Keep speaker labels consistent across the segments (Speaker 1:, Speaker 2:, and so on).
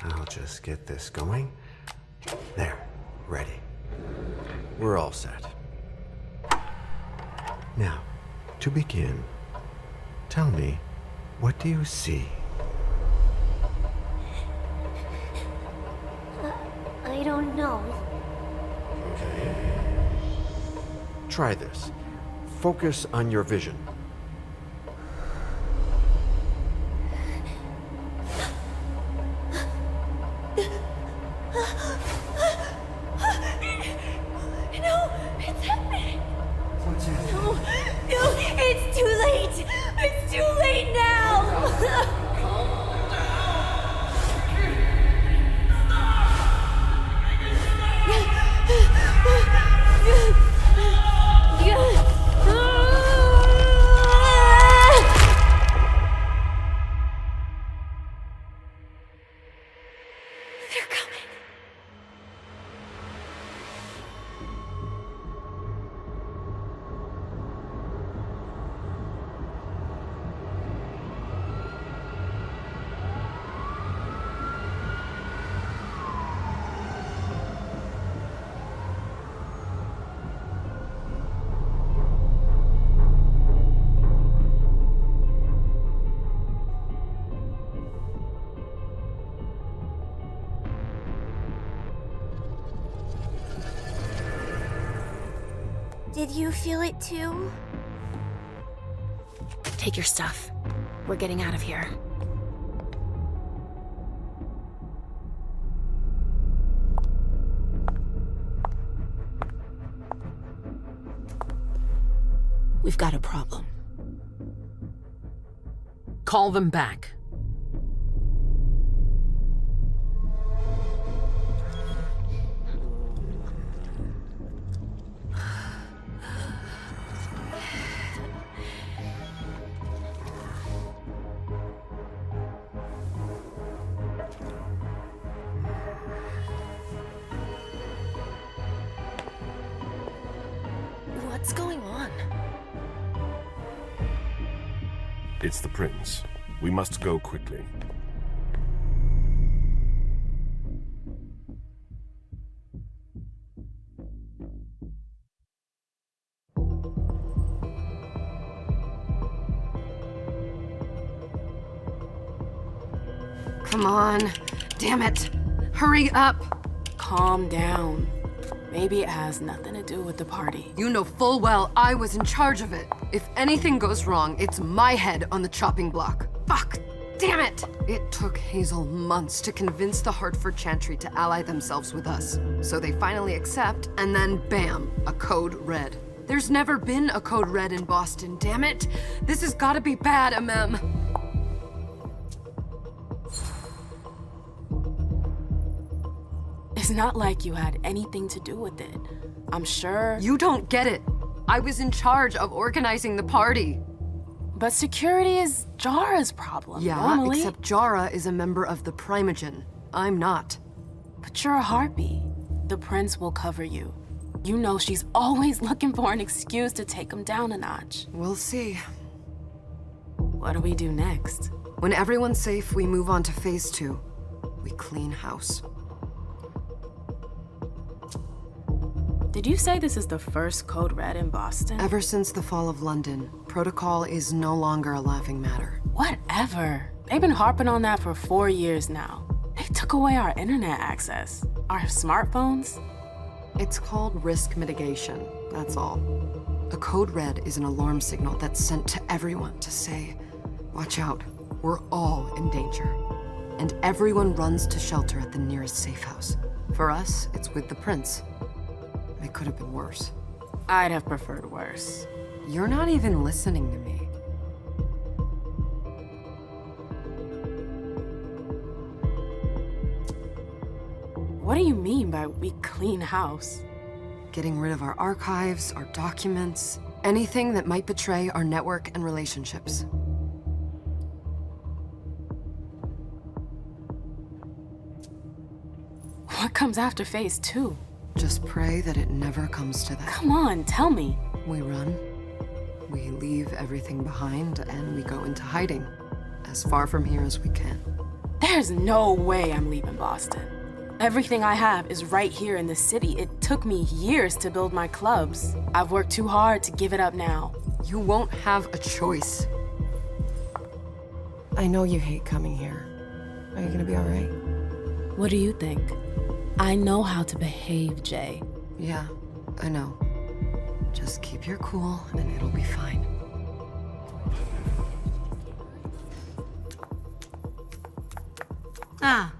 Speaker 1: I'll just get this going. There, ready. We're all set. Now, to begin, tell me, what do you see?
Speaker 2: I don't know.
Speaker 1: Okay. Try this. Focus on your vision.
Speaker 2: No, it's happening.
Speaker 1: What's happening?
Speaker 2: No, it's too late. It's too late now. They're coming. Did you feel it too?
Speaker 3: Take your stuff. We're getting out of here. We've got a problem.
Speaker 4: Call them back.
Speaker 3: What's going on?
Speaker 5: It's the prince. We must go quickly.
Speaker 6: Come on. Damn it. Hurry up. Calm down. Maybe it has nothing to do with the party.
Speaker 7: You know full well I was in charge of it. If anything goes wrong, it's my head on the chopping block. Fuck! Damn it! It took Hazel months to convince the Hartford Chantry to ally themselves with us. So they finally accept, and then bam, a code red. There's never been a code red in Boston, damn it! This has gotta be bad, Amem.
Speaker 6: It's not like you had anything to do with it. I'm sure.
Speaker 7: You don't get it. I was in charge of organizing the party.
Speaker 6: But security is Jara's problem.
Speaker 7: Yeah,
Speaker 6: normally.
Speaker 7: except Jara is a member of the Primogen. I'm not.
Speaker 6: But you're a harpy. The prince will cover you. You know she's always looking for an excuse to take him down a notch.
Speaker 7: We'll see.
Speaker 6: What do we do next?
Speaker 7: When everyone's safe, we move on to phase 2. We clean house.
Speaker 6: Did you say this is the first code red in Boston?
Speaker 7: Ever since the fall of London, protocol is no longer a laughing matter.
Speaker 6: Whatever. They've been harping on that for 4 years now. They took away our internet access. Our smartphones.
Speaker 7: It's called risk mitigation, that's all. A code red is an alarm signal that's sent to everyone to say, watch out, we're all in danger. And everyone runs to shelter at the nearest safe house. For us, it's with the prince. It could have been worse.
Speaker 6: I'd have preferred worse.
Speaker 7: You're not even listening to me.
Speaker 6: What do you mean by we clean house?
Speaker 7: Getting rid of our archives, our documents, anything that might betray our network and relationships.
Speaker 6: What comes after phase 2?
Speaker 7: Just pray that it never comes to that.
Speaker 6: Come on, tell me.
Speaker 7: We run, we leave everything behind, and we go into hiding, as far from here as we can.
Speaker 6: There's no way I'm leaving Boston. Everything I have is right here in the city. It took me years to build my clubs. I've worked too hard to give it up now.
Speaker 7: You won't have a choice. I know you hate coming here. Are you gonna be all right?
Speaker 6: What do you think? I know how to behave, Jay.
Speaker 7: Yeah, I know. Just keep your cool and it'll be fine.
Speaker 8: Ah,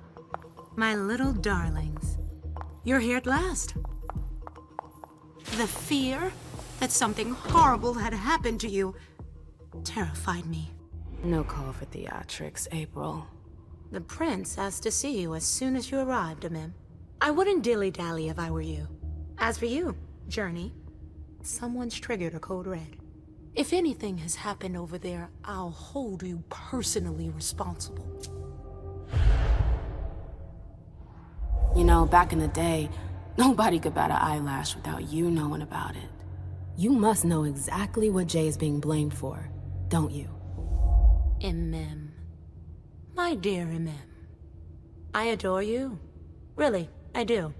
Speaker 8: my little darlings. You're here at last. The fear that something horrible had happened to you terrified me.
Speaker 6: No call for theatrics, April.
Speaker 8: The prince asked to see you as soon as you arrived, Mim. I wouldn't dilly-dally if I were you. As for you, Journey, someone's triggered a code red. If anything has happened over there, I'll hold you personally responsible.
Speaker 6: You know, back in the day, nobody could bat an eyelash without you knowing about it. You must know exactly what Jay is being blamed for, don't you?
Speaker 8: Mim. My dear Mim. I adore you. Really, I do.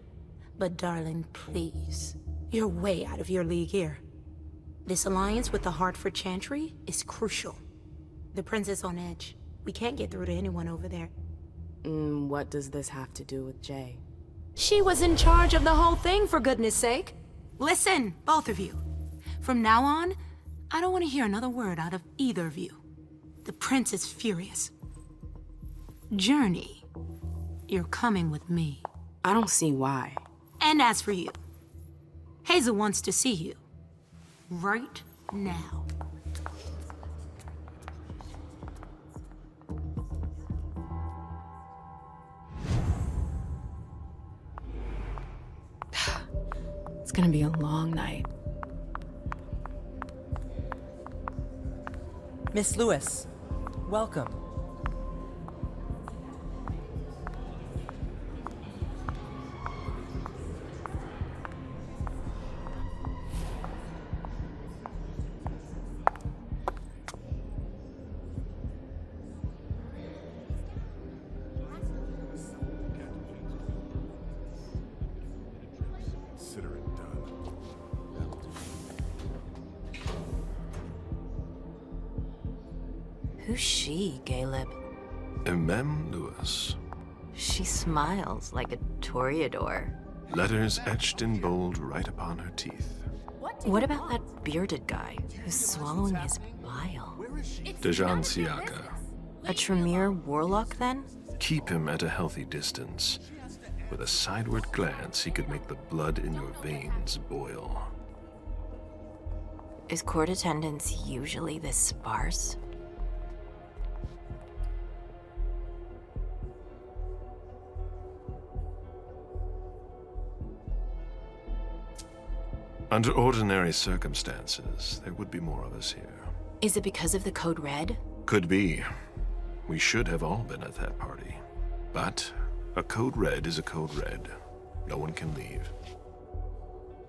Speaker 8: But darling, please. You're way out of your league here. This alliance with the Hartford Chantry is crucial. The prince is on edge. We can't get through to anyone over there.
Speaker 6: What does this have to do with Jay?
Speaker 8: She was in charge of the whole thing, for goodness sake. Listen, both of you. From now on, I don't want to hear another word out of either of you. The prince is furious. Journey, you're coming with me.
Speaker 6: I don't see why.
Speaker 8: And as for you, Hazel wants to see you. Right now.
Speaker 6: It's gonna be a long night.
Speaker 9: Miss Lewis, welcome.
Speaker 5: Consider it done.
Speaker 3: Who's she, Caleb?
Speaker 5: Mem Lewis.
Speaker 3: She smiles like a toreador.
Speaker 5: Letters etched in bold right upon her teeth.
Speaker 3: What about that bearded guy who's swallowing his bile?
Speaker 5: Dejan Siaka.
Speaker 3: A Tremere warlock, then?
Speaker 5: Keep him at a healthy distance. With a sideward glance, he could make the blood in your veins boil.
Speaker 3: Is court attendance usually this sparse?
Speaker 5: Under ordinary circumstances, there would be more of us here.
Speaker 3: Is it because of the code red?
Speaker 5: Could be. We should have all been at that party. But a code red is a code red. No one can leave.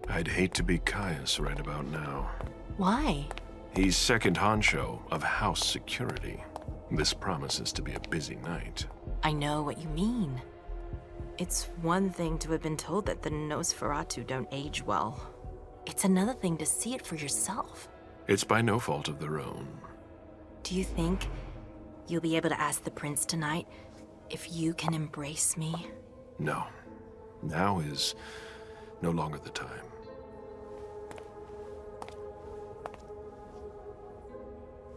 Speaker 5: I'd hate to be Caius right about now.
Speaker 3: Why?
Speaker 5: He's second honcho of house security. This promises to be a busy night.
Speaker 3: I know what you mean. It's one thing to have been told that the Nosferatu don't age well. It's another thing to see it for yourself.
Speaker 5: It's by no fault of their own.
Speaker 3: Do you think you'll be able to ask the prince tonight if you can embrace me?
Speaker 5: No. Now is no longer the time.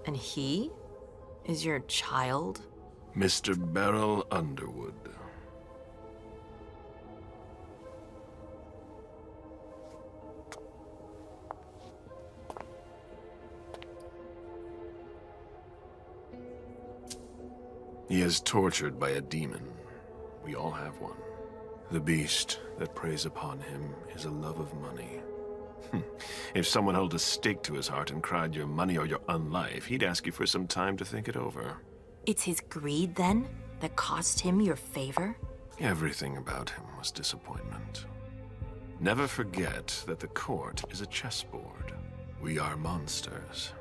Speaker 3: And he is your child?
Speaker 5: Mr. Beryl Underwood. He is tortured by a demon. We all have one. The beast that preys upon him is a love of money. If someone held a stake to his heart and cried your money or your unlife, he'd ask you for some time to think it over.
Speaker 3: It's his greed, then, that cost him your favor?
Speaker 5: Everything about him was disappointment. Never forget that the court is a chessboard. We are monsters,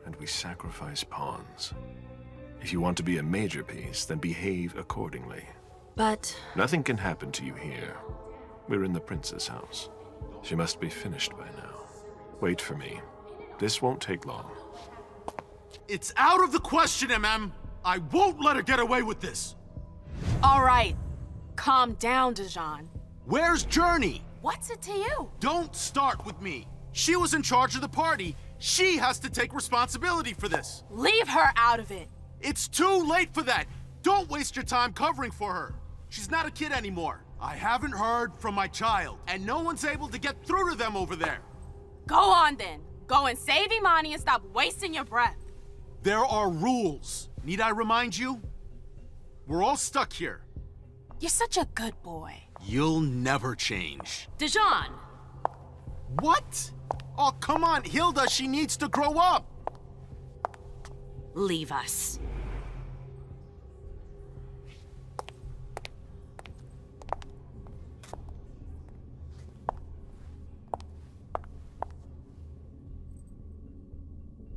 Speaker 5: and we sacrifice pawns. If you want to be a major piece, then behave accordingly.
Speaker 3: But
Speaker 5: Nothing can happen to you here. We're in the prince's house. She must be finished by now. Wait for me. This won't take long.
Speaker 10: It's out of the question, MM! I won't let her get away with this!
Speaker 6: All right. Calm down, Dijon.
Speaker 10: Where's Journey?
Speaker 6: What's it to you?
Speaker 10: Don't start with me. She was in charge of the party. She has to take responsibility for this.
Speaker 6: Leave her out of it.
Speaker 10: It's too late for that. Don't waste your time covering for her. She's not a kid anymore. I haven't heard from my child, and no one's able to get through to them over there.
Speaker 6: Go on then. Go and save Imani and stop wasting your breath.
Speaker 10: There are rules. Need I remind you? We're all stuck here.
Speaker 6: You're such a good boy.
Speaker 10: You'll never change.
Speaker 6: Dijon!
Speaker 10: What? Oh, come on, Hilda, she needs to grow up.
Speaker 8: Leave us.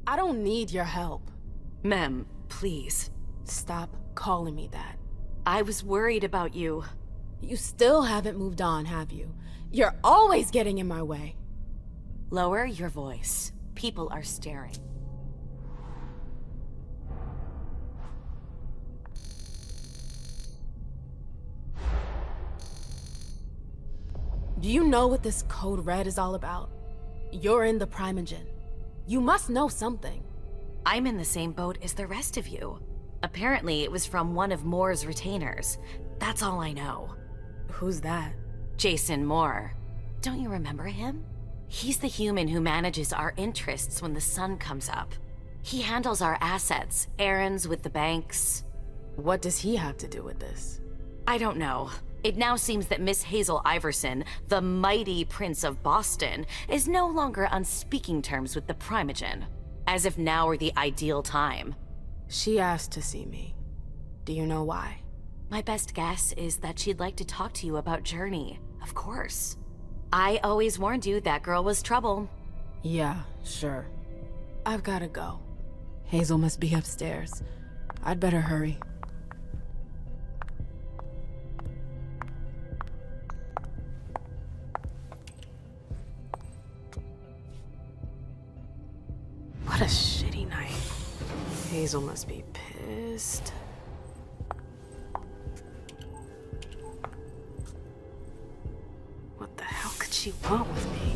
Speaker 6: I don't need your help.
Speaker 8: Mem, please.
Speaker 6: Stop calling me that.
Speaker 8: I was worried about you.
Speaker 6: You still haven't moved on, have you? You're always getting in my way.
Speaker 8: Lower your voice. People are staring.
Speaker 6: Do you know what this code red is all about? You're in the Primogen. You must know something.
Speaker 8: I'm in the same boat as the rest of you. Apparently, it was from one of Moore's retainers. That's all I know.
Speaker 6: Who's that?
Speaker 8: Jason Moore. Don't you remember him? He's the human who manages our interests when the sun comes up. He handles our assets, errands with the banks.
Speaker 6: What does he have to do with this?
Speaker 8: I don't know. It now seems that Miss Hazel Iverson, the mighty Prince of Boston, is no longer on speaking terms with the Primogen. As if now were the ideal time.
Speaker 6: She asked to see me. Do you know why?
Speaker 8: My best guess is that she'd like to talk to you about Journey, of course. I always warned you that girl was trouble.
Speaker 6: Yeah, sure. I've gotta go. Hazel must be upstairs. I'd better hurry. What a shitty night. Hazel must be pissed. What the hell could she want with me?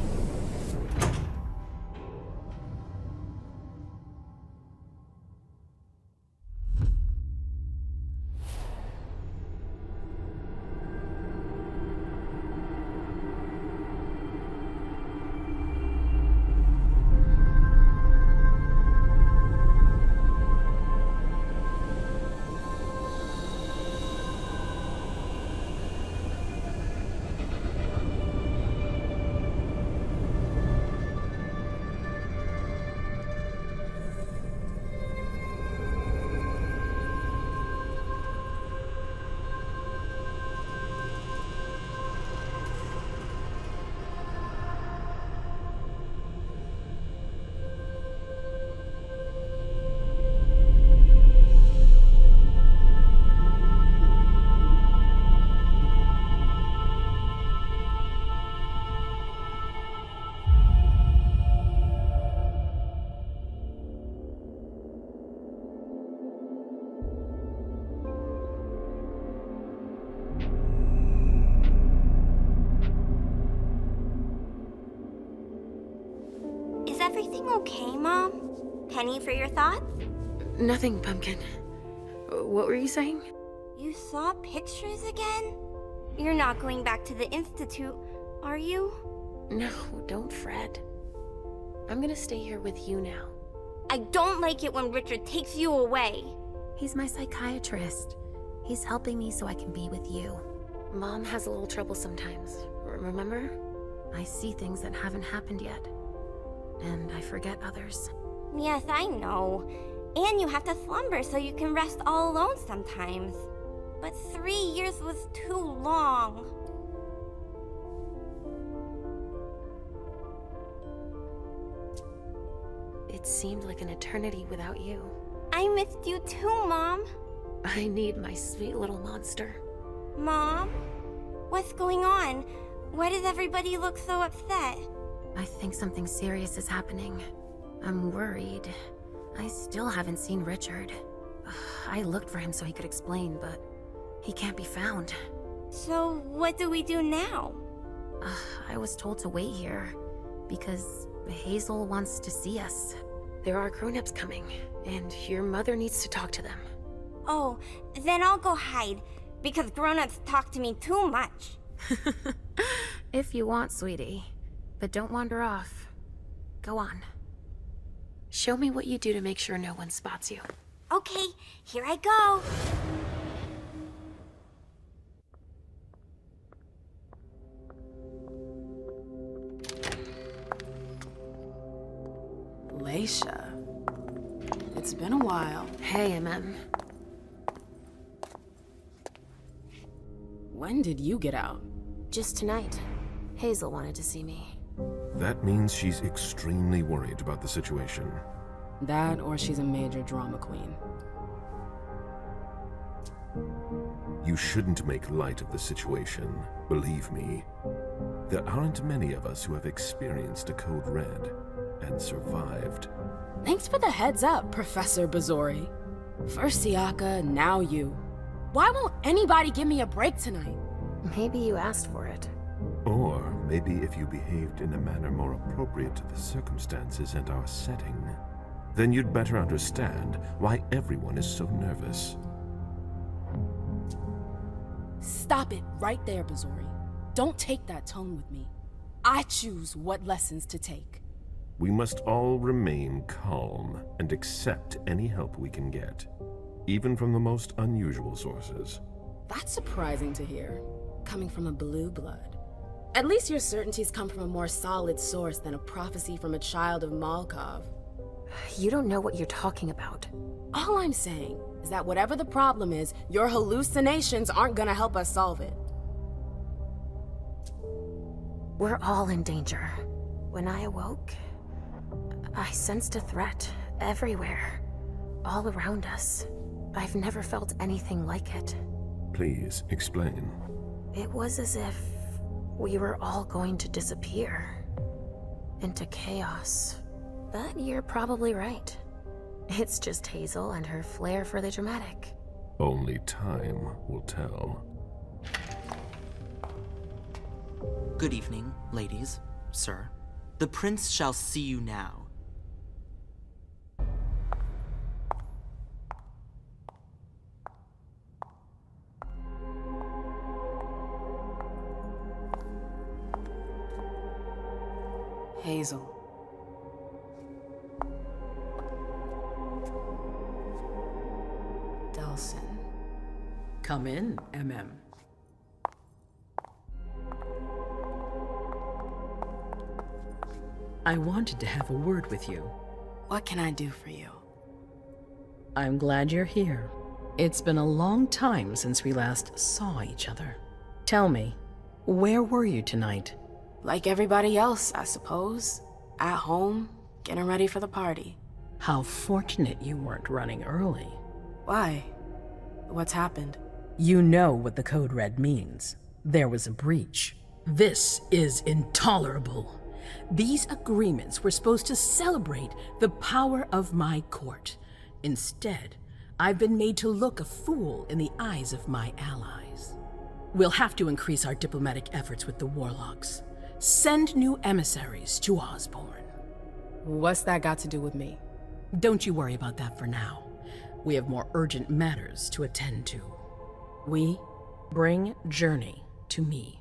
Speaker 2: Is everything okay, Mom? Penny for your thoughts?
Speaker 6: Nothing, Pumpkin. What were you saying?
Speaker 2: You saw pictures again? You're not going back to the Institute, are you?
Speaker 6: No, don't fret. I'm gonna stay here with you now.
Speaker 2: I don't like it when Richard takes you away.
Speaker 11: He's my psychiatrist. He's helping me so I can be with you.
Speaker 6: Mom has a little trouble sometimes, remember?
Speaker 11: I see things that haven't happened yet. And I forget others.
Speaker 2: Yes, I know. And you have to slumber so you can rest all alone sometimes. But 3 years was too long.
Speaker 6: It seemed like an eternity without you.
Speaker 2: I missed you too, Mom.
Speaker 11: I need my sweet little monster.
Speaker 2: Mom? What's going on? Why does everybody look so upset?
Speaker 11: I think something serious is happening. I'm worried. I still haven't seen Richard. I looked for him so he could explain, but he can't be found.
Speaker 2: So what do we do now?
Speaker 11: I was told to wait here because Hazel wants to see us. There are grown-ups coming, and your mother needs to talk to them.
Speaker 2: Oh, then I'll go hide, because grown-ups talk to me too much.
Speaker 11: If you want, sweetie. But don't wander off. Go on. Show me what you do to make sure no one spots you.
Speaker 2: Okay, here I go.
Speaker 6: Leisha. It's been a while.
Speaker 11: Hey, MM.
Speaker 6: When did you get out?
Speaker 11: Just tonight. Hazel wanted to see me.
Speaker 5: That means she's extremely worried about the situation.
Speaker 6: That, or she's a major drama queen.
Speaker 5: You shouldn't make light of the situation, believe me. There aren't many of us who have experienced a code red and survived.
Speaker 6: Thanks for the heads up, Professor Bazori. First Siaka, now you. Why won't anybody give me a break tonight?
Speaker 11: Maybe you asked for it.
Speaker 5: Or maybe if you behaved in a manner more appropriate to the circumstances and our setting, then you'd better understand why everyone is so nervous.
Speaker 6: Stop it right there, Bazori. Don't take that tone with me. I choose what lessons to take.
Speaker 5: We must all remain calm and accept any help we can get, even from the most unusual sources.
Speaker 6: That's surprising to hear, coming from a blue blood. At least your certainties come from a more solid source than a prophecy from a child of Malkov.
Speaker 11: You don't know what you're talking about.
Speaker 6: All I'm saying is that whatever the problem is, your hallucinations aren't gonna help us solve it.
Speaker 11: We're all in danger. When I awoke, I sensed a threat everywhere, all around us. I've never felt anything like it.
Speaker 5: Please explain.
Speaker 11: It was as if we were all going to disappear into chaos. But you're probably right. It's just Hazel and her flair for the dramatic.
Speaker 5: Only time will tell.
Speaker 12: Good evening, ladies, sir. The prince shall see you now.
Speaker 6: Hazel. Delson.
Speaker 4: Come in, MM. I wanted to have a word with you.
Speaker 6: What can I do for you?
Speaker 4: I'm glad you're here. It's been a long time since we last saw each other. Tell me, where were you tonight?
Speaker 6: Like everybody else, I suppose. At home, getting ready for the party.
Speaker 4: How fortunate you weren't running early.
Speaker 6: Why? What's happened?
Speaker 4: You know what the Code Red means. There was a breach. This is intolerable. These agreements were supposed to celebrate the power of my court. Instead, I've been made to look a fool in the eyes of my allies. We'll have to increase our diplomatic efforts with the warlocks. Send new emissaries to Osborne.
Speaker 6: What's that got to do with me?
Speaker 4: Don't you worry about that for now. We have more urgent matters to attend to. We bring Journey to me.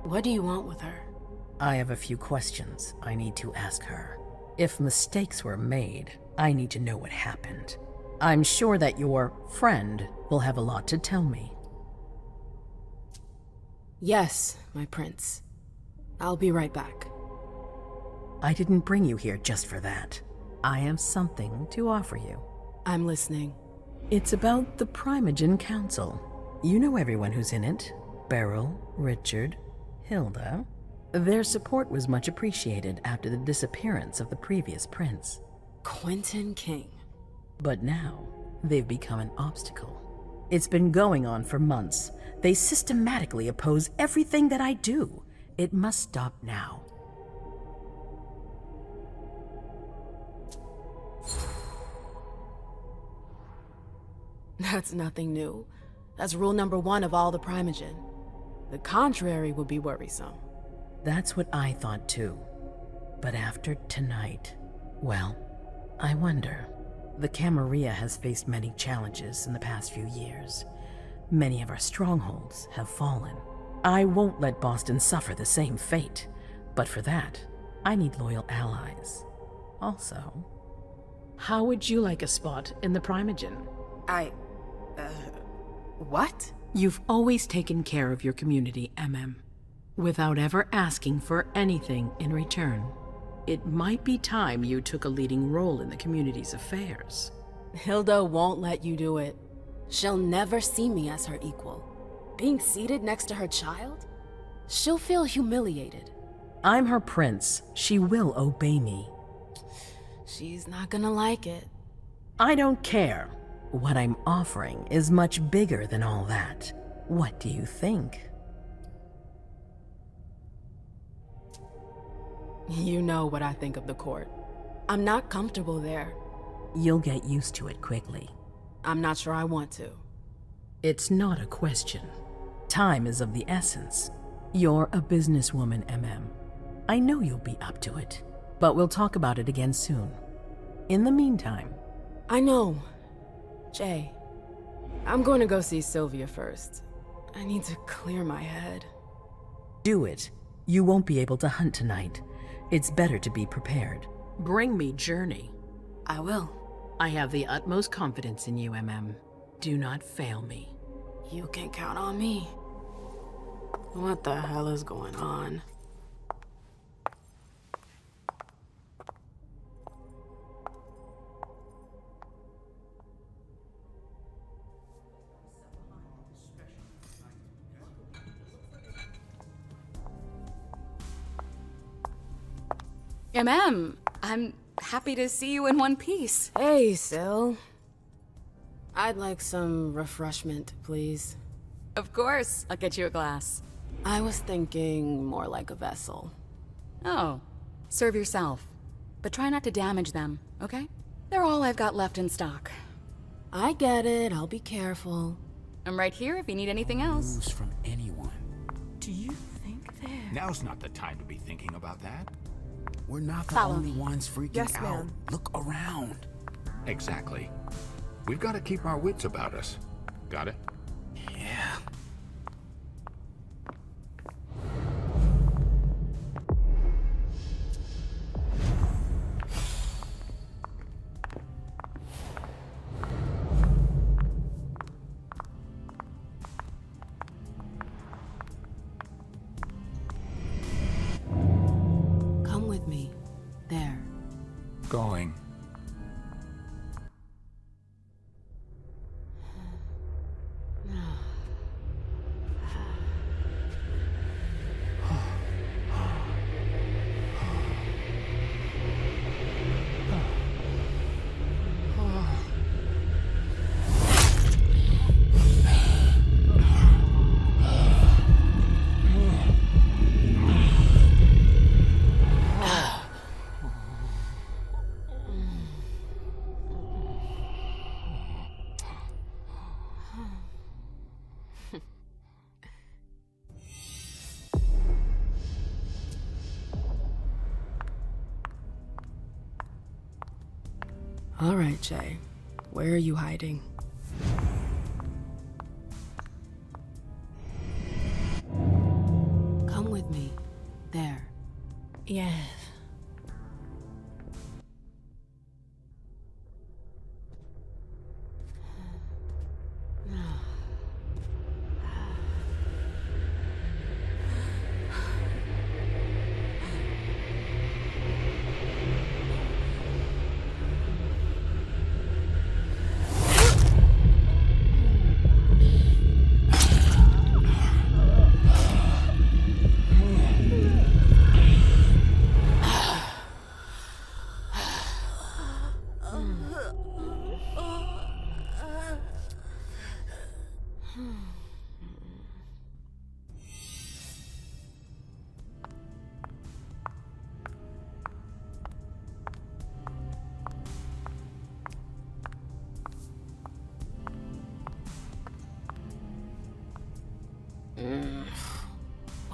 Speaker 6: What do you want with her?
Speaker 4: I have a few questions I need to ask her. If mistakes were made, I need to know what happened. I'm sure that your friend will have a lot to tell me.
Speaker 6: Yes, my prince. I'll be right back.
Speaker 4: I didn't bring you here just for that. I have something to offer you.
Speaker 6: I'm listening.
Speaker 4: It's about the Primogen Council. You know everyone who's in it. Beryl, Richard, Hilda. Their support was much appreciated after the disappearance of the previous prince.
Speaker 6: Quentin King.
Speaker 4: But now, they've become an obstacle. It's been going on for months. They systematically oppose everything that I do. It must stop now.
Speaker 6: That's nothing new. That's rule number 1 of all the Primogen. The contrary would be worrisome.
Speaker 4: That's what I thought too. But after tonight, well, I wonder. The Camarilla has faced many challenges in the past few years. Many of our strongholds have fallen. I won't let Boston suffer the same fate, but for that, I need loyal allies. Also, how would you like a spot in the Primogen?
Speaker 6: What?
Speaker 4: You've always taken care of your community, without ever asking for anything in return. It might be time you took a leading role in the community's affairs.
Speaker 6: Hilda won't let you do it. She'll never see me as her equal. Being seated next to her child? She'll feel humiliated.
Speaker 4: I'm her prince. She will obey me.
Speaker 6: She's not gonna like it.
Speaker 4: I don't care. What I'm offering is much bigger than all that. What do you think?
Speaker 6: You know what I think of the court. I'm not comfortable there.
Speaker 4: You'll get used to it quickly.
Speaker 6: I'm not sure I want to.
Speaker 4: It's not a question. Time is of the essence. You're a businesswoman, I know you'll be up to it, but we'll talk about it again soon. In the meantime...
Speaker 6: I know. Jay, I'm going to go see Sylvia first. I need to clear my head.
Speaker 4: Do it. You won't be able to hunt tonight. It's better to be prepared. Bring me Journey.
Speaker 6: I will.
Speaker 4: I have the utmost confidence in you, Do not fail me.
Speaker 6: You can count on me. What the hell is going on?
Speaker 13: I'm happy to see you in one piece.
Speaker 6: Hey, Syl. I'd like some refreshment, please.
Speaker 13: Of course, I'll get you a glass.
Speaker 6: I was thinking more like a vessel.
Speaker 13: Oh, serve yourself. But try not to damage them, okay? They're all I've got left in stock.
Speaker 6: I get it, I'll be careful.
Speaker 13: I'm right here if you need anything else.
Speaker 14: News from anyone.
Speaker 13: Do you think they're...
Speaker 14: Now's not the time to be thinking about that. We're not the
Speaker 13: Follow
Speaker 14: only
Speaker 13: me.
Speaker 14: ones freaking
Speaker 15: Yes,
Speaker 14: out.
Speaker 15: ma'am.
Speaker 14: Look around. Exactly. We've got to keep our wits about us. Got it? Yeah.
Speaker 6: Come with me. There.
Speaker 14: Going.
Speaker 6: All right, Jay. Where are you hiding? Come with me. There.
Speaker 8: Yes.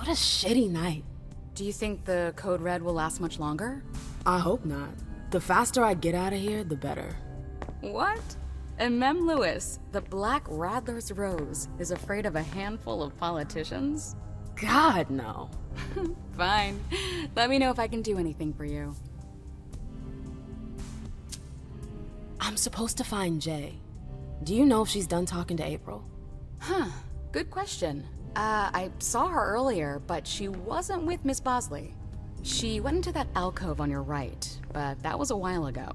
Speaker 6: What a shitty night.
Speaker 13: Do you think the code red will last much longer?
Speaker 6: I hope not. The faster I get out of here, the better.
Speaker 13: What? And Mem Lewis, the Black Rattler's Rose, is afraid of a handful of politicians?
Speaker 6: God, no.
Speaker 13: Fine. Let me know if I can do anything for you.
Speaker 6: I'm supposed to find Jay. Do you know if she's done talking to April?
Speaker 13: Huh. Good question. I saw her earlier, but she wasn't with Miss Bosley. She went into that alcove on your right, but that was a while ago.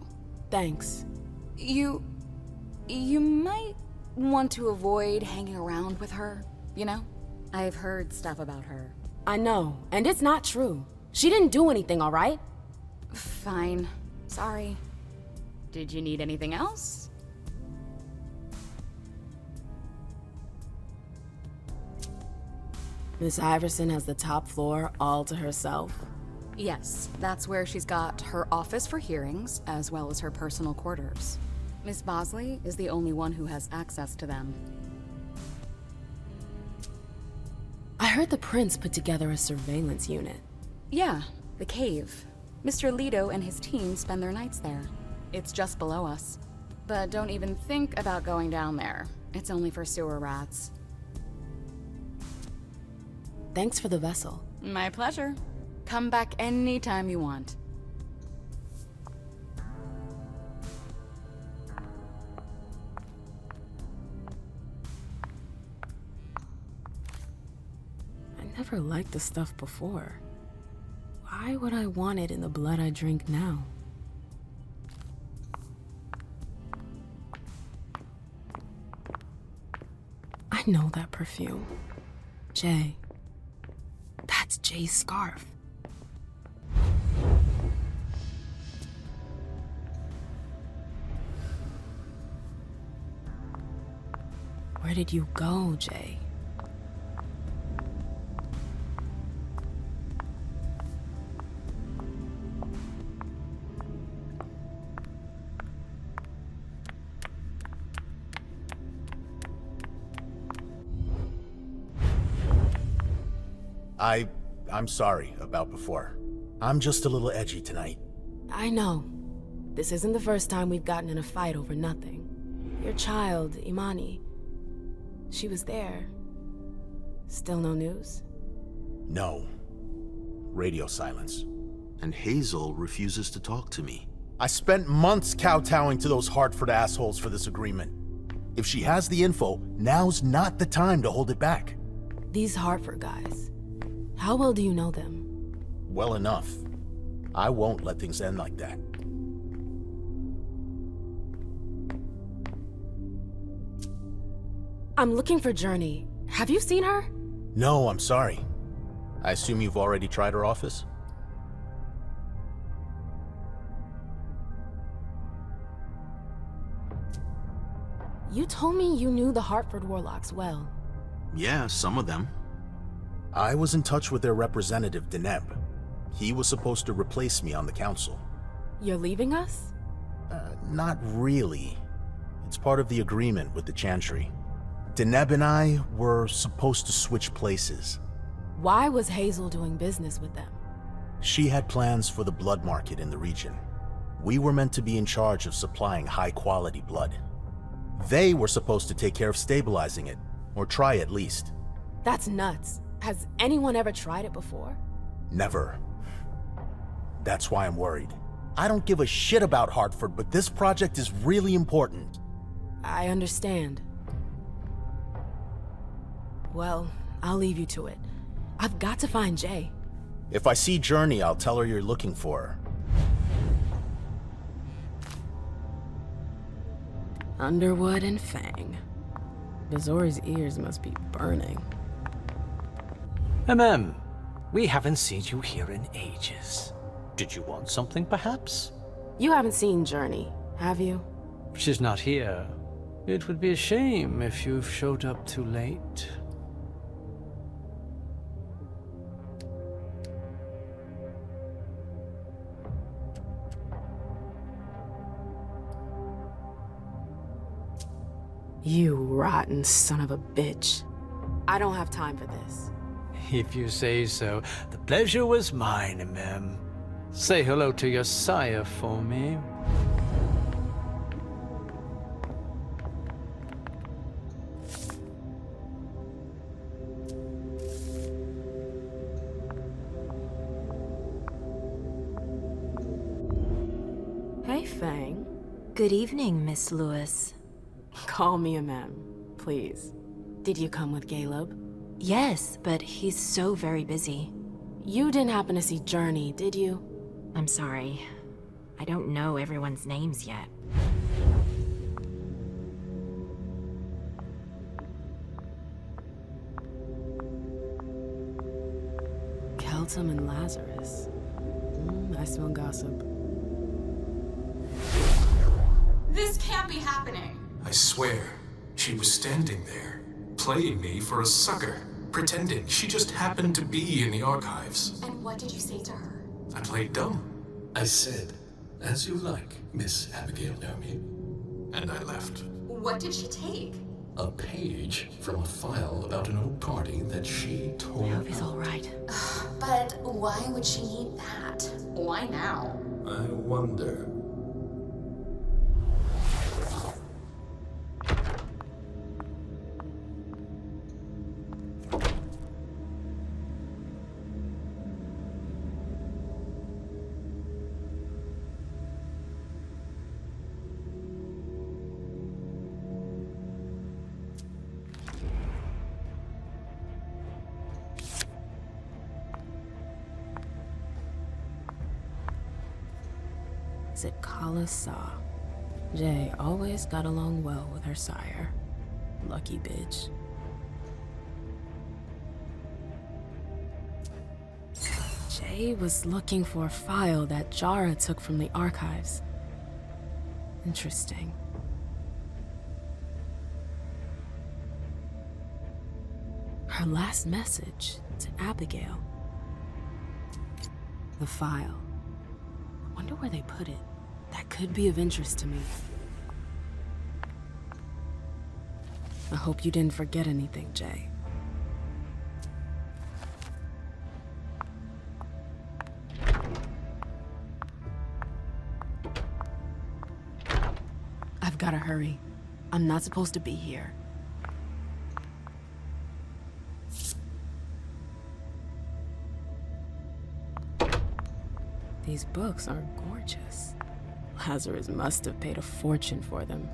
Speaker 6: Thanks.
Speaker 13: You might want to avoid hanging around with her, you know? I've heard stuff about her.
Speaker 6: I know, and it's not true. She didn't do anything, all right?
Speaker 13: Fine. Sorry. Did you need anything else?
Speaker 6: Miss Iverson has the top floor all to herself.
Speaker 13: Yes, that's where she's got her office for hearings, as well as her personal quarters. Miss Bosley is the only one who has access to them.
Speaker 6: I heard the prince put together a surveillance unit.
Speaker 13: Yeah, the cave. Mr. Lido and his team spend their nights there. It's just below us. But don't even think about going down there. It's only for sewer rats.
Speaker 6: Thanks for the vessel.
Speaker 13: My pleasure. Come back anytime you want.
Speaker 6: I never liked the stuff before. Why would I want it in the blood I drink now? I know that perfume. Jay. That's Jay's scarf. Where did you go, Jay?
Speaker 15: I'm sorry about before. I'm just a little edgy tonight.
Speaker 6: I know. This isn't the first time we've gotten in a fight over nothing. Your child, Imani, she was there. Still no news?
Speaker 15: No. Radio silence.
Speaker 16: And Hazel refuses to talk to me.
Speaker 15: I spent months kowtowing to those Hartford assholes for this agreement. If she has the info, now's not the time to hold it back.
Speaker 6: These Hartford guys, how well do you know them?
Speaker 15: Well enough. I won't let things end like that.
Speaker 6: I'm looking for Journey. Have you seen her?
Speaker 15: No, I'm sorry. I assume you've already tried her office?
Speaker 6: You told me you knew the Hartford Warlocks well.
Speaker 16: Yeah, some of them.
Speaker 15: I was in touch with their representative, Deneb. He was supposed to replace me on the council.
Speaker 6: You're leaving us?
Speaker 15: Not really. It's part of the agreement with the Chantry. Deneb and I were supposed to switch places.
Speaker 6: Why was Hazel doing business with them?
Speaker 15: She had plans for the blood market in the region. We were meant to be in charge of supplying high-quality blood. They were supposed to take care of stabilizing it, or try at least.
Speaker 6: That's nuts. Has anyone ever tried it before?
Speaker 15: Never. That's why I'm worried. I don't give a shit about Hartford, but this project is really important.
Speaker 6: I understand. Well, I'll leave you to it. I've got to find Jay.
Speaker 15: If I see Journey, I'll tell her you're looking for her.
Speaker 6: Underwood and Fang. Bazori's ears must be burning.
Speaker 17: We haven't seen you here in ages. Did you want something, perhaps?
Speaker 6: You haven't seen Journey, have you?
Speaker 17: She's not here. It would be a shame if you've showed up too late.
Speaker 6: You rotten son of a bitch. I don't have time for this.
Speaker 17: If you say so, the pleasure was mine, ma'am. Say hello to your sire for me.
Speaker 6: Hey, Fang.
Speaker 3: Good evening, Miss Lewis.
Speaker 6: Call me a ma'am, please. Did you come with Caleb?
Speaker 3: Yes, but he's so very busy.
Speaker 6: You didn't happen to see Journey, did you?
Speaker 3: I'm sorry. I don't know everyone's names yet.
Speaker 6: Keltum and Lazarus. I smell gossip.
Speaker 18: This can't be happening.
Speaker 19: I swear, she was standing there, playing me for a sucker, pretending she just happened to be in the archives.
Speaker 18: And what did you say to her?
Speaker 19: I played dumb. I said, "As you like, Miss Abigail Naomi." And I left.
Speaker 18: What did she take?
Speaker 19: A page from a file about an old party that she tore
Speaker 3: I hope he's all right.
Speaker 18: But why would she need that? Why now?
Speaker 19: I wonder.
Speaker 6: Is it Kala Sa? Jay always got along well with her sire. Lucky bitch. Jay was looking for a file that Jara took from the archives. Interesting. Her last message to Abigail. The file. I wonder where they put it. That could be of interest to me. I hope you didn't forget anything, Jay. I've gotta hurry. I'm not supposed to be here. These books are gorgeous. Lazarus must have paid a fortune for them.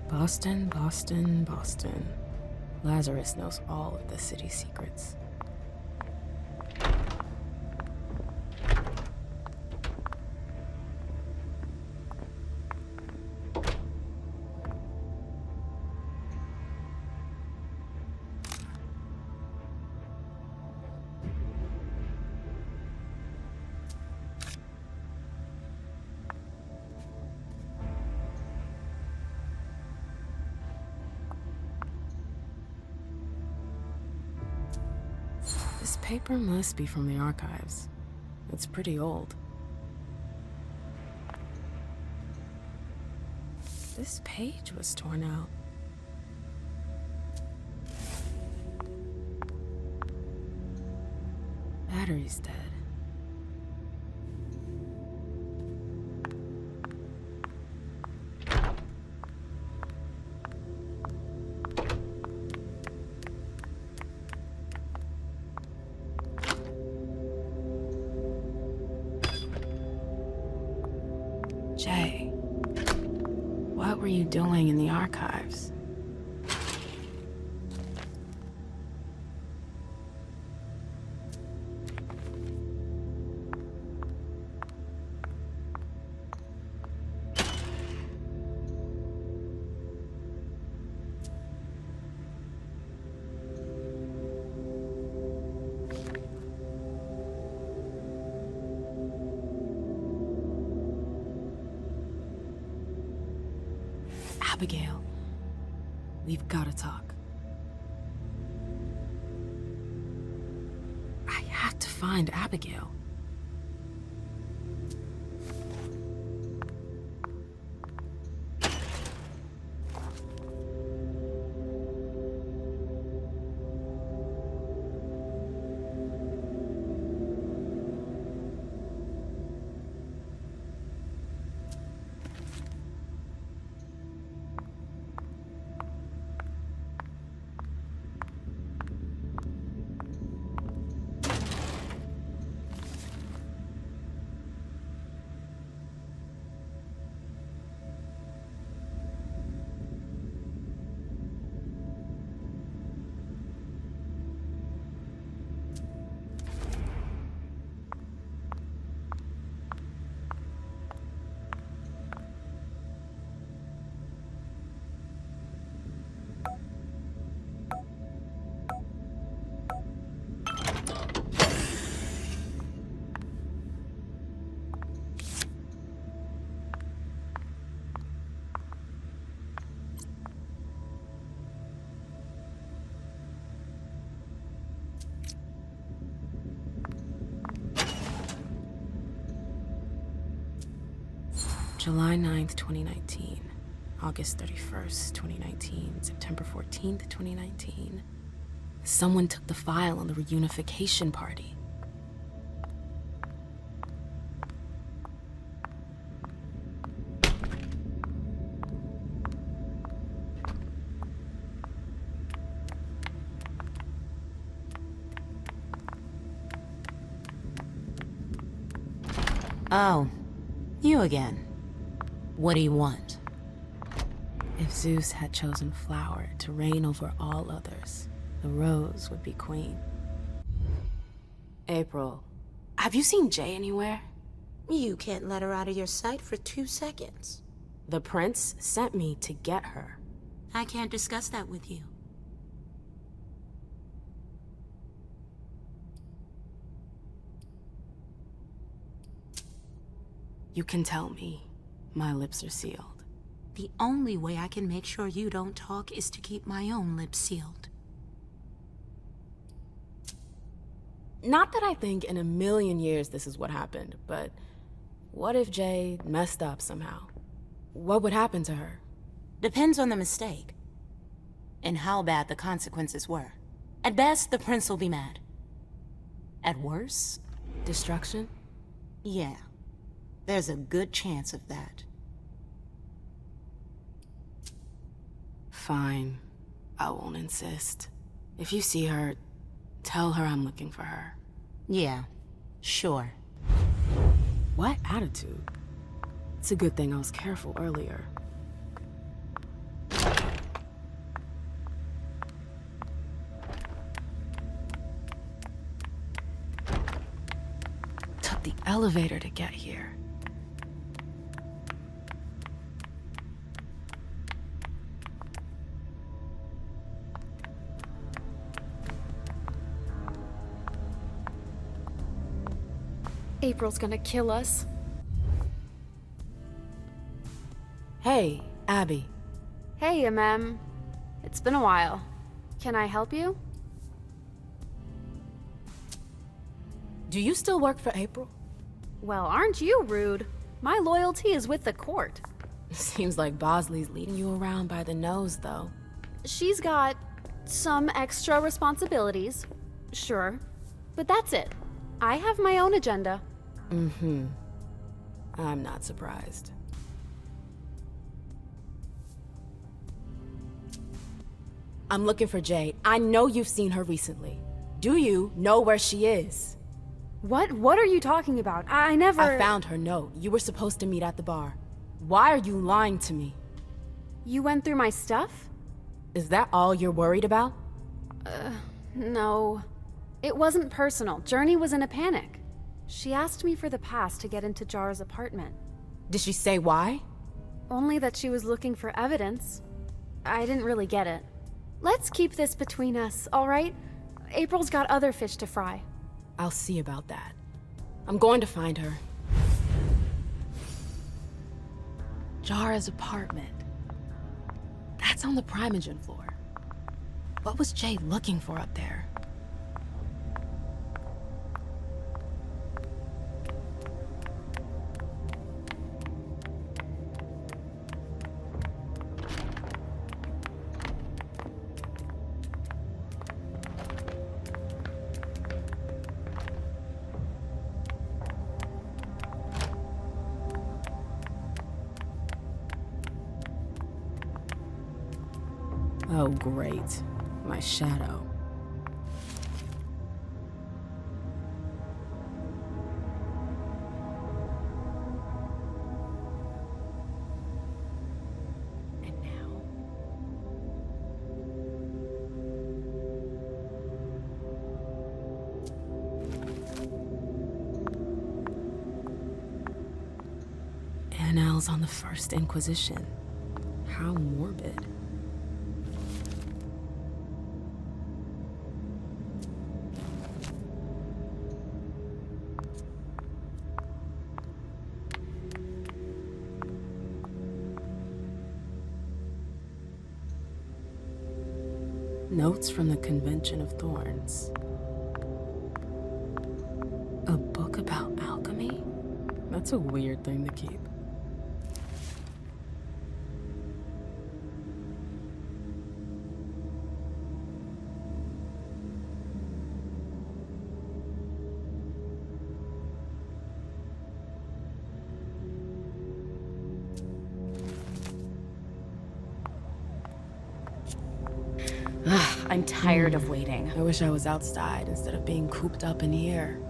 Speaker 6: Boston, Boston, Boston. Lazarus knows all of the city's secrets. This paper must be from the archives. It's pretty old. This page was torn out. Battery's dead. Jay, what were you doing in the archives? Abigail, we've got to talk. I have to find Abigail. July 9th, 2019. August 31st, 2019. September 14th, 2019. Someone took the file on the reunification party.
Speaker 8: Oh, you again. What do you want?
Speaker 6: If Zeus had chosen flower to reign over all others, the rose would be queen. April, have you seen Jay anywhere?
Speaker 8: You can't let her out of your sight for 2 seconds.
Speaker 6: The prince sent me to get her.
Speaker 8: I can't discuss that with you.
Speaker 6: You can tell me. My lips are sealed.
Speaker 8: The only way I can make sure you don't talk is to keep my own lips sealed.
Speaker 6: Not that I think in a million years this is what happened, but what if Jay messed up somehow? What would happen to her?
Speaker 8: Depends on the mistake. And how bad the consequences were. At best, the prince will be mad. At worst...
Speaker 6: Destruction?
Speaker 8: Yeah. There's a good chance of that.
Speaker 6: Fine. I won't insist. If you see her, tell her I'm looking for her.
Speaker 8: Yeah, sure.
Speaker 6: What attitude? It's a good thing I was careful earlier. Took the elevator to get here.
Speaker 20: April's gonna kill us.
Speaker 6: Hey, Abby.
Speaker 20: Hey, Mem. It's been a while. Can I help you?
Speaker 6: Do you still work for April?
Speaker 20: Well, aren't you rude? My loyalty is with the court.
Speaker 6: Seems like Bosley's leading you around by the nose, though.
Speaker 20: She's got some extra responsibilities, sure. But that's it. I have my own agenda.
Speaker 6: Mm-hmm. I'm not surprised. I'm looking for Jade. I know you've seen her recently. Do you know where she is?
Speaker 20: What are you talking about? I never...
Speaker 6: I found her note. You were supposed to meet at the bar. Why are you lying to me?
Speaker 20: You went through my stuff?
Speaker 6: Is that all you're worried about?
Speaker 20: No. It wasn't personal. Journey was in a panic. She asked me for the pass to get into Jar's apartment.
Speaker 6: Did she say why?
Speaker 20: Only that she was looking for evidence. I didn't really get it. Let's keep this between us, all right? April's got other fish to fry.
Speaker 6: I'll see about that. I'm going to find her. Jar's apartment. That's on the Primogen floor. What was Jay looking for up there? Oh, great. My shadow. And now... Annals on the First Inquisition. How morbid. Notes from the Convention of Thorns. A book about alchemy? That's a weird thing to keep.
Speaker 11: I'm tired of waiting.
Speaker 6: I wish I was outside instead of being cooped up in here.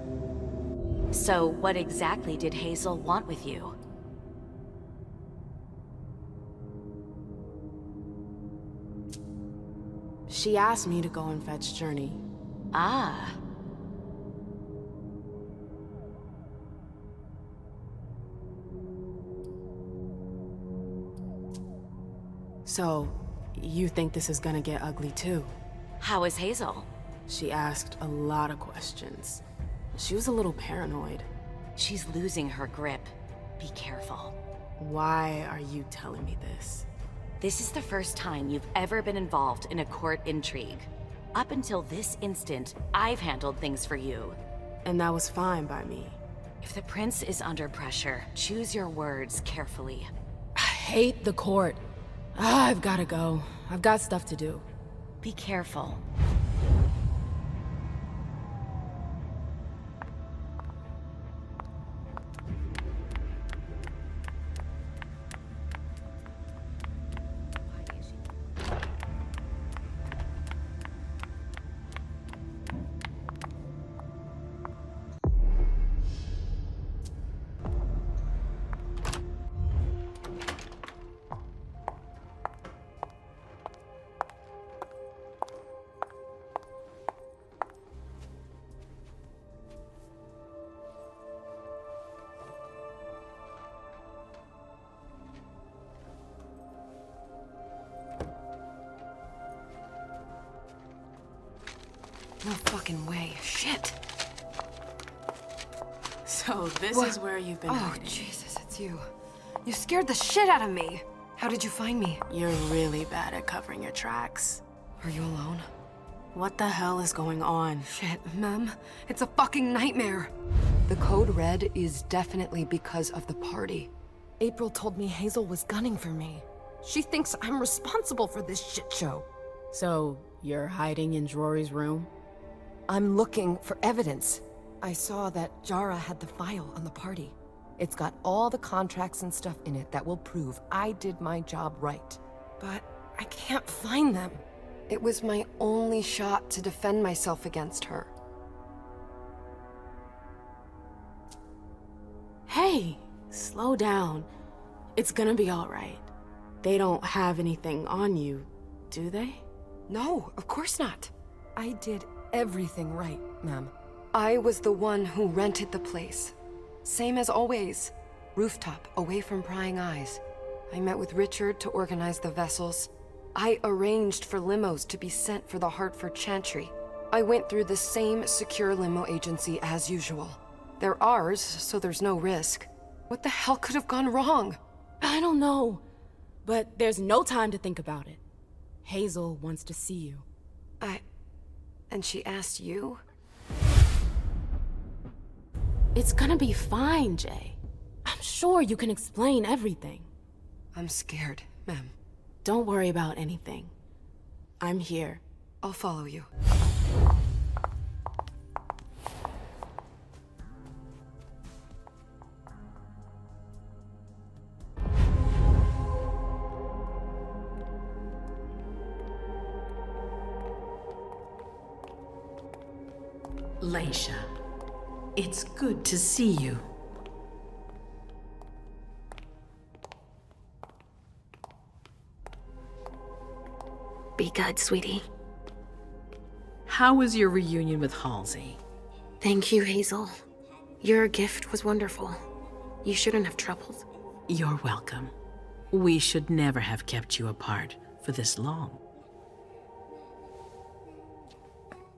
Speaker 11: So, what exactly did Hazel want with you?
Speaker 6: She asked me to go and fetch Journey.
Speaker 11: Ah.
Speaker 6: So, you think this is gonna get ugly too?
Speaker 11: How is Hazel?
Speaker 6: She asked a lot of questions. She was a little paranoid.
Speaker 11: She's losing her grip. Be careful.
Speaker 6: Why are you telling me this?
Speaker 11: This is the first time you've ever been involved in a court intrigue. Up until this instant, I've handled things for you.
Speaker 6: And that was fine by me.
Speaker 11: If the prince is under pressure, choose your words carefully.
Speaker 6: I hate the court. I've gotta go. I've got stuff to do.
Speaker 11: Be careful.
Speaker 7: No fucking way. Shit.
Speaker 6: So this is where you've been hiding.
Speaker 7: Jesus, it's you. You scared the shit out of me. How did you find me?
Speaker 6: You're really bad at covering your tracks.
Speaker 7: Are you alone?
Speaker 6: What the hell is going on?
Speaker 7: Shit, Mem. It's a fucking nightmare. The code red is definitely because of the party. April told me Hazel was gunning for me. She thinks I'm responsible for this shit show.
Speaker 6: So, you're hiding in Rory's room?
Speaker 7: I'm looking for evidence. I saw that Jara had the file on the party. It's got all the contracts and stuff in it that will prove I did my job right. But I can't find them. It was my only shot to defend myself against her.
Speaker 6: Hey, slow down. It's gonna be all right. They don't have anything on you, do they?
Speaker 7: No, of course not. I did everything right, ma'am. I was the one who rented the place. Same as always. Rooftop, away from prying eyes. I met with Richard to organize the vessels. I arranged for limos to be sent for the Hartford Chantry. I went through the same secure limo agency as usual. They're ours, so there's no risk. What the hell could have gone wrong?
Speaker 6: I don't know. But there's no time to think about it. Hazel wants to see you.
Speaker 7: And she asked you?
Speaker 6: It's gonna be fine, Jay. I'm sure you can explain everything.
Speaker 7: I'm scared, ma'am.
Speaker 6: Don't worry about anything. I'm here.
Speaker 7: I'll follow you.
Speaker 4: Leisha, it's good to see you.
Speaker 11: Be good, sweetie.
Speaker 4: How was your reunion with Halsey?
Speaker 11: Thank you, Hazel. Your gift was wonderful. You shouldn't have troubled.
Speaker 4: You're welcome. We should never have kept you apart for this long.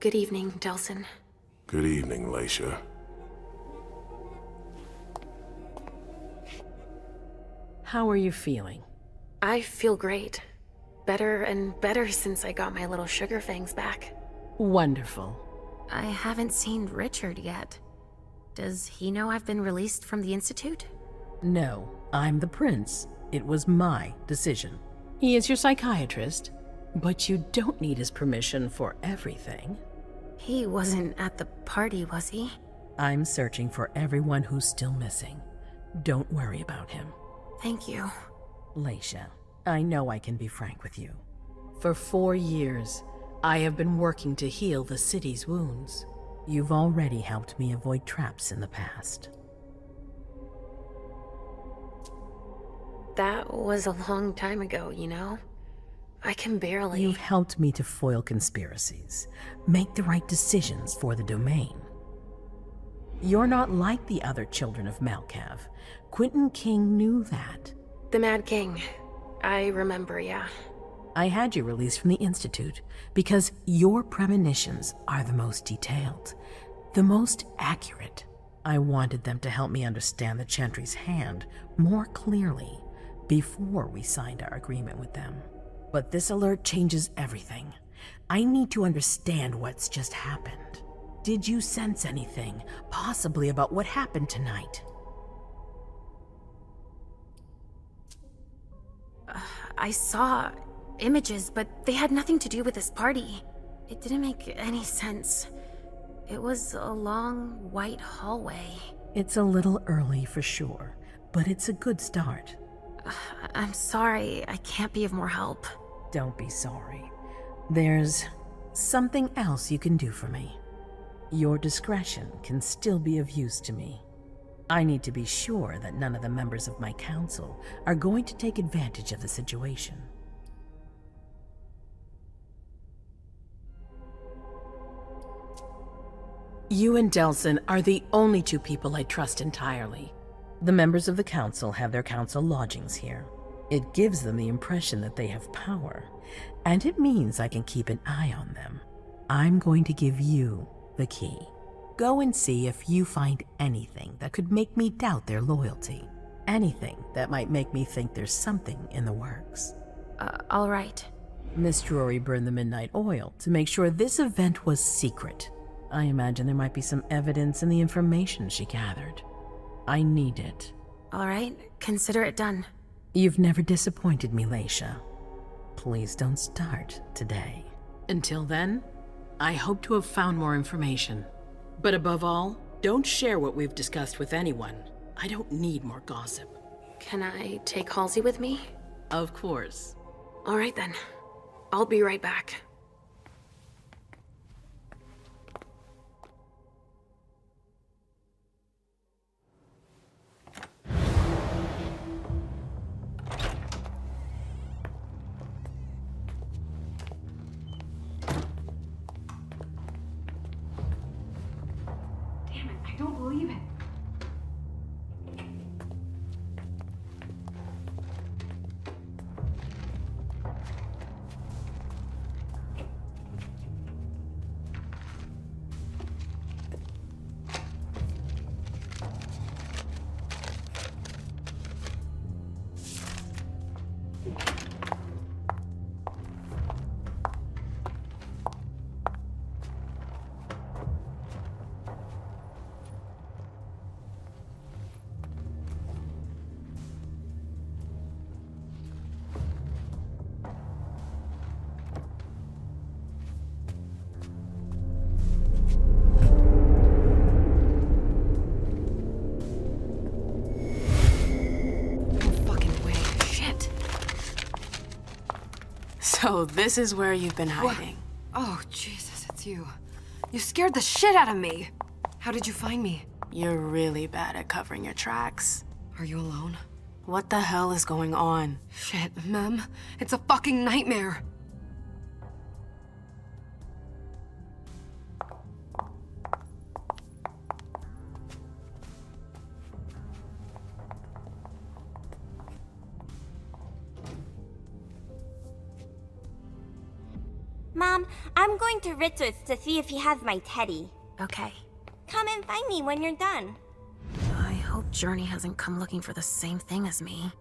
Speaker 11: Good evening, Delson.
Speaker 21: Good evening, Leisha.
Speaker 4: How are you feeling?
Speaker 11: I feel great. Better and better since I got my little sugar fangs back.
Speaker 4: Wonderful.
Speaker 11: I haven't seen Richard yet. Does he know I've been released from the Institute?
Speaker 4: No, I'm the prince. It was my decision. He is your psychiatrist, but you don't need his permission for everything.
Speaker 11: He wasn't at the party, was he?
Speaker 4: I'm searching for everyone who's still missing. Don't worry about him.
Speaker 11: Thank you.
Speaker 4: Leisha, I know I can be frank with you. For 4 years, I have been working to heal the city's wounds. You've already helped me avoid traps in the past.
Speaker 11: That was a long time ago, you know? I can barely...
Speaker 4: You've helped me to foil conspiracies, make the right decisions for the domain. You're not like the other children of Malkav. Quentin King knew that.
Speaker 11: The Mad King. I remember, yeah.
Speaker 4: I had you released from the Institute because your premonitions are the most detailed, the most accurate. I wanted them to help me understand the Chantry's hand more clearly before we signed our agreement with them. But this alert changes everything. I need to understand what's just happened. Did you sense anything, possibly about what happened tonight?
Speaker 11: I saw images, but they had nothing to do with this party. It didn't make any sense. It was a long, white hallway.
Speaker 4: It's a little early for sure, but it's a good start.
Speaker 11: I'm sorry, I can't be of more help.
Speaker 4: Don't be sorry. There's something else you can do for me. Your discretion can still be of use to me. I need to be sure that none of the members of my council are going to take advantage of the situation. You and Delson are the only two people I trust entirely. The members of the council have their council lodgings here. It gives them the impression that they have power, and it means I can keep an eye on them. I'm going to give you the key. Go and see if you find anything that could make me doubt their loyalty. Anything that might make me think there's something in the works.
Speaker 11: All right.
Speaker 4: Miss Drury burned the midnight oil to make sure this event was secret. I imagine there might be some evidence in the information she gathered. I need it.
Speaker 11: All right, consider it done.
Speaker 4: You've never disappointed me, Leisha. Please don't start today. Until then, I hope to have found more information. But above all, don't share what we've discussed with anyone. I don't need more gossip.
Speaker 11: Can I take Halsey with me?
Speaker 4: Of course.
Speaker 11: All right then. I'll be right back.
Speaker 20: I don't believe it.
Speaker 6: So this is where you've been hiding.
Speaker 7: What? Oh, Jesus, it's you. You scared the shit out of me. How did you find me?
Speaker 6: You're really bad at covering your tracks.
Speaker 7: Are you alone?
Speaker 6: What the hell is going on?
Speaker 7: Shit, Mem. It's a fucking nightmare.
Speaker 2: Mom, I'm going to Richard's to see if he has my teddy.
Speaker 11: Okay.
Speaker 2: Come and find me when you're done.
Speaker 11: I hope Journey hasn't come looking for the same thing as me.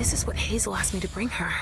Speaker 11: This is what Hazel asked me to bring her.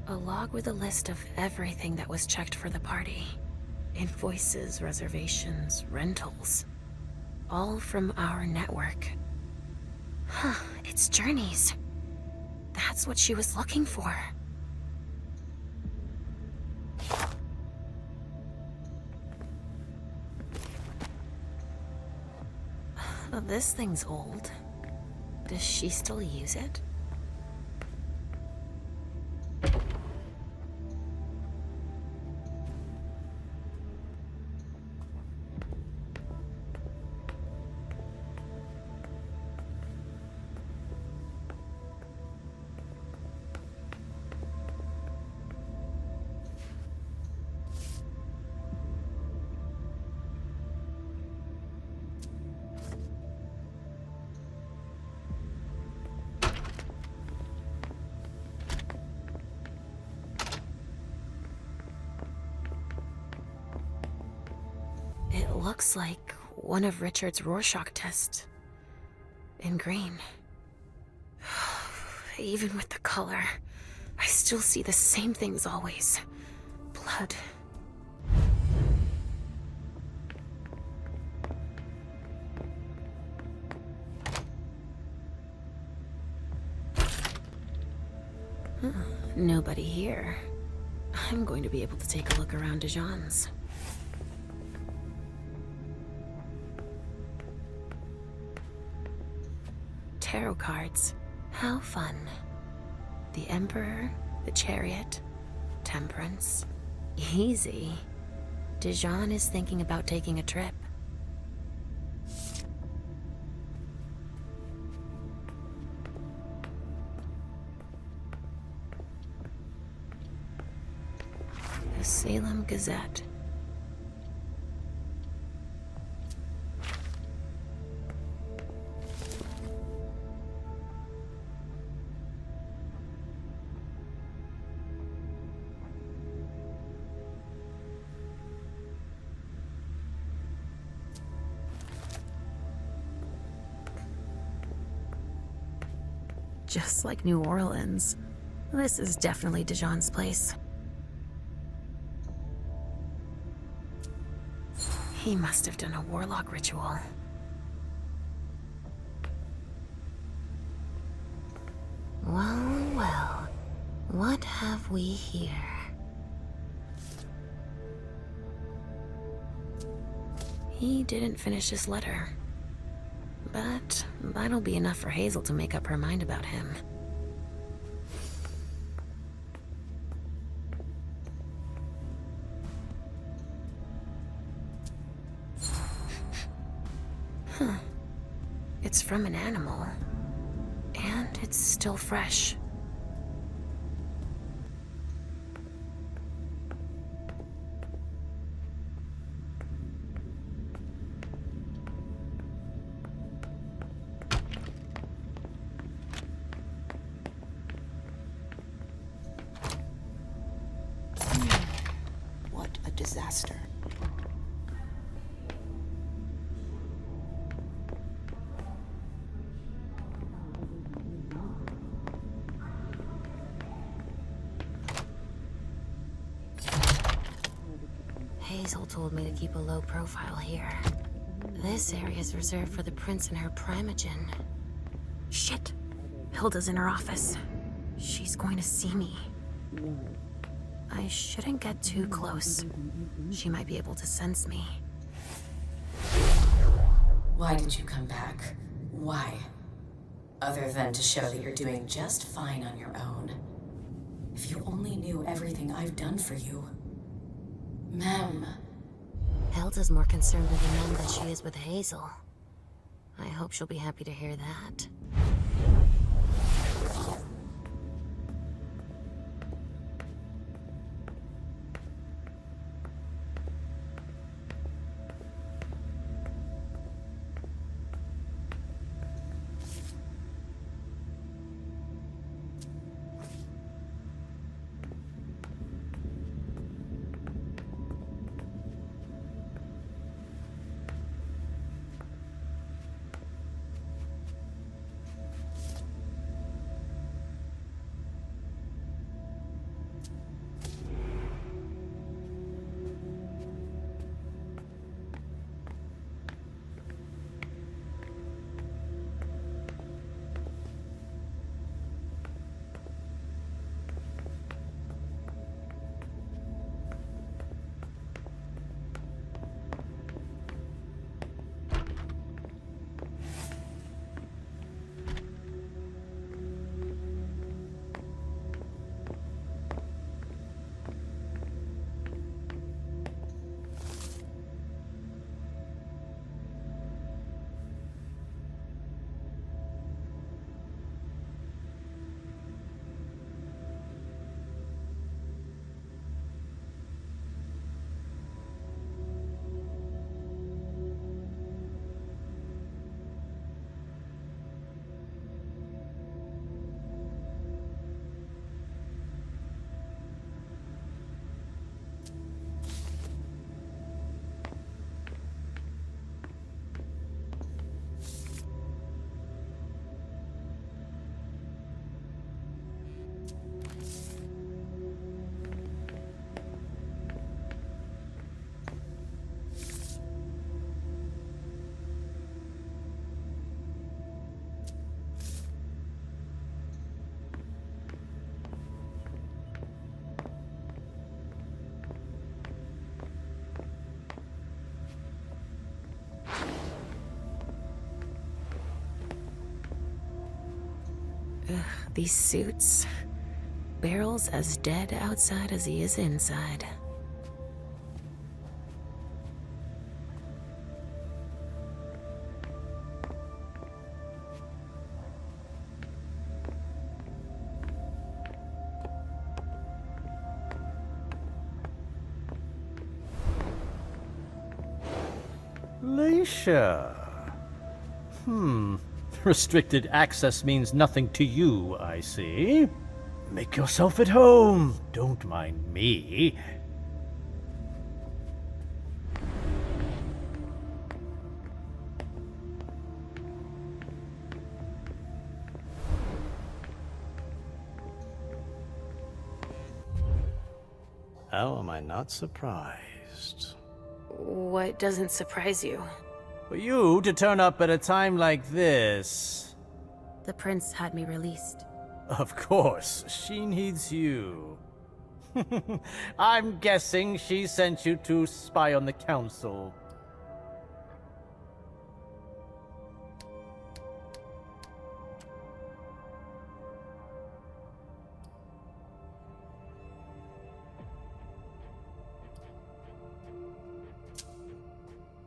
Speaker 11: A log with a list of everything that was checked for the party. Invoices, reservations, rentals. All from our network. Huh, it's Journeys. That's what she was looking for. This thing's old. Does she still use it? It looks like one of Richard's Rorschach tests. In green. Even with the color, I still see the same things always. Blood. Nobody here. I'm going to be able to take a look around Dijon's. Tarot cards. How fun. The Emperor, the Chariot, Temperance. Easy. Dijon is thinking about taking a trip. The Salem Gazette. Just like New Orleans. This is definitely Dijon's place. He must have done a warlock ritual. Well, well. What have we here? He didn't finish his letter. But that'll be enough for Hazel to make up her mind about him. Huh. It's from an animal. And it's still fresh.
Speaker 8: What a disaster.
Speaker 11: Hazel told me to keep a low profile here. This area is reserved for the prince and her primogen. Shit! Hilda's in her office. She's going to see me. I shouldn't get too close. She might be able to sense me.
Speaker 18: Why did you come back? Why? Other than to show that you're doing just fine on your own. If you only knew everything I've done for you. Mem.
Speaker 11: Hilda's more concerned with Mem than she is with Hazel. I hope she'll be happy to hear that. Ugh, these suits. Barrel's as dead outside as he is inside.
Speaker 17: Leisha. Restricted access means nothing to you, I see. Make yourself at home. Don't mind me. How am I not surprised?
Speaker 11: What doesn't surprise you?
Speaker 17: For you to turn up at a time like this.
Speaker 11: The prince had me released.
Speaker 17: Of course, she needs you. I'm guessing she sent you to spy on the council.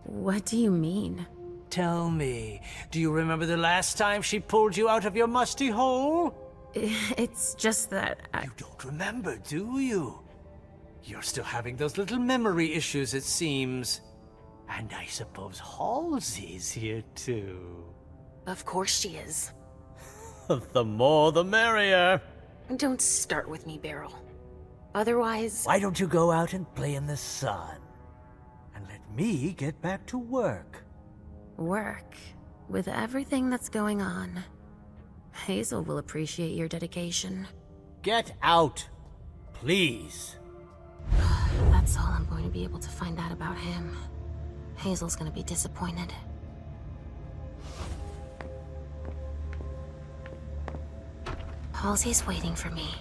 Speaker 11: What do you mean?
Speaker 17: Tell me, do you remember the last time she pulled you out of your musty hole?
Speaker 11: It's just that
Speaker 17: You don't remember, do you? You're still having those little memory issues, it seems. And I suppose Halsey's here too.
Speaker 11: Of course she is.
Speaker 17: The more the merrier.
Speaker 11: Don't start with me, Beryl. Otherwise...
Speaker 17: Why don't you go out and play in the sun? And let me get back to work.
Speaker 11: Work? With everything that's going on. Hazel will appreciate your dedication.
Speaker 17: Get out, please.
Speaker 11: That's all I'm going to be able to find out about him. Hazel's gonna be disappointed. Halsey's waiting for me.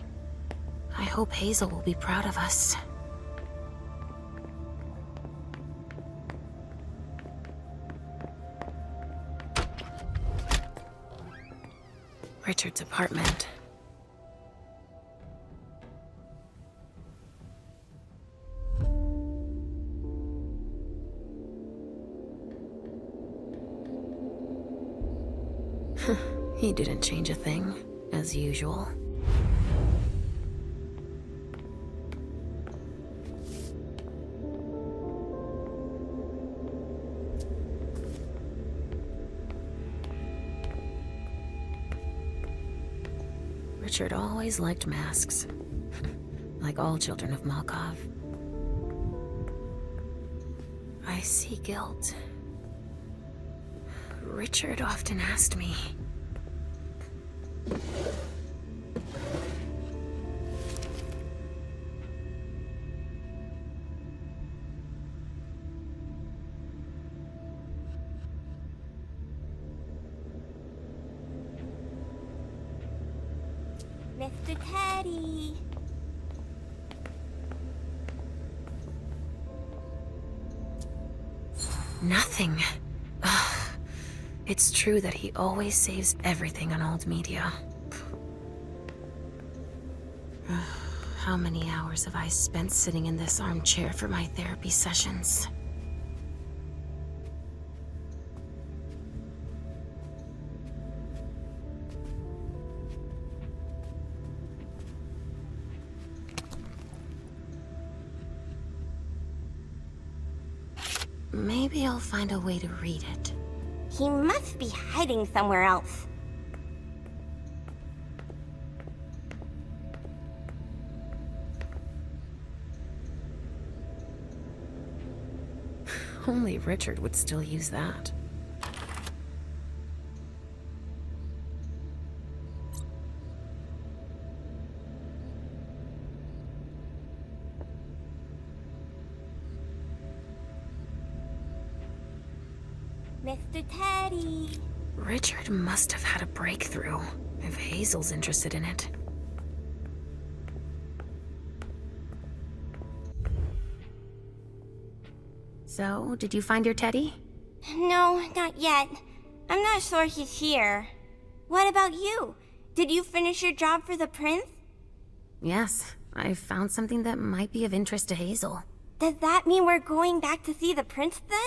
Speaker 11: I hope Hazel will be proud of us. Richard's apartment. He didn't change a thing, as usual. Richard always liked masks, like all children of Malkov. I see guilt. Richard often asked me.
Speaker 2: Mr. Teddy.
Speaker 11: Nothing. Ugh. It's true that he always saves everything on old media. How many hours have I spent sitting in this armchair for my therapy sessions? Maybe I'll find a way to read it.
Speaker 2: He must be hiding somewhere else.
Speaker 11: Only Richard would still use that.
Speaker 2: Mr. Teddy.
Speaker 11: Richard must have had a breakthrough, if Hazel's interested in it. So, did you find your teddy?
Speaker 2: No, not yet. I'm not sure he's here. What about you? Did you finish your job for the prince?
Speaker 11: Yes, I found something that might be of interest to Hazel.
Speaker 2: Does that mean we're going back to see the prince then?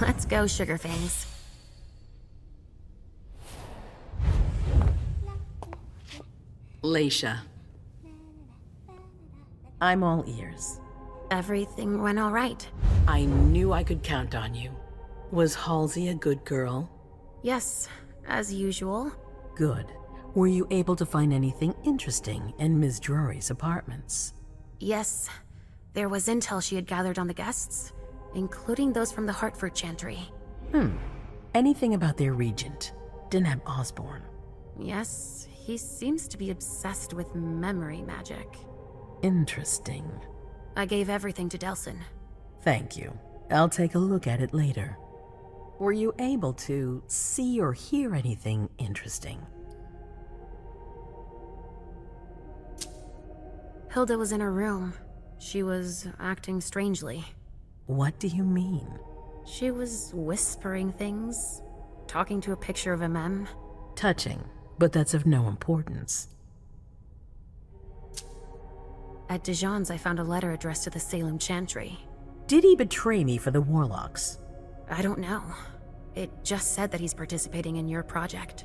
Speaker 11: Let's go, Sugarfangs.
Speaker 4: Leisha. I'm all ears.
Speaker 11: Everything went all right.
Speaker 4: I knew I could count on you. Was Halsey a good girl?
Speaker 11: Yes, as usual.
Speaker 4: Good. Were you able to find anything interesting in Ms. Drury's apartments?
Speaker 11: Yes. There was intel she had gathered on the guests, including those from the Hartford Chantry.
Speaker 4: Anything about their regent, Deneb Osborne?
Speaker 11: Yes, he seems to be obsessed with memory magic.
Speaker 4: Interesting.
Speaker 11: I gave everything to Delson.
Speaker 4: Thank you. I'll take a look at it later. Were you able to see or hear anything interesting?
Speaker 11: Hilda was in her room. She was acting strangely.
Speaker 4: What do you mean?
Speaker 11: She was whispering things, talking to a picture of MM.
Speaker 4: Touching, but that's of no importance.
Speaker 11: At Dijon's, I found a letter addressed to the Salem Chantry.
Speaker 4: Did he betray me for the Warlocks?
Speaker 11: I don't know. It just said that he's participating in your project,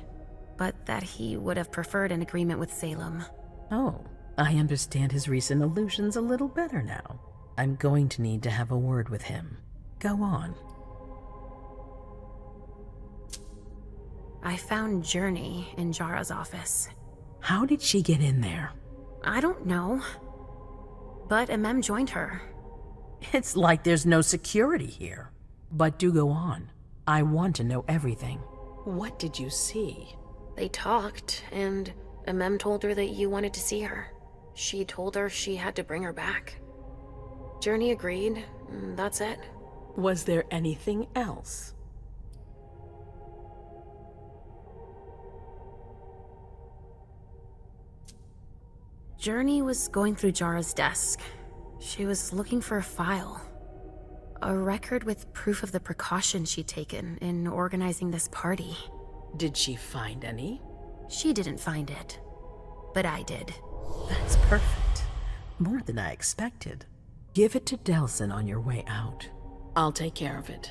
Speaker 11: but that he would have preferred an agreement with Salem.
Speaker 4: Oh, I understand his recent allusions a little better now. I'm going to need to have a word with him. Go on.
Speaker 11: I found Journey in Jara's office.
Speaker 4: How did she get in there?
Speaker 11: I don't know. But MM joined her.
Speaker 4: It's like there's no security here. But do go on. I want to know everything. What did you see?
Speaker 11: They talked, and MM told her that you wanted to see her. She told her she had to bring her back. Journey agreed. That's it.
Speaker 4: Was there anything else?
Speaker 11: Journey was going through Jara's desk. She was looking for a file. A record with proof of the precautions she'd taken in organizing this party.
Speaker 4: Did she find any?
Speaker 11: She didn't find it, but I did.
Speaker 4: That's perfect. More than I expected. Give it to Delsin on your way out. I'll take care of it.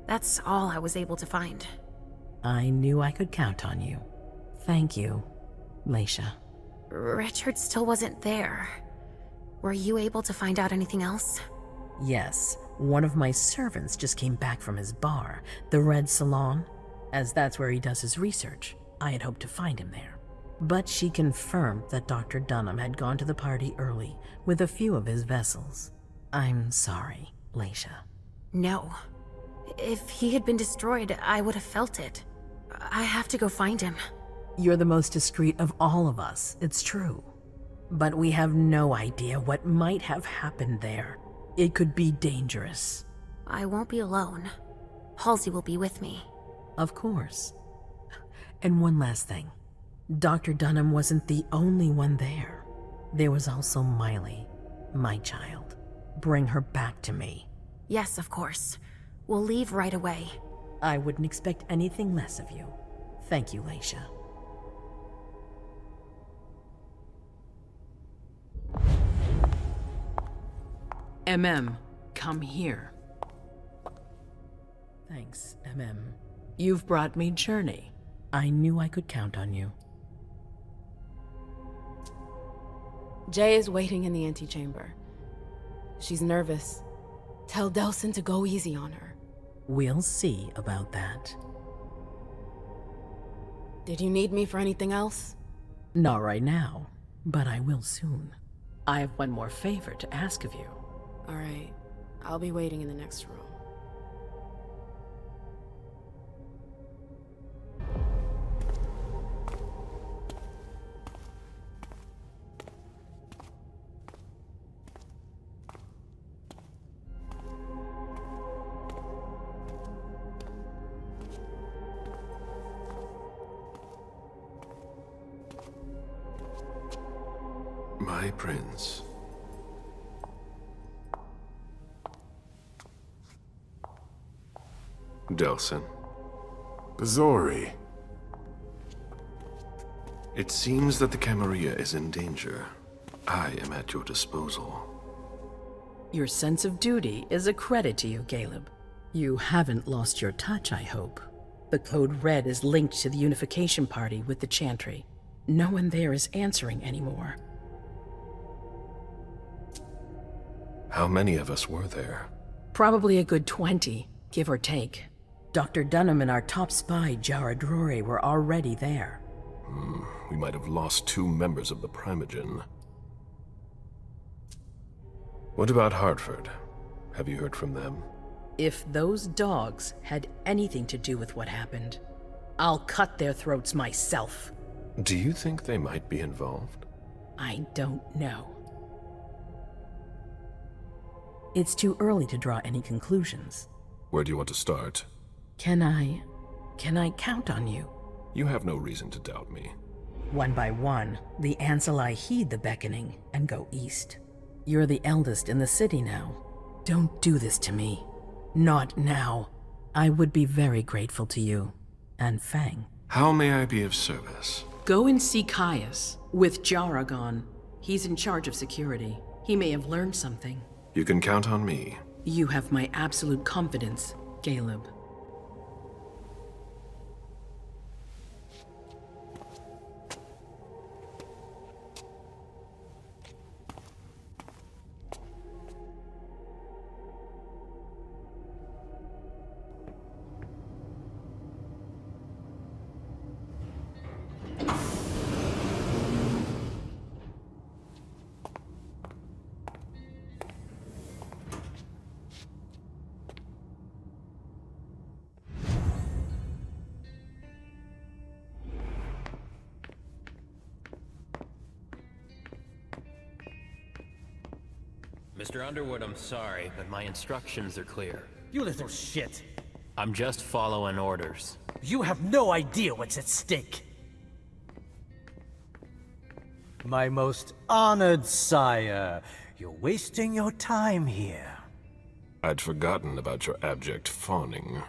Speaker 11: That's all I was able to find.
Speaker 4: I knew I could count on you. Thank you, Leisha.
Speaker 11: Richard still wasn't there. Were you able to find out anything else?
Speaker 4: Yes, one of my servants just came back from his bar, the Red Salon. As that's where he does his research, I had hoped to find him there. But she confirmed that Dr. Dunham had gone to the party early with a few of his vessels. I'm sorry, Leisha.
Speaker 11: No. If he had been destroyed, I would have felt it. I have to go find him.
Speaker 4: You're the most discreet of all of us, it's true. But we have no idea what might have happened there. It could be dangerous.
Speaker 11: I won't be alone. Halsey will be with me.
Speaker 4: Of course. And one last thing. Dr. Dunham wasn't the only one there. There was also Miley, my child. Bring her back to me.
Speaker 11: Yes, of course. We'll leave right away.
Speaker 4: I wouldn't expect anything less of you. Thank you, Leisha. Come here. Thanks, You've brought me Journey. I knew I could count on you.
Speaker 6: Jay is waiting in the antechamber. She's nervous. Tell Delsin to go easy on her.
Speaker 4: We'll see about that.
Speaker 6: Did you need me for anything else?
Speaker 4: Not right now, but I will soon. I have one more favor to ask of you.
Speaker 6: All right. I'll be waiting in the next room.
Speaker 5: My prince. Delsin.
Speaker 21: Bazori.
Speaker 5: It seems that the Camarilla is in danger. I am at your disposal.
Speaker 4: Your sense of duty is a credit to you, Caleb. You haven't lost your touch, I hope. The Code Red is linked to the Unification Party with the Chantry. No one there is answering anymore.
Speaker 5: How many of us were there?
Speaker 4: Probably a good 20, give or take. Dr. Dunham and our top spy, Jara Drury, were already there.
Speaker 5: We might have lost 2 members of the Primogen. What about Hartford? Have you heard from them?
Speaker 4: If those dogs had anything to do with what happened, I'll cut their throats myself.
Speaker 5: Do you think they might be involved?
Speaker 4: I don't know. It's too early to draw any conclusions.
Speaker 5: Where do you want to start?
Speaker 4: Can I count on you?
Speaker 5: You have no reason to doubt me.
Speaker 4: One by one, the Ancilai heed the beckoning and go east. You're the eldest in the city now. Don't do this to me. Not now. I would be very grateful to you. And Fang.
Speaker 5: How may I be of service?
Speaker 4: Go and see Caius, with Jara gone. He's in charge of security. He may have learned something.
Speaker 5: You can count on me.
Speaker 4: You have my absolute confidence, Caleb.
Speaker 1: Mr. Underwood, I'm sorry, but my instructions are clear.
Speaker 17: You little shit.
Speaker 1: I'm just following orders.
Speaker 17: You have no idea what's at stake. My most honored sire, you're wasting your time here.
Speaker 5: I'd forgotten about your abject fawning.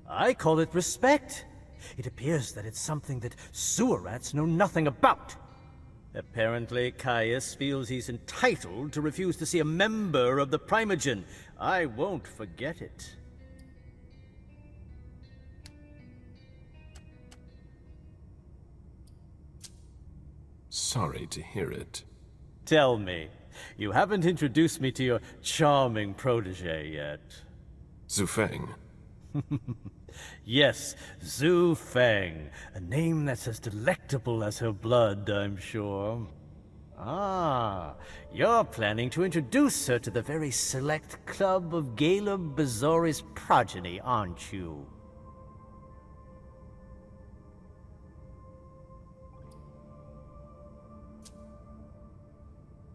Speaker 17: I call it respect. It appears that it's something that sewer rats know nothing about. Apparently, Caius feels he's entitled to refuse to see a member of the Primogen. I won't forget it.
Speaker 5: Sorry to hear it.
Speaker 17: Tell me, you haven't introduced me to your charming protege yet.
Speaker 5: Zufeng.
Speaker 17: Yes, Zhu Feng, a name that's as delectable as her blood, I'm sure. Ah, you're planning to introduce her to the very select club of Caleb Bazori's progeny, aren't you?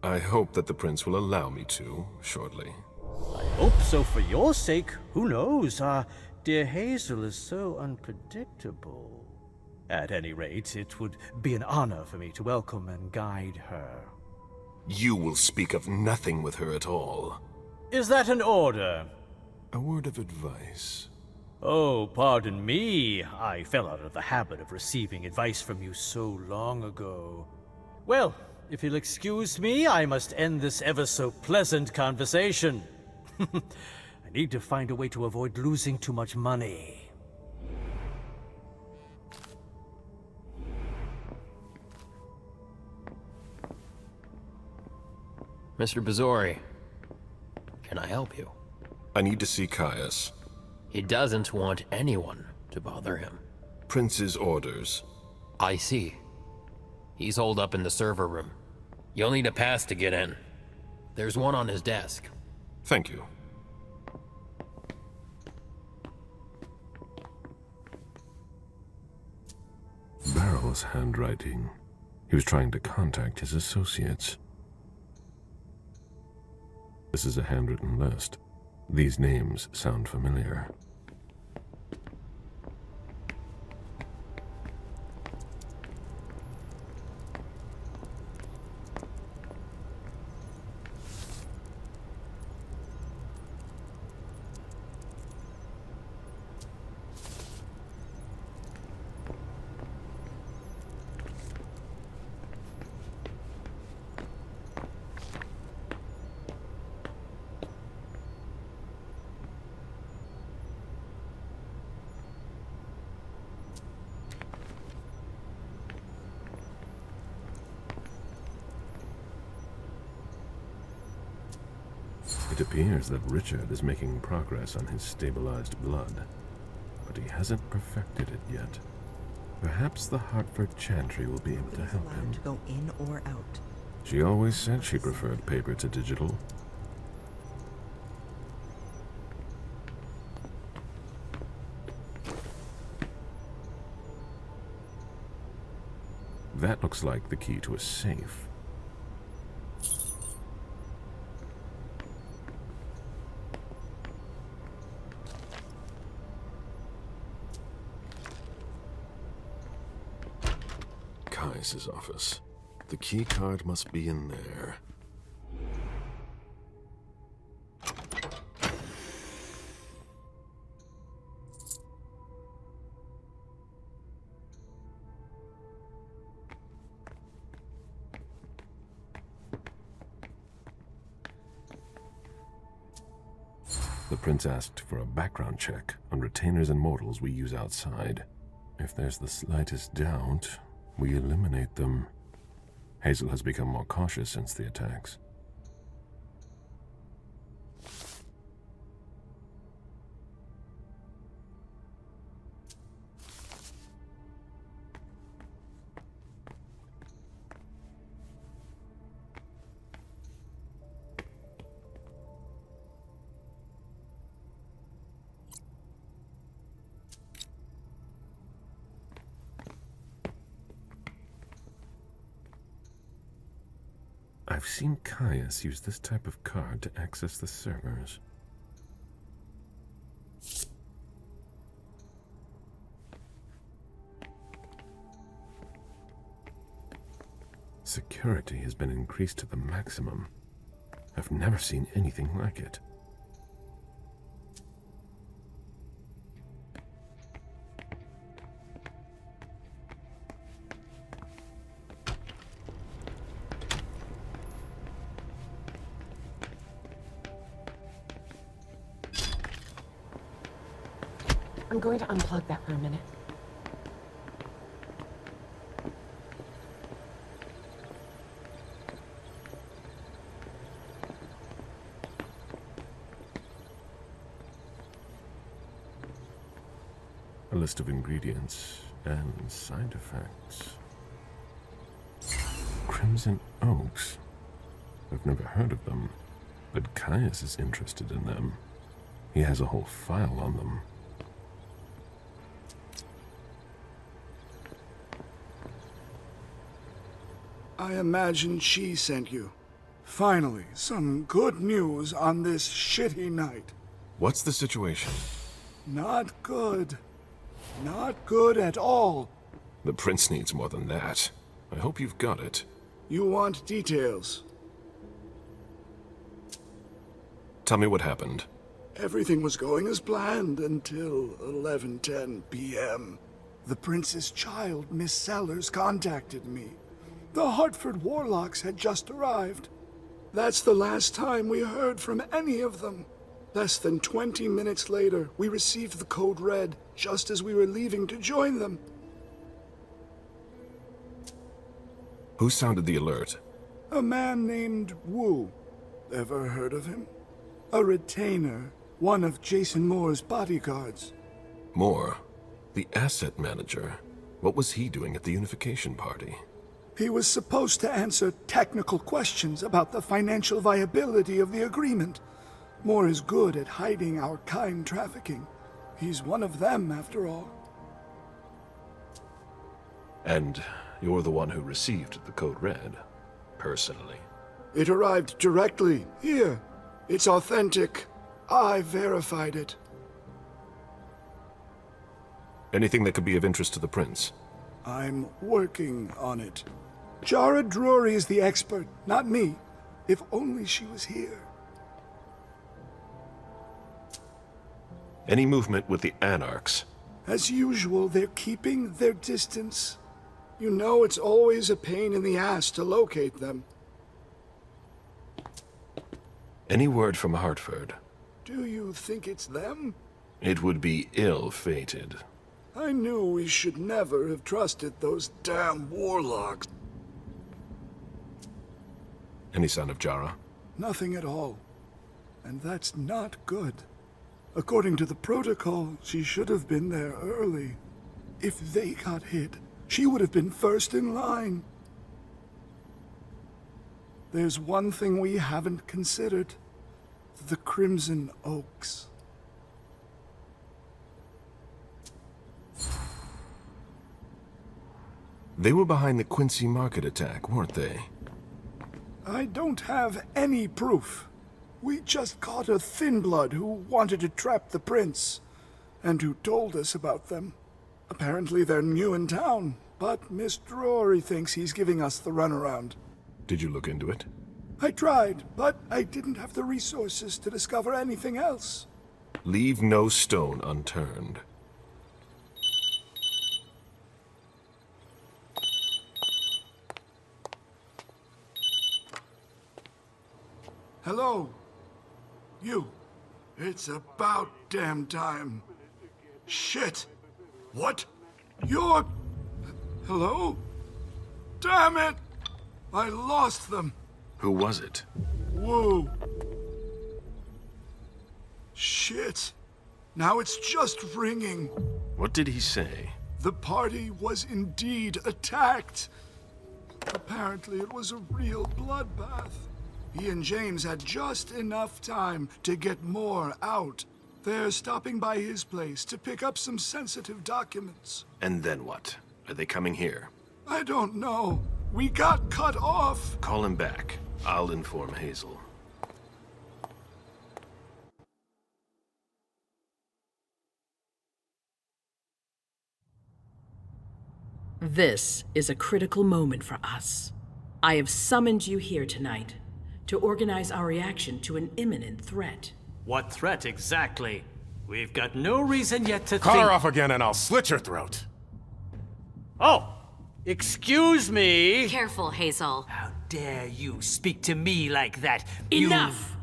Speaker 5: I hope that the prince will allow me to, shortly.
Speaker 17: I hope so for your sake. Who knows? Dear Hazel is so unpredictable. At any rate, it would be an honor for me to welcome and guide her.
Speaker 5: You will speak of nothing with her at all.
Speaker 17: Is that an order?
Speaker 5: A word of advice.
Speaker 17: Oh, pardon me. I fell out of the habit of receiving advice from you so long ago. Well, if you'll excuse me, I must end this ever so pleasant conversation. I need to find a way to avoid losing too much money.
Speaker 1: Mr. Bazori, can I help you?
Speaker 5: I need to see Caius.
Speaker 1: He doesn't want anyone to bother him.
Speaker 5: Prince's orders.
Speaker 1: I see. He's holed up in the server room. You'll need a pass to get in. There's one on his desk.
Speaker 5: Thank you. Barrel's handwriting. He was trying to contact his associates. This is a handwritten list. These names sound familiar. It appears that Richard is making progress on his stabilized blood, but he hasn't perfected it yet. Perhaps the Hartford Chantry will be able to help him.
Speaker 9: To go in or out.
Speaker 5: She always said she preferred paper to digital. That looks like the key to a safe. Caius's office. The key card must be in there. The prince asked for a background check on retainers and mortals we use outside. If there's the slightest doubt, we eliminate them. Hazel has become more cautious since the attacks. I've seen Caius use this type of card to access the servers.
Speaker 21: Security has been increased to the maximum. I've never seen anything like it.
Speaker 9: I'm going to unplug that for a minute.
Speaker 21: A list of ingredients and side effects. Crimson Oaks. I've never heard of them, but Caius is interested in them. He has a whole file on them.
Speaker 22: I imagine she sent you. Finally, some good news on this shitty night.
Speaker 21: What's the situation?
Speaker 22: Not good. Not good at all.
Speaker 21: The prince needs more than that. I hope you've got it.
Speaker 22: You want details.
Speaker 21: Tell me what happened.
Speaker 22: Everything was going as planned until 11:10 p.m. The prince's child, Miss Sellers, contacted me. The Hartford Warlocks had just arrived. That's the last time we heard from any of them. Less than 20 minutes later, we received the code red, just as we were leaving to join them.
Speaker 21: Who sounded the alert?
Speaker 22: A man named Wu. Ever heard of him? A retainer, one of Jason Moore's bodyguards.
Speaker 21: Moore, the asset manager. What was he doing at the unification party?
Speaker 22: He was supposed to answer technical questions about the financial viability of the agreement. Moore is good at hiding our kind trafficking. He's one of them, after all.
Speaker 21: And you're the one who received the code red, personally.
Speaker 22: It arrived directly, here. It's authentic. I verified it.
Speaker 21: Anything that could be of interest to the prince?
Speaker 22: I'm working on it. Jara Drury is the expert, not me. If only she was here.
Speaker 21: Any movement with the Anarchs?
Speaker 22: As usual, they're keeping their distance. You know it's always a pain in the ass to locate them.
Speaker 21: Any word from Hartford?
Speaker 22: Do you think it's them?
Speaker 21: It would be ill-fated.
Speaker 22: I knew we should never have trusted those damn warlocks.
Speaker 21: Any sign of Jara?
Speaker 22: Nothing at all. And that's not good. According to the protocol, she should have been there early. If they got hit, she would have been first in line. There's one thing we haven't considered. The Crimson Oaks.
Speaker 21: They were behind the Quincy Market attack, weren't they?
Speaker 22: I don't have any proof. We just caught a thin blood who wanted to trap the prince, and who told us about them. Apparently they're new in town, but Miss Drury thinks he's giving us the runaround.
Speaker 21: Did you look into it?
Speaker 22: I tried, but I didn't have the resources to discover anything else.
Speaker 21: Leave no stone unturned.
Speaker 22: Hello? You. It's about damn time. Shit. What? You're... Hello? Damn it! I lost them.
Speaker 21: Who was it?
Speaker 22: Whoa. Shit. Now it's just ringing.
Speaker 21: What did he say?
Speaker 22: The party was indeed attacked. Apparently it was a real bloodbath. He and James had just enough time to get more out. They're stopping by his place to pick up some sensitive documents.
Speaker 21: And then what? Are they coming here?
Speaker 22: I don't know. We got cut off.
Speaker 21: Call him back. I'll inform Hazel.
Speaker 4: This is a critical moment for us. I have summoned you here tonight to organize our reaction to an imminent threat.
Speaker 17: What threat exactly? We've got no reason yet to
Speaker 21: Cut
Speaker 17: think...
Speaker 21: her off again and I'll slit your throat.
Speaker 17: Oh! Excuse me!
Speaker 10: Careful, Hazel.
Speaker 17: How dare you speak to me like that?
Speaker 4: Enough!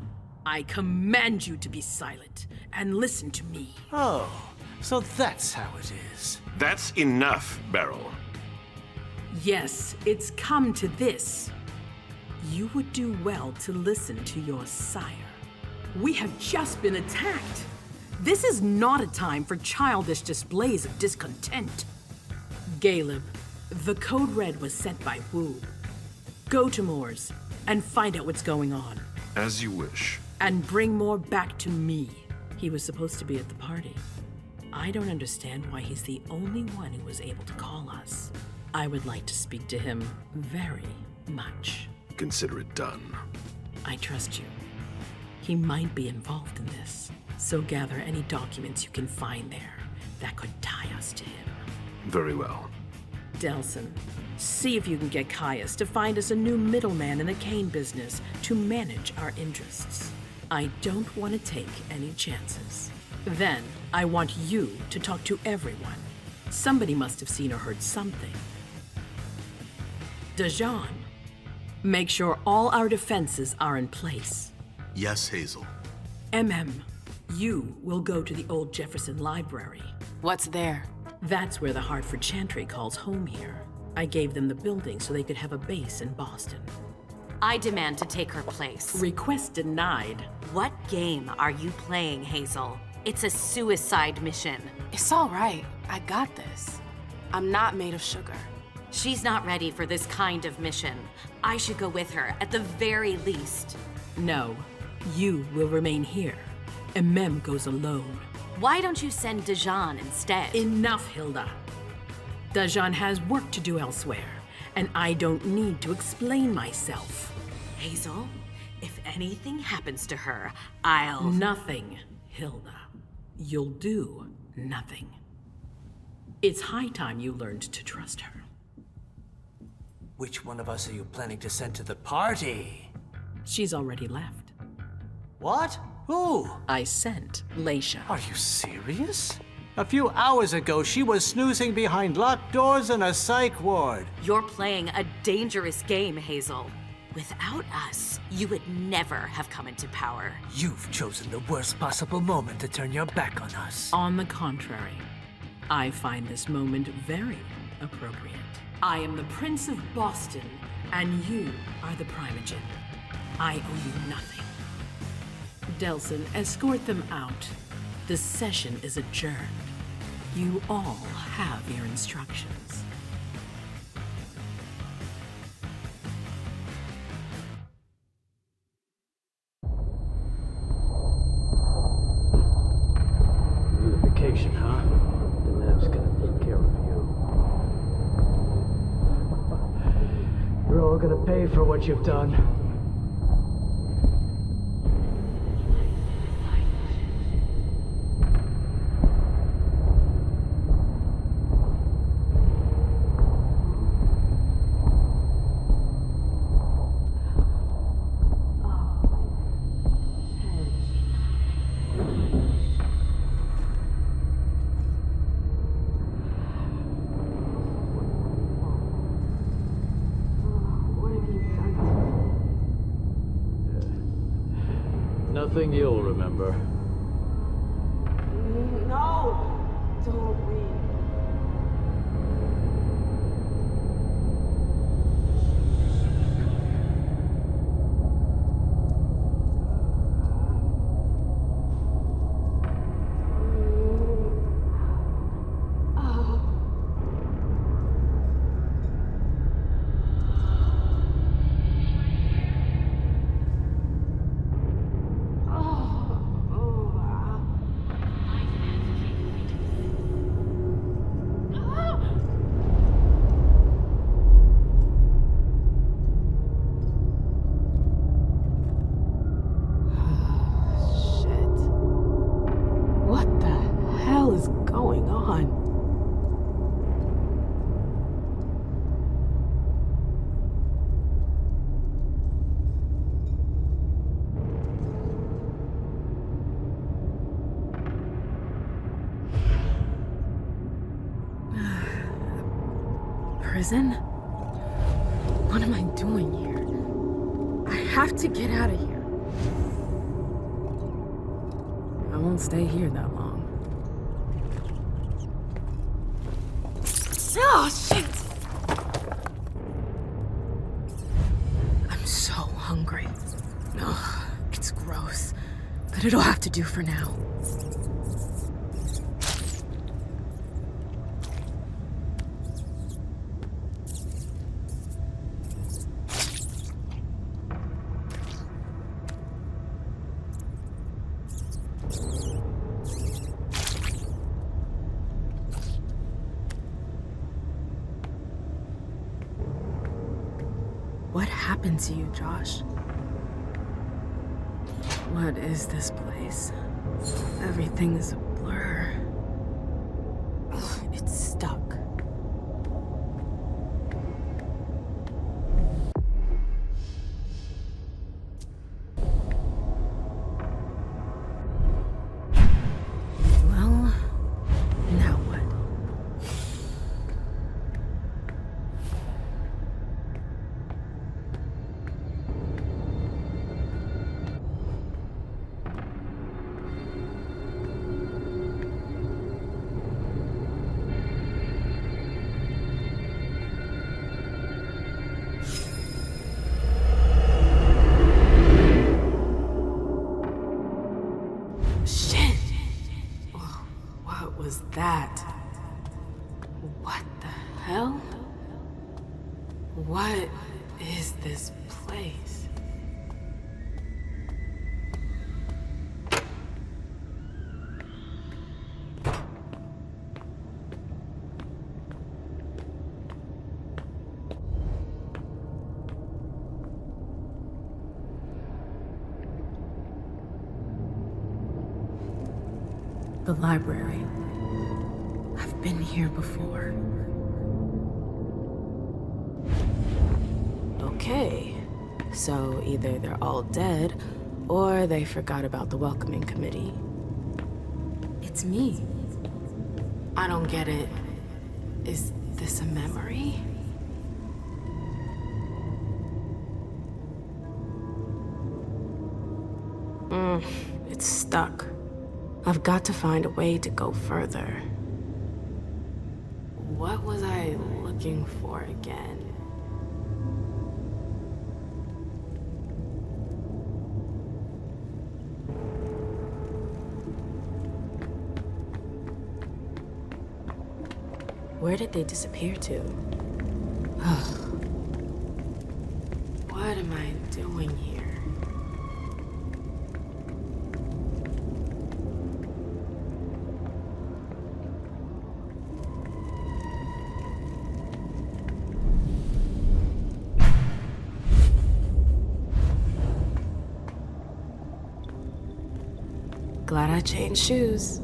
Speaker 4: I command you to be silent and listen to me.
Speaker 17: Oh, so that's how it is.
Speaker 5: That's enough, Beryl.
Speaker 4: Yes, it's come to this. You would do well to listen to your sire. We have just been attacked. This is not a time for childish displays of discontent. Caleb, the code red was sent by Wu. Go to Moore's and find out what's going on.
Speaker 5: As you wish.
Speaker 4: And bring Moore back to me. He was supposed to be at the party. I don't understand why he's the only one who was able to call us. I would like to speak to him very much.
Speaker 5: Consider it done.
Speaker 4: I trust you. He might be involved in this, so gather any documents you can find there that could tie us to him.
Speaker 5: Very well.
Speaker 4: Delson, see if you can get Caius to find us a new middleman in the cane business to manage our interests. I don't want to take any chances. Then, I want you to talk to everyone. Somebody must have seen or heard something. Dajan, make sure all our defenses are in place.
Speaker 16: Yes, Hazel.
Speaker 4: You will go to the old Jefferson Library.
Speaker 6: What's there?
Speaker 4: That's where the Hartford Chantry calls home here. I gave them the building so they could have a base in Boston.
Speaker 10: I demand to take her place.
Speaker 4: Request denied.
Speaker 10: What game are you playing, Hazel? It's a suicide mission.
Speaker 6: It's all right. I got this. I'm not made of sugar.
Speaker 10: She's not ready for this kind of mission. I should go with her, at the very least.
Speaker 4: No, you will remain here. Mem goes alone.
Speaker 10: Why don't you send Dajan instead?
Speaker 4: Enough, Hilda. Dajan has work to do elsewhere, and I don't need to explain myself.
Speaker 10: Hazel, if anything happens to her, I'll...
Speaker 4: Nothing, Hilda. You'll do nothing. It's high time you learned to trust her.
Speaker 17: Which one of us are you planning to send to the party?
Speaker 4: She's already left.
Speaker 17: What? Who?
Speaker 4: I sent Leisha.
Speaker 17: Are you serious? A few hours ago, she was snoozing behind locked doors in a psych ward.
Speaker 10: You're playing a dangerous game, Hazel. Without us, you would never have come into power.
Speaker 17: You've chosen the worst possible moment to turn your back on us.
Speaker 4: On the contrary, I find this moment very appropriate. I am the Prince of Boston, and you are the Primogen. I owe you nothing. Delson, escort them out. The session is adjourned. You all have your instructions.
Speaker 17: Beautification, huh? The lab's gonna take care of you. You're all gonna pay for what you've done. Nothing you'll remember.
Speaker 6: No! Don't leave.
Speaker 9: prison? What am I doing here? I have to get out of here. I won't stay here that long. Oh, shit! I'm so hungry. Ugh, it's gross, but it'll have to do for now. What happened to you, Josh? What is this place? Everything is a blur. Ugh, it's stuck. Well, now what? What was that? What the hell? What is this place? The library. I've been here before. Okay, so either they're all dead, or they forgot about the welcoming committee. It's me. I don't get it. Is this a memory? It's stuck. I've got to find a way to go further. What was I looking for again? Where did they disappear to? What am I doing here? Glad I changed shoes.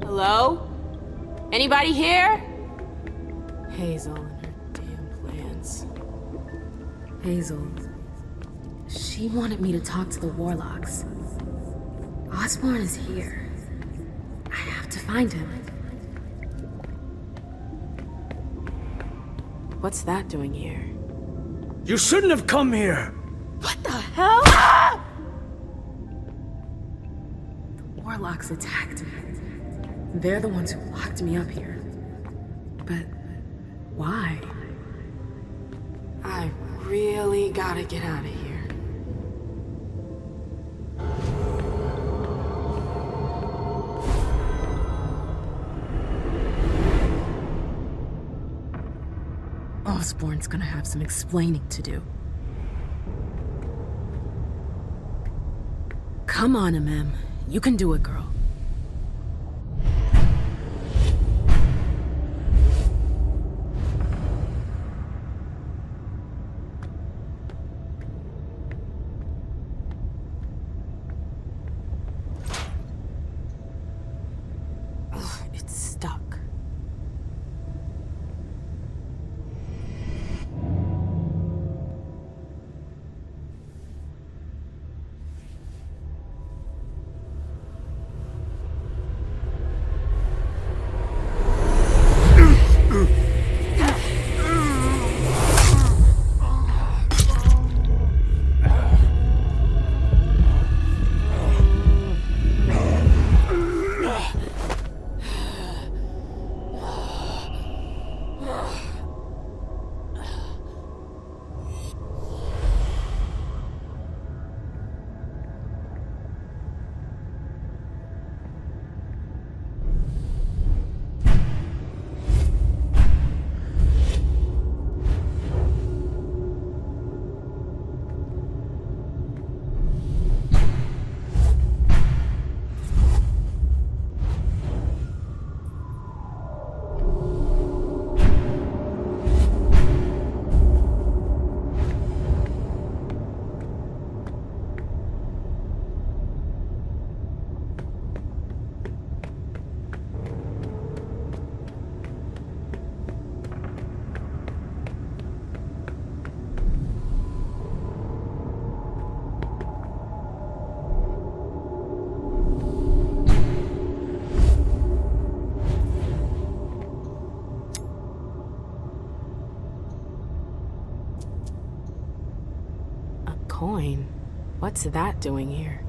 Speaker 9: Hello? Anybody here? Hazel and her damn plans. Hazel. She wanted me to talk to the Warlocks. Osborn is here. I have to find him. What's that doing here?
Speaker 17: You shouldn't have come here!
Speaker 9: What the hell? Ah! The Warlocks attacked me. They're the ones who locked me up here. But why? I really gotta get out of here. Osborn's gonna have some explaining to do. Come on, MM. You can do it, girl.
Speaker 6: coin. What's that doing here?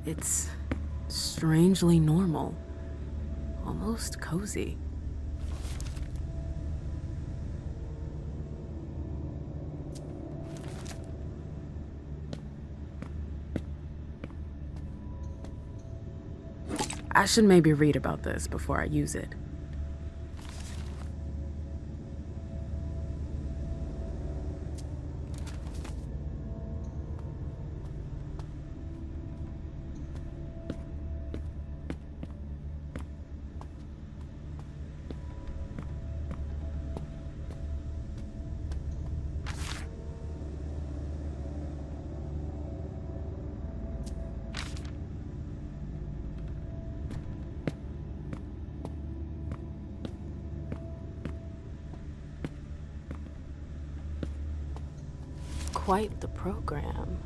Speaker 6: It's strangely normal. Almost cozy. I should maybe read about this before I use it. Quite the program.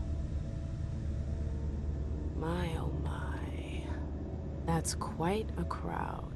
Speaker 6: My oh my. That's quite a crowd.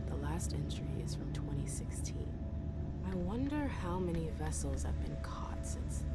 Speaker 6: The last entry is from 2016. I wonder how many vessels have been caught since then.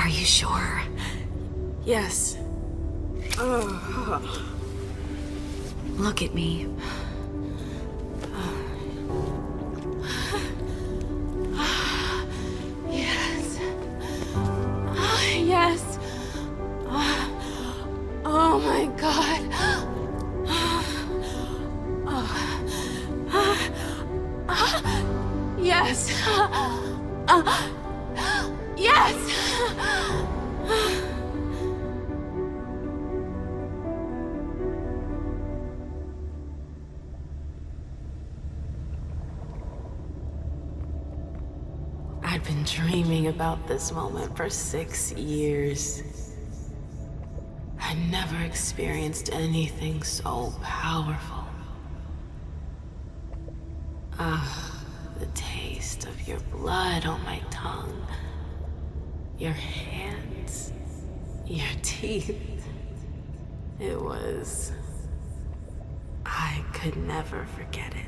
Speaker 11: Are you sure?
Speaker 9: Yes.
Speaker 11: Look at me.
Speaker 9: Yes. Yes. Oh my God. Yes. Yes.
Speaker 6: I'd been dreaming about this moment for 6 years. I never experienced anything so powerful. The taste of your blood on my tongue, your hands, your teeth. It was... I could never forget it.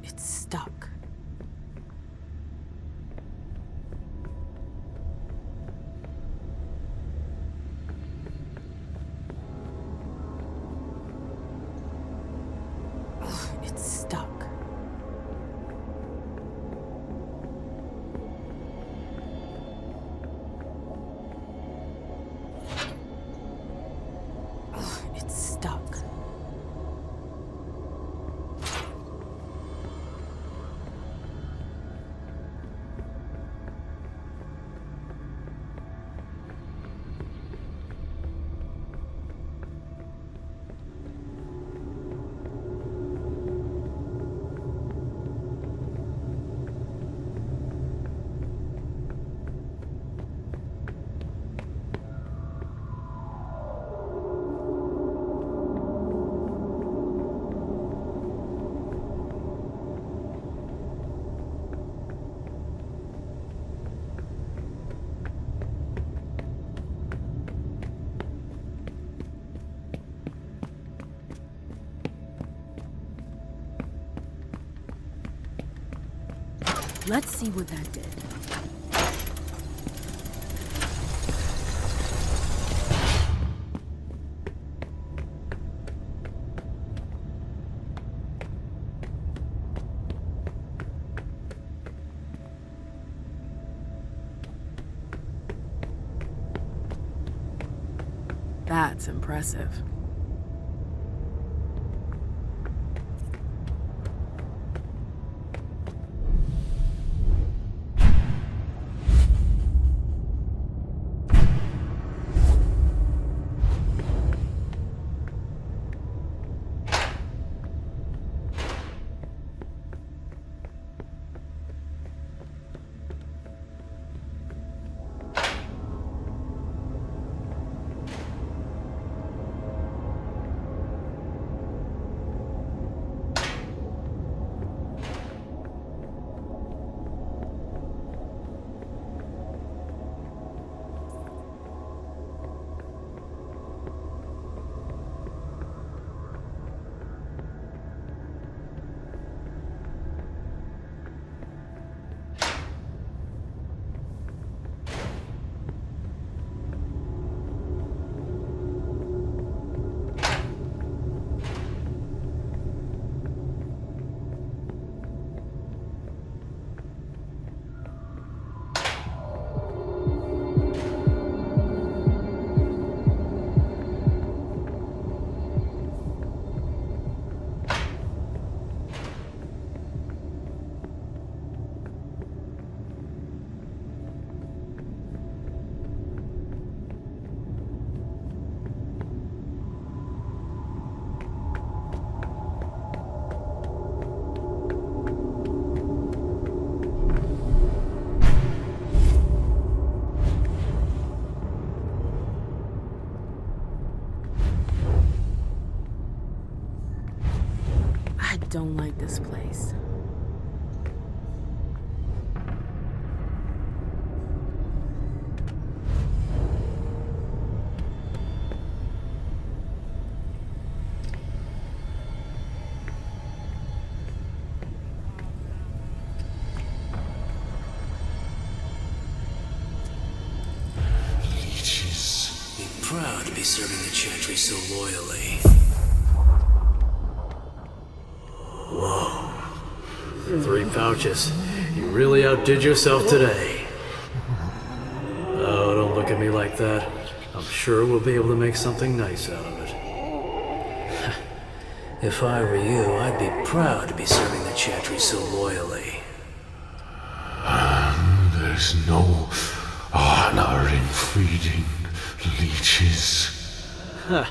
Speaker 9: It's stuck. It's stuck. It's stuck.
Speaker 4: Let's see what that did.
Speaker 9: That's impressive.
Speaker 6: don't like this place.
Speaker 12: Proud to be serving the Chantry so loyally.
Speaker 14: Whoa. 3 pouches. You really outdid yourself today. Oh, don't look at me like that. I'm sure we'll be able to make something nice out of it.
Speaker 12: If I were you, I'd be proud to be serving the Chantry so loyally.
Speaker 23: There's no honor in feeding leeches.
Speaker 14: Huh.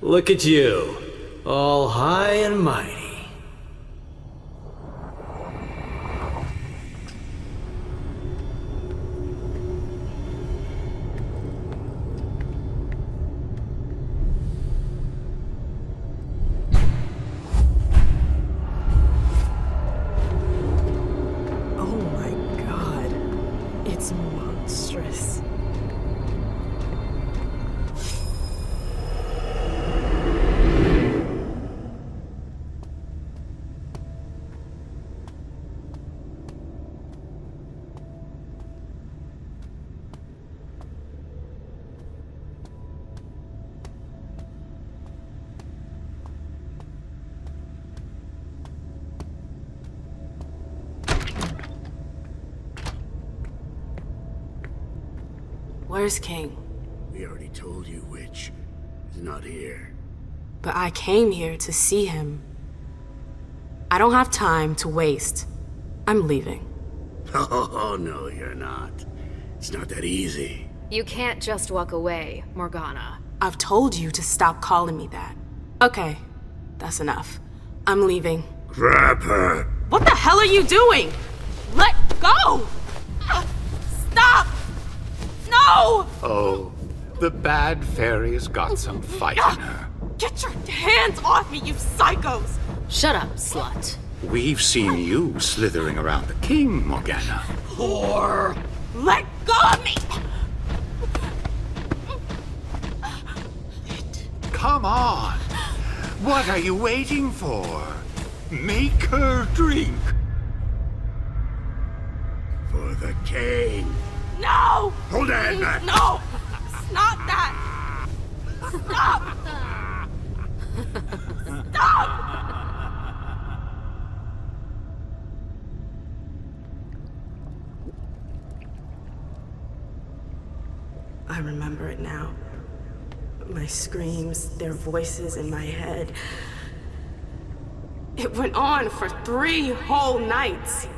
Speaker 14: Look at you, all high and mighty.
Speaker 6: Oh my god, it's monstrous. Where's King?
Speaker 24: We already told you which is not here.
Speaker 6: But I came here to see him. I don't have time to waste. I'm leaving.
Speaker 24: Oh, no, you're not. It's not that easy.
Speaker 13: You can't just walk away, Morgana.
Speaker 6: I've told you to stop calling me that. Okay, that's enough. I'm leaving.
Speaker 24: Grab her!
Speaker 6: What the hell are you doing? Let go! Stop! No!
Speaker 24: Oh, the bad fairy's got some fight in her.
Speaker 6: Get your hands off me, you psychos!
Speaker 13: Shut up, slut.
Speaker 24: We've seen you slithering around the king, Morgana.
Speaker 6: Whore! Let go of me!
Speaker 24: Come on! What are you waiting for? Make her drink! For the king!
Speaker 6: No!
Speaker 24: Hold her head back!
Speaker 6: No! It's not that! Stop! Stop! I remember it now. My screams, their voices in my head. It went on for 3 whole nights.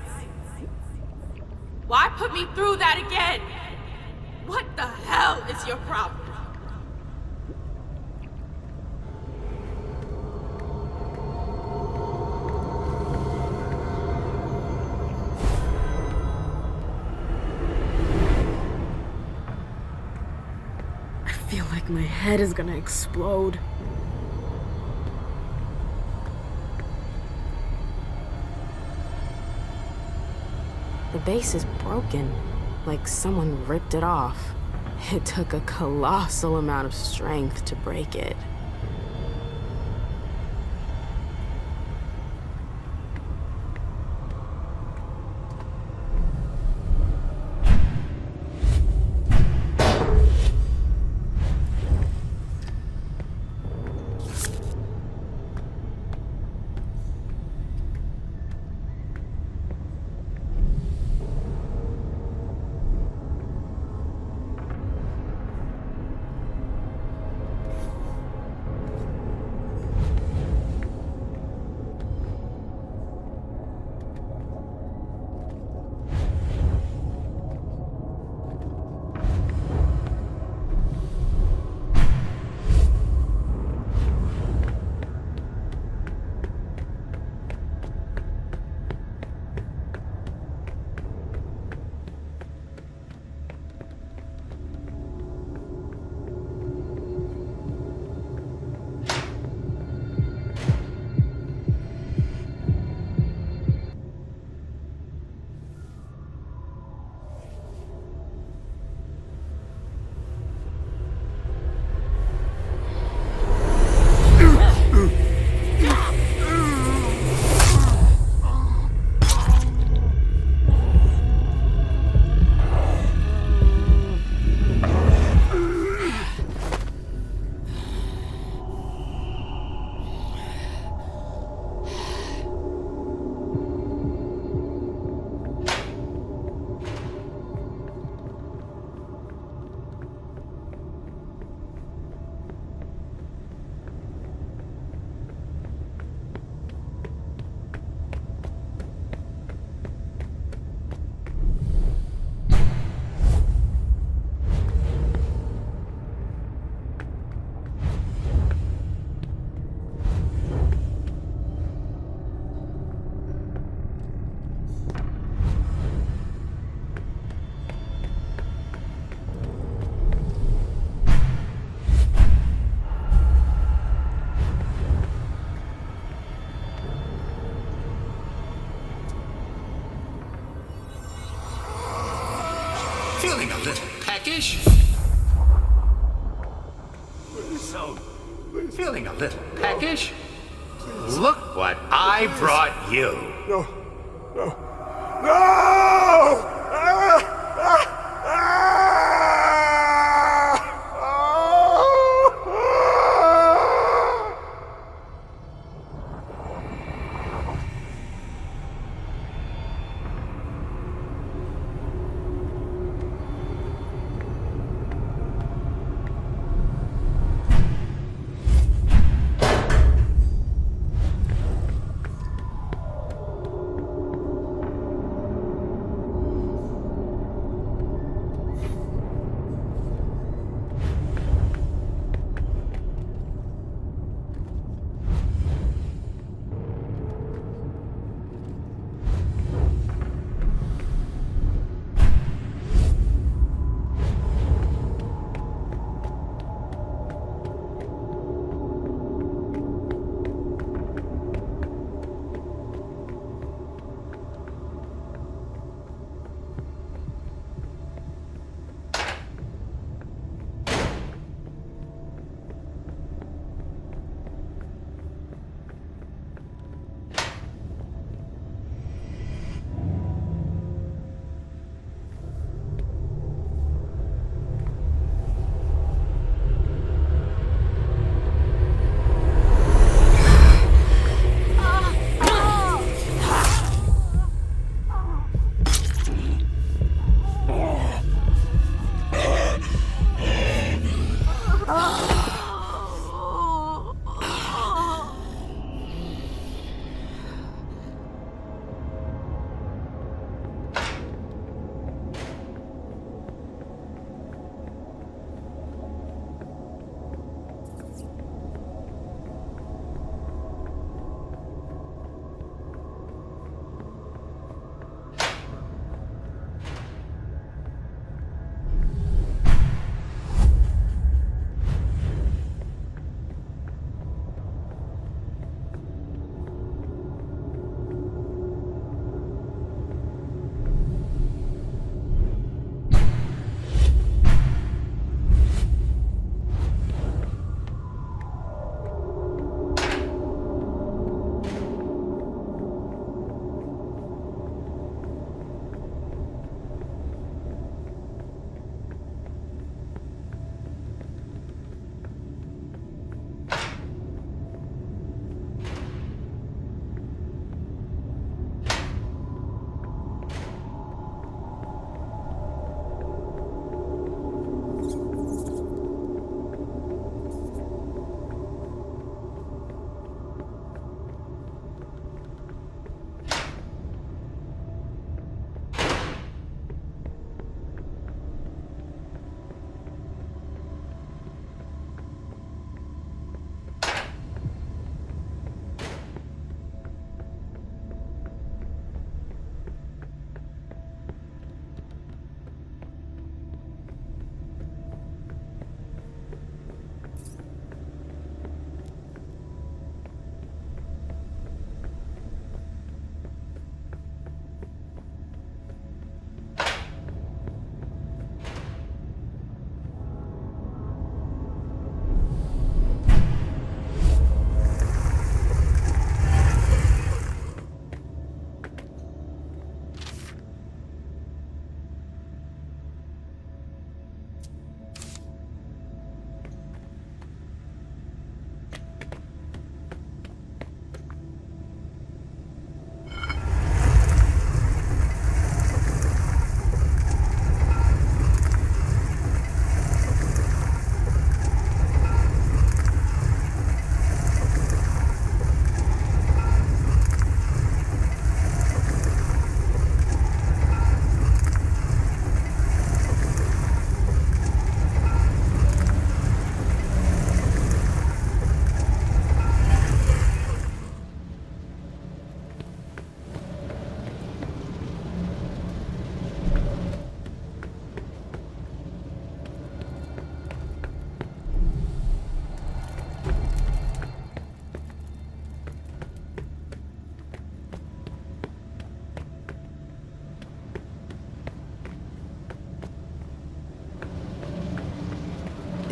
Speaker 6: Why put me through that again? What the hell is your problem? I feel like my head is gonna explode. The base is broken, like someone ripped it off. It took a colossal amount of strength to break it.
Speaker 24: peckish? So, feeling a little peckish? Look what I brought you.
Speaker 22: No! No! No!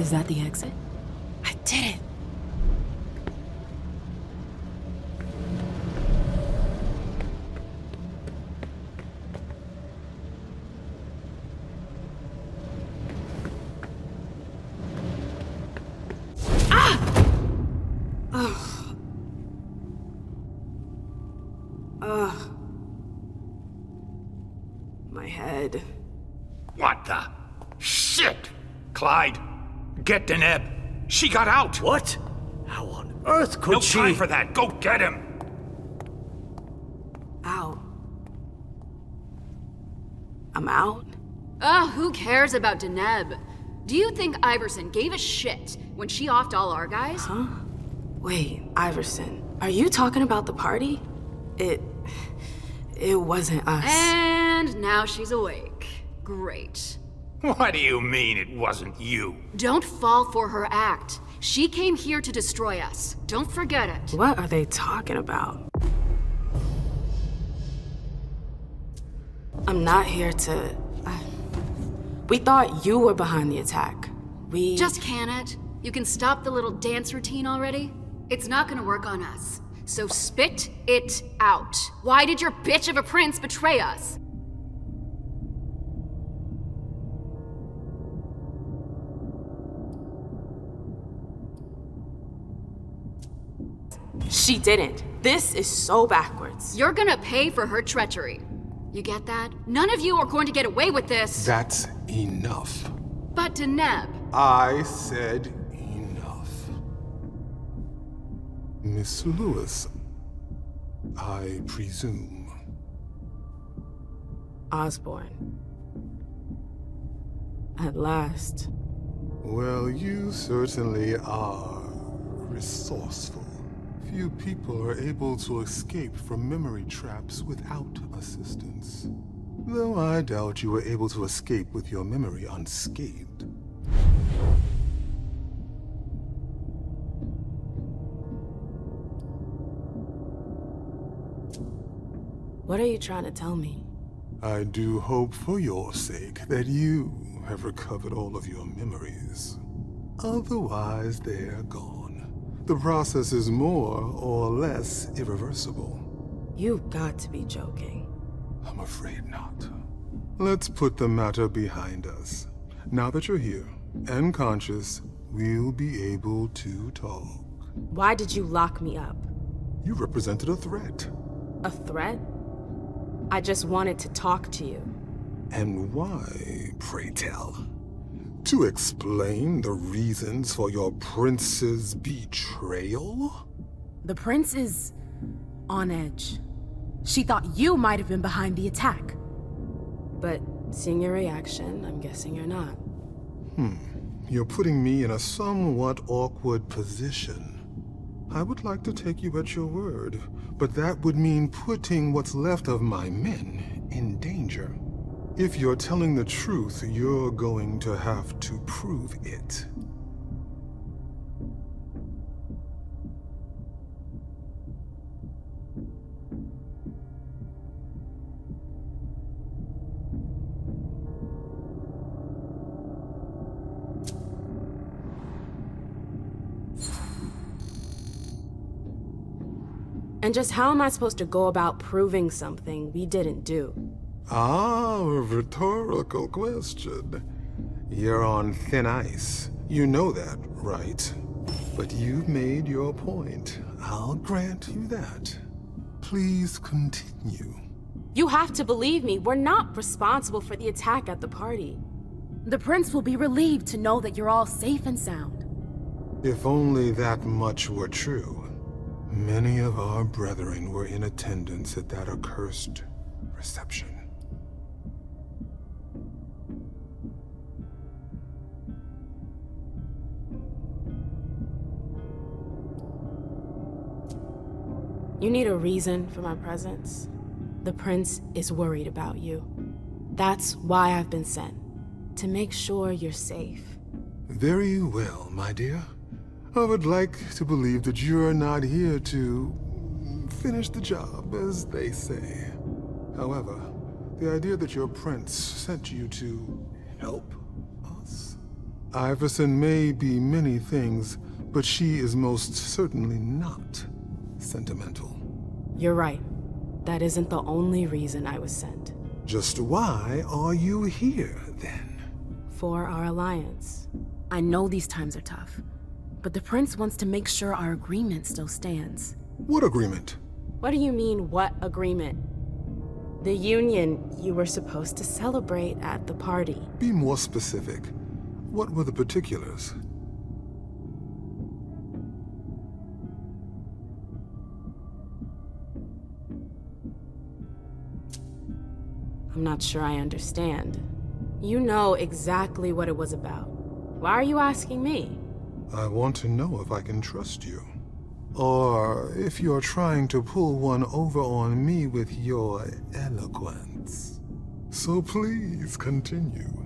Speaker 6: Is that the exit? I did it! My head.
Speaker 24: What the shit? Clyde, get Deneb. She got out.
Speaker 14: What? How on earth could she?
Speaker 24: No time for that. Go get him.
Speaker 6: Out. I'm out?
Speaker 13: Ugh, who cares about Deneb? Do you think Iverson gave a shit when she offed all our guys?
Speaker 6: Huh? Wait, Iverson, are you talking about the party? It wasn't us.
Speaker 13: And now she's awake. Great.
Speaker 24: What do you mean it wasn't you?
Speaker 13: Don't fall for her act. She came here to destroy us. Don't forget it.
Speaker 6: What are they talking about? I'm not here to... We thought you were behind the attack. We...
Speaker 13: Just can it? You can stop the little dance routine already? It's not gonna work on us. So spit it out. Why did your bitch of a prince betray us?
Speaker 6: She didn't. This is so backwards.
Speaker 13: You're gonna pay for her treachery. You get that? None of you are going to get away with this.
Speaker 23: That's enough.
Speaker 13: But Deneb.
Speaker 23: I said enough. Miss Lewis, I presume.
Speaker 6: Osborne. At last.
Speaker 23: Well, you certainly are resourceful. Few people are able to escape from memory traps without assistance. Though I doubt you were able to escape with your memory unscathed.
Speaker 6: What are you trying to tell me?
Speaker 23: I do hope for your sake that you have recovered all of your memories. Otherwise, they're gone. The process is more or less irreversible.
Speaker 6: You've got to be joking.
Speaker 23: I'm afraid not. Let's put the matter behind us. Now that you're here and conscious, we'll be able to talk.
Speaker 6: Why did you lock me up?
Speaker 23: You represented a threat.
Speaker 6: A threat? I just wanted to talk to you.
Speaker 23: And why, pray tell? To explain the reasons for your prince's betrayal?
Speaker 4: The prince is on edge. She thought you might have been behind the attack.
Speaker 6: But seeing your reaction, I'm guessing you're not.
Speaker 23: You're putting me in a somewhat awkward position. I would like to take you at your word, but that would mean putting what's left of my men in danger. If you're telling the truth, you're going to have to prove it.
Speaker 6: And just how am I supposed to go about proving something we didn't do?
Speaker 23: Ah, a rhetorical question. You're on thin ice. You know that, right? But you've made your point. I'll grant you that. Please continue.
Speaker 6: You have to believe me. We're not responsible for the attack at the party.
Speaker 4: The prince will be relieved to know that you're all safe and sound.
Speaker 23: If only that much were true. Many of our brethren were in attendance at that accursed reception.
Speaker 6: You need a reason for my presence. The prince is worried about you. That's why I've been sent. To make sure you're safe.
Speaker 23: Very well, my dear. I would like to believe that you're not here to finish the job, as they say. However, the idea that your prince sent you to help us, Iverson may be many things, but she is most certainly not sentimental.
Speaker 6: You're right. That isn't the only reason I was sent.
Speaker 23: Just why are you here, then?
Speaker 6: For our alliance. I know these times are tough, but the prince wants to make sure our agreement still stands.
Speaker 23: What agreement?
Speaker 6: What do you mean, what agreement? The union you were supposed to celebrate at the party.
Speaker 23: Be more specific. What were the particulars?
Speaker 6: I'm not sure I understand. You know exactly what it was about. Why are you asking me?
Speaker 23: I want to know if I can trust you. Or if you're trying to pull one over on me with your eloquence. So please continue.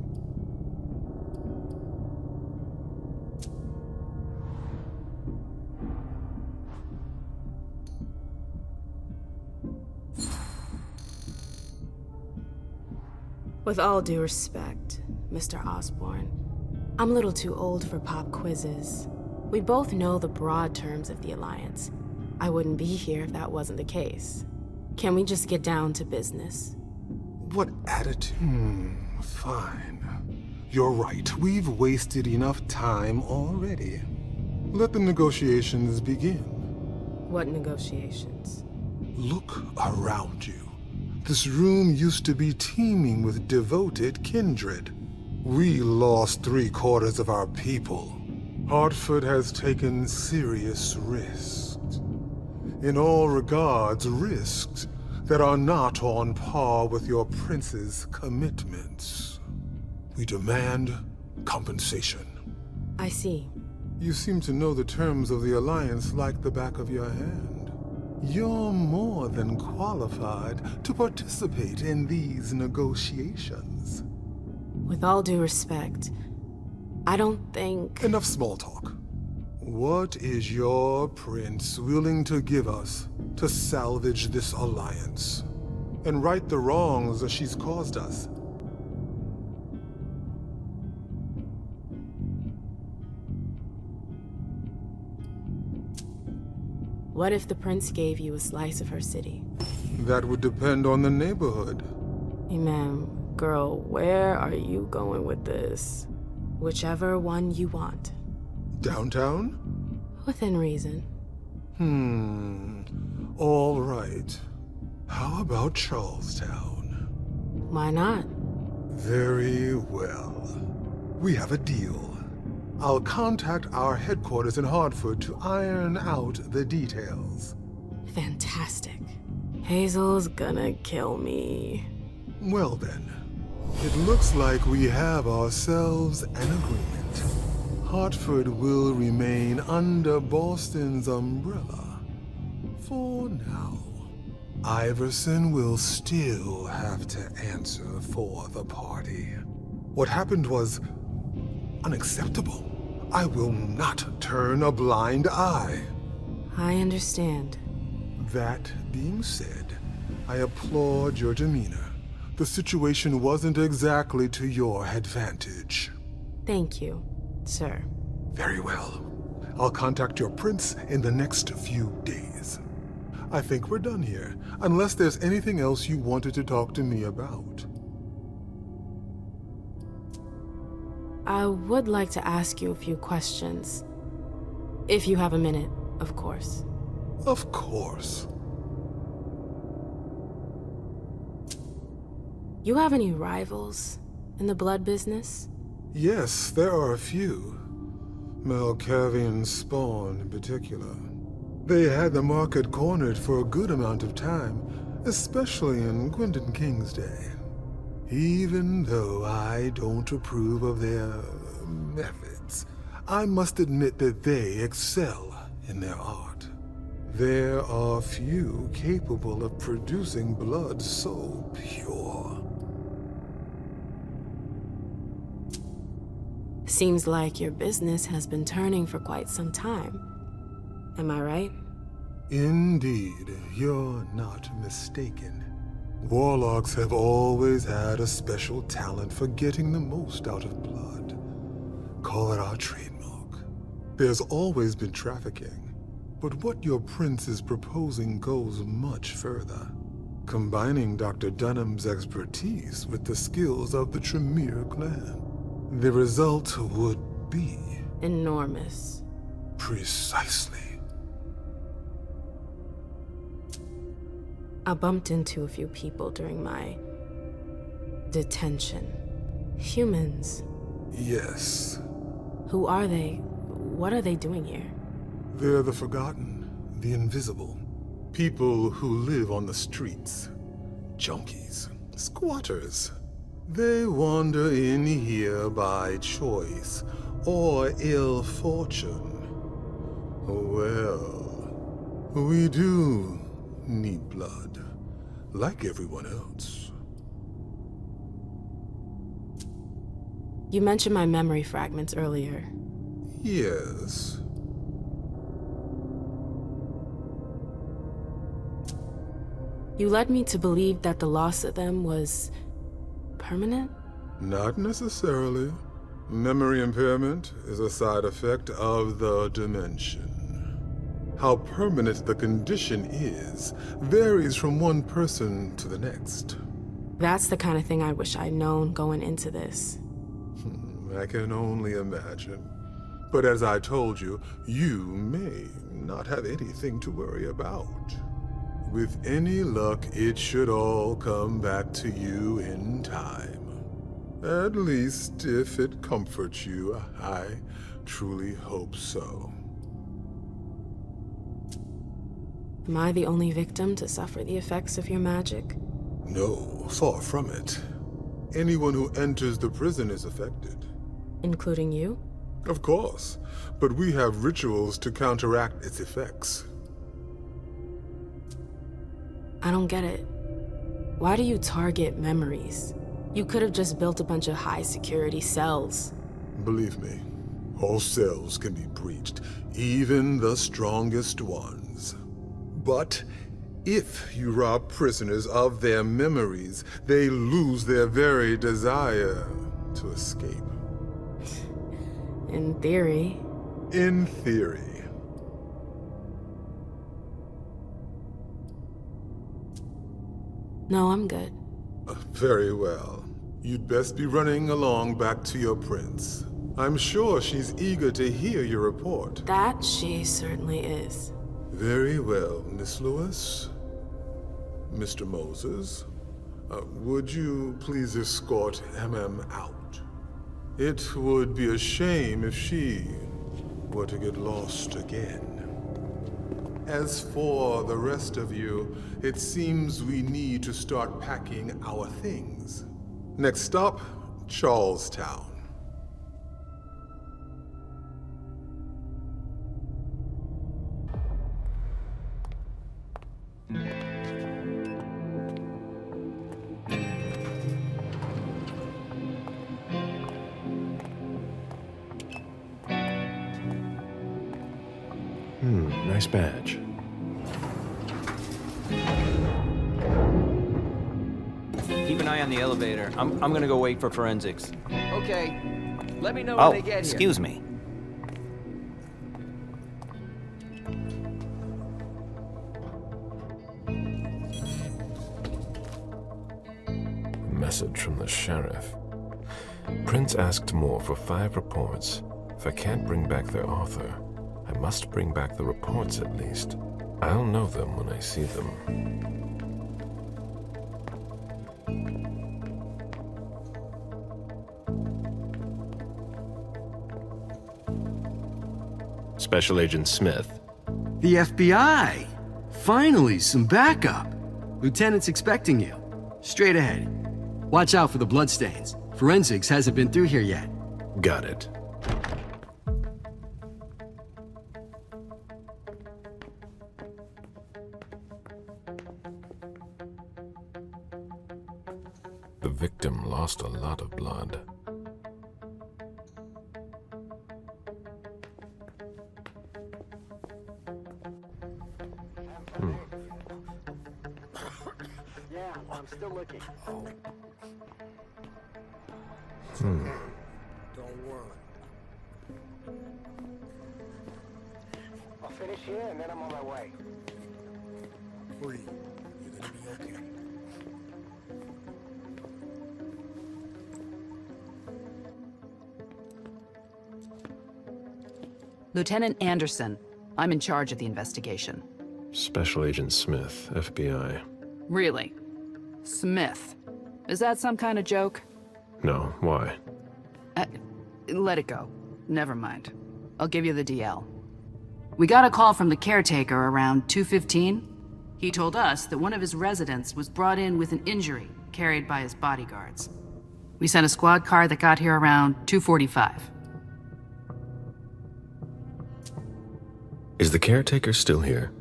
Speaker 6: With all due respect, Mr. Osborne, I'm a little too old for pop quizzes. We both know the broad terms of the Alliance. I wouldn't be here if that wasn't the case. Can we just get down to business?
Speaker 23: What attitude? Fine. You're right. We've wasted enough time already. Let the negotiations begin.
Speaker 6: What negotiations?
Speaker 23: Look around you. This room used to be teeming with devoted kindred. We lost 3/4 of our people. Hartford has taken serious risks. In all regards, risks that are not on par with your prince's commitments. We demand compensation.
Speaker 6: I see.
Speaker 23: You seem to know the terms of the Alliance like the back of your hand. You're more than qualified to participate in these negotiations.
Speaker 6: With all due respect, I don't think...
Speaker 23: Enough small talk. What is your prince willing to give us to salvage this alliance and right the wrongs that she's caused us?
Speaker 6: What if the prince gave you a slice of her city?
Speaker 23: That would depend on the neighborhood.
Speaker 6: Hey, ma'am, girl, where are you going with this? Whichever one you want.
Speaker 23: Downtown?
Speaker 6: Within reason.
Speaker 23: All right. How about Charlestown?
Speaker 6: Why not?
Speaker 23: Very well. We have a deal. I'll contact our headquarters in Hartford to iron out the details.
Speaker 6: Fantastic. Hazel's gonna kill me.
Speaker 23: Well then, it looks like we have ourselves an agreement. Hartford will remain under Boston's umbrella. For now. Iverson will still have to answer for the party. What happened was unacceptable. I will not turn a blind eye.
Speaker 6: I understand.
Speaker 23: That being said, I applaud your demeanor. The situation wasn't exactly to your advantage.
Speaker 6: Thank you, sir.
Speaker 23: Very well. I'll contact your prince in the next few days. I think we're done here, unless there's anything else you wanted to talk to me about.
Speaker 6: I would like to ask you a few questions. If you have a minute, of course.
Speaker 23: Of course.
Speaker 6: You have any rivals in the blood business?
Speaker 23: Yes, there are a few. Malkavian Spawn in particular. They had the market cornered for a good amount of time, especially in Gwendon King's day. Even though I don't approve of their methods, I must admit that they excel in their art. There are few capable of producing blood so pure.
Speaker 6: Seems like your business has been turning for quite some time. Am I right?
Speaker 23: Indeed, you're not mistaken. Warlocks have always had a special talent for getting the most out of blood. Call it our trade milk. There's always been trafficking, but what your prince is proposing goes much further, combining Dr. Dunham's expertise with the skills of the Tremere clan. The result would be...
Speaker 6: enormous.
Speaker 23: Precisely.
Speaker 6: I bumped into a few people during my detention. Humans.
Speaker 23: Yes.
Speaker 6: Who are they? What are they doing here?
Speaker 23: They're the forgotten, the invisible. People who live on the streets. Junkies. Squatters. They wander in here by choice or ill fortune. Well, we do need blood, like everyone else.
Speaker 6: You mentioned my memory fragments earlier.
Speaker 23: Yes.
Speaker 6: You led me to believe that the loss of them was permanent?
Speaker 23: Not necessarily. Memory impairment is a side effect of the dimension. How permanent the condition is varies from one person to the next.
Speaker 6: That's the kind of thing I wish I'd known going into this.
Speaker 23: I can only imagine. But as I told you, you may not have anything to worry about. With any luck, it should all come back to you in time. At least, if it comforts you, I truly hope so.
Speaker 6: Am I the only victim to suffer the effects of your magic?
Speaker 23: No, far from it. Anyone who enters the prison is affected.
Speaker 6: Including you?
Speaker 23: Of course, but we have rituals to counteract its effects.
Speaker 6: I don't get it. Why do you target memories? You could have just built a bunch of high-security cells.
Speaker 23: Believe me, all cells can be breached, even the strongest ones. But if you rob prisoners of their memories, they lose their very desire to escape.
Speaker 6: In theory.
Speaker 23: In theory.
Speaker 6: No, I'm good.
Speaker 23: Very well. You'd best be running along back to your prince. I'm sure she's eager to hear your report.
Speaker 6: That she certainly is.
Speaker 23: Very well, Miss Lewis. Mr. Moses, would you please escort MM out? It would be a shame if she were to get lost again. As for the rest of you, it seems we need to start packing our things. Next stop, Charlestown.
Speaker 21: Nice badge.
Speaker 3: Keep an eye on the elevator. I'm gonna go wait for forensics.
Speaker 15: Okay. Let me know when they get here.
Speaker 3: Excuse me.
Speaker 21: Message from the sheriff. Prince asked more for 5 reports. If I can't bring back their author, I must bring back the reports at least. I'll know them when I see them.
Speaker 1: Special Agent Smith.
Speaker 19: The FBI! Finally, some backup. Lieutenant's expecting you. Straight ahead. Watch out for the bloodstains. Forensics hasn't been through here yet.
Speaker 1: Got it.
Speaker 21: The victim lost a lot of blood.
Speaker 15: Yeah, I'm still looking.
Speaker 21: Hmm.
Speaker 15: Don't worry. finish here, and then I'm on my way.
Speaker 22: Bree, you're gonna be okay.
Speaker 7: Lieutenant Anderson, I'm in charge of the investigation.
Speaker 21: Special Agent Smith, FBI.
Speaker 7: Really? Smith? Is that some kind of joke?
Speaker 21: No, why?
Speaker 7: Let it go. Never mind. I'll give you the DL. We got a call from the caretaker around 2:15. He told us that one of his residents was brought in with an injury carried by his bodyguards. We sent a squad car that got here around 2:45.
Speaker 21: Is the caretaker still here?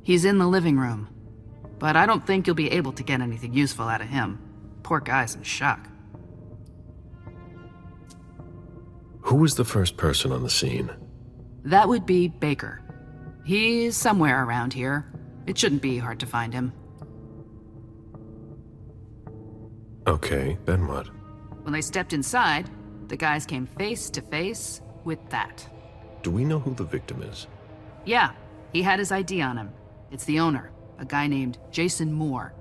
Speaker 7: He's in the living room, but I don't think you'll be able to get anything useful out of him. Poor guy's in shock.
Speaker 21: Who was the first person on the scene?
Speaker 7: That would be Baker. He's somewhere around here. It shouldn't be hard to find him.
Speaker 21: Okay, then what?
Speaker 7: When they stepped inside, the guys came face to face with that.
Speaker 21: Do we know who the victim is?
Speaker 7: Yeah, he had his ID on him. It's the owner, a guy named Jason Moore.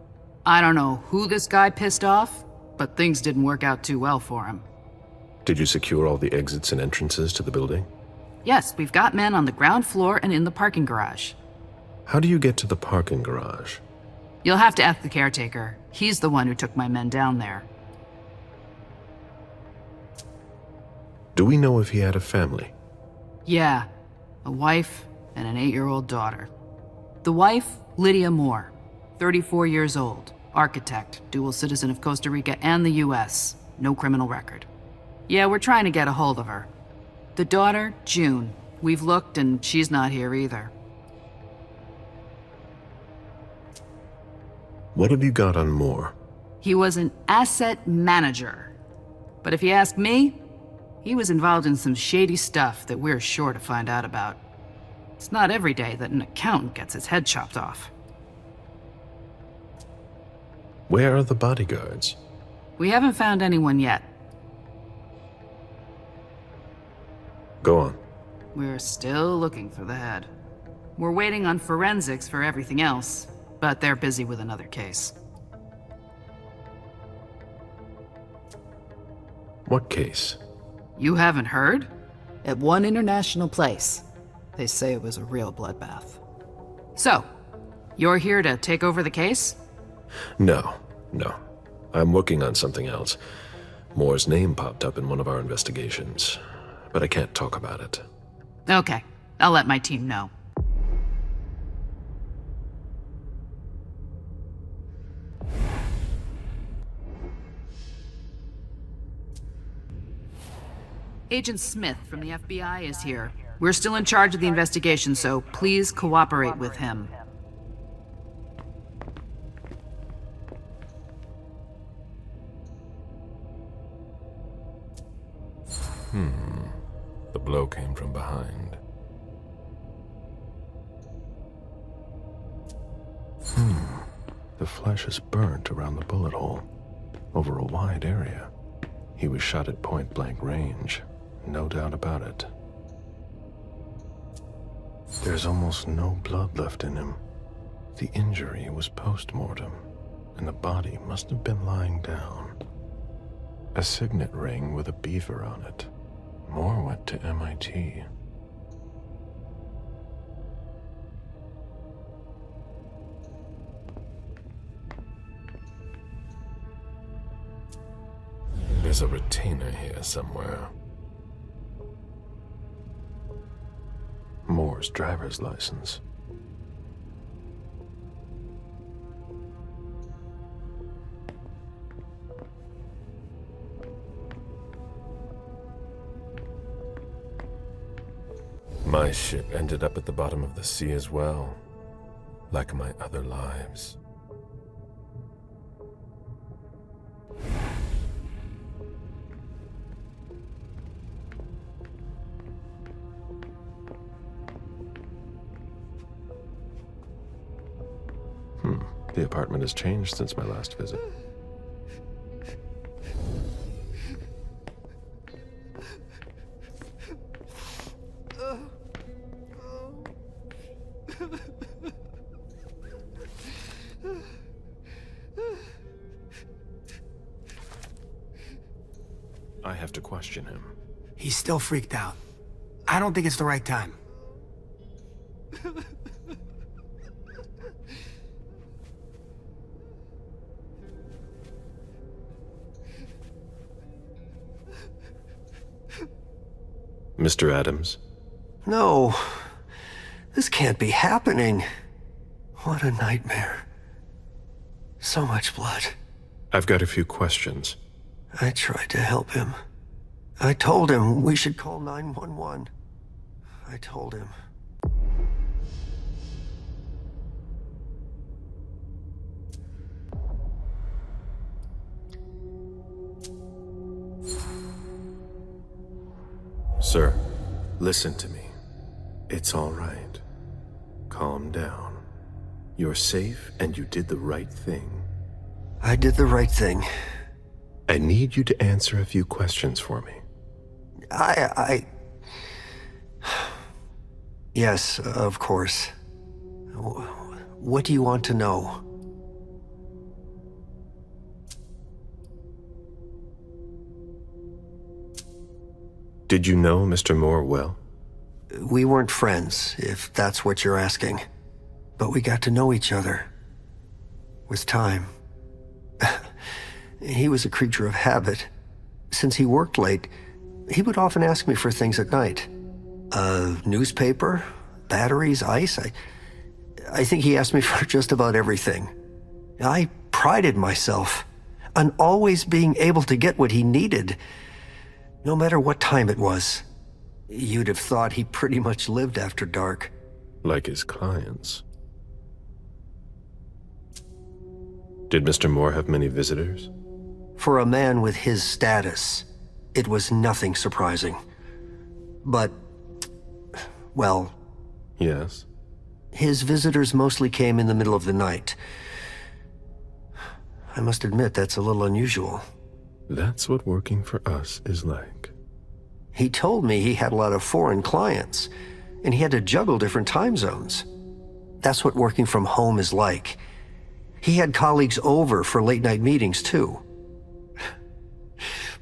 Speaker 7: I don't know who this guy pissed off, but things didn't work out too well for him.
Speaker 21: Did you secure all the exits and entrances to the building?
Speaker 7: Yes, we've got men on the ground floor and in the parking garage.
Speaker 21: How do you get to the parking garage?
Speaker 7: You'll have to ask the caretaker. He's the one who took my men down there.
Speaker 21: Do we know if he had a family?
Speaker 7: Yeah, a wife and an 8-year-old daughter. The wife, Lydia Moore, 34 years old, architect, dual citizen of Costa Rica and the US, no criminal record. Yeah, we're trying to get a hold of her. The daughter, June. We've looked and she's not here either.
Speaker 21: What have you got on Moore?
Speaker 7: He was an asset manager. But if you ask me, he was involved in some shady stuff that we're sure to find out about. It's not every day that an accountant gets his head chopped off.
Speaker 21: Where are the bodyguards?
Speaker 7: We haven't found anyone yet.
Speaker 21: Go on.
Speaker 7: We're still looking for the head. We're waiting on forensics for everything else, but they're busy with another case.
Speaker 21: What case?
Speaker 7: You haven't heard? At one international place. They say it was a real bloodbath. So, you're here to take over the case?
Speaker 21: No. I'm working on something else. Moore's name popped up in one of our investigations, but I can't talk about it.
Speaker 7: Okay, I'll let my team know. Agent Smith from the FBI is here. We're still in charge of the investigation, so please cooperate with him.
Speaker 21: The blow came from behind. The flesh is burnt around the bullet hole, over a wide area. He was shot at point-blank range, no doubt about it. There's almost no blood left in him. The injury was post-mortem, and the body must have been lying down. A signet ring with a beaver on it. Moore went to MIT. There's a retainer here somewhere. Moore's driver's license. My ship ended up at the bottom of the sea as well, like my other lives. The apartment has changed since my last visit. I have to question him.
Speaker 2: He's still freaked out. I don't think it's the right time.
Speaker 21: Mr. Adams?
Speaker 8: No. This can't be happening. What a nightmare. So much blood.
Speaker 21: I've got a few questions.
Speaker 8: I tried to help him. I told him we should call 911. I told him.
Speaker 21: Sir, listen to me. It's all right. Calm down. You're safe and you did the right thing.
Speaker 8: I did the right thing.
Speaker 21: I need you to answer a few questions for me.
Speaker 8: Yes, of course. What do you want to know?
Speaker 21: Did you know Mr. Moore well?
Speaker 8: We weren't friends, if that's what you're asking. But we got to know each other. With time. He was a creature of habit. Since he worked late, he would often ask me for things at night. A newspaper, batteries, ice. I think he asked me for just about everything. I prided myself on always being able to get what he needed, no matter what time it was. You'd have thought he pretty much lived after dark.
Speaker 21: Like his clients. Did Mr. Moore have many visitors?
Speaker 8: For a man with his status, it was nothing surprising. But, well...
Speaker 21: Yes?
Speaker 8: His visitors mostly came in the middle of the night. I must admit, that's a little unusual.
Speaker 21: That's what working for us is like.
Speaker 8: He told me he had a lot of foreign clients, and he had to juggle different time zones. That's what working from home is like. He had colleagues over for late-night meetings, too.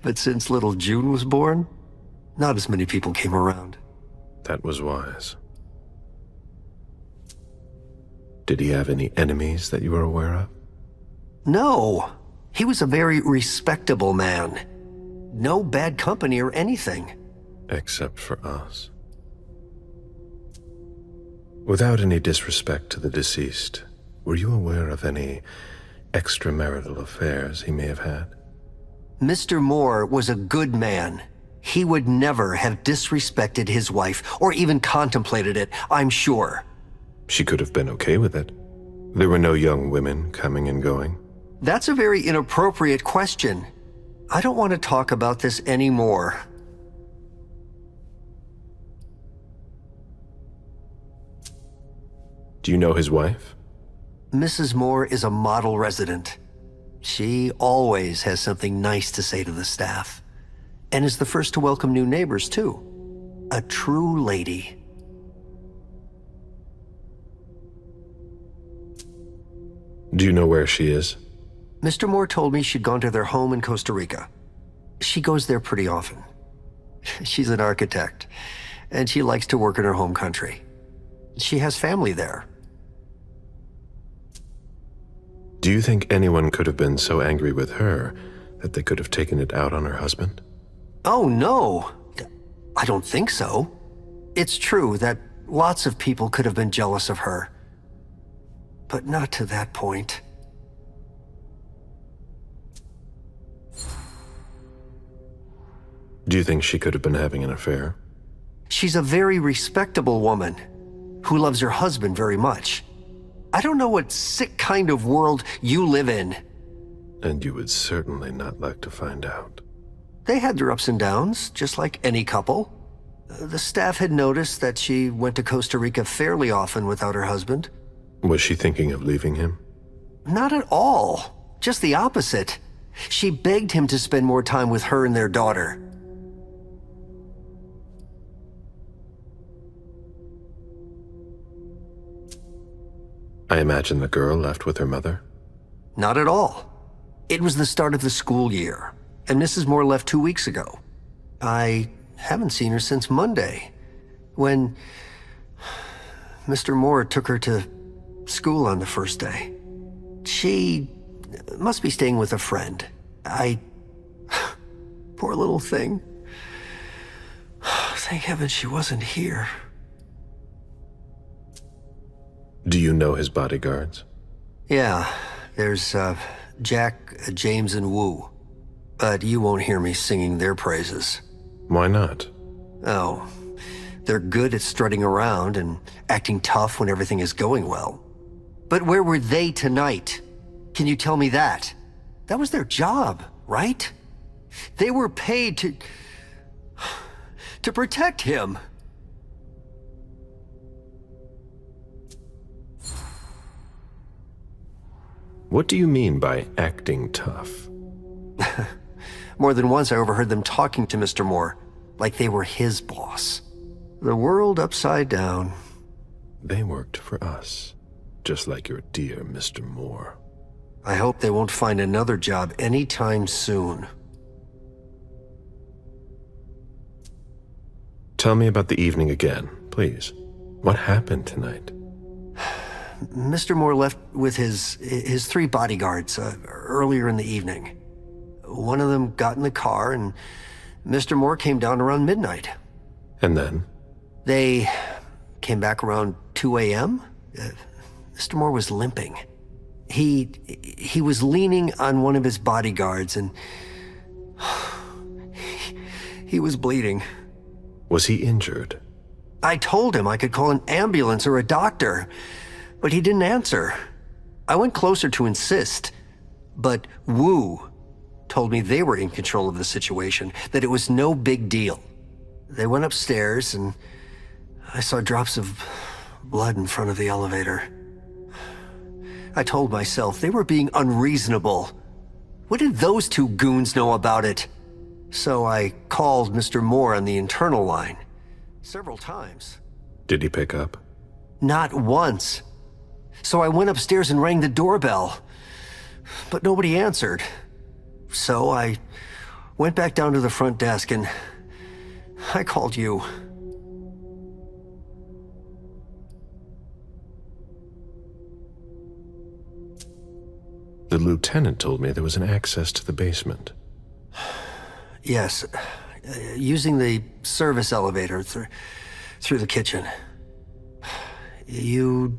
Speaker 8: But since little June was born, not as many people came around.
Speaker 21: That was wise. Did he have any enemies that you were aware of?
Speaker 8: No. He was a very respectable man. No bad company or anything.
Speaker 21: Except for us. Without any disrespect to the deceased, were you aware of any extramarital affairs he may have had?
Speaker 8: Mr. Moore was a good man. He would never have disrespected his wife, or even contemplated it, I'm sure.
Speaker 21: She could have been okay with it. There were no young women coming and going.
Speaker 8: That's a very inappropriate question. I don't want to talk about this anymore.
Speaker 21: Do you know his wife?
Speaker 8: Mrs. Moore is a model resident. She always has something nice to say to the staff, and is the first to welcome new neighbors, too. A true lady.
Speaker 21: Do you know where she is?
Speaker 8: Mr. Moore told me she'd gone to their home in Costa Rica. She goes there pretty often. She's an architect, and she likes to work in her home country. She has family there.
Speaker 21: Do you think anyone could have been so angry with her that they could have taken it out on her husband?
Speaker 8: Oh, no. I don't think so. It's true that lots of people could have been jealous of her. But not to that point.
Speaker 21: Do you think she could have been having an affair?
Speaker 8: She's a very respectable woman who loves her husband very much. I don't know what sick kind of world you live in.
Speaker 21: And you would certainly not like to find out.
Speaker 8: They had their ups and downs, just like any couple. The staff had noticed that she went to Costa Rica fairly often without her husband.
Speaker 21: Was she thinking of leaving him?
Speaker 8: Not at all. Just the opposite. She begged him to spend more time with her and their daughter.
Speaker 21: I imagine the girl left with her mother?
Speaker 8: Not at all. It was the start of the school year, and Mrs. Moore left 2 weeks ago. I haven't seen her since Monday, when Mr. Moore took her to school on the first day. She must be staying with a friend. Poor little thing. Thank heaven she wasn't here.
Speaker 21: Do you know his bodyguards?
Speaker 8: Yeah, there's Jack, James, and Wu. But you won't hear me singing their praises.
Speaker 21: Why not?
Speaker 8: Oh, they're good at strutting around and acting tough when everything is going well. But where were they tonight? Can you tell me that? That was their job, right? They were paid to protect him.
Speaker 21: What do you mean by acting tough?
Speaker 8: More than once I overheard them talking to Mr. Moore, like they were his boss. The world upside down.
Speaker 21: They worked for us, just like your dear Mr. Moore.
Speaker 8: I hope they won't find another job anytime soon.
Speaker 21: Tell me about the evening again, please. What happened tonight?
Speaker 8: Mr. Moore left with his 3 bodyguards earlier in the evening. One of them got in the car, and Mr. Moore came down around midnight.
Speaker 21: And then?
Speaker 8: They came back around 2 a.m. Mr. Moore was limping. He was leaning on one of his bodyguards, and he was bleeding.
Speaker 21: Was he injured?
Speaker 8: I told him I could call an ambulance or a doctor, but he didn't answer. I went closer to insist, but Wu told me they were in control of the situation, that it was no big deal. They went upstairs, and I saw drops of blood in front of the elevator. I told myself they were being unreasonable. What did those 2 goons know about it? So I called Mr. Moore on the internal line several times.
Speaker 21: Did he pick up?
Speaker 8: Not once. So I went upstairs and rang the doorbell, but nobody answered. So I went back down to the front desk and I called you.
Speaker 21: The lieutenant told me there was an access to the basement.
Speaker 8: Yes, using the service elevator through the kitchen. You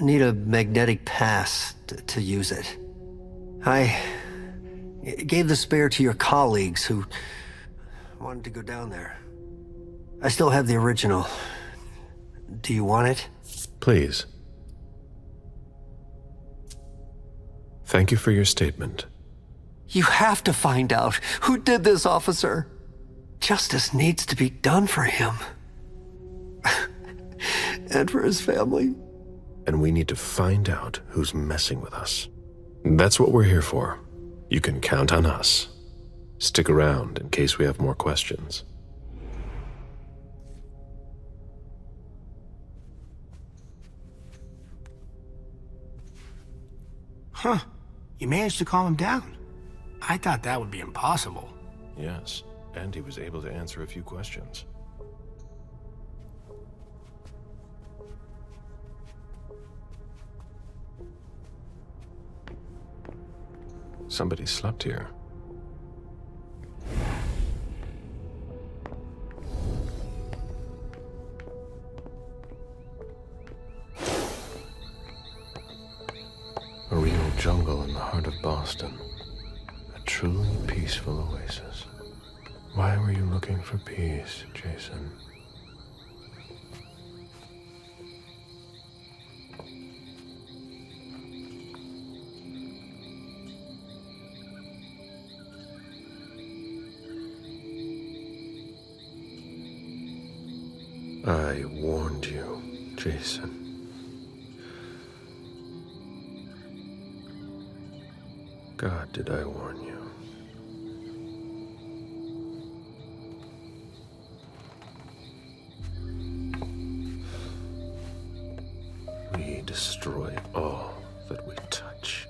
Speaker 8: need a magnetic pass to use it. I gave the spare to your colleagues who wanted to go down there. I still have the original. Do you want it?
Speaker 21: Please. Thank you for your statement.
Speaker 8: You have to find out who did this, officer. Justice needs to be done for him. And for his family.
Speaker 21: And we need to find out who's messing with us. That's what we're here for. You can count on us. Stick around in case we have more questions.
Speaker 2: Huh. You managed to calm him down. I thought that would be impossible.
Speaker 21: Yes, and he was able to answer a few questions. Somebody slept here. A real jungle in the heart of Boston. A truly peaceful oasis. Why were you looking for peace, Jason? I warned you, Jason. God, did I warn you? We destroy all that we touch.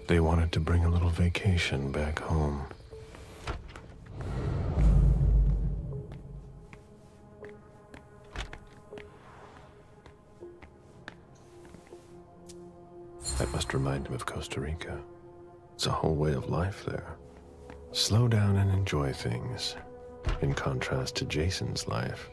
Speaker 21: They wanted to bring a little vacation back home. That must remind him of Costa Rica. It's a whole way of life there. Slow down and enjoy things, in contrast to Jason's life.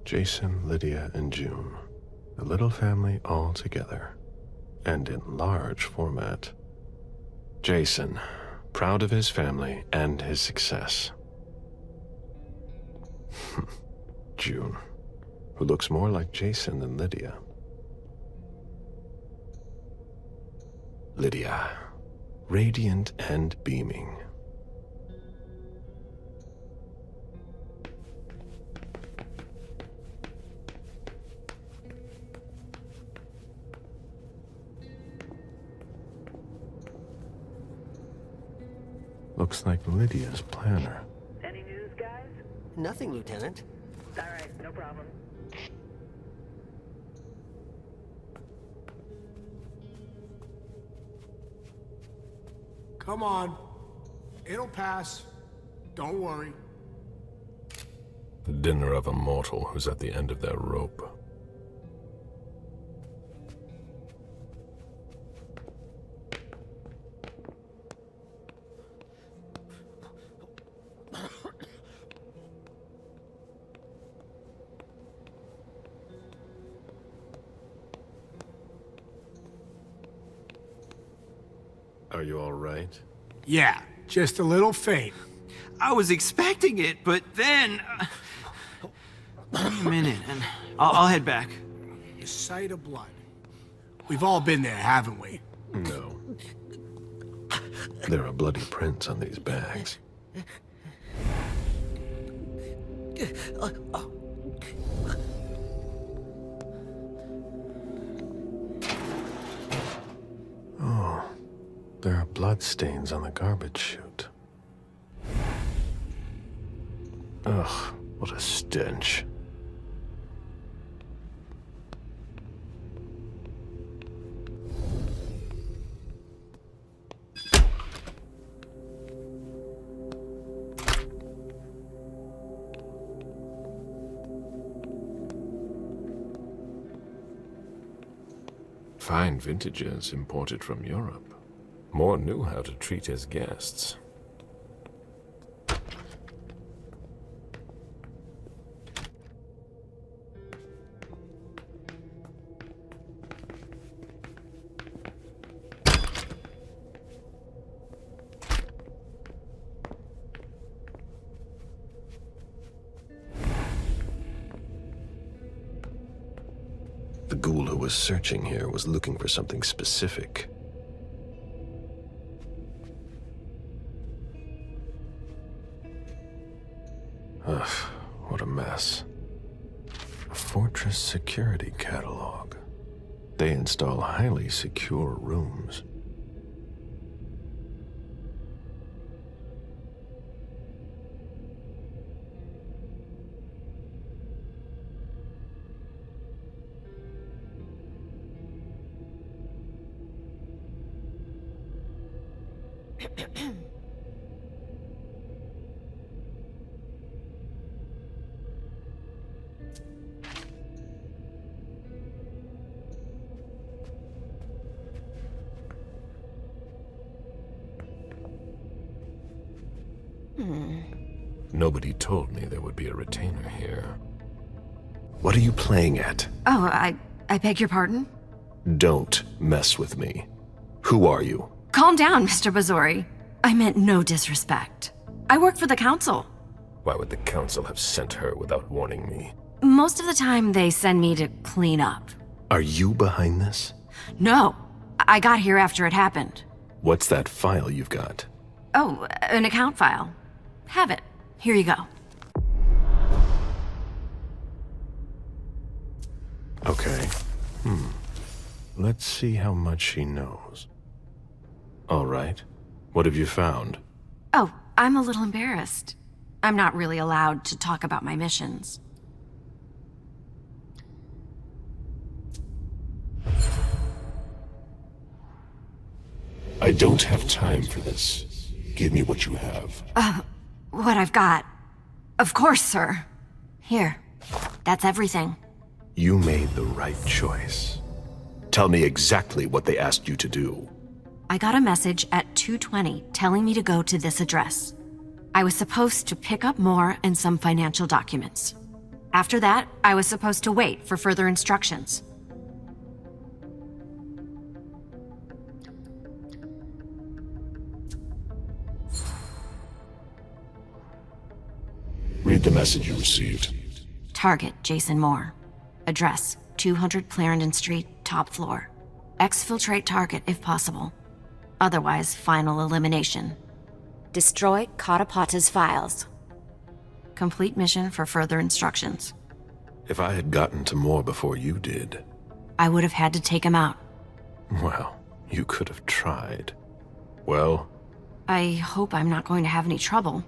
Speaker 21: Jason, Lydia, and June. A little family all together. And in large format. Jason, proud of his family and his success. June, who looks more like Jason than Lydia. Lydia, radiant and beaming. Looks like Lydia's planner.
Speaker 15: Any news, guys?
Speaker 8: Nothing, Lieutenant.
Speaker 15: All right, no problem.
Speaker 2: Come on. It'll pass. Don't worry.
Speaker 21: The dinner of a mortal who's at the end of their rope. Are you all right?
Speaker 2: Yeah, just a little faint.
Speaker 3: I was expecting it, but then... Give me a minute, and I'll head back.
Speaker 2: The sight of blood. We've all been there, haven't we?
Speaker 21: No. There are bloody prints on these bags. Oh, there are blood stains on the garbage chute. Ugh, what a stench. Fine vintages imported from Europe. Moore knew how to treat his guests. The ghoul who was searching here was looking for something specific. Ugh, what a mess. A fortress security catalog. They install highly secure rooms. Nobody told me there would be a retainer here. What are you playing at?
Speaker 5: Oh, I beg your pardon?
Speaker 21: Don't mess with me. Who are you?
Speaker 5: Calm down, Mr. Bazori. I meant no disrespect. I work for the council.
Speaker 21: Why would the council have sent her without warning me?
Speaker 5: Most of the time, they send me to clean up.
Speaker 21: Are you behind this?
Speaker 5: No, I got here after it happened.
Speaker 21: What's that file you've got?
Speaker 5: Oh, an account file. Have it. Here you go.
Speaker 21: Okay. Let's see how much she knows. All right. What have you found?
Speaker 5: Oh, I'm a little embarrassed. I'm not really allowed to talk about my missions.
Speaker 21: I don't have time for this. Give me what you have.
Speaker 5: What I've got. Of course, sir. Here. That's everything.
Speaker 21: You made the right choice. Tell me exactly what they asked you to do.
Speaker 5: I got a message at 2:20 telling me to go to this address. I was supposed to pick up more and some financial documents. After that, I was supposed to wait for further instructions.
Speaker 21: Read the message you received.
Speaker 5: Target, Jason Moore. Address, 200 Clarendon Street, top floor. Exfiltrate target if possible. Otherwise, final elimination.
Speaker 10: Destroy Katapata's files.
Speaker 5: Complete mission for further instructions.
Speaker 21: If I had gotten to Moore before you did...
Speaker 5: I would have had to take him out.
Speaker 21: Well, you could have tried. Well?
Speaker 5: I hope I'm not going to have any trouble.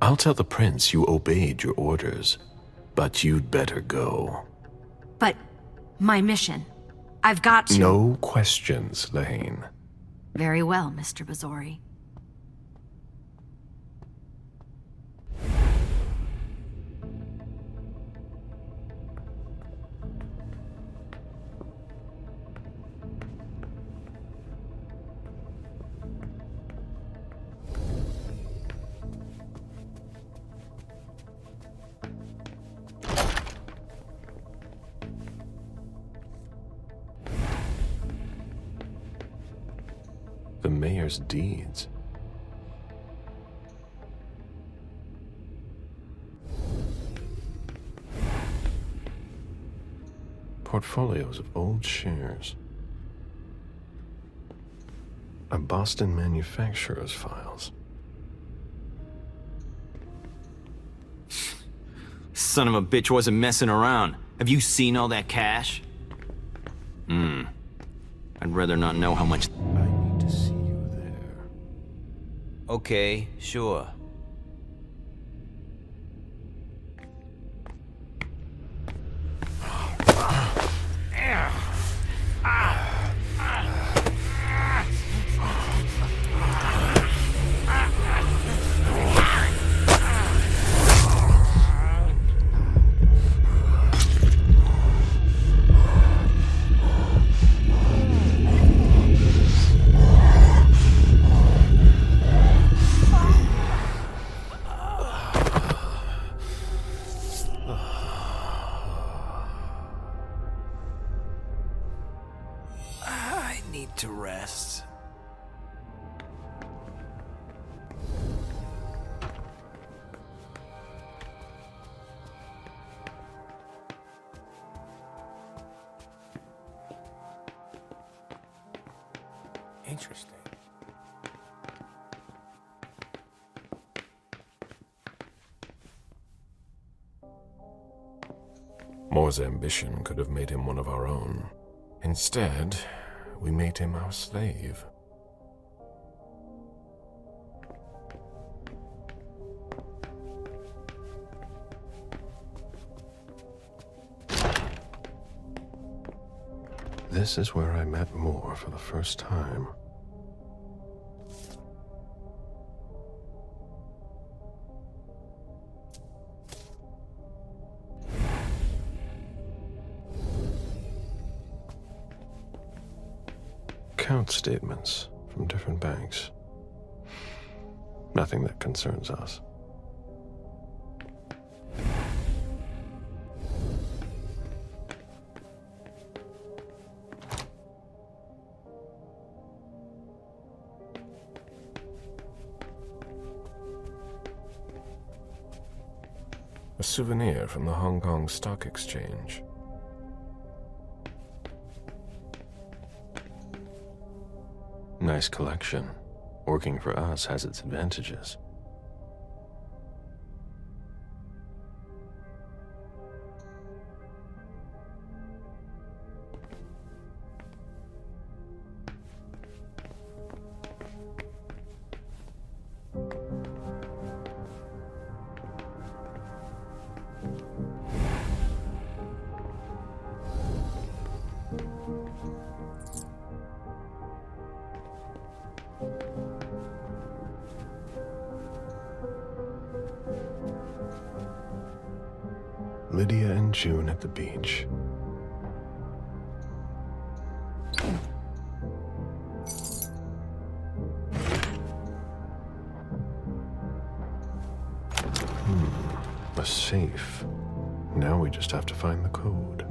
Speaker 21: I'll tell the prince you obeyed your orders, but you'd better go.
Speaker 5: But my mission. I've got to...
Speaker 21: No questions, Lane.
Speaker 5: Very well, Mr. Bazori.
Speaker 21: The mayor's deeds. Portfolios of old shares. A Boston manufacturer's files.
Speaker 3: Son of a bitch wasn't messing around. Have you seen all that cash? I'd rather not know how much...
Speaker 21: I need to see you there.
Speaker 3: Okay, sure.
Speaker 12: To rest.
Speaker 2: Interesting.
Speaker 21: Moore's ambition could have made him one of our own. Instead, we made him our slave. This is where I met Moore for the first time. account statements from different banks. Nothing that concerns us. A souvenir from the Hong Kong Stock Exchange. Nice collection. Working for us has its advantages. Lydia and June at the beach. A safe. Now we just have to find the code.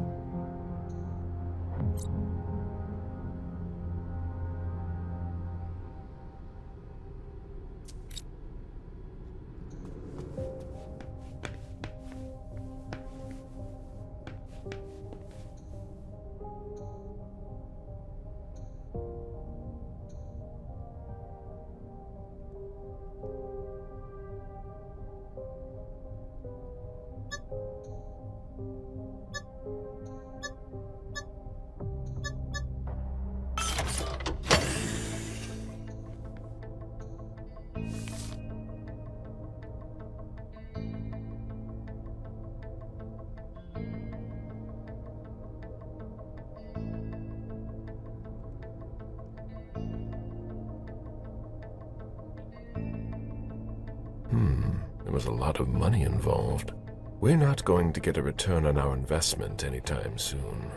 Speaker 21: There was a lot of money involved. We're not going to get a return on our investment anytime soon.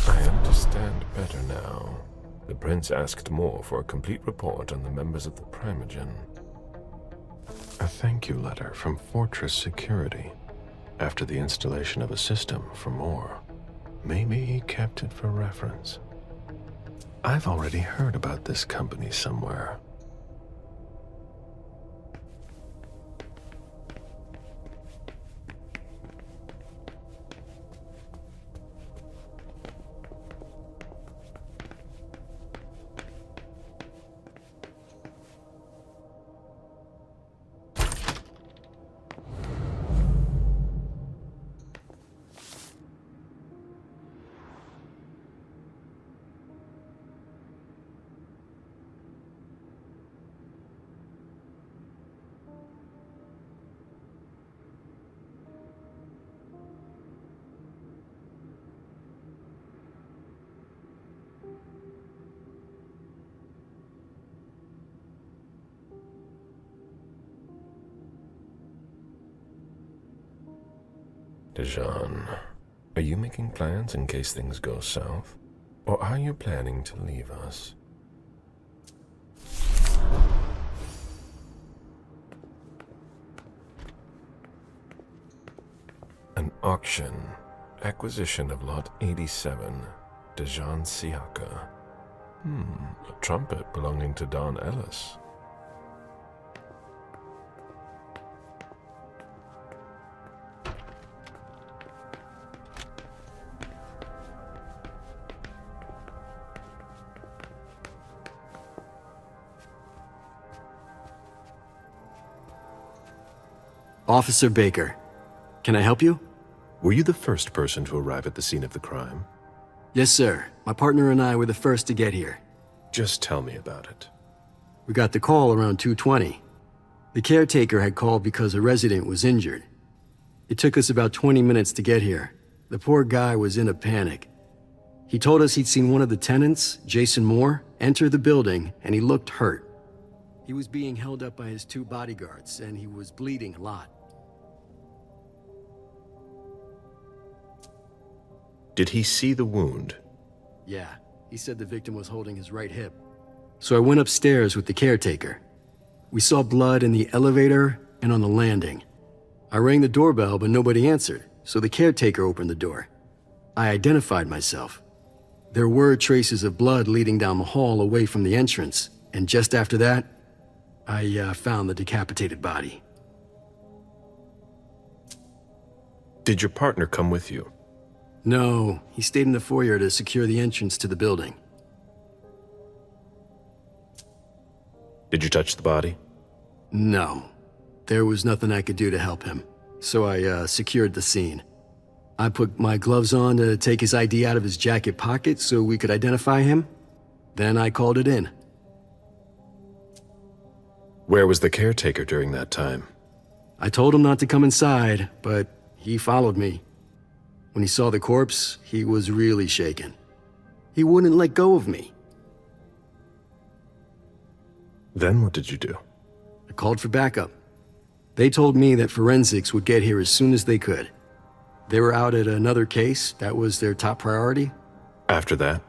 Speaker 21: I understand better now. The prince asked more for a complete report on the members of the Primogen. A thank you letter from Fortress Security after the installation of a system for more. Maybe he kept it for reference. I've already heard about this company somewhere. Dijon, are you making plans in case things go south? Or are you planning to leave us? An auction. Acquisition of Lot 87, Dijon Siaka. A trumpet belonging to Don Ellis.
Speaker 19: Officer Baker, can I help you?
Speaker 21: Were you the first person to arrive at the scene of the crime?
Speaker 19: Yes, sir. My partner and I were the first to get here.
Speaker 21: Just tell me about it.
Speaker 19: We got the call around 2:20. The caretaker had called because a resident was injured. It took us about 20 minutes to get here. The poor guy was in a panic. He told us he'd seen one of the tenants, Jason Moore, enter the building, and he looked hurt. He was being held up by his 2 bodyguards, and he was bleeding a lot.
Speaker 21: Did he see the wound?
Speaker 19: Yeah, He said the victim was holding his right hip. So I went upstairs with the caretaker. We saw blood in the elevator and on the landing. I rang the doorbell, but nobody answered, so the caretaker opened the door. I identified myself. There were traces of blood leading down the hall away from the entrance, and just after that, I found the decapitated body.
Speaker 21: Did your partner come with you?
Speaker 19: No, he stayed in the foyer to secure the entrance to the building.
Speaker 21: Did you touch the body?
Speaker 19: No. There was nothing I could do to help him, so I secured the scene. I put my gloves on to take his ID out of his jacket pocket so we could identify him. Then I called it in.
Speaker 21: Where was the caretaker during that time?
Speaker 19: I told him not to come inside, but he followed me. When he saw the corpse, he was really shaken. He wouldn't let go of me.
Speaker 21: Then what did you do?
Speaker 19: I called for backup. They told me that forensics would get here as soon as they could. They were out at another case. That was their top priority.
Speaker 21: After that?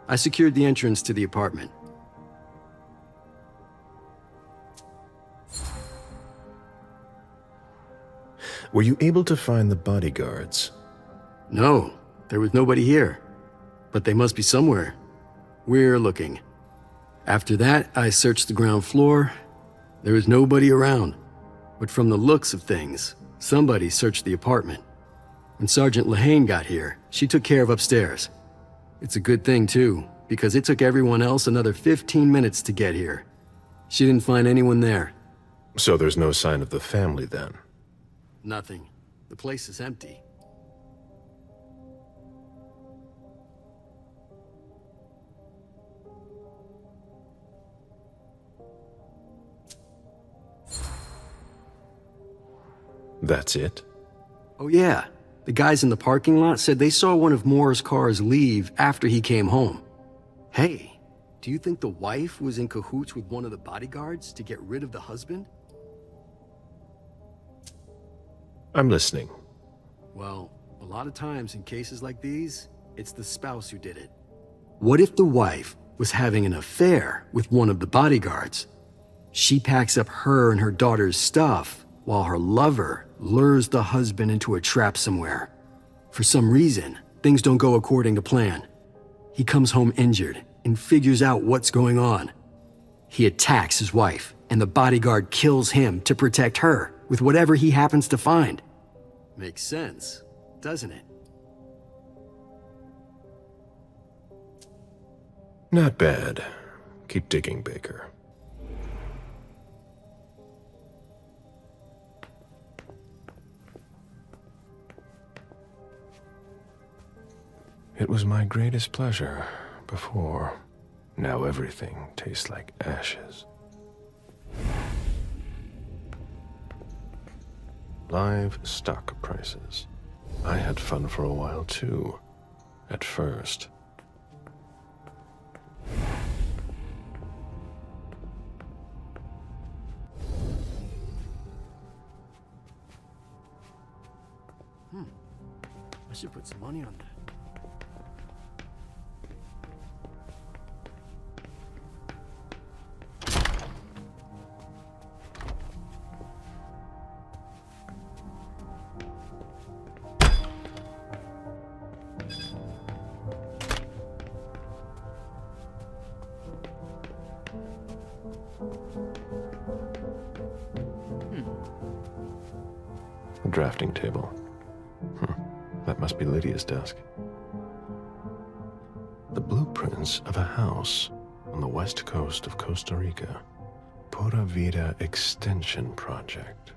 Speaker 19: I secured the entrance to the apartment.
Speaker 21: Were you able to find the bodyguards?
Speaker 19: No, there was nobody here. But they must be somewhere. We're looking. After that, I searched the ground floor. There was nobody around. But from the looks of things, somebody searched the apartment. When Sergeant Lehane got here, she took care of upstairs. It's a good thing, too, because it took everyone else another 15 minutes to get here. She didn't find anyone there.
Speaker 21: So there's no sign of the family then?
Speaker 19: Nothing. The place is empty.
Speaker 21: That's it?
Speaker 19: Oh yeah. The guys in the parking lot said they saw one of Moore's cars leave after he came home. Hey, do you think the wife was in cahoots with one of the bodyguards to get rid of the husband?
Speaker 21: I'm listening.
Speaker 19: Well, a lot of times in cases like these, it's the spouse who did it. What if the wife was having an affair with one of the bodyguards? She packs up her and her daughter's stuff while her lover lures the husband into a trap somewhere. For some reason, things don't go according to plan. He comes home injured and figures out what's going on. He attacks his wife, and the bodyguard kills him to protect her with whatever he happens to find. Makes sense, doesn't it?
Speaker 21: Not bad. Keep digging, Baker. It was my greatest pleasure before. Now everything tastes like ashes. Live stock prices. I had fun for a while too, at first.
Speaker 19: I should put some money on that.
Speaker 21: A drafting table. That must be Lydia's desk. The blueprints of a house on the west coast of Costa Rica. Pura Vida Extension Project.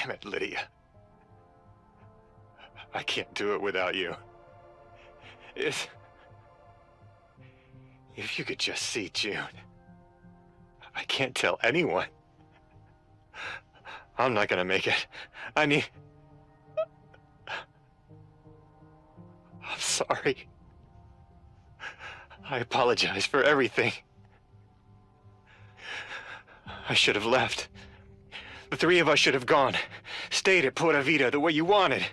Speaker 16: Damn it, Lydia. I can't do it without you. If you could just see June. I can't tell anyone. I'm not gonna make it. I'm sorry. I apologize for everything. I should have left. The three of us should have gone. Stayed at Pura Vida the way you wanted.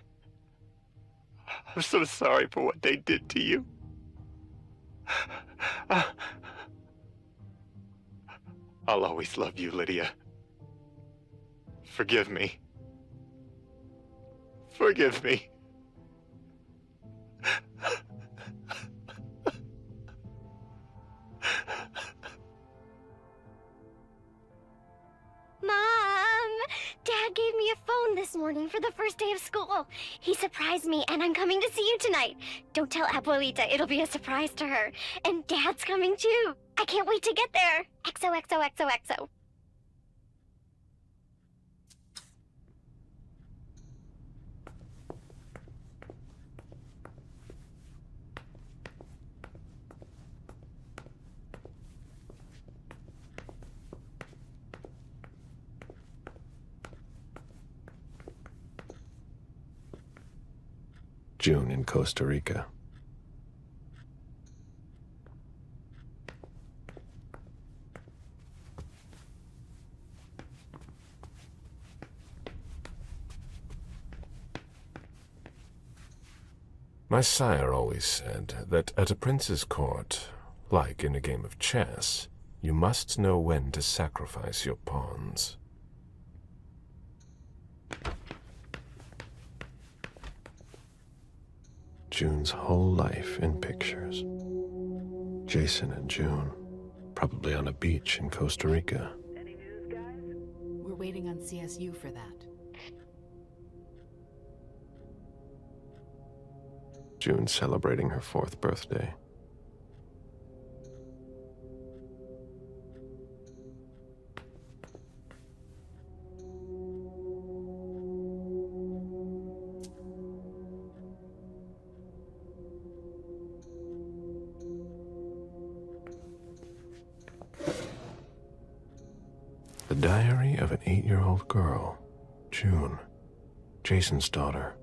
Speaker 16: I'm so sorry for what they did to you. I'll always love you, Lydia. Forgive me. Forgive me.
Speaker 17: Mom! Dad gave me a phone this morning for the first day of school. He surprised me, and I'm coming to see you tonight. Don't tell Abuelita, it'll be a surprise to her. And Dad's coming too. I can't wait to get there. XOXOXOXO.
Speaker 21: June in Costa Rica. My sire always said that at a prince's court, like in a game of chess, you must know when to sacrifice your pawns. June's whole life in pictures. Jason and June, probably on a beach in Costa Rica.
Speaker 13: We're waiting on CSU for that.
Speaker 21: June celebrating her 4th birthday. The diary of an 8-year-old girl, June, Jason's daughter.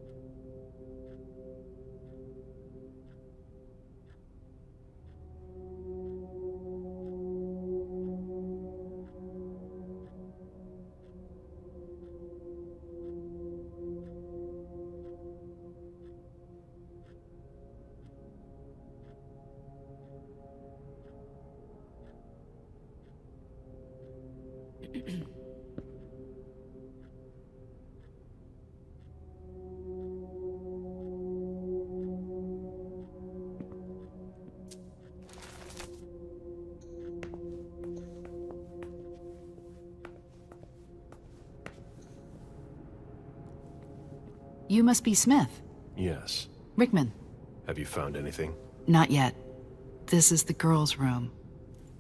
Speaker 7: You must be Smith.
Speaker 21: Yes.
Speaker 7: Rickman.
Speaker 21: Have you found anything?
Speaker 7: Not yet. This is the girl's room.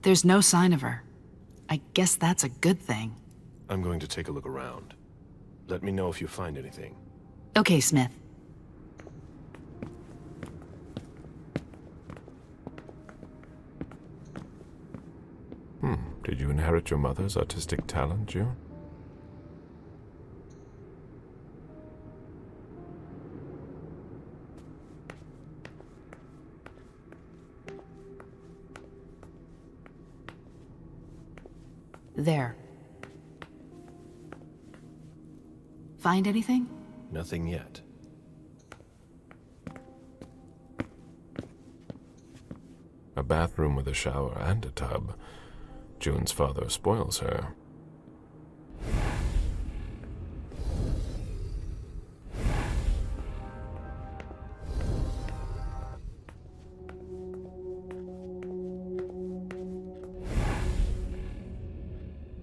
Speaker 7: There's no sign of her. I guess that's a good thing.
Speaker 21: I'm going to take a look around. Let me know if you find anything.
Speaker 7: Okay, Smith.
Speaker 21: Did you inherit your mother's artistic talent, June?
Speaker 7: There. Find anything?
Speaker 21: Nothing yet. A bathroom with a shower and a tub. June's father spoils her.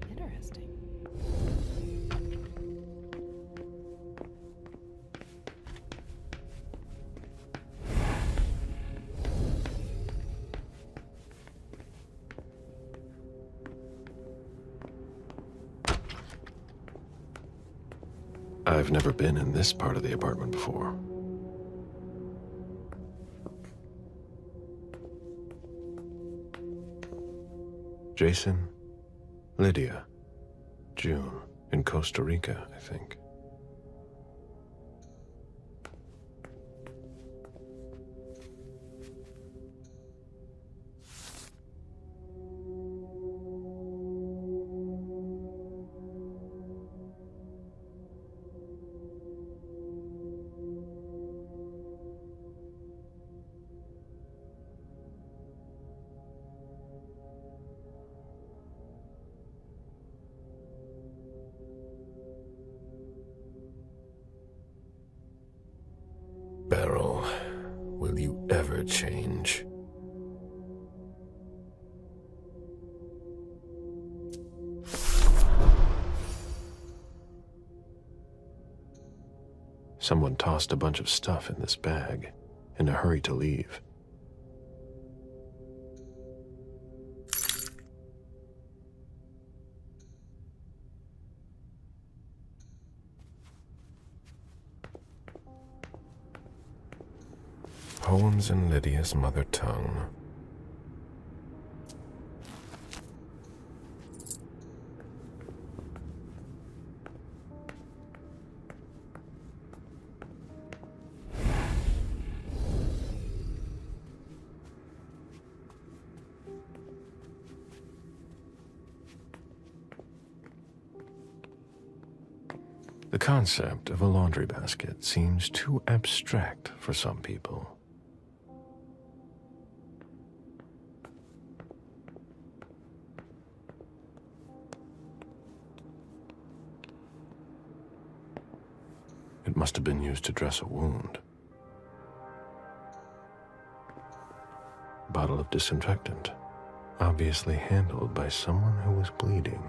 Speaker 13: Interesting.
Speaker 21: I've never been in this part of the apartment before. Jason, Lydia, June, in Costa Rica, I think. Beryl, will you ever change? Someone tossed a bunch of stuff in this bag, in a hurry to leave. Poems in Lydia's mother tongue. The concept of a laundry basket seems too abstract for some people. It must have been used to dress a wound. Bottle of disinfectant, obviously handled by someone who was bleeding.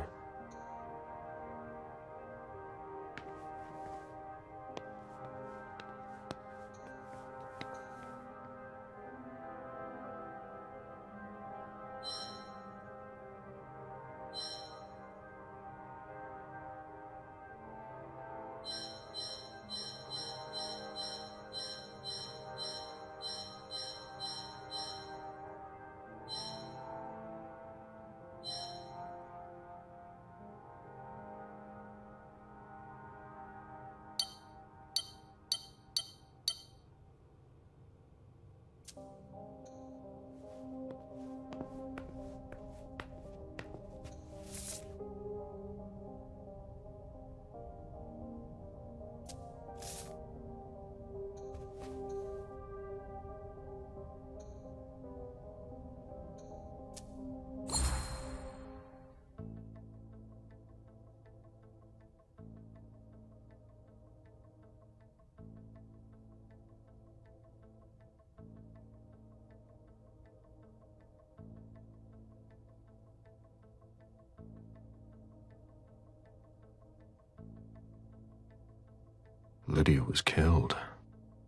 Speaker 21: Lydia was killed.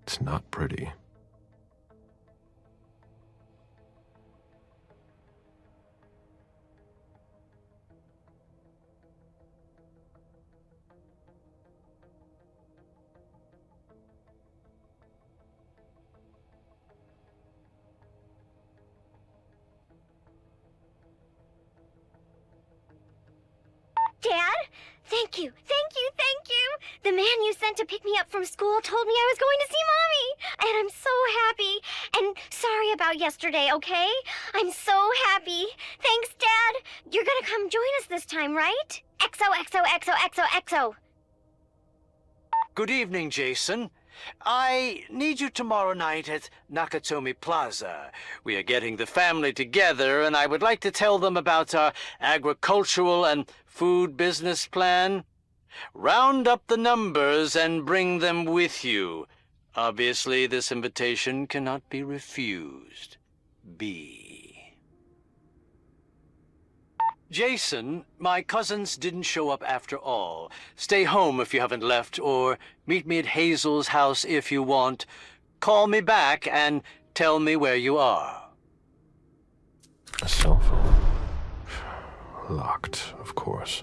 Speaker 21: It's not pretty.
Speaker 17: Dad? Thank you, thank you, thank you! The man you sent to pick me up from school told me I was going to see Mommy! And I'm so happy! And sorry about yesterday, okay? I'm so happy! Thanks, Dad! You're gonna come join us this time, right? XOXOXOXOXO!
Speaker 9: Good evening, Jason. I need you tomorrow night at Nakatomi Plaza. We are getting the family together, and I would like to tell them about our agricultural and food business plan. Round up the numbers and bring them with you. Obviously, this invitation cannot be refused. B. Jason, my cousins didn't show up after all. Stay home if you haven't left, or meet me at Hazel's house if you want. Call me back and tell me where you are.
Speaker 21: A cell phone. Locked, of course.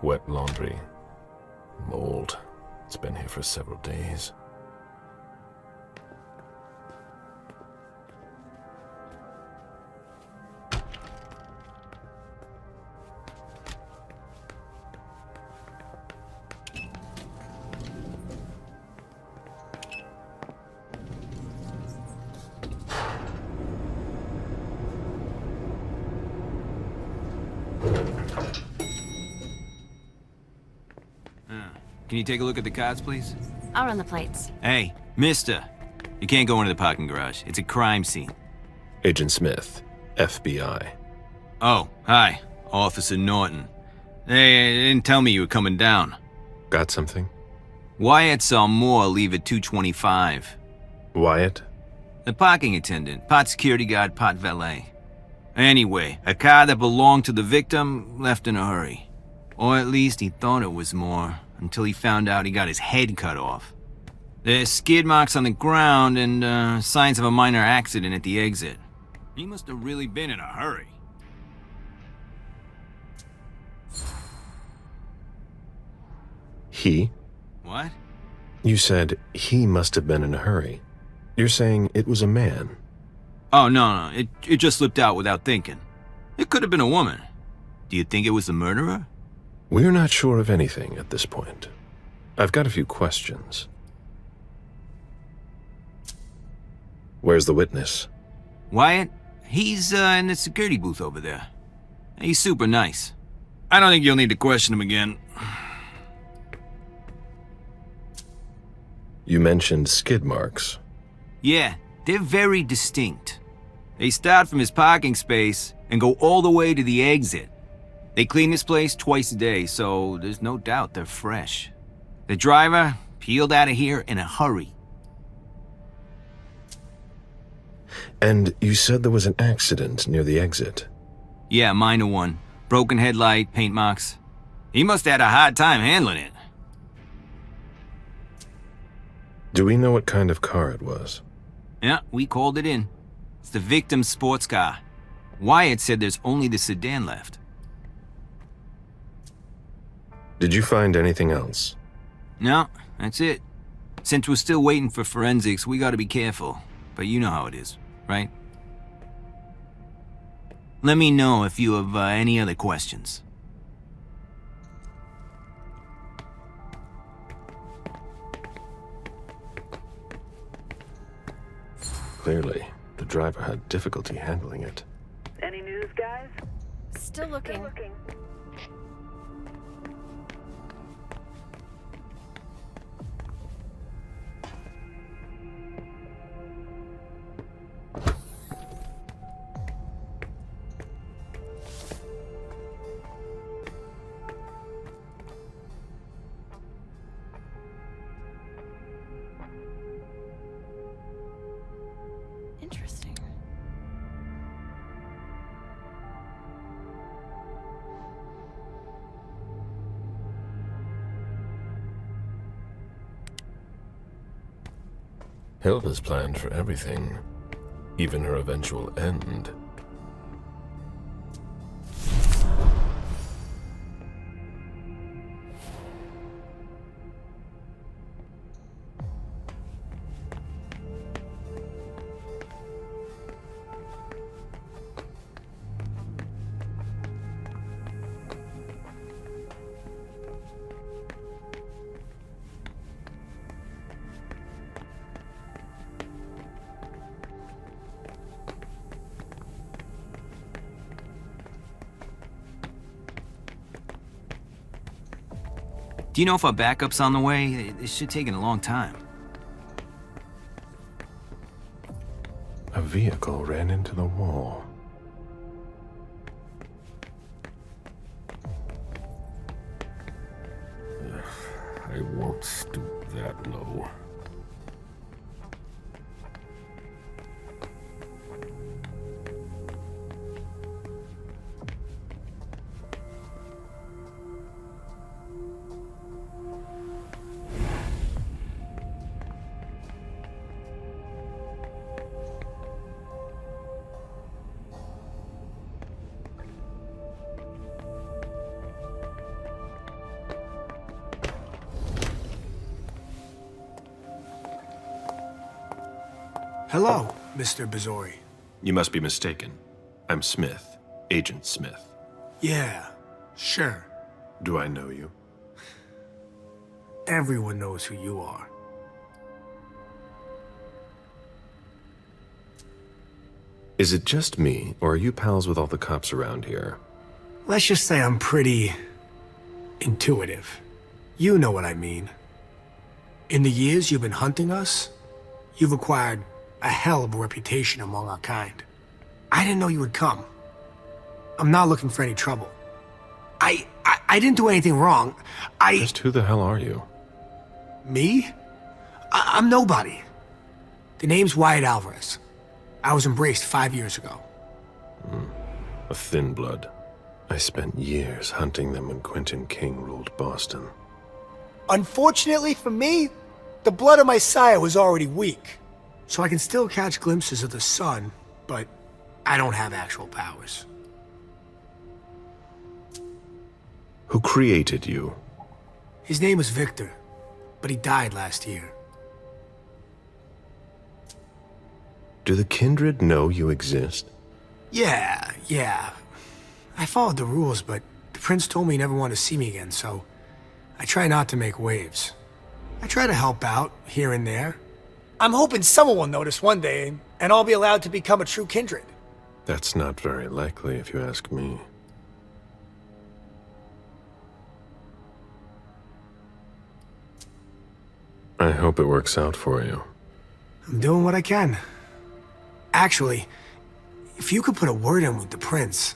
Speaker 21: Wet laundry. Mold. It's been here for several days.
Speaker 3: Can you take a look at the cards, please?
Speaker 5: I'll run the plates.
Speaker 3: Hey, mister. You can't go into the parking garage. It's a crime scene.
Speaker 21: Agent Smith, FBI.
Speaker 3: Oh, hi. Officer Norton. They didn't tell me you were coming down.
Speaker 21: Got something?
Speaker 3: Wyatt saw Moore leave at 2:25.
Speaker 21: Wyatt?
Speaker 3: The parking attendant, part security guard, part valet. Anyway, a car that belonged to the victim left in a hurry. Or at least he thought it was Moore, until he found out he got his head cut off. There's skid marks on the ground and signs of a minor accident at the exit. He must have really been in a hurry.
Speaker 21: He?
Speaker 3: What?
Speaker 21: You said he must have been in a hurry. You're saying it was a man?
Speaker 3: Oh, no, it just slipped out without thinking. It could have been a woman. Do you think it was the murderer?
Speaker 21: We're not sure of anything at this point. I've got a few questions. Where's the witness?
Speaker 3: Wyatt? He's in the security booth over there. He's super nice. I don't think you'll need to question him again.
Speaker 21: You mentioned skid marks.
Speaker 3: Yeah, they're very distinct. They start from his parking space and go all the way to the exit. They clean this place twice a day, so there's no doubt they're fresh. The driver peeled out of here in a hurry.
Speaker 21: And you said there was an accident near the exit.
Speaker 3: Yeah, minor one. Broken headlight, paint marks. He must have had a hard time handling it.
Speaker 21: Do we know what kind of car it was?
Speaker 3: Yeah, we called it in. It's the victim's sports car. Wyatt said there's only the sedan left.
Speaker 21: Did you find anything else?
Speaker 3: No, that's it. Since we're still waiting for forensics, we gotta be careful. But you know how it is, right? Let me know if you have any other questions.
Speaker 21: Clearly, the driver had difficulty handling it.
Speaker 15: Any news, guys?
Speaker 5: Still looking. Interesting.
Speaker 21: Hilda's planned for everything, even her eventual end.
Speaker 3: Do you know if our backup's on the way? It should take a long time.
Speaker 21: A vehicle ran into the wall. I won't stoop that low.
Speaker 2: Hello, Mr. Bazori.
Speaker 21: You must be mistaken. I'm Smith, Agent Smith.
Speaker 2: Yeah, sure.
Speaker 21: Do I know you?
Speaker 2: Everyone knows who you are.
Speaker 21: Is it just me, or are you pals with all the cops around here?
Speaker 2: Let's just say I'm pretty intuitive. You know what I mean. In the years you've been hunting us, you've acquired a hell of a reputation among our kind. I didn't know you would come. I'm not looking for any trouble. I didn't do anything wrong.
Speaker 21: Just who the hell are you?
Speaker 2: Me? I'm nobody. The name's Wyatt Alvarez. I was embraced 5 years ago.
Speaker 21: A thin blood. I spent years hunting them when Quentin King ruled Boston.
Speaker 2: Unfortunately for me, the blood of my sire was already weak. So I can still catch glimpses of the sun, but I don't have actual powers.
Speaker 21: Who created you?
Speaker 2: His name was Victor, but he died last year.
Speaker 21: Do the kindred know you exist?
Speaker 2: Yeah. I followed the rules, but the prince told me he never wanted to see me again, so I try not to make waves. I try to help out, here and there. I'm hoping someone will notice one day, and I'll be allowed to become a true kindred.
Speaker 21: That's not very likely, if you ask me. I hope it works out for you.
Speaker 2: I'm doing what I can. Actually, if you could put a word in with the prince,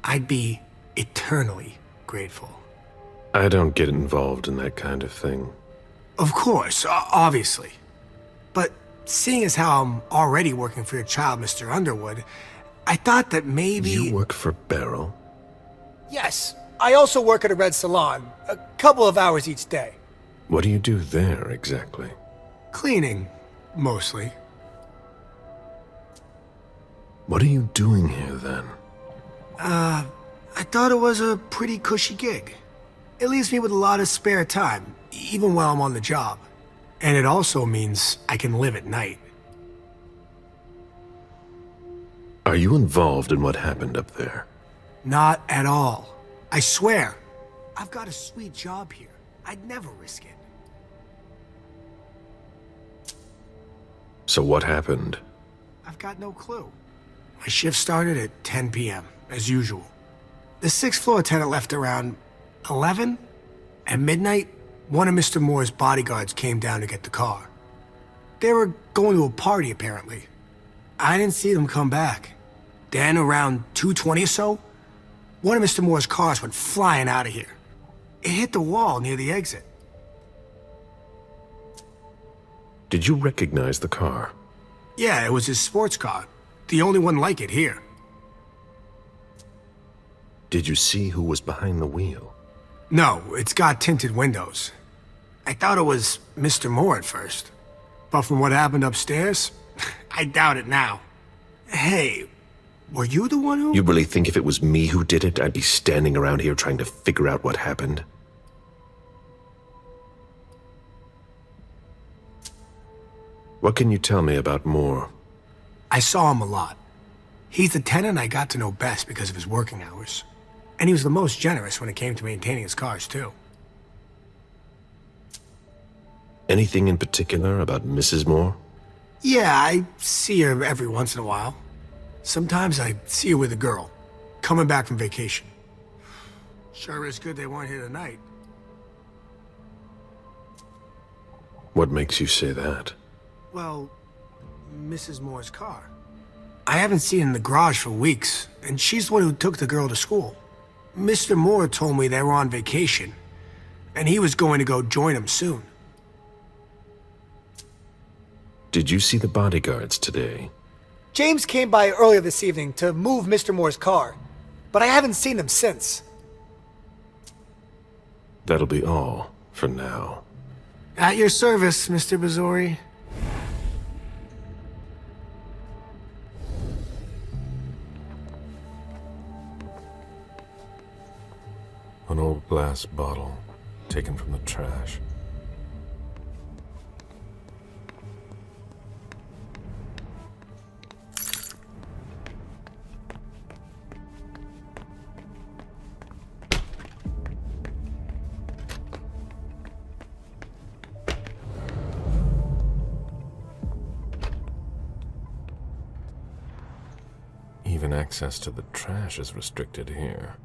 Speaker 2: I'd be eternally grateful.
Speaker 21: I don't get involved in that kind of thing.
Speaker 2: Of course, obviously. But seeing as how I'm already working for your child, Mr. Underwood, I thought that maybe...
Speaker 21: You work for Beryl?
Speaker 2: Yes. I also work at a red salon, a couple of hours each day.
Speaker 21: What do you do there, exactly?
Speaker 2: Cleaning, mostly.
Speaker 21: What are you doing here, then?
Speaker 2: I thought it was a pretty cushy gig. It leaves me with a lot of spare time, even while I'm on the job. And it also means I can live at night.
Speaker 21: Are you involved in what happened up there?
Speaker 2: Not at all. I swear. I've got a sweet job here. I'd never risk it.
Speaker 21: So what happened?
Speaker 2: I've got no clue. My shift started at 10 p.m., as usual. The sixth floor tenant left around 11. At midnight, one of Mr. Moore's bodyguards came down to get the car. They were going to a party, apparently. I didn't see them come back. Then, around 2:20 or so, one of Mr. Moore's cars went flying out of here. It hit the wall near the exit.
Speaker 21: Did you recognize the car?
Speaker 2: Yeah, it was his sports car. The only one like it here.
Speaker 21: Did you see who was behind the wheel?
Speaker 2: No, it's got tinted windows. I thought it was Mr. Moore at first. But from what happened upstairs, I doubt it now. Hey, were you the one who...
Speaker 21: You really think if it was me who did it, I'd be standing around here trying to figure out what happened? What can you tell me about Moore?
Speaker 2: I saw him a lot. He's the tenant I got to know best because of his working hours. And he was the most generous when it came to maintaining his cars, too.
Speaker 21: Anything in particular about Mrs. Moore?
Speaker 2: Yeah, I see her every once in a while. Sometimes I see her with a girl, coming back from vacation. Sure is good they weren't here tonight.
Speaker 21: What makes you say that?
Speaker 2: Well, Mrs. Moore's car. I haven't seen her in the garage for weeks, and she's the one who took the girl to school. Mr. Moore told me they were on vacation, and he was going to go join them soon.
Speaker 21: Did you see the bodyguards today?
Speaker 2: James came by earlier this evening to move Mr. Moore's car, but I haven't seen him since.
Speaker 21: That'll be all for now.
Speaker 2: At your service, Mr. Bazori.
Speaker 21: An old glass bottle taken from the trash. access to the trash is restricted here.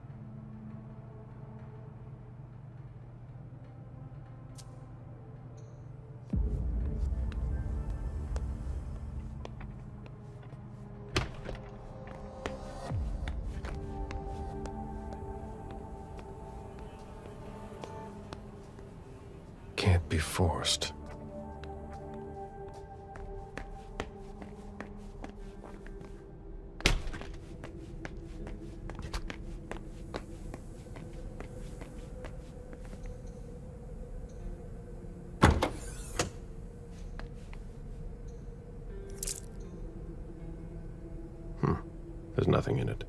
Speaker 21: Can't be forced. There's nothing in it.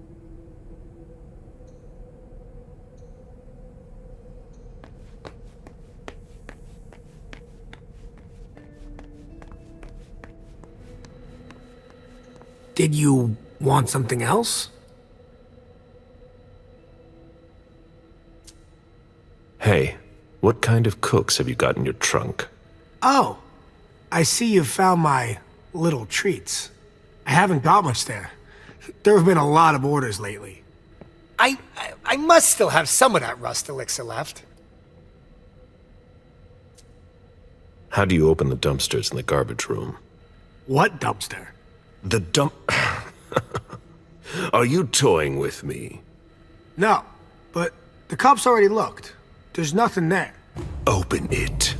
Speaker 2: Did you want something else?
Speaker 21: Hey, what kind of cooks have you got in your trunk?
Speaker 2: Oh, I see you've found my little treats. I haven't got much there. There have been a lot of orders lately. I must still have some of that rust elixir left.
Speaker 21: How do you open the dumpsters in the garbage room?
Speaker 2: What dumpster?
Speaker 21: The dump... Are you toying with me?
Speaker 2: No, but the cops already looked. There's nothing there.
Speaker 21: Open it.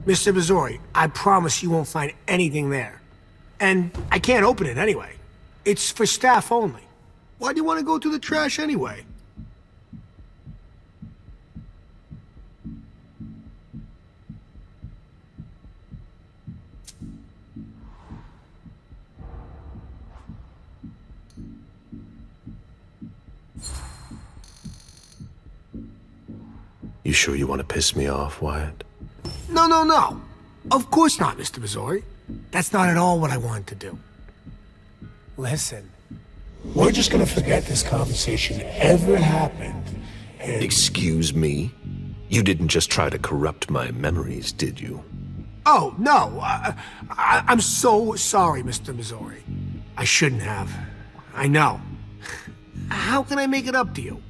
Speaker 2: Mr. Missouri, I promise you won't find anything there. And I can't open it anyway. It's for staff only. Why do you want to go through the trash anyway?
Speaker 21: You sure you want to piss me off, Wyatt?
Speaker 2: No, no, no. Of course not, Mr. Missouri. That's not at all what I wanted to do. Listen, we're just gonna forget this conversation ever happened. And...
Speaker 21: Excuse me? You didn't just try to corrupt my memories, did you?
Speaker 2: Oh, no. I'm so sorry, Mr. Missouri. I shouldn't have. I know. How can I make it up to you?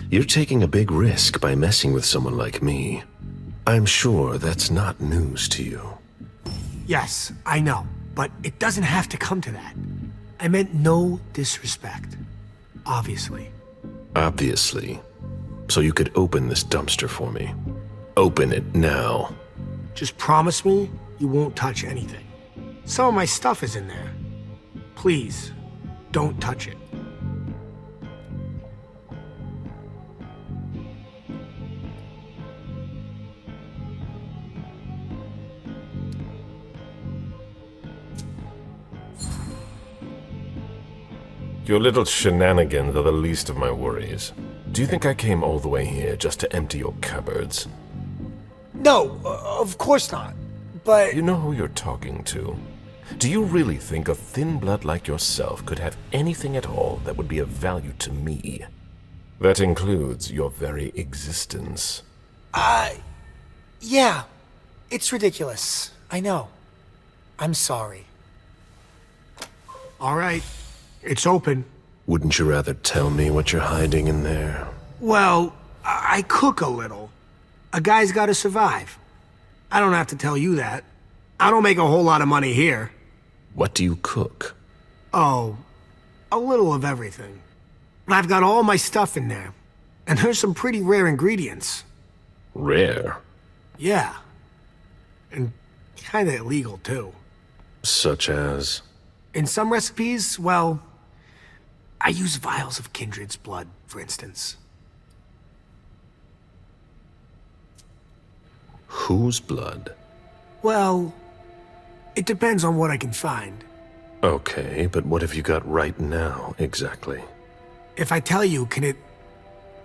Speaker 21: You're taking a big risk by messing with someone like me. I'm sure that's not news to you.
Speaker 2: Yes, I know, but it doesn't have to come to that. I meant no disrespect. Obviously.
Speaker 21: Obviously. So you could open this dumpster for me. Open it now.
Speaker 2: Just promise me you won't touch anything. Some of my stuff is in there. Please, don't touch it.
Speaker 21: Your little shenanigans are the least of my worries. Do you think I came all the way here just to empty your cupboards?
Speaker 2: No, of course not. But...
Speaker 21: You know who you're talking to. Do you really think a thin blood like yourself could have anything at all that would be of value to me? That includes your very existence.
Speaker 2: Yeah. It's ridiculous. I know. I'm sorry. All right. It's open.
Speaker 21: Wouldn't you rather tell me what you're hiding in there?
Speaker 2: Well, I cook a little. A guy's gotta survive. I don't have to tell you that. I don't make a whole lot of money here.
Speaker 21: What do you cook?
Speaker 2: Oh, a little of everything. I've got all my stuff in there. And there's some pretty rare ingredients.
Speaker 21: Rare?
Speaker 2: Yeah. And kinda illegal, too.
Speaker 21: Such as?
Speaker 2: In some recipes, well, I use vials of kindred's blood, for instance.
Speaker 21: Whose blood?
Speaker 2: Well, it depends on what I can find.
Speaker 21: Okay, but what have you got right now, exactly?
Speaker 2: If I tell you, can it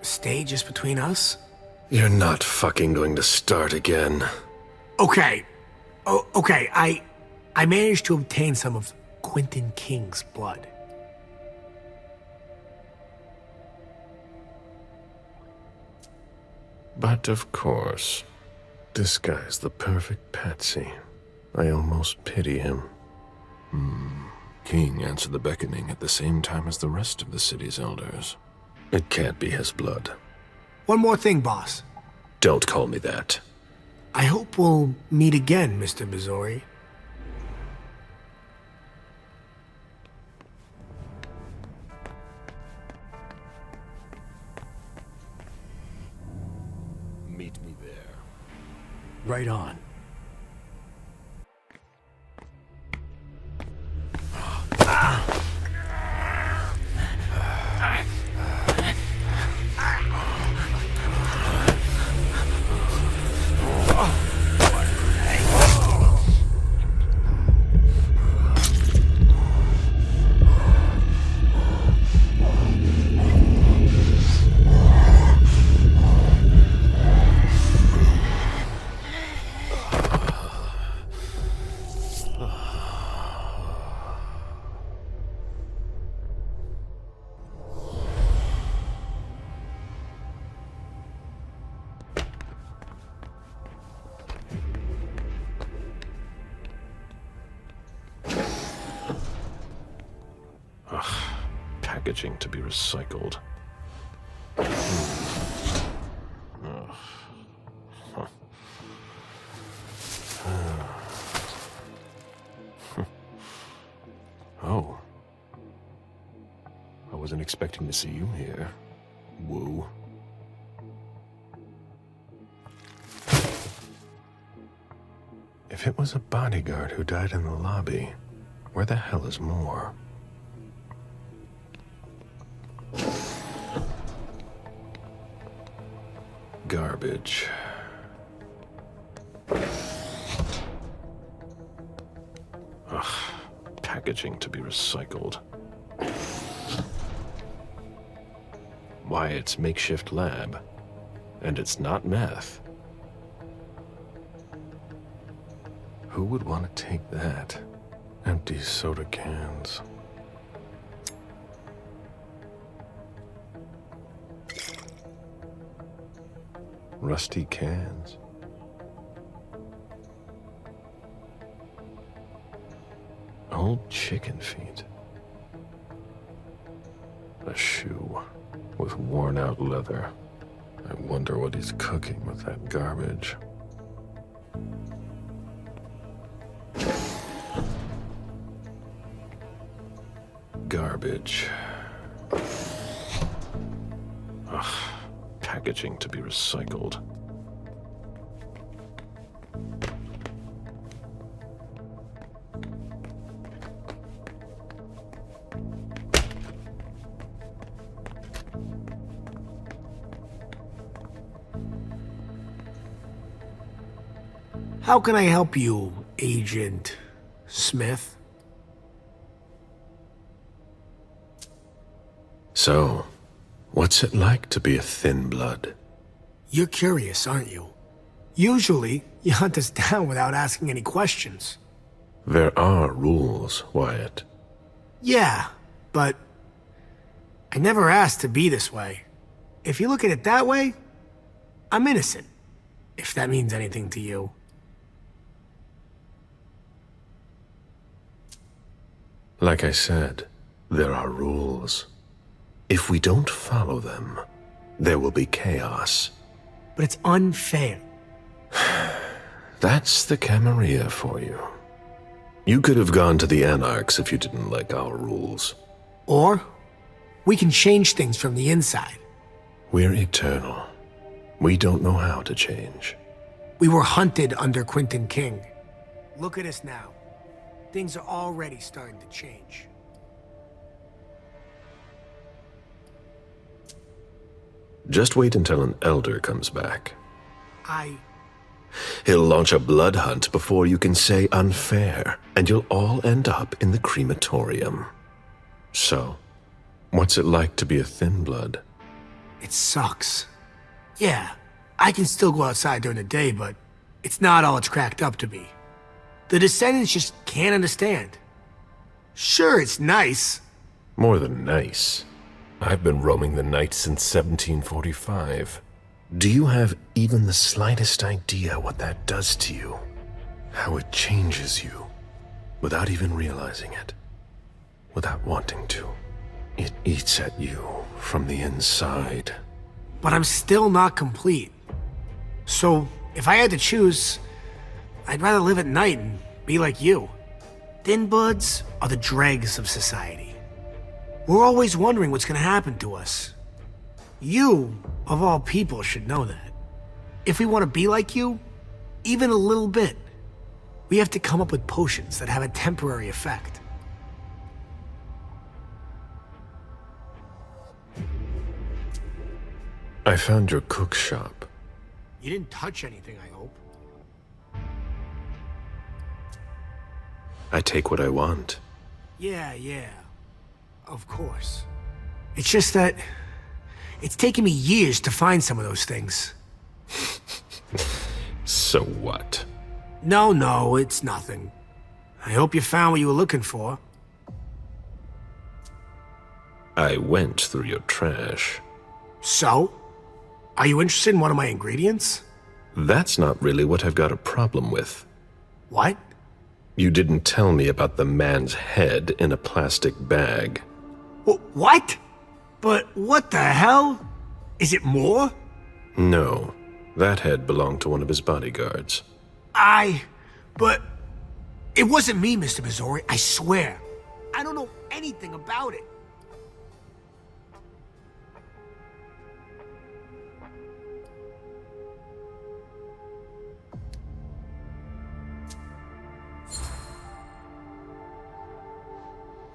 Speaker 2: stay just between us?
Speaker 21: You're not fucking going to start again.
Speaker 2: Okay. Okay, I managed to obtain some of Quentin King's blood.
Speaker 21: But of course, this guy's the perfect patsy. I almost pity him. King answered the beckoning at the same time as the rest of the city's elders. It can't be his blood.
Speaker 2: One more thing, boss.
Speaker 21: Don't call me that.
Speaker 2: I hope we'll meet again, Mr. Missouri.
Speaker 21: Meet me there.
Speaker 19: Right on.
Speaker 21: Packaging to be recycled. Oh. I wasn't expecting to see you here. Woo. If it was a bodyguard who died in the lobby, where the hell is Moore? Garbage. Ugh, packaging to be recycled. Why, it's makeshift lab. And it's not meth. Who would want to take that? Empty soda cans. Rusty cans. Old chicken feet. A shoe with worn out leather. I wonder what he's cooking with that garbage. Garbage. Ugh. Packaging to be recycled.
Speaker 2: How can I help you, Agent Smith?
Speaker 21: So, what's it like to be a thin blood?
Speaker 2: You're curious, aren't you? Usually, you hunt us down without asking any questions.
Speaker 21: There are rules, Wyatt.
Speaker 2: Yeah, but I never asked to be this way. If you look at it that way, I'm innocent, if that means anything to you.
Speaker 21: Like I said, there are rules. If we don't follow them, there will be chaos.
Speaker 2: But it's unfair.
Speaker 21: That's the Camarilla for you. You could have gone to the Anarchs if you didn't like our rules.
Speaker 2: Or, we can change things from the inside.
Speaker 21: We're eternal. We don't know how to change.
Speaker 2: We were hunted under Quentin King. Look at us now. Things are already starting to change.
Speaker 21: Just wait until an elder comes back. He'll launch a blood hunt before you can say unfair, and you'll all end up in the crematorium. So, what's it like to be a thin blood?
Speaker 2: It sucks. Yeah, I can still go outside during the day, but it's not all it's cracked up to be. The descendants just can't understand. Sure, it's nice.
Speaker 21: More than nice. I've been roaming the night since 1745. Do you have even the slightest idea what that does to you? How it changes you, without even realizing it, without wanting to. It eats at you from the inside.
Speaker 2: But I'm still not complete. So, if I had to choose, I'd rather live at night and be like you. Thin buds are the dregs of society. We're always wondering what's gonna happen to us. You, of all people, should know that. If we want to be like you, even a little bit, we have to come up with potions that have a temporary effect.
Speaker 21: I found your cook shop.
Speaker 2: You didn't touch anything, I hope.
Speaker 21: I take what I want.
Speaker 2: Yeah. Of course. It's just that it's taken me years to find some of those things.
Speaker 21: So what?
Speaker 2: No, it's nothing. I hope you found what you were looking for.
Speaker 21: I went through your trash.
Speaker 2: So? Are you interested in one of my ingredients?
Speaker 21: That's not really what I've got a problem with.
Speaker 2: What?
Speaker 21: You didn't tell me about the man's head in a plastic bag.
Speaker 2: What? But what the hell? Is it more?
Speaker 21: No, that head belonged to one of his bodyguards.
Speaker 2: But it wasn't me, Mr. Missouri, I swear. I don't know anything about it.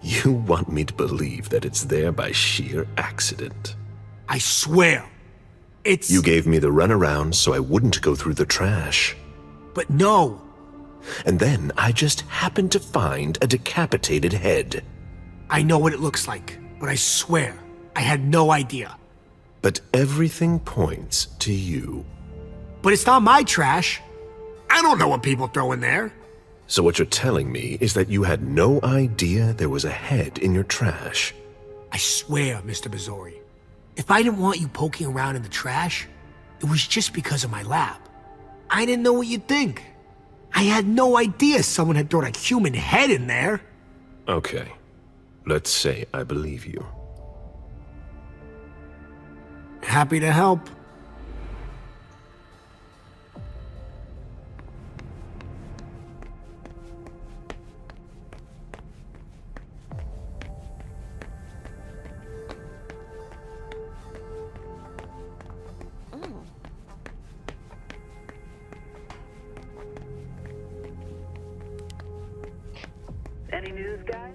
Speaker 21: You want me to believe that it's there by sheer accident?
Speaker 2: I swear. It's...
Speaker 21: You gave me the runaround so I wouldn't go through the trash.
Speaker 2: But no.
Speaker 21: And then I just happened to find a decapitated head.
Speaker 2: I know what it looks like, but I swear, I had no idea.
Speaker 21: But everything points to you.
Speaker 2: But it's not my trash. I don't know what people throw in there.
Speaker 21: So what you're telling me is that you had no idea there was a head in your trash?
Speaker 2: I swear, Mr. Missouri, if I didn't want you poking around in the trash, it was just because of my lab. I didn't know what you'd think. I had no idea someone had thrown a human head in there.
Speaker 21: Okay, let's say I believe you.
Speaker 2: Happy to help.
Speaker 15: Any news, guys?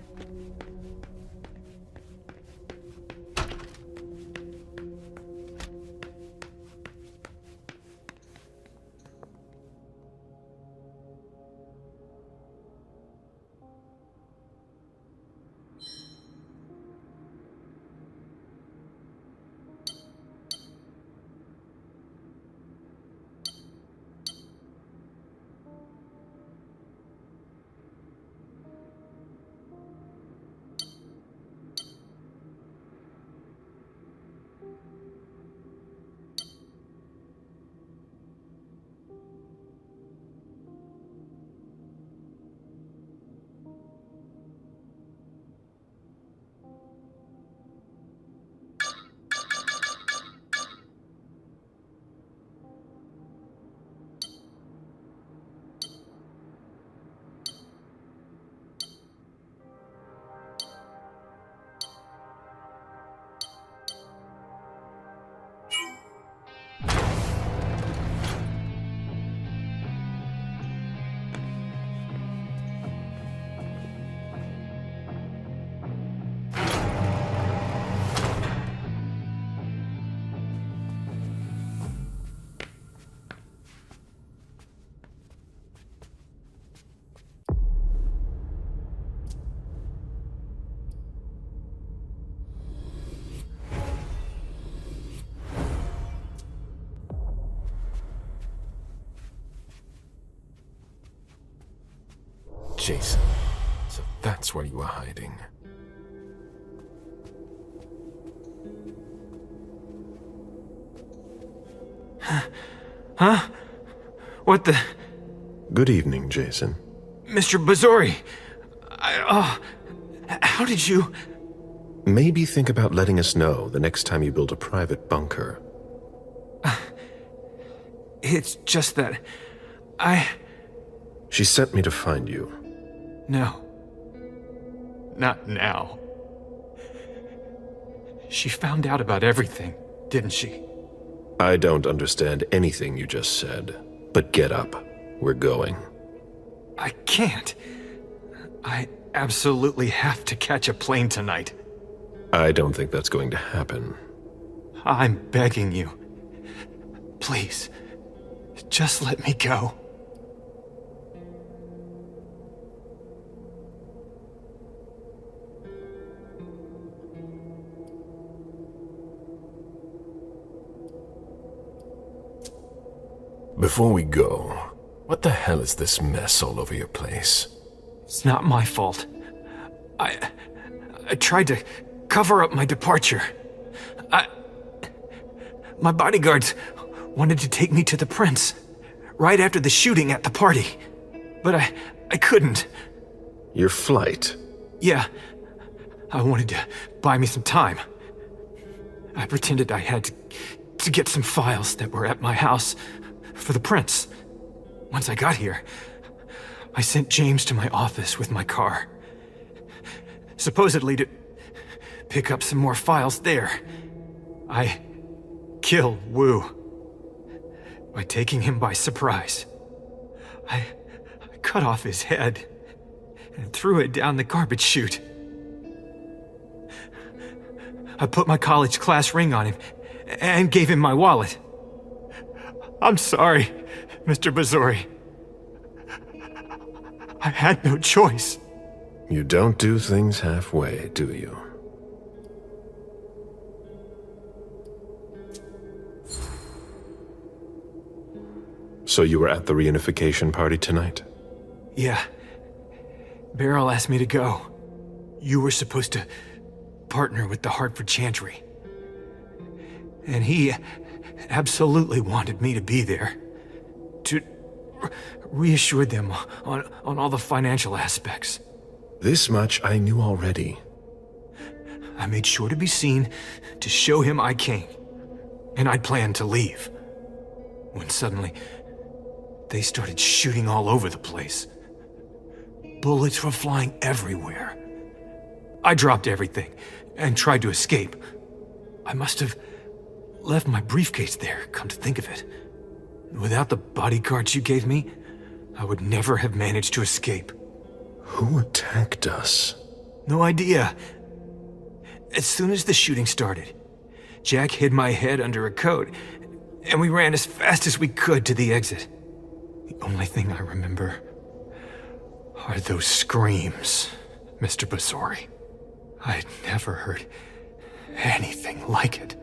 Speaker 21: Jason, so that's where you were hiding.
Speaker 11: Huh? What the...
Speaker 21: Good evening, Jason.
Speaker 11: Mr. Bazzori, how did you...
Speaker 21: Maybe think about letting us know the next time you build a private bunker.
Speaker 11: It's just that...
Speaker 21: She sent me to find you.
Speaker 11: No. Not now. She found out about everything, didn't she?
Speaker 21: I don't understand anything you just said, but get up. We're going.
Speaker 11: I can't. I absolutely have to catch a plane tonight.
Speaker 21: I don't think that's going to happen.
Speaker 11: I'm begging you. Please, just let me go.
Speaker 21: Before we go, what the hell is this mess all over your place?
Speaker 11: It's not my fault. I tried to cover up my departure. My bodyguards wanted to take me to the prince right after the shooting at the party, but I couldn't.
Speaker 21: Your flight?
Speaker 11: Yeah, I wanted to buy me some time. I pretended I had to get some files that were at my house for the prince. Once I got here, I sent James to my office with my car, supposedly to pick up some more files there. I killed Wu by taking him by surprise. I cut off his head and threw it down the garbage chute. I put my college class ring on him and gave him my wallet. I'm sorry, Mr. Bazzori. I had no choice.
Speaker 21: You don't do things halfway, do you? So you were at the reunification party tonight?
Speaker 11: Yeah. Beryl asked me to go. You were supposed to partner with the Hartford Chantry. And he absolutely wanted me to be there. To reassure them on all the financial aspects.
Speaker 21: This much I knew already.
Speaker 11: I made sure to be seen to show him I came. And I'd planned to leave. When suddenly, they started shooting all over the place. Bullets were flying everywhere. I dropped everything and tried to escape. I must have left my briefcase there, come to think of it. Without the bodyguards you gave me, I would never have managed to escape.
Speaker 21: Who attacked us?
Speaker 11: No idea. As soon as the shooting started, Jack hid my head under a coat, and we ran as fast as we could to the exit. The only thing I remember are those screams, Mr. Bazzori. I'd never heard anything like it.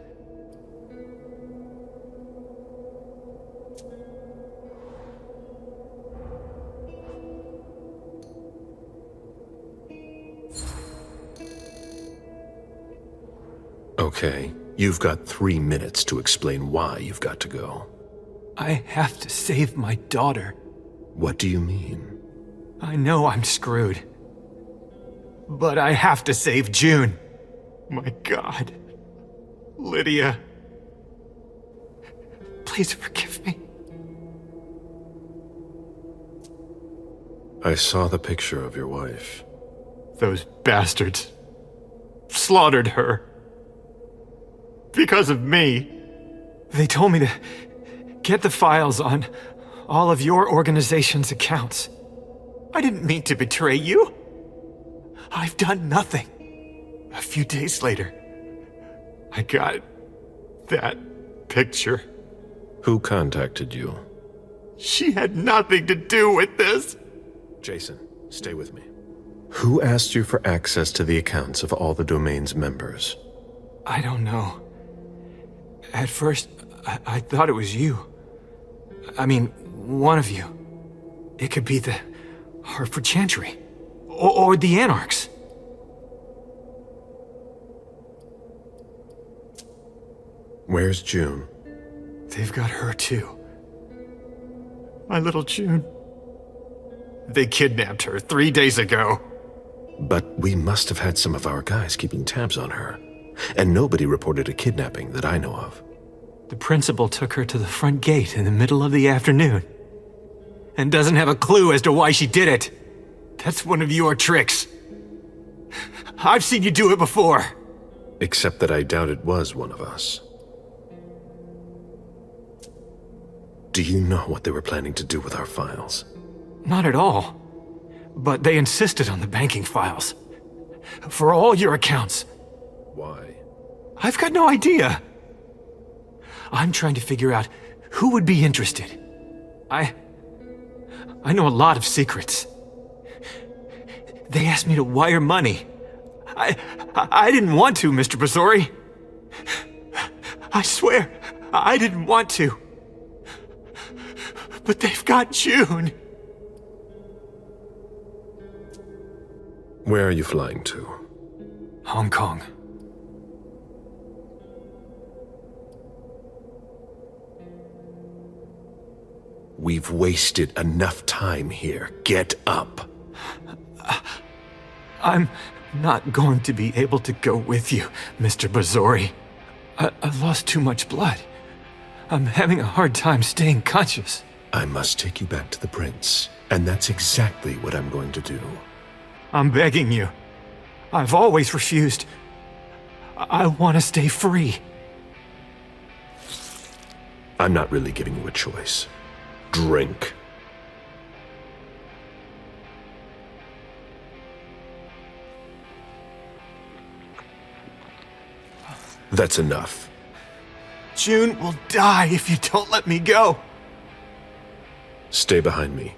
Speaker 21: Okay, you've got 3 minutes to explain why you've got to go.
Speaker 11: I have to save my daughter.
Speaker 21: What do you mean?
Speaker 11: I know I'm screwed. But I have to save June. My God. Lydia. Please forgive me.
Speaker 21: I saw the picture of your wife.
Speaker 11: Those bastards slaughtered her. Because of me. They told me to get the files on all of your organization's accounts. I didn't mean to betray you. I've done nothing. A few days later, I got that picture.
Speaker 21: Who contacted you?
Speaker 11: She had nothing to do with this.
Speaker 21: Jason, stay with me. Who asked you for access to the accounts of all the domain's members?
Speaker 11: I don't know. At first, I thought it was you. I mean, one of you. It could be the Hartford Chantry. Or the Anarchs.
Speaker 21: Where's June?
Speaker 11: They've got her too. My little June. They kidnapped her 3 days ago.
Speaker 21: But we must have had some of our guys keeping tabs on her. And nobody reported a kidnapping that I know of.
Speaker 11: The principal took her to the front gate in the middle of the afternoon. And doesn't have a clue as to why she did it. That's one of your tricks. I've seen you do it before.
Speaker 21: Except that I doubt it was one of us. Do you know what they were planning to do with our files?
Speaker 11: Not at all. But they insisted on the banking files. For all your accounts.
Speaker 21: Why?
Speaker 11: I've got no idea. I'm trying to figure out who would be interested. I know a lot of secrets. They asked me to wire money. I didn't want to, Mr. Bazzori. I swear, I didn't want to. But they've got June.
Speaker 21: Where are you flying to?
Speaker 11: Hong Kong.
Speaker 21: We've wasted enough time here. Get up.
Speaker 11: I'm not going to be able to go with you, Mr. Bazzori. I've lost too much blood. I'm having a hard time staying conscious.
Speaker 21: I must take you back to the prince, and that's exactly what I'm going to do.
Speaker 11: I'm begging you. I've always refused. I want to stay free.
Speaker 21: I'm not really giving you a choice. Drink. That's enough.
Speaker 11: June will die if you don't let me go.
Speaker 21: Stay behind me.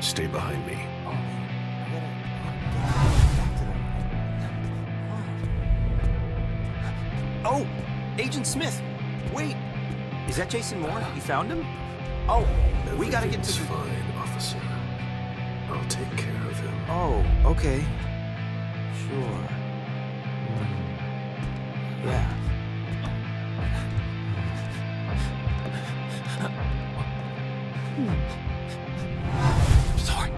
Speaker 21: Stay behind me.
Speaker 14: Oh, Agent Smith. Wait, is that Jason Moore? You found him? Oh, we gotta get to...
Speaker 21: Everything's fine, officer. I'll take care of him.
Speaker 14: Oh, okay. Sure. Yeah.
Speaker 21: Sorry.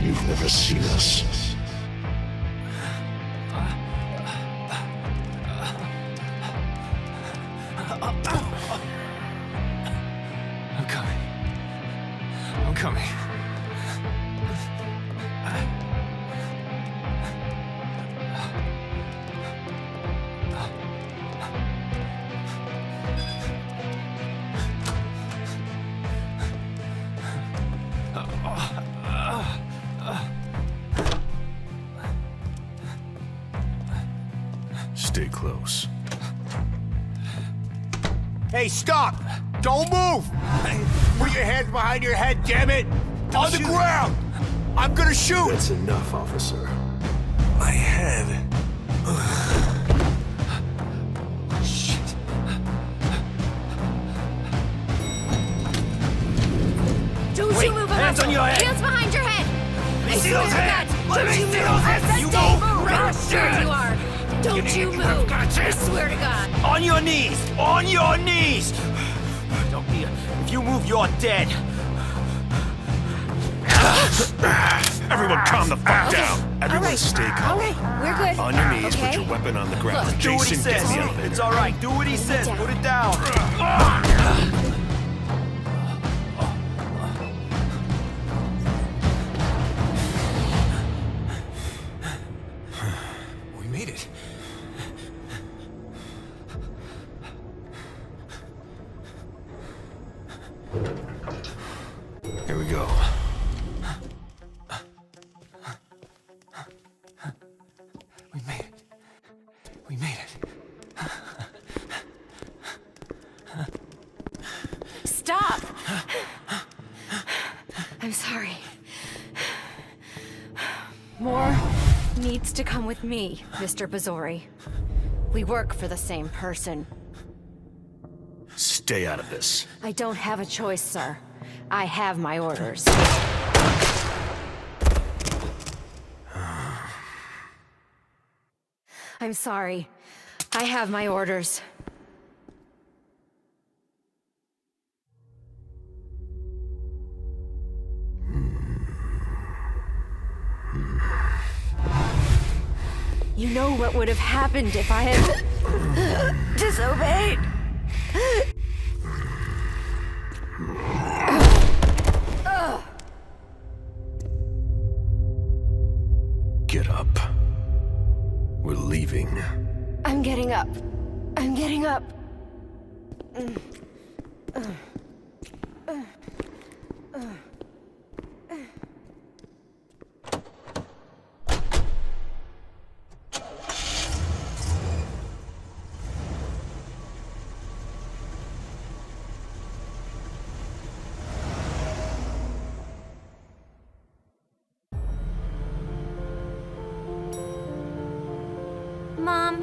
Speaker 21: You've never seen us.
Speaker 11: I'm coming. I'm coming.
Speaker 21: Stay close.
Speaker 18: Hey, stop! Don't move! Put your hands behind your head, damn it! On the ground! I'm gonna shoot!
Speaker 21: That's enough, officer.
Speaker 18: My head.
Speaker 11: Shit.
Speaker 17: Don't
Speaker 18: Wait,
Speaker 17: you move a
Speaker 18: hands
Speaker 17: muscle.
Speaker 18: on your head.
Speaker 17: Hands behind your head!
Speaker 18: Let me
Speaker 17: I
Speaker 18: see
Speaker 17: swear
Speaker 18: those
Speaker 17: to
Speaker 18: hands.
Speaker 17: God,
Speaker 18: Let
Speaker 17: don't
Speaker 18: me
Speaker 17: you
Speaker 18: see
Speaker 17: move!
Speaker 18: those hands.
Speaker 17: I
Speaker 18: You
Speaker 17: stay
Speaker 18: move.
Speaker 17: sure you are! Don't you move! I swear to God!
Speaker 14: On your knees! On your knees! Don't be... If you move, you're dead.
Speaker 21: Everyone calm the fuck down. Everyone
Speaker 17: right.
Speaker 21: stay calm.
Speaker 17: All right, we're good.
Speaker 21: On your knees,
Speaker 17: okay?
Speaker 21: put your weapon on the ground.
Speaker 14: Look, do what he
Speaker 21: Jason, get
Speaker 14: says.
Speaker 21: the elevator.
Speaker 14: It's all right. Do what he says. Put it down.
Speaker 11: We made it.
Speaker 21: Here we go.
Speaker 11: We made it. We made
Speaker 5: Stop! I'm sorry. Moore needs to come with me, Mr. Bazori. We work for the same person.
Speaker 18: Stay out of this.
Speaker 5: I don't have a choice, sir. I have my orders. I'm sorry. I have my orders. You know what would have happened if I had disobeyed?
Speaker 21: Get up. We're leaving.
Speaker 5: I'm getting up. I'm getting up.
Speaker 17: Mom,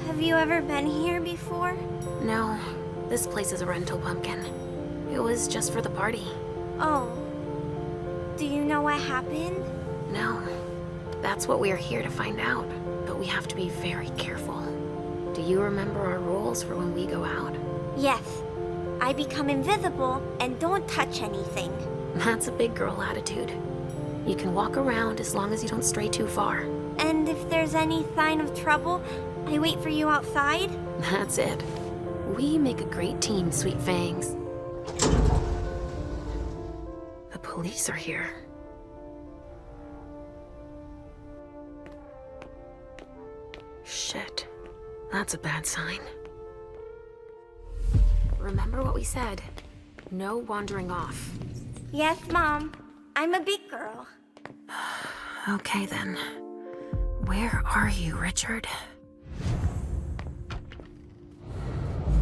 Speaker 17: have you ever been here before?
Speaker 4: No, this place is a rental, Pumpkin. It was just for the party.
Speaker 17: Oh. Do you know what happened?
Speaker 4: No. That's what we're here to find out. But we have to be very careful. Do you remember our rules for when we go out?
Speaker 17: Yes. I become invisible and don't touch anything.
Speaker 4: That's a big girl attitude. You can walk around as long as you don't stray too far.
Speaker 17: And if there's any sign of trouble, I wait for you outside?
Speaker 4: That's it. We make a great team, Sweet Fangs. The police are here. Shit. That's a bad sign. Remember what we said. No wandering off.
Speaker 17: Yes, Mom. I'm a big girl.
Speaker 4: Okay, then. Where are you, Richard?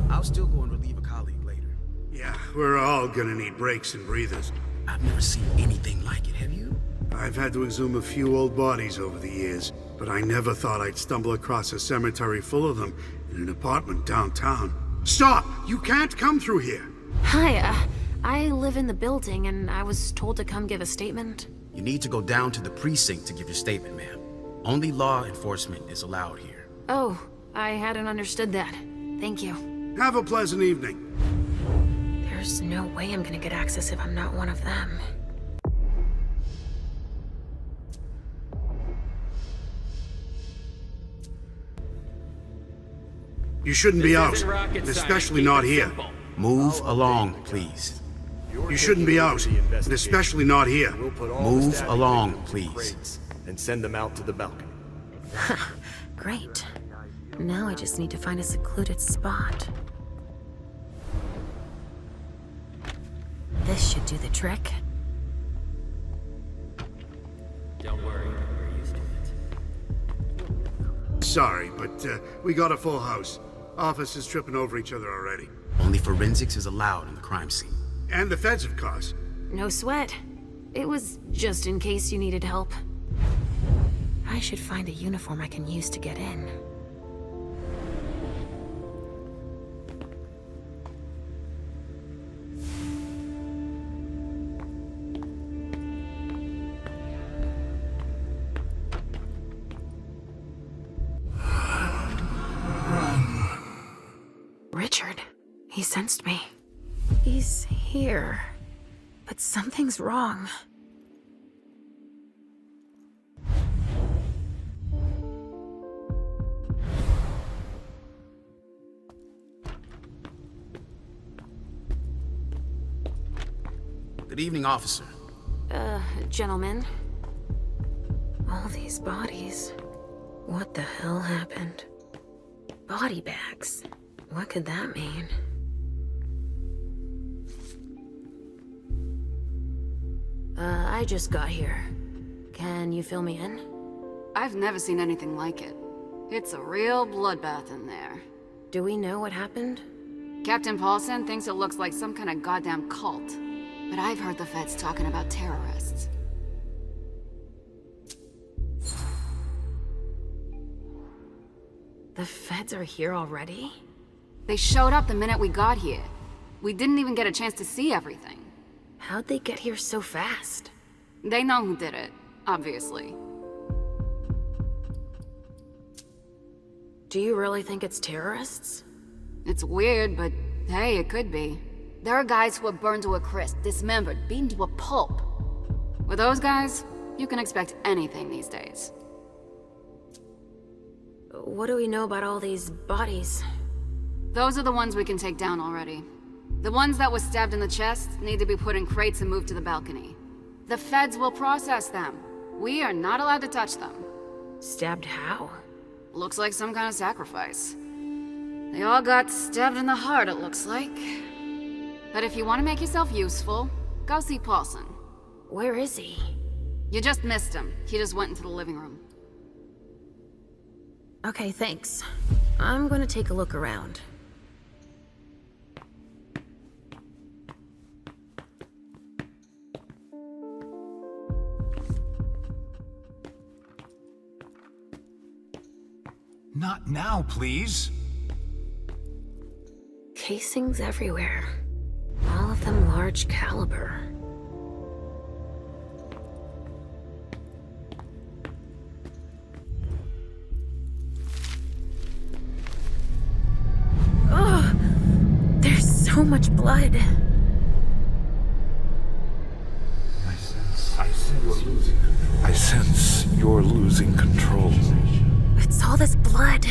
Speaker 6: I'll still go and relieve a colleague later.
Speaker 18: Yeah, we're all gonna need breaks and breathers.
Speaker 6: I've never seen anything like it, have you?
Speaker 18: I've had to exhume a few old bodies over the years, but I never thought I'd stumble across a cemetery full of them in an apartment downtown. Stop! You can't come through here!
Speaker 4: Hi, I live in the building and I was told to come give a statement.
Speaker 6: You need to go down to the precinct to give your statement, ma'am. Only law enforcement is allowed here.
Speaker 4: Oh, I hadn't understood that. Thank you.
Speaker 18: Have a pleasant evening.
Speaker 4: There's no way I'm gonna get access if I'm not one of them.
Speaker 18: You shouldn't be out, especially not here.
Speaker 6: Move along, please.
Speaker 18: You shouldn't be out, and especially not here.
Speaker 6: Move along, please.
Speaker 14: And send them out to the balcony.
Speaker 4: Great. Now I just need to find a secluded spot. This should do the trick.
Speaker 1: Don't worry, we're used to it.
Speaker 18: Sorry, but we got a full house. Officers tripping over each other already.
Speaker 6: Only forensics is allowed in the crime scene.
Speaker 18: And the feds, of course.
Speaker 4: No sweat. It was just in case you needed help. I should find a uniform I can use to get in. Richard, he sensed me. He's here. But something's wrong.
Speaker 6: Good evening, officer.
Speaker 4: Gentlemen. All these bodies. What the hell happened? Body bags. What could that mean? I just got here. Can you fill me in?
Speaker 7: I've never seen anything like it. It's a real bloodbath in there.
Speaker 4: Do we know what happened?
Speaker 7: Captain Paulson thinks it looks like some kind of goddamn cult. But I've heard the feds talking about terrorists.
Speaker 4: The feds are here already?
Speaker 7: They showed up the minute we got here. We didn't even get a chance to see everything.
Speaker 4: How'd they get here so fast?
Speaker 7: They know who did it, obviously.
Speaker 4: Do you really think it's terrorists?
Speaker 7: It's weird, but hey, it could be. There are guys who are burned to a crisp, dismembered, beaten to a pulp. With those guys, you can expect anything these days.
Speaker 4: What do we know about all these bodies?
Speaker 7: Those are the ones we can take down already. The ones that were stabbed in the chest need to be put in crates and moved to the balcony. The feds will process them. We are not allowed to touch them.
Speaker 4: Stabbed how?
Speaker 7: Looks like some kind of sacrifice. They all got stabbed in the heart, it looks like. But if you want to make yourself useful, go see Paulson.
Speaker 4: Where is he?
Speaker 7: You just missed him. He just went into the living room.
Speaker 4: Okay, thanks. I'm gonna take a look around.
Speaker 20: Not now, please.
Speaker 4: Casings everywhere. All of them large caliber. Ugh! There's so much blood.
Speaker 20: I sense you're losing control.
Speaker 4: It's all this blood.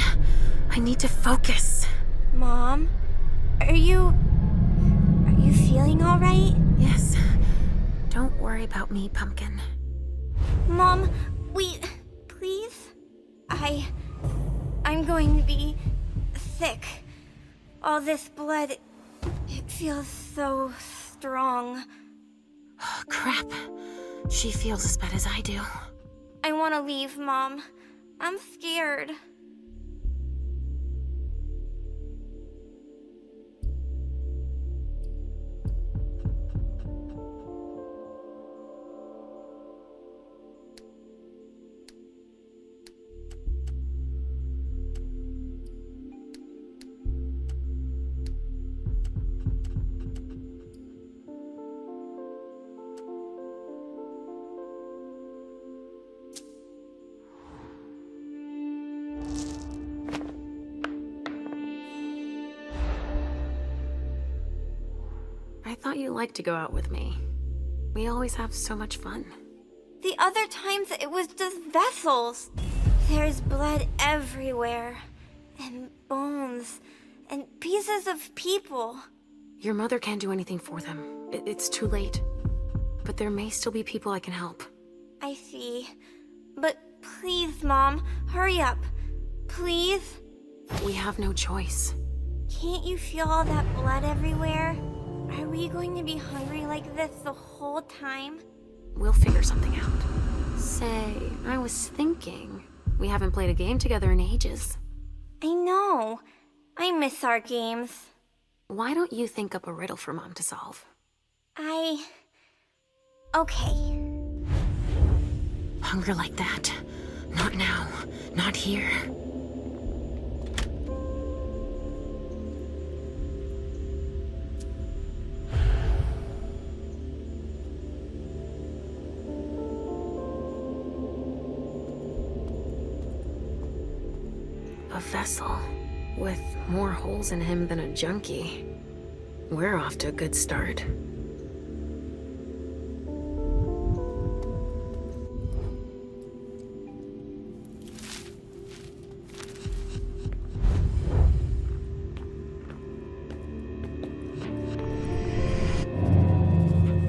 Speaker 4: I need to focus.
Speaker 17: Mom? Are you feeling all right?
Speaker 4: Yes. Don't worry about me, Pumpkin.
Speaker 17: Mom, please? I'm going to be sick. All this blood, it feels so strong.
Speaker 4: Oh, crap. She feels as bad as I do.
Speaker 17: I want to leave, Mom. I'm scared.
Speaker 4: I thought you liked to go out with me. We always have so much fun.
Speaker 17: The other times it was just vessels. There's blood everywhere. And bones. And pieces of people.
Speaker 4: Your mother can't do anything for them. It's too late. But there may still be people I can help.
Speaker 17: I see. But please, Mom, hurry up. Please?
Speaker 4: We have no choice.
Speaker 17: Can't you feel all that blood everywhere? Are we going to be hungry like this the whole time?
Speaker 4: We'll figure something out. Say, I was thinking, we haven't played a game together in ages.
Speaker 17: I know. I miss our games.
Speaker 4: Why don't you think up a riddle for Mom to solve?
Speaker 17: Okay.
Speaker 4: Hunger like that. Not now. Not here. A vessel with more holes in him than a junkie. We're off to a good start.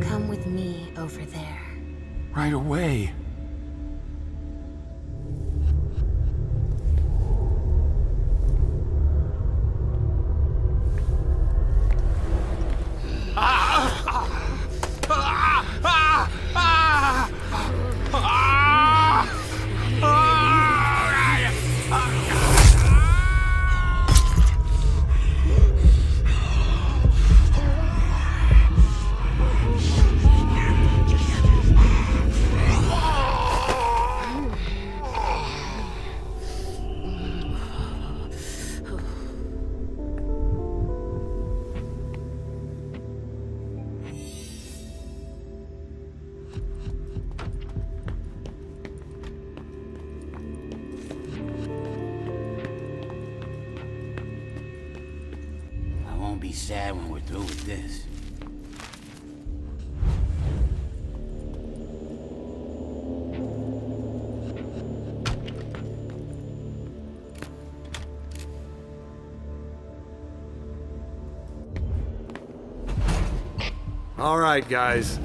Speaker 4: Come with me over there.
Speaker 20: Right away.
Speaker 8: Don't be sad when we're through with this.
Speaker 22: All right, guys.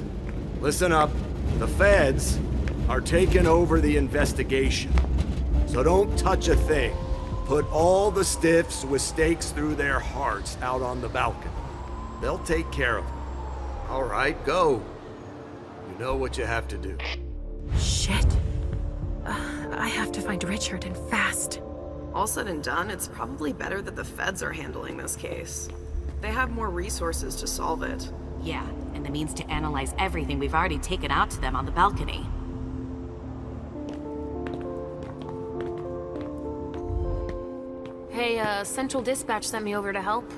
Speaker 22: Listen up. The feds are taking over the investigation. So don't touch a thing. Put all the stiffs with stakes through their hearts out on the balcony. They'll take care of them. All right, go. You know what you have to do.
Speaker 23: Shit. I have to find Richard and fast.
Speaker 24: All said and done, it's probably better that the feds are handling this case. They have more resources to solve it.
Speaker 10: Yeah, and the means to analyze everything we've already taken out to them on the balcony.
Speaker 4: Hey, Central Dispatch sent me over to help.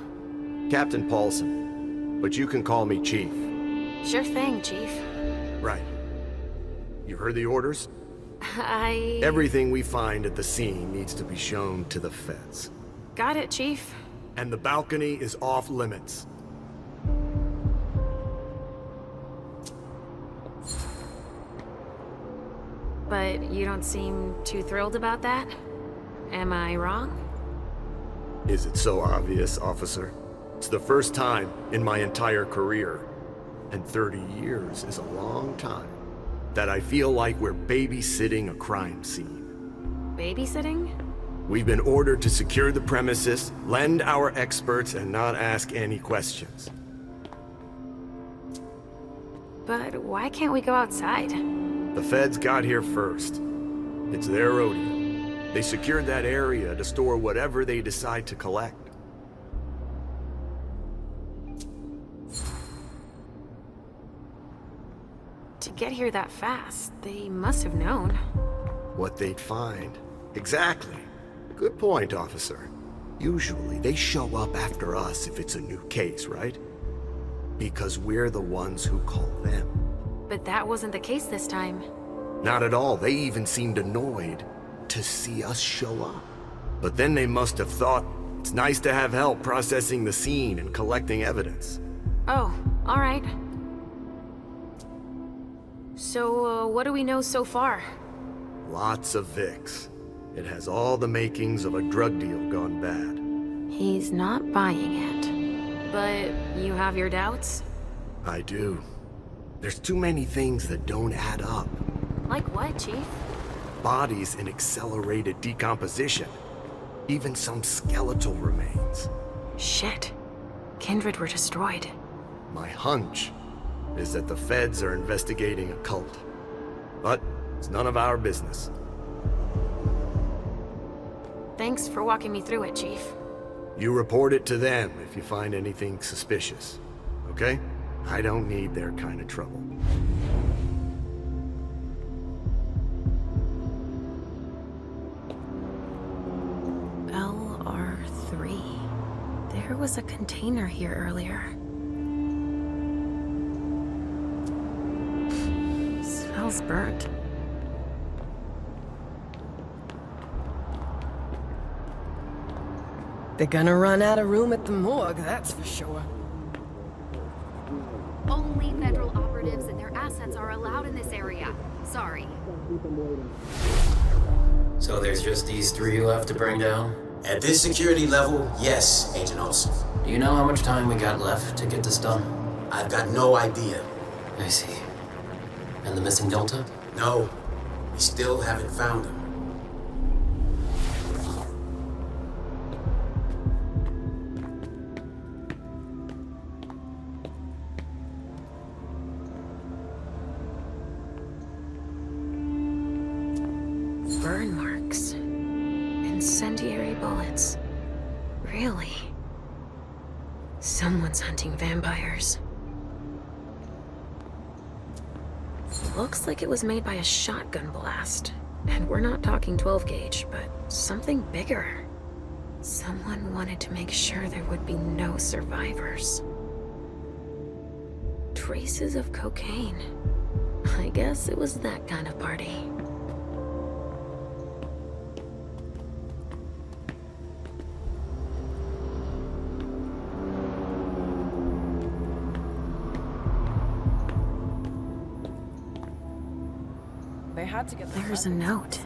Speaker 22: Captain Paulson, but you can call me Chief.
Speaker 4: Sure thing, Chief.
Speaker 22: Right. You heard the orders?
Speaker 4: I...
Speaker 22: Everything we find at the scene needs to be shown to the feds.
Speaker 4: Got it, Chief.
Speaker 22: And the balcony is off limits.
Speaker 4: But you don't seem too thrilled about that? Am I wrong?
Speaker 22: Is it so obvious, officer? It's the first time in my entire career, and 30 years is a long time, that I feel like we're babysitting a crime scene.
Speaker 4: Babysitting?
Speaker 22: We've been ordered to secure the premises, lend our experts, and not ask any questions.
Speaker 4: But why can't we go outside?
Speaker 22: The feds got here first. It's their rodeo. They secured that area to store whatever they decide to collect.
Speaker 4: To get here that fast, they must have known.
Speaker 22: What they'd find. Exactly. Good point, officer. Usually, they show up after us if it's a new case, right? Because we're the ones who call them.
Speaker 4: But that wasn't the case this time.
Speaker 22: Not at all. They even seemed annoyed to see us show up. But then they must have thought it's nice to have help processing the scene and collecting evidence.
Speaker 4: Oh, all right. So, what do we know so far?
Speaker 22: Lots of Vicks. It has all the makings of a drug deal gone bad.
Speaker 4: He's not buying it. But you have your doubts?
Speaker 22: I do. There's too many things that don't add up.
Speaker 4: Like what, Chief?
Speaker 22: Bodies in accelerated decomposition. Even some skeletal remains.
Speaker 4: Shit. Kindred were destroyed.
Speaker 22: My hunch is that the feds are investigating a cult. But it's none of our business.
Speaker 4: Thanks for walking me through it, Chief.
Speaker 22: You report it to them if you find anything suspicious, okay? I don't need their kind of trouble.
Speaker 4: LR3. There was a container here earlier. Smells burnt.
Speaker 25: They're gonna run out of room at the morgue, that's for sure.
Speaker 26: Only federal operatives and their assets are allowed in this area. Sorry.
Speaker 1: So there's just these three left to bring down?
Speaker 6: At this security level, yes, Agent Olsen.
Speaker 1: Do you know how much time we got left to get this done?
Speaker 6: I've got no idea.
Speaker 1: I see. And the missing Delta?
Speaker 6: No, we still haven't found him.
Speaker 4: Burn marks. Incendiary bullets. Really? Someone's hunting vampires. Looks like it was made by a shotgun blast. And we're not talking 12 gauge, but something bigger. Someone wanted to make sure there would be no survivors. Traces of cocaine. I guess it was that kind of party.
Speaker 23: They had to get the
Speaker 4: There's a note.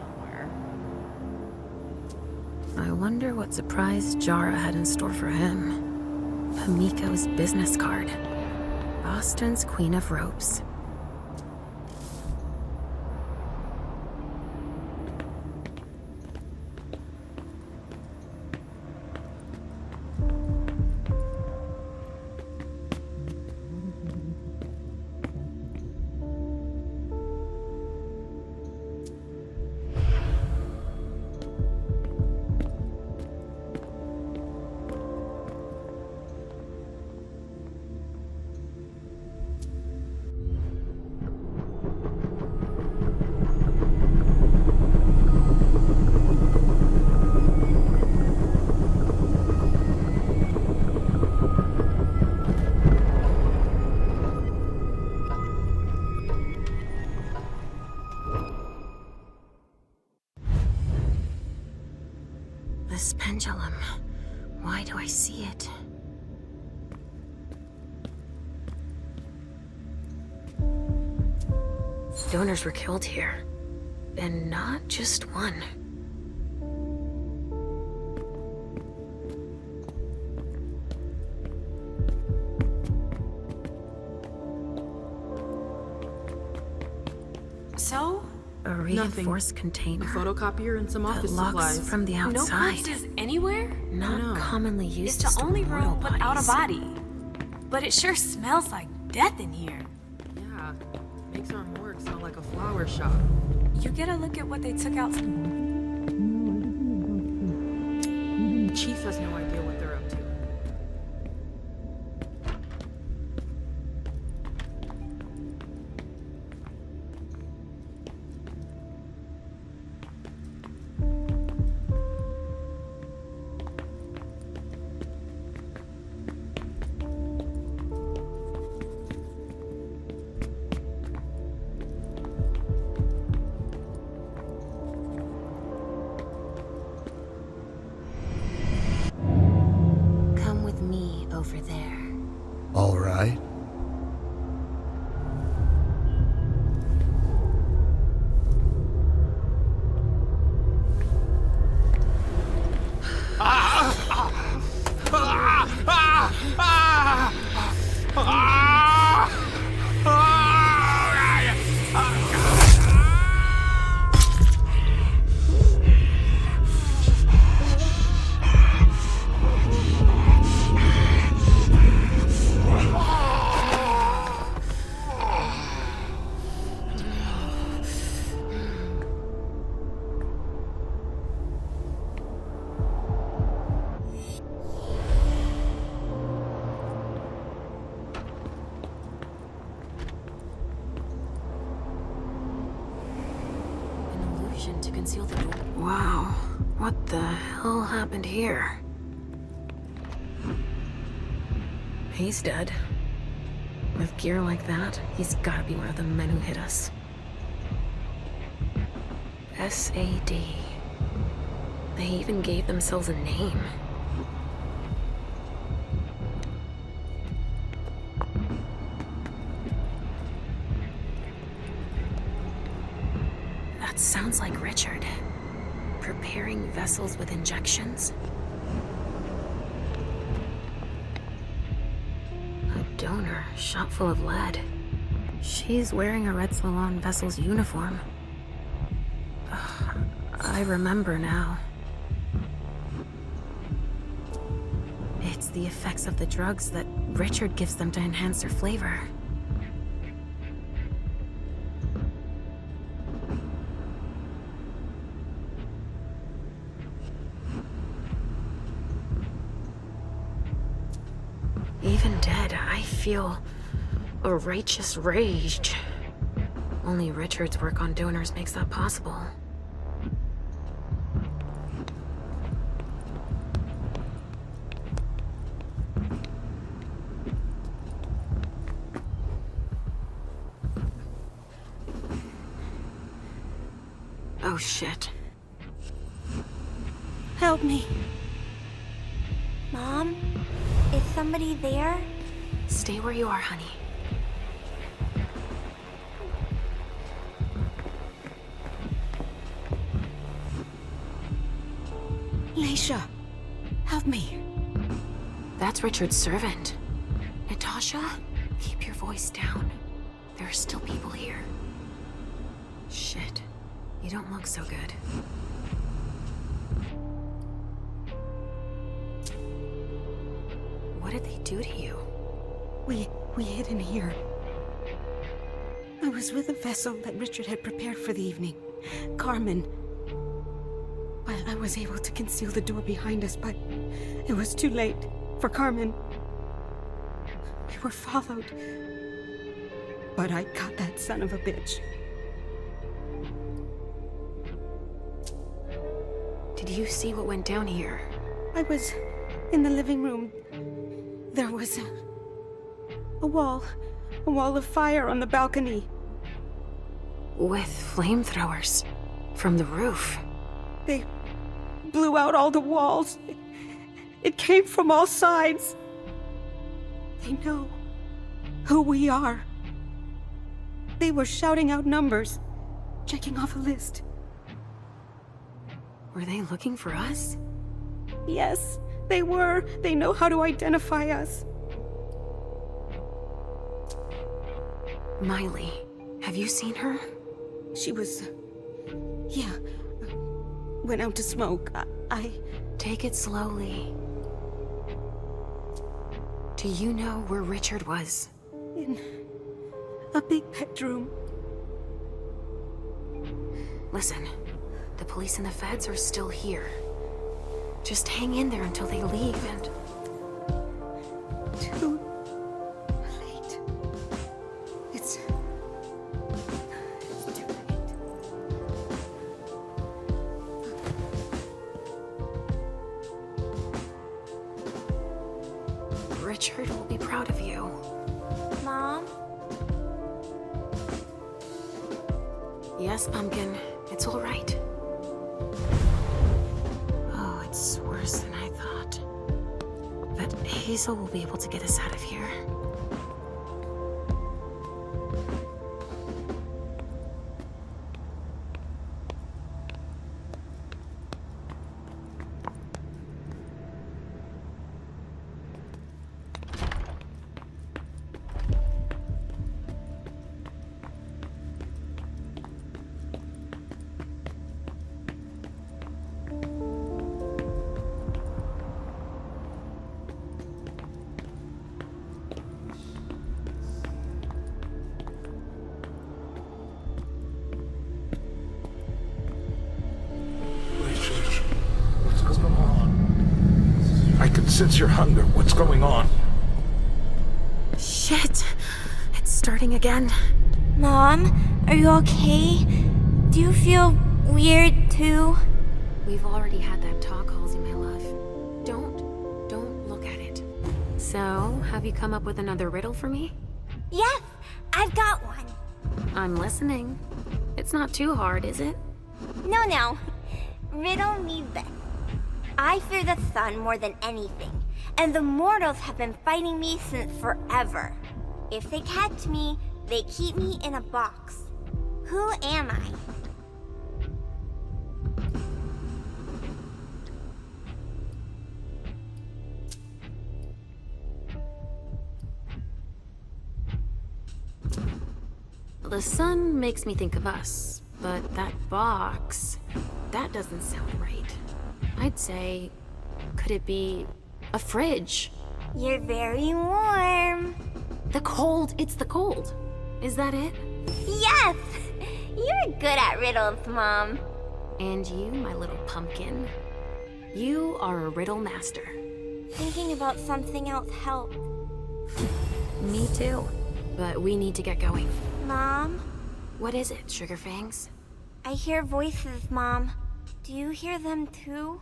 Speaker 4: I wonder what surprise Jara had in store for him. Hamiko's business card. Boston's Queen of Ropes. This pendulum. Why do I see it? Donors were killed here. And not just one.
Speaker 24: So?
Speaker 4: A reinforced container.
Speaker 24: A photocopier and some office
Speaker 4: locks
Speaker 24: supplies.
Speaker 4: from the outside.
Speaker 24: No boxes anywhere?
Speaker 4: Not commonly used
Speaker 3: It's
Speaker 4: to
Speaker 3: the only
Speaker 4: store
Speaker 3: room
Speaker 4: mortal
Speaker 3: without a
Speaker 4: bodies.
Speaker 3: body. But it sure smells like death in here.
Speaker 24: Yeah, makes our morgue smell like a flower shop.
Speaker 3: You get a look at what they took out.
Speaker 24: Chief has no idea what they're up to.
Speaker 4: Come with me over there.
Speaker 18: All right.
Speaker 4: To conceal the door. Wow, what the hell happened here? He's dead. With gear like that, he's gotta be one of the men who hit us. SAD. They even gave themselves a name. That sounds like Richard. Preparing vessels with injections? A donor shot full of lead. She's wearing a Red Slalom vessel's uniform. Ugh, I remember now. It's the effects of the drugs that Richard gives them to enhance their flavor. Even dead, I feel a righteous rage. Only Richard's work on donors makes that possible. Oh shit.
Speaker 17: Help me. Mom? Is somebody there?
Speaker 4: Stay where you are, honey.
Speaker 23: Aisha, help me.
Speaker 4: That's Richard's servant. Natasha, keep your voice down. There are still people here. Shit. You don't look so good. What did they do to you?
Speaker 23: We hid in here. I was with a vessel that Richard had prepared for the evening. Carmen. Well, I was able to conceal the door behind us, but it was too late for Carmen. We were followed. But I caught that son of a bitch.
Speaker 4: Did you see what went down here?
Speaker 23: I was in the living room. There was a wall of fire on the balcony.
Speaker 4: With flamethrowers from the roof.
Speaker 23: They blew out all the walls. It came from all sides. They know who we are. They were shouting out numbers, checking off a list.
Speaker 4: Were they looking for us?
Speaker 23: Yes, they were. They know how to identify us.
Speaker 4: Miley, have you seen her?
Speaker 23: She was... yeah. Went out to smoke. I...
Speaker 4: Take it slowly. Do you know where Richard was?
Speaker 23: In a big bedroom.
Speaker 4: Listen, the police and the feds are still here. Just hang in there until they leave and...
Speaker 23: Too late. It's too late.
Speaker 4: Richard will be proud of you.
Speaker 17: Mom?
Speaker 4: Yes, Pumpkin. It's all right. Oh, it's worse than I thought. But Hazel will be able to get us out of here.
Speaker 20: Sense your hunger. What's going on?
Speaker 4: Shit! It's starting again.
Speaker 17: Mom, are you okay? Do you feel weird too?
Speaker 4: We've already had that talk, Halsey, my love. Don't look at it. So, have you come up with another riddle for me?
Speaker 17: Yes, I've got one.
Speaker 4: I'm listening. It's not too hard, is it?
Speaker 17: No. Riddle me this. I fear the sun more than anything, and the mortals have been fighting me since forever. If they catch me, they keep me in a box. Who am I?
Speaker 4: The sun makes me think of us, but that box, that doesn't sound right. I'd say, could it be a fridge?
Speaker 17: You're very warm.
Speaker 4: The cold, it's the cold. Is that it?
Speaker 17: Yes! You're good at riddles, Mom.
Speaker 4: And you, my little pumpkin, you are a riddle master.
Speaker 17: Thinking about something else helped.
Speaker 4: Me too. But we need to get going.
Speaker 17: Mom?
Speaker 4: What is it, Sugar Fangs?
Speaker 17: I hear voices, Mom. Do you hear them too?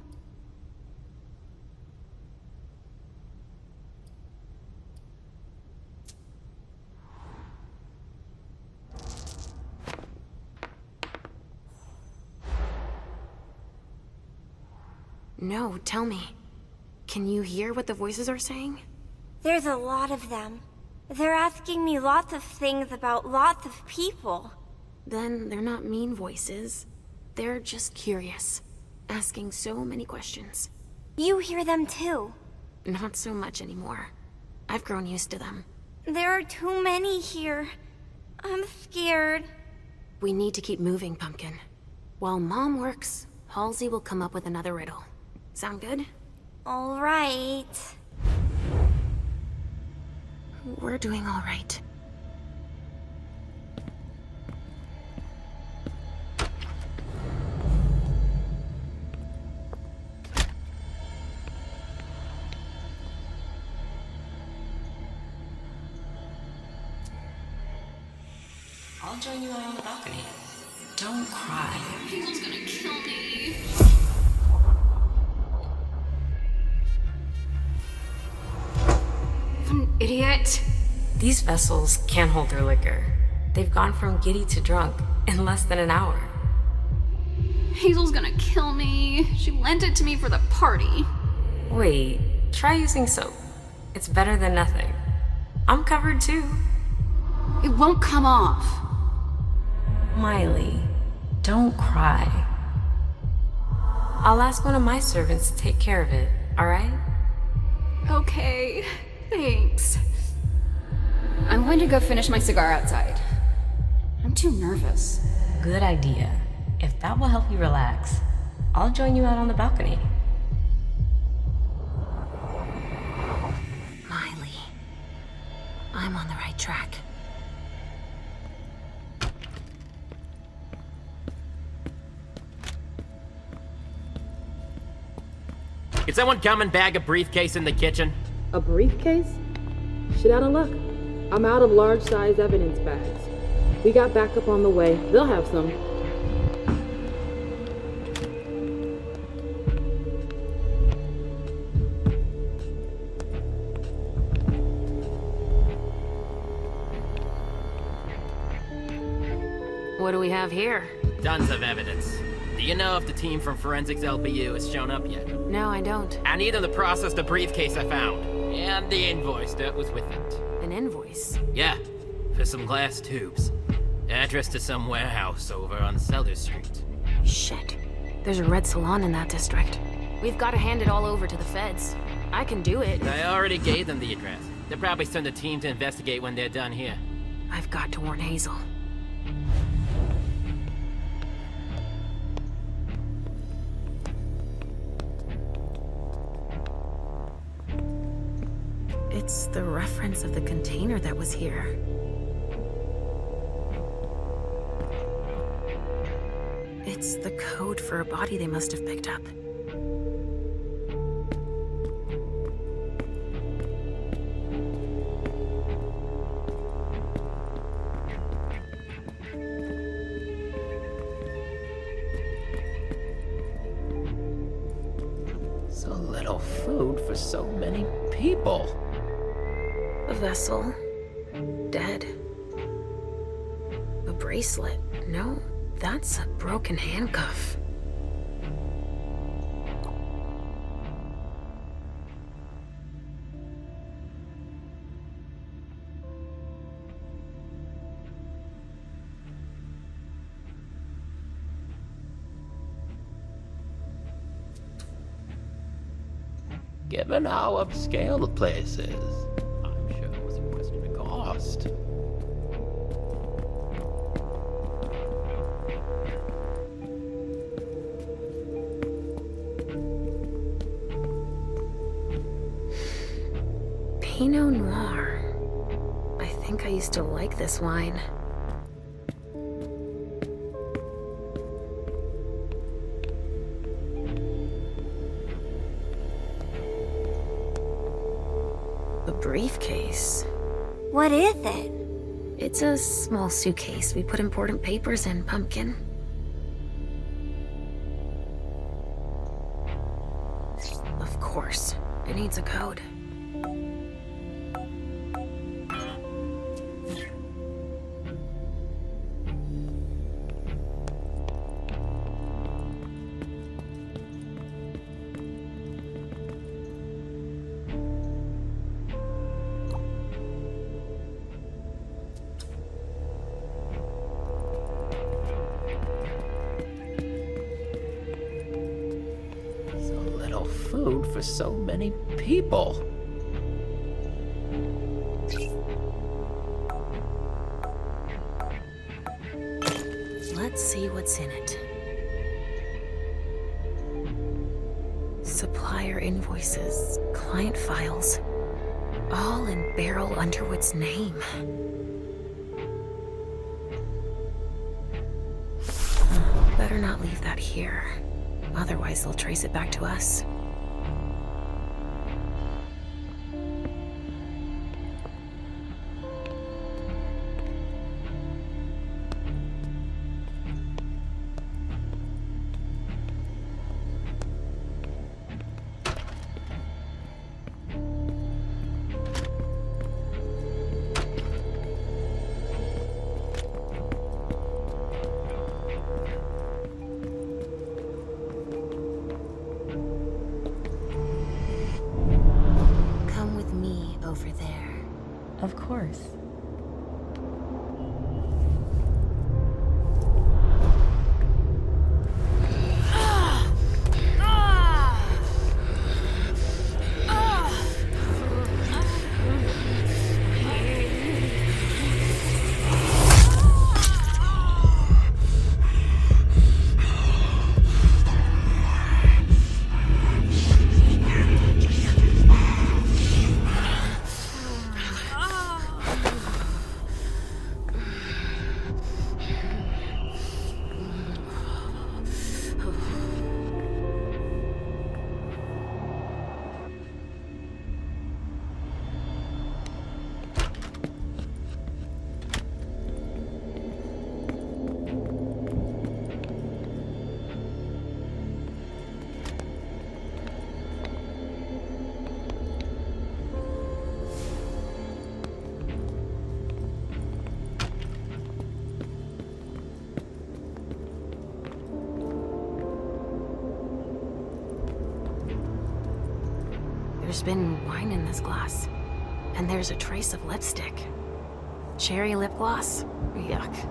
Speaker 4: No, tell me. Can you hear what the voices are saying?
Speaker 17: There's a lot of them. They're asking me lots of things about lots of people.
Speaker 4: Then they're not mean voices. They're just curious, asking so many questions.
Speaker 17: You hear them too.
Speaker 4: Not so much anymore. I've grown used to them.
Speaker 17: There are too many here. I'm scared.
Speaker 4: We need to keep moving, Pumpkin. While Mom works, Halsey will come up with another riddle. Sound good?
Speaker 17: All right.
Speaker 4: We're doing all right.
Speaker 2: I'll join you out on the balcony. Don't cry.
Speaker 26: Hazel's gonna kill me.
Speaker 4: An idiot.
Speaker 2: These vessels can't hold their liquor. They've gone from giddy to drunk in less than an hour.
Speaker 26: Hazel's gonna kill me. She lent it to me for the party.
Speaker 2: Wait, try using soap. It's better than nothing. I'm covered too.
Speaker 26: It won't come off.
Speaker 2: Miley, don't cry. I'll ask one of my servants to take care of it, alright?
Speaker 26: Okay, thanks. I'm going to go finish my cigar outside. I'm too nervous.
Speaker 2: Good idea. If that will help you relax, I'll join you out on the balcony.
Speaker 4: Miley, I'm on the right track.
Speaker 1: Can someone come and bag a briefcase in the kitchen?
Speaker 9: A briefcase? Shit out of luck. I'm out of large-size evidence bags. We got backup on the way. They'll have some.
Speaker 4: What do we have here?
Speaker 1: Tons of evidence. Do you know if the team from Forensics LPU has shown up yet?
Speaker 4: No, I don't.
Speaker 1: I need them to process the briefcase I found. And the invoice that was with it.
Speaker 4: An invoice?
Speaker 1: Yeah, for some glass tubes. Address to some warehouse over on Cellar Street.
Speaker 4: Shit. There's a red salon in that district. We've got to hand it all over to the feds. I can do it.
Speaker 1: I already gave them the address. They'll probably send a team to investigate when they're done here.
Speaker 4: I've got to warn Hazel. It's the reference of the container that was here. It's the code for a body they must have picked up.
Speaker 1: So little food for so many people.
Speaker 4: A vessel. Dead. A bracelet. No, that's a broken handcuff.
Speaker 1: Given how upscale the place is, I'm sure it was a question of cost.
Speaker 4: Pinot Noir. I think I used to like this wine. A briefcase.
Speaker 17: What is it?
Speaker 4: It's a small suitcase. We put important papers in, Pumpkin. Of course. It needs a code.
Speaker 1: Food for
Speaker 11: for so many people.
Speaker 4: Let's see what's in it. Supplier invoices, client files, all in Beryl Underwood's name. Better not leave that here. Otherwise, they'll trace it back to us. Over there.
Speaker 2: Of course.
Speaker 4: There's been wine in this glass. And there's a trace of lipstick. Cherry lip gloss? Yuck.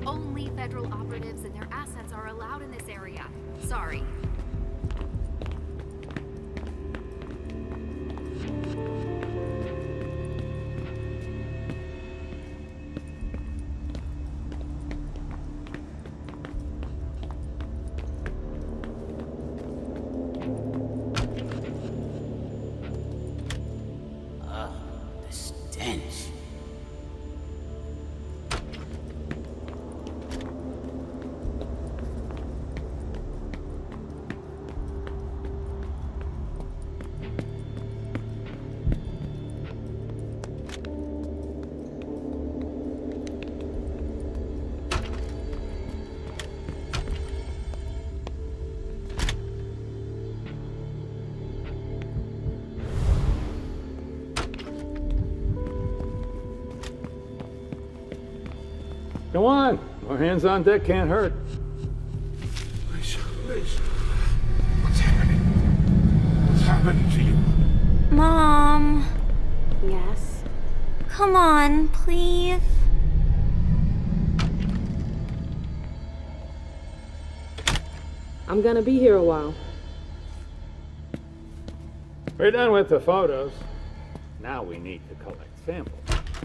Speaker 26: Only federal operatives and their assets are allowed in this area. Sorry.
Speaker 20: Come on, more hands on deck can't hurt.
Speaker 18: Lisa, what's happening? What's happening to you?
Speaker 17: Mom.
Speaker 4: Yes?
Speaker 17: Come on, please.
Speaker 9: I'm gonna be here a while.
Speaker 20: We're done with the photos. Now we need to collect samples.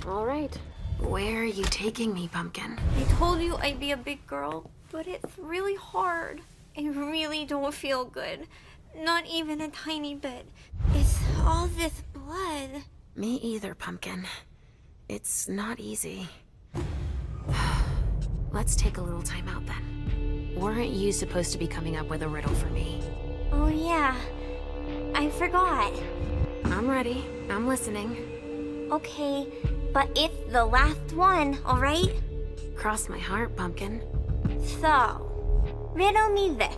Speaker 4: All right. Where are you taking me, Pumpkin?
Speaker 17: I told you I'd be a big girl, but it's really hard. I really don't feel good. Not even a tiny bit. It's all this blood.
Speaker 4: Me either, Pumpkin. It's not easy. Let's take a little time out then. Weren't you supposed to be coming up with a riddle for me?
Speaker 17: Oh yeah, I forgot.
Speaker 4: I'm ready. I'm listening.
Speaker 17: Okay, but it's the last one, alright?
Speaker 4: Cross my heart, Pumpkin.
Speaker 17: So, riddle me this.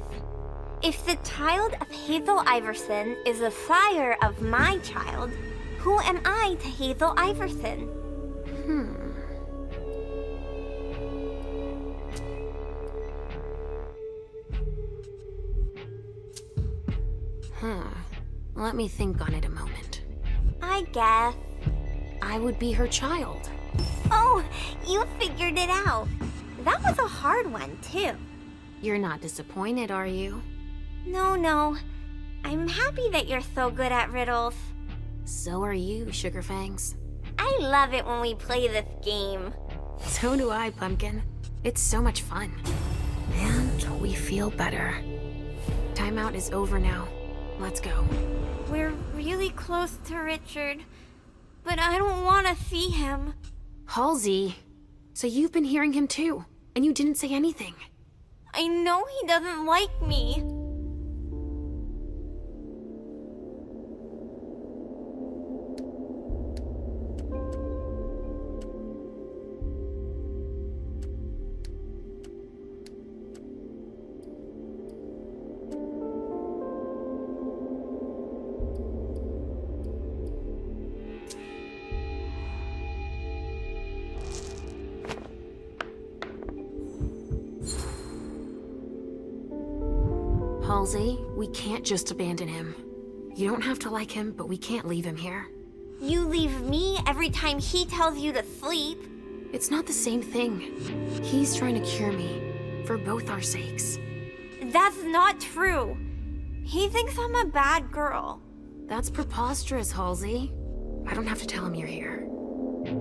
Speaker 17: If the child of Hazel Iverson is the sire of my child, who am I to Hazel Iverson?
Speaker 4: Let me think on it a moment.
Speaker 17: I guess.
Speaker 4: I would be her child.
Speaker 17: Oh, you figured it out. That was a hard one, too.
Speaker 4: You're not disappointed, are you?
Speaker 17: No. I'm happy that you're so good at riddles.
Speaker 4: So are you, Sugarfangs.
Speaker 17: I love it when we play this game.
Speaker 4: So do I, Pumpkin. It's so much fun. And we feel better. Timeout is over now. Let's go.
Speaker 17: We're really close to Richard, but I don't want to see him.
Speaker 4: Halsey, so you've been hearing him too, and you didn't say anything.
Speaker 17: I know he doesn't like me.
Speaker 4: Halsey, we can't just abandon him. You don't have to like him, but we can't leave him here.
Speaker 17: You leave me every time he tells you to sleep.
Speaker 4: It's not the same thing. He's trying to cure me, for both our sakes.
Speaker 17: That's not true. He thinks I'm a bad girl.
Speaker 4: That's preposterous, Halsey. I don't have to tell him you're here.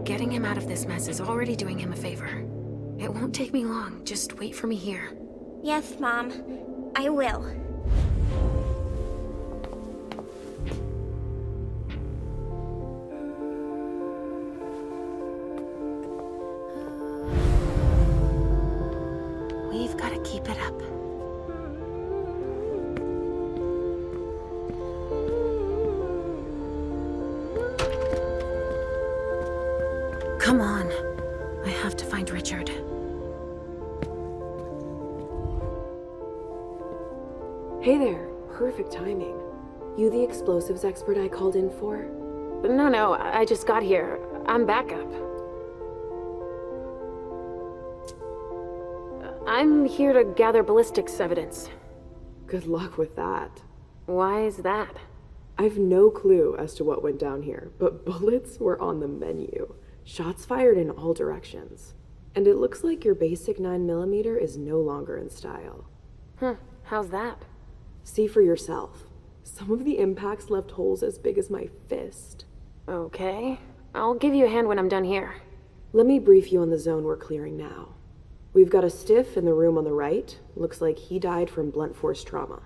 Speaker 4: Getting him out of this mess is already doing him a favor. It won't take me long. Just wait for me here.
Speaker 17: Yes, Mom. I will.
Speaker 4: We've got to keep it up. Come on. I have to find Richard.
Speaker 9: Hey there. Perfect timing. You the explosives expert I called in for?
Speaker 4: No, I just got here. I'm backup. I'm here to gather ballistics evidence.
Speaker 9: Good luck with that.
Speaker 4: Why is that?
Speaker 9: I've no clue as to what went down here, but bullets were on the menu. Shots fired in all directions. And it looks like your basic 9mm is no longer in style.
Speaker 4: How's that?
Speaker 9: See for yourself. Some of the impacts left holes as big as my fist.
Speaker 4: Okay. I'll give you a hand when I'm done here.
Speaker 9: Let me brief you on the zone we're clearing now. We've got a stiff in the room on the right. Looks like he died from blunt force trauma.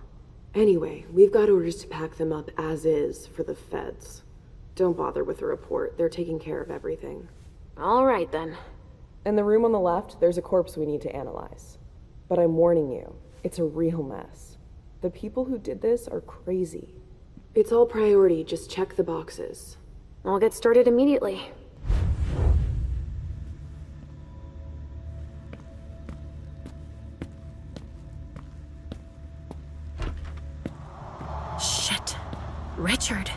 Speaker 9: Anyway, we've got orders to pack them up as is for the feds. Don't bother with the report. They're taking care of everything.
Speaker 4: All right, then.
Speaker 9: In the room on the left, there's a corpse we need to analyze. But I'm warning you, it's a real mess. The people who did this are crazy. It's all priority, just check the boxes.
Speaker 4: I'll get started immediately. Shit. Richard.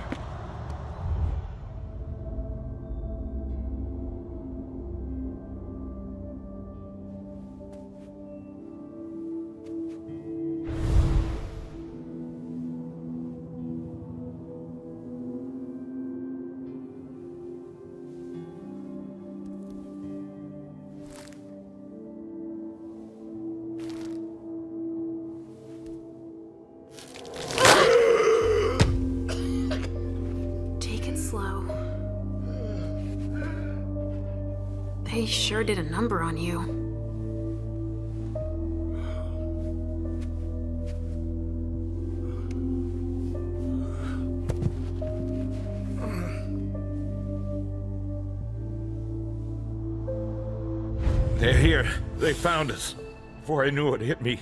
Speaker 4: They sure did a number on you.
Speaker 12: They're here. They found us. Before I knew it hit me,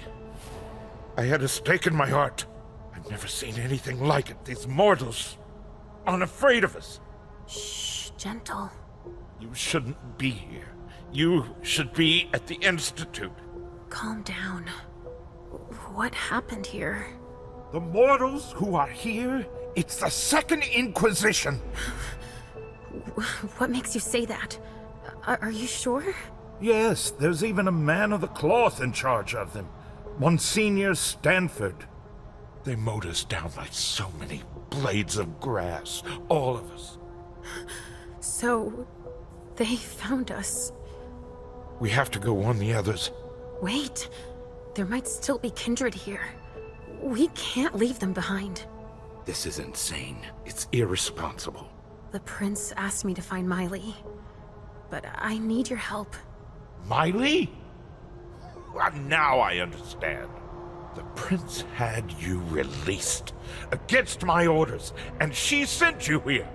Speaker 12: I had a stake in my heart. I've never seen anything like it. These mortals aren't afraid of us.
Speaker 4: Shh, gentle.
Speaker 12: You shouldn't be here. You should be at the Institute.
Speaker 4: Calm down. What happened here?
Speaker 12: The mortals who are here, it's the Second Inquisition.
Speaker 4: What makes you say that? Are you sure?
Speaker 12: Yes, there's even a man of the cloth in charge of them. Monsignor Stanford. They mowed us down like so many blades of grass, all of us.
Speaker 4: So, they found us.
Speaker 12: We have to go warn the others.
Speaker 4: Wait. There might still be kindred here. We can't leave them behind.
Speaker 12: This is insane. It's irresponsible.
Speaker 4: The prince asked me to find Miley, but I need your help.
Speaker 12: Miley? Well, now I understand. The prince had you released against my orders, and she sent you here.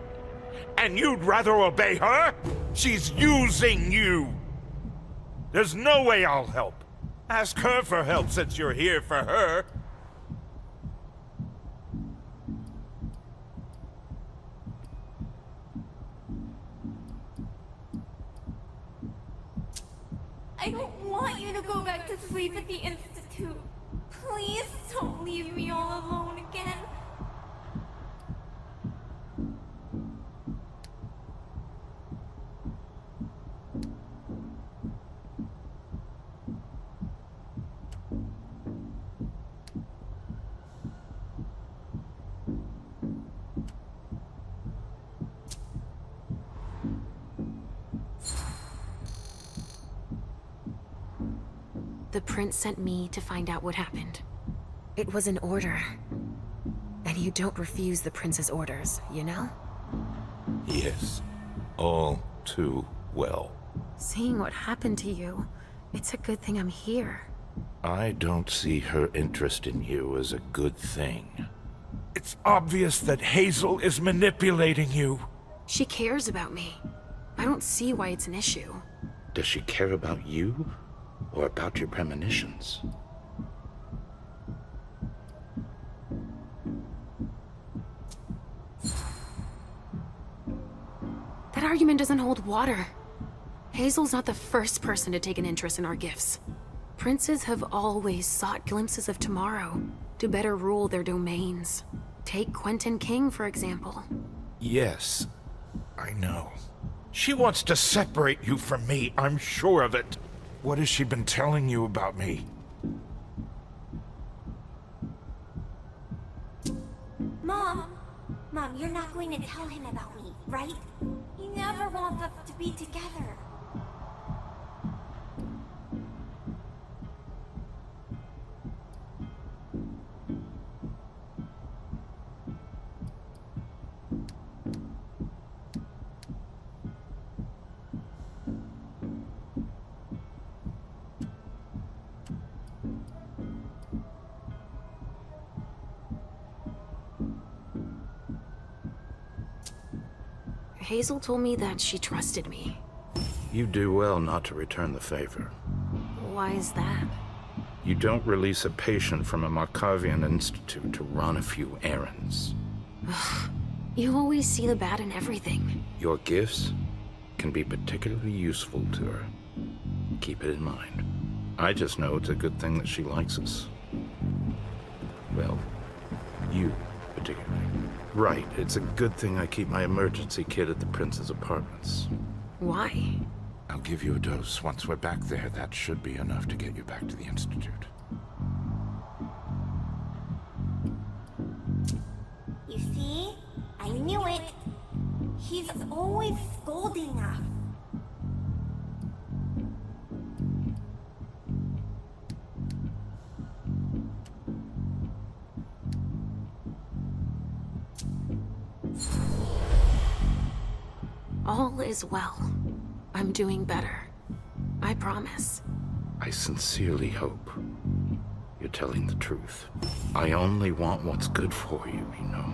Speaker 12: And you'd rather obey her? She's using you. There's no way I'll help. Ask her for help since you're here for her.
Speaker 3: I don't want you to go back to sleep at the Institute. Please don't leave me all alone again.
Speaker 4: The prince sent me to find out what happened. It was an order. And you don't refuse the prince's orders, you know?
Speaker 12: Yes, all too well.
Speaker 4: Seeing what happened to you, it's a good thing I'm here.
Speaker 12: I don't see her interest in you as a good thing. It's obvious that Hazel is manipulating you.
Speaker 4: She cares about me. I don't see why it's an issue.
Speaker 12: Does she care about you? Or about your premonitions?
Speaker 4: That argument doesn't hold water. Hazel's not the first person to take an interest in our gifts. Princes have always sought glimpses of tomorrow to better rule their domains. Take Quentin King, for example.
Speaker 12: Yes, I know. She wants to separate you from me, I'm sure of it. What has she been telling you about me?
Speaker 3: Mom, you're not going to tell him about me, right? He never wants us to be together.
Speaker 4: Hazel told me that she trusted me.
Speaker 12: You do well not to return the favor.
Speaker 4: Why is that?
Speaker 12: You don't release a patient from a Markovian institute to run a few errands.
Speaker 4: You always see the bad in everything.
Speaker 12: Your gifts can be particularly useful to her. Keep it in mind. I just know it's a good thing that she likes us. Well, you particularly. Right, it's a good thing I keep my emergency kit at the prince's apartments.
Speaker 4: Why?
Speaker 12: I'll give you a dose. Once we're back there, that should be enough to get you back to the institute.
Speaker 3: You see? I knew it. He's always scolding us.
Speaker 4: All is well. I'm doing better. I promise.
Speaker 12: I sincerely hope you're telling the truth. I only want what's good for you, you know.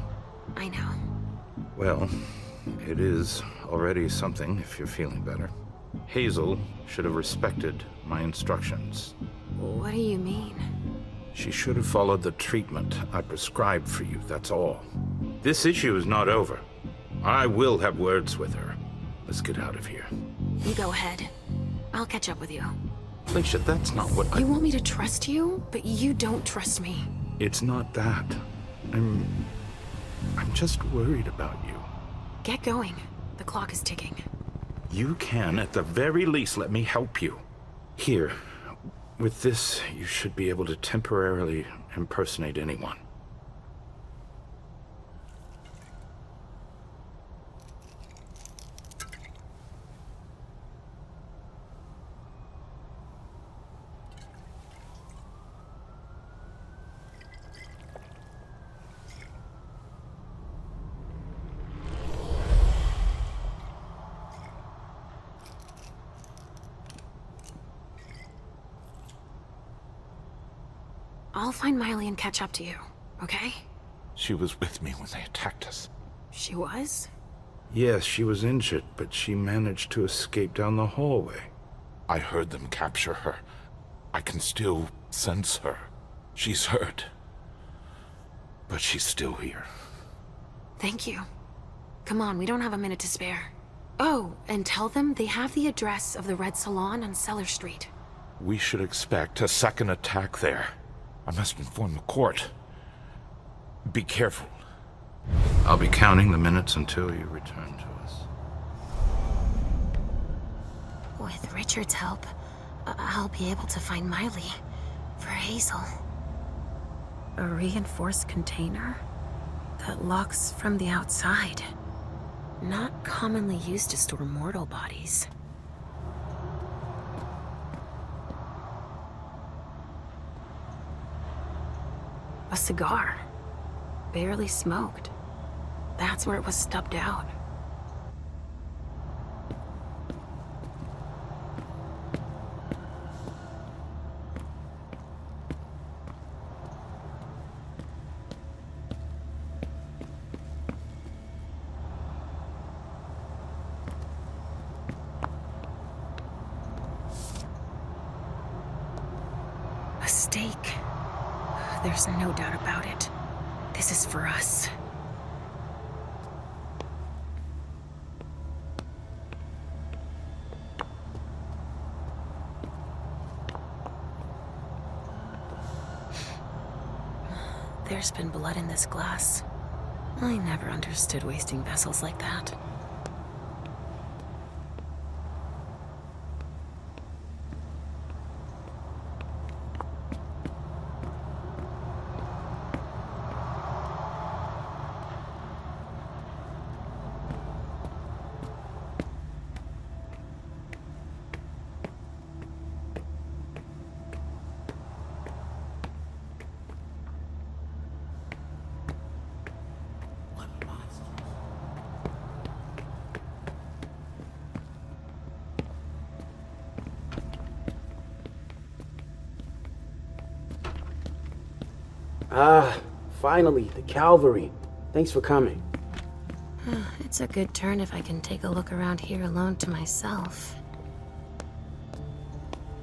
Speaker 4: I know.
Speaker 12: Well, it is already something if you're feeling better. Hazel should have respected my instructions.
Speaker 4: What do you mean?
Speaker 12: She should have followed the treatment I prescribed for you, that's all. This issue is not over. I will have words with her. Let's get out of here.
Speaker 4: You go ahead. I'll catch up with you.
Speaker 12: Alicia, that's not what
Speaker 4: You want me to trust you, but you don't trust me.
Speaker 12: It's not that. I'm just worried about you.
Speaker 4: Get going. The clock is ticking.
Speaker 12: You can, at the very least, let me help you. Here, with this, you should be able to temporarily impersonate anyone.
Speaker 4: I'll find Miley and catch up to you, okay?
Speaker 12: She was with me when they attacked us.
Speaker 4: She was?
Speaker 5: Yes, she was injured, but she managed to escape down the hallway.
Speaker 12: I heard them capture her. I can still sense her. She's hurt. But she's still here.
Speaker 4: Thank you. Come on, we don't have a minute to spare. Oh, and tell them they have the address of the Red Salon on Cellar Street.
Speaker 12: We should expect a second attack there. I must inform the court. Be careful.
Speaker 5: I'll be counting the minutes until you return to us.
Speaker 4: With Richard's help, I'll be able to find Miley for Hazel. A reinforced container that locks from the outside. Not commonly used to store mortal bodies. A cigar. Barely smoked. That's where it was stubbed out. A stake. There's no doubt about it. This is for us. There's been blood in this glass. I never understood wasting vessels like that.
Speaker 6: Ah, finally, the cavalry. Thanks for coming.
Speaker 4: It's a good turn if I can take a look around here alone to myself.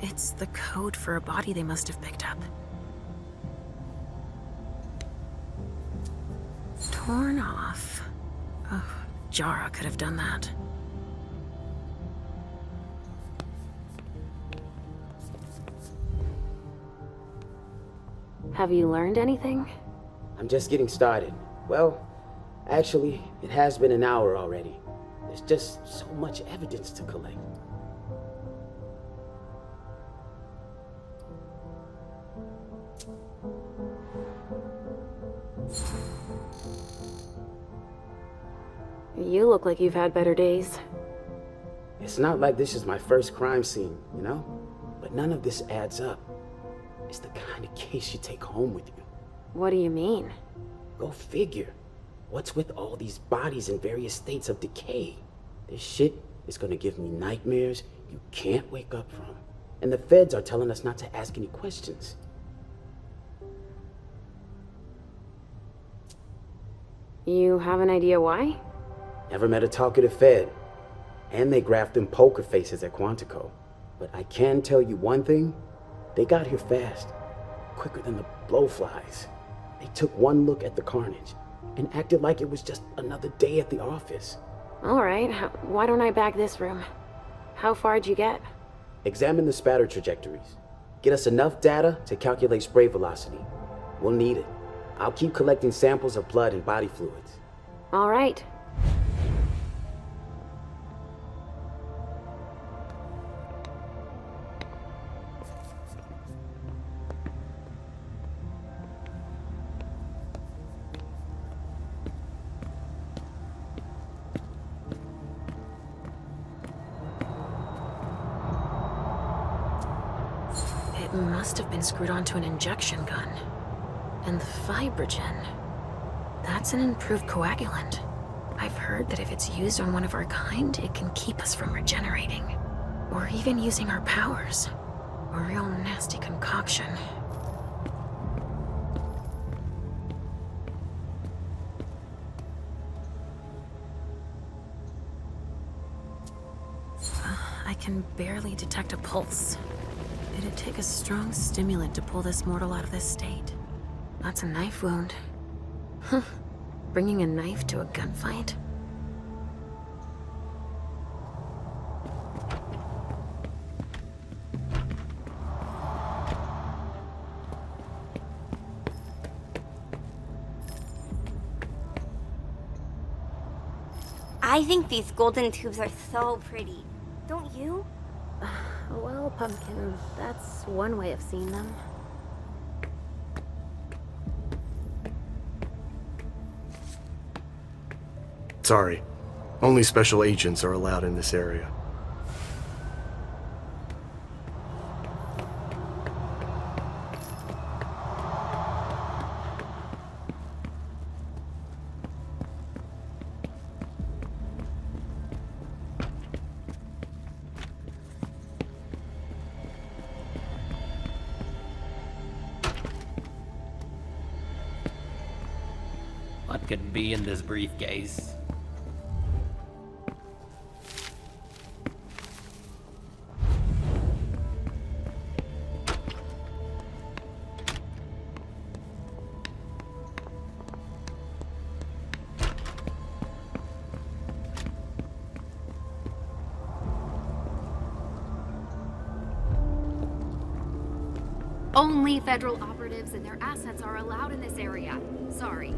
Speaker 4: It's the code for a body they must have picked up. Torn off. Oh, Jara could have done that. Have you learned anything?
Speaker 6: I'm just getting started. Well, actually, it has been an hour already. There's just so much evidence to collect.
Speaker 4: You look like you've had better days.
Speaker 6: It's not like this is my first crime scene, you know? But none of this adds up. It's the kind of case you take home with you.
Speaker 4: What do you mean?
Speaker 6: Go figure. What's with all these bodies in various states of decay? This shit is gonna give me nightmares you can't wake up from. And the feds are telling us not to ask any questions.
Speaker 4: You have an idea why?
Speaker 6: Never met a talkative fed. And they graphed them poker faces at Quantico. But I can tell you one thing. They got here fast, quicker than the blowflies. They took one look at the carnage and acted like it was just another day at the office.
Speaker 4: All right, why don't I bag this room? How far'd you get?
Speaker 6: Examine the spatter trajectories. Get us enough data to calculate spray velocity. We'll need it. I'll keep collecting samples of blood and body fluids.
Speaker 4: All right. It must have been screwed onto an injection gun. And the fibrogen. That's an improved coagulant. I've heard that if it's used on one of our kind, it can keep us from regenerating. Or even using our powers. A real nasty concoction. I can barely detect a pulse. It'd take a strong stimulant to pull this mortal out of this state. That's a knife wound. Huh. Bringing a knife to a gunfight?
Speaker 17: I think these golden tubes are so pretty. Don't you?
Speaker 4: Well, Pumpkin, that's one way of seeing them.
Speaker 22: Sorry. Only special agents are allowed in this area.
Speaker 1: What could be in this briefcase?
Speaker 26: Only federal operatives and their assets are allowed in this area. Sorry.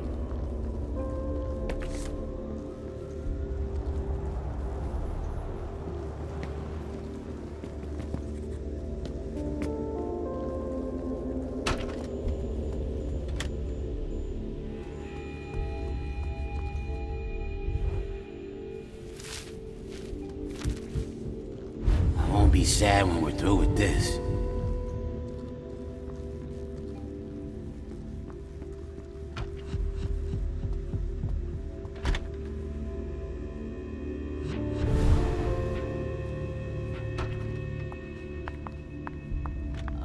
Speaker 8: I won't be sad when we're through with this.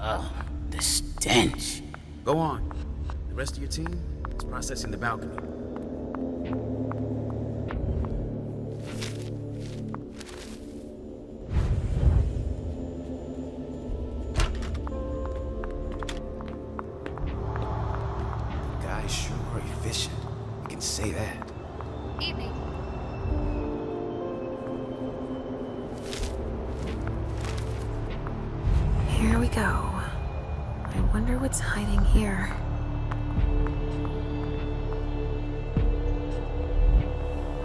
Speaker 8: Oh, the stench.
Speaker 6: Go on. The rest of your team is processing the balcony. The guys sure are efficient. You can say that.
Speaker 26: Evening.
Speaker 4: Here we go. I wonder what's hiding here.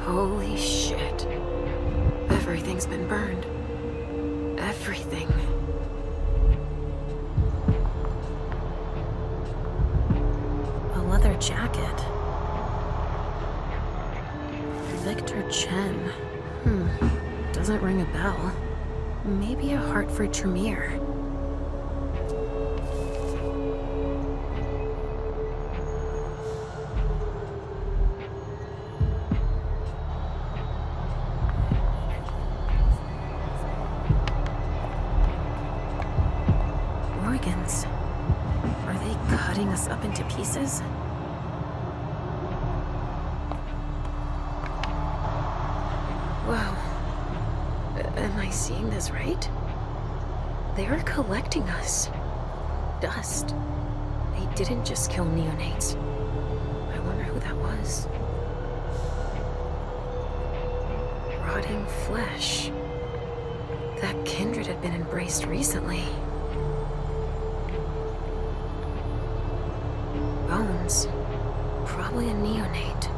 Speaker 4: Holy shit. Everything's been burned. Everything. A leather jacket. Victor Chen. Doesn't ring a bell. Maybe a heart for Tremere. Organs. Are they cutting us up into pieces? Wow. Am I seeing this right? They are collecting us. Dust. They didn't just kill neonates. I wonder who that was. Rotting flesh. That kindred had been embraced recently. Bones. Probably a neonate.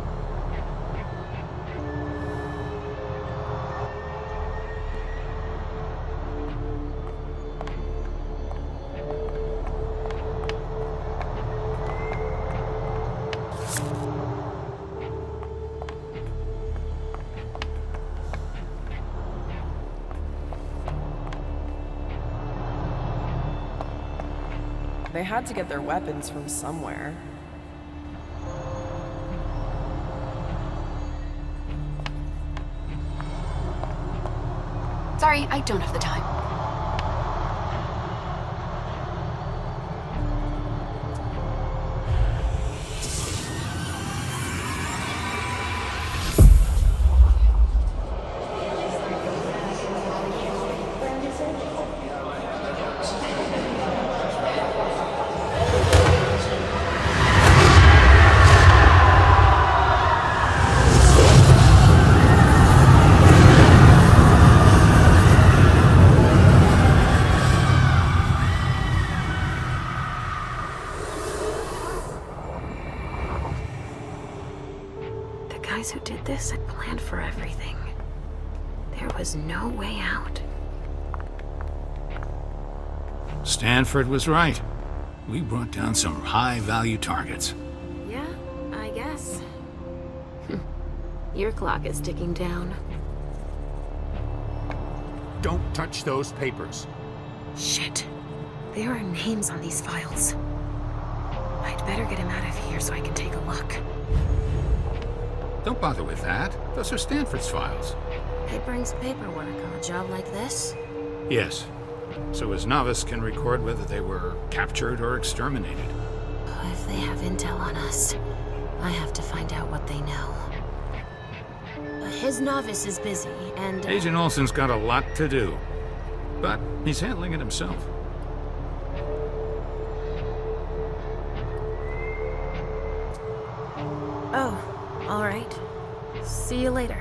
Speaker 13: They had to get their weapons from somewhere.
Speaker 26: Sorry, I don't have the time.
Speaker 4: guys who did this had planned for everything. There was no way out.
Speaker 7: Stanford was right. We brought down some high-value targets.
Speaker 4: Yeah, I guess. Your clock is ticking down.
Speaker 14: Don't touch those papers.
Speaker 4: Shit. There are names on these files. I'd better get him out of here so I can take a look.
Speaker 7: Don't bother with that. Those are Stanford's files.
Speaker 4: It brings paperwork on a job like this?
Speaker 7: Yes. So his novice can record whether they were captured or exterminated.
Speaker 4: If they have intel on us, I have to find out what they know. His novice is busy, and...
Speaker 7: Agent Olsen's got a lot to do. But he's handling it himself.
Speaker 4: Oh, all right. See you later.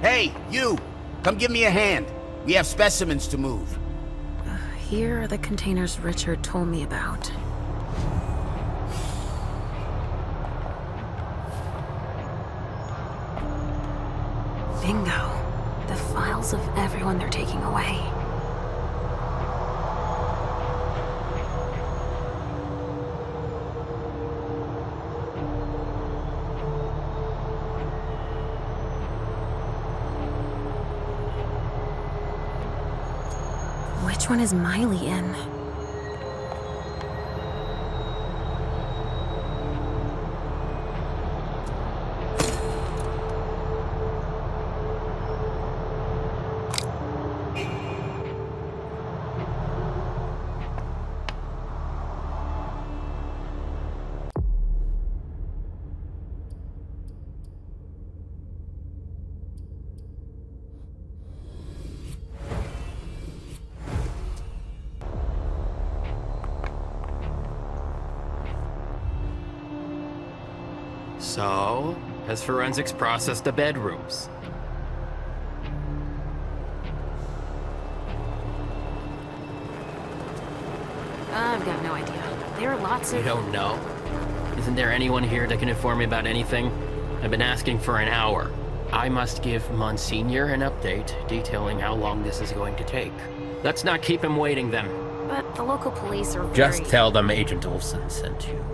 Speaker 8: Hey, you! Come give me a hand. We have specimens to move.
Speaker 4: Here are the containers Richard told me about. Bingo. The files of everyone they're taking away. Which one is Miley in?
Speaker 1: So, has forensics processed the bedrooms?
Speaker 4: I've got no idea. There are lots of...
Speaker 1: You don't know? Isn't there anyone here that can inform me about anything? I've been asking for an hour. I must give Monsignor an update detailing how long this is going to take. Let's not keep him waiting then.
Speaker 4: But the local police are
Speaker 1: Just tell them Agent Olsen sent you.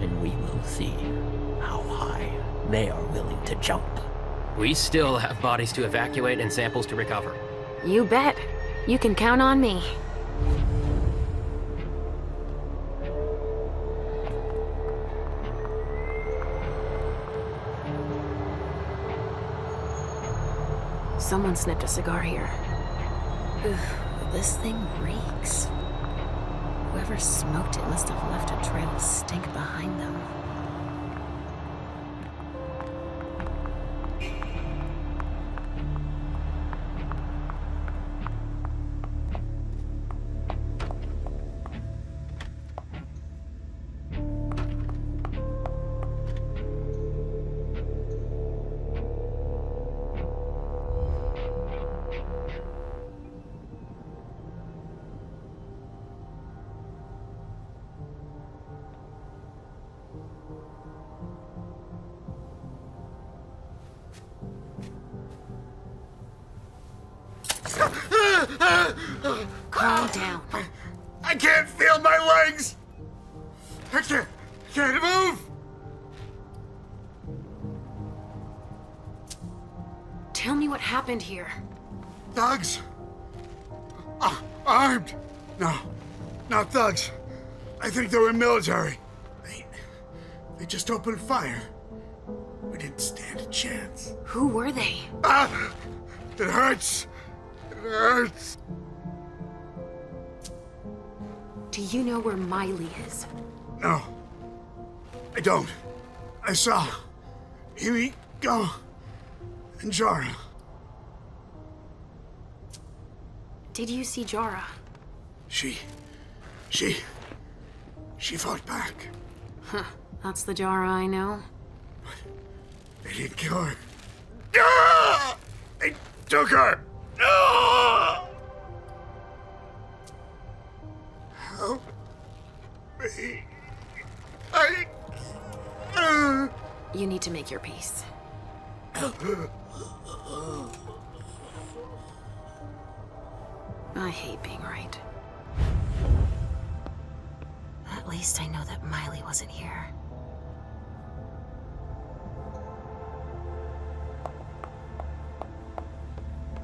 Speaker 1: And we will see how high they are willing to jump. We still have bodies to evacuate and samples to recover.
Speaker 4: You bet. You can count on me. Someone snipped a cigar here. Ugh, this thing reeks. Whoever smoked it must have left a trail of stink behind them. Calm down.
Speaker 18: I can't feel my legs! I can't move!
Speaker 4: Tell me what happened here.
Speaker 18: Thugs? Armed? No, not thugs. I think they were military. They just opened fire. We didn't stand a chance.
Speaker 4: Who were they?
Speaker 18: It hurts. It hurts.
Speaker 4: Do you know where Miley is?
Speaker 18: No, I don't. I saw Amy go and Jara.
Speaker 4: Did you see Jara?
Speaker 18: She fought back.
Speaker 4: Huh, that's the Jara I know.
Speaker 18: They didn't kill her. Ah! They took her! Ah!
Speaker 4: You need to make your peace. I hate being right. At least I know that Miley wasn't here.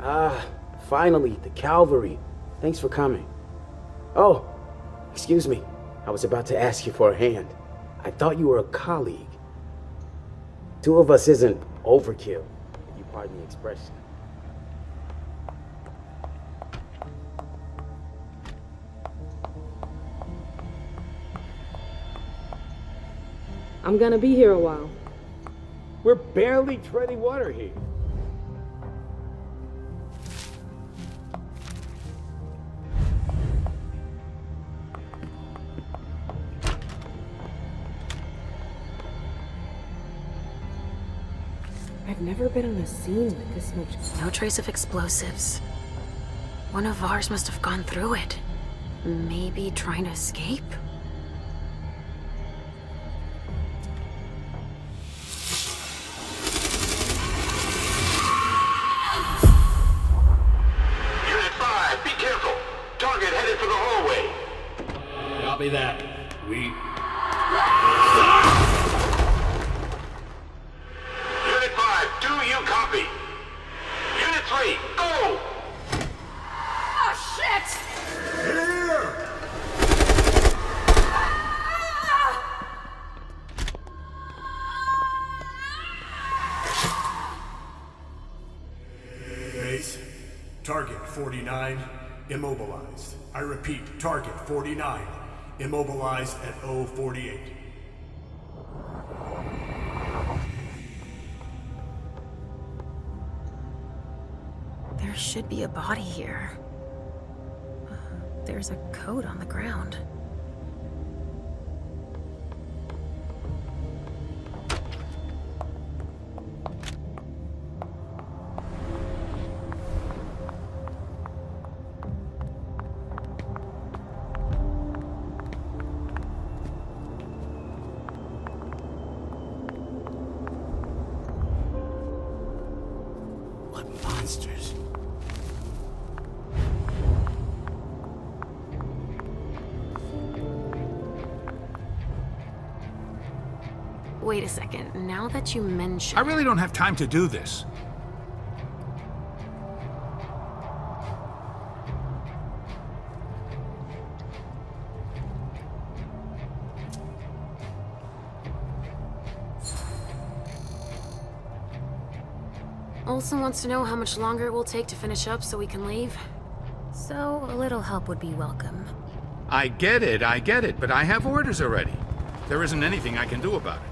Speaker 6: Ah, finally, the cavalry. Thanks for coming. Oh, excuse me. I was about to ask you for a hand. I thought you were a colleague. Two of us isn't overkill, if you pardon the expression.
Speaker 9: I'm gonna be here a while.
Speaker 20: We're barely treading water here.
Speaker 9: I've never been on a scene with this much.
Speaker 4: No trace of explosives. One of ours must have gone through it. Maybe trying to escape?
Speaker 10: Unit 5, be careful. Target headed for the hallway.
Speaker 11: Copy that. We...
Speaker 10: Unit 5, do you copy? Unit 3, go!
Speaker 3: Oh, shit!
Speaker 10: Here!
Speaker 14: Base, target 49, immobilized. I repeat, target 49, immobilized at 048.
Speaker 4: There should be a body here. There's a coat on the ground.
Speaker 6: What monsters?
Speaker 4: Wait a second, now that you mention...
Speaker 7: I really don't have time to do this.
Speaker 4: Olsen wants to know how much longer it will take to finish up so we can leave. So, a little help would be welcome.
Speaker 7: I get it, but I have orders already. There isn't anything I can do about it.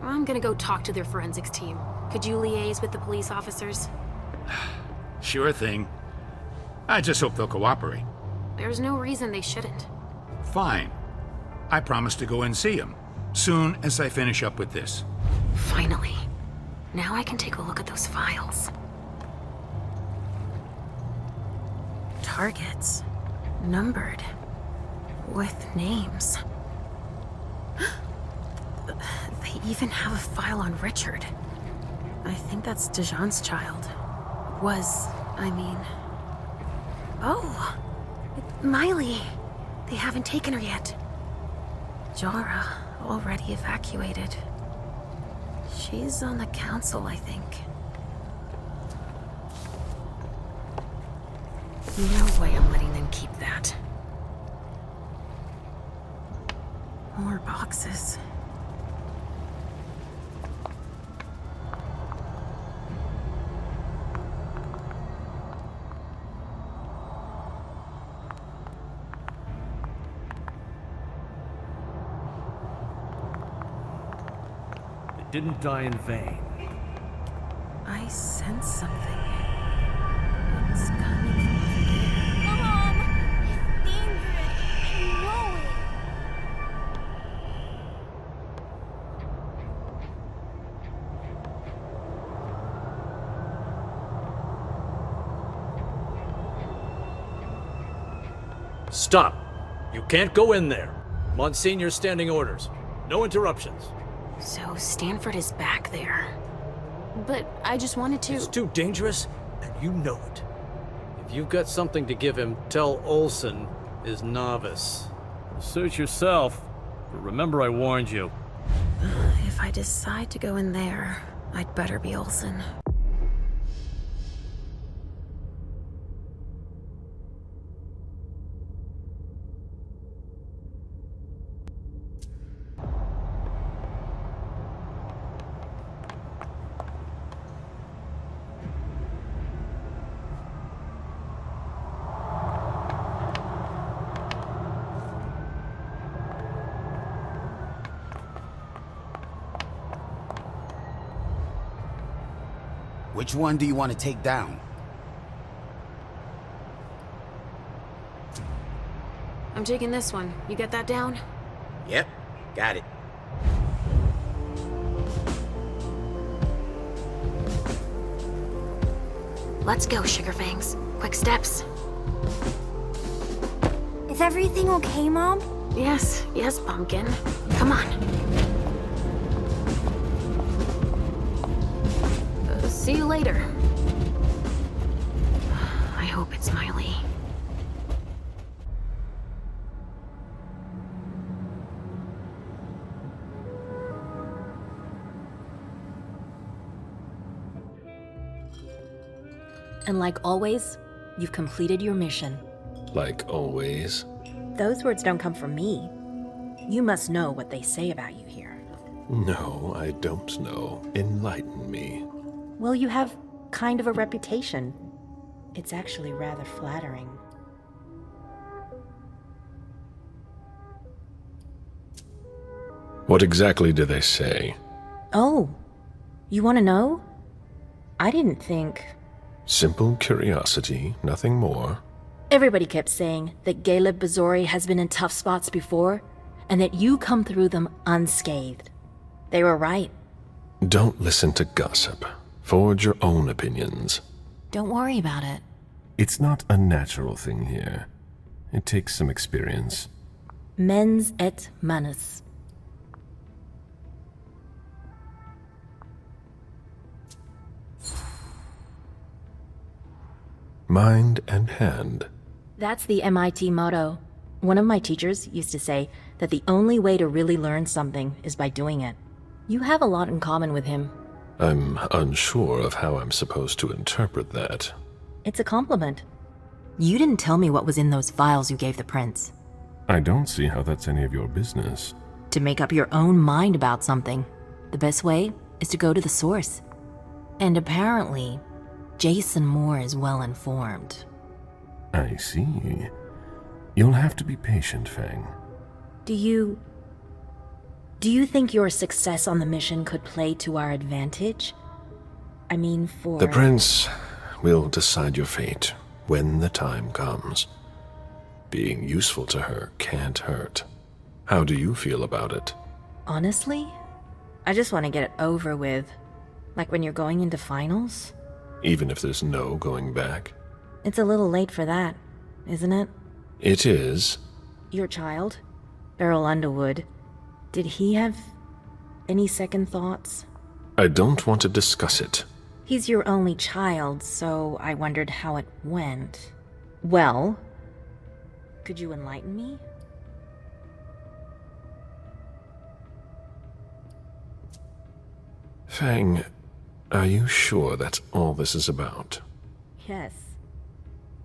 Speaker 4: I'm gonna go talk to their forensics team. Could you liaise with the police officers?
Speaker 7: Sure thing. I just hope they'll cooperate.
Speaker 4: There's no reason they shouldn't.
Speaker 7: Fine. I promise to go and see him, soon as I finish up with this.
Speaker 4: Finally. Now I can take a look at those files. Targets. Numbered. With names. They even have a file on Richard. I think that's Dijon's child. I mean... Oh! Miley! They haven't taken her yet. Jara, already evacuated. She's on the council, I think. No way I'm letting them keep that. More boxes.
Speaker 15: Didn't die in vain.
Speaker 4: I sense something. It's coming from over there.
Speaker 3: Mom! It's dangerous. I know it.
Speaker 15: Stop! You can't go in there. Monsignor's standing orders. No interruptions.
Speaker 4: So Stanford is back there. But I just wanted to...
Speaker 15: It's too dangerous, and you know it. If you've got something to give him, tell Olsen is novice. Suit yourself, but remember I warned you.
Speaker 4: If I decide to go in there, I'd better be Olsen.
Speaker 8: Which one do you want to take down?
Speaker 4: I'm taking this one. You get that down?
Speaker 8: Yep, got it.
Speaker 4: Let's go, Sugarfangs. Quick steps.
Speaker 3: Is everything okay, Mom?
Speaker 4: Yes, Pumpkin. Come on. See you later. I hope it's Miley.
Speaker 16: And like always, you've completed your mission.
Speaker 19: Like always?
Speaker 16: Those words don't come from me. You must know what they say about you here.
Speaker 19: No, I don't know. Enlighten me.
Speaker 16: Well, you have kind of a reputation. It's actually rather flattering.
Speaker 19: What exactly do they say?
Speaker 16: Oh, you want to know? I didn't think...
Speaker 19: Simple curiosity, nothing more.
Speaker 16: Everybody kept saying that Caleb Bazori has been in tough spots before, and that you come through them unscathed. They were right.
Speaker 19: Don't listen to gossip. Forge your own opinions.
Speaker 16: Don't worry about it.
Speaker 19: It's not a natural thing here. It takes some experience.
Speaker 16: Mens et manus.
Speaker 19: Mind and hand.
Speaker 16: That's the MIT motto. One of my teachers used to say that the only way to really learn something is by doing it. You have a lot in common with him.
Speaker 19: I'm unsure of how I'm supposed to interpret that.
Speaker 16: It's a compliment. You didn't tell me what was in those files you gave the prince.
Speaker 19: I don't see how that's any of your business.
Speaker 16: To make up your own mind about something, the best way is to go to the source. And apparently, Jason Moore is well informed.
Speaker 19: I see. You'll have to be patient, Fang.
Speaker 16: Do you think your success on the mission could play to our advantage? I mean, for...
Speaker 19: The prince will decide your fate when the time comes. Being useful to her can't hurt. How do you feel about it?
Speaker 16: Honestly, I just want to get it over with. Like when you're going into finals.
Speaker 19: Even if there's no going back?
Speaker 16: It's a little late for that, isn't it?
Speaker 19: It is.
Speaker 16: Your child, Beryl Underwood, did he have any second thoughts?
Speaker 19: I don't want to discuss it.
Speaker 16: He's your only child, so I wondered how it went. Well, could you enlighten me?
Speaker 19: Fang, are you sure that's all this is about?
Speaker 16: Yes,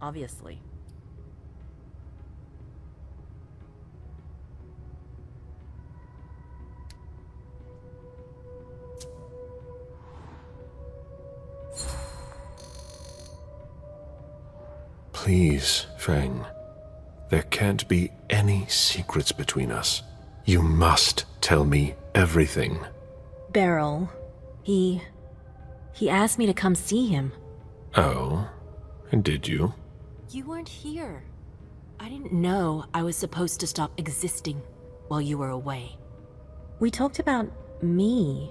Speaker 16: obviously.
Speaker 19: Please, Fang. There can't be any secrets between us. You must tell me everything.
Speaker 16: Beryl, he asked me to come see him.
Speaker 19: Oh? And did you?
Speaker 16: You weren't here. I didn't know I was supposed to stop existing while you were away. We talked about me,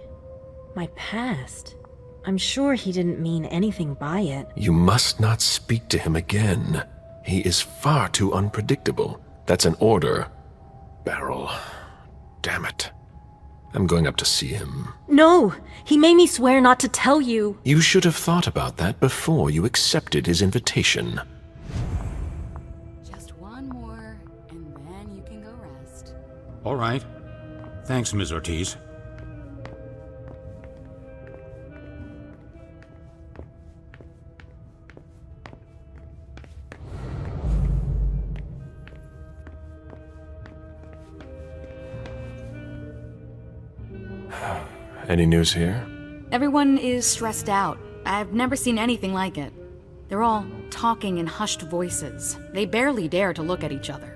Speaker 16: my past. I'm sure he didn't mean anything by it.
Speaker 19: You must not speak to him again. He is far too unpredictable. That's an order. Beryl. Damn it. I'm going up to see him.
Speaker 16: No! He made me swear not to tell you.
Speaker 19: You should have thought about that before you accepted his invitation.
Speaker 26: Just one more, and then you can go rest.
Speaker 7: All right. Thanks, Ms. Ortiz.
Speaker 19: Any news here?
Speaker 26: Everyone is stressed out. I've never seen anything like it. They're all talking in hushed voices. They barely dare to look at each other.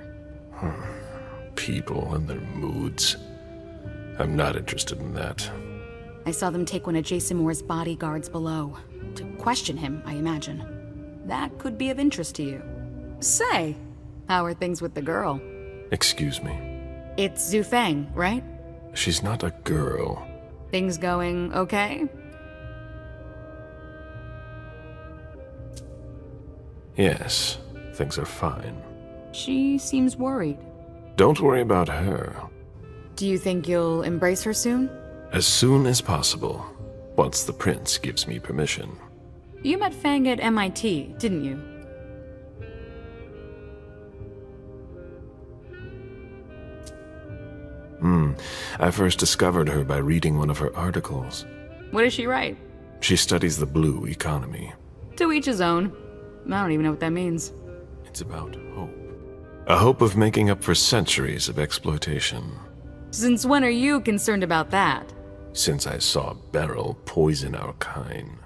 Speaker 19: People and their moods. I'm not interested in that.
Speaker 26: I saw them take one of Jason Moore's bodyguards below. To question him, I imagine. That could be of interest to you. Say, how are things with the girl?
Speaker 19: Excuse me.
Speaker 26: It's Zhu Feng, right?
Speaker 19: She's not a girl.
Speaker 26: Things going okay?
Speaker 19: Yes, things are fine.
Speaker 26: She seems worried.
Speaker 19: Don't worry about her.
Speaker 26: Do you think you'll embrace her soon?
Speaker 19: As soon as possible, once the prince gives me permission.
Speaker 26: You met Fang at MIT, didn't you?
Speaker 19: I first discovered her by reading one of her articles.
Speaker 26: What does she write?
Speaker 19: She studies the blue economy.
Speaker 26: To each his own. I don't even know what that means.
Speaker 19: It's about hope. A hope of making up for centuries of exploitation.
Speaker 26: Since when are you concerned about that?
Speaker 19: Since I saw Beryl poison our kind.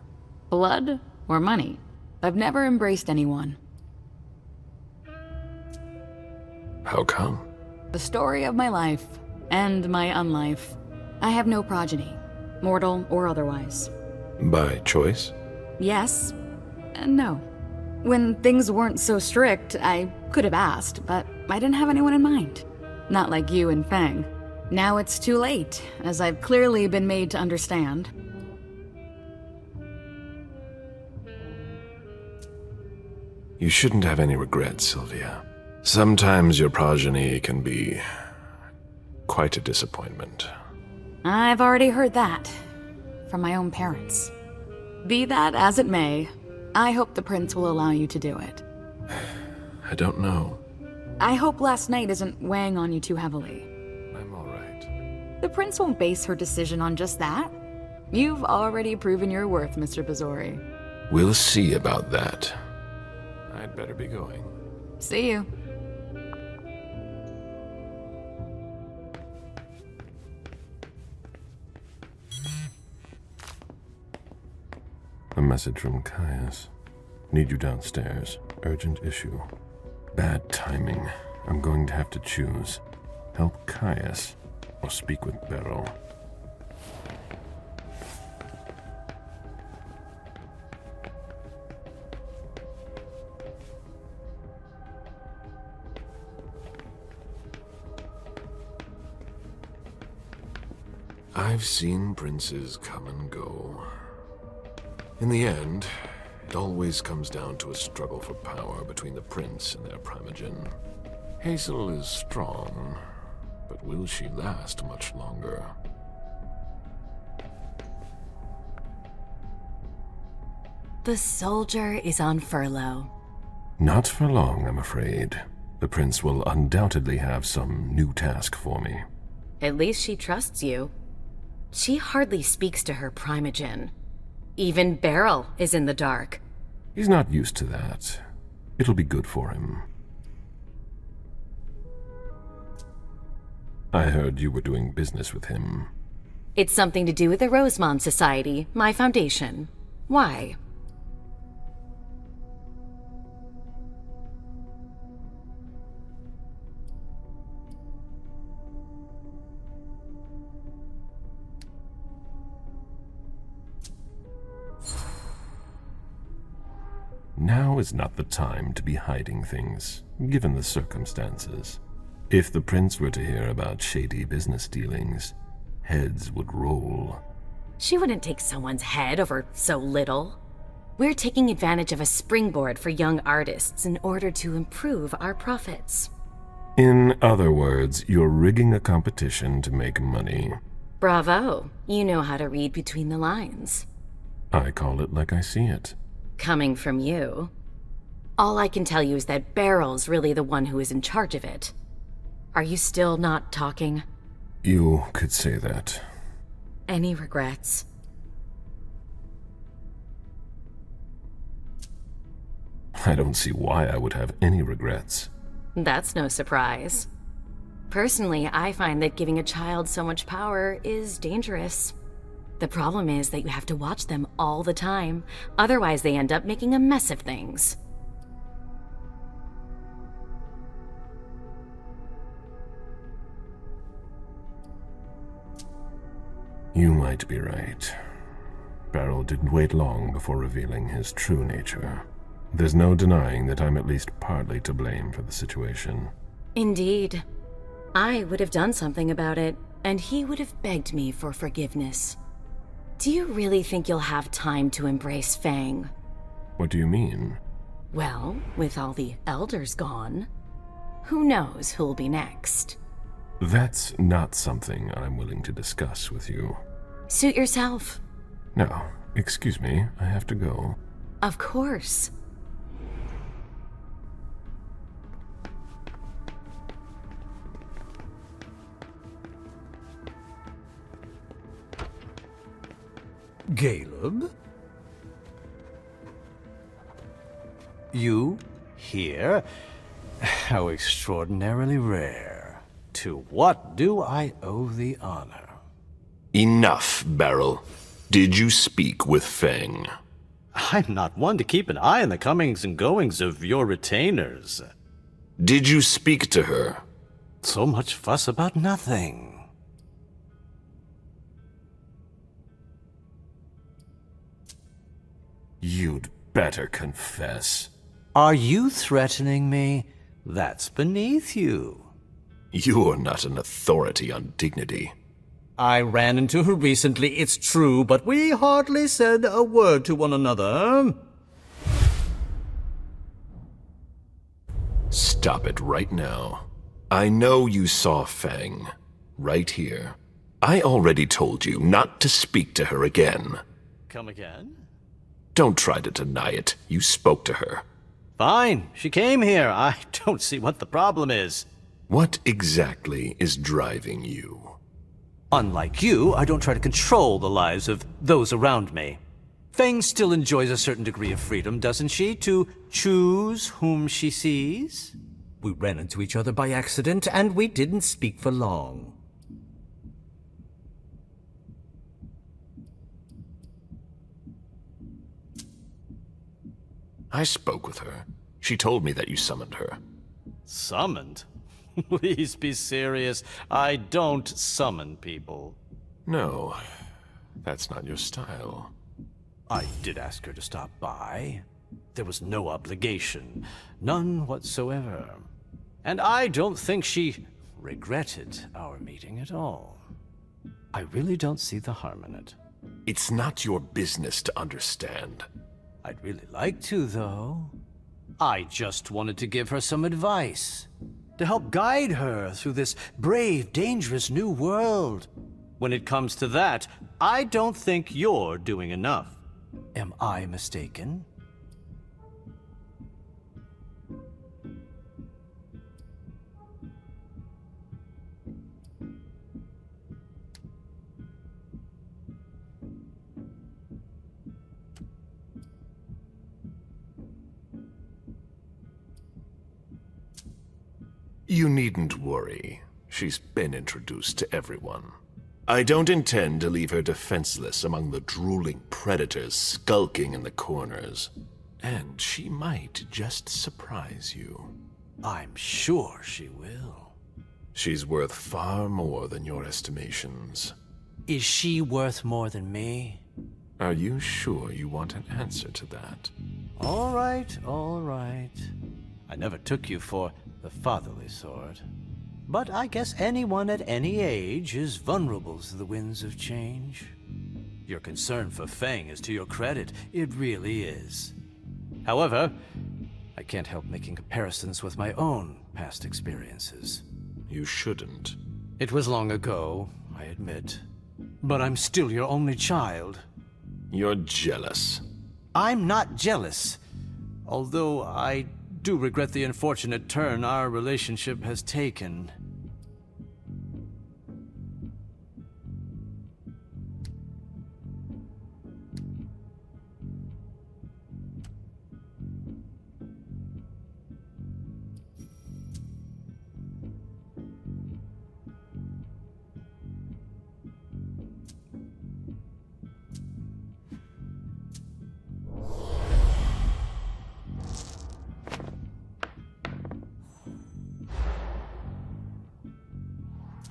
Speaker 26: Blood or money? I've never embraced anyone.
Speaker 19: How come?
Speaker 26: The story of my life. And my unlife. I have no progeny, mortal or otherwise.
Speaker 19: By choice?
Speaker 26: Yes and no. When things weren't so strict, I could have asked, but I didn't have anyone in mind. Not like you and Fang. Now it's too late, as I've clearly been made to understand.
Speaker 19: You shouldn't have any regrets, Sylvia. Sometimes your progeny can be quite a disappointment.
Speaker 26: I've already heard that. From my own parents. Be that as it may, I hope the prince will allow you to do it.
Speaker 19: I don't know.
Speaker 26: I hope last night isn't weighing on you too heavily.
Speaker 19: I'm all right.
Speaker 26: The prince won't base her decision on just that. You've already proven your worth, Mr. Pizzori.
Speaker 19: We'll see about that. I'd better be going.
Speaker 26: See you.
Speaker 19: A message from Caius. Need you downstairs. Urgent issue. Bad timing. I'm going to have to choose. Help Caius or speak with Beryl. I've seen princes come and go. In the end, it always comes down to a struggle for power between the prince and their primogen. Hazel is strong, but will she last much longer?
Speaker 16: The soldier is on furlough.
Speaker 19: Not for long, I'm afraid. The prince will undoubtedly have some new task for me.
Speaker 16: At least she trusts you. She hardly speaks to her primogen. Even Beryl is in the dark.
Speaker 19: He's not used to that. It'll be good for him. I heard you were doing business with him.
Speaker 16: It's something to do with the Rosemont Society, my foundation. Why?
Speaker 19: Now is not the time to be hiding things, given the circumstances. If the prince were to hear about shady business dealings, heads would roll.
Speaker 16: She wouldn't take someone's head over so little. We're taking advantage of a springboard for young artists in order to improve our profits.
Speaker 19: In other words, you're rigging a competition to make money.
Speaker 16: Bravo. You know how to read between the lines.
Speaker 19: I call it like I see it.
Speaker 16: Coming from you. All I can tell you is that Barrel's really the one who is in charge of it. Are you still not talking?
Speaker 19: You could say that.
Speaker 16: Any regrets?
Speaker 19: I don't see why I would have any regrets.
Speaker 16: That's no surprise. Personally, I find that giving a child so much power is dangerous. The problem is that you have to watch them all the time, otherwise they end up making a mess of things.
Speaker 19: You might be right. Barrel didn't wait long before revealing his true nature. There's no denying that I'm at least partly to blame for the situation.
Speaker 16: Indeed. I would have done something about it, and he would have begged me for forgiveness. Do you really think you'll have time to embrace Fang?
Speaker 19: What do you mean?
Speaker 16: Well, with all the elders gone, who knows who'll be next?
Speaker 19: That's not something I'm willing to discuss with you.
Speaker 16: Suit yourself.
Speaker 19: Now, excuse me, I have to go.
Speaker 16: Of course.
Speaker 15: Caleb? You here? How extraordinarily rare. To what do I owe the honor?
Speaker 19: Enough, Barrel. Did you speak with Fang?
Speaker 15: I'm not one to keep an eye on the comings and goings of your retainers.
Speaker 19: Did you speak to her?
Speaker 15: So much fuss about nothing.
Speaker 19: You'd better confess.
Speaker 15: Are you threatening me? That's beneath you.
Speaker 19: You're not an authority on dignity.
Speaker 15: I ran into her recently, it's true, but we hardly said a word to one another.
Speaker 19: Stop it right now. I know you saw Fang. Right here. I already told you not to speak to her again.
Speaker 15: Come again?
Speaker 19: Don't try to deny it. You spoke to her.
Speaker 15: Fine. She came here. I don't see what the problem is.
Speaker 19: What exactly is driving you?
Speaker 15: Unlike you, I don't try to control the lives of those around me. Fang still enjoys a certain degree of freedom, doesn't she, to choose whom she sees? We ran into each other by accident, and we didn't speak for long.
Speaker 19: I spoke with her. She told me that you summoned her.
Speaker 15: Summoned? Please be serious. I don't summon people.
Speaker 19: No, that's not your style.
Speaker 15: I did ask her to stop by. There was no obligation. None whatsoever. And I don't think she regretted our meeting at all. I really don't see the harm in it.
Speaker 19: It's not your business to understand.
Speaker 15: I'd really like to, though. I just wanted to give her some advice, to help guide her through this brave, dangerous new world. When it comes to that, I don't think you're doing enough. Am I mistaken?
Speaker 19: You needn't worry. She's been introduced to everyone. I don't intend to leave her defenseless among the drooling predators skulking in the corners. And she might just surprise you.
Speaker 15: I'm sure she will.
Speaker 19: She's worth far more than your estimations.
Speaker 15: Is she worth more than me?
Speaker 19: Are you sure you want an answer to that?
Speaker 15: All right, all right. I never took you for the fatherly sort. But I guess anyone at any age is vulnerable to the winds of change. Your concern for Feng is to your credit. It really is. However, I can't help making comparisons with my own past experiences.
Speaker 19: You shouldn't.
Speaker 15: It was long ago, I admit. But I'm still your only child.
Speaker 19: You're jealous.
Speaker 15: I'm not jealous. Although I do regret the unfortunate turn our relationship has taken.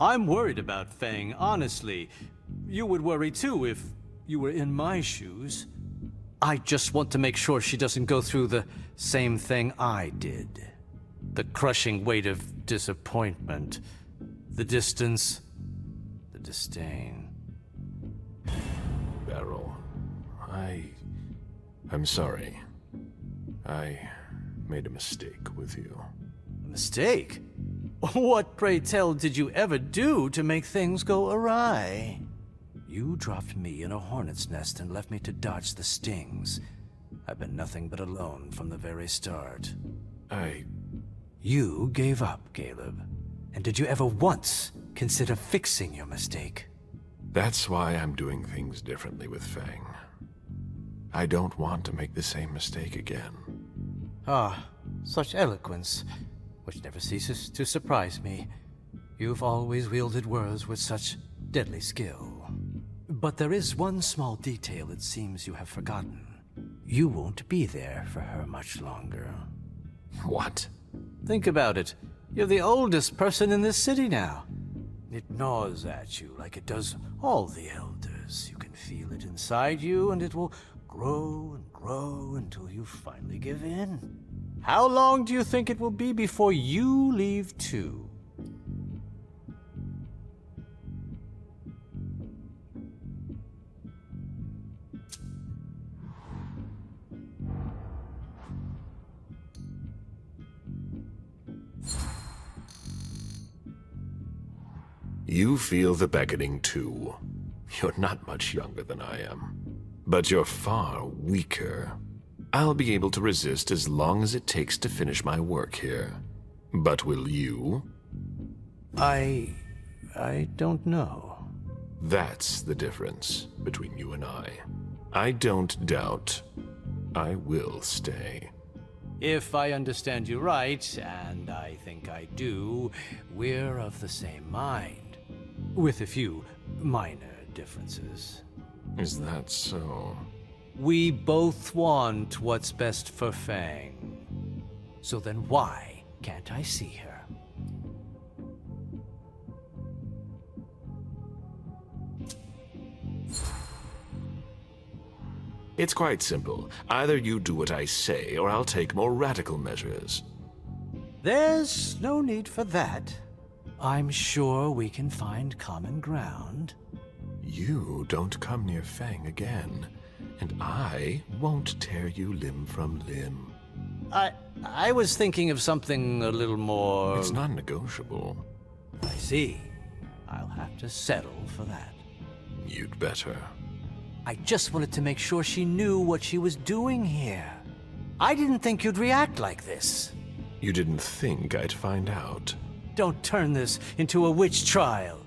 Speaker 15: I'm worried about Feng, honestly. You would worry too if you were in my shoes. I just want to make sure she doesn't go through the same thing I did. The crushing weight of disappointment. The distance. The disdain.
Speaker 19: Beryl, I'm sorry. I made a mistake with you.
Speaker 15: A mistake? What, pray tell, did you ever do to make things go awry? You dropped me in a hornet's nest and left me to dodge the stings. I've been nothing but alone from the very start. You gave up, Caleb. And did you ever once consider fixing your mistake?
Speaker 19: That's why I'm doing things differently with Feng. I don't want to make the same mistake again.
Speaker 15: Ah, such eloquence, which never ceases to surprise me. You've always wielded words with such deadly skill. But there is one small detail it seems you have forgotten. You won't be there for her much longer.
Speaker 19: What?
Speaker 15: Think about it. You're the oldest person in this city now. It gnaws at you like it does all the elders. You can feel it inside you, and it will grow and grow until you finally give in. How long do you think it will be before you leave too?
Speaker 19: You feel the beckoning too. You're not much younger than I am. But you're far weaker. I'll be able to resist as long as it takes to finish my work here. But will you?
Speaker 15: I don't know.
Speaker 19: That's the difference between you and I. I don't doubt. I will stay.
Speaker 15: If I understand you right, and I think I do, we're of the same mind. With a few minor differences.
Speaker 19: Is that so?
Speaker 15: We both want what's best for Feng. So then why can't I see her?
Speaker 19: It's quite simple. Either you do what I say, or I'll take more radical measures.
Speaker 15: There's no need for that. I'm sure we can find common ground.
Speaker 19: You don't come near Feng again, and I won't tear you limb from limb.
Speaker 15: I was thinking of something a little more...
Speaker 19: It's non-negotiable.
Speaker 15: I see. I'll have to settle for that.
Speaker 19: You'd better.
Speaker 15: I just wanted to make sure she knew what she was doing here. I didn't think you'd react like this.
Speaker 19: You didn't think I'd find out.
Speaker 15: Don't turn this into a witch trial.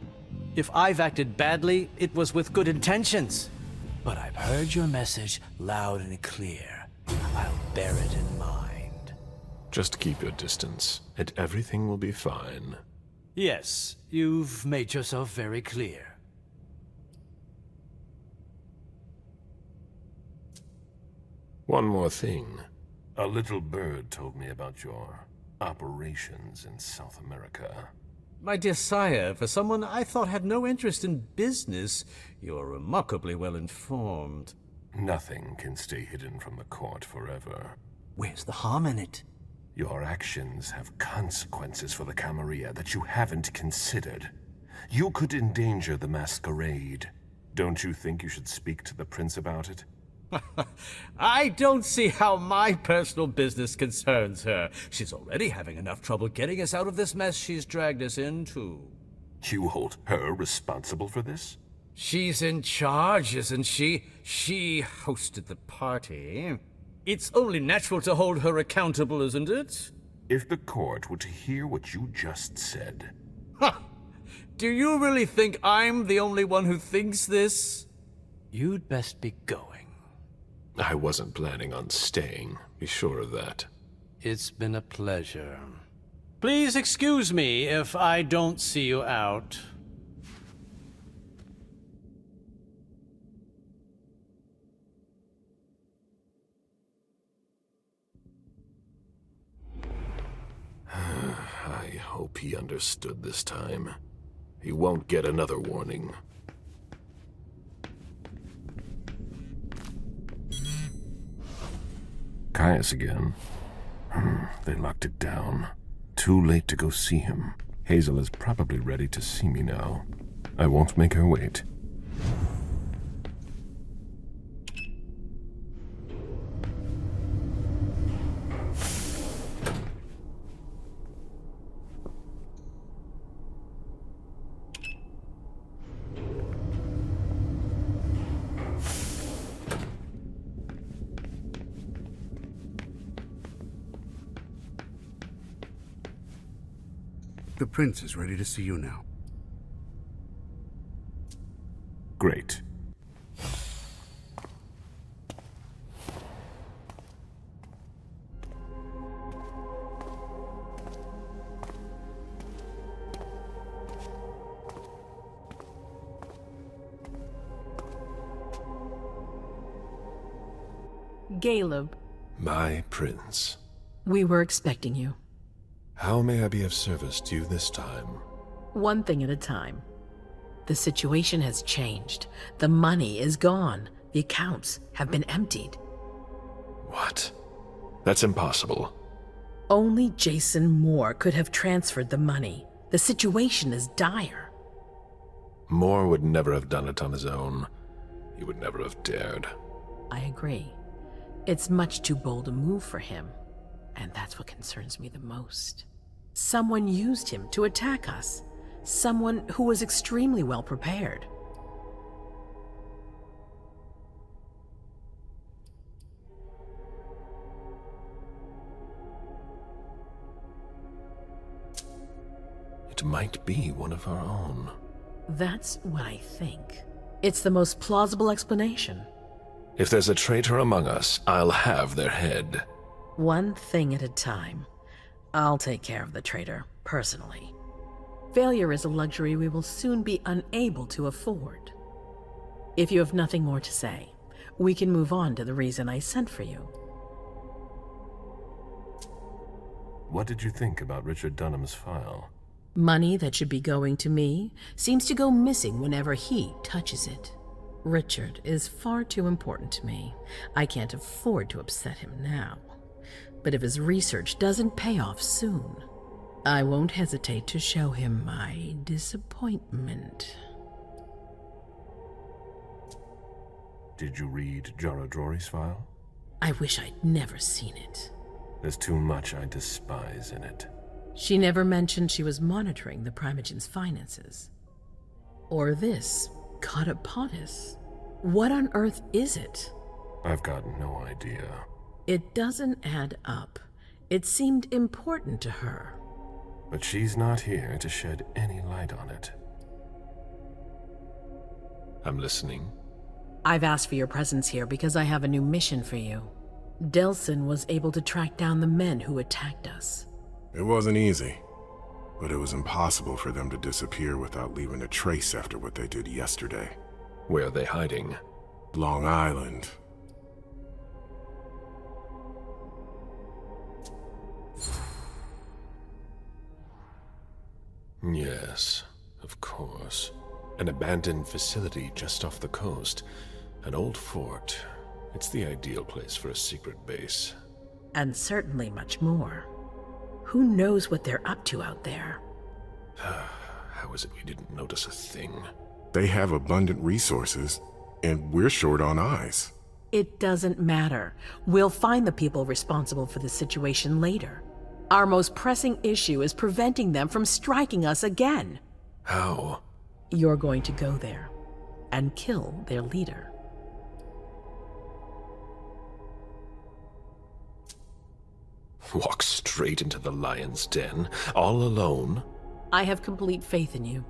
Speaker 15: If I've acted badly, it was with good intentions. But I've heard your message loud and clear. I'll bear it in mind.
Speaker 19: Just keep your distance, and everything will be fine.
Speaker 15: Yes, you've made yourself very clear.
Speaker 19: One more thing. A little bird told me about your operations in South America.
Speaker 15: My dear sire, for someone I thought had no interest in business, you're remarkably well informed.
Speaker 19: Nothing can stay hidden from the court forever.
Speaker 15: Where's the harm in it?
Speaker 19: Your actions have consequences for the Camarilla that you haven't considered. You could endanger the Masquerade. Don't you think you should speak to the prince about it?
Speaker 15: I don't see how my personal business concerns her. She's already having enough trouble getting us out of this mess she's dragged us into.
Speaker 19: You hold her responsible for this?
Speaker 15: She's in charge, isn't she? She hosted the party. It's only natural to hold her accountable, isn't it?
Speaker 19: If the court were to hear what you just said...
Speaker 15: Do you really think I'm the only one who thinks this? You'd best be going.
Speaker 19: I wasn't planning on staying, be sure of that.
Speaker 15: It's been a pleasure. Please excuse me if I don't see you out.
Speaker 19: I hope he understood this time. He won't get another warning. Caius again. They locked it down. Too late to go see him. Hazel is probably ready to see me now. I won't make her wait.
Speaker 18: The prince is ready to see you now.
Speaker 19: Great.
Speaker 2: Caleb.
Speaker 19: My prince.
Speaker 2: We were expecting you.
Speaker 19: How may I be of service to you this time?
Speaker 2: One thing at a time. The situation has changed. The money is gone. The accounts have been emptied.
Speaker 19: What? That's impossible.
Speaker 2: Only Jason Moore could have transferred the money. The situation is dire.
Speaker 19: Moore would never have done it on his own. He would never have dared.
Speaker 2: I agree. It's much too bold a move for him. And that's what concerns me the most. Someone used him to attack us. Someone who was extremely well prepared.
Speaker 19: It might be one of our own.
Speaker 2: That's what I think. It's the most plausible explanation.
Speaker 19: If there's a traitor among us, I'll have their head.
Speaker 2: One thing at a time. I'll take care of the traitor, personally. Failure is a luxury we will soon be unable to afford. If you have nothing more to say, we can move on to the reason I sent for you.
Speaker 19: What did you think about Richard Dunham's file?
Speaker 2: Money that should be going to me seems to go missing whenever he touches it. Richard is far too important to me. I can't afford to upset him now. But if his research doesn't pay off soon, I won't hesitate to show him my disappointment.
Speaker 19: Did you read Jara Drory's file?
Speaker 2: I wish I'd never seen it.
Speaker 19: There's too much I despise in it.
Speaker 2: She never mentioned she was monitoring the Primogen's finances. Or this, Katapotis. What on earth is it?
Speaker 19: I've got no idea.
Speaker 2: It doesn't add up. It seemed important to her.
Speaker 19: But she's not here to shed any light on it. I'm listening.
Speaker 2: I've asked for your presence here because I have a new mission for you. Delsin was able to track down the men who attacked us.
Speaker 12: It wasn't easy, but it was impossible for them to disappear without leaving a trace after what they did yesterday.
Speaker 19: Where are they hiding?
Speaker 12: Long Island.
Speaker 19: Yes, of course. An abandoned facility just off the coast. An old fort. It's the ideal place for a secret base.
Speaker 2: And certainly much more. Who knows what they're up to out there?
Speaker 19: How is it we didn't notice a thing?
Speaker 12: They have abundant resources, and we're short on eyes.
Speaker 2: It doesn't matter. We'll find the people responsible for the situation later. Our most pressing issue is preventing them from striking us again.
Speaker 19: How?
Speaker 2: You're going to go there and kill their leader.
Speaker 19: Walk straight into the lion's den, all alone?
Speaker 2: I have complete faith in you,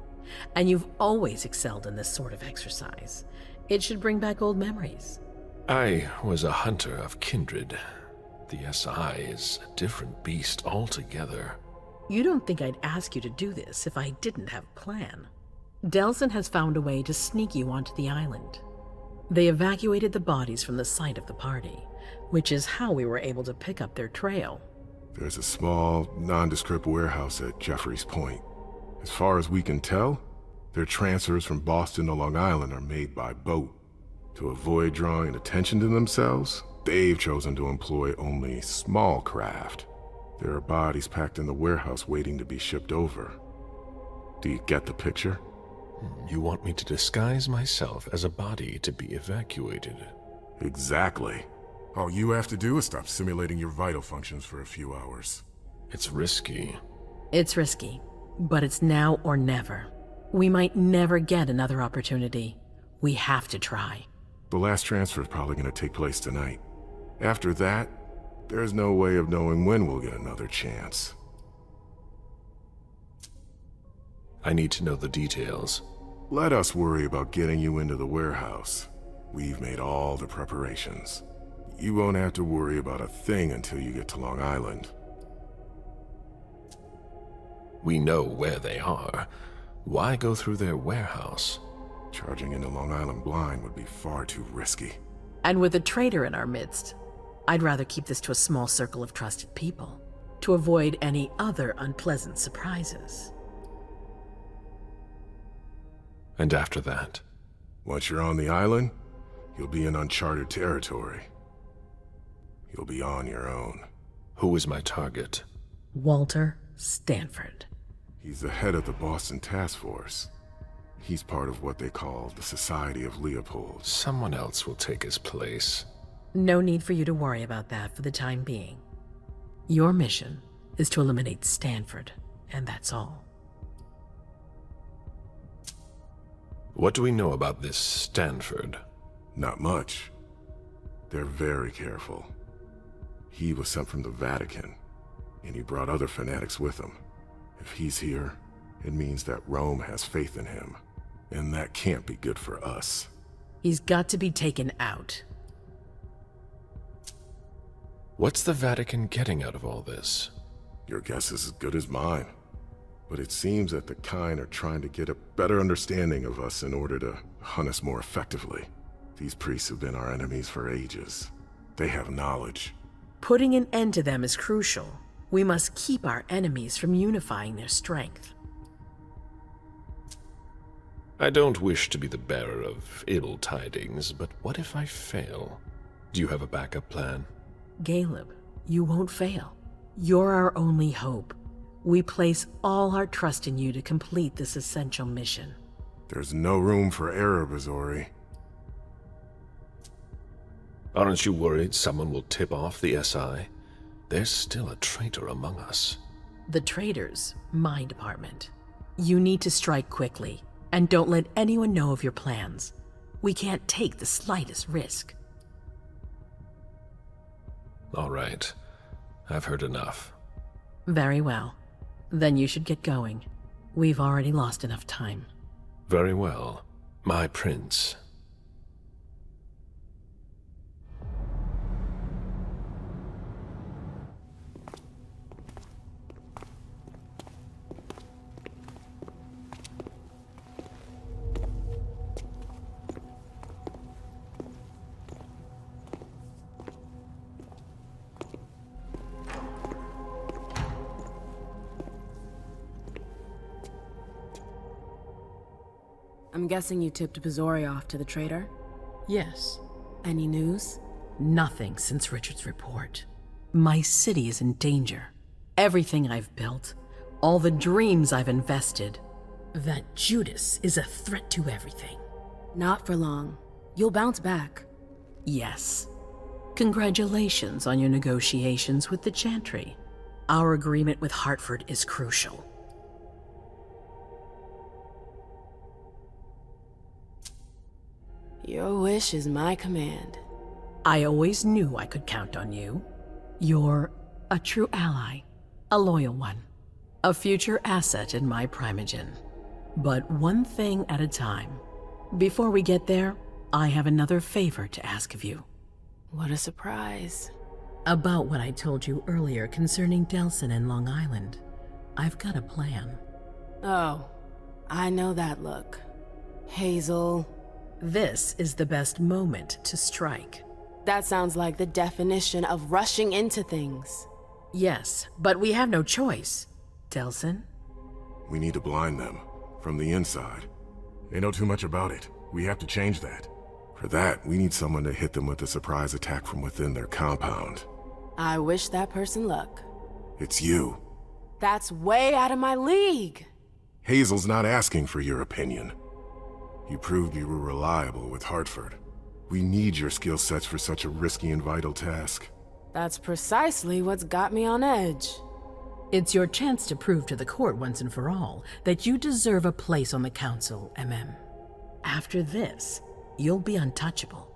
Speaker 2: and you've always excelled in this sort of exercise. It should bring back old memories.
Speaker 19: I was a hunter of kindred. The SI is a different beast altogether.
Speaker 2: You don't think I'd ask you to do this if I didn't have a plan. Delson has found a way to sneak you onto the island. They evacuated the bodies from the site of the party, which is how we were able to pick up their trail.
Speaker 12: There's a small, nondescript warehouse at Jeffrey's Point. As far as we can tell, their transfers from Boston to Long Island are made by boat. To avoid drawing attention to themselves, they've chosen to employ only small craft. There are bodies packed in the warehouse waiting to be shipped over. Do you get the picture?
Speaker 19: You want me to disguise myself as a body to be evacuated?
Speaker 12: Exactly. All you have to do is stop simulating your vital functions for a few hours.
Speaker 19: It's risky.
Speaker 2: It's risky, but it's now or never. We might never get another opportunity. We have to try.
Speaker 12: The last transfer is probably going to take place tonight. After that, there's no way of knowing when we'll get another chance.
Speaker 19: I need to know the details.
Speaker 12: Let us worry about getting you into the warehouse. We've made all the preparations. You won't have to worry about a thing until you get to Long Island.
Speaker 19: We know where they are. Why go through their warehouse?
Speaker 12: Charging into Long Island blind would be far too risky.
Speaker 2: And with a traitor in our midst, I'd rather keep this to a small circle of trusted people, to avoid any other unpleasant surprises.
Speaker 19: And after that?
Speaker 12: Once you're on the island, you'll be in uncharted territory. You'll be on your own.
Speaker 19: Who is my target?
Speaker 2: Walter Stanford.
Speaker 12: He's the head of the Boston Task Force. He's part of what they call the Society of Leopold.
Speaker 19: Someone else will take his place.
Speaker 2: No need for you to worry about that for the time being. Your mission is to eliminate Stanford, and that's all.
Speaker 19: What do we know about this Stanford?
Speaker 12: Not much. They're very careful. He was sent from the Vatican, and he brought other fanatics with him. If he's here, it means that Rome has faith in him, and that can't be good for us.
Speaker 2: He's got to be taken out.
Speaker 19: What's the Vatican getting out of all this?
Speaker 12: Your guess is as good as mine. But it seems that the kind are trying to get a better understanding of us in order to hunt us more effectively. These priests have been our enemies for ages. They have knowledge.
Speaker 2: Putting an end to them is crucial. We must keep our enemies from unifying their strength.
Speaker 19: I don't wish to be the bearer of ill tidings, but what if I fail? Do you have a backup plan?
Speaker 2: Caleb, you won't fail. You're our only hope. We place all our trust in you to complete this essential mission.
Speaker 12: There's no room for error, Bazori.
Speaker 19: Aren't you worried someone will tip off the SI? There's still a traitor among us.
Speaker 2: The traitors, my department. You need to strike quickly, and don't let anyone know of your plans. We can't take the slightest risk.
Speaker 19: All right. I've heard enough.
Speaker 2: Very well. Then you should get going. We've already lost enough time.
Speaker 19: Very well, my prince.
Speaker 5: I'm guessing you tipped Bazori off to the traitor?
Speaker 2: Yes.
Speaker 5: Any news?
Speaker 2: Nothing since Richard's report. My city is in danger. Everything I've built, all the dreams I've invested, That Judas is a threat to everything.
Speaker 5: Not for long. You'll bounce back.
Speaker 2: Yes. Congratulations on your negotiations with the Chantry. Our agreement with Hartford is crucial.
Speaker 5: Your wish is my command.
Speaker 2: I always knew I could count on you. You're a true ally, a loyal one, a future asset in my Primogen. But one thing at a time. Before we get there, I have another favor to ask of you.
Speaker 5: What a surprise.
Speaker 2: About what I told you earlier concerning Delson and Long Island. I've got a plan.
Speaker 5: Oh, I know that look. Hazel.
Speaker 2: This is the best moment to strike.
Speaker 5: That sounds like the definition of rushing into things.
Speaker 2: Yes, but we have no choice. Delson?
Speaker 12: We need to blind them, from the inside. They know too much about it. We have to change that. For that, we need someone to hit them with a surprise attack from within their compound.
Speaker 5: I wish that person luck.
Speaker 12: It's you.
Speaker 5: That's way out of my league.
Speaker 12: Hazel's not asking for your opinion. You proved you were reliable with Hartford. We need your skill sets for such a risky and vital task.
Speaker 5: That's precisely what's got me on edge.
Speaker 2: It's your chance to prove to the court once and for all that you deserve a place on the council, MM. After this, you'll be untouchable.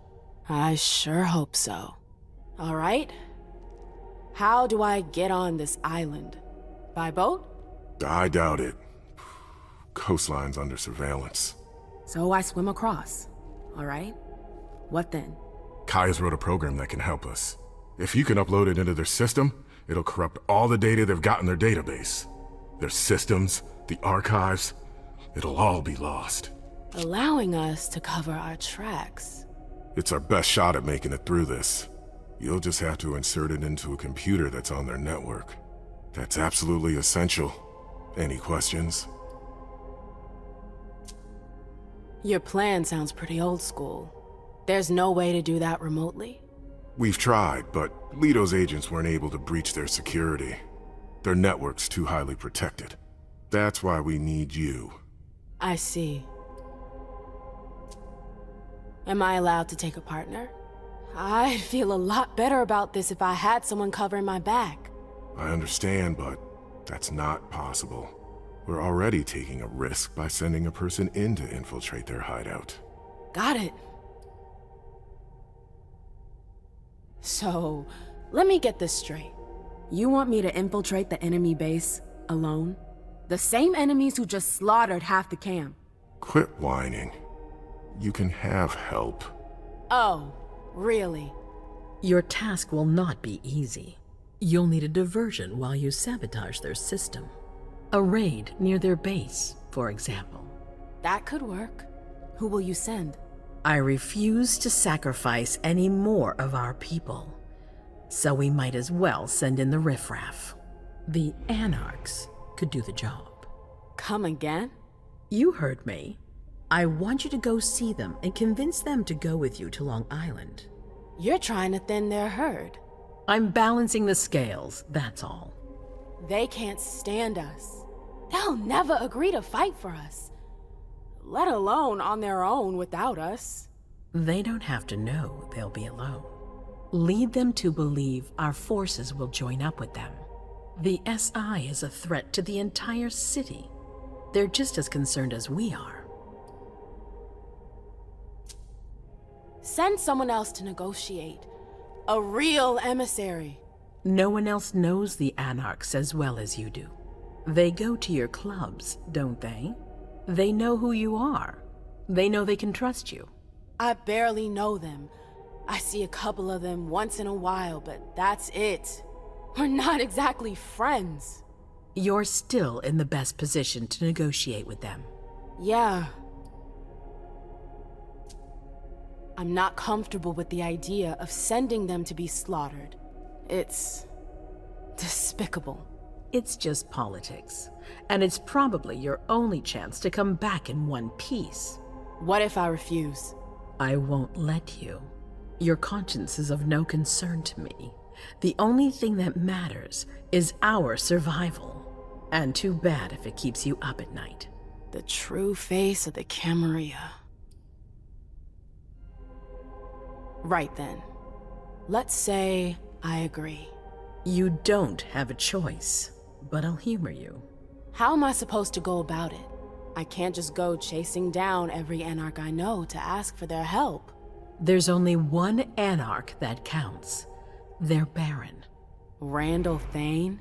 Speaker 5: I sure hope so. All right. How do I get on this island? By boat?
Speaker 12: I doubt it. Coastline's under surveillance.
Speaker 5: So I swim across. All right. What then?
Speaker 12: Kaya's wrote a program that can help us. If you can upload it into their system, it'll corrupt all the data they've got in their database. Their systems, the archives, it'll all be lost.
Speaker 5: Allowing us to cover our tracks.
Speaker 12: It's our best shot at making it through this. You'll just have to insert it into a computer that's on their network. That's absolutely essential. Any questions?
Speaker 5: Your plan sounds pretty old school. There's no way to do that remotely?
Speaker 12: We've tried, but Leto's agents weren't able to breach their security. Their network's too highly protected. That's why we need you.
Speaker 5: I see. Am I allowed to take a partner? I'd feel a lot better about this if I had someone covering my back.
Speaker 12: I understand, but that's not possible. We're already taking a risk by sending a person in to infiltrate their hideout.
Speaker 5: Got it. So, let me get this straight. You want me to infiltrate the enemy base alone? The same enemies who just slaughtered half the camp.
Speaker 12: Quit whining. You can have help.
Speaker 5: Oh, really?
Speaker 2: Your task will not be easy. You'll need a diversion while you sabotage their system. A raid near their base, for example.
Speaker 5: That could work. Who will you send?
Speaker 2: I refuse to sacrifice any more of our people. So we might as well send in the riffraff. The Anarchs could do the job.
Speaker 5: Come again?
Speaker 2: You heard me. I want you to go see them and convince them to go with you to Long Island.
Speaker 5: You're trying to thin their herd.
Speaker 2: I'm balancing the scales, that's all.
Speaker 5: They can't stand us. They'll never agree to fight for us. Let alone on their own without us.
Speaker 2: They don't have to know they'll be alone. Lead them to believe our forces will join up with them. The SI is a threat to the entire city. They're just as concerned as we are.
Speaker 5: Send someone else to negotiate. A real emissary.
Speaker 2: No one else knows the Anarchs as well as you do. They go to your clubs, don't they? They know who you are. They know they can trust you.
Speaker 5: I barely know them. I see a couple of them once in a while, but that's it. We're not exactly friends.
Speaker 2: You're still in the best position to negotiate with them.
Speaker 5: Yeah. I'm not comfortable with the idea of sending them to be slaughtered. It's despicable.
Speaker 2: It's just politics, and it's probably your only chance to come back in one piece.
Speaker 5: What if I refuse?
Speaker 2: I won't let you. Your conscience is of no concern to me. The only thing that matters is our survival. And too bad if it keeps you up at night.
Speaker 5: The true face of the Camarilla. Right then. Let's say I agree.
Speaker 2: You don't have a choice, but I'll humor you.
Speaker 5: How am I supposed to go about it? I can't just go chasing down every Anarch I know to ask for their help.
Speaker 2: There's only one Anarch that counts. Their Baron.
Speaker 5: Randall Thane?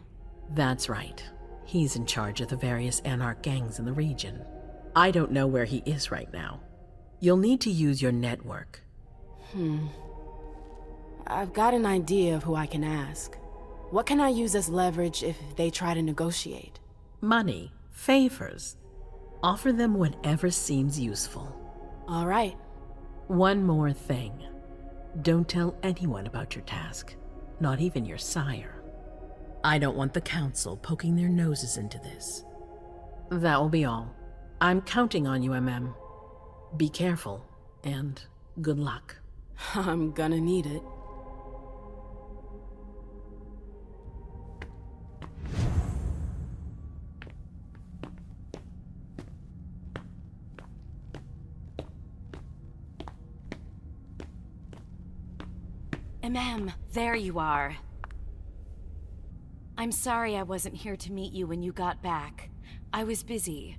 Speaker 2: That's right. He's in charge of the various Anarch gangs in the region. I don't know where he is right now. You'll need to use your network.
Speaker 5: I've got an idea of who I can ask. What can I use as leverage if they try to negotiate?
Speaker 2: Money, favors. Offer them whatever seems useful.
Speaker 5: All right.
Speaker 2: One more thing. Don't tell anyone about your task, not even your sire. I don't want the council poking their noses into this. That will be all. I'm counting on you, MM. Be careful, and good luck.
Speaker 5: I'm gonna need it.
Speaker 16: There you are. I'm sorry I wasn't here to meet you when you got back. I was busy.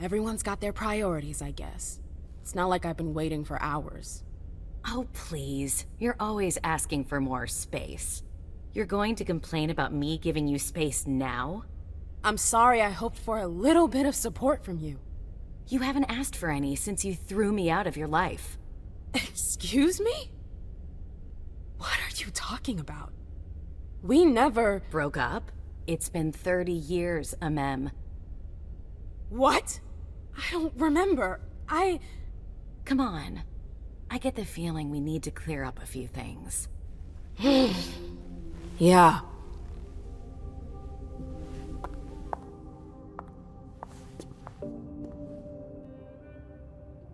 Speaker 5: Everyone's got their priorities, I guess. It's not like I've been waiting for hours.
Speaker 16: Oh, please. You're always asking for more space. You're going to complain about me giving you space now?
Speaker 5: I'm sorry I hoped for a little bit of support from you.
Speaker 16: You haven't asked for any since you threw me out of your life.
Speaker 5: Excuse me? What are you talking about? We never...
Speaker 16: Broke up? It's been 30 years, Amem.
Speaker 5: What? I don't remember.
Speaker 16: Come on. I get the feeling we need to clear up a few things.
Speaker 5: Yeah.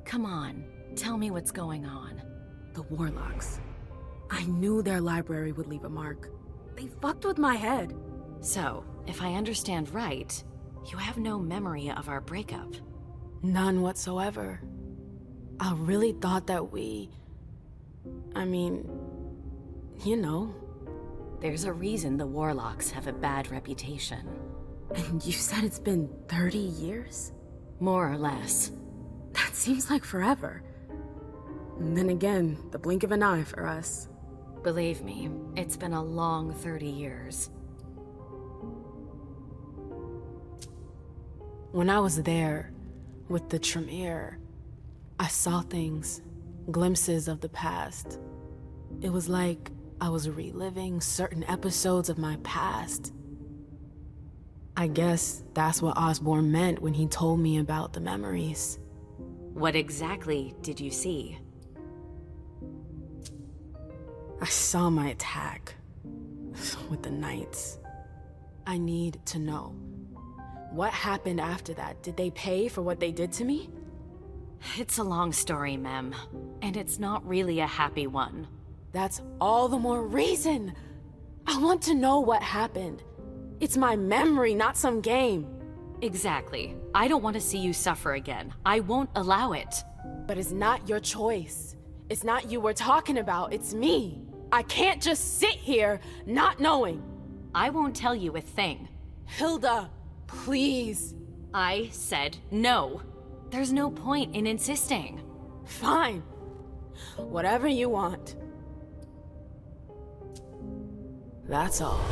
Speaker 16: Come on, tell me what's going on.
Speaker 5: The Warlocks. I knew their library would leave a mark. They fucked with my head.
Speaker 16: So, if I understand right, you have no memory of our breakup.
Speaker 5: None whatsoever. I really thought that I mean, you know.
Speaker 16: There's a reason the Warlocks have a bad reputation.
Speaker 5: And you said it's been 30 years?
Speaker 16: More or less.
Speaker 5: That seems like forever. And then again, the blink of an eye for us.
Speaker 16: Believe me, it's been a long 30 years.
Speaker 5: When I was there, with the Tremere, I saw things, glimpses of the past. It was like I was reliving certain episodes of my past. I guess that's what Osborne meant when he told me about the memories.
Speaker 16: What exactly did you see?
Speaker 5: I saw my attack with the Knights. I need to know. What happened after that? Did they pay for what they did to me?
Speaker 16: It's a long story, Mem. And it's not really a happy one.
Speaker 5: That's all the more reason. I want to know what happened. It's my memory, not some game.
Speaker 16: Exactly. I don't want to see you suffer again. I won't allow it.
Speaker 5: But it's not your choice. It's not you we're talking about, it's me. I can't just sit here not knowing.
Speaker 16: I won't tell you a thing.
Speaker 5: Hilda, please.
Speaker 16: I said no. There's no point in insisting.
Speaker 5: Fine. Whatever you want. That's all.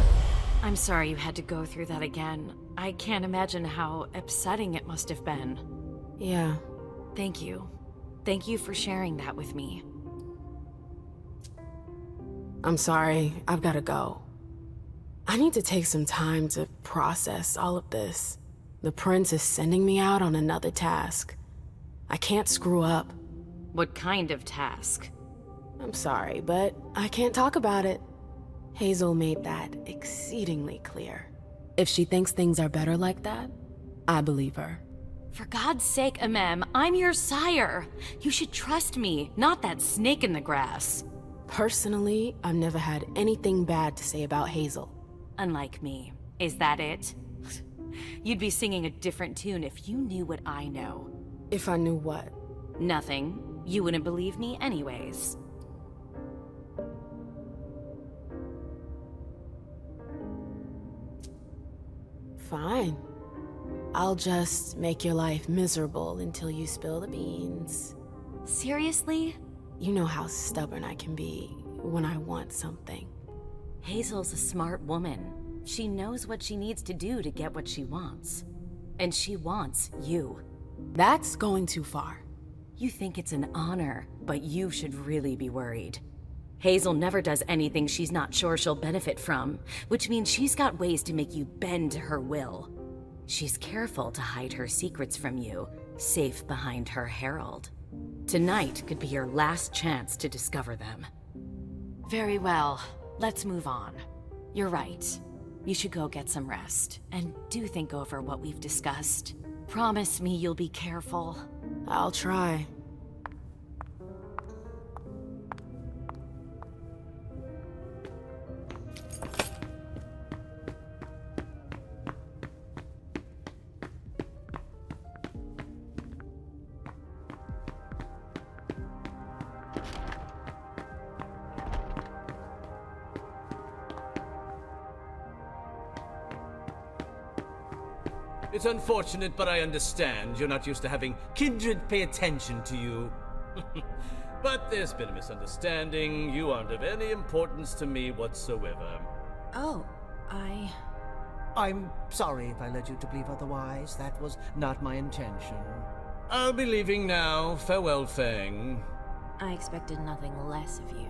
Speaker 16: I'm sorry you had to go through that again. I can't imagine how upsetting it must have been.
Speaker 5: Yeah.
Speaker 16: Thank you. Thank you for sharing that with me.
Speaker 5: I'm sorry, I've gotta go. I need to take some time to process all of this. The prince is sending me out on another task. I can't screw up.
Speaker 16: What kind of task?
Speaker 5: I'm sorry, but I can't talk about it. Hazel made that exceedingly clear. If she thinks things are better like that, I believe her.
Speaker 16: For God's sake, Amem, I'm your sire. You should trust me, not that snake in the grass.
Speaker 5: Personally, I've never had anything bad to say about Hazel.
Speaker 16: Unlike me. Is that it? You'd be singing a different tune if you knew what I know.
Speaker 5: If I knew what?
Speaker 16: Nothing. You wouldn't believe me anyways.
Speaker 5: Fine. I'll just make your life miserable until you spill the beans.
Speaker 16: Seriously?
Speaker 5: You know how stubborn I can be when I want something.
Speaker 16: Hazel's a smart woman. She knows what she needs to do to get what she wants. And she wants you.
Speaker 5: That's going too far.
Speaker 16: You think it's an honor, but you should really be worried. Hazel never does anything she's not sure she'll benefit from, which means she's got ways to make you bend to her will. She's careful to hide her secrets from you, safe behind her herald. Tonight could be your last chance to discover them. Very well, let's move on. You're right. You should go get some rest, and do think over what we've discussed. Promise me you'll be careful.
Speaker 5: I'll try.
Speaker 17: It's unfortunate, but I understand. You're not used to having kindred pay attention to you. But there's been a misunderstanding. You aren't of any importance to me whatsoever.
Speaker 21: Oh, I'm sorry if I led you to believe otherwise. That was not my intention.
Speaker 17: I'll be leaving now. Farewell, Fang.
Speaker 22: I expected nothing less of you.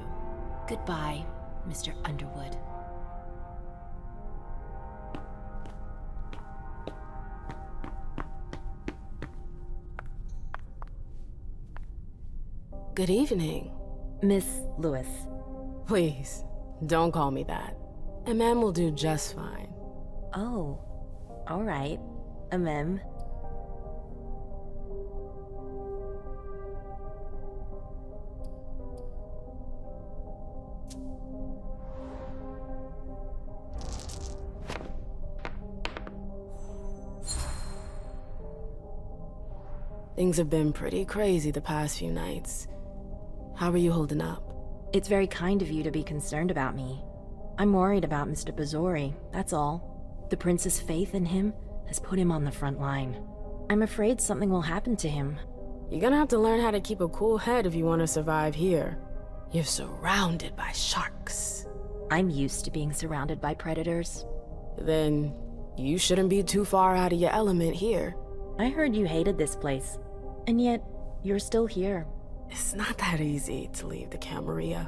Speaker 22: Goodbye, Mr. Underwood.
Speaker 5: Good evening.
Speaker 22: Miss Lewis.
Speaker 5: Please, don't call me that. A ma'am will do just fine.
Speaker 22: Oh, all right. A ma'am.
Speaker 5: Things have been pretty crazy the past few nights. How are you holding up?
Speaker 22: It's very kind of you to be concerned about me. I'm worried about Mr. Bazori, that's all. The prince's faith in him has put him on the front line. I'm afraid something will happen to him.
Speaker 5: You're gonna have to learn how to keep a cool head if you want to survive here. You're surrounded by sharks.
Speaker 22: I'm used to being surrounded by predators.
Speaker 5: Then you shouldn't be too far out of your element here.
Speaker 22: I heard you hated this place, and yet you're still here.
Speaker 5: It's not that easy to leave the Camarilla.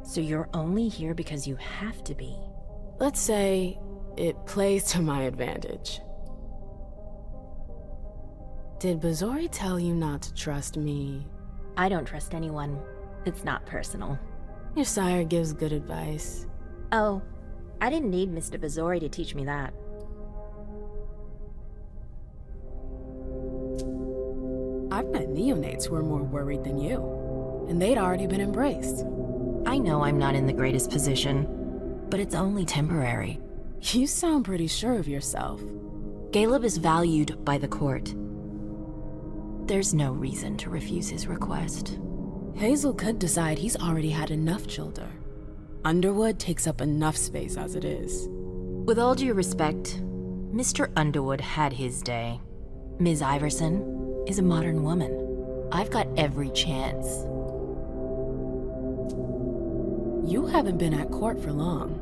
Speaker 22: So you're only here because you have to be?
Speaker 5: Let's say it plays to my advantage. Did Bazori tell you not to trust me?
Speaker 22: I don't trust anyone. It's not personal.
Speaker 5: Your sire gives good advice.
Speaker 22: Oh, I didn't need Mr. Bazori to teach me that.
Speaker 5: I've met neonates who were more worried than you, and they'd already been embraced.
Speaker 22: I know I'm not in the greatest position, but it's only temporary.
Speaker 5: You sound pretty sure of yourself.
Speaker 22: Caleb is valued by the court. There's no reason to refuse his request.
Speaker 5: Hazel could decide he's already had enough children. Underwood takes up enough space as it is.
Speaker 22: With all due respect, Mr. Underwood had his day. Ms. Iverson is a modern woman. I've got every chance.
Speaker 5: You haven't been at court for long.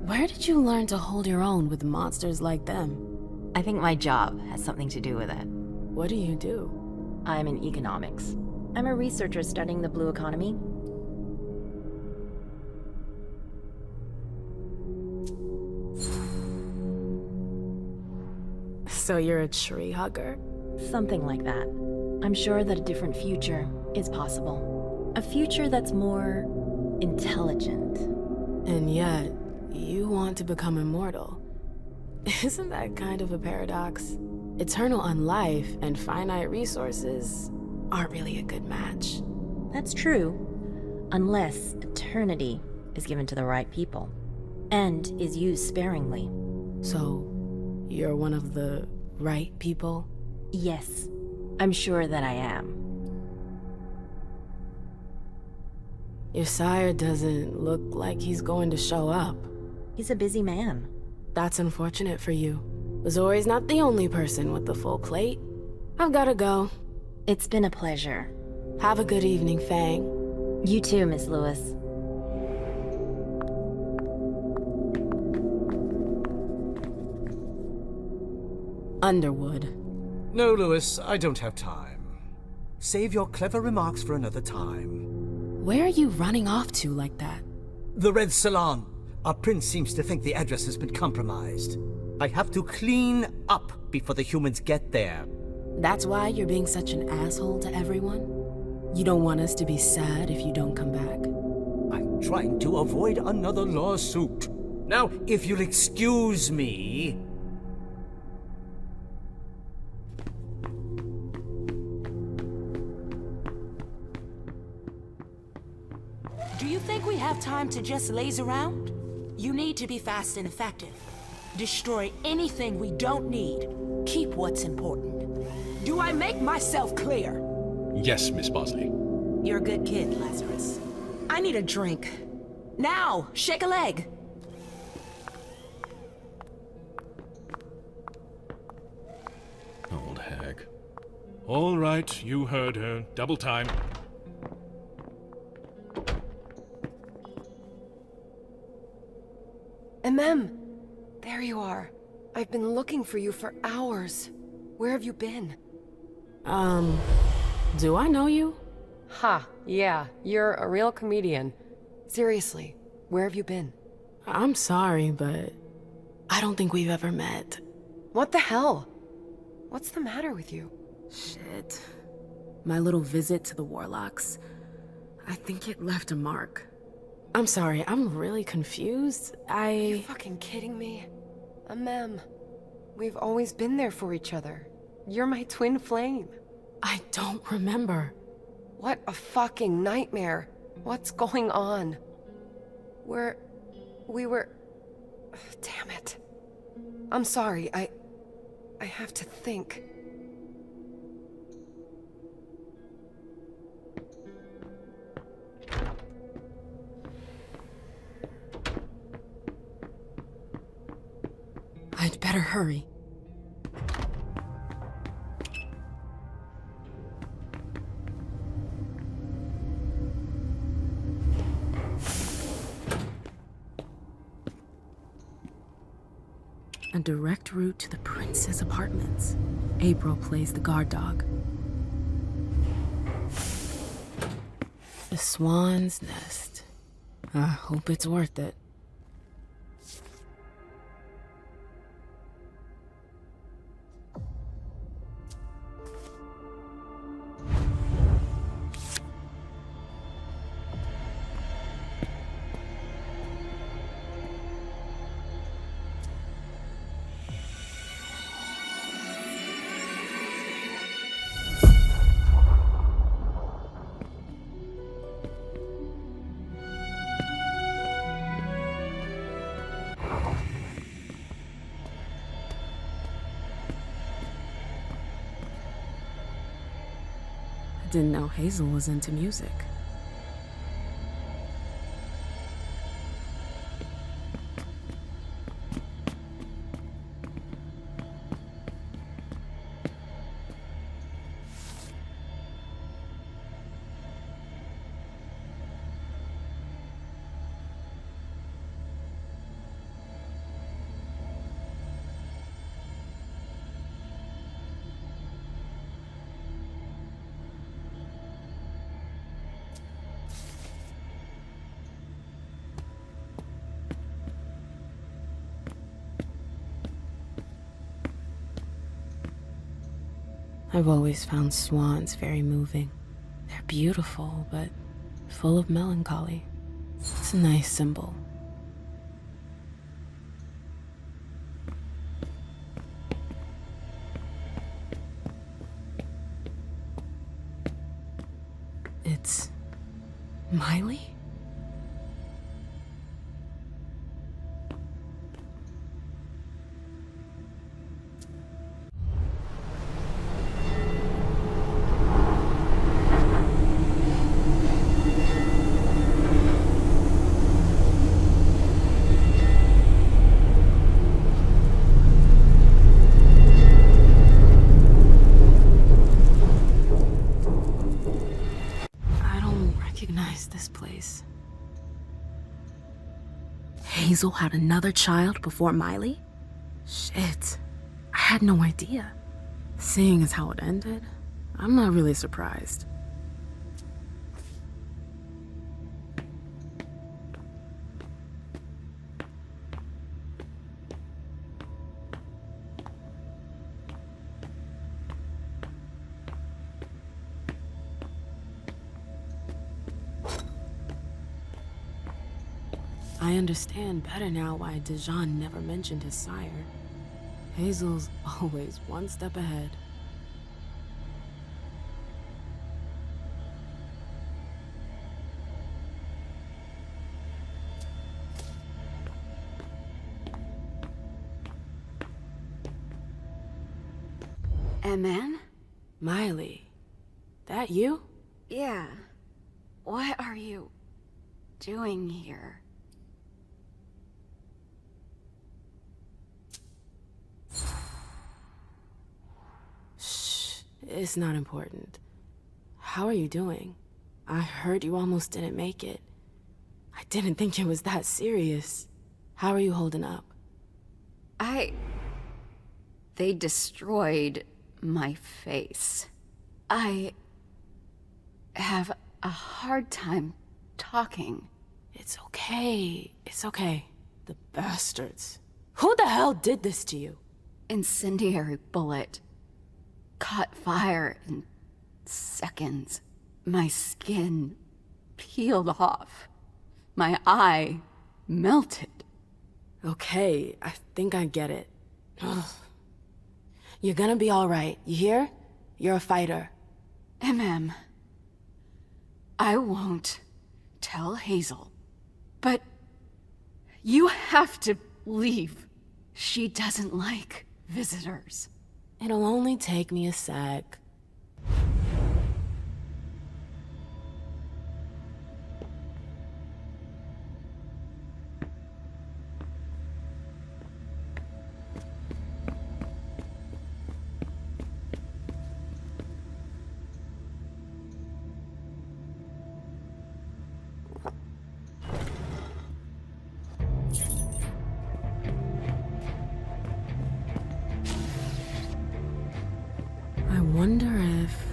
Speaker 5: Where did you learn to hold your own with monsters like them?
Speaker 22: I think my job has something to do with it.
Speaker 5: What do you do?
Speaker 22: I'm in economics. I'm a researcher studying the blue economy.
Speaker 5: So you're a tree hugger?
Speaker 22: Something like that. I'm sure that a different future is possible. A future that's more intelligent.
Speaker 5: And yet, you want to become immortal. Isn't that kind of a paradox? Eternal on life and finite resources aren't really a good match.
Speaker 22: That's true. Unless eternity is given to the right people and is used sparingly.
Speaker 5: So, you're one of the right people?
Speaker 22: Yes, I'm sure that I am.
Speaker 5: Your sire doesn't look like he's going to show up.
Speaker 22: He's a busy man.
Speaker 5: That's unfortunate for you. Zori's not the only person with the full plate. I've gotta go.
Speaker 22: It's been a pleasure.
Speaker 5: Have a good evening, Fang.
Speaker 22: You too, Miss Lewis.
Speaker 5: Underwood.
Speaker 17: No, Lewis, I don't have time. Save your clever remarks for another time.
Speaker 5: Where are you running off to like that?
Speaker 17: The Red Salon. Our prince seems to think the address has been compromised. I have to clean up before the humans get there.
Speaker 5: That's why you're being such an asshole to everyone? You don't want us to be sad if you don't come back?
Speaker 17: I'm trying to avoid another lawsuit. Now, if you'll excuse me...
Speaker 1: Do you think we have time to just laze around? You need to be fast and effective. Destroy anything we don't need. Keep what's important. Do I make myself clear?
Speaker 11: Yes, Miss Bosley.
Speaker 1: You're a good kid, Lazarus. I need a drink. Now, shake a leg.
Speaker 11: Old hag. All right, you heard her. Double time.
Speaker 13: MM, there you are. I've been looking for you for hours. Where have you been?
Speaker 5: Do I know you?
Speaker 13: Ha, yeah, you're a real comedian. Seriously, where have you been?
Speaker 5: I'm sorry, but I don't think we've ever met.
Speaker 13: What the hell? What's the matter with you?
Speaker 5: Shit. My little visit to the Warlocks. I think it left a mark. I'm sorry, I'm really confused.
Speaker 13: Are you fucking kidding me? MM, we've always been there for each other. You're my twin flame.
Speaker 5: I don't remember.
Speaker 13: What a fucking nightmare. What's going on? We were... Damn it. I'm sorry, I have to think.
Speaker 5: I'd better hurry. A direct route to the prince's apartments. April plays the guard dog. The Swan's Nest. I hope it's worth it. I didn't know Hazel was into music. I've always found swans very moving. They're beautiful, but full of melancholy. It's a nice symbol. Miley? This place. Hazel had another child before Miley? Shit, I had no idea. Seeing as how it ended, I'm not really surprised. I understand better now why Dijon never mentioned his sire. Hazel's always one step ahead.
Speaker 9: And then?
Speaker 5: Miley, that you?
Speaker 9: Yeah. What are you doing here?
Speaker 5: It's not important. How are you doing? I heard you almost didn't make it. I didn't think it was that serious. How are you holding up?
Speaker 9: They destroyed my face. I have a hard time talking.
Speaker 5: It's okay. It's okay. The bastards. Who the hell did this to you?
Speaker 9: Incendiary bullet. Caught fire in seconds. My skin peeled off. My eye melted.
Speaker 5: Okay, I think I get it. You're gonna be alright, you hear? You're a fighter.
Speaker 9: MM, I won't tell Hazel, but you have to leave. She doesn't like visitors.
Speaker 5: It'll only take me a sec. I wonder if...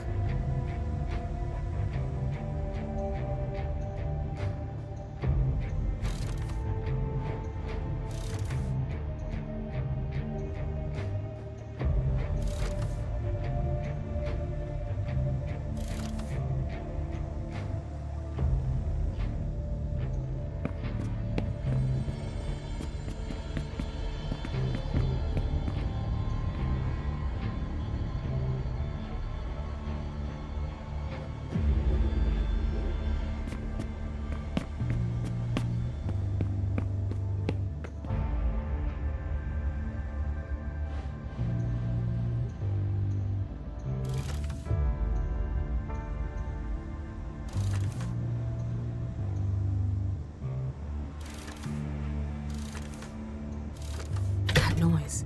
Speaker 5: That noise.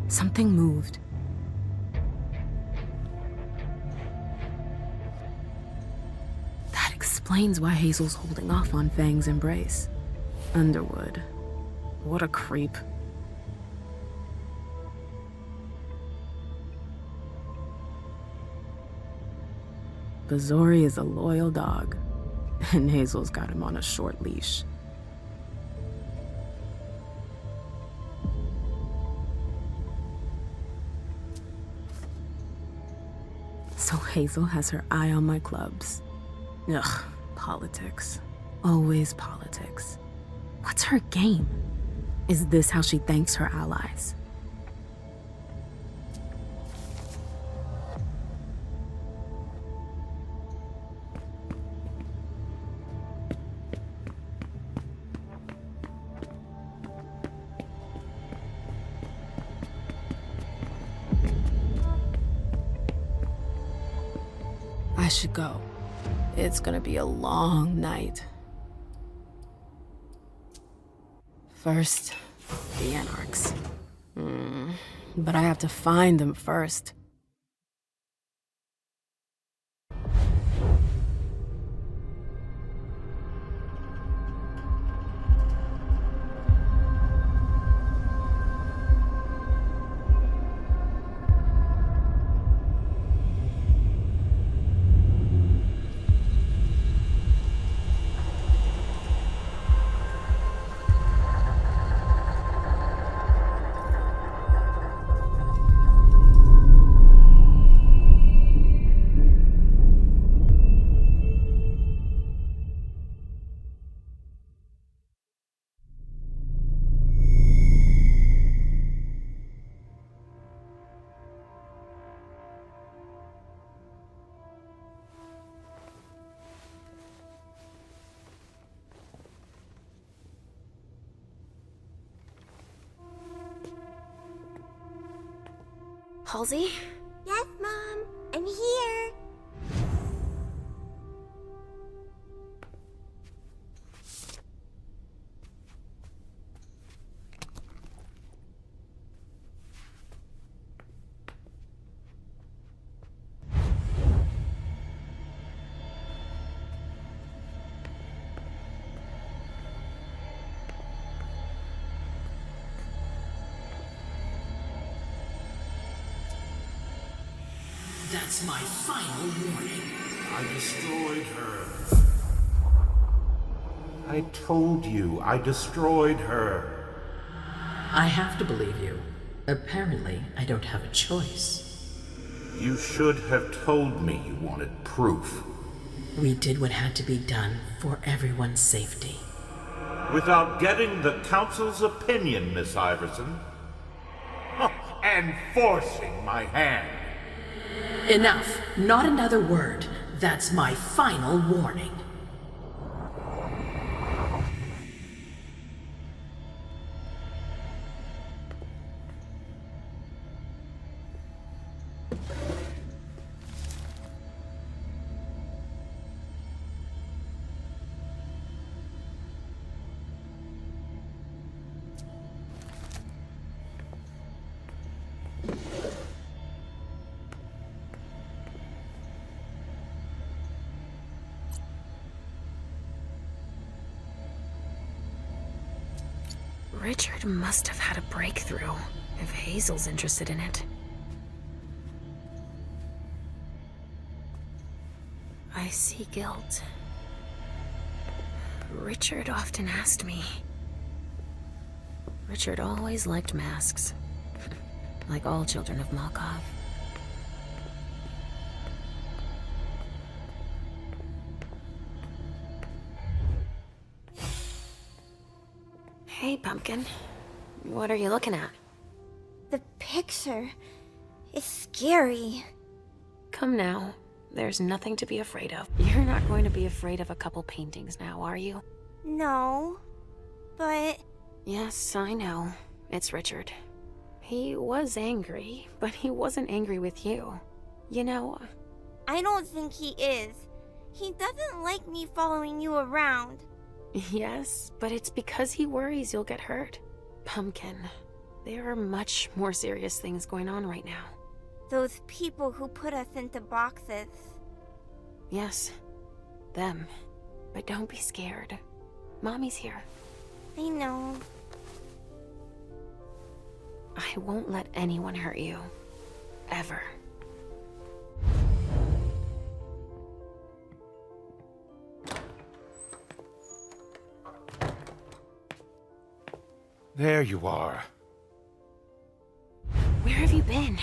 Speaker 5: Something moved. That explains why Hazel's holding off on Fang's embrace. Underwood. What a creep. Bazori is a loyal dog, and Hazel's got him on a short leash. So Hazel has her eye on my clubs. Ugh, politics. Always politics. What's her game? Is this how she thanks her allies? I should go. It's gonna be a long night. First, the Anarchs. But I have to find them first.
Speaker 3: Halsey? Yes, Mom. I'm here.
Speaker 2: That's my final warning.
Speaker 10: I destroyed her. I told you, I destroyed her.
Speaker 2: I have to believe you. Apparently, I don't have a choice.
Speaker 10: You should have told me you wanted proof.
Speaker 2: We did what had to be done for everyone's safety.
Speaker 10: Without getting the Council's opinion, Miss Iverson. And forcing my hand.
Speaker 2: Enough. Not another word. That's my final warning.
Speaker 4: Richard must have had a breakthrough, if Hazel's interested in it. I see guilt. Richard often asked me. Richard always liked masks, like all children of Malkov. Hey, Pumpkin. What are you looking at?
Speaker 3: The picture is scary.
Speaker 4: Come now. There's nothing to be afraid of. You're not going to be afraid of a couple paintings now, are you?
Speaker 3: No, but...
Speaker 4: Yes, I know. It's Richard. He was angry, but he wasn't angry with you. You know...
Speaker 3: I don't think he is. He doesn't like me following you around.
Speaker 4: Yes, but it's because he worries you'll get hurt. Pumpkin, there are much more serious things going on right now.
Speaker 3: Those people who put us into boxes.
Speaker 4: Yes, them. But don't be scared. Mommy's here.
Speaker 3: I know.
Speaker 4: I won't let anyone hurt you. Ever.
Speaker 10: There you are.
Speaker 4: Where have you been?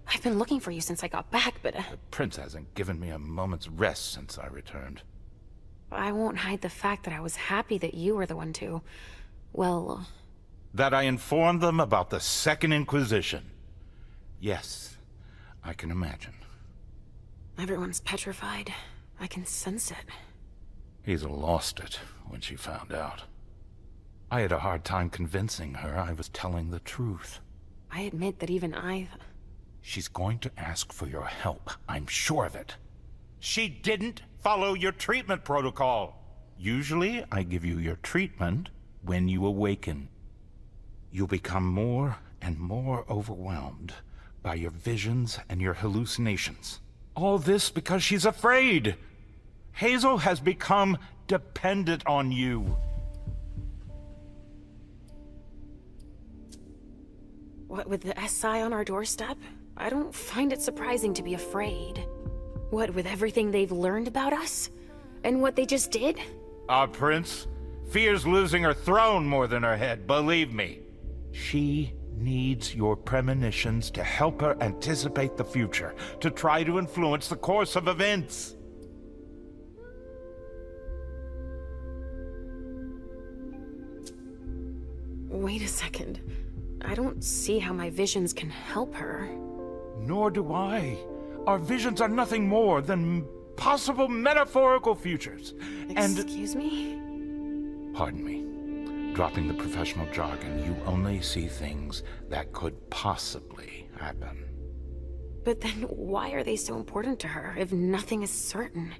Speaker 4: I've been looking for you since I got back, but...
Speaker 10: The prince hasn't given me a moment's rest since I returned.
Speaker 4: I won't hide the fact that I was happy that you were the one to... well...
Speaker 10: That I informed them about the Second Inquisition. Yes, I can imagine.
Speaker 4: Everyone's petrified. I can sense it.
Speaker 10: Hazel lost it when she found out. I had a hard time convincing her I was telling the truth.
Speaker 4: I admit that even I...
Speaker 10: She's going to ask for your help, I'm sure of it. She didn't follow your treatment protocol. Usually, I give you your treatment when you awaken. You'll become more and more overwhelmed by your visions and your hallucinations. All this because she's afraid. Hazel has become dependent on you.
Speaker 4: What with the SI on our doorstep? I don't find it surprising to be afraid. What with everything they've learned about us? And what they just did?
Speaker 10: Our prince fears losing her throne more than her head, believe me. She needs your premonitions to help her anticipate the future, to try to influence the course of events.
Speaker 4: Wait a second. I don't see how my visions can help her.
Speaker 10: Nor do I. Our visions are nothing more than possible metaphorical futures.
Speaker 4: Excuse me?
Speaker 10: Pardon me. Dropping the professional jargon, you only see things that could possibly happen.
Speaker 4: But then why are they so important to her if nothing is certain?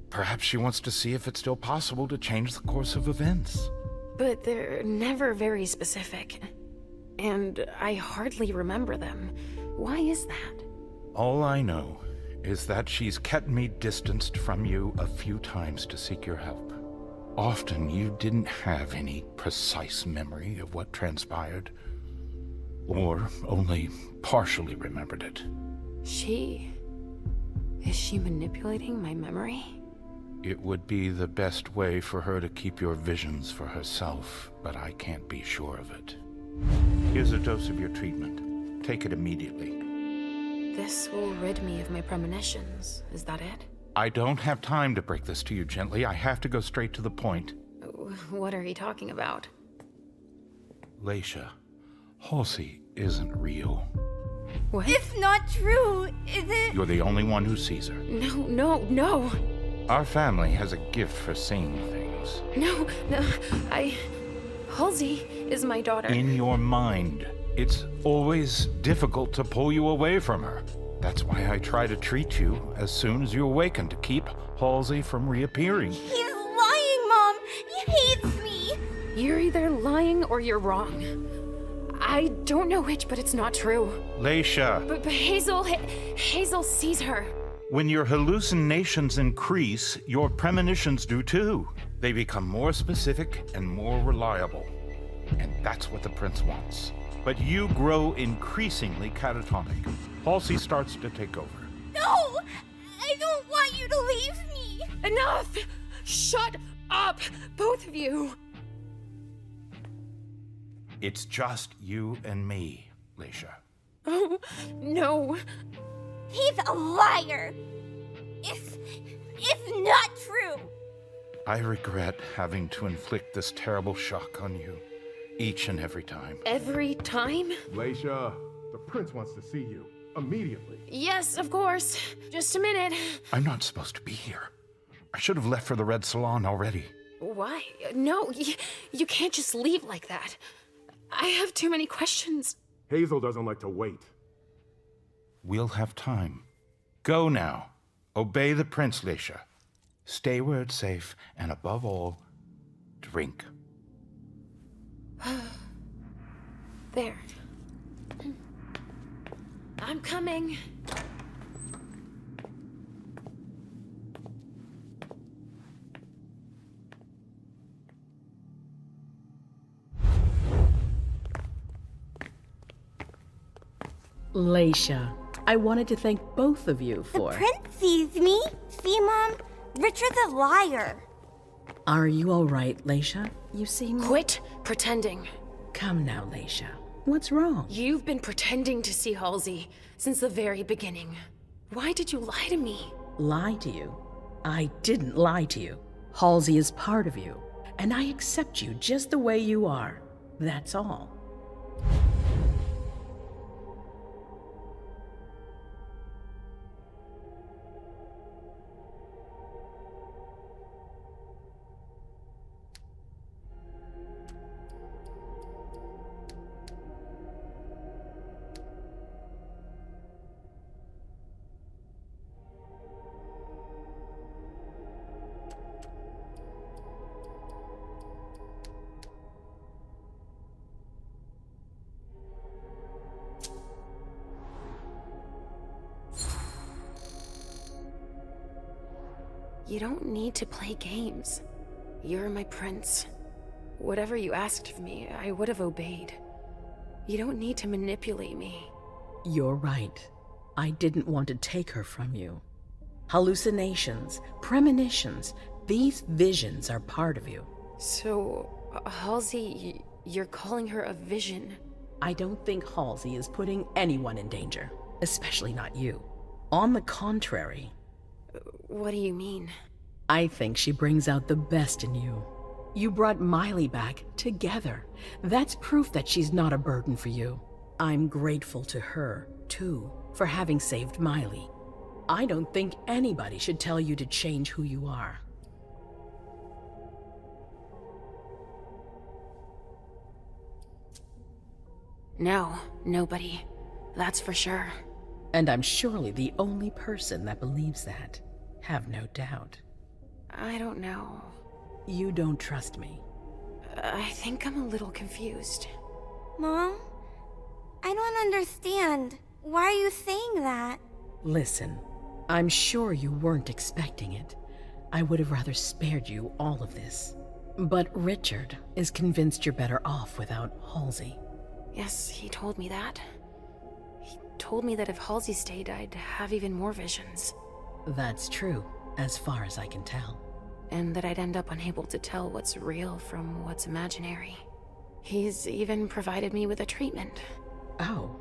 Speaker 10: Perhaps she wants to see if it's still possible to change the course of events.
Speaker 4: But they're never very specific. And I hardly remember them. Why is that?
Speaker 10: All I know is that she's kept me distanced from you a few times to seek your help. Often you didn't have any precise memory of what transpired, or only partially remembered it.
Speaker 4: Is she manipulating my memory?
Speaker 10: It would be the best way for her to keep your visions for herself, but I can't be sure of it. Here's a dose of your treatment. Take it immediately.
Speaker 4: This will rid me of my premonitions. Is that it?
Speaker 10: I don't have time to break this to you gently. I have to go straight to the point.
Speaker 4: What are you talking about?
Speaker 10: Leisha, Halsey isn't real.
Speaker 4: What?
Speaker 3: It's not true, is it?
Speaker 10: You're the only one who sees her.
Speaker 4: No.
Speaker 10: Our family has a gift for seeing things.
Speaker 4: No. Halsey is my daughter.
Speaker 10: In your mind. It's always difficult to pull you away from her. That's why I try to treat you as soon as you awaken, to keep Halsey from reappearing.
Speaker 3: He's lying, Mom! He hates me!
Speaker 4: You're either lying or you're wrong. I don't know which, but it's not true.
Speaker 10: Leisha.
Speaker 4: But Hazel sees her.
Speaker 10: When your hallucinations increase, your premonitions do too. They become more specific and more reliable. And that's what the prince wants. But you grow increasingly catatonic. Halsey starts to take over.
Speaker 3: No! I don't want you to leave me!
Speaker 4: Enough! Shut up, both of you!
Speaker 10: It's just you and me, Leisha.
Speaker 4: Oh, no.
Speaker 3: He's a liar! It's not true!
Speaker 10: I regret having to inflict this terrible shock on you. Each and every time.
Speaker 4: Every time?
Speaker 12: Leisha, the prince wants to see you. Immediately.
Speaker 4: Yes, of course. Just a minute.
Speaker 10: I'm not supposed to be here. I should have left for the Red Salon already.
Speaker 4: Why? No, you can't just leave like that. I have too many questions.
Speaker 12: Hazel doesn't like to wait.
Speaker 10: We'll have time. Go now. Obey the prince, Leisha. Stay where it's safe, and above all, drink.
Speaker 4: There. I'm coming.
Speaker 2: Leisha, I wanted to thank both of you for...
Speaker 3: The prince sees me. See, Mom? Richard's a liar.
Speaker 2: Are you all right, Leisha? You seem...
Speaker 4: Quit pretending.
Speaker 2: Come now, Leisha. What's wrong?
Speaker 4: You've been pretending to see Halsey since the very beginning. Why did you lie to me?
Speaker 2: Lie to you? I didn't lie to you. Halsey is part of you, and I accept you just the way you are. That's all.
Speaker 4: You don't need to play games. You're my prince. Whatever you asked of me, I would have obeyed. You don't need to manipulate me.
Speaker 2: You're right. I didn't want to take her from you. Hallucinations, premonitions, these visions are part of you.
Speaker 4: So, Halsey, you're calling her a vision?
Speaker 2: I don't think Halsey is putting anyone in danger, especially not you. On the contrary.
Speaker 4: What do you mean?
Speaker 2: I think she brings out the best in you. You brought Miley back together. That's proof that she's not a burden for you. I'm grateful to her, too, for having saved Miley. I don't think anybody should tell you to change who you are.
Speaker 4: No, nobody. That's for sure.
Speaker 2: And I'm surely the only person that believes that. Have no doubt.
Speaker 4: I don't know.
Speaker 2: You don't trust me.
Speaker 4: I think I'm a little confused.
Speaker 3: Mom? I don't understand. Why are you saying that?
Speaker 2: Listen, I'm sure you weren't expecting it. I would have rather spared you all of this. But Richard is convinced you're better off without Halsey.
Speaker 4: Yes, he told me that. He told me that if Halsey stayed, I'd have even more visions.
Speaker 2: That's true, as far as I can tell.
Speaker 4: And that I'd end up unable to tell what's real from what's imaginary. He's even provided me with a treatment.
Speaker 2: Oh.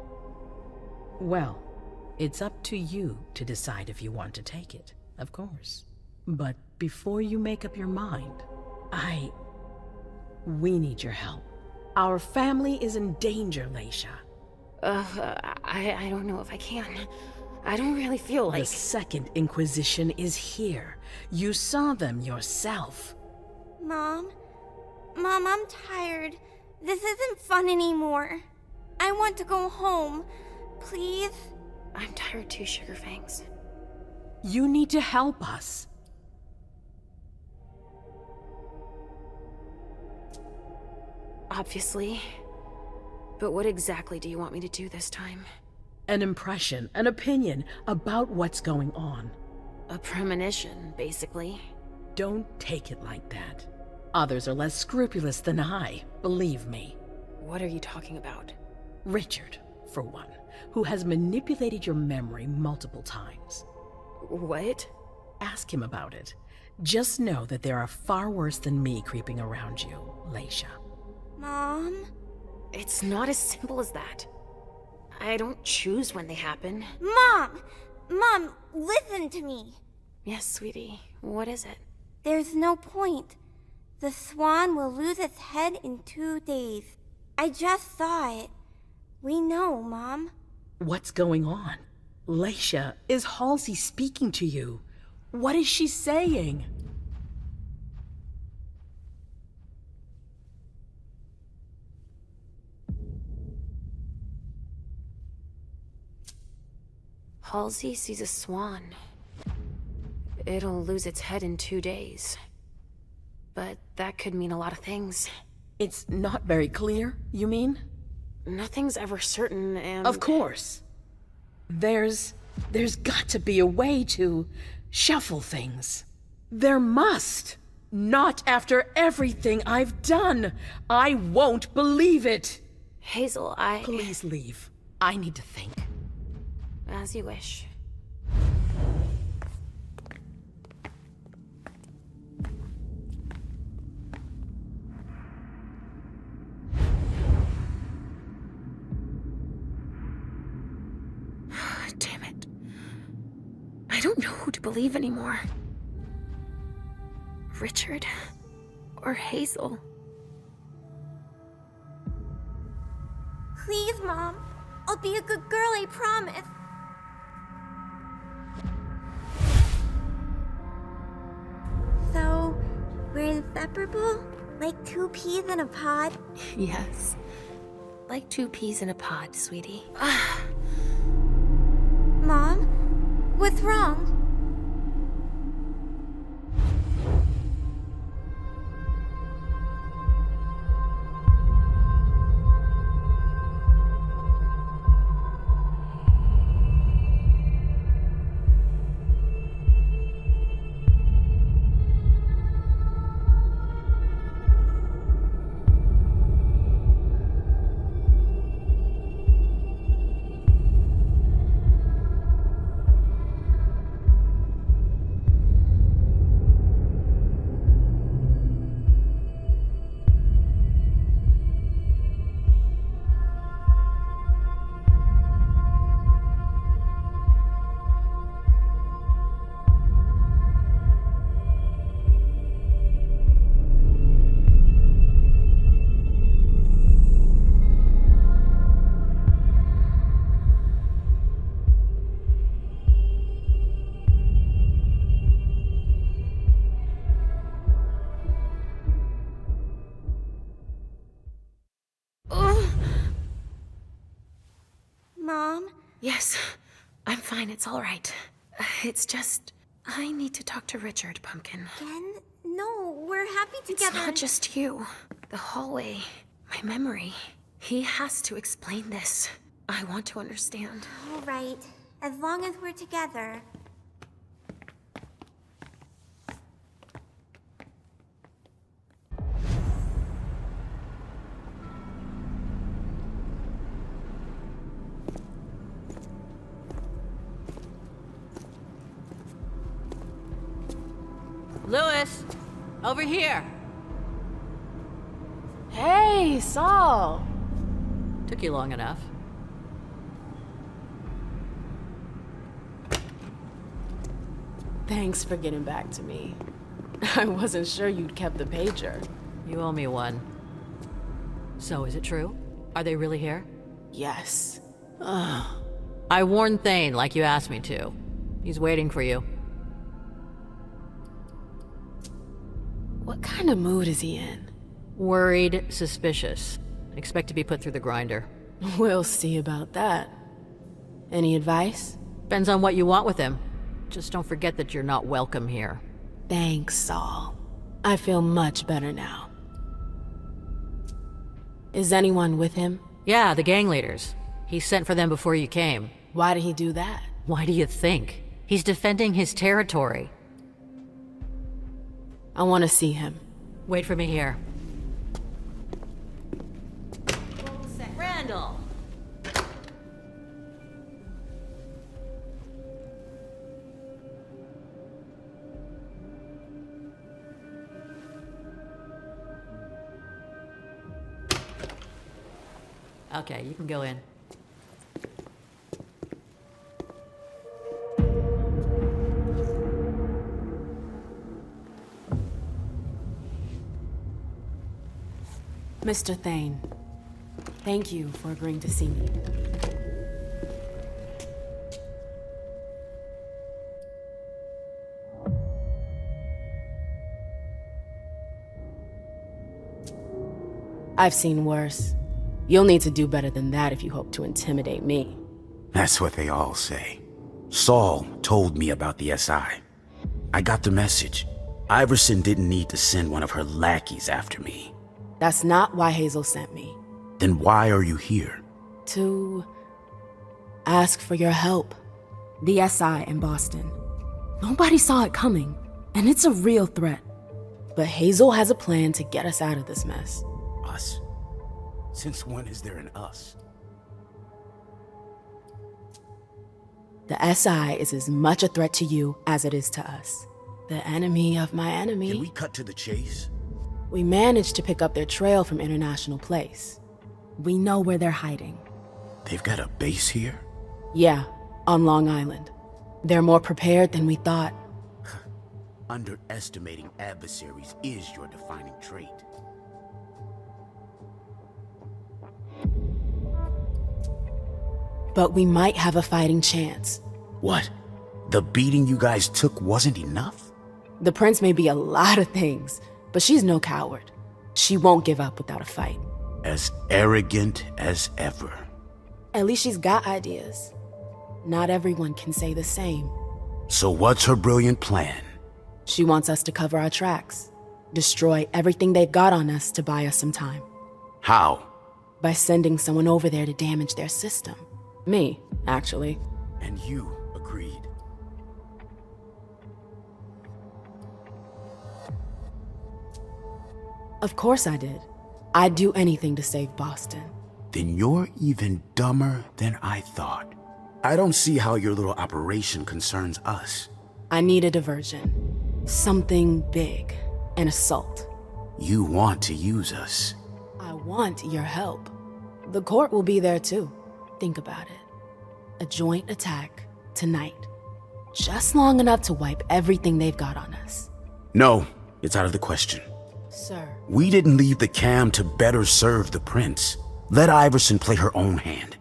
Speaker 2: Well, it's up to you to decide if you want to take it, of course. But before you make up your mind, we need your help. Our family is in danger, Leisha.
Speaker 4: I don't know if I can. I don't really feel like...
Speaker 2: The Second Inquisition is here. You saw them yourself.
Speaker 3: Mom, I'm tired. This isn't fun anymore. I want to go home. Please?
Speaker 4: I'm tired too, Sugarfangs.
Speaker 2: You need to help us.
Speaker 4: Obviously. But what exactly do you want me to do this time?
Speaker 2: An impression, an opinion about what's going on.
Speaker 4: A premonition, basically.
Speaker 2: Don't take it like that. Others are less scrupulous than I, believe me.
Speaker 4: What are you talking about?
Speaker 2: Richard, for one, who has manipulated your memory multiple times.
Speaker 4: What?
Speaker 2: Ask him about it. Just know that there are far worse than me creeping around you, Leisha.
Speaker 3: Mom?
Speaker 4: It's not as simple as that. I don't choose when they happen.
Speaker 3: Mom, listen to me.
Speaker 4: Yes, sweetie. What is it?
Speaker 3: There's no point. The swan will lose its head in 2 days. I just saw it. We know, Mom.
Speaker 2: What's going on? Leisha, is Halsey speaking to you? What is she saying?
Speaker 4: Halsey sees a swan. It'll lose its head in 2 days. But that could mean a lot of things.
Speaker 2: It's not very clear, you mean?
Speaker 4: Nothing's ever certain, and...
Speaker 2: Of course. There's got to be a way to shuffle things. There must. Not after everything I've done. I won't believe it.
Speaker 4: Hazel,
Speaker 2: Please leave. I need to think.
Speaker 4: As you wish. Damn it. I don't know who to believe anymore. Richard or Hazel.
Speaker 3: Please, Mom. I'll be a good girl, I promise. So, we're inseparable? Like 2 peas in a pod?
Speaker 4: Yes. Like 2 peas in a pod, sweetie.
Speaker 3: Mom? What's wrong?
Speaker 4: it's all right. It's just, I need to talk to Richard, Pumpkin.
Speaker 3: Again? No, we're happy together.
Speaker 4: It's not just you. The hallway, my memory. He has to explain this. I want to understand.
Speaker 3: All right, as long as we're together.
Speaker 2: Louis, over here.
Speaker 5: Hey, Saul.
Speaker 2: Took you long enough.
Speaker 5: Thanks for getting back to me. I wasn't sure you'd kept the pager.
Speaker 2: You owe me one. So, is it true? Are they really here?
Speaker 5: Yes.
Speaker 2: Ugh. I warned Thane like you asked me to. He's waiting for you.
Speaker 5: What kind of mood is he in?
Speaker 2: Worried, suspicious. Expect to be put through the grinder.
Speaker 5: We'll see about that. Any advice?
Speaker 2: Depends on what you want with him. Just don't forget that you're not welcome here.
Speaker 5: Thanks, Saul. I feel much better now. Is anyone with him?
Speaker 2: Yeah, the gang leaders. He sent for them before you came.
Speaker 5: Why did he do that?
Speaker 2: Why do you think? He's defending his territory.
Speaker 5: I want to see him.
Speaker 2: Wait for me here. Randall! Okay, you can go in.
Speaker 5: Mr. Thane, thank you for agreeing to see me. I've seen worse. You'll need to do better than that if you hope to intimidate me.
Speaker 8: That's what they all say. Saul told me about the SI. I got the message. Iverson didn't need to send one of her lackeys after me.
Speaker 5: That's not why Hazel sent me.
Speaker 8: Then why are you here?
Speaker 5: To ask for your help. The SI in Boston. Nobody saw it coming, and it's a real threat. But Hazel has a plan to get us out of this mess.
Speaker 8: Us? Since when is there an us?
Speaker 5: The SI is as much a threat to you as it is to us. The enemy of my enemy.
Speaker 8: Can we cut to the chase?
Speaker 5: We managed to pick up their trail from International Place. We know where they're hiding.
Speaker 8: They've got a base here?
Speaker 5: Yeah, on Long Island. They're more prepared than we thought.
Speaker 8: Underestimating adversaries is your defining trait.
Speaker 5: But we might have a fighting chance.
Speaker 8: What? The beating you guys took wasn't enough?
Speaker 5: The prince may be a lot of things, but she's no coward. She won't give up without a fight.
Speaker 8: As arrogant as ever.
Speaker 5: At least she's got ideas. Not everyone can say the same.
Speaker 8: So what's her brilliant plan?
Speaker 5: She wants us to cover our tracks. Destroy everything they've got on us to buy us some time.
Speaker 8: How?
Speaker 5: By sending someone over there to damage their system. Me, actually.
Speaker 8: And you agreed.
Speaker 5: Of course I did. I'd do anything to save Boston.
Speaker 8: Then you're even dumber than I thought. I don't see how your little operation concerns us.
Speaker 5: I need a diversion. Something big. An assault.
Speaker 8: You want to use us.
Speaker 5: I want your help. The court will be there too. Think about it. A joint attack tonight. Just long enough to wipe everything they've got on us.
Speaker 8: No, it's out of the question.
Speaker 5: Sir.
Speaker 8: We didn't leave the cam to better serve the prince. Let Iverson play her own hand.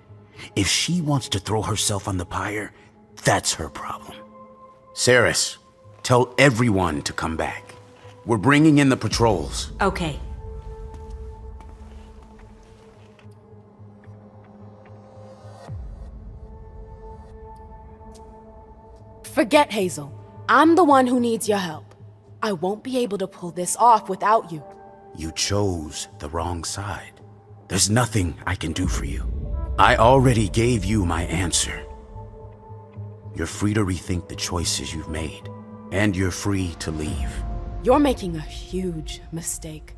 Speaker 8: If she wants to throw herself on the pyre, that's her problem. Saris, tell everyone to come back. We're bringing in the patrols.
Speaker 1: Okay.
Speaker 5: Forget Hazel. I'm the one who needs your help. I won't be able to pull this off without you.
Speaker 8: You chose the wrong side. There's nothing I can do for you. I already gave you my answer. You're free to rethink the choices you've made, and you're free to leave.
Speaker 5: You're making a huge mistake.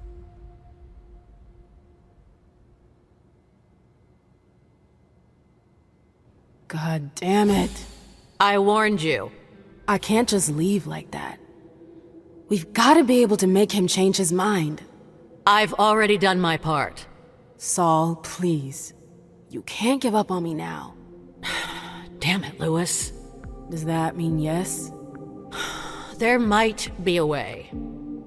Speaker 5: God damn it.
Speaker 2: I warned you.
Speaker 5: I can't just leave like that. We've got to be able to make him change his mind.
Speaker 2: I've already done my part.
Speaker 5: Saul, please. You can't give up on me now.
Speaker 2: Damn it, Lewis.
Speaker 5: Does that mean yes?
Speaker 2: There might be a way.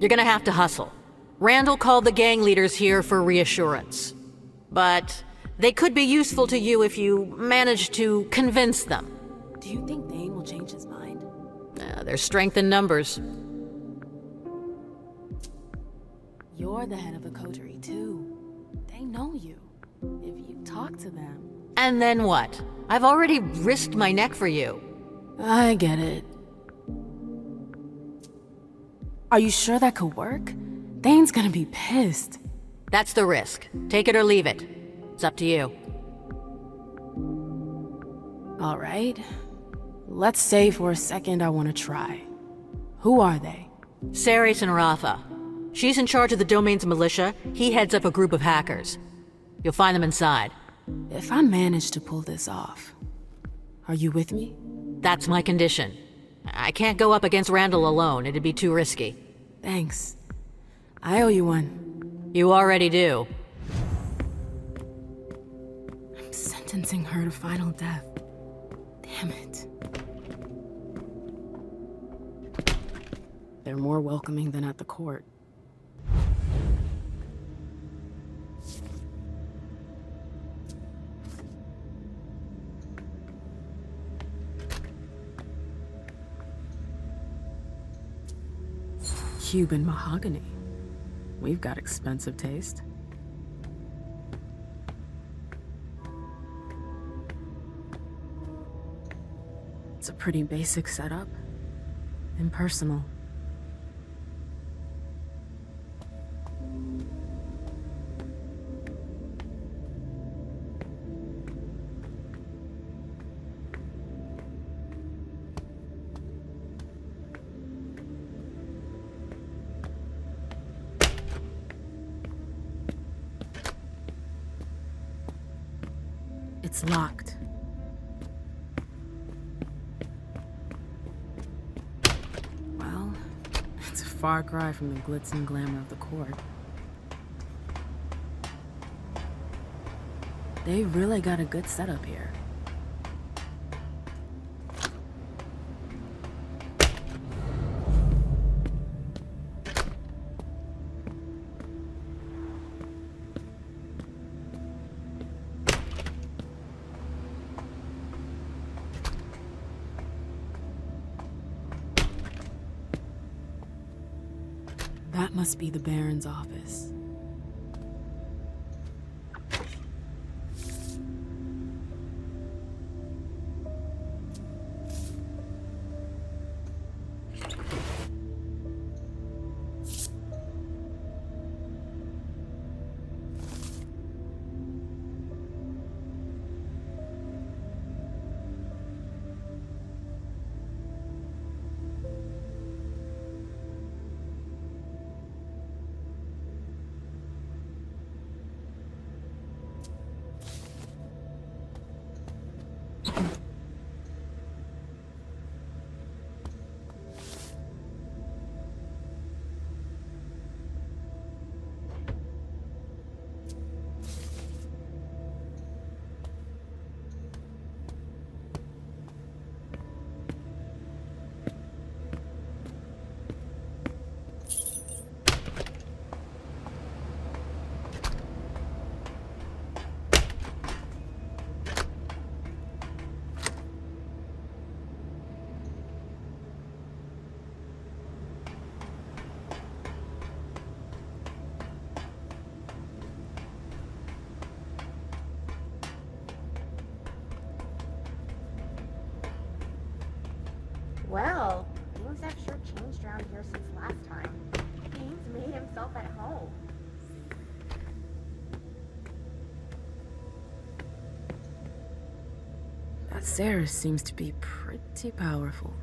Speaker 2: You're gonna have to hustle. Randall called the gang leaders here for reassurance. But they could be useful to you if you manage to convince them.
Speaker 5: Do you think Dane will change his mind?
Speaker 2: There's strength in numbers.
Speaker 5: You're the head of the coterie, too. They know you. If you talk to them...
Speaker 2: And then what? I've already risked my neck for you.
Speaker 5: I get it. Are you sure that could work? Dane's gonna be pissed.
Speaker 2: That's the risk. Take it or leave it. It's up to you.
Speaker 5: All right. Let's say for a second I want to try. Who are they?
Speaker 2: Ceres and Rafa. She's in charge of the domain's militia. He heads up a group of hackers. You'll find them inside.
Speaker 5: If I manage to pull this off, are you with me?
Speaker 2: That's my condition. I can't go up against Randall alone. It'd be too risky.
Speaker 5: Thanks. I owe you one.
Speaker 2: You already do.
Speaker 5: I'm sentencing her to final death. Damn it. They're more welcoming than at the court. Cuban mahogany. We've got expensive taste. It's a pretty basic setup. Impersonal. It's locked. Well, it's a far cry from the glitz and glamour of the court. They really got a good setup here. That must be the Baron's office.
Speaker 6: Well, things have sure changed around here since last time. He's made himself at home.
Speaker 2: That Sarah seems to be pretty powerful.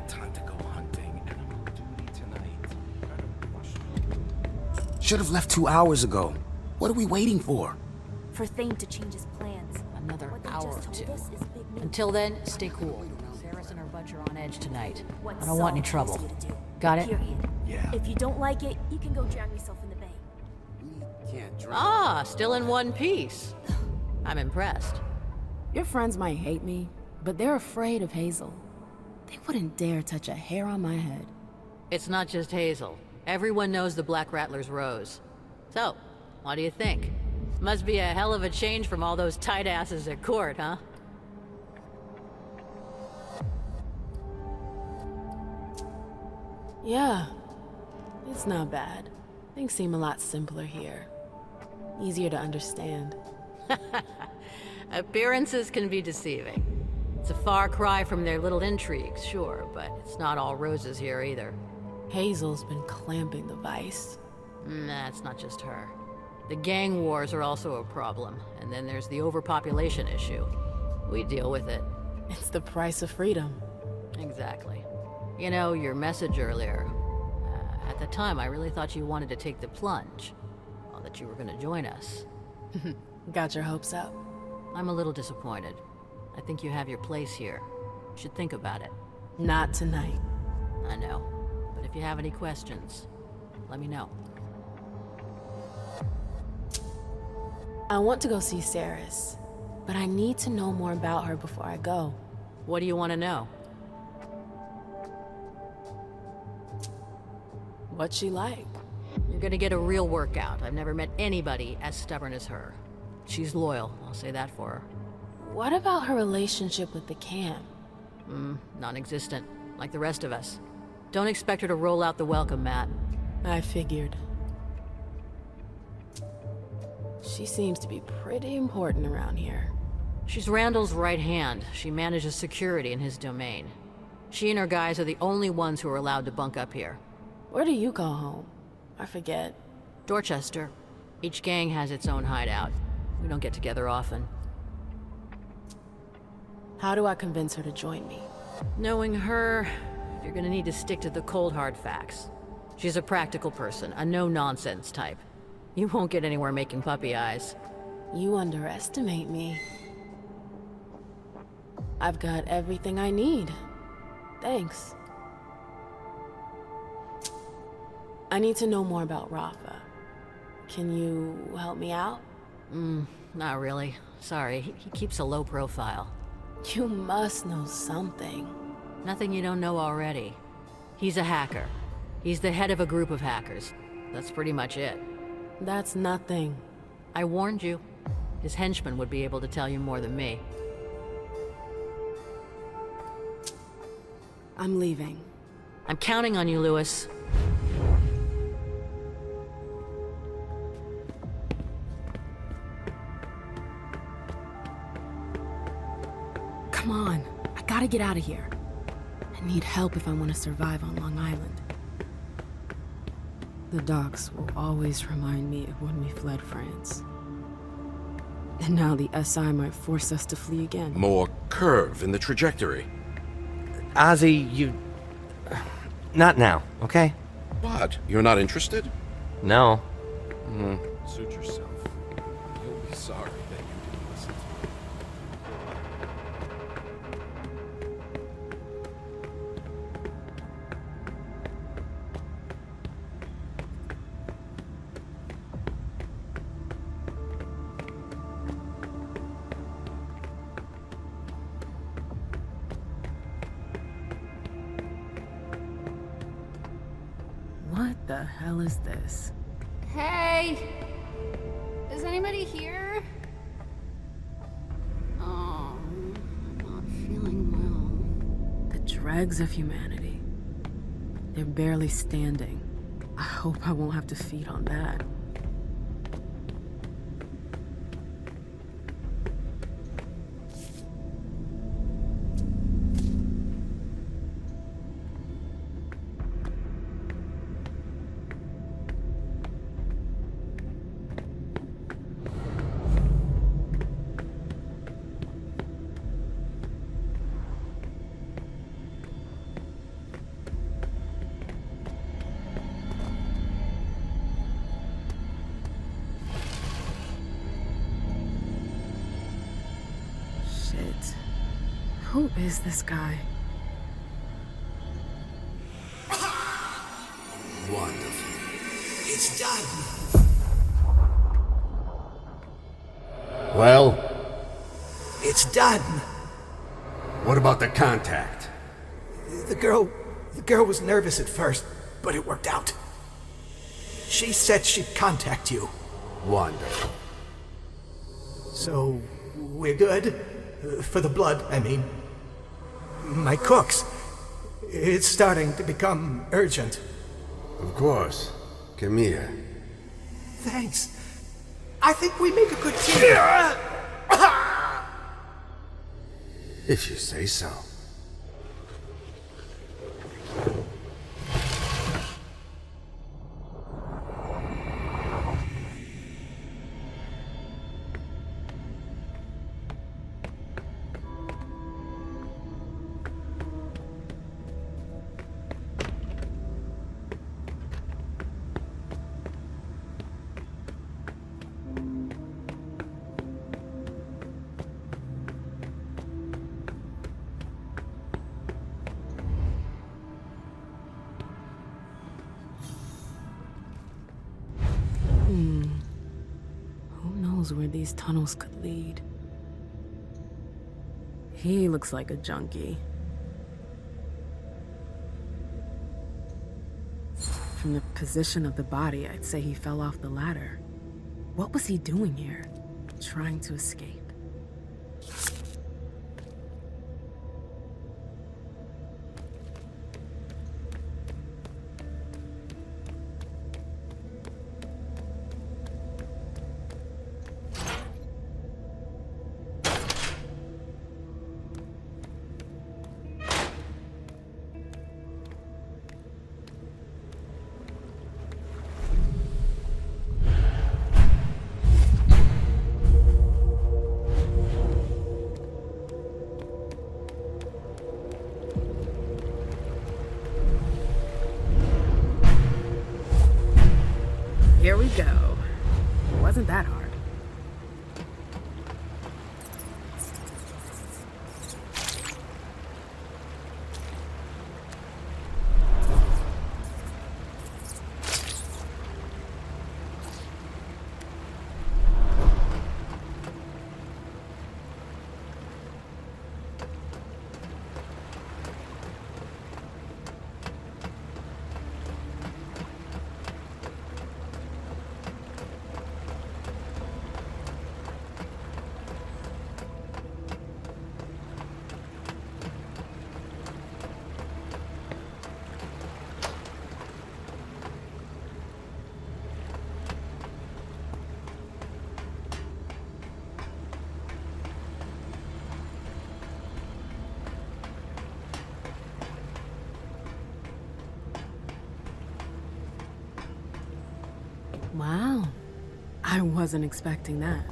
Speaker 8: Time to go hunting, and I'm on duty tonight. Should have left 2 hours ago. What are we waiting for?
Speaker 14: For Thane to change his plans.
Speaker 20: Another hour or two. Until then, stay cool. Sarah's and her bunch are on edge tonight. I don't want any trouble. Got it?
Speaker 14: Yeah. If you don't like it, you can go drown yourself in the bay.
Speaker 8: Can't drown.
Speaker 20: Ah, still in one piece. I'm impressed.
Speaker 23: Your friends might hate me, but they're afraid of Hazel. They wouldn't dare touch a hair on my head.
Speaker 20: It's not just Hazel. Everyone knows the Black Rattler's Rose. So, what do you think? Must be a hell of a change from all those tight asses at court, huh?
Speaker 5: Yeah, it's not bad. Things seem a lot simpler here. Easier to understand.
Speaker 20: Appearances can be deceiving. It's a far cry from their little intrigues, sure, but it's not all roses here either.
Speaker 5: Hazel's been clamping the vice.
Speaker 20: Nah, it's not just her. The gang wars are also a problem, and then there's the overpopulation issue. We deal with it.
Speaker 5: It's the price of freedom.
Speaker 20: Exactly. You know, your message earlier, at the time I really thought you wanted to take the plunge. Well, that you were gonna join us.
Speaker 5: Got your hopes up.
Speaker 20: I'm a little disappointed. I think you have your place here. You should think about it.
Speaker 5: Not tonight.
Speaker 20: I know. But if you have any questions, let me know.
Speaker 5: I want to go see Saris, but I need to know more about her before I go.
Speaker 20: What do you want to know?
Speaker 5: What's she like?
Speaker 20: You're gonna get a real workout. I've never met anybody as stubborn as her. She's loyal, I'll say that for her.
Speaker 5: What about her relationship with the camp?
Speaker 20: Non-existent, like the rest of us. Don't expect her to roll out the welcome mat.
Speaker 5: I figured. She seems to be pretty important around here.
Speaker 20: She's Randall's right hand. She manages security in his domain. She and her guys are the only ones who are allowed to bunk up here.
Speaker 5: Where do you call home? I forget.
Speaker 20: Dorchester. Each gang has its own hideout. We don't get together often.
Speaker 5: How do I convince her to join me?
Speaker 20: Knowing her, you're gonna need to stick to the cold hard facts. She's a practical person, a no-nonsense type. You won't get anywhere making puppy eyes.
Speaker 5: You underestimate me. I've got everything I need. Thanks. I need to know more about Rafa. Can you help me out?
Speaker 20: Not really. Sorry, he keeps a low profile.
Speaker 5: You must know something.
Speaker 20: Nothing you don't know already. He's a hacker. He's the head of a group of hackers. That's pretty much it.
Speaker 5: That's nothing.
Speaker 20: I warned you. His henchmen would be able to tell you more than me.
Speaker 5: I'm leaving.
Speaker 20: I'm counting on you, Lewis.
Speaker 5: Come on. I gotta get out of here. I need help if I want to survive on Long Island. The docks will always remind me of when we fled France. And now the SI might force us to flee again.
Speaker 7: More curve in the trajectory. Ozzy, you... Not now, okay?
Speaker 19: What? You're not interested?
Speaker 7: No.
Speaker 19: Suit yourself. You'll be sorry that you didn't listen to me.
Speaker 5: What the hell is this?
Speaker 9: Hey! Is anybody here? Oh, I'm not feeling well.
Speaker 5: The dregs of humanity. They're barely standing. I hope I won't have to feed on that. Who is this guy?
Speaker 8: Wonderful. It's done. Well? It's done. What about the contact?
Speaker 15: The girl was nervous at first, but it worked out. She said she'd contact you.
Speaker 8: Wonderful.
Speaker 15: So, we're good? For the blood, I mean. My cooks. It's starting to become urgent.
Speaker 8: Of course. Come here.
Speaker 15: Thanks. I think we make a good team.
Speaker 8: If you say so.
Speaker 5: Who knows where these tunnels could lead? He looks like a junkie. From the position of the body, I'd say he fell off the ladder. What was he doing here? Trying to escape? Here we go. Wasn't that hard.
Speaker 23: I wasn't expecting that.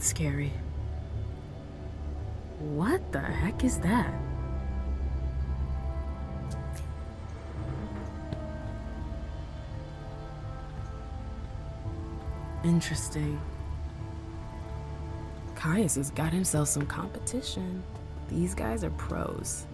Speaker 23: Scary. What the heck is that? Interesting. Caius has got himself some competition. These guys are pros.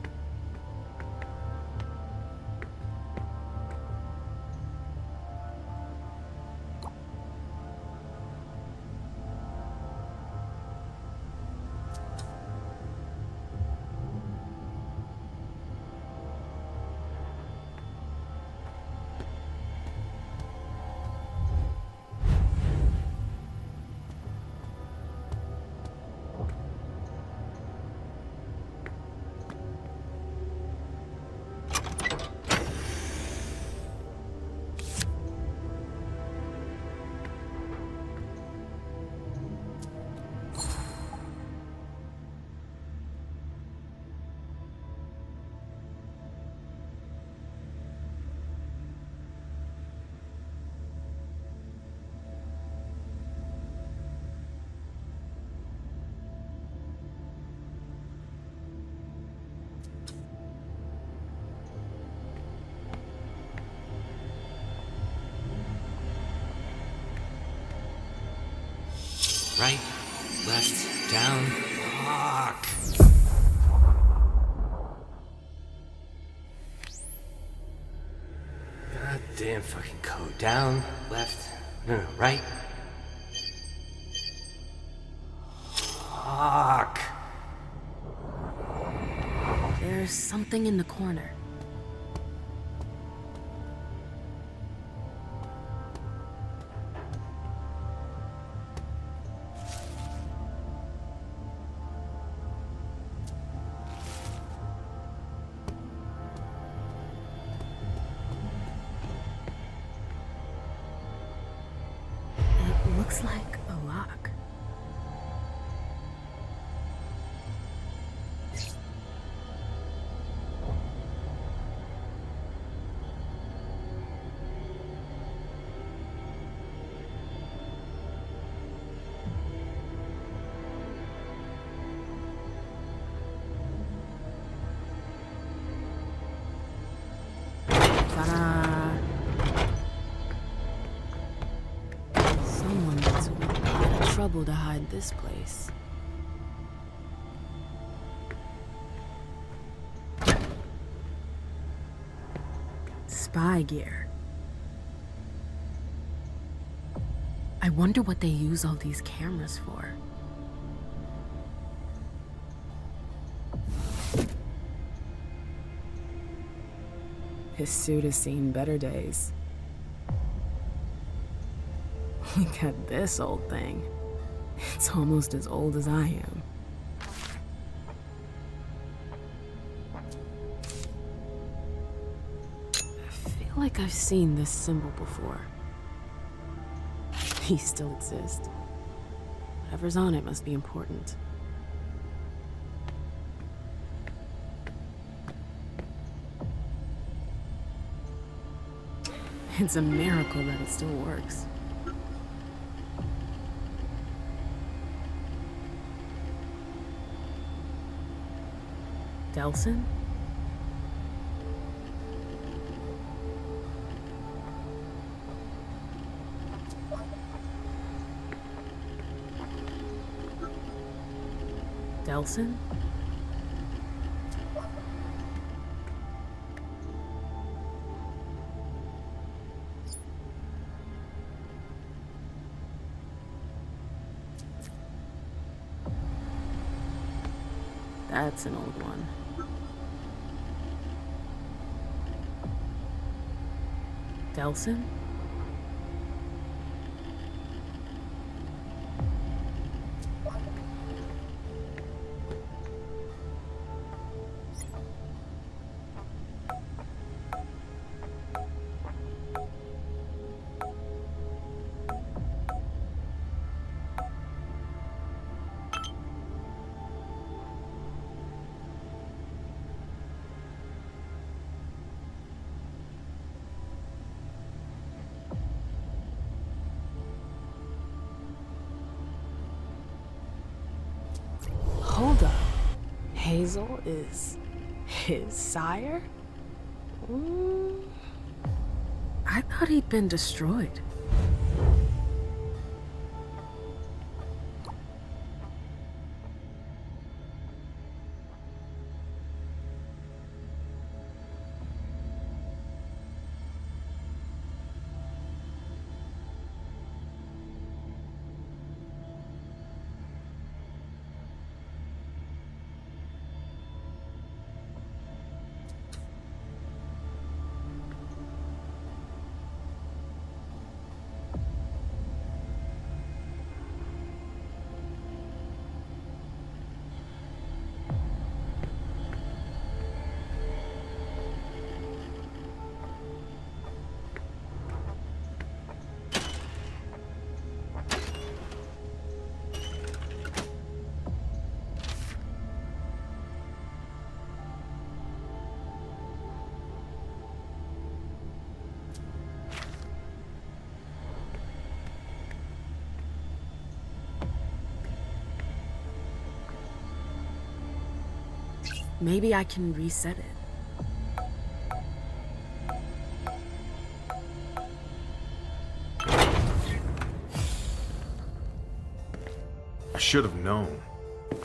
Speaker 7: Right, left, down. Fuck. God damn fucking code. Down, left, no, right. Fuck.
Speaker 23: There's something in the corner. Looks like a lock. trouble to hide this place. Spy gear. I wonder what they use all these cameras for. His suit has seen better days. Look at this old thing. It's almost as old as I am. I feel like I've seen this symbol before. He still exists. Whatever's on it must be important. It's a miracle that it still works. Delson? Delson? That's an old one. Delson? Hold up. Hazel is his sire? I thought he'd been destroyed. Maybe I can reset it.
Speaker 16: I should have known.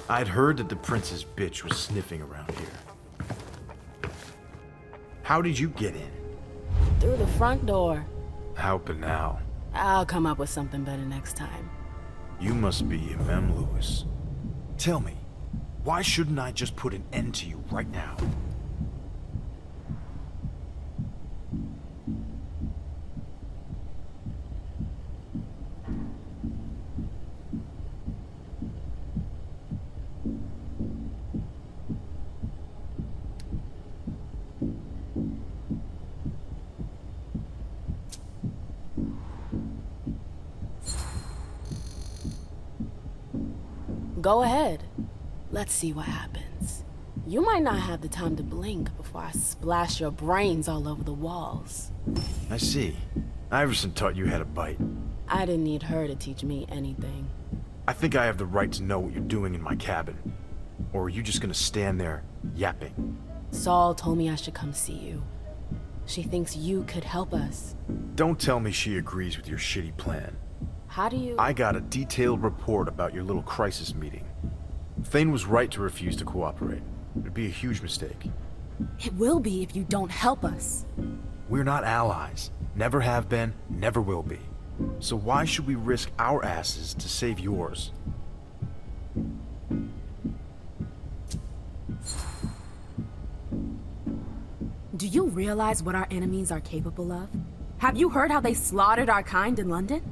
Speaker 16: I'd heard that the prince's bitch was sniffing around here. How did you get in?
Speaker 23: Through the front door.
Speaker 16: How banal.
Speaker 23: I'll come up with something better next time.
Speaker 16: You must be Mem Lewis. Tell me, why shouldn't I just put an end to you right now?
Speaker 23: Go ahead. Let's see what happens. You might not have the time to blink before I splash your brains all over the walls.
Speaker 16: I see. Iverson taught you how to bite.
Speaker 23: I didn't need her to teach me anything.
Speaker 16: I think I have the right to know what you're doing in my cabin. Or are you just gonna stand there, yapping?
Speaker 23: Saul told me I should come see you. She thinks you could help us.
Speaker 16: Don't tell me she agrees with your shitty plan.
Speaker 23: How do you...
Speaker 16: I got a detailed report about your little crisis meeting. Thane was right to refuse to cooperate. It'd be a huge mistake.
Speaker 23: It will be if you don't help us.
Speaker 16: We're not allies. Never have been, never will be. So why should we risk our asses to save yours?
Speaker 23: Do you realize what our enemies are capable of? Have you heard how they slaughtered our kind in London?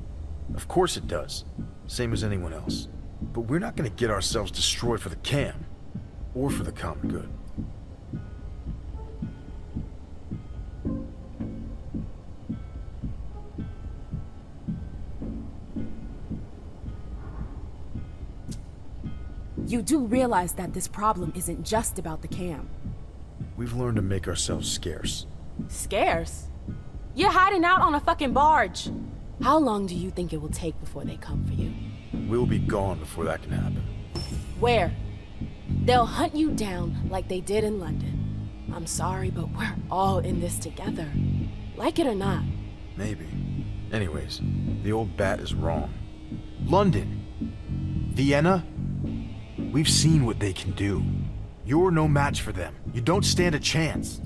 Speaker 16: Of course it does. Same as anyone else. But we're not gonna get ourselves destroyed for the cam. Or for the common good.
Speaker 23: You do realize that this problem isn't just about the cam.
Speaker 16: We've learned to make ourselves scarce.
Speaker 23: Scarce? You're hiding out on a fucking barge. How long do you think it will take before they come for you?
Speaker 16: We'll be gone before that can happen.
Speaker 23: Where? They'll hunt you down like they did in London. I'm sorry, but we're all in this together. Like it or not.
Speaker 16: Maybe. Anyways, the old bat is wrong. London. Vienna. We've seen what they can do. You're no match for them. You don't stand a chance.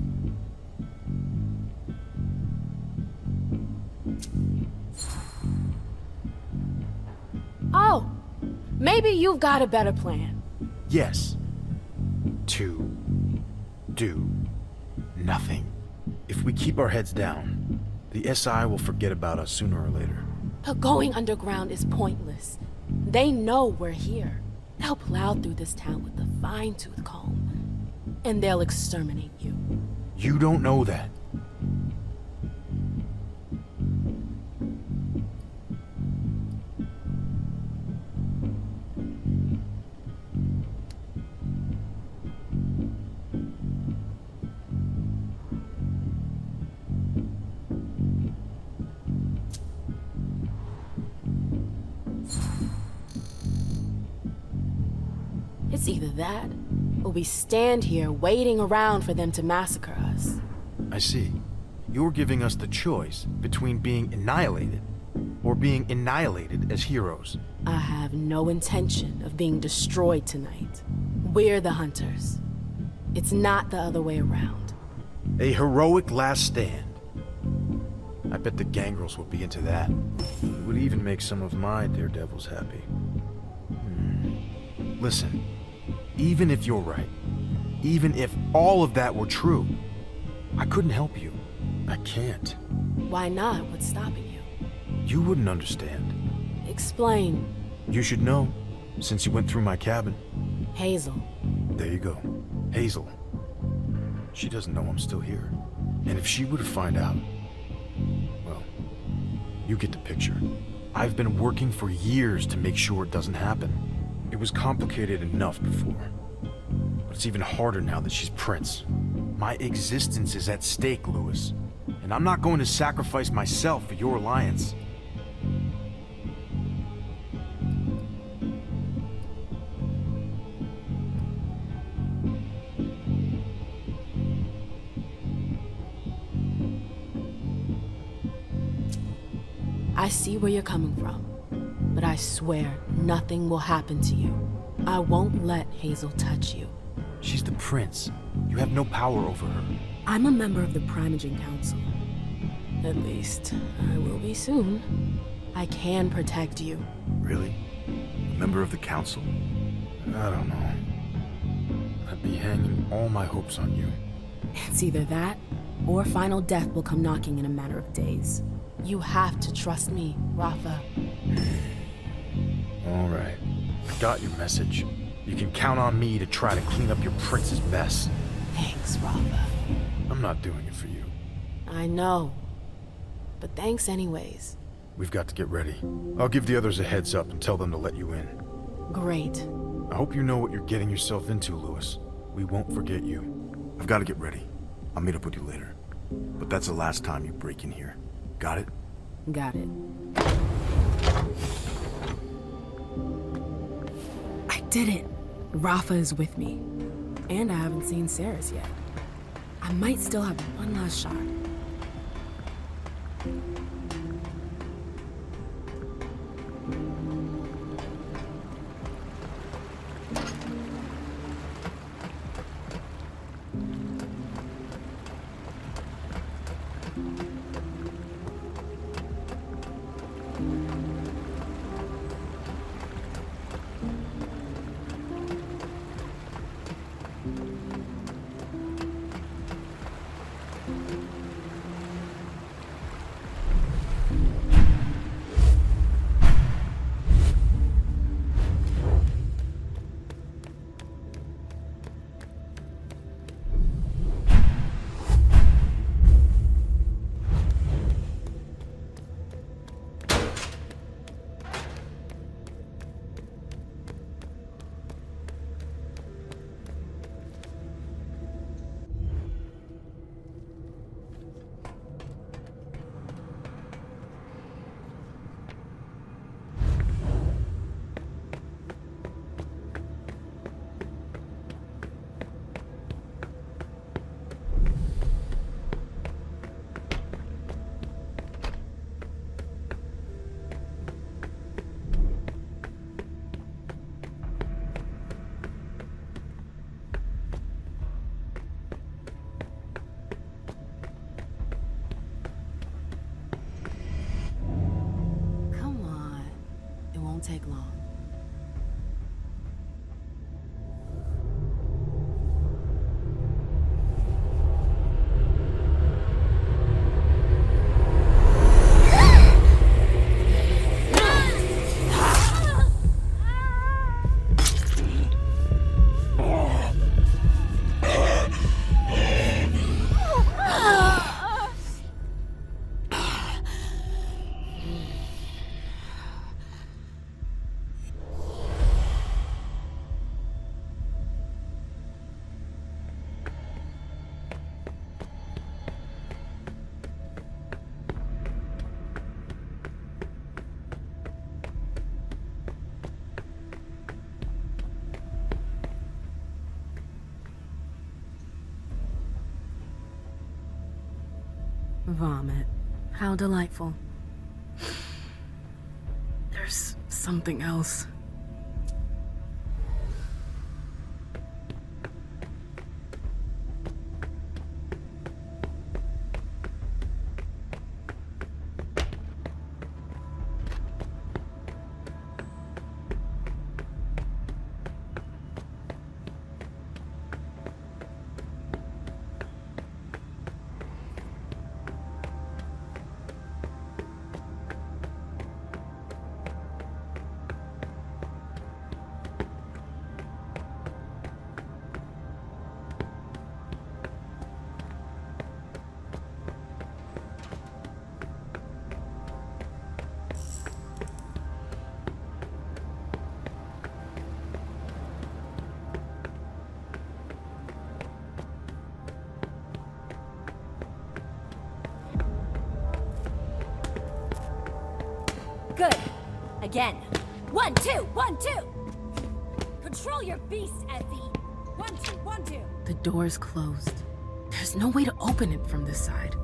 Speaker 23: Oh, maybe you've got a better plan.
Speaker 16: Yes. To do nothing. If we keep our heads down, the SI will forget about us sooner or later.
Speaker 23: But going underground is pointless. They know we're here. They'll plow through this town with a fine-tooth comb, and they'll exterminate you.
Speaker 16: You don't know that.
Speaker 23: It's either that, or we stand here waiting around for them to massacre us.
Speaker 16: I see. You're giving us the choice between being annihilated or being annihilated as heroes.
Speaker 23: I have no intention of being destroyed tonight. We're the hunters. It's not the other way around.
Speaker 16: A heroic last stand. I bet the gangrels would be into that. It would even make some of my daredevils happy. Listen, even if you're right, even if all of that were true, I couldn't help you. I can't.
Speaker 23: Why not? What's stopping you?
Speaker 16: You wouldn't understand.
Speaker 23: Explain.
Speaker 16: You should know, since you went through my cabin.
Speaker 23: Hazel.
Speaker 16: There you go. Hazel. She doesn't know I'm still here. And if she were to find out, well, you get the picture. I've been working for years to make sure it doesn't happen. It was complicated enough before. But it's even harder now that she's Prince. My existence is at stake, Lewis. And I'm not going to sacrifice myself for your alliance.
Speaker 23: I see where you're coming from, but I swear nothing will happen to you. I won't let Hazel touch you.
Speaker 16: She's the Prince. You have no power over her.
Speaker 23: I'm a member of the Primogen Council. At least, I will be soon. I can protect you.
Speaker 16: Really? A member of the Council? I don't know. I'd be hanging all my hopes on you.
Speaker 23: It's either that, or final death will come knocking in a matter of days. You have to trust me, Rafa.
Speaker 16: All right. I got your message. You can count on me to try to clean up your prince's mess.
Speaker 23: Thanks, Rafa.
Speaker 16: I'm not doing it for you.
Speaker 23: I know. But thanks anyways.
Speaker 16: We've got to get ready. I'll give the others a heads up and tell them to let you in.
Speaker 23: Great.
Speaker 16: I hope you know what you're getting yourself into, Lewis. We won't forget you. I've got to get ready. I'll meet up with you later. But that's the last time you break in here. Got it?
Speaker 23: Got it. I did it. Rafa is with me. And I haven't seen Saris yet. I might still have one last shot. Vomit. How delightful. There's something else.
Speaker 14: Good. Again. 1, 2, 1, 2. Control your beast, Effie. 1, 2, 1, 2.
Speaker 23: The door's closed. There's no way to open it from this side.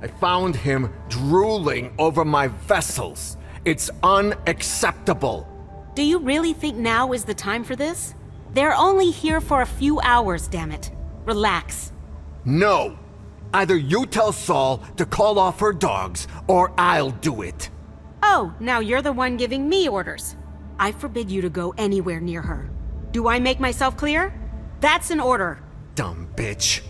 Speaker 7: I found him drooling over my vessels. It's unacceptable.
Speaker 18: Do you really think now is the time for this? They're only here for a few hours, damn it. Relax.
Speaker 7: No. Either you tell Saul to call off her dogs, or I'll do it.
Speaker 18: Oh, now you're the one giving me orders. I forbid you to go anywhere near her. Do I make myself clear? That's an order.
Speaker 7: Dumb bitch.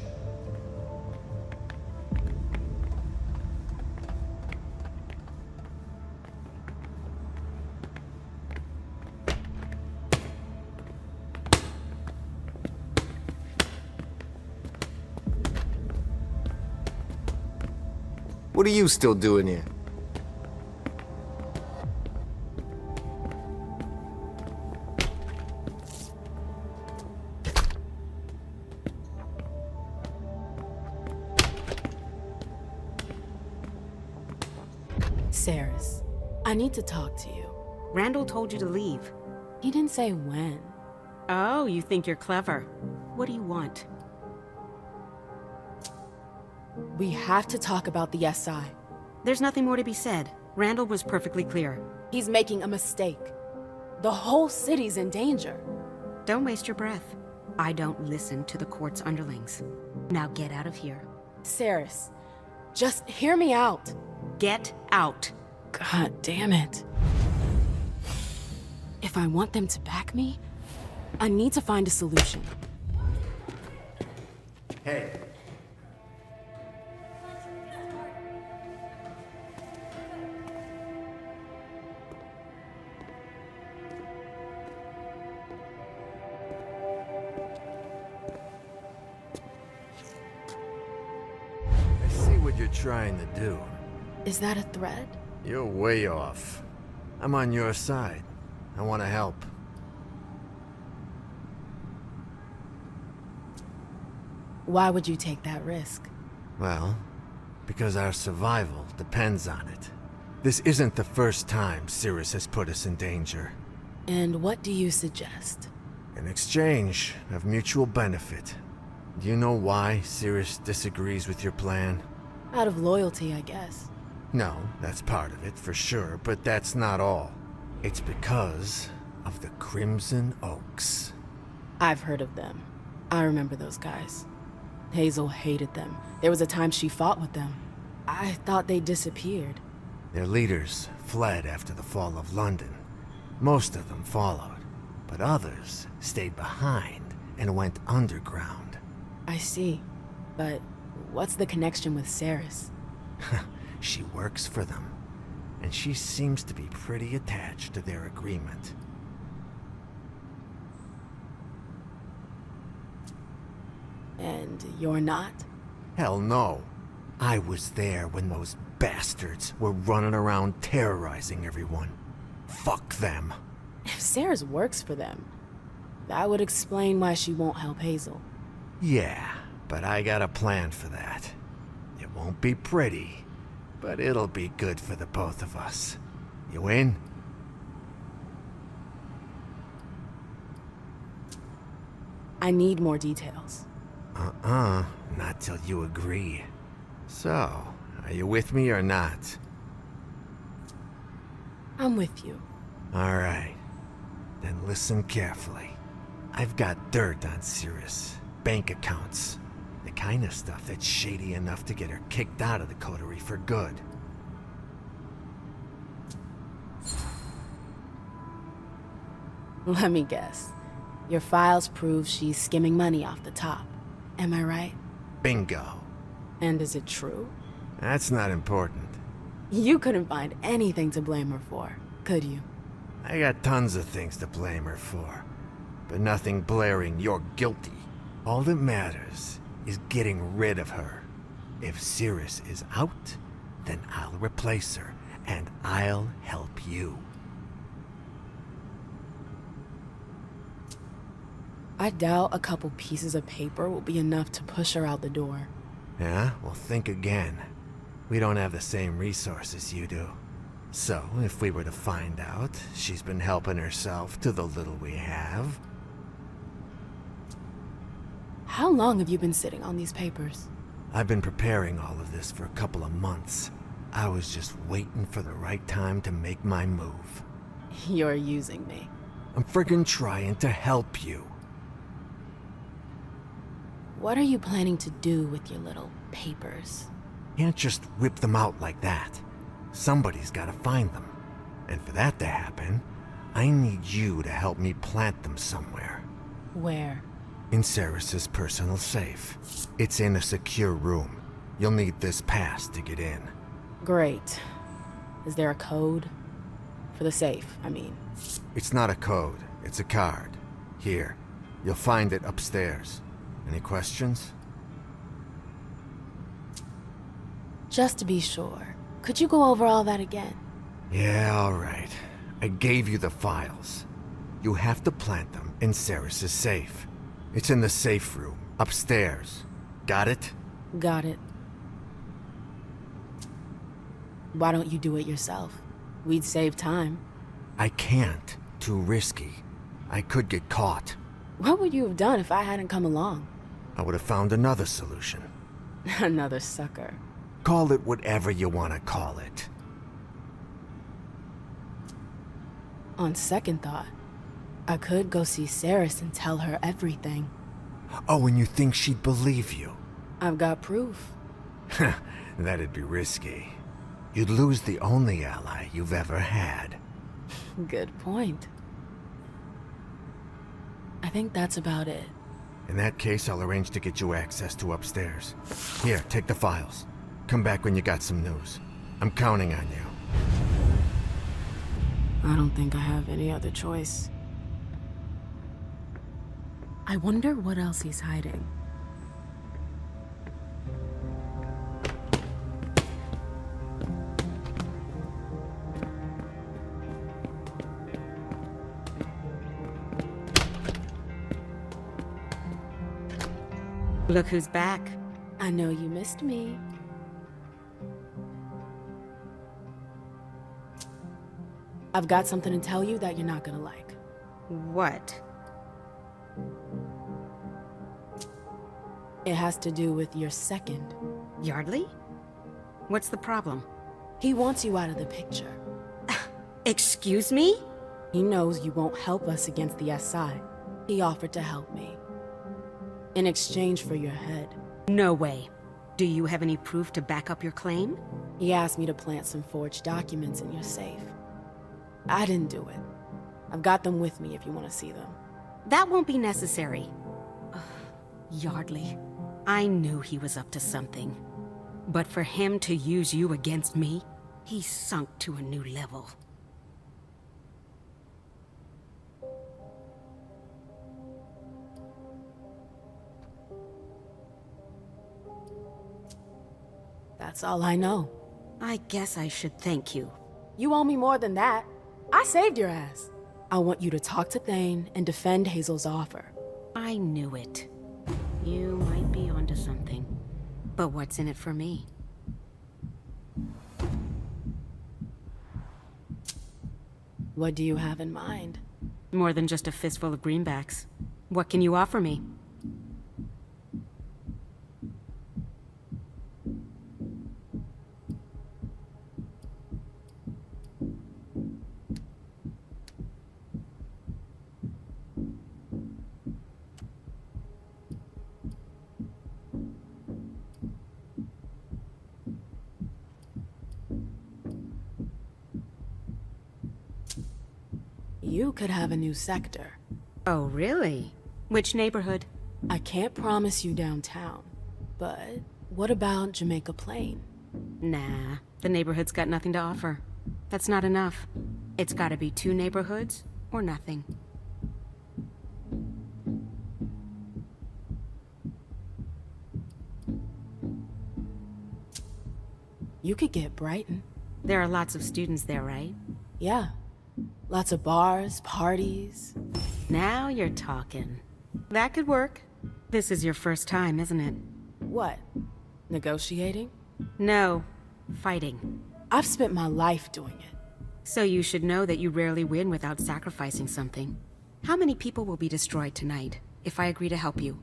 Speaker 21: What are you still doing here?
Speaker 23: Saris, I need to talk to you.
Speaker 18: Randall told you to leave.
Speaker 23: He didn't say when.
Speaker 18: Oh, you think you're clever. What do you want?
Speaker 23: We have to talk about the SI.
Speaker 18: There's nothing more to be said. Randall was perfectly clear.
Speaker 23: He's making a mistake. The whole city's in danger.
Speaker 18: Don't waste your breath. I don't listen to the court's underlings. Now get out of here.
Speaker 23: Saris, just hear me out.
Speaker 18: Get out.
Speaker 23: God damn it. If I want them to back me, I need to find a solution.
Speaker 7: Hey.
Speaker 22: You're trying to do.
Speaker 23: Is that a threat?
Speaker 22: You're way off. I'm on your side. I want to help.
Speaker 23: Why would you take that risk?
Speaker 22: Well, because our survival depends on it. This isn't the first time Cirrus has put us in danger.
Speaker 23: And what do you suggest?
Speaker 22: An exchange of mutual benefit. Do you know why Cirrus disagrees with your plan?
Speaker 23: Out of loyalty, I guess.
Speaker 22: No, that's part of it, for sure, but that's not all. It's because of the Crimson Oaks.
Speaker 23: I've heard of them. I remember those guys. Hazel hated them. There was a time she fought with them. I thought they disappeared.
Speaker 22: Their leaders fled after the fall of London. Most of them followed, but others stayed behind and went underground.
Speaker 23: I see, but what's the connection with Saris?
Speaker 22: She works for them, and she seems to be pretty attached to their agreement.
Speaker 23: And you're not?
Speaker 22: Hell no. I was there when those bastards were running around terrorizing everyone. Fuck them.
Speaker 23: If Sarah's works for them, that would explain why she won't help Hazel.
Speaker 22: Yeah, but I got a plan for that. It won't be pretty, but it'll be good for the both of us. You in?
Speaker 23: I need more details.
Speaker 22: Not till you agree. So, are you with me or not?
Speaker 23: I'm with you.
Speaker 22: Alright. Then listen carefully. I've got dirt on Cirrus. Bank accounts. The kind of stuff that's shady enough to get her kicked out of the coterie for good.
Speaker 23: Let me guess. Your files prove she's skimming money off the top. Am I right?
Speaker 22: Bingo.
Speaker 23: And is it true?
Speaker 22: That's not important.
Speaker 23: You couldn't find anything to blame her for, could you?
Speaker 22: I got tons of things to blame her for, but nothing blaring "you're guilty." All that matters is getting rid of her. If Cirrus is out, then I'll replace her, and I'll help you.
Speaker 23: I doubt a couple pieces of paper will be enough to push her out the door.
Speaker 22: Yeah? Well, think again. We don't have the same resources you do. So, if we were to find out she's been helping herself to the little we have...
Speaker 23: How long have you been sitting on these papers?
Speaker 22: I've been preparing all of this for a couple of months. I was just waiting for the right time to make my move.
Speaker 23: You're using me.
Speaker 22: I'm friggin' trying to help you.
Speaker 23: What are you planning to do with your little papers?
Speaker 22: Can't just whip them out like that. Somebody's gotta find them. And for that to happen, I need you to help me plant them somewhere.
Speaker 23: Where?
Speaker 22: In Cirrus's personal safe. It's in a secure room. You'll need this pass to get in.
Speaker 23: Great. Is there a code? For the safe, I mean.
Speaker 22: It's not a code, it's a card. Here, you'll find it upstairs. Any questions?
Speaker 23: Just to be sure, could you go over all that again?
Speaker 22: Yeah, alright. I gave you the files. You have to plant them in Cirrus's safe. It's in the safe room, upstairs. Got it?
Speaker 23: Got it. Why don't you do it yourself? We'd save time.
Speaker 22: I can't. Too risky. I could get caught.
Speaker 23: What would you have done if I hadn't come along?
Speaker 22: I would have found another solution.
Speaker 23: Another sucker.
Speaker 22: Call it whatever you want to call it.
Speaker 23: On second thought, I could go see Cirrus and tell her everything.
Speaker 22: Oh, and you think she'd believe you?
Speaker 23: I've got proof.
Speaker 22: That'd be risky. You'd lose the only ally you've ever had.
Speaker 23: Good point. I think that's about it.
Speaker 22: In that case, I'll arrange to get you access to upstairs. Here, take the files. Come back when you got some news. I'm counting on you.
Speaker 23: I don't think I have any other choice.
Speaker 2: I wonder what else he's hiding.
Speaker 18: Look who's back.
Speaker 23: I know you missed me. I've got something to tell you that you're not gonna like.
Speaker 18: What?
Speaker 23: It has to do with your second.
Speaker 18: Yardley? What's the problem?
Speaker 23: He wants you out of the picture.
Speaker 18: Excuse me?
Speaker 23: He knows you won't help us against the SI. He offered to help me. In exchange for your head.
Speaker 18: No way. Do you have any proof to back up your claim?
Speaker 23: He asked me to plant some forged documents in your safe. I didn't do it. I've got them with me if you want to see them.
Speaker 18: That won't be necessary. Yardley, I knew he was up to something. But for him to use you against me, he's sunk to a new level.
Speaker 23: That's all I know.
Speaker 18: I guess I should thank you.
Speaker 23: You owe me more than that. I saved your ass. I want you to talk to Thane and defend Hazel's offer.
Speaker 18: I knew it. You might be onto something. But what's in it for me?
Speaker 23: What do you have in mind?
Speaker 18: More than just a fistful of greenbacks. What can you offer me?
Speaker 23: You could have a new sector.
Speaker 18: Oh, really? Which neighborhood?
Speaker 23: I can't promise you downtown, but what about Jamaica Plain?
Speaker 18: Nah, the neighborhood's got nothing to offer. That's not enough. It's gotta be 2 neighborhoods or nothing.
Speaker 23: You could get Brighton.
Speaker 18: There are lots of students there, right?
Speaker 23: Yeah. Lots of bars, parties.
Speaker 18: Now you're talking. That could work. This is your first time, isn't it?
Speaker 23: What? Negotiating?
Speaker 18: No, fighting.
Speaker 23: I've spent my life doing it.
Speaker 18: So you should know that you rarely win without sacrificing something. How many people will be destroyed tonight if I agree to help you?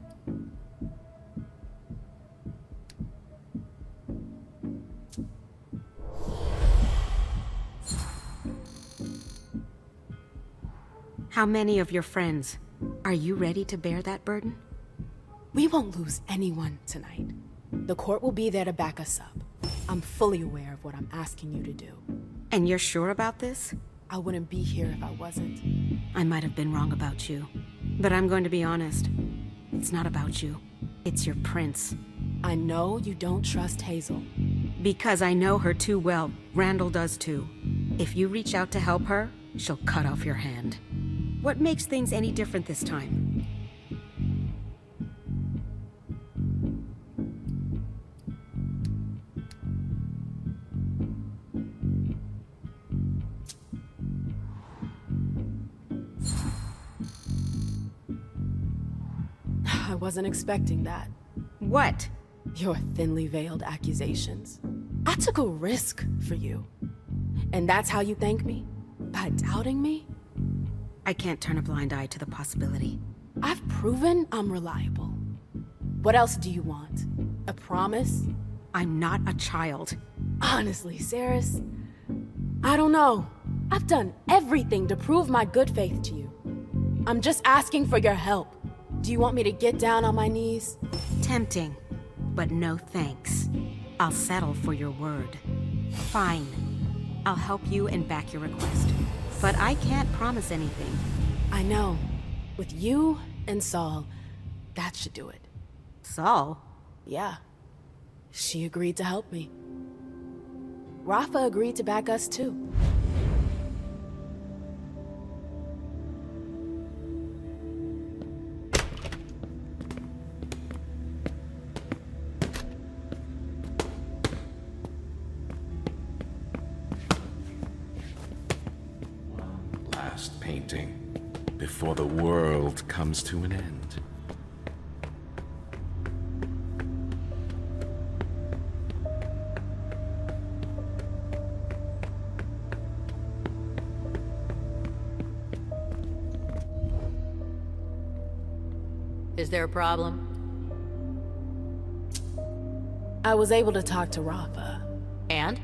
Speaker 18: How many of your friends? Are you ready to bear that burden?
Speaker 23: We won't lose anyone tonight. The court will be there to back us up. I'm fully aware of what I'm asking you to do.
Speaker 18: And you're sure about this?
Speaker 23: I wouldn't be here if I wasn't.
Speaker 18: I might have been wrong about you. But I'm going to be honest. It's not about you. It's your prince.
Speaker 23: I know you don't trust Hazel.
Speaker 18: Because I know her too well. Randall does too. If you reach out to help her, she'll cut off your hand. What makes things any different this time?
Speaker 23: I wasn't expecting that.
Speaker 18: What?
Speaker 23: Your thinly veiled accusations. I took a risk for you. And that's how you thank me? By doubting me?
Speaker 18: I can't turn a blind eye to the possibility.
Speaker 23: I've proven I'm reliable. What else do you want? A promise?
Speaker 18: I'm not a child.
Speaker 23: Honestly, Saris, I don't know. I've done everything to prove my good faith to you. I'm just asking for your help. Do you want me to get down on my knees?
Speaker 18: Tempting, but no thanks. I'll settle for your word. Fine. I'll help you and back your request. But I can't promise anything.
Speaker 23: I know. With you and Saul, that should do it.
Speaker 18: Saul?
Speaker 23: Yeah. She agreed to help me. Rafa agreed to back us too.
Speaker 7: Painting before the world comes to an end.
Speaker 20: Is there a problem?
Speaker 23: I was able to talk to Rafa.
Speaker 20: And?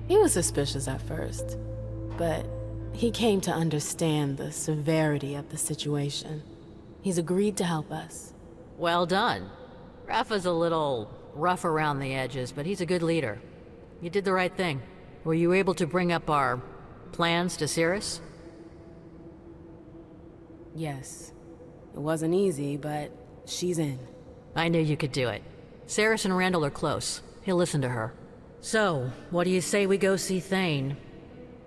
Speaker 23: He was suspicious at first, but he came to understand the severity of the situation. He's agreed to help us.
Speaker 20: Well done. Rafa's a little rough around the edges, but he's a good leader. You did the right thing. Were you able to bring up our plans to Cirrus?
Speaker 23: Yes. It wasn't easy, but she's in.
Speaker 20: I knew you could do it. Cirrus and Randall are close. He'll listen to her. So, what do you say we go see Thane?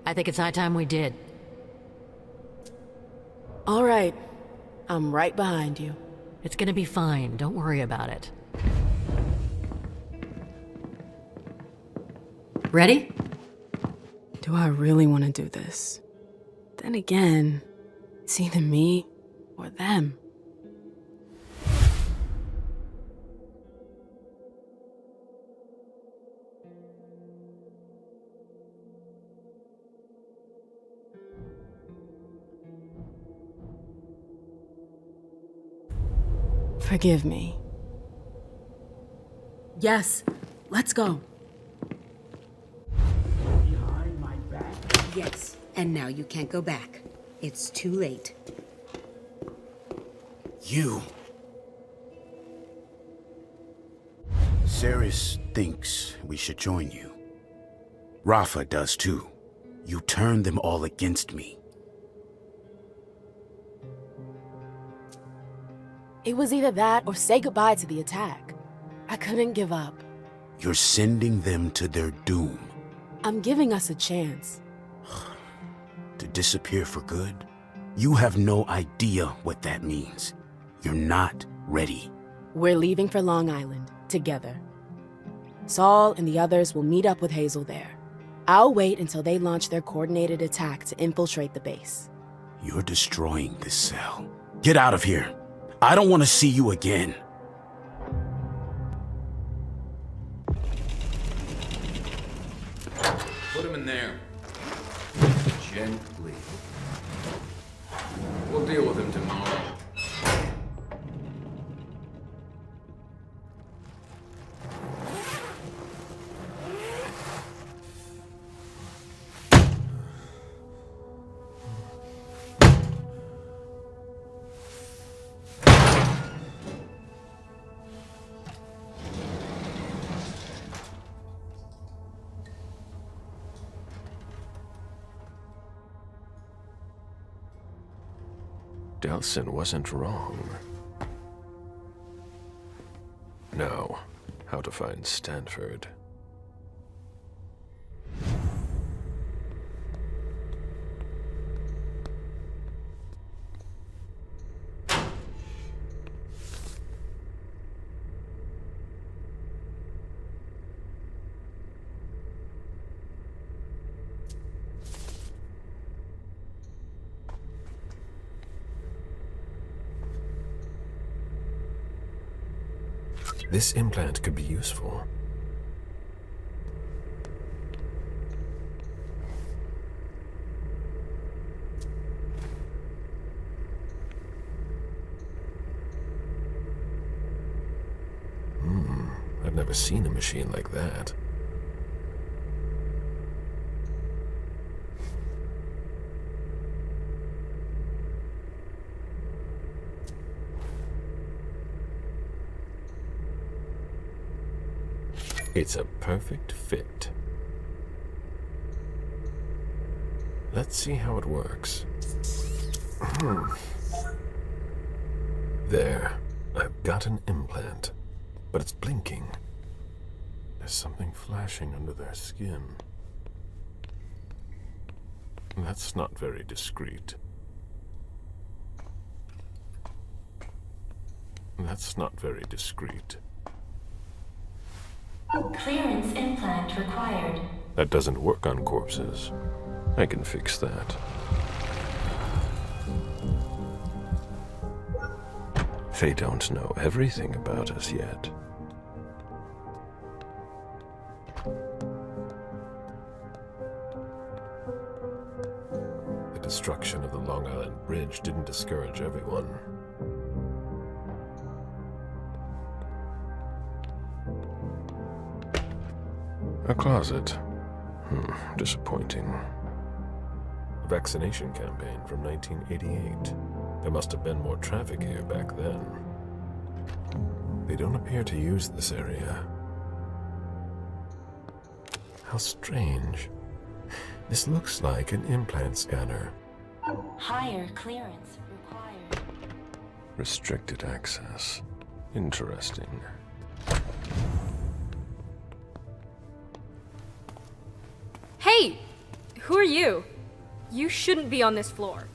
Speaker 20: I think it's high time we did.
Speaker 23: All right. I'm right behind you.
Speaker 20: It's gonna be fine. Don't worry about it.
Speaker 14: Ready?
Speaker 23: Do I really want to do this? Then again, it's either me or them. Forgive me.
Speaker 14: Yes, let's go.
Speaker 18: Behind my back? Yes, and now you can't go back. It's too late.
Speaker 8: You. Ceres thinks we should join you. Rafa does too. You turned them all against me.
Speaker 23: It was either that or say goodbye to the attack. I couldn't give up.
Speaker 8: You're sending them to their doom.
Speaker 23: I'm giving us a chance.
Speaker 8: To disappear for good? You have no idea what that means. You're not ready.
Speaker 23: We're leaving for Long Island, together. Saul and the others will meet up with Hazel there. I'll wait until they launch their coordinated attack to infiltrate the base.
Speaker 8: You're destroying this cell. Get out of here. I don't want to see you again.
Speaker 11: Put him in there. Gently. We'll deal with him tomorrow.
Speaker 19: Delsin wasn't wrong. Now, how to find Stanford. This implant could be useful. I've never seen a machine like that. It's a perfect fit. Let's see how it works. There. I've got an implant, but it's blinking. There's something flashing under their skin. That's not very discreet. That's not very discreet.
Speaker 13: Clearance implant required.
Speaker 19: That doesn't work on corpses. I can fix that. They don't know everything about us yet. The destruction of the Long Island Bridge didn't discourage everyone. A closet. Disappointing. A vaccination campaign from 1988. There must have been more traffic here back then. They don't appear to use this area. How strange. This looks like an implant scanner.
Speaker 13: Higher clearance required.
Speaker 19: Restricted access. Interesting.
Speaker 17: Hey! Who are you? You shouldn't be on this floor.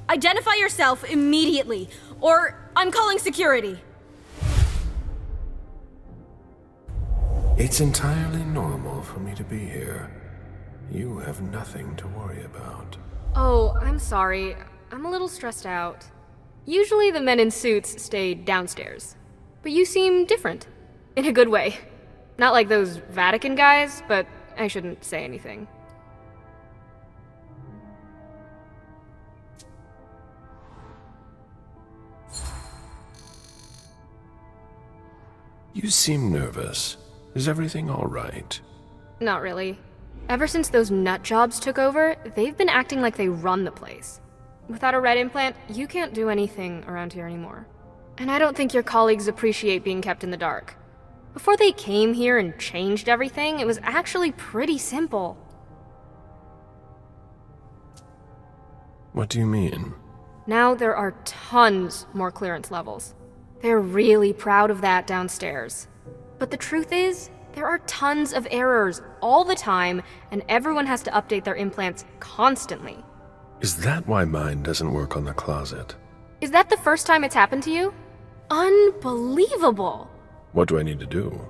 Speaker 17: Identify yourself immediately, or I'm calling security.
Speaker 19: It's entirely normal for me to be here. You have nothing to worry about.
Speaker 17: Oh, I'm sorry. I'm a little stressed out. Usually the men in suits stay downstairs. But you seem different. In a good way. Not like those Vatican guys, but I shouldn't say anything.
Speaker 19: You seem nervous. Is everything all right?
Speaker 17: Not really. Ever since those nut jobs took over, they've been acting like they run the place. Without a red implant, you can't do anything around here anymore. And I don't think your colleagues appreciate being kept in the dark. Before they came here and changed everything, it was actually pretty simple.
Speaker 19: What do you mean?
Speaker 17: Now there are tons more clearance levels. They're really proud of that downstairs. But the truth is, there are tons of errors all the time, and everyone has to update their implants constantly.
Speaker 19: Is that why mine doesn't work on the closet?
Speaker 17: Is that the first time it's happened to you? Unbelievable!
Speaker 19: What do I need to do?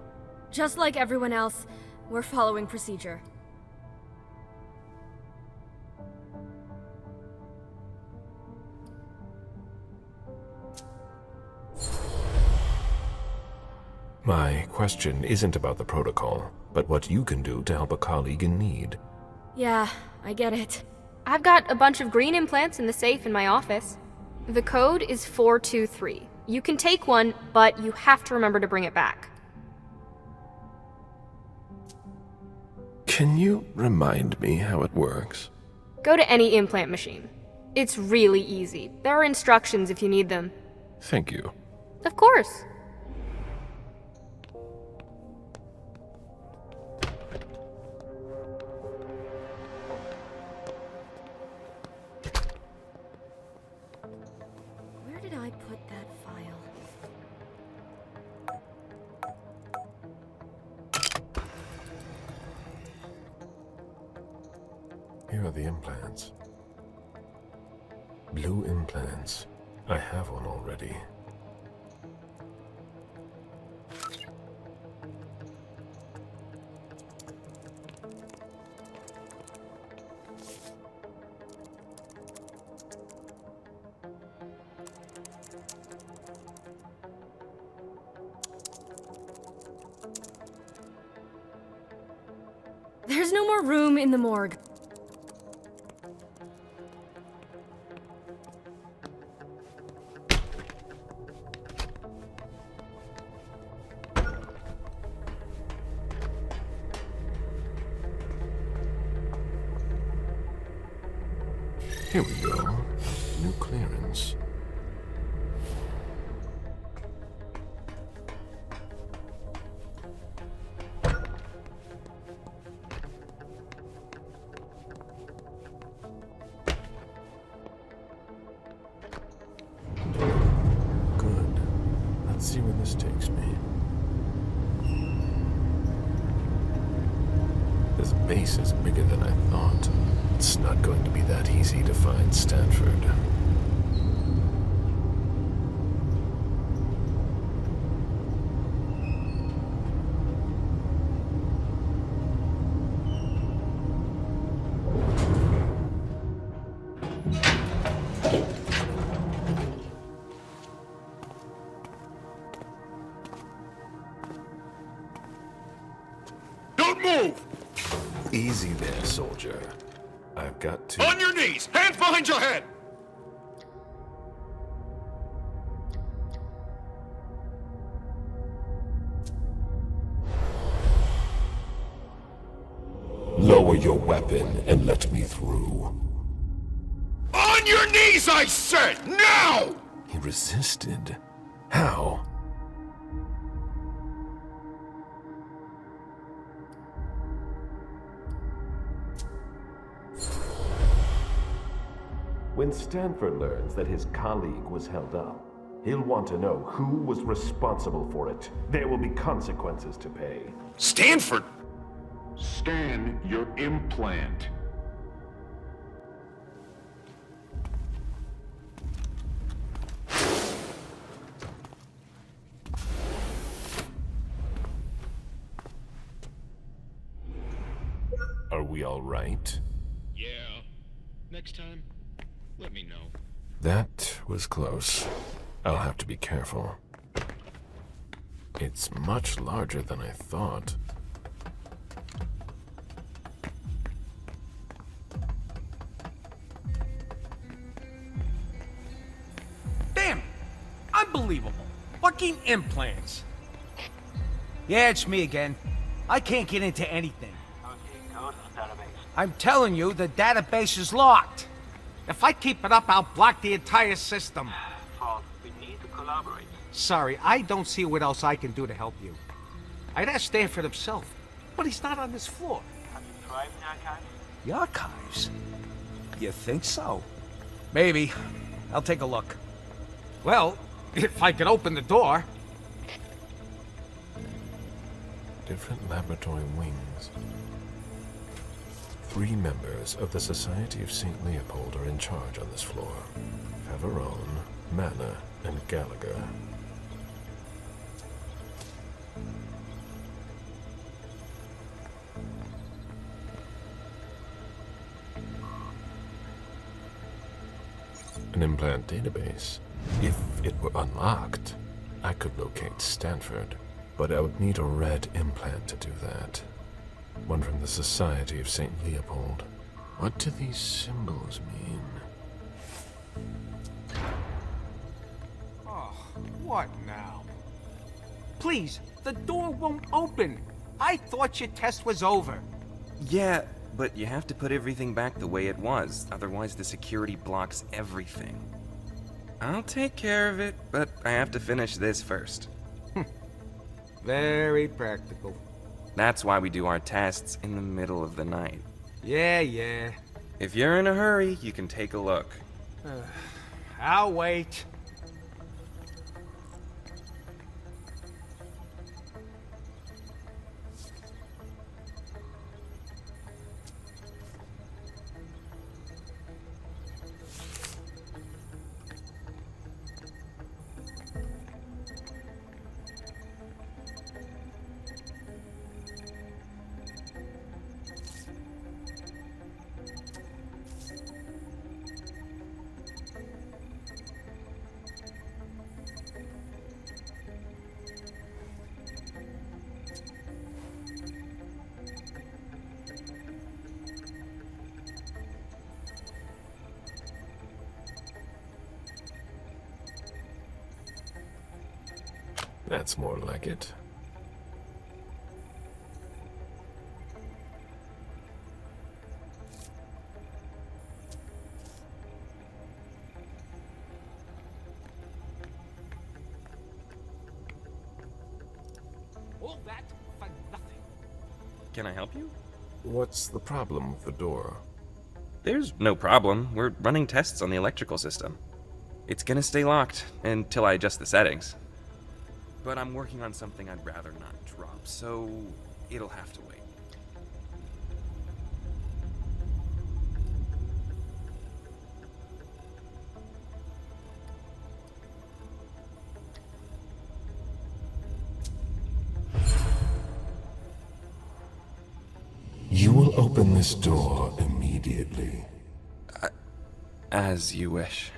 Speaker 17: Just like everyone else, we're following procedure.
Speaker 19: My question isn't about the protocol, but what you can do to help a colleague in need.
Speaker 17: Yeah, I get it. I've got a bunch of green implants in the safe in my office. The code is 423. You can take one, but you have to remember to bring it back.
Speaker 19: Can you remind me how it works?
Speaker 17: Go to any implant machine. It's really easy. There are instructions if you need them.
Speaker 19: Thank you.
Speaker 17: Of course. Where did I put that file?
Speaker 19: Here are the implants. Blue implants. I have one already.
Speaker 17: There's no more room in the morgue.
Speaker 19: Here we go. New clearance. Good. Let's see where this takes me. This base is bigger than I thought. It's not going to be that easy to find Stanford.
Speaker 4: Don't move!
Speaker 19: Easy there, soldier. I've got to...
Speaker 4: On your knees! Hands behind your head!
Speaker 19: Lower your weapon and let me through.
Speaker 4: On your knees, I said! Now!
Speaker 19: He resisted. How?
Speaker 10: When Stanford learns that his colleague was held up, he'll want to know who was responsible for it. There will be consequences to pay.
Speaker 4: Stanford? Scan your implant.
Speaker 19: we all right?
Speaker 11: Yeah. Next time, let me know.
Speaker 19: That was close. I'll have to be careful. It's much larger than I thought.
Speaker 1: Damn! Unbelievable! Fucking implants! Yeah, it's me again. I can't get into anything. I'm telling you, the database is locked. If I keep it up, I'll block the entire system.
Speaker 3: We need to collaborate.
Speaker 1: Sorry, I don't see what else I can do to help you. I'd ask Stanford himself, but he's not on this floor.
Speaker 3: Have you tried the archive?
Speaker 1: The archives? You think so? Maybe. I'll take a look. Well, if I could open the door.
Speaker 19: Different laboratory wings. 3 members of the Society of St. Leopold are in charge on this floor. Faverone, Manna, and Gallagher. An implant database. If it were unlocked, I could locate Stanford, but I would need a red implant to do that. One from the Society of St. Leopold. What do these symbols mean?
Speaker 1: Oh, what now? Please, the door won't open. I thought your test was over.
Speaker 7: Yeah, but you have to put everything back the way it was, otherwise the security blocks everything. I'll take care of it, but I have to finish this first.
Speaker 1: Very practical.
Speaker 7: That's why we do our tests in the middle of the night.
Speaker 1: Yeah.
Speaker 7: If you're in a hurry, you can take a look.
Speaker 1: I'll wait.
Speaker 19: That's more like it.
Speaker 1: All that for nothing.
Speaker 7: Can I help you?
Speaker 19: What's the problem with the door?
Speaker 7: There's no problem. We're running tests on the electrical system. It's gonna stay locked until I adjust the settings. But I'm working on something I'd rather not drop, so it'll have to wait.
Speaker 19: You will open this door immediately.
Speaker 7: As you wish.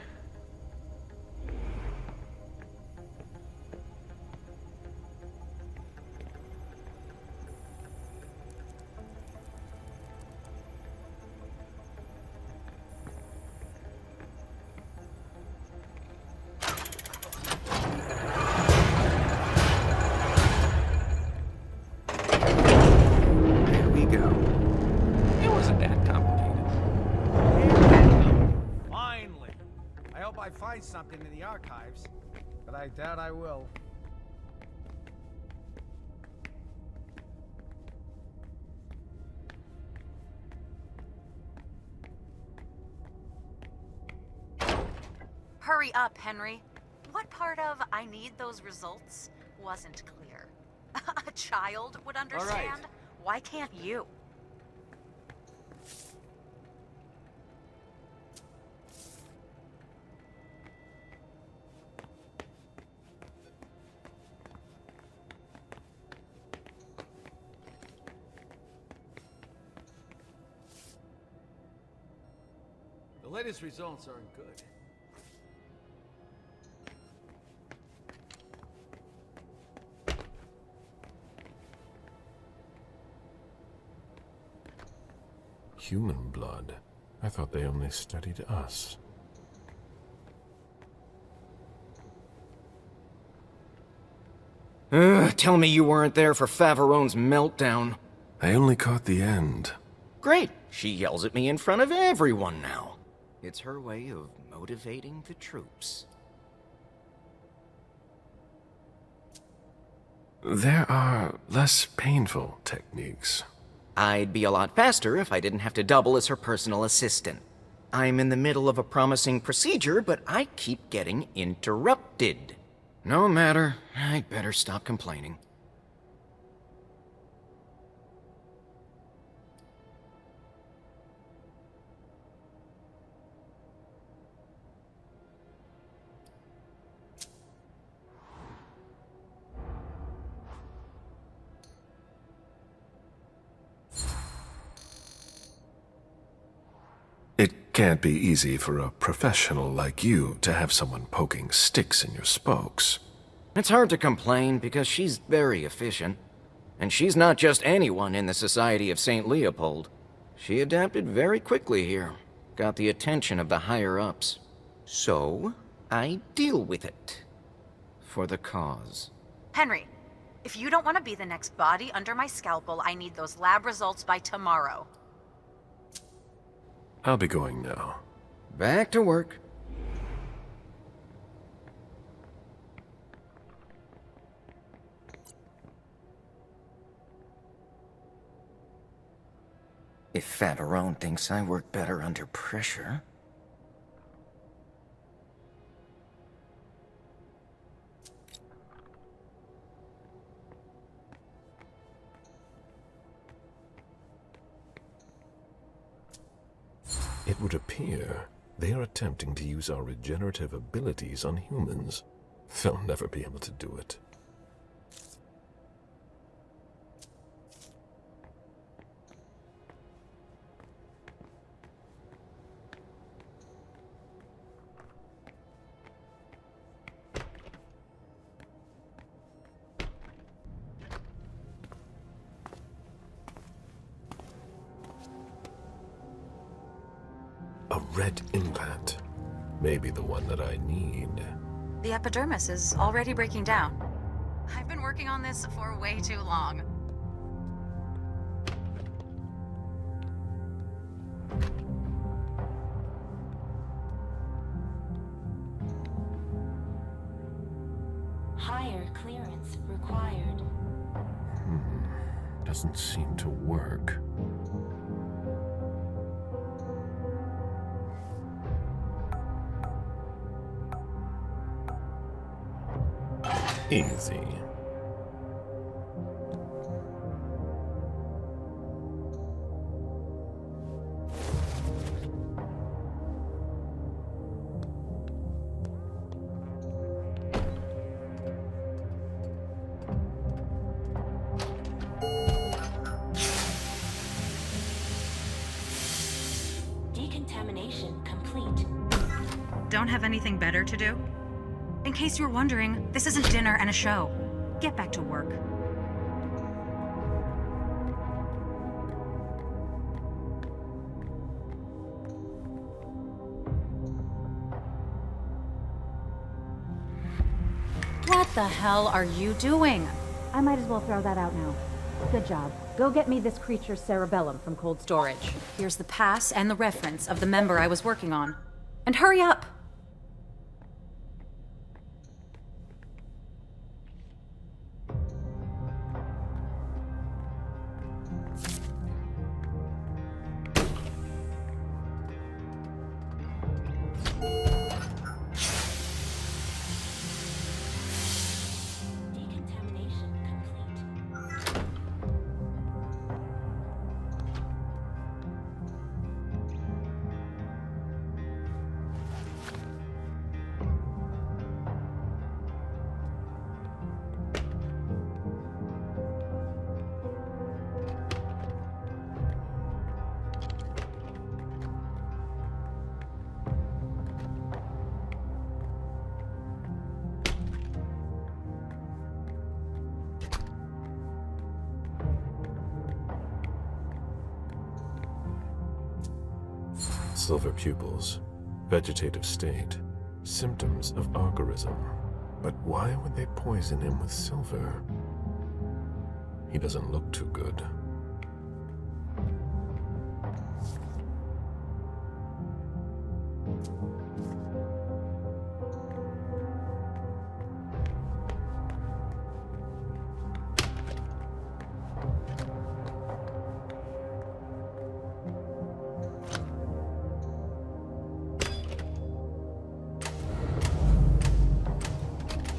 Speaker 1: Something in the archives, but I doubt I will.
Speaker 18: Hurry up, Henry. What part of I need those results wasn't clear? A child would understand. Why can't you?
Speaker 1: The latest results aren't good.
Speaker 19: Human blood? I thought they only studied us.
Speaker 6: Tell me you weren't there for Faverone's meltdown.
Speaker 19: I only caught the end.
Speaker 6: Great. She yells at me in front of everyone now. It's her way of motivating the troops.
Speaker 19: There are less painful techniques.
Speaker 6: I'd be a lot faster if I didn't have to double as her personal assistant. I'm in the middle of a promising procedure, but I keep getting interrupted. No matter. I'd better stop complaining.
Speaker 19: It can't be easy for a professional like you to have someone poking sticks in your spokes.
Speaker 6: It's hard to complain because she's very efficient. And she's not just anyone in the Society of St. Leopold. She adapted very quickly here. Got the attention of the higher-ups. So, I deal with it. For the cause.
Speaker 9: Henry, if you don't want to be the next body under my scalpel, I need those lab results by tomorrow.
Speaker 19: I'll be going now.
Speaker 6: Back to work. If Faverone thinks I work better under pressure...
Speaker 19: It would appear they are attempting to use our regenerative abilities on humans. They'll never be able to do it. A red implant. Maybe the one that I need.
Speaker 9: The epidermis is already breaking down. I've been working on this for way too long.
Speaker 13: Higher clearance required.
Speaker 19: Doesn't seem to work. Easy.
Speaker 9: Decontamination complete. Don't have anything better to do? In case you were wondering, this isn't dinner and a show. Get back to work. What the hell are you doing?
Speaker 14: I might as well throw that out now. Good job. Go get me this creature's cerebellum from cold storage.
Speaker 9: Here's the pass and the reference of the member I was working on. And hurry up!
Speaker 19: Silver pupils, vegetative state, symptoms of algorithm. But why would they poison him with silver? He doesn't look too good.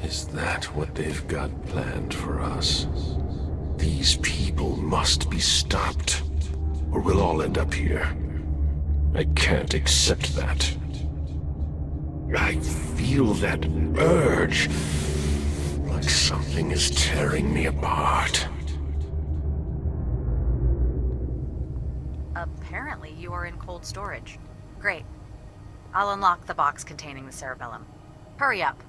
Speaker 19: Is that what they've got planned for us? These people must be stopped, or we'll all end up here. I can't accept that. I feel that urge, like something is tearing me apart.
Speaker 9: Apparently you are in cold storage. Great. I'll unlock the box containing the cerebellum. Hurry up.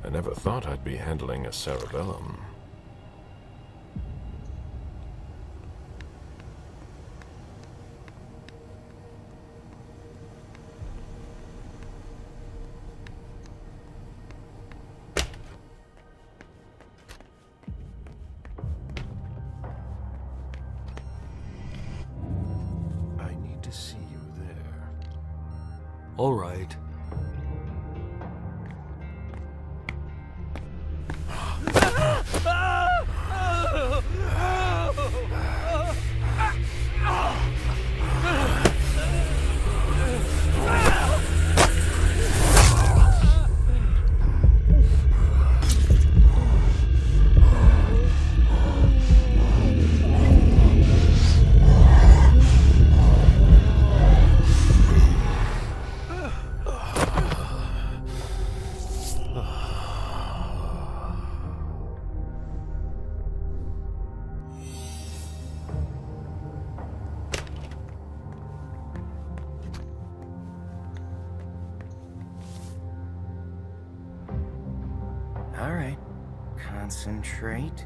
Speaker 19: I never thought I'd be handling a cerebellum. I need to see you there.
Speaker 5: All right.
Speaker 6: All right. Concentrate.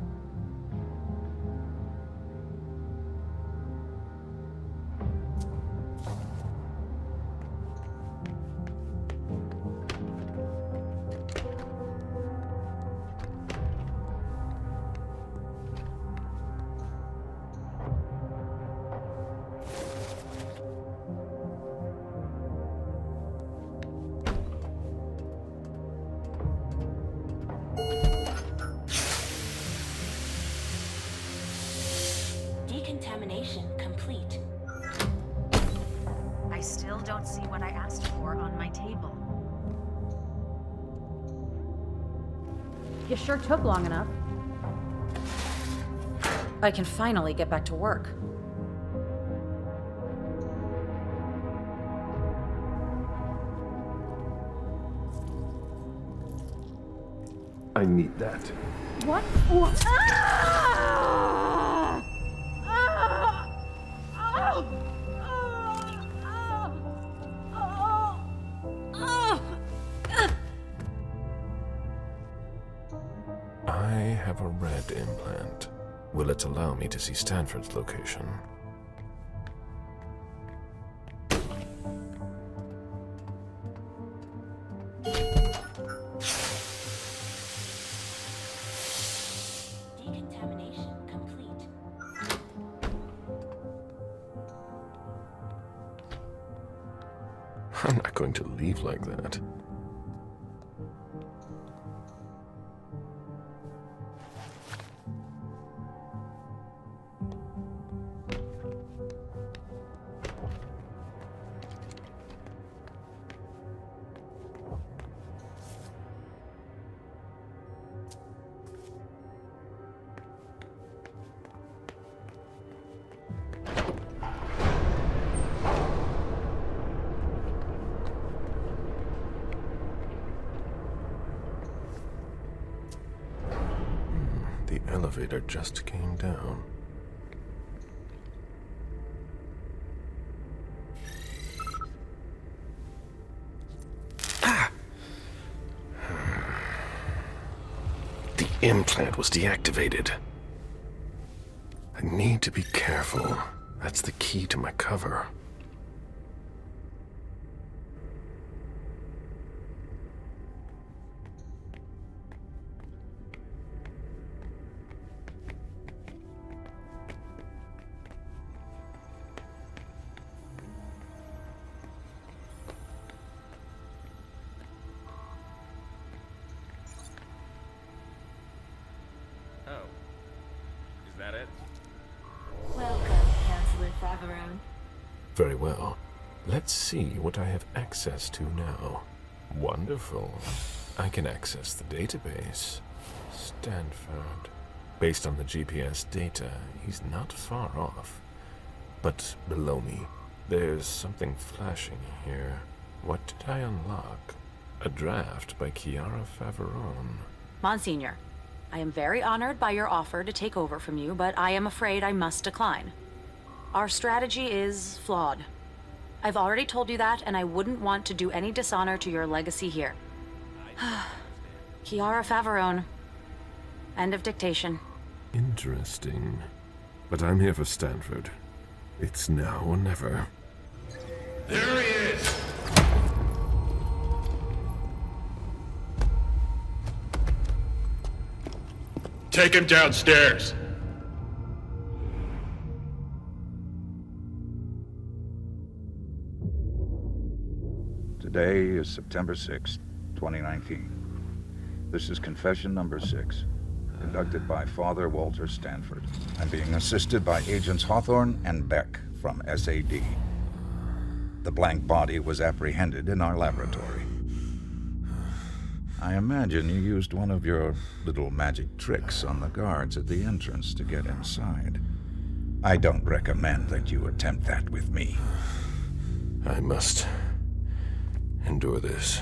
Speaker 13: Decontamination complete.
Speaker 9: I still don't see what I asked for on my table.
Speaker 12: You sure took long enough.
Speaker 9: I can finally get back to work.
Speaker 10: I need that.
Speaker 12: What? What?
Speaker 19: I have a red implant. Will it allow me to see Stanford's location?
Speaker 13: Decontamination complete.
Speaker 19: I'm not going to leave like that. the elevator just came down. The implant was deactivated. I need to be careful. That's the key to my cover. Very well. Let's see what I have access to now. Wonderful. I can access the database. Stanford. Based on the GPS data, he's not far off. But below me, there's something flashing here. What did I unlock? A draft by Chiara Faveron.
Speaker 9: Monsignor, I am very honored by your offer to take over from you, but I am afraid I must decline. Our strategy is flawed. I've already told you that, and I wouldn't want to do any dishonor to your legacy here. Chiara Faveron. End of dictation.
Speaker 19: Interesting. But I'm here for Stanford. It's now or never.
Speaker 4: There he is! Take him downstairs!
Speaker 15: Today is September 6th, 2019. This is confession number 6, conducted by Father Walter Stanford. I'm being assisted by Agents Hawthorne and Beck from SAD. The blank body was apprehended in our laboratory. I imagine you used one of your little magic tricks on the guards at the entrance to get inside. I don't recommend that you attempt that with me.
Speaker 19: I must endure this.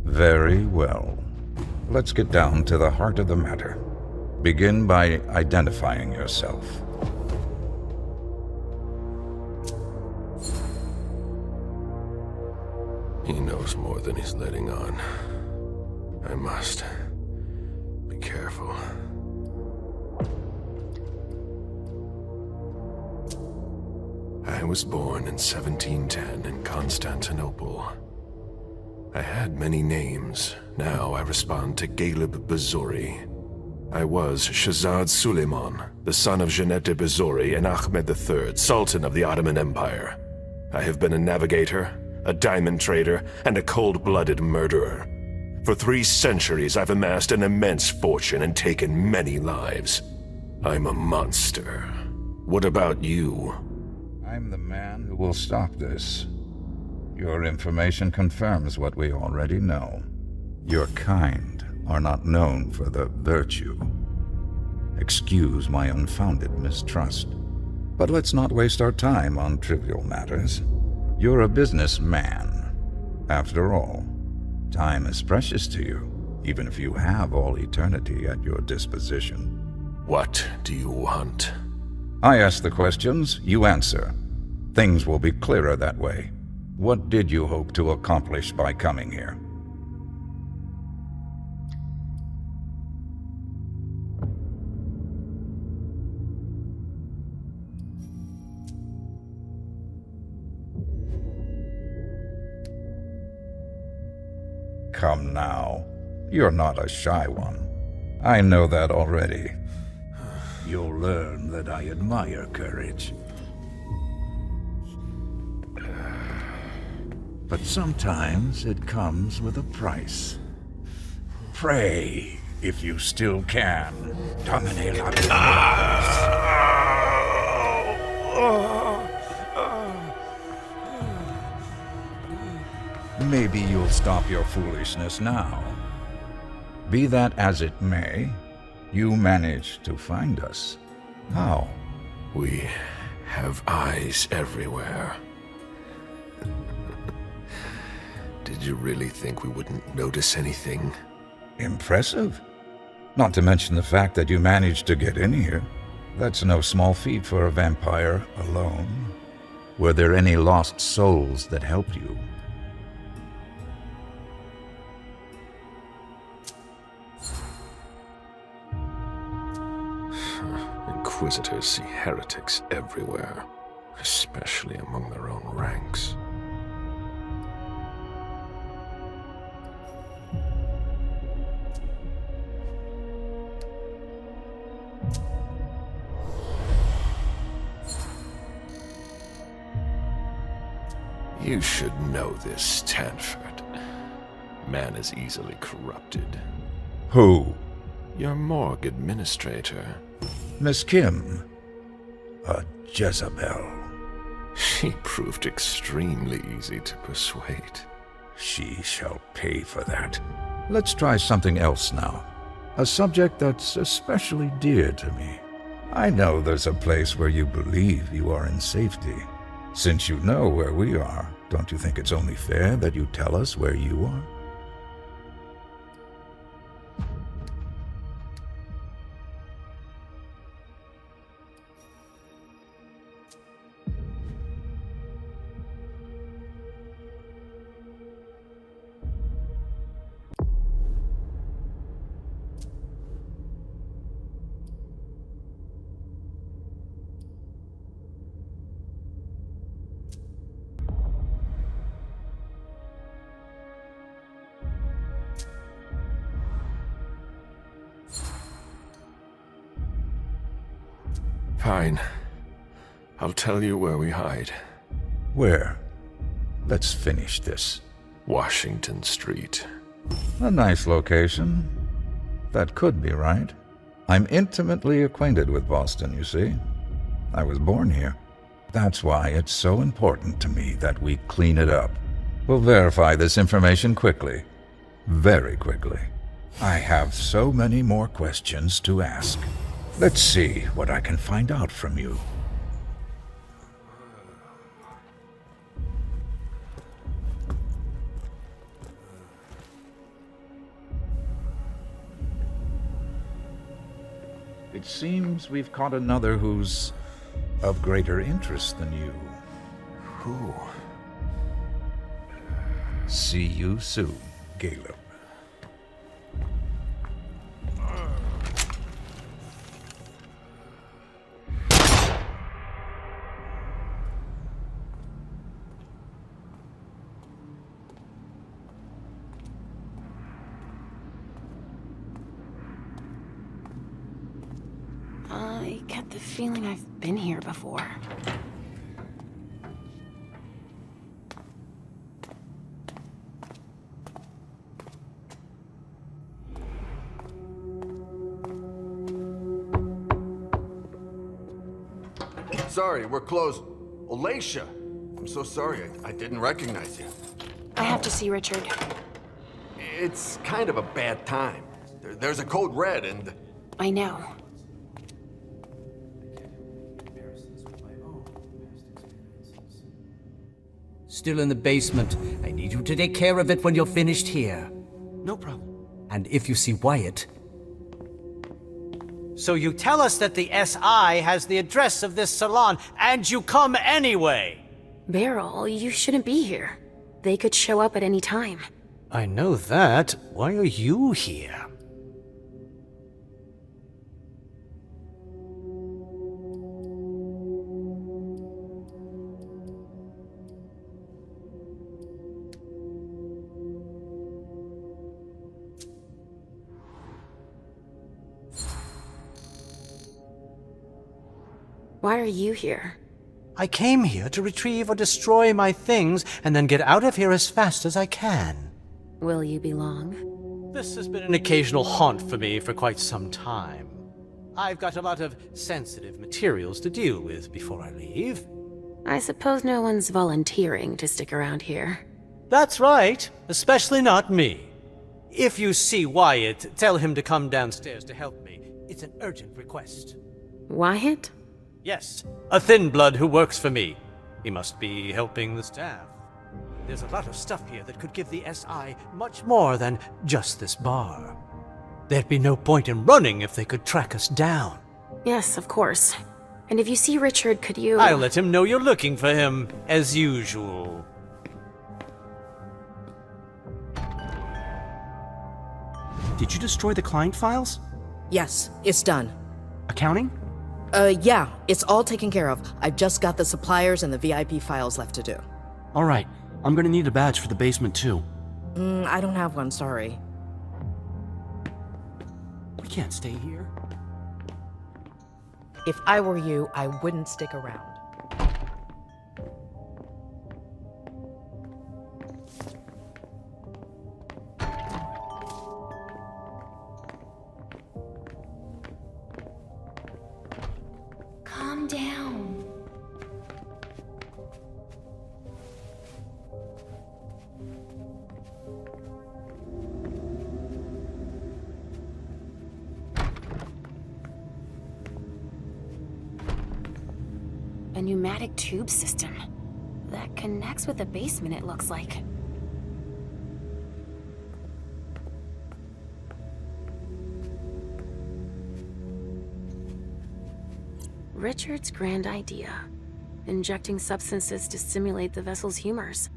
Speaker 15: Very well. Let's get down to the heart of the matter. Begin by identifying yourself.
Speaker 19: He knows more than he's letting on. I must be careful. I was born in 1710 in Constantinople. I had many names. Now I respond to Galib Bazori. I was Shahzad Suleiman, the son of Jeanette Bazori and Ahmed III, Sultan of the Ottoman Empire. I have been a navigator, a diamond trader, and a cold-blooded murderer. For 3 centuries, I've amassed an immense fortune and taken many lives. I'm a monster. What about you?
Speaker 15: I'm the man who will stop this. Your information confirms what we already know. Your kind are not known for the virtue. Excuse my unfounded mistrust. But let's not waste our time on trivial matters. You're a businessman. After all, time is precious to you, even if you have all eternity at your disposition.
Speaker 19: What do you want?
Speaker 15: I ask the questions, you answer. Things will be clearer that way. What did you hope to accomplish by coming here? Come now. You're not a shy one. I know that already. You'll learn that I admire courage. But sometimes it comes with a price. Pray, if you still can. Domine la Maybe you'll stop your foolishness now. Be that as it may, you managed to find us. How?
Speaker 19: We have eyes everywhere. Did you really think we wouldn't notice anything?
Speaker 15: Impressive. Not to mention the fact that you managed to get in here. That's no small feat for a vampire alone. Were there any lost souls that helped you?
Speaker 19: Inquisitors see heretics everywhere, especially among their own ranks. You should know this, Tanford. Man is easily corrupted.
Speaker 15: Who?
Speaker 19: Your morgue administrator.
Speaker 15: Miss Kim. A Jezebel.
Speaker 19: She proved extremely easy to persuade.
Speaker 15: She shall pay for that. Let's try something else now. A subject that's especially dear to me. I know there's a place where you believe you are in safety. Since you know where we are, don't you think it's only fair that you tell us where you are?
Speaker 19: Fine. I'll tell you where we hide.
Speaker 15: Where? Let's finish this.
Speaker 19: Washington Street.
Speaker 15: A nice location. That could be right. I'm intimately acquainted with Boston, you see. I was born here. That's why it's so important to me that we clean it up. We'll verify this information quickly. Very quickly. I have so many more questions to ask. Let's see what I can find out from you. It seems we've caught another who's of greater interest than you.
Speaker 19: Who?
Speaker 15: See you soon, Caleb.
Speaker 18: I get the feeling I've been here before.
Speaker 4: Sorry, we're closed. Alacia! I'm so sorry, I didn't recognize you.
Speaker 12: I have to see Richard.
Speaker 4: It's kind of a bad time. There's a code red and...
Speaker 18: I know.
Speaker 16: Still in the basement. I need you to take care of it when you're finished here.
Speaker 1: No problem.
Speaker 16: And if you see Wyatt...
Speaker 21: So you tell us that the SI has the address of this salon, and you come anyway!
Speaker 18: Beryl, you shouldn't be here. They could show up at any time.
Speaker 21: I know that. Why are you here?
Speaker 18: Why are you here?
Speaker 21: I came here to retrieve or destroy my things, and then get out of here as fast as I can.
Speaker 18: Will you be long?
Speaker 21: This has been an occasional haunt for me for quite some time. I've got a lot of sensitive materials to deal with before I leave.
Speaker 18: I suppose no one's volunteering to stick around here.
Speaker 21: That's right, especially not me. If you see Wyatt, tell him to come downstairs to help me. It's an urgent request.
Speaker 18: Wyatt?
Speaker 21: Yes, a thin blood who works for me. He must be helping the staff. There's a lot of stuff here that could give the SI much more than just this bar. There'd be no point in running if they could track us down.
Speaker 12: Yes, of course. And if you see Richard, could you...
Speaker 21: I'll let him know you're looking for him, as usual.
Speaker 2: Did you destroy the client files?
Speaker 20: Yes, it's done.
Speaker 2: Accounting?
Speaker 20: Yeah, it's all taken care of. I've just got the suppliers and the VIP files left to do.
Speaker 2: Alright, I'm gonna need a badge for the basement too.
Speaker 20: I don't have one, sorry.
Speaker 2: We can't stay here.
Speaker 20: If I were you, I wouldn't stick around.
Speaker 13: Calm down.
Speaker 12: A pneumatic tube system. That connects with the basement, it looks like. Richard's grand idea. Injecting substances to stimulate the vessel's humors.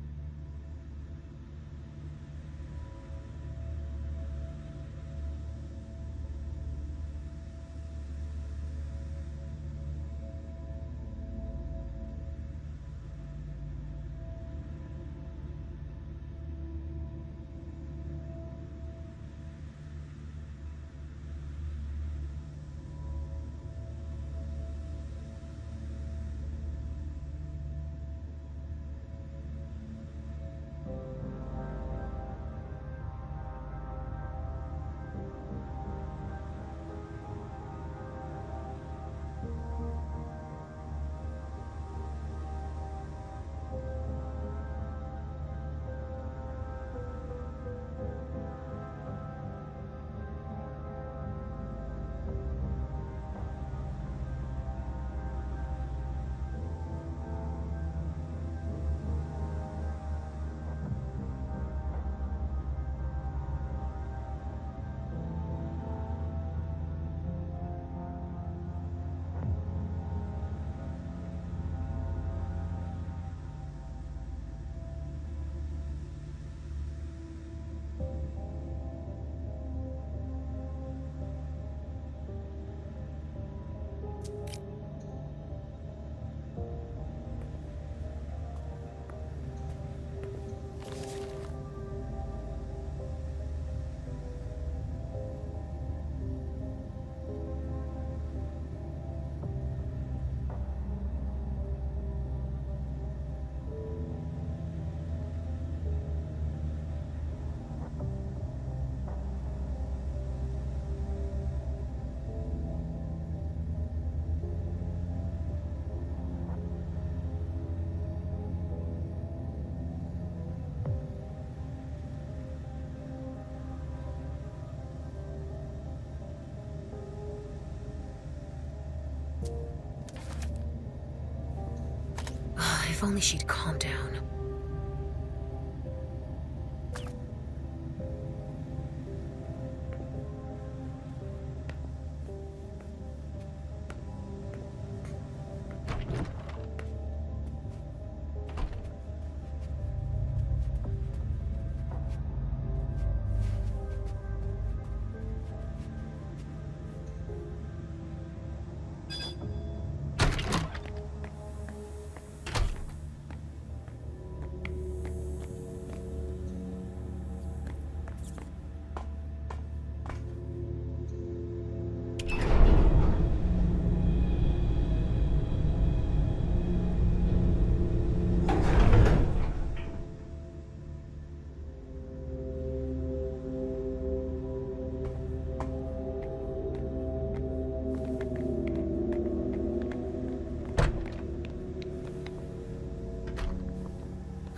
Speaker 12: If only she'd calm down.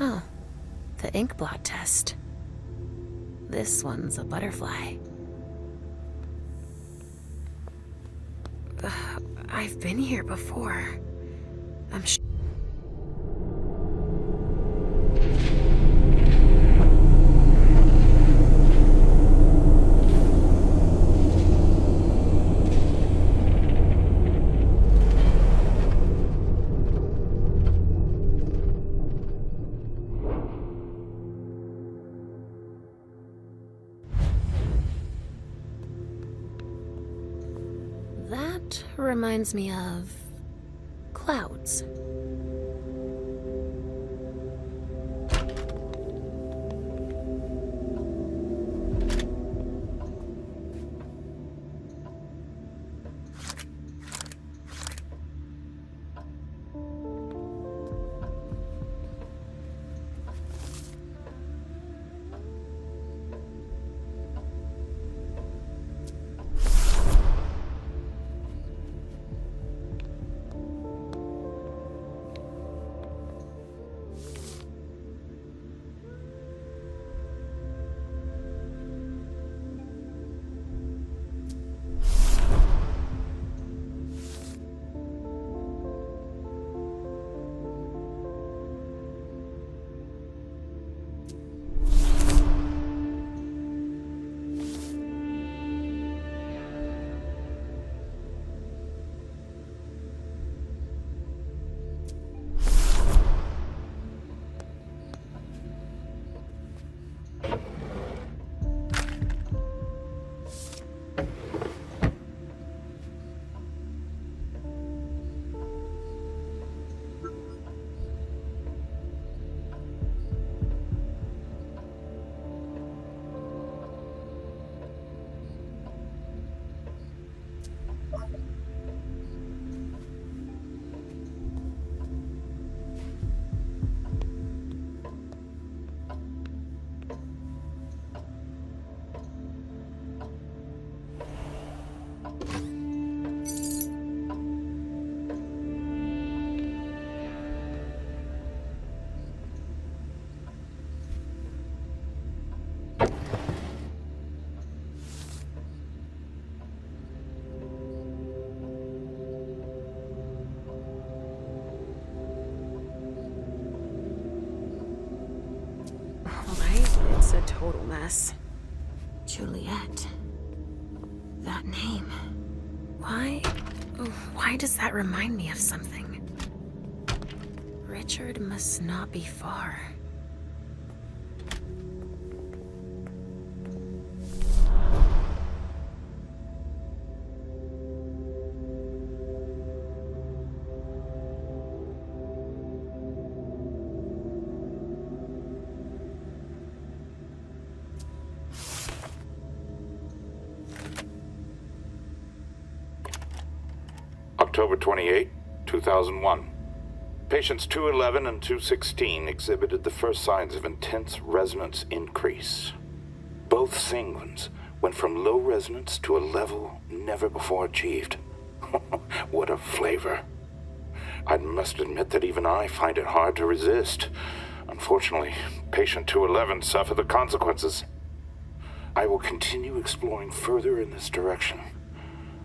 Speaker 12: Oh, the ink blot test. This one's a butterfly. I've been here before. I'm sure. reminds me of clouds. It's a total mess. Juliet. That name. Why does that remind me of something? Richard must not be far.
Speaker 8: October 28, 2001. Patients 211 and 216 exhibited the first signs of intense resonance increase. Both sanguines went from low resonance to a level never before achieved. What a flavor. I must admit that even I find it hard to resist. Unfortunately, patient 211 suffered the consequences. I will continue exploring further in this direction.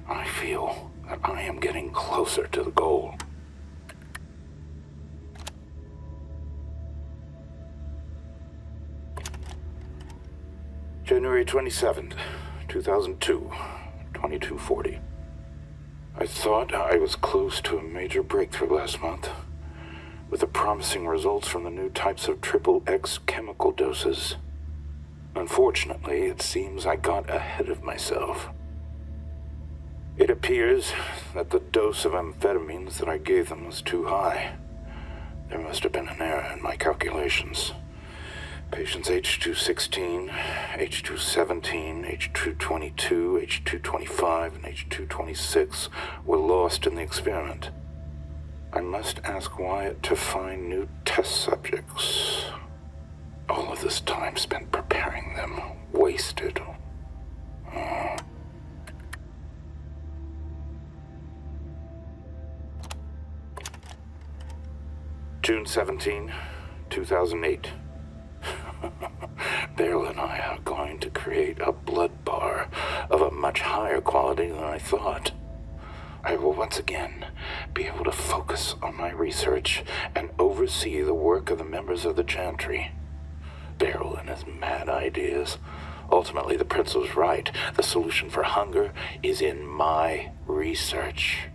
Speaker 8: I feel that I am getting closer to the goal. January 27th, 2002, 2240. I thought I was close to a major breakthrough last month, with the promising results from the new types of XXX chemical doses. Unfortunately, it seems I got ahead of myself. It appears that the dose of amphetamines that I gave them was too high. There must have been an error in my calculations. Patients H216, H217, H222, H225, and H226 were lost in the experiment. I must ask Wyatt to find new test subjects. All of this time spent preparing them, wasted. June 17, 2008. Beryl and I are going to create a blood bar of a much higher quality than I thought. I will once again be able to focus on my research and oversee the work of the members of the Chantry. Beryl and his mad ideas. Ultimately, the prince was right. The solution for hunger is in my research.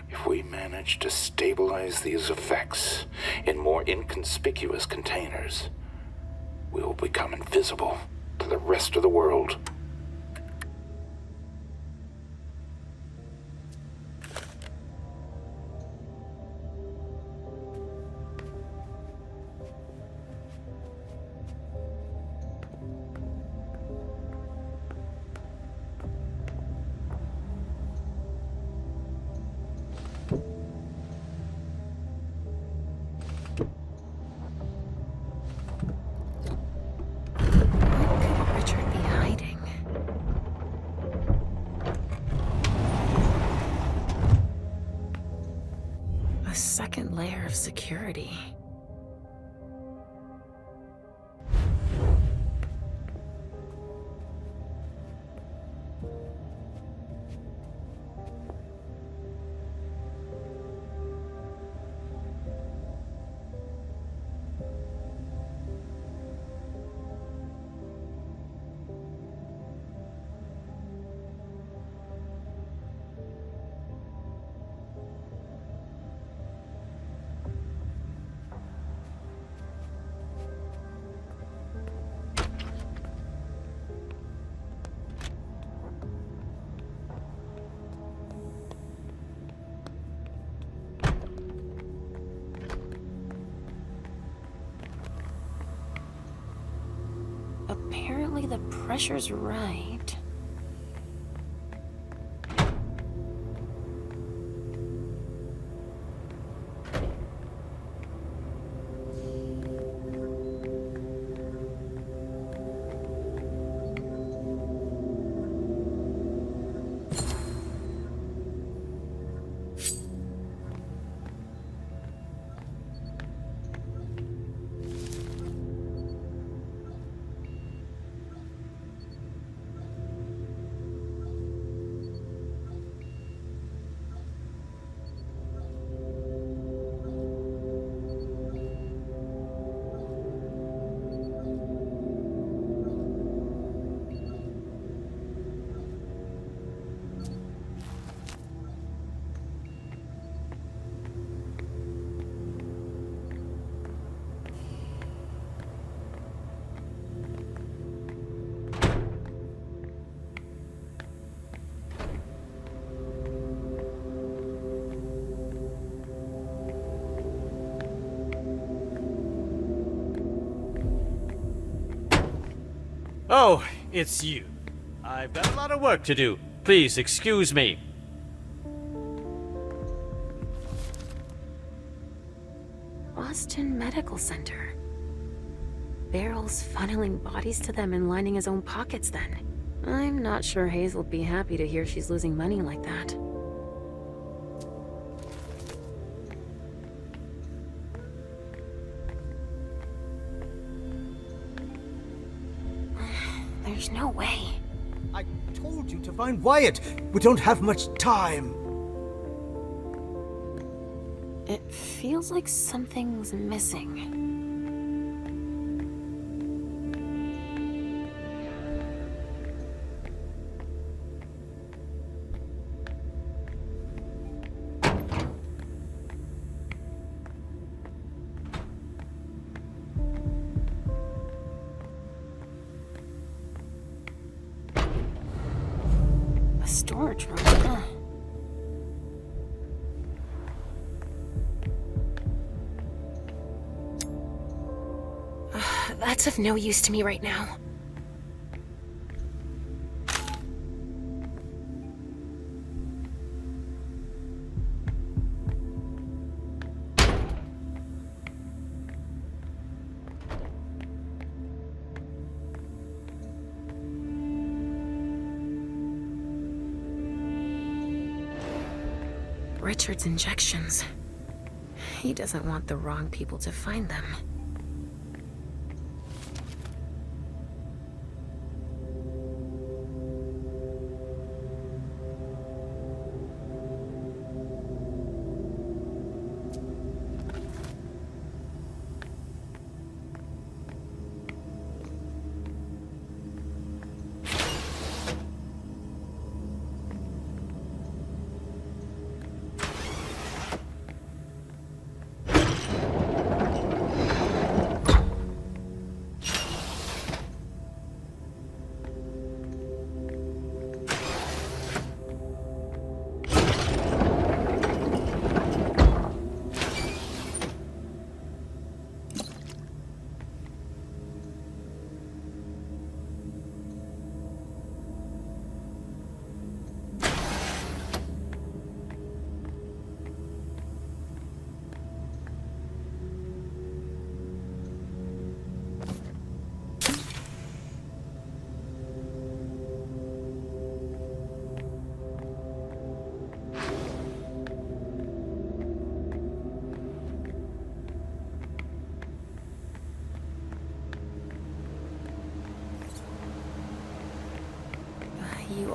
Speaker 8: If we manage to stabilize these effects in more inconspicuous containers, we will become invisible to the rest of the world.
Speaker 12: second layer of security. Apparently the pressure's right.
Speaker 21: Oh, it's you. I've got a lot of work to do. Please excuse me.
Speaker 12: Boston Medical Center. Barrel's funneling bodies to them and lining his own pockets then. I'm not sure Hazel'd be happy to hear she's losing money like that. There's no way.
Speaker 21: I told you to find Wyatt. We don't have much time.
Speaker 12: It feels like something's missing. A storage room, huh? That's of no use to me right now. Richard's injections. He doesn't want the wrong people to find them.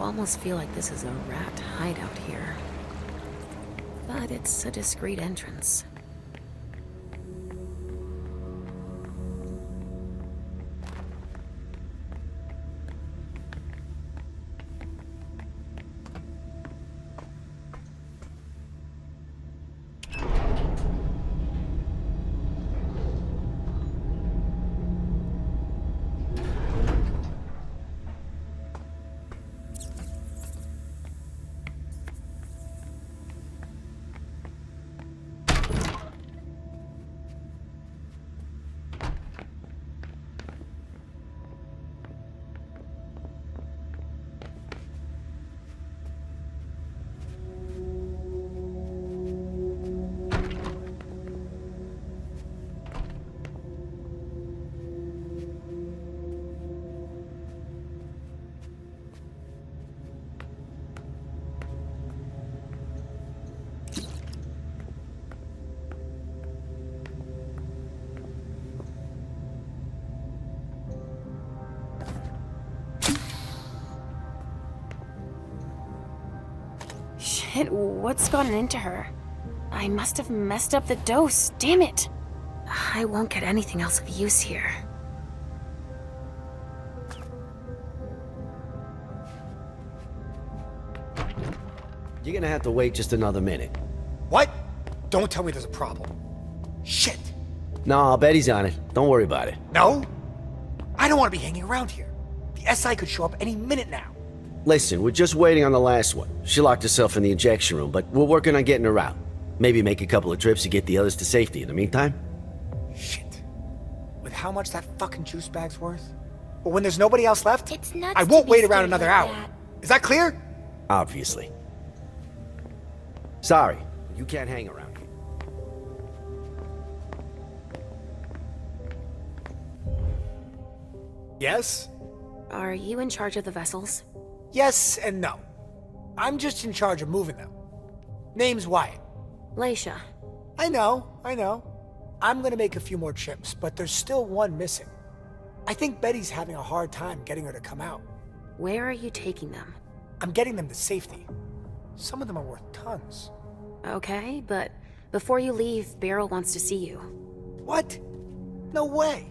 Speaker 12: almost feel like this is a rat hideout here. But it's a discreet entrance. Shit, what's gotten into her? I must have messed up the dose, damn it! I won't get anything else of use here.
Speaker 17: You're gonna have to wait just another minute.
Speaker 22: What? Don't tell me there's a problem. Shit.
Speaker 17: No, I'll bet he's on it. Don't worry about it.
Speaker 22: No? I don't want to be hanging around here. The SI could show up any minute now.
Speaker 17: Listen, we're just waiting on the last one. She locked herself in the injection room, but we're working on getting her out. Maybe make a couple of trips to get the others to safety in the meantime.
Speaker 22: Shit. With how much that fucking juice bag's worth? But when there's nobody else left,
Speaker 14: It's nuts
Speaker 22: I won't
Speaker 14: to be
Speaker 22: wait around
Speaker 14: scared
Speaker 22: another
Speaker 14: like
Speaker 22: hour.
Speaker 14: that.
Speaker 22: Is that clear?
Speaker 17: Obviously. Sorry, you can't hang around here.
Speaker 22: Yes?
Speaker 12: Are you in charge of the vessels?
Speaker 22: Yes and no. I'm just in charge of moving them. Name's Wyatt.
Speaker 12: Leisha.
Speaker 22: I know. I'm gonna make a few more trips, but there's still one missing. I think Betty's having a hard time getting her to come out.
Speaker 12: Where are you taking them?
Speaker 22: I'm getting them to safety. Some of them are worth tons.
Speaker 12: Okay, but before you leave, Beryl wants to see you.
Speaker 22: What? No way.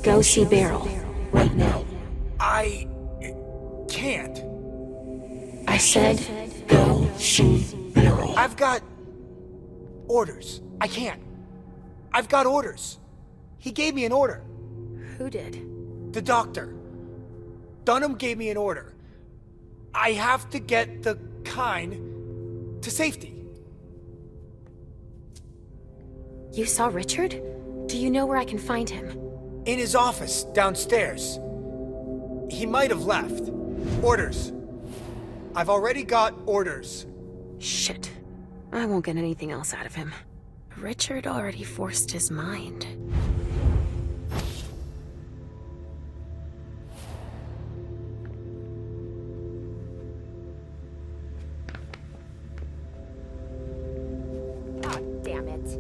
Speaker 12: Go see Beryl.
Speaker 22: Right now. I can't.
Speaker 12: I said,
Speaker 22: go see Beryl. I've got orders. I can't. I've got orders. He gave me an order.
Speaker 12: Who did?
Speaker 22: The doctor. Dunham gave me an order. I have to get the kind to safety.
Speaker 12: You saw Richard? Do you know where I can find him?
Speaker 22: In his office, downstairs. He might have left. Orders. I've already got orders.
Speaker 12: Shit. I won't get anything else out of him. Richard already forced his mind.
Speaker 14: Ah, damn it.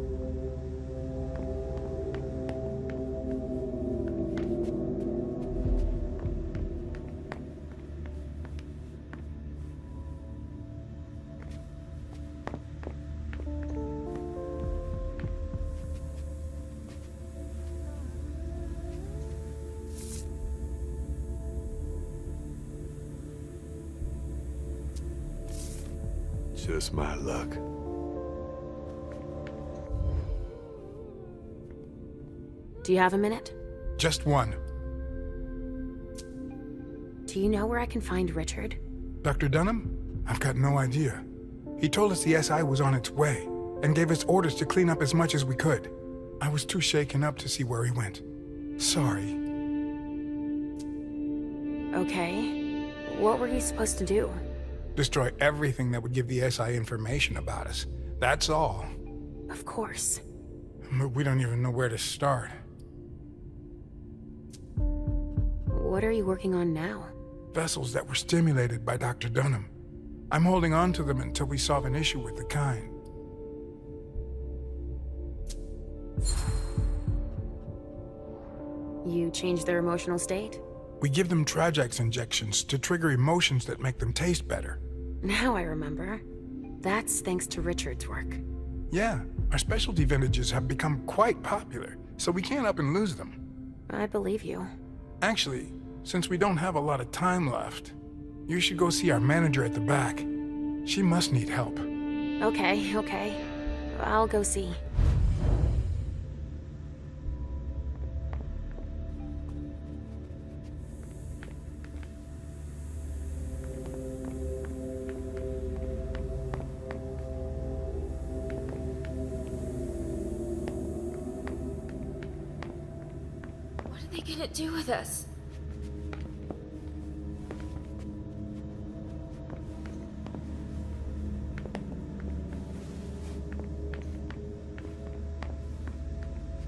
Speaker 19: Just my luck.
Speaker 12: Do you have a minute?
Speaker 23: Just one.
Speaker 12: Do you know where I can find Richard?
Speaker 23: Dr. Dunham? I've got no idea. He told us the SI was on its way, and gave us orders to clean up as much as we could. I was too shaken up to see where he went. Sorry.
Speaker 12: Okay. What were you supposed to do?
Speaker 23: Destroy everything that would give the SI information about us. That's all.
Speaker 12: Of course.
Speaker 23: But we don't even know where to start.
Speaker 12: What are you working on now?
Speaker 23: Vessels that were stimulated by Dr. Dunham. I'm holding on to them until we solve an issue with the kind.
Speaker 12: You change their emotional state?
Speaker 23: We give them Trajax injections to trigger emotions that make them taste better.
Speaker 12: Now I remember. That's thanks to Richard's work.
Speaker 23: Yeah, our specialty vintages have become quite popular, so we can't up and lose them.
Speaker 12: I believe you.
Speaker 23: Actually, since we don't have a lot of time left, you should go see our manager at the back. She must need help.
Speaker 12: Okay. I'll go see.
Speaker 14: What are they gonna do with us?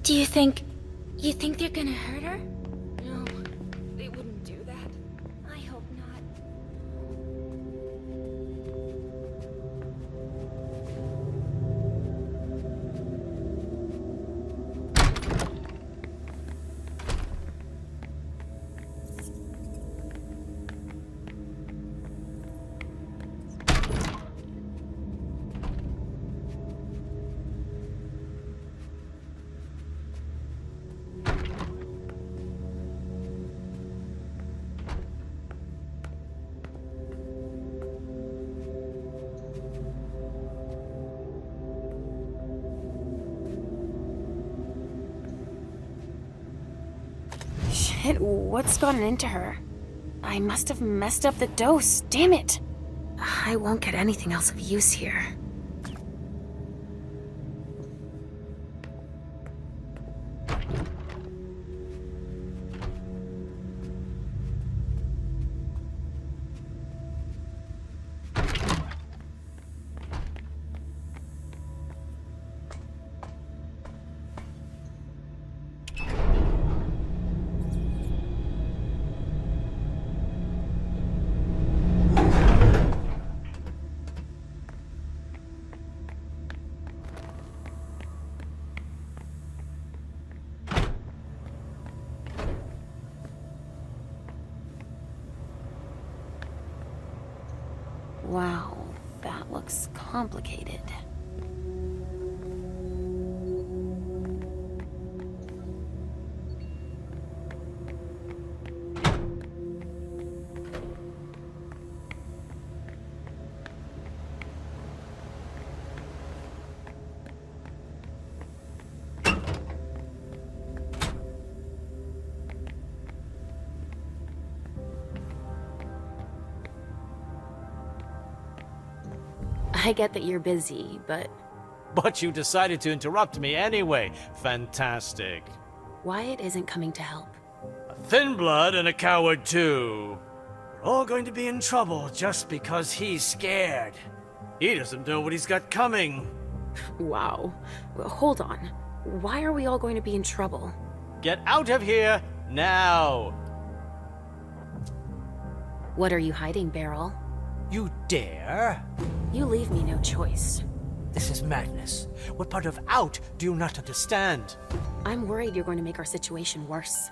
Speaker 14: Do you think they're gonna hurt her? No, they wouldn't do that. I hope not.
Speaker 12: Shit, what's gotten into her? I must have messed up the dose, damn it! I won't get anything else of use here. Wow, that looks complicated. I get that you're busy, but...
Speaker 21: But you decided to interrupt me anyway. Fantastic.
Speaker 12: Wyatt isn't coming to help.
Speaker 21: A thin blood and a coward too. We're all going to be in trouble just because he's scared. He doesn't know what he's got coming.
Speaker 12: Wow. Well, hold on. Why are we all going to be in trouble?
Speaker 21: Get out of here now.
Speaker 12: What are you hiding, Beryl?
Speaker 21: You dare?
Speaker 12: You leave me no choice.
Speaker 21: This is madness. What part of out do you not understand?
Speaker 12: I'm worried you're going to make our situation worse.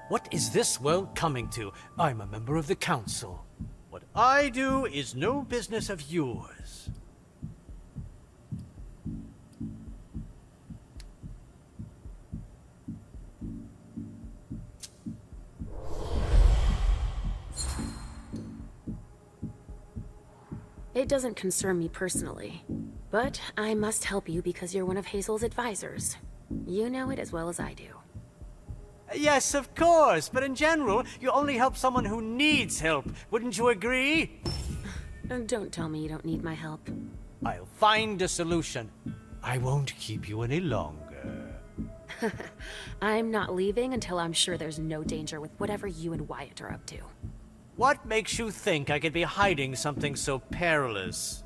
Speaker 21: What is this world coming to? I'm a member of the council. What I do is no business of yours.
Speaker 12: It doesn't concern me personally, but I must help you because you're one of Hazel's advisors. You know it as well as I do.
Speaker 21: Yes, of course, but in general, you only help someone who needs help. Wouldn't you agree?
Speaker 12: Don't tell me you don't need my help.
Speaker 21: I'll find a solution. I won't keep you any longer.
Speaker 12: I'm not leaving until I'm sure there's no danger with whatever you and Wyatt are up to.
Speaker 21: What makes you think I could be hiding something so perilous?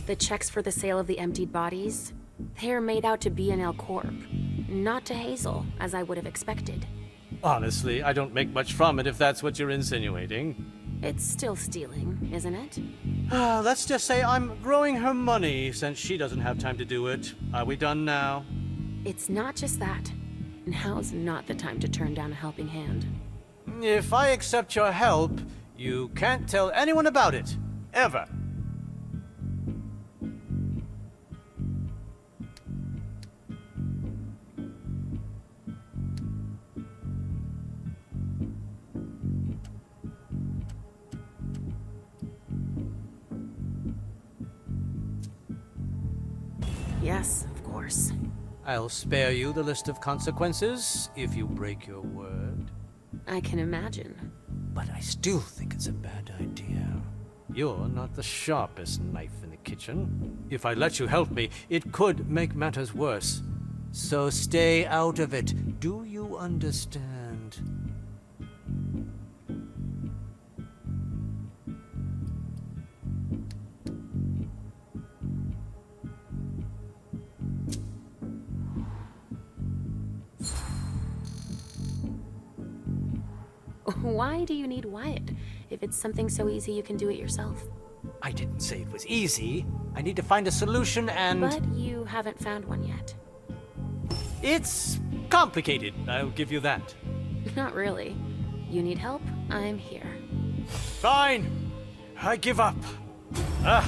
Speaker 12: The checks for the sale of the emptied bodies, they're made out to B&L Corp. Not to Hazel, as I would have expected.
Speaker 21: Honestly, I don't make much from it if that's what you're insinuating.
Speaker 12: It's still stealing, isn't it?
Speaker 21: Let's just say I'm growing her money since she doesn't have time to do it. Are we done now?
Speaker 12: It's not just that. Now's not the time to turn down a helping hand.
Speaker 21: If I accept your help, you can't tell anyone about it. Ever.
Speaker 12: Yes, of course.
Speaker 21: I'll spare you the list of consequences if you break your word.
Speaker 12: I can imagine.
Speaker 21: But I still think it's a bad idea. You're not the sharpest knife in the kitchen. If I let you help me, it could make matters worse. So stay out of it. Do you understand?
Speaker 12: Why do you need Wyatt? If it's something so easy you can do it yourself.
Speaker 21: I didn't say it was easy. I need to find a solution and...
Speaker 12: But you haven't found one yet.
Speaker 21: It's complicated, I'll give you that.
Speaker 12: Not really. You need help? I'm here.
Speaker 21: Fine. I give up. I'll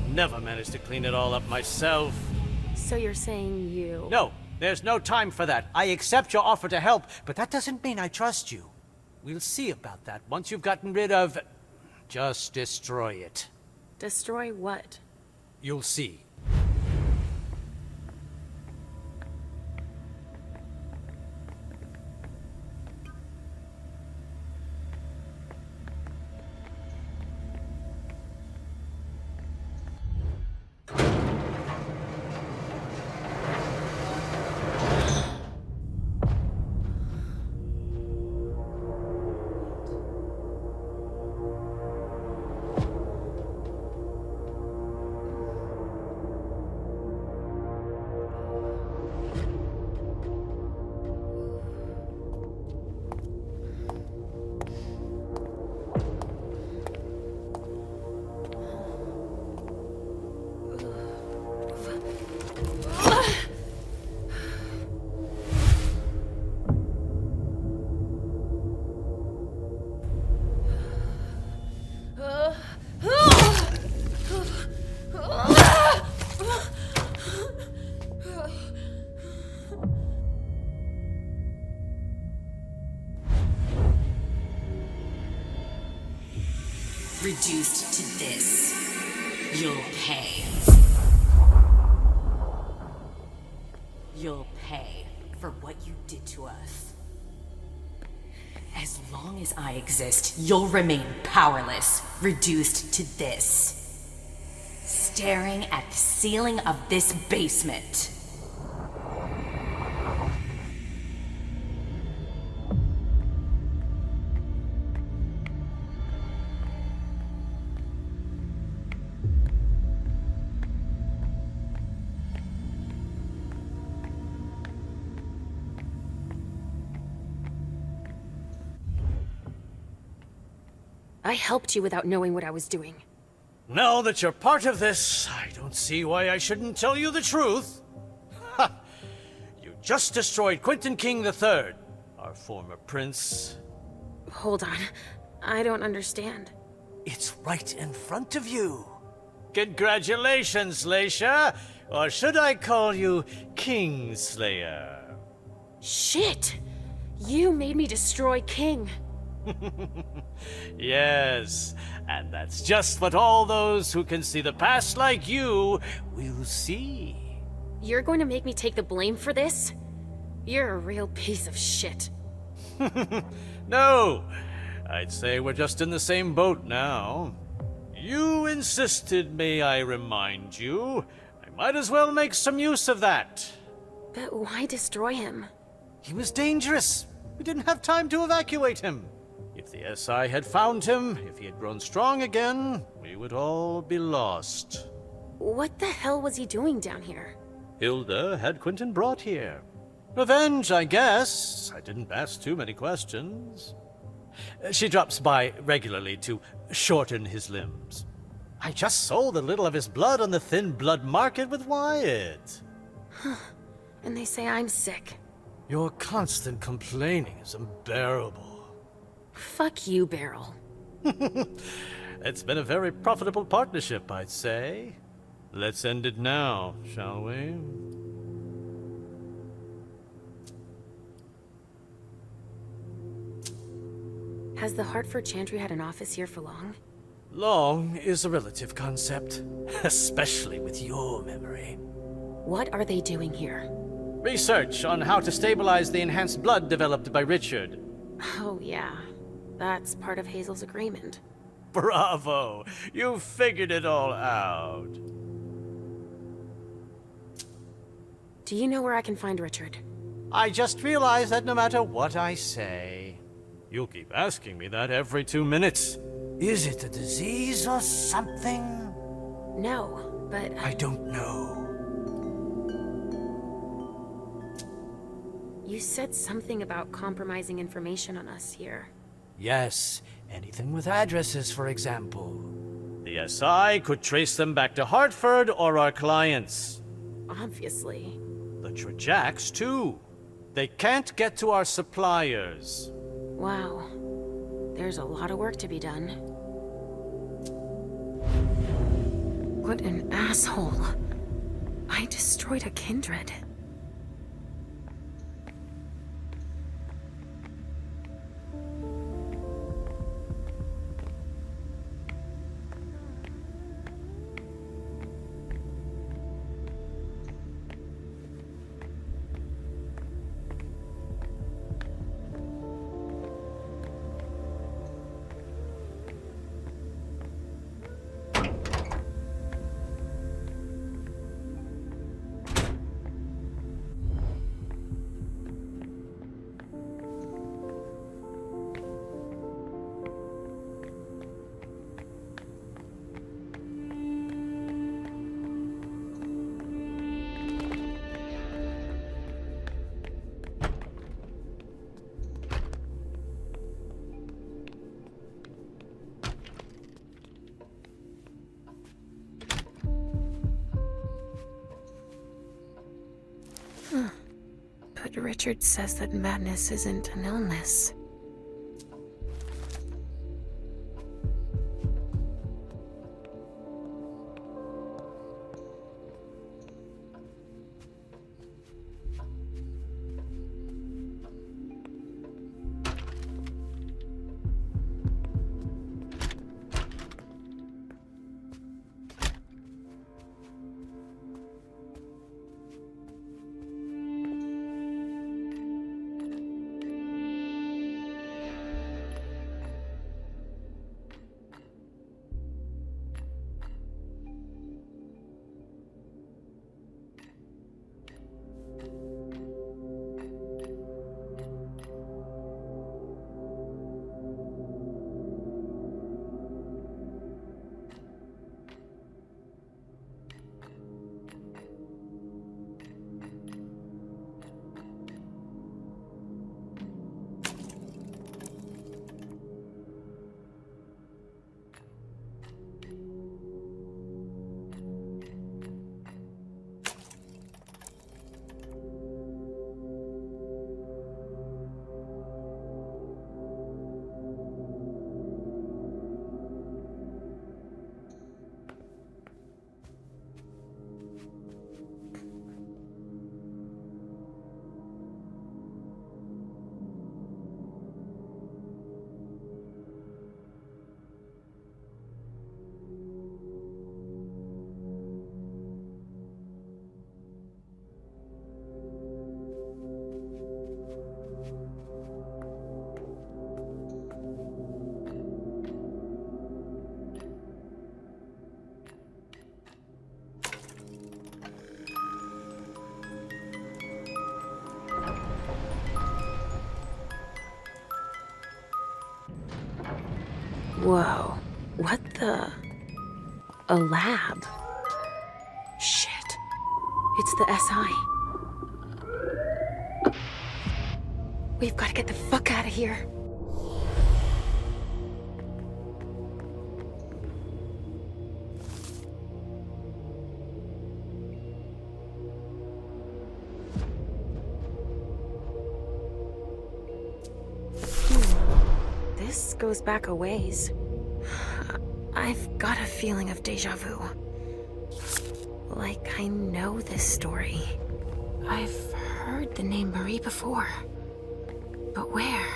Speaker 21: never manage to clean it all up myself.
Speaker 12: So you're saying you...
Speaker 21: No, there's no time for that. I accept your offer to help, but that doesn't mean I trust you. We'll see about that once you've gotten rid of... Just destroy it.
Speaker 12: Destroy what?
Speaker 21: You'll see.
Speaker 3: Reduced to this, you'll pay. You'll pay for what you did to us. As long as I exist, you'll remain powerless, reduced to this. Staring at the ceiling of this basement.
Speaker 12: I helped you without knowing what I was doing.
Speaker 21: Now that you're part of this, I don't see why I shouldn't tell you the truth. Ha! You just destroyed Quentin King III, our former prince.
Speaker 12: Hold on. I don't understand.
Speaker 21: It's right in front of you. Congratulations, Leisha. Or should I call you Kingslayer?
Speaker 12: Shit! You made me destroy King.
Speaker 21: Yes, and that's just what all those who can see the past like you will see.
Speaker 12: You're going to make me take the blame for this? You're a real piece of shit.
Speaker 21: No, I'd say we're just in the same boat now. You insisted, may I remind you. I might as well make some use of that.
Speaker 12: But why destroy him?
Speaker 21: He was dangerous. We didn't have time to evacuate him. If the SI had found him, if he had grown strong again, we would all be lost.
Speaker 12: What the hell was he doing down here?
Speaker 21: Hilda had Quentin brought here. Revenge, I guess. I didn't ask too many questions. She drops by regularly to shorten his limbs. I just sold a little of his blood on the thin blood market with Wyatt.
Speaker 12: And they say I'm sick.
Speaker 21: Your constant complaining is unbearable.
Speaker 12: Fuck you, Beryl.
Speaker 21: It's been a very profitable partnership, I'd say. Let's end it now, shall we?
Speaker 12: Has the Hartford Chantry had an office here for long?
Speaker 21: Long is a relative concept, especially with your memory.
Speaker 12: What are they doing here?
Speaker 21: Research on how to stabilize the enhanced blood developed by Richard.
Speaker 12: Oh, yeah. That's part of Hazel's agreement.
Speaker 21: Bravo! You figured it all out.
Speaker 12: Do you know where I can find Richard?
Speaker 21: I just realized that no matter what I say, you'll keep asking me that every 2 minutes. Is it a disease or something?
Speaker 12: No, but...
Speaker 21: I don't know.
Speaker 12: You said something about compromising information on us here.
Speaker 21: Yes, anything with addresses, for example. The SI could trace them back to Hartford or our clients.
Speaker 12: Obviously.
Speaker 21: The Trajacks, too. They can't get to our suppliers.
Speaker 12: Wow. There's a lot of work to be done. What an asshole. I destroyed a kindred. But Richard says that madness isn't an illness. Whoa. What the... A lab? It's the SI. We've got to get the fuck out of here. This goes back a ways. I've got a feeling of déjà vu. Like I know this story. I've heard the name Marie before. But where?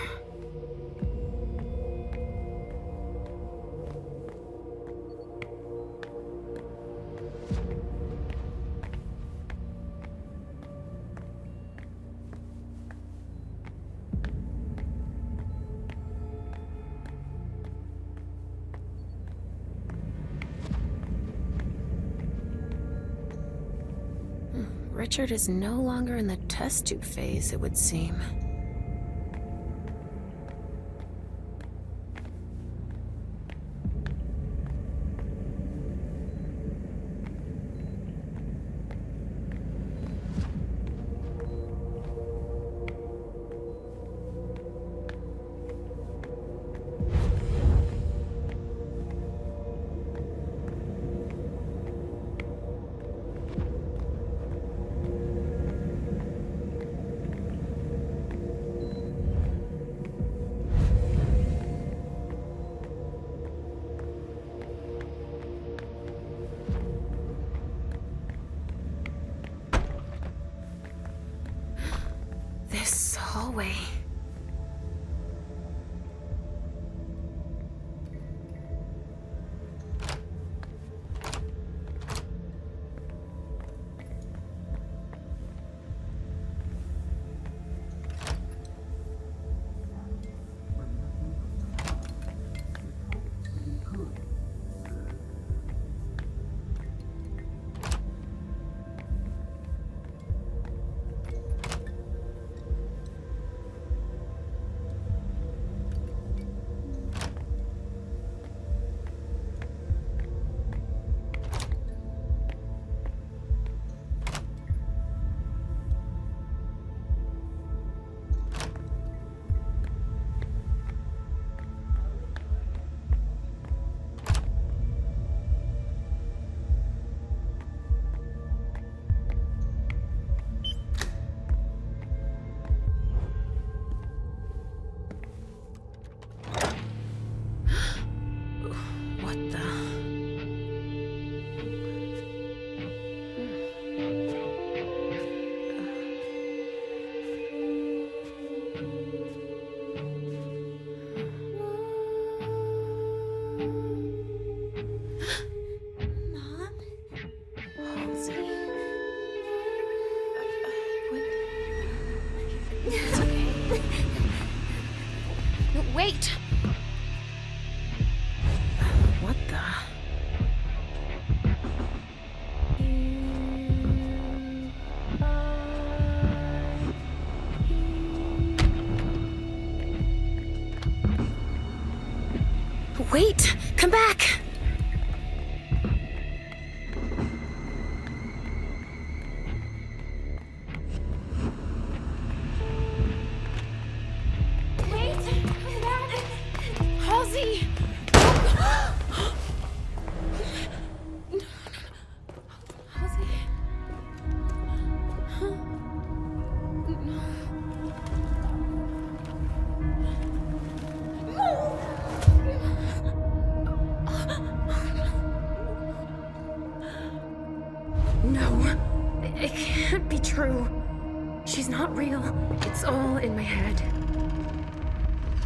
Speaker 12: Richard is no longer in the test tube phase, it would seem. This hallway. Wait! What the? Wait! Come back!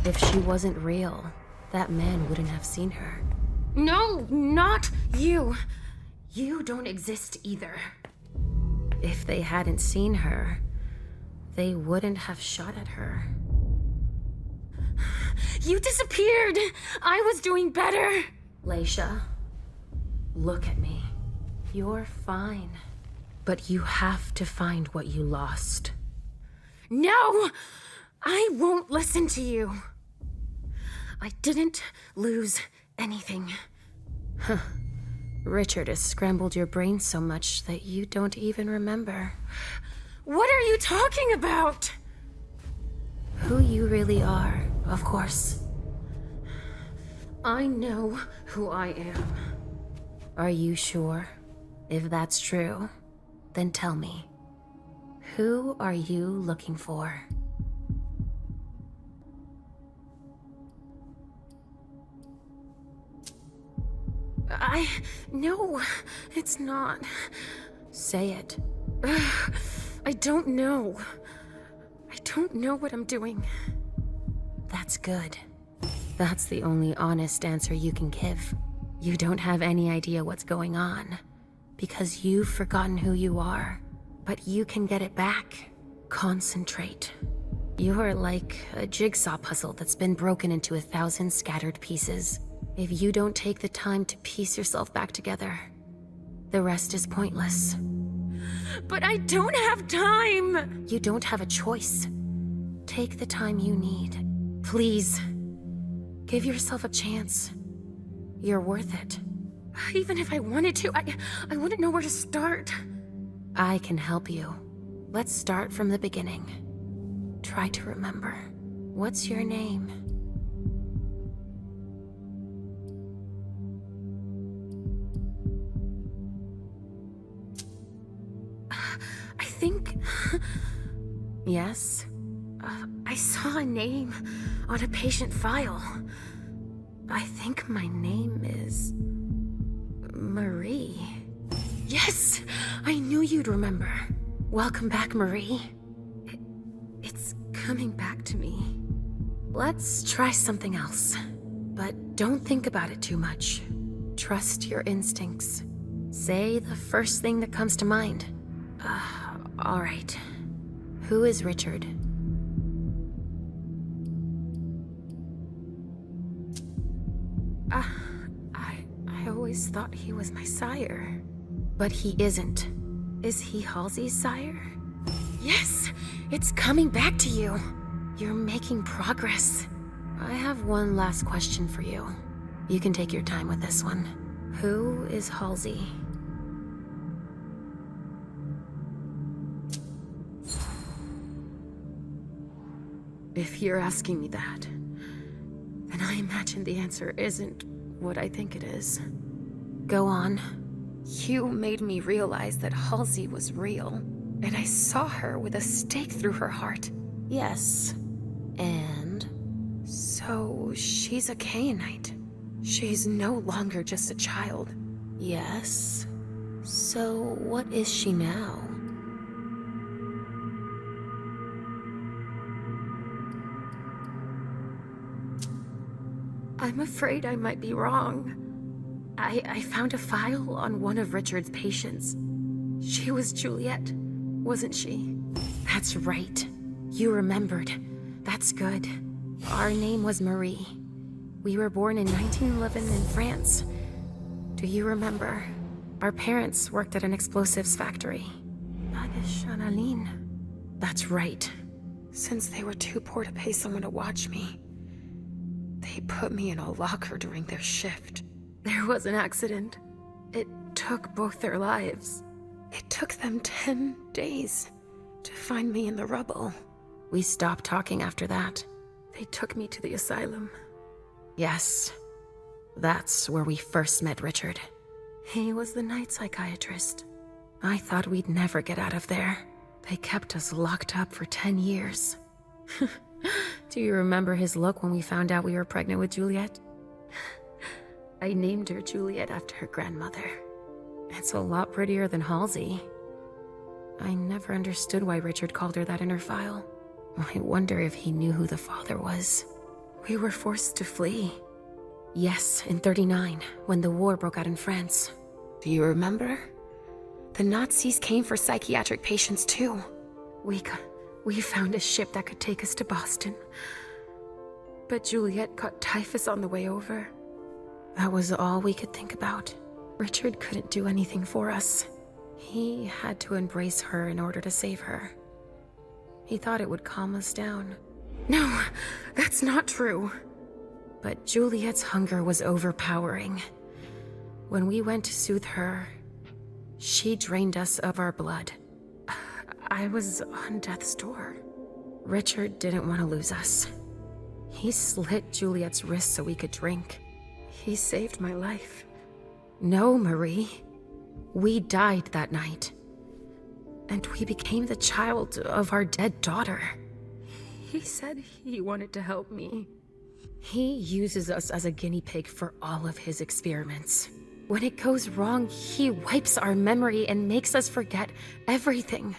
Speaker 12: If she wasn't real, that man wouldn't have seen her. No, not you! You don't exist either. If they hadn't seen her, they wouldn't have shot at her. You disappeared! I was doing better! Leisha, look at me. You're fine. But you have to find what you lost. No! I won't listen to you. I didn't lose anything. Huh. Richard has scrambled your brain so much that you don't even remember. What are you talking about? Who you really are, of course. I know who I am. Are you sure? If that's true, then tell me. Who are you looking for? No, it's not. Say it. I don't know. I don't know what I'm doing. That's good. That's the only honest answer you can give. You don't have any idea what's going on, because you've forgotten who you are. But you can get it back. Concentrate. You're like a jigsaw puzzle that's been broken into 1,000 scattered pieces. If you don't take the time to piece yourself back together, the rest is pointless. But I don't have time! You don't have a choice. Take the time you need. Please. Give yourself a chance. You're worth it. Even if I wanted to, I wouldn't know where to start. I can help you. Let's start from the beginning. Try to remember. What's your name? I think... Yes? I saw a name on a patient file. I think my name is... Marie. Yes! I knew you'd remember. Welcome back, Marie. It's coming back to me. Let's try something else. But don't think about it too much. Trust your instincts. Say the first thing that comes to mind. All right. Who is Richard? I always thought he was my sire. But he isn't. Is he Halsey's sire? Yes! It's coming back to you! You're making progress. I have one last question for you. You can take your time with this one. Who is Halsey? If you're asking me that, then I imagine the answer isn't what I think it is. Go on. You made me realize that Halsey was real, and I saw her with a stake through her heart. Yes. And? So, she's a Canaanite. She's no longer just a child. Yes. So, what is she now? I'm afraid I might be wrong. I found a file on one of Richard's patients. She was Juliet, wasn't she? That's right. You remembered. That's good. Our name was Marie. We were born in 1911 in France. Do you remember? Our parents worked at an explosives factory. That's right. Since they were too poor to pay someone to watch me, they put me in a locker during their shift. There was an accident. It took both their lives. It took them 10 days to find me in the rubble. We stopped talking after that. They took me to the asylum. Yes, that's where we first met Richard. He was the night psychiatrist. I thought we'd never get out of there. They kept us locked up for 10 years. Do you remember his look when we found out we were pregnant with Juliet? I named her Juliet after her grandmother. It's a lot prettier than Halsey. I never understood why Richard called her that in her file. I wonder if he knew who the father was. We were forced to flee. Yes, in '39, when the war broke out in France. Do you remember? The Nazis came for psychiatric patients too. We found a ship that could take us to Boston. But Juliet caught typhus on the way over. That was all we could think about. Richard couldn't do anything for us. He had to embrace her in order to save her. He thought it would calm us down. No, that's not true. But Juliet's hunger was overpowering. When we went to soothe her, she drained us of our blood. I was on death's door. Richard didn't want to lose us. He slit Juliet's wrist so we could drink. He saved my life. No, Marie. We died that night. And we became the child of our dead daughter. He said he wanted to help me. He uses us as a guinea pig for all of his experiments. When it goes wrong, he wipes our memory and makes us forget everything.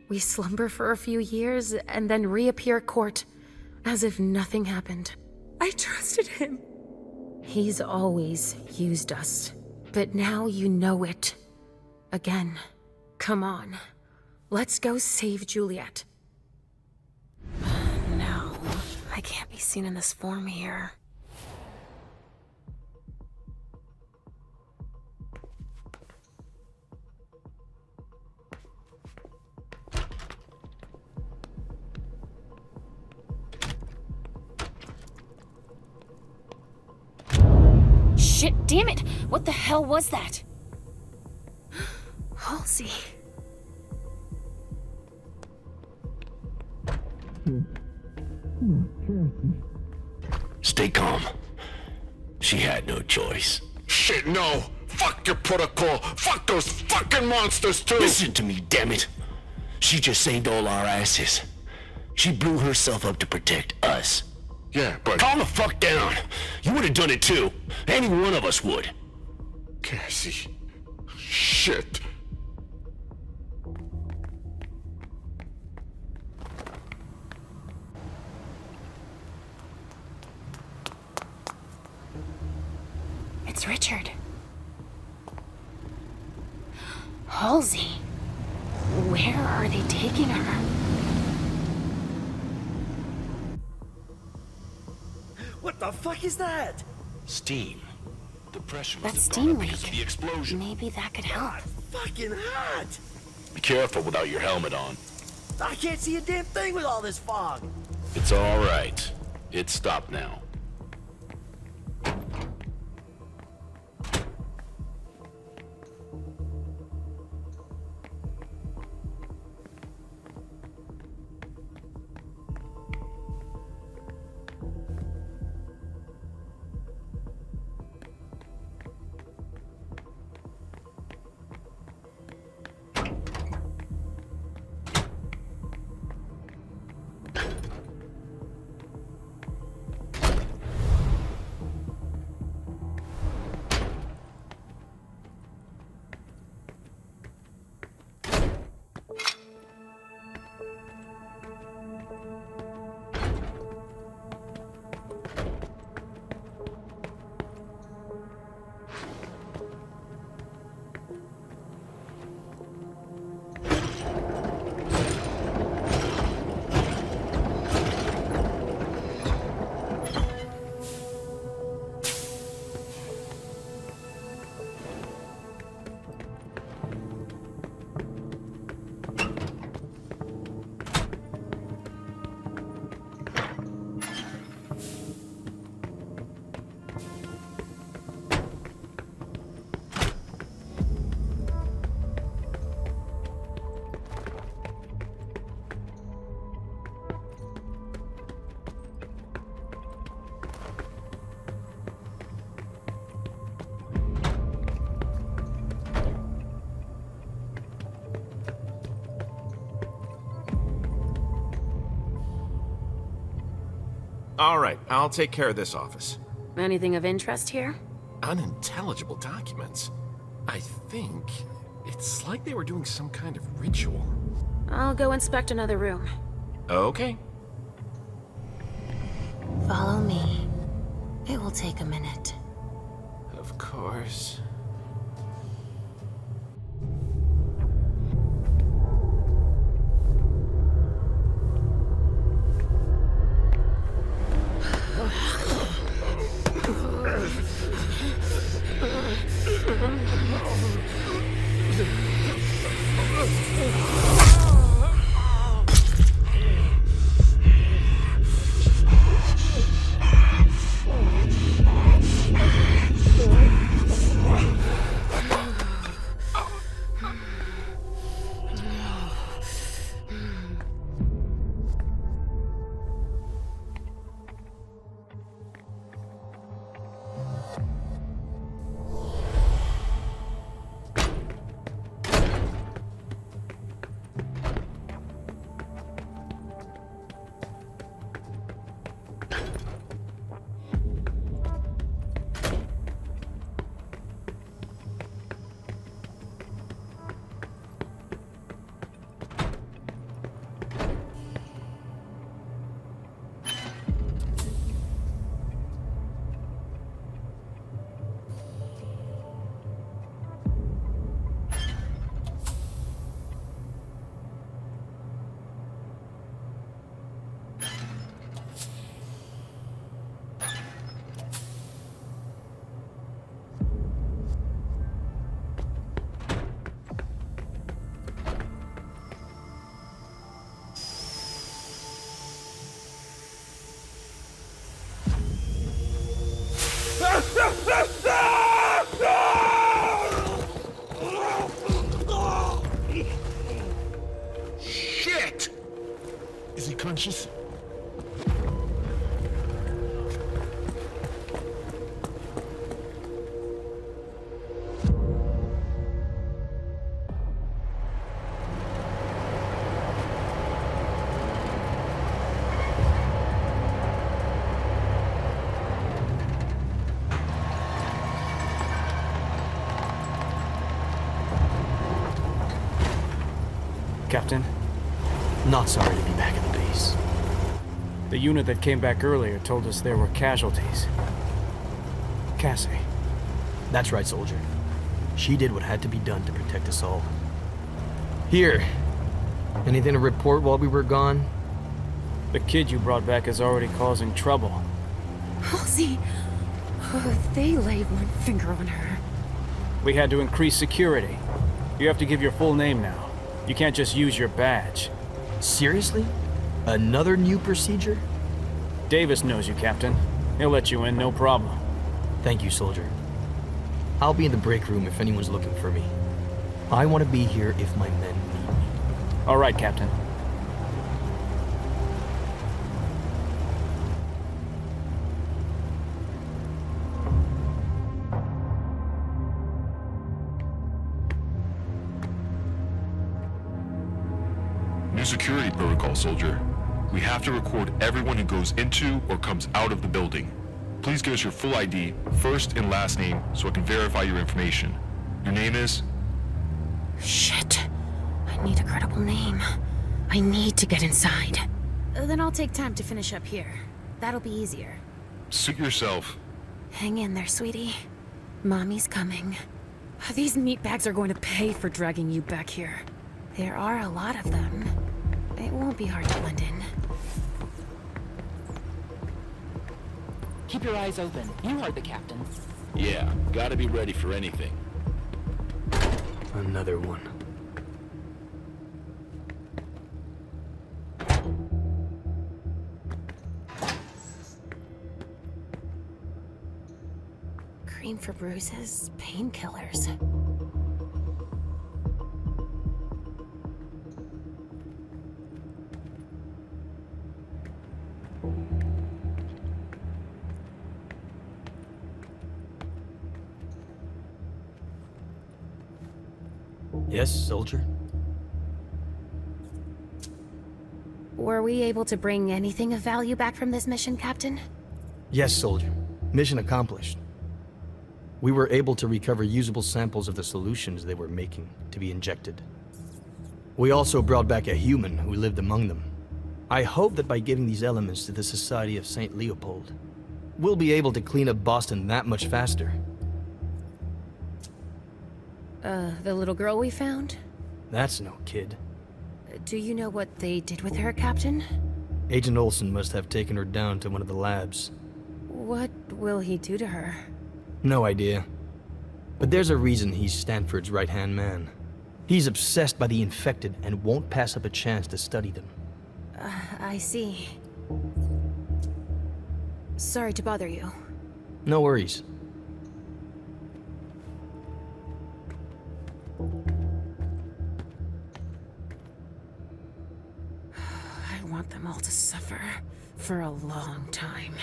Speaker 12: We slumber for a few years and then reappear court, as if nothing happened. I trusted him. He's always used us, but now you know it. Again. Come on. Let's go save Juliet. No, I can't be seen in this form here.
Speaker 14: Shit, damn it! What the hell was that?
Speaker 12: Halsey.
Speaker 5: Stay calm. She had no choice.
Speaker 19: Shit, no! Fuck your protocol! Fuck those fucking monsters too!
Speaker 5: Listen to me, damn it! She just saved all our asses. She blew herself up to protect us.
Speaker 19: Yeah, but...
Speaker 5: Calm the fuck down! You would have done it too. Any one of us would.
Speaker 19: Cassie... Shit.
Speaker 14: It's Richard. Halsey. Where are they taking her?
Speaker 7: What the fuck is that?
Speaker 5: Steam. The pressure
Speaker 14: That
Speaker 5: must have
Speaker 14: steam
Speaker 5: gone up because
Speaker 14: leak.
Speaker 5: of the explosion.
Speaker 14: Maybe that could help.
Speaker 7: Fucking hot!
Speaker 5: Be careful without your helmet on.
Speaker 7: I can't see a damn thing with all this fog.
Speaker 5: It's all right. It's stopped now.
Speaker 11: All right, I'll take care of this office.
Speaker 12: Anything of interest here?
Speaker 19: Unintelligible documents. I think it's like they were doing some kind of ritual.
Speaker 12: I'll go inspect another room.
Speaker 11: Okay.
Speaker 14: Follow me. It will take a minute.
Speaker 19: Of course.
Speaker 5: Is he conscious?
Speaker 6: Captain, not sorry to be back at the base. The unit that came back earlier told us there were casualties. Cassie. That's right, soldier. She did what had to be done to protect us all. Here. Anything to report while we were gone? The kid you brought back is already causing trouble.
Speaker 12: Halsey! Oh, if they laid one finger on her.
Speaker 6: We had to increase security. You have to give your full name now. You can't just use your badge. Seriously? Another new procedure? Davis knows you, Captain. He'll let you in, no problem. Thank you, soldier. I'll be in the break room if anyone's looking for me. I want to be here if my men need me. All right, Captain.
Speaker 9: New security protocol, soldier. We have to record everyone who goes into or comes out of the building. Please give us your full ID, first and last name, so I can verify your information. Your name is?
Speaker 12: Shit. I need a credible name. I need to get inside. Then I'll take time to finish up here. That'll be easier.
Speaker 9: Suit yourself.
Speaker 12: Hang in there, sweetie. Mommy's coming. These meatbags are going to pay for dragging you back here. There are a lot of them. It won't be hard to blend in.
Speaker 10: Keep your eyes open. You heard the captain.
Speaker 5: Yeah, gotta be ready for anything.
Speaker 6: Another one.
Speaker 12: Cream for bruises, painkillers.
Speaker 6: Yes, soldier?
Speaker 12: Were we able to bring anything of value back from this mission, Captain?
Speaker 6: Yes, soldier. Mission accomplished. We were able to recover usable samples of the solutions they were making to be injected. We also brought back a human who lived among them. I hope that by giving these elements to the Society of St. Leopold, we'll be able to clean up Boston that much faster.
Speaker 12: The little girl we found?
Speaker 6: That's no kid.
Speaker 12: Do you know what they did with her, Captain?
Speaker 6: Agent Olson must have taken her down to one of the labs.
Speaker 12: What will he do to her?
Speaker 6: No idea. But there's a reason he's Stanford's right-hand man. He's obsessed by the infected and won't pass up a chance to study them.
Speaker 12: I see. Sorry to bother you.
Speaker 6: No worries.
Speaker 12: I want them all to suffer for a long time.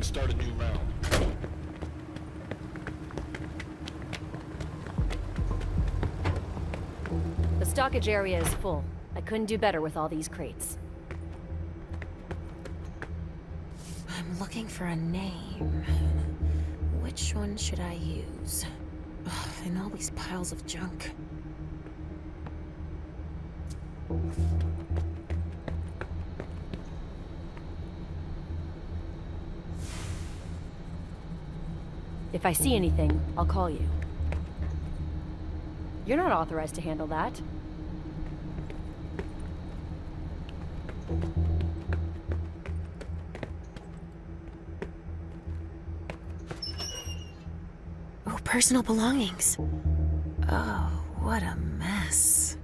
Speaker 5: Start a new round.
Speaker 14: The stockage area is full. I couldn't do better with all these crates.
Speaker 12: I'm looking for a name. Which one should I use? Ugh, and all these piles of junk.
Speaker 14: If I see anything, I'll call you. You're not authorized to handle that.
Speaker 12: Oh, personal belongings. Oh, what a mess.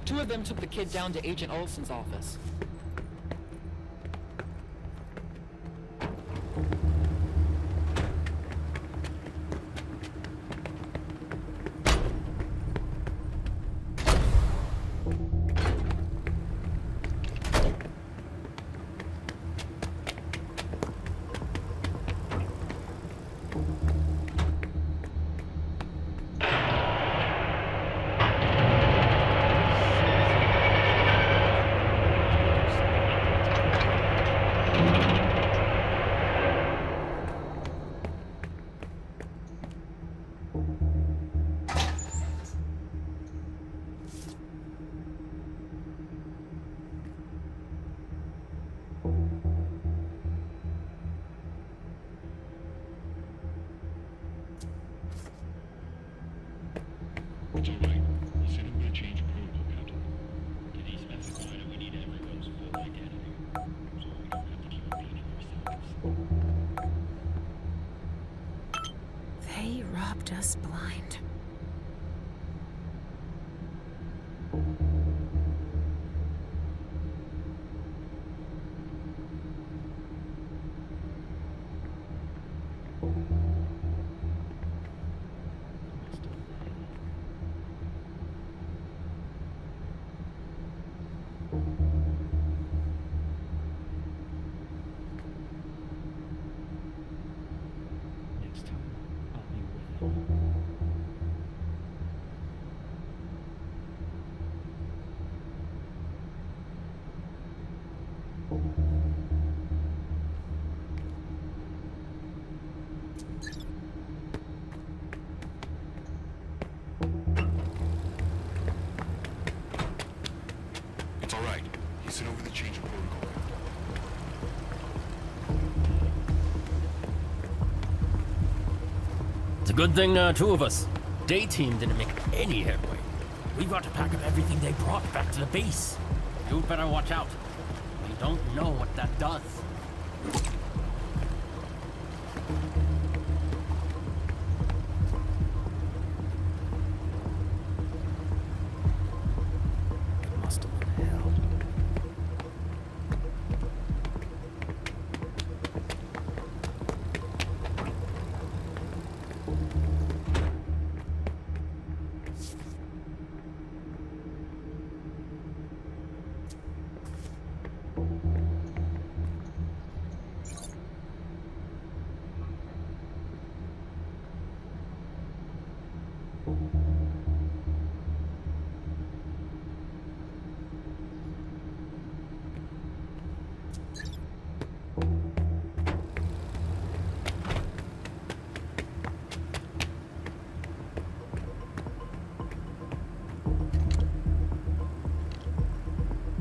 Speaker 10: Two of them took the kid down to Agent Olson's office.
Speaker 9: It's all right. He said I'm going to change protocol, Captain. Did he specify that we need everyone's full identity? So we don't have to keep repeating ourselves.
Speaker 12: They robbed us blind.
Speaker 9: It's all right. He sent over the change of protocol.
Speaker 1: It's a good thing two of us. Day team didn't make any headway. We've got to pack up everything they brought back to the base. You'd better watch out. We don't know what that does.
Speaker 6: Must have been hell.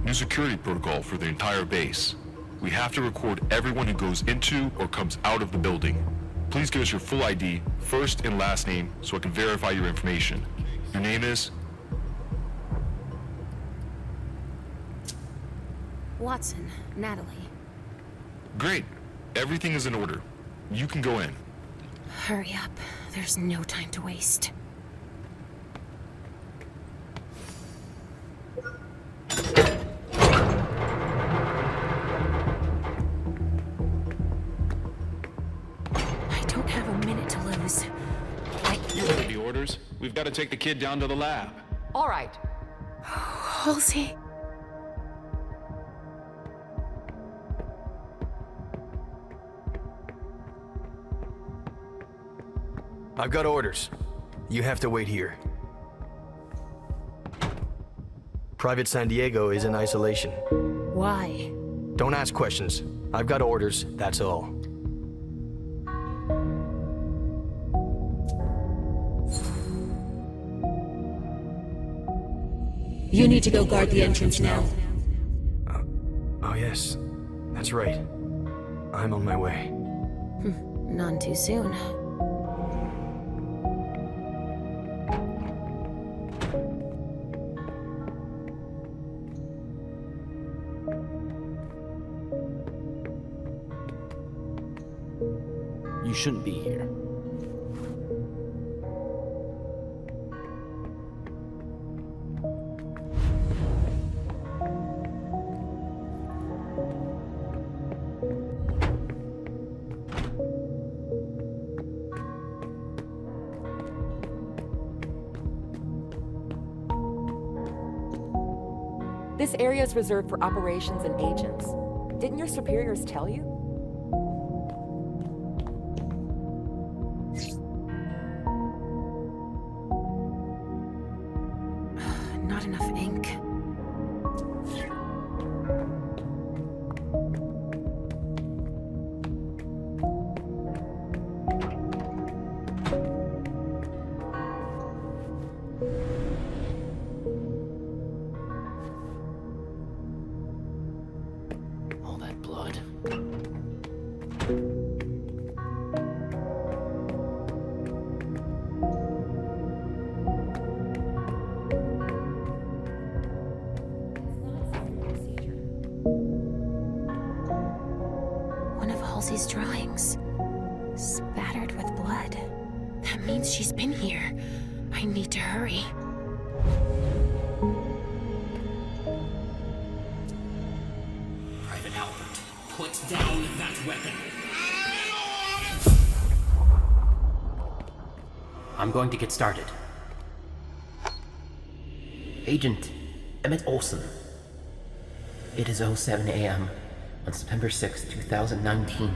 Speaker 9: New security protocol for the entire base. We have to record everyone who goes into or comes out of the building. Please give us your full ID, first and last name, so I can verify your information. Your name is?
Speaker 12: Watson, Natalie.
Speaker 9: Great. Everything is in order. You can go in.
Speaker 12: Hurry up. There's no time to waste. I don't have a minute to lose.
Speaker 4: You heard the orders. We've got to take the kid down to the lab.
Speaker 10: All right.
Speaker 12: Halsey.
Speaker 15: I've got orders. You have to wait here. Private San Diego is in isolation.
Speaker 12: Why?
Speaker 15: Don't ask questions. I've got orders, that's all.
Speaker 2: You need to go guard the entrance now.
Speaker 15: Oh yes, that's right. I'm on my way.
Speaker 12: None too soon.
Speaker 1: You shouldn't be here.
Speaker 10: This area is reserved for operations and agents. Didn't your superiors tell you?
Speaker 12: Not enough ink.
Speaker 1: All that blood.
Speaker 12: One of Halsey's drawings. Spattered with blood. That means she's been here. I need to hurry.
Speaker 1: Private Albert, put down that weapon. I'm going to get started. Agent Emmett Olson. It is 07 a.m. on September 6, 2019.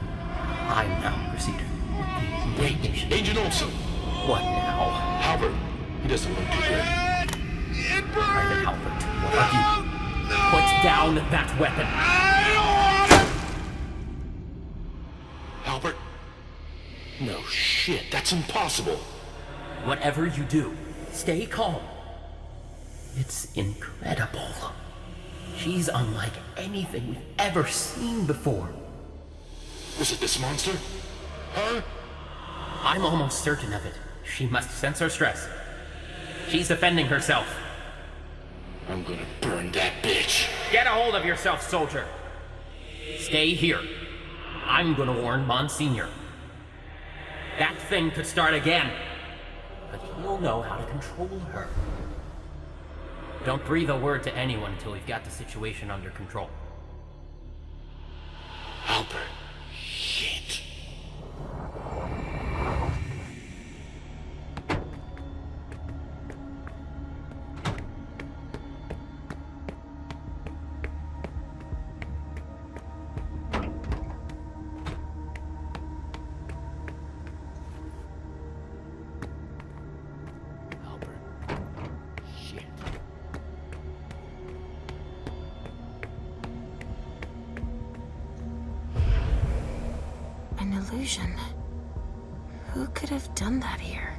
Speaker 1: I'm now proceeding with the investigation.
Speaker 5: Agent Olson!
Speaker 1: What now?
Speaker 5: Albert, he doesn't look too good.
Speaker 1: Private Albert, what are you? Put down that weapon.
Speaker 5: Albert? No shit, that's impossible.
Speaker 1: Whatever you do, stay calm. It's incredible. She's unlike anything we've ever seen before.
Speaker 5: Was it this monster? Her?
Speaker 1: I'm almost certain of it. She must sense our stress. She's defending herself.
Speaker 5: I'm gonna burn that bitch.
Speaker 1: Get a hold of yourself, soldier. Stay here. I'm gonna warn Monsignor. That thing could start again. But he'll know how to control her. Don't breathe a word to anyone until we've got the situation under control.
Speaker 5: Albert. Shit.
Speaker 12: An illusion. Who could have done that here?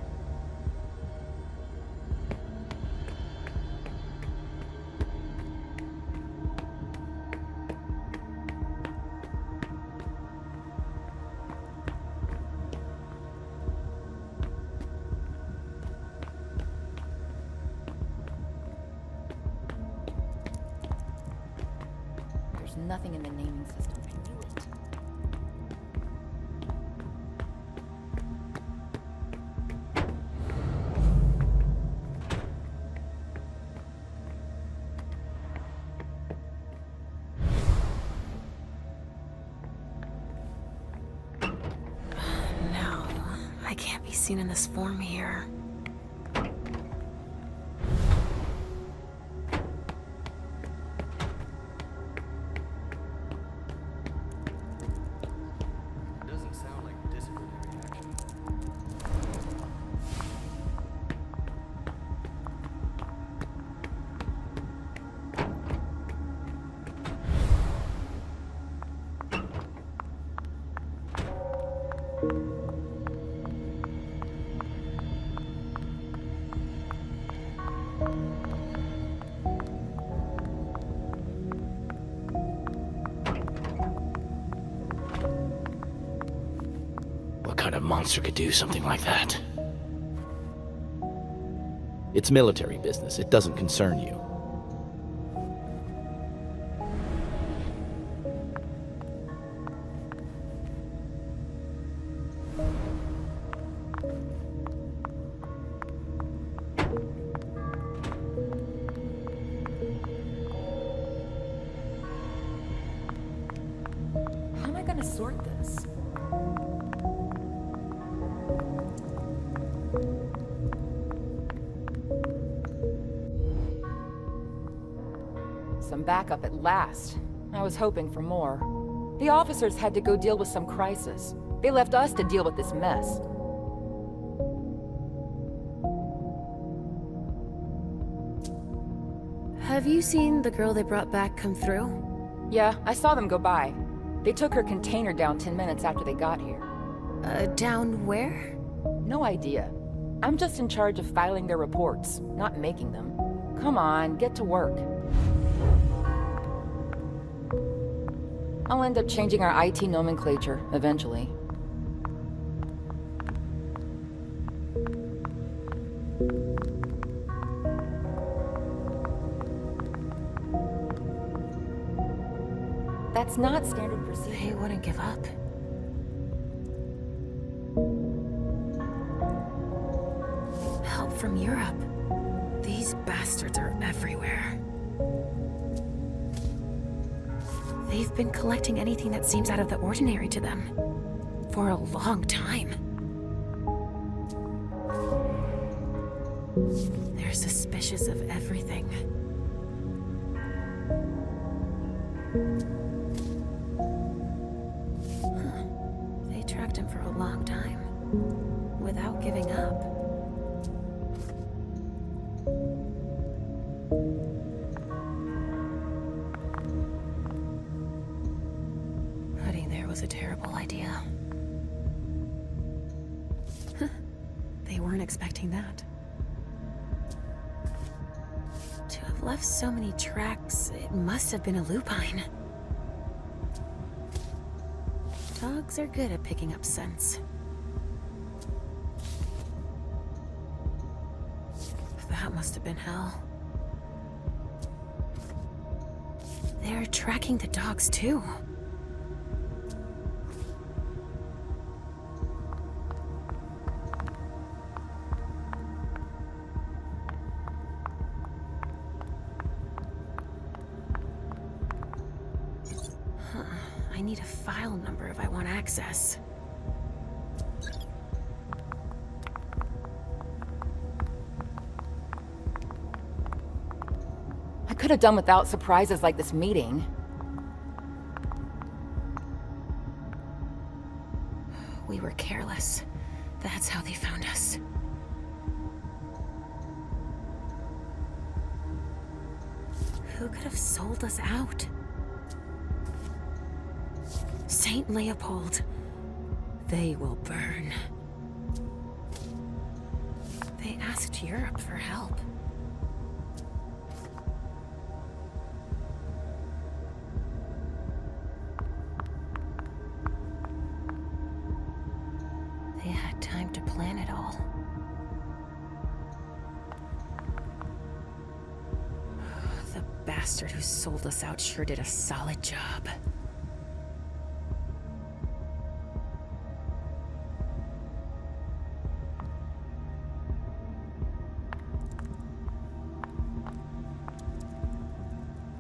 Speaker 14: There's nothing in the naming system. I knew it.
Speaker 12: No, I can't be seen in this form here.
Speaker 6: Doesn't sound like disciplinary action.
Speaker 5: What kind of monster could do something like that? It's military business. It doesn't concern you.
Speaker 10: How am I gonna sort this? Some backup at last. I was hoping for more. The officers had to go deal with some crisis. They left us to deal with this mess.
Speaker 12: Have you seen the girl they brought back come through?
Speaker 10: Yeah, I saw them go by. They took her container down 10 minutes after they got here.
Speaker 12: Down where?
Speaker 10: No idea. I'm just in charge of filing their reports, not making them. Come on, get to work. I'll end up changing our IT nomenclature, eventually. That's not standard procedure.
Speaker 12: They wouldn't give up. Help from Europe. These bastards are everywhere. They've been collecting anything that seems out of the ordinary to them. For a long time. They're suspicious of everything. They tracked him for a long time, without giving up. Putting there was a terrible idea. They weren't expecting that. To have left so many tracks, it must have been a lupine. Dogs are good at picking up scents. That must have been hell. They're tracking the dogs too. I need a file number if I want access.
Speaker 10: I could have done without surprises like this meeting.
Speaker 12: We were careless. That's how they found us. Who could have sold us out? Saint Leopold. They will burn. They asked Europe for help. They had time to plan it all. The bastard who sold us out sure did a solid job.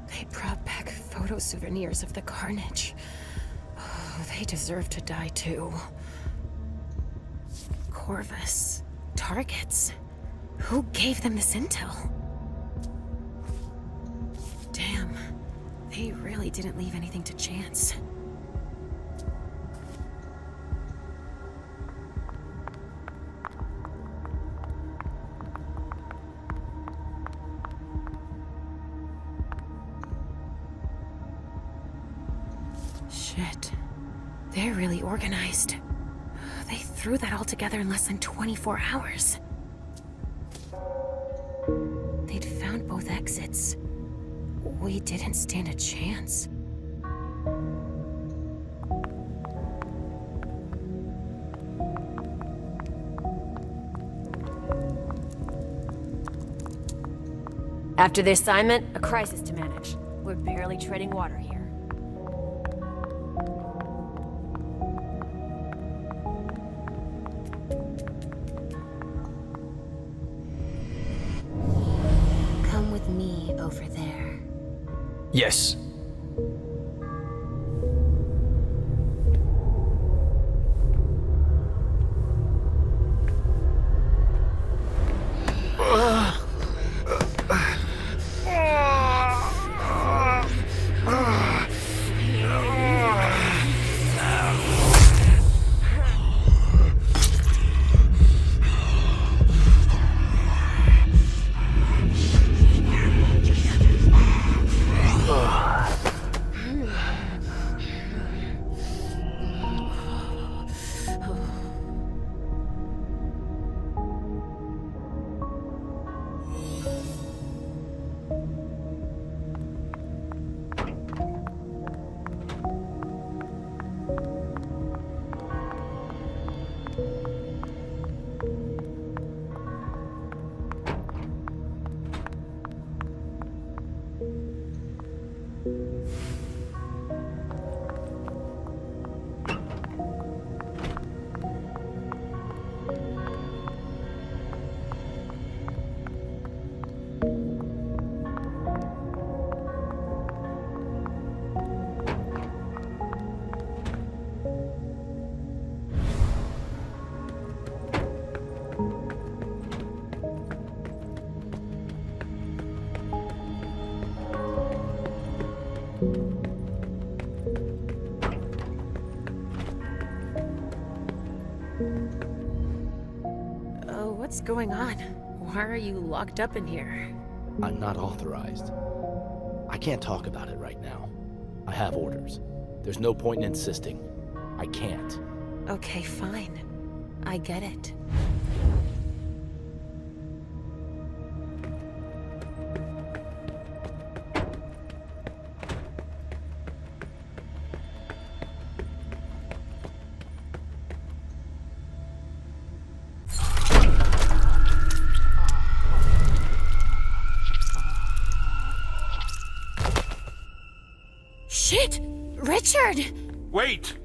Speaker 12: They brought back photo souvenirs of the carnage. Oh, they deserve to die too. Corvus. Targets. Who gave them this intel? Damn. They really didn't leave anything to chance. Shit. They're really organized. They threw that all together in less than 24 hours. They'd found both exits. We didn't stand a chance.
Speaker 14: After the assignment, a crisis to manage. We're barely treading water here.
Speaker 12: Come with me over there.
Speaker 6: Yes.
Speaker 12: What's going on? Why are you locked up in here?
Speaker 5: I'm not authorized. I can't talk about it right now. I have orders. There's no point in insisting. I can't.
Speaker 12: Okay, fine. I get it. Shit! Richard!
Speaker 8: Wait!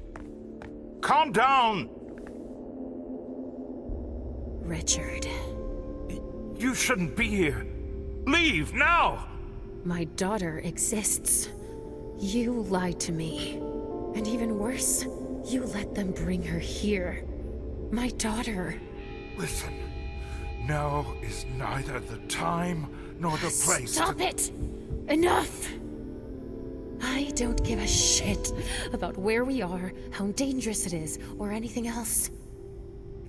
Speaker 8: Calm down!
Speaker 12: Richard.
Speaker 8: You shouldn't be here. Leave, now!
Speaker 12: My daughter exists. You lied to me. And even worse, you let them bring her here. My daughter.
Speaker 8: Listen, now is neither the time nor the place.
Speaker 12: Stop it! Enough! I don't give a shit about where we are, how dangerous it is, or anything else.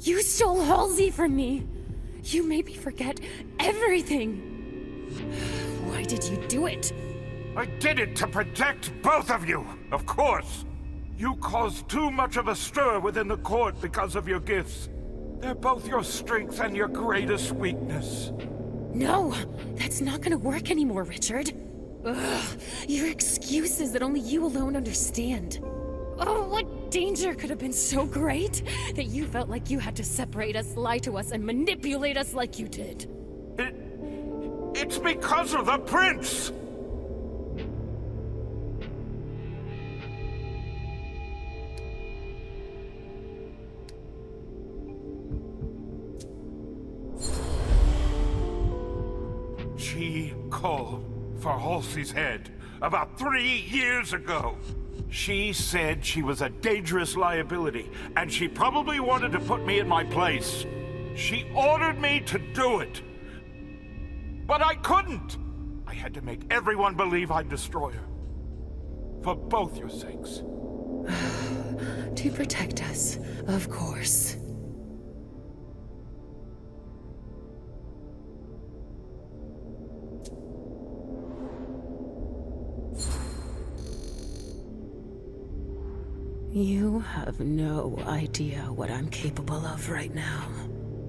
Speaker 12: You stole Halsey from me! You made me forget everything! Why did you do it?
Speaker 8: I did it to protect both of you, of course! You caused too much of a stir within the court because of your gifts. They're both your strength and your greatest weakness.
Speaker 12: No! That's not gonna work anymore, Richard. Ugh, your excuses that only you alone understand. Oh, what danger could have been so great that you felt like you had to separate us, lie to us, and manipulate us like you did?
Speaker 8: It's because of the prince! She called for Halsey's head about 3 years ago. She said she was a dangerous liability, and she probably wanted to put me in my place. She ordered me to do it. But I couldn't! I had to make everyone believe I'd destroy her. For both your sakes.
Speaker 12: To protect us, of course. You have no idea what I'm capable of right now.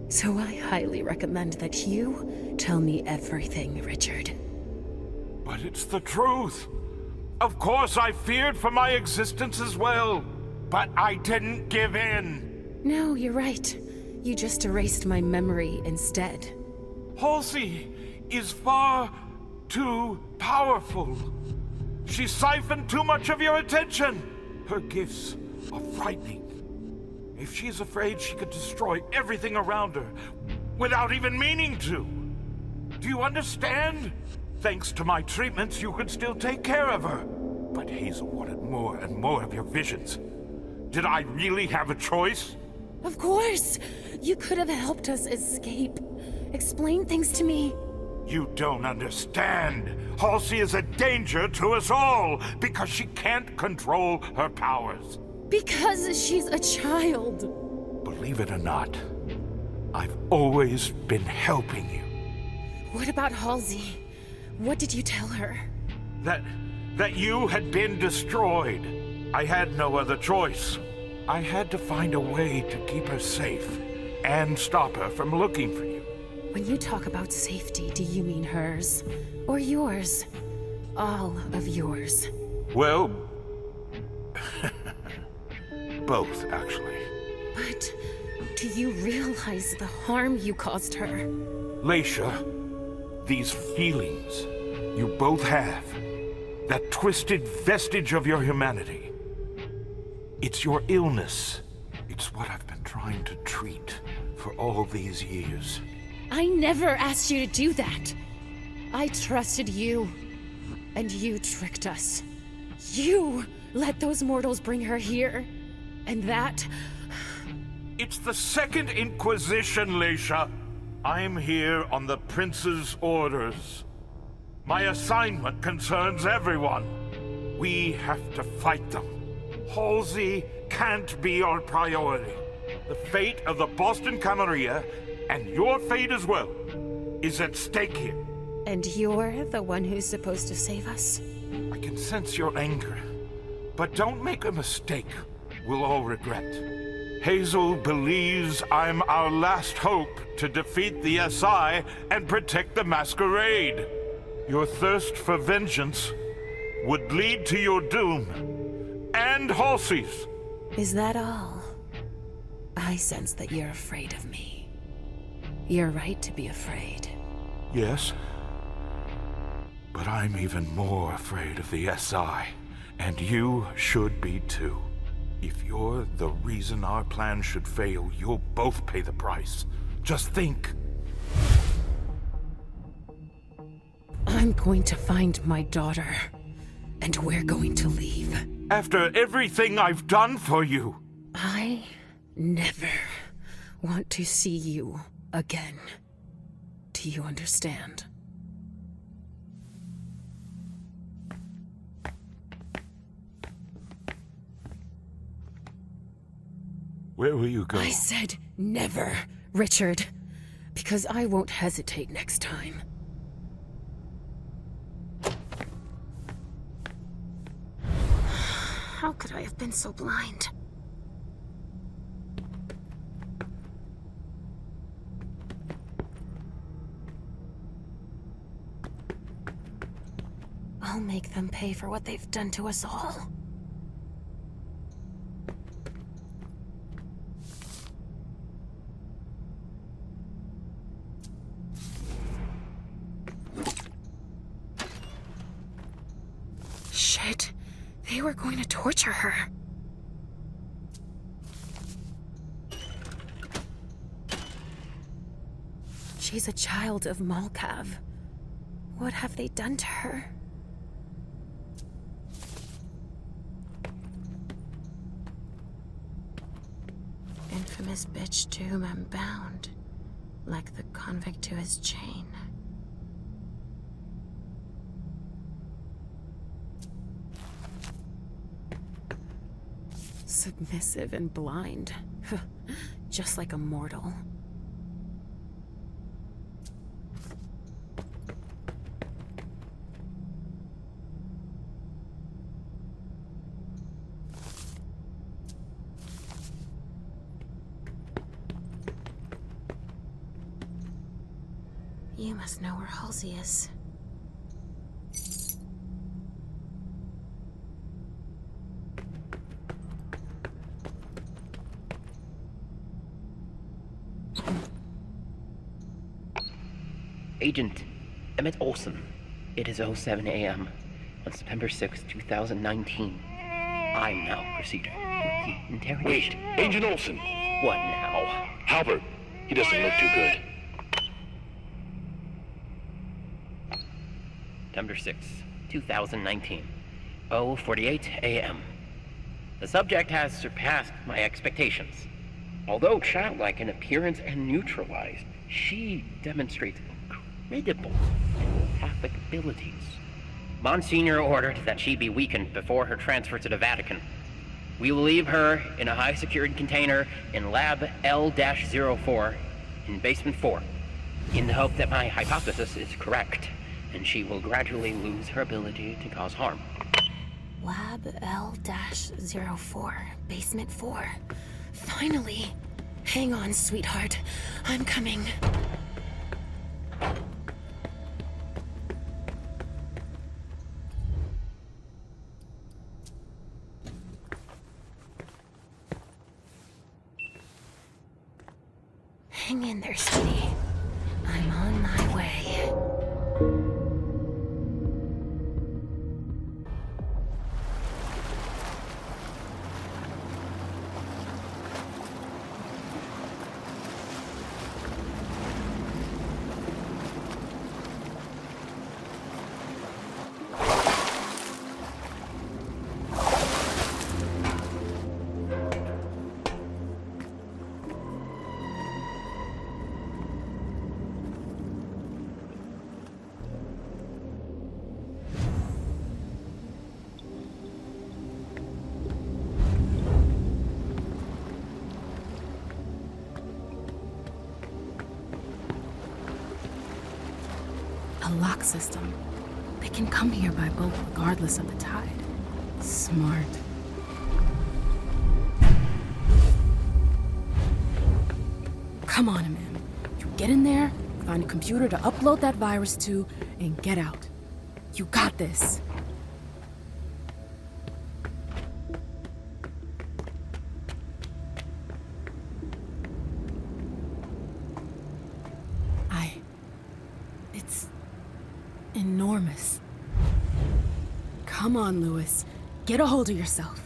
Speaker 12: So I highly recommend that you tell me everything, Richard.
Speaker 16: But it's the truth. Of course I feared for my existence as well, but I didn't give in.
Speaker 12: No, you're right. You just erased my memory instead.
Speaker 16: Halsey is far too powerful. She siphoned too much of your attention. Her gifts are frightening. If she's afraid, she could destroy everything around her without even meaning to. Do you understand? Thanks to my treatments, you could still take care of her. But Hazel wanted more and more of your visions. Did I really have a choice?
Speaker 12: Of course! You could have helped us escape. Explain things to me.
Speaker 16: You don't understand. Halsey is a danger to us all because she can't control her powers.
Speaker 12: Because she's a child.
Speaker 16: Believe it or not, I've always been helping you.
Speaker 12: What about Halsey? What did you tell her?
Speaker 16: That you had been destroyed. I had no other choice. I had to find a way to keep her safe and stop her from looking for you.
Speaker 12: When you talk about safety, do you mean hers? Or yours? All of yours?
Speaker 16: Well, both, actually.
Speaker 12: But do you realize the harm you caused her?
Speaker 16: Leisha, these feelings you both have, that twisted vestige of your humanity, it's your illness. It's what I've been trying to treat for all these years.
Speaker 12: I never asked you to do that. I trusted you, and you tricked us. You let those mortals bring her here, and that...
Speaker 16: It's the Second Inquisition, Leisha. I'm here on the Prince's orders. My assignment concerns everyone. We have to fight them. Halsey can't be our priority. The fate of the Boston Camarilla, and your fate as well, is at stake here.
Speaker 12: And you're the one who's supposed to save us?
Speaker 16: I can sense your anger. But don't make a mistake we'll all regret. Hazel believes I'm our last hope to defeat the SI and protect the Masquerade. Your thirst for vengeance would lead to your doom. And Halsey's.
Speaker 12: Is that all? I sense that you're afraid of me. You're right to be afraid.
Speaker 16: Yes. But I'm even more afraid of the SI. And you should be too. If you're the reason our plan should fail, you'll both pay the price. Just think.
Speaker 12: I'm going to find my daughter. And we're going to leave.
Speaker 16: After everything I've done for you.
Speaker 12: I never want to see you again. Do you understand?
Speaker 16: Where will you go?
Speaker 12: I said never, Richard. Because I won't hesitate next time. How could I have been so blind? I'll make them pay for what they've done to us all. Shit. They were going to torture her. She's a child of Malkav. What have they done to her? Infamous bitch to whom I'm bound, like the convict to his chain. Submissive and blind. Just like a mortal. You must know where Halsey is.
Speaker 1: Agent Emmett Olson. It is 07 a.m. on September 6, 2019. I'm now proceeding with the interrogation.
Speaker 8: Wait, Agent Olson.
Speaker 1: What now?
Speaker 8: Halbert, he doesn't look too good.
Speaker 1: September 6, 2019. 0:48 a.m. The subject has surpassed my expectations. Although childlike in appearance and neutralized, she demonstrates incredible empathic abilities. Monsignor ordered that she be weakened before her transfer to the Vatican. We will leave her in a high-security container in Lab L-04 in Basement 4, in the hope that my hypothesis is correct, and she will gradually lose her ability to cause harm.
Speaker 12: Lab L-04, Basement 4. Finally! Hang on, sweetheart. I'm coming. Hang in there, sweetie. I'm on my way.
Speaker 13: A lock system. They can come here by boat regardless of the tide. Smart. Come on, man. You get in there, find a computer to upload that virus to, and get out. You got this. It's enormous. Come on, Lewis. Get a hold of yourself.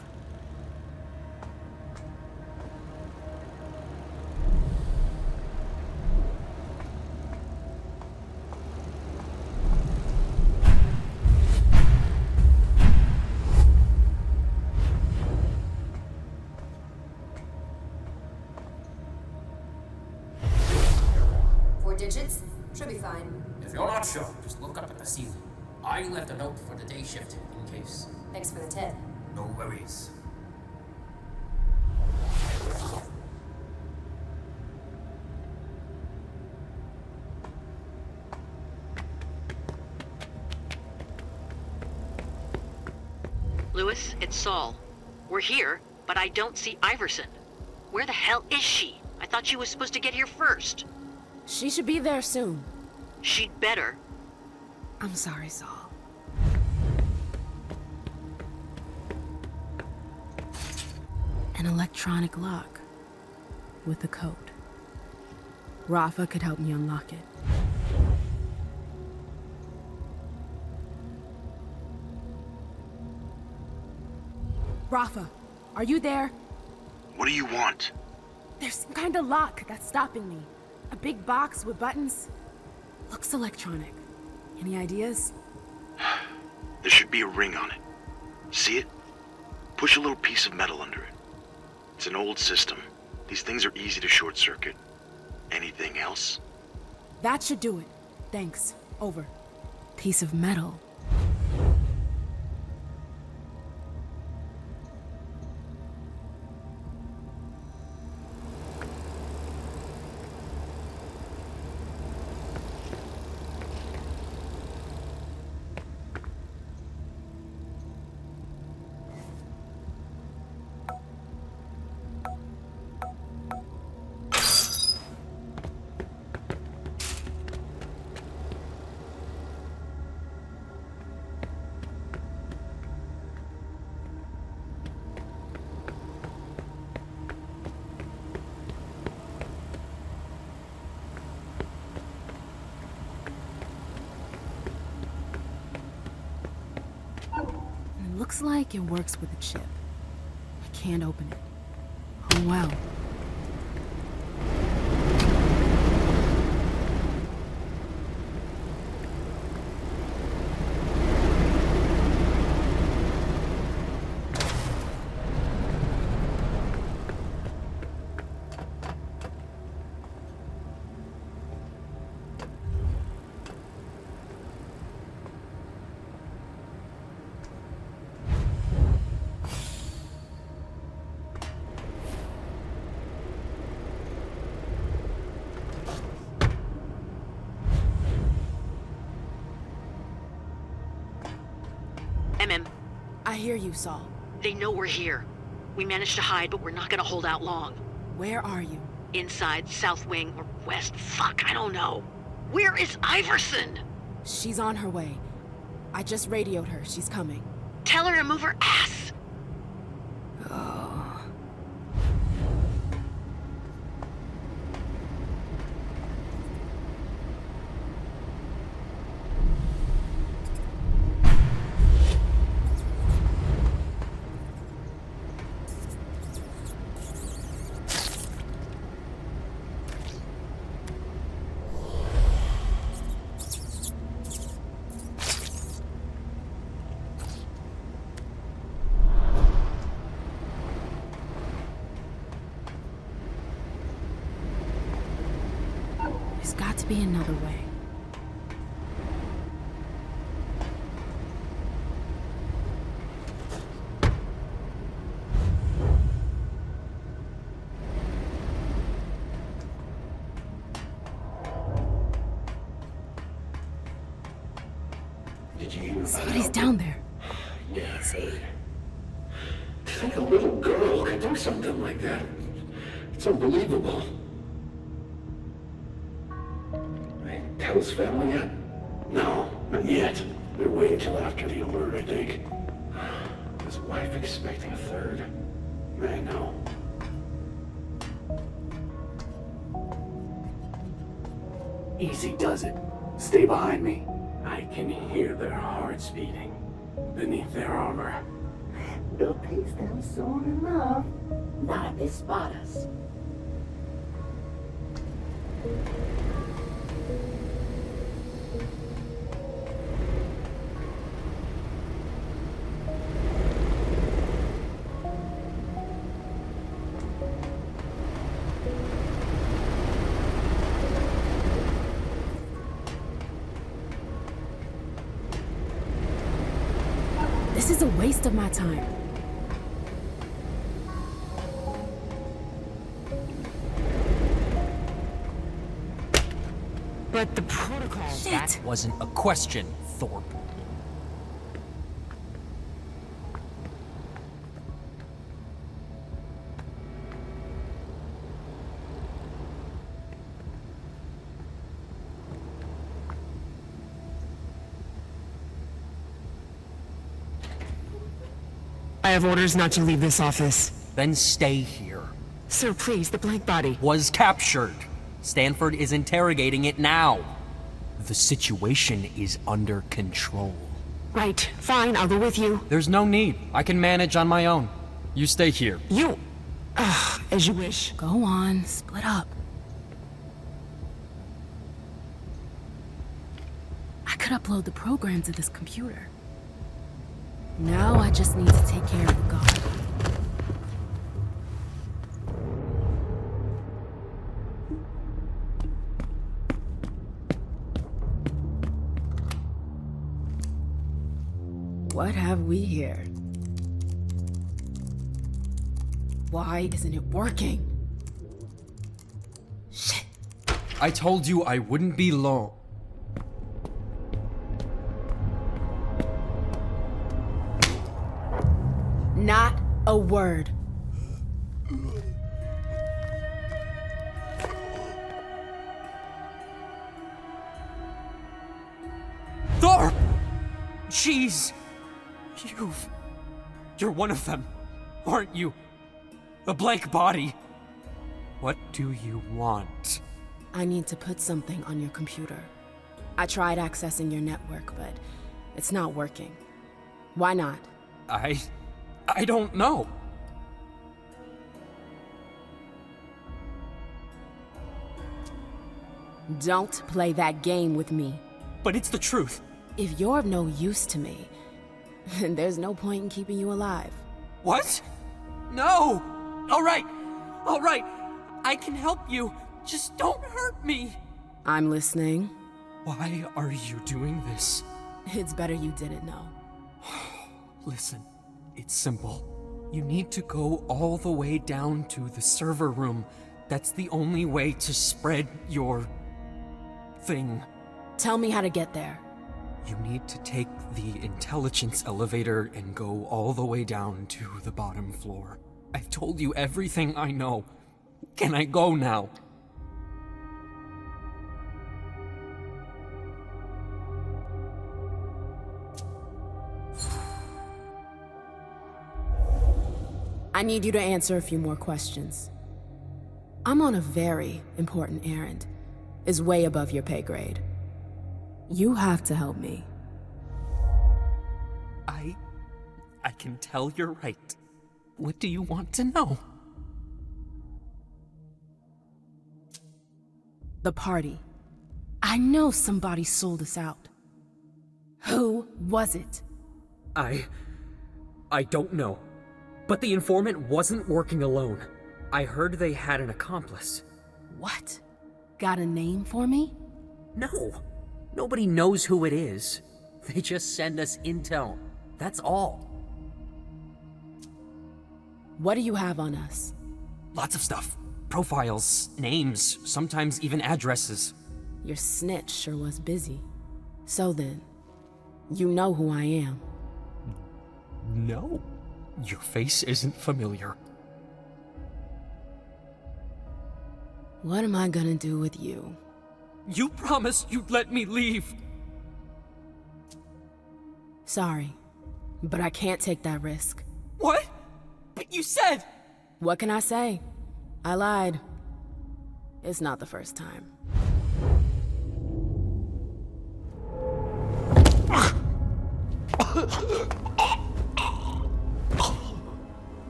Speaker 18: Digits? Should be fine.
Speaker 1: If you're not sure, just look up at the ceiling. I left a note for the day shift in case.
Speaker 18: Thanks for the tip.
Speaker 1: No worries.
Speaker 20: Lewis, it's Saul. We're here, but I don't see Iverson. Where the hell is she? I thought she was supposed to get here first.
Speaker 13: She should be there soon.
Speaker 20: She'd better.
Speaker 13: I'm sorry, Saul. An electronic lock with a code. Rafa could help me unlock it. Rafa, are you there?
Speaker 24: What do you want?
Speaker 13: There's some kind of lock that's stopping me. A big box with buttons. Looks electronic. Any ideas?
Speaker 24: There should be a ring on it. See it? Push a little piece of metal under it. It's an old system. These things are easy to short circuit. Anything else?
Speaker 13: That should do it. Thanks. Over. Piece of metal. Looks like it works with a chip. I can't open it. Oh well. I hear you, Saul.
Speaker 20: They know we're here. We managed to hide, but we're not gonna hold out long.
Speaker 13: Where are you?
Speaker 20: Inside, south wing, or west. Fuck, I don't know. Where is Iverson?
Speaker 13: She's on her way. I just radioed her. She's coming.
Speaker 20: Tell her to move her ass.
Speaker 13: There's got to be another way.
Speaker 8: Did you hear
Speaker 13: Somebody's down there.
Speaker 8: Nancy. To think a little girl could do something like that. It's unbelievable. Tell his family yet? No, not yet. They're waiting till after the alert, I think. His wife expecting a third? I know. Easy does it. Stay behind me. I can hear their hearts beating beneath their armor.
Speaker 3: We'll taste them soon enough. Not if they spot us.
Speaker 13: This is a waste of my time.
Speaker 1: But the protocol...
Speaker 13: Shit!
Speaker 1: That wasn't a question, Thorpe.
Speaker 17: I have orders not to leave this office.
Speaker 1: Then stay here.
Speaker 17: Sir, please, the blank body.
Speaker 1: Was captured. Stanford is interrogating it now. The situation is under control.
Speaker 17: Right, fine, I'll go with you.
Speaker 1: There's no need. I can manage on my own. You stay here.
Speaker 17: You... as you wish.
Speaker 13: Go on, split up. I could upload the program to this computer. Now I just need to take care of the guard. What have we here? Why isn't it working? Shit.
Speaker 1: I told you I wouldn't be long.
Speaker 13: Not a word.
Speaker 1: Thorpe! Jeez! You're one of them, aren't you? A blank body. What do you want?
Speaker 13: I need to put something on your computer. I tried accessing your network, but it's not working. Why not?
Speaker 6: I don't know.
Speaker 13: Don't play that game with me.
Speaker 6: But it's the truth.
Speaker 13: If you're of no use to me, then there's no point in keeping you alive.
Speaker 6: What? No! Alright! I can help you. Just don't hurt me.
Speaker 13: I'm listening.
Speaker 6: Why are you doing this?
Speaker 13: It's better you didn't know.
Speaker 6: Listen, it's simple. You need to go all the way down to the server room. That's the only way to spread your thing.
Speaker 13: Tell me how to get there.
Speaker 6: You need to take the intelligence elevator and go all the way down to the bottom floor. I've told you everything I know. Can I go now?
Speaker 13: I need you to answer a few more questions. I'm on a very important errand. It's way above your pay grade. You have to help me.
Speaker 6: I can tell you're right. What do you want to know?
Speaker 13: The party. I know somebody sold us out. Who was it?
Speaker 6: I don't know. But the informant wasn't working alone. I heard they had an accomplice.
Speaker 13: What? Got a name for me?
Speaker 1: No. Nobody knows who it is. They just send us intel. That's all.
Speaker 13: What do you have on us?
Speaker 6: Lots of stuff. Profiles, names, sometimes even addresses.
Speaker 13: Your snitch sure was busy. So then, you know who I am.
Speaker 6: No. Your face isn't familiar.
Speaker 13: What am I gonna do with you?
Speaker 6: You promised you'd let me leave.
Speaker 13: Sorry, but I can't take that risk.
Speaker 6: What? But you said...
Speaker 13: What can I say? I lied. It's not the first time.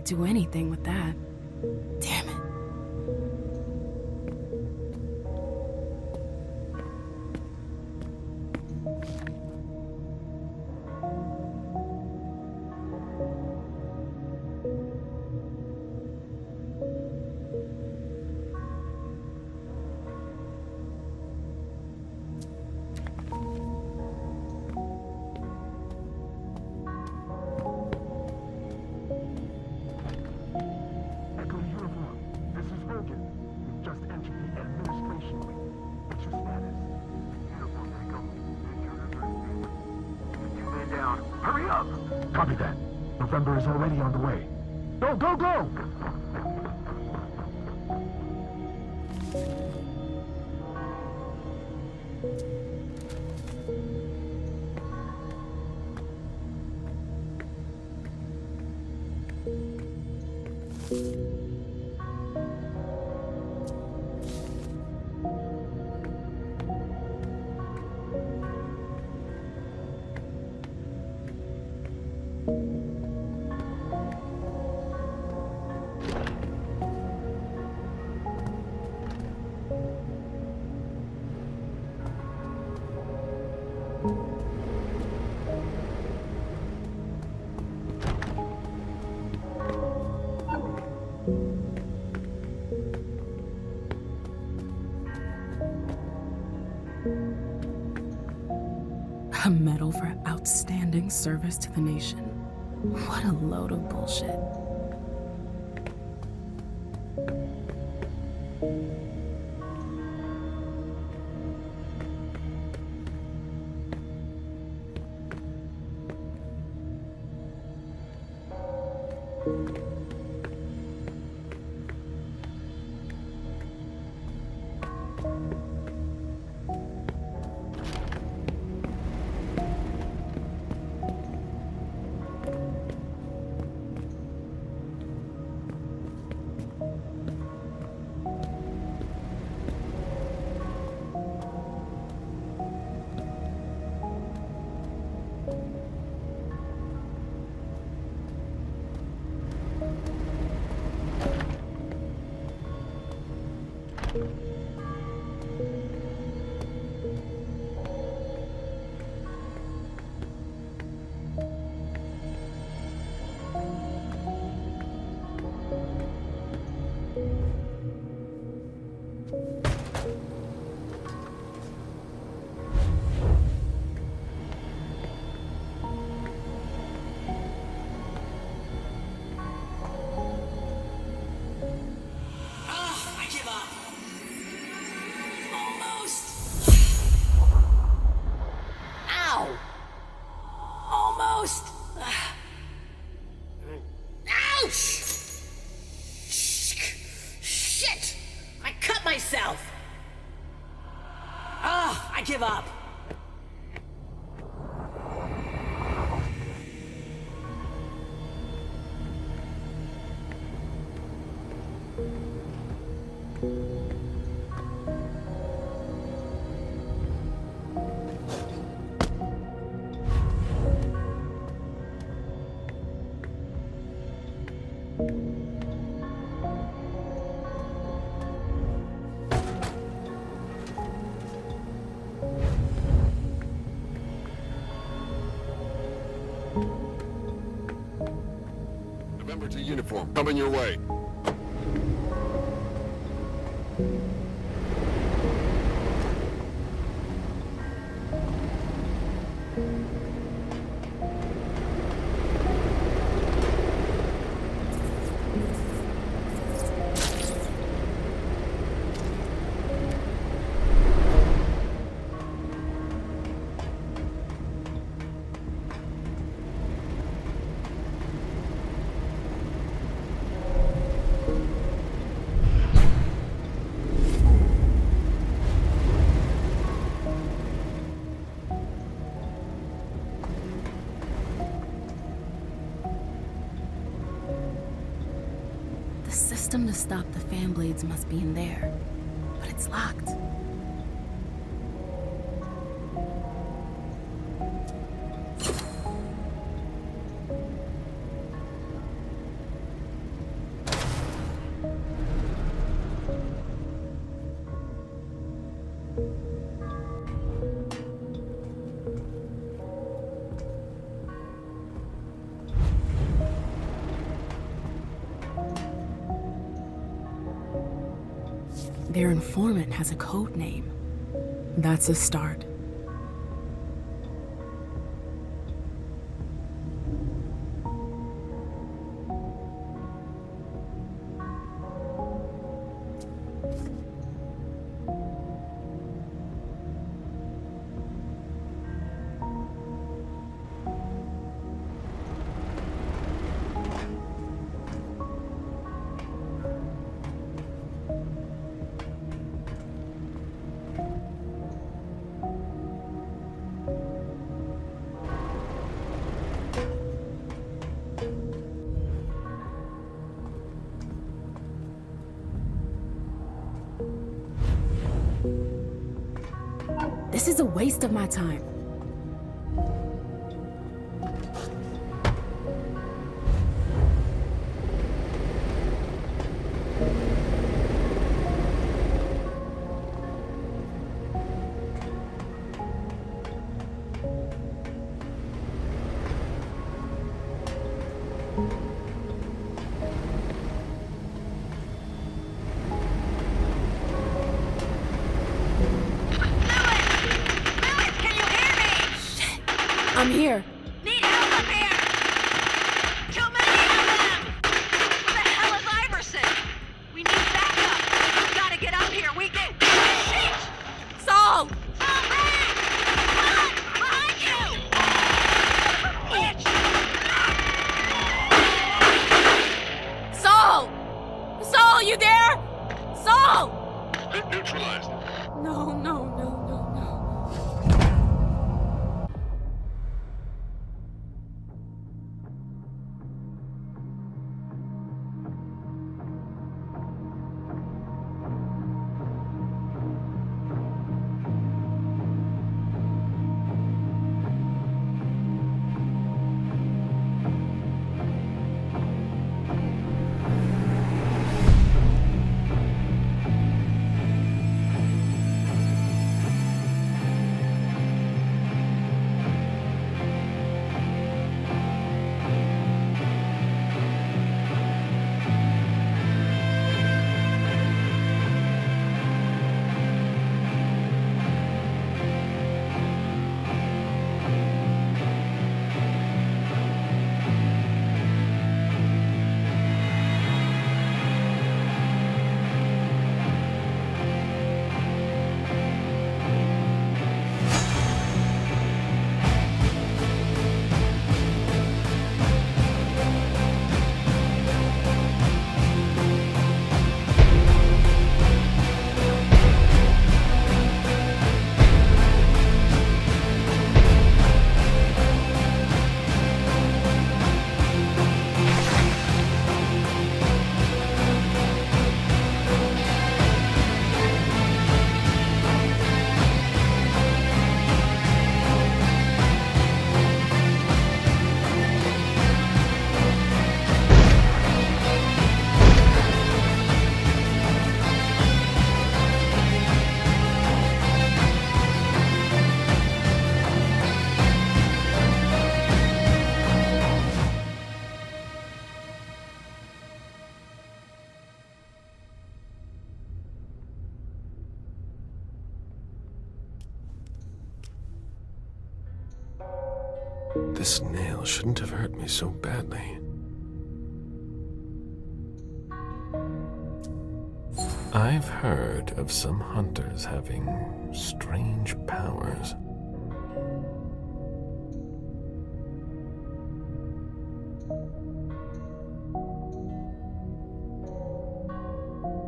Speaker 13: Do anything with that. Damn it.
Speaker 7: Copy that. November is already on the way. Go, go, go! A medal for outstanding service to the nation. What a load of bullshit.
Speaker 11: Myself. I give up.
Speaker 21: To uniform, coming your way.
Speaker 13: The system to stop the fan blades must be in there, but it's locked. Their informant has a code name. That's a start. This is a waste of my time. I'm here.
Speaker 20: Need help up here! Too many of them! Where the hell is Iverson? We need backup! We've gotta
Speaker 21: Neutralized.
Speaker 13: No, no, no, no, no.
Speaker 11: This nail shouldn't have hurt me so badly. I've heard of some hunters having strange powers.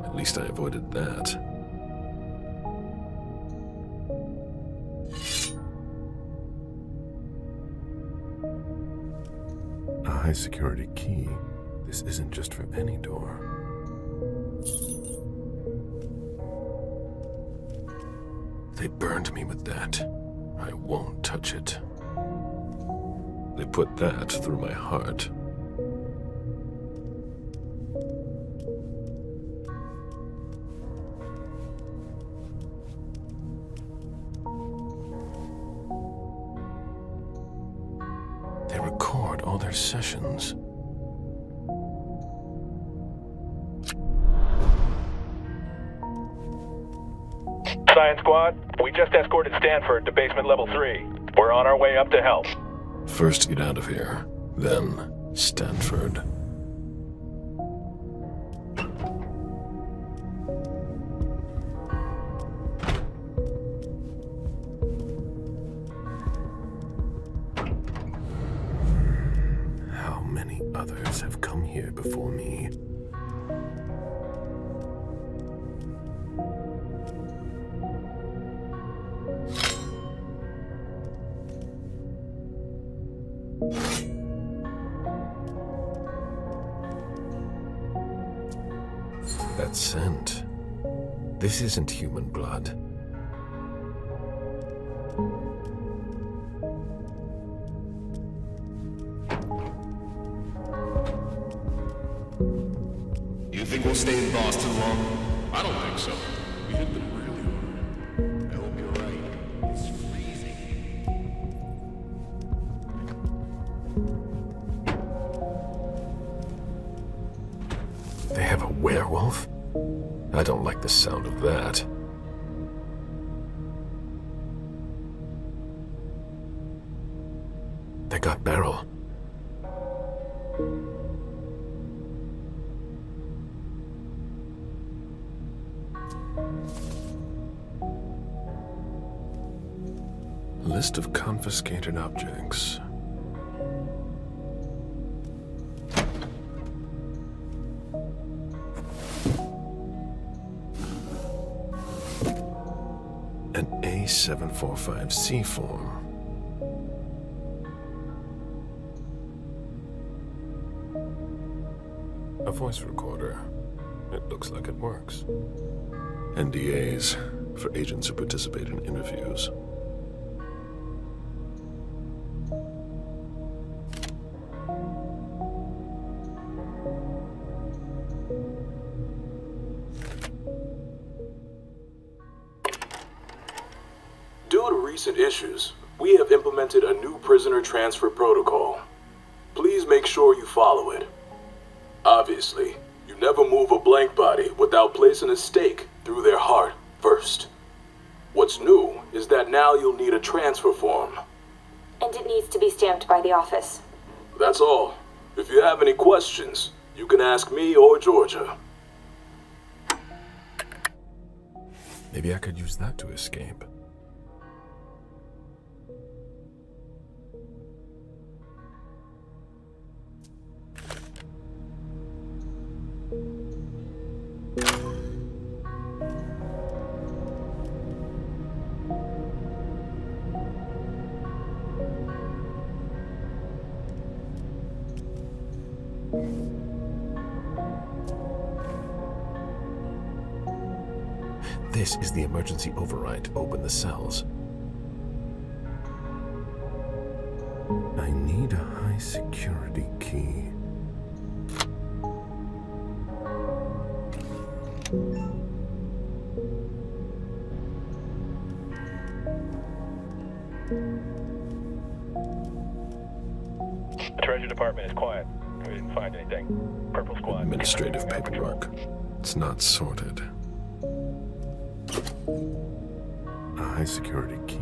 Speaker 11: At least I avoided that. A high security key. This isn't just for any door. They burned me with that. I won't touch it. They put that through my heart. They record all their sessions.
Speaker 19: Science Squad, we just escorted Stanford to basement level 3. We're on our way up to help.
Speaker 11: First get out of here, then Stanford. How many others have come here before me? That scent. This isn't human blood.
Speaker 9: You think we'll stay in Boston long? I don't think so. We hit them really hard. I hope you're right. It's freezing.
Speaker 11: They have a werewolf? I don't like the sound of that. They got Beryl. List of confiscated objects. An A745C form. A voice recorder. It looks like it works. NDAs for agents who participate in interviews.
Speaker 2: Due to recent issues, we have implemented a new prisoner transfer protocol. Please make sure you follow it. Obviously, you never move a blank body without placing a stake through their heart first. What's new is that now you'll need a transfer form.
Speaker 18: And it needs to be stamped by the office.
Speaker 2: That's all. If you have any questions, you can ask me or Georgia.
Speaker 11: Maybe I could use that to escape. This is the emergency override to open the cells. I need a high security key.
Speaker 19: The Treasury Department is quiet. We didn't find anything. Purple Squad.
Speaker 11: Administrative paperwork. It's not sorted. A high security key.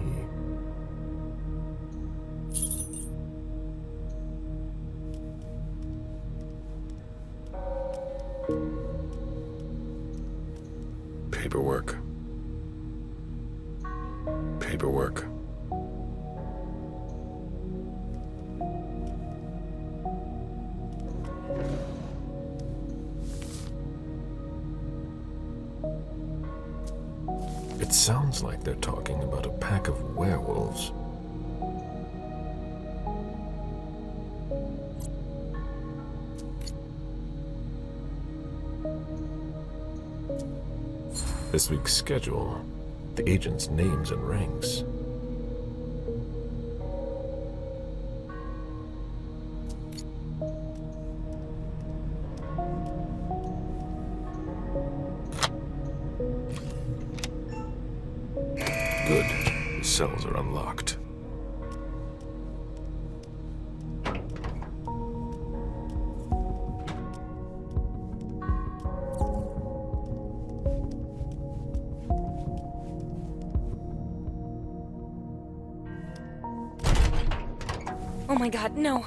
Speaker 11: Paperwork. Paperwork. It sounds like they're talking about a pack of werewolves. This week's schedule, the agents' names and ranks. Good. The cells are unlocked.
Speaker 14: Oh my god, no.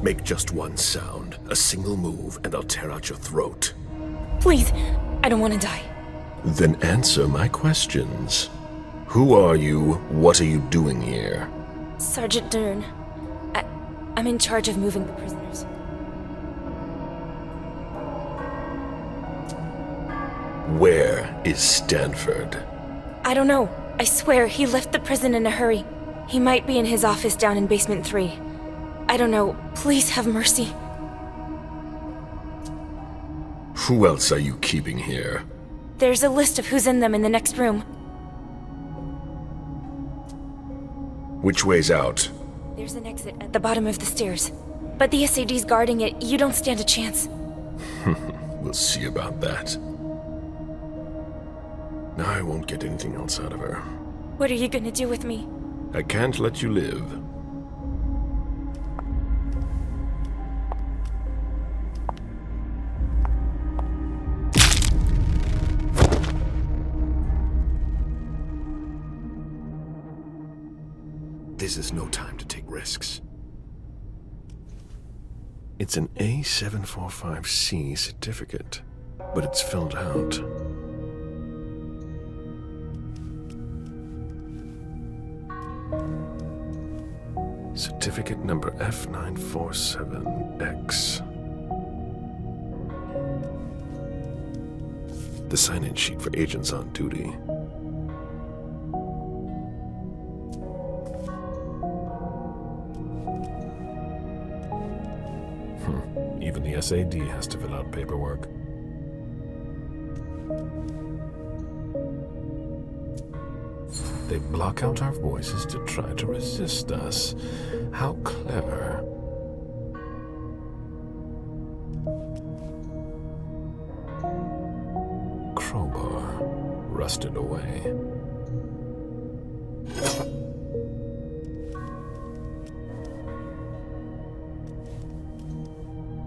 Speaker 11: Make just one sound, a single move, and I'll tear out your throat.
Speaker 14: Please, I don't want to die.
Speaker 11: Then answer my questions. Who are you? What are you doing here?
Speaker 14: Sergeant Dern. I'm in charge of moving the prisoners.
Speaker 11: Where is Stanford?
Speaker 14: I don't know. I swear, he left the prison in a hurry. He might be in his office down in basement 3. I don't know. Please have mercy.
Speaker 11: Who else are you keeping here?
Speaker 14: There's a list of who's in them in the next room.
Speaker 11: Which way's out?
Speaker 14: There's an exit at the bottom of the stairs. But the SAD's guarding it. You don't stand a chance.
Speaker 11: We'll see about that. I won't get anything else out of her.
Speaker 14: What are you gonna do with me?
Speaker 11: I can't let you live. This is no time to take risks. It's an A745C certificate, but it's filled out. Certificate number F947X. The sign-in sheet for agents on duty. Even the SAD has to fill out paperwork. They block out our voices to try to resist us. How clever. Crowbar, rusted away.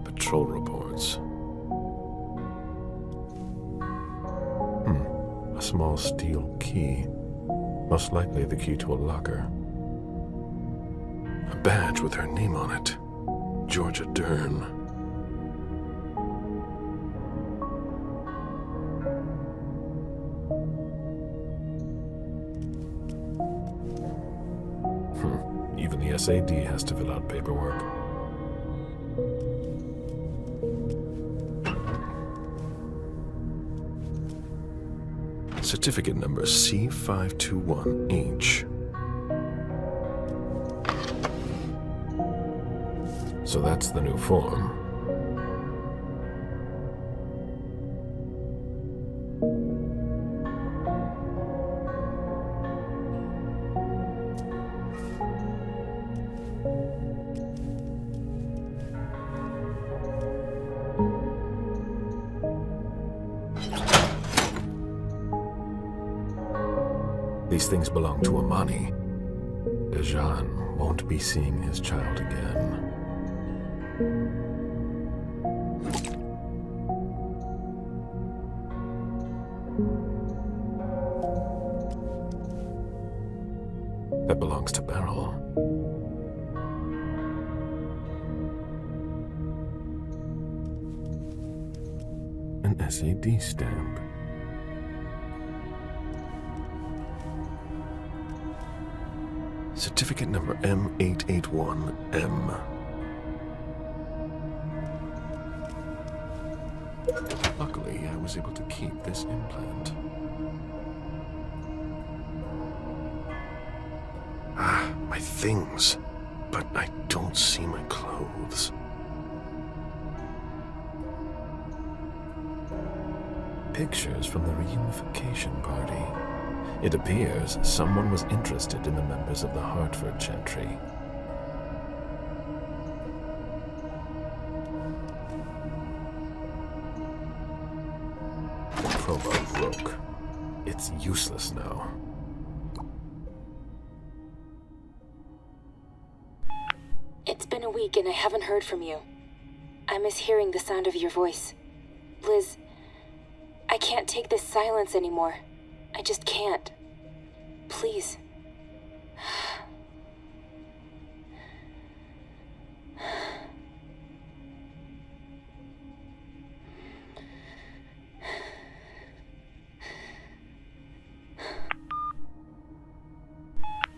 Speaker 11: Patrol reports. A small steel key. Most likely the key to a locker. A badge with her name on it. Georgia Dern. Even the SAD has to fill out paperwork. Certificate number C521H. So that's the new form. These things belong to Amani. Dejan won't be seeing his child again. That belongs to Beryl. An SAD stamp. Certificate number M881M. Luckily, I was able to keep this implant. My things. But I don't see my clothes. Pictures from the reunification party. It appears someone was interested in the members of the Hartford gentry. The crowbar broke. It's useless now.
Speaker 18: It's been a week and I haven't heard from you. I miss hearing the sound of your voice. Liz, I can't take this silence anymore. I just can't. Please.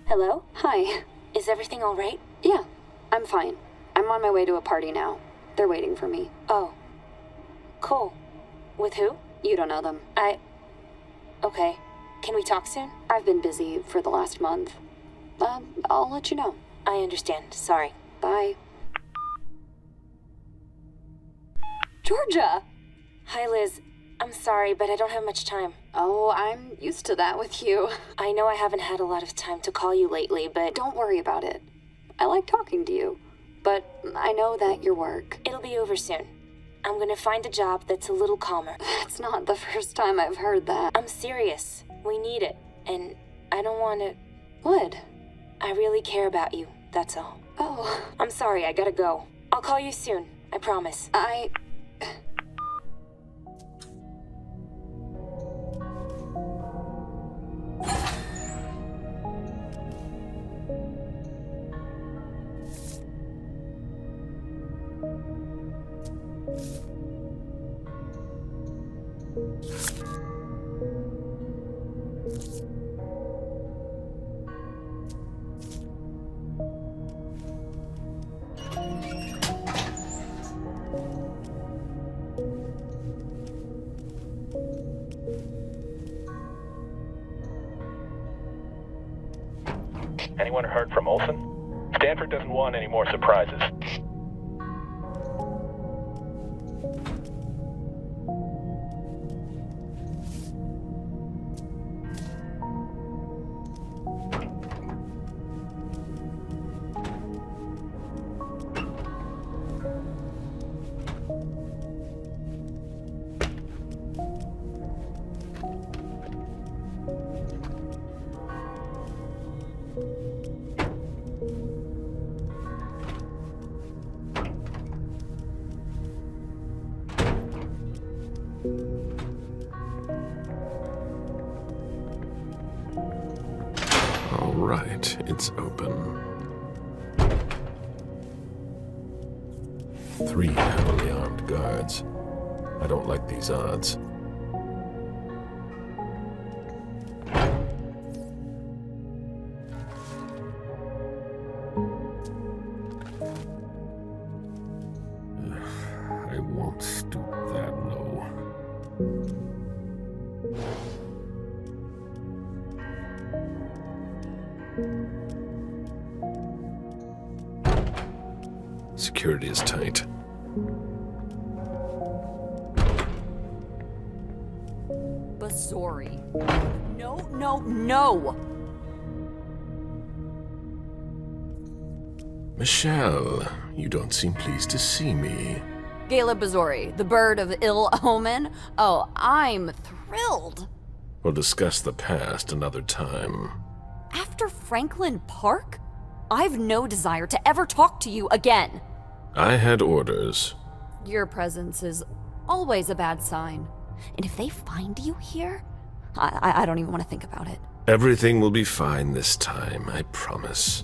Speaker 18: Hello?
Speaker 4: Hi.
Speaker 18: Is everything all right?
Speaker 4: Yeah, I'm fine. I'm on my way to a party now. They're waiting for me.
Speaker 18: Oh. Cool. With who?
Speaker 4: You don't know them.
Speaker 18: Okay. Can we talk soon?
Speaker 4: I've been busy for the last month. I'll let you know.
Speaker 18: I understand. Sorry.
Speaker 4: Bye. Georgia!
Speaker 18: Hi, Liz. I'm sorry, but I don't have much time.
Speaker 4: Oh, I'm used to that with you.
Speaker 18: I know I haven't had a lot of time to call you lately, but...
Speaker 4: Don't worry about it. I like talking to you, but I know that your work...
Speaker 18: It'll be over soon. I'm gonna find a job that's a little calmer.
Speaker 4: That's not the first time I've heard that.
Speaker 18: I'm serious. We need it, and I don't want to...
Speaker 4: What?
Speaker 18: I really care about you, that's all.
Speaker 4: Oh.
Speaker 18: I'm sorry, I gotta go. I'll call you soon, I promise.
Speaker 19: Anyone heard from Olsen? Stanford doesn't want any more surprises.
Speaker 11: Right, it's open. 3 heavily armed guards. I don't like these odds. I won't stoop that low. Security is tight.
Speaker 14: Basori. No, no, no!
Speaker 11: Michelle, you don't seem pleased to see me.
Speaker 14: Gala Bazori, the bird of ill omen? Oh, I'm thrilled.
Speaker 11: We'll discuss the past another time.
Speaker 14: After Franklin Park? I've no desire to ever talk to you again.
Speaker 11: I had orders.
Speaker 14: Your presence is always a bad sign. And if they find you here, I don't even want to think about it.
Speaker 11: Everything will be fine this time, I promise.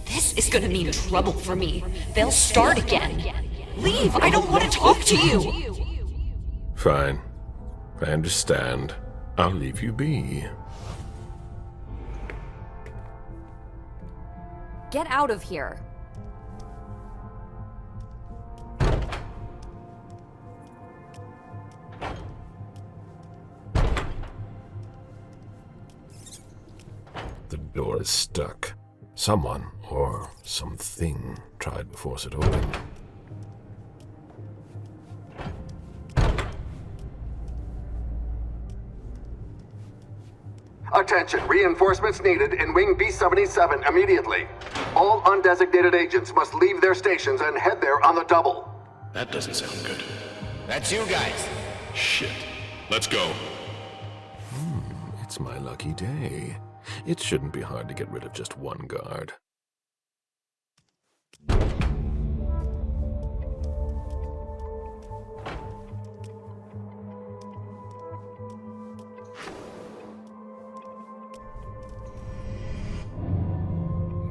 Speaker 14: This is gonna mean trouble for me. They'll start again. Leave! I don't want to talk to you!
Speaker 11: Fine. I understand. I'll leave you be.
Speaker 14: Get out of here.
Speaker 11: The door is stuck. Someone, or something, tried to force it open.
Speaker 10: Attention, reinforcements needed in Wing B-77 immediately. All undesignated agents must leave their stations and head there on the double.
Speaker 8: That doesn't sound good.
Speaker 15: That's you guys.
Speaker 9: Shit. Let's go.
Speaker 11: It's my lucky day. It shouldn't be hard to get rid of just one guard.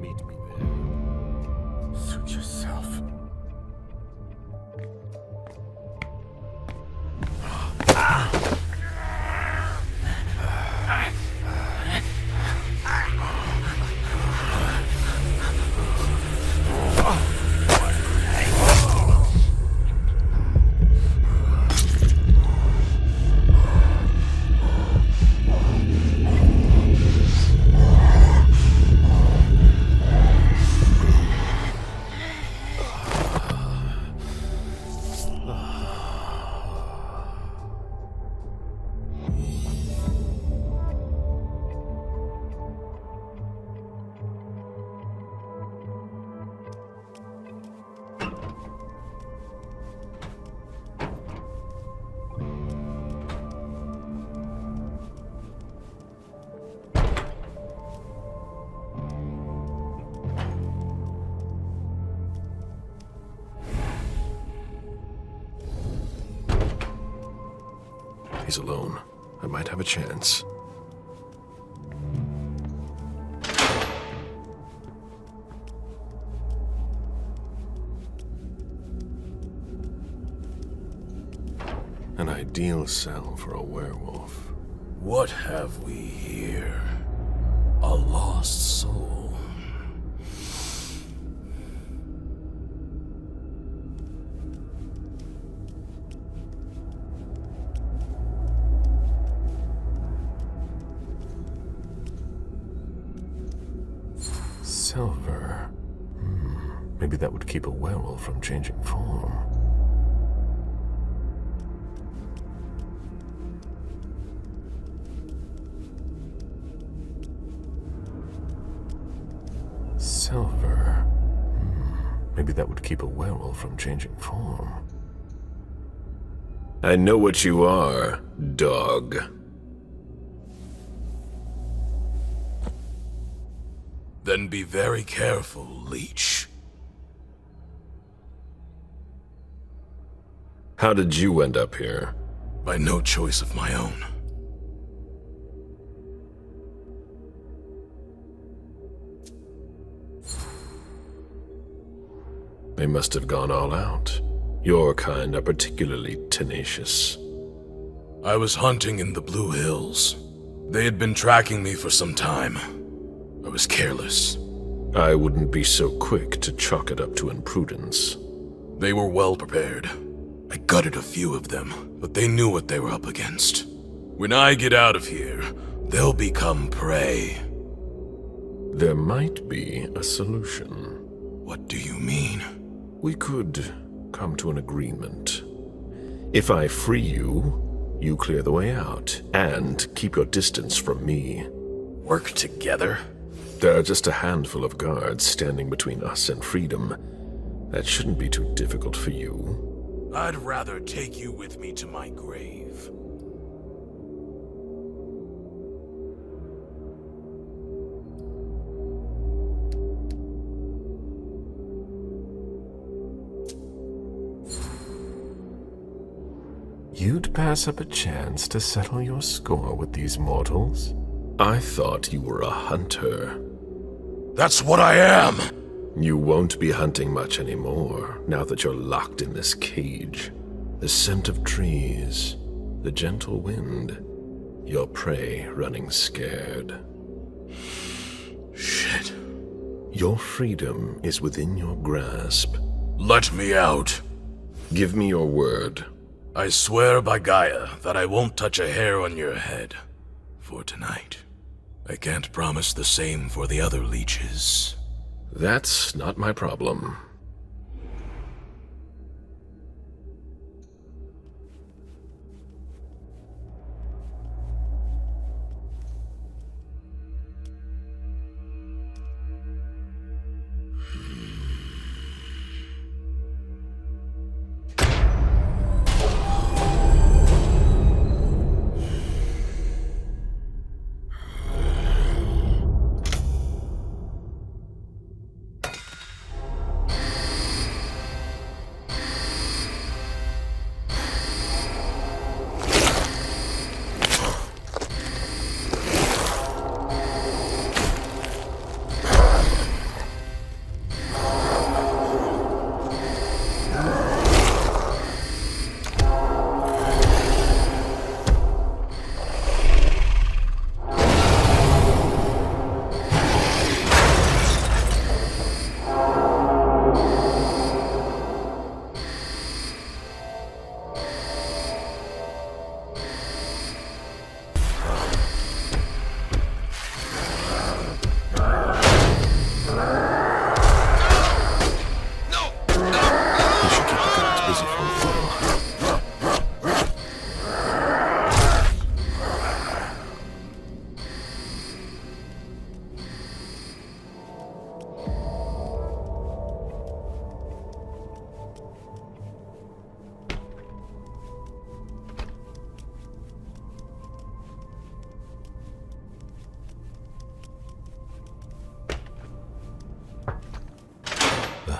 Speaker 11: Meet me there. Suit yourself. He's alone. I might have a chance. An ideal cell for a werewolf.
Speaker 22: What have we here? A lost soul.
Speaker 11: Silver. Maybe that would keep a werewolf from changing form. Silver. Maybe that would keep a werewolf from changing form.
Speaker 5: I know what you are, dog.
Speaker 2: Then be very careful, leech.
Speaker 5: How did you end up here?
Speaker 2: By no choice of my own.
Speaker 5: They must have gone all out. Your kind are particularly tenacious.
Speaker 2: I was hunting in the Blue Hills. They had been tracking me for some time. I was careless.
Speaker 5: I wouldn't be so quick to chalk it up to imprudence.
Speaker 2: They were well prepared. I gutted a few of them, but they knew what they were up against. When I get out of here, they'll become prey.
Speaker 5: There might be a solution.
Speaker 2: What do you mean?
Speaker 5: We could come to an agreement. If I free you, you clear the way out, and keep your distance from me.
Speaker 2: Work together?
Speaker 5: There are just a handful of guards standing between us and freedom. That shouldn't be too difficult for you.
Speaker 2: I'd rather take you with me to my grave.
Speaker 11: You'd pass up a chance to settle your score with these mortals?
Speaker 5: I thought you were a hunter.
Speaker 2: That's what I am!
Speaker 5: You won't be hunting much anymore, now that you're locked in this cage. The scent of trees, the gentle wind, your prey running scared.
Speaker 2: Shit.
Speaker 5: Your freedom is within your grasp.
Speaker 2: Let me out.
Speaker 5: Give me your word.
Speaker 2: I swear by Gaia that I won't touch a hair on your head. For tonight. I can't promise the same for the other leeches.
Speaker 5: That's not my problem.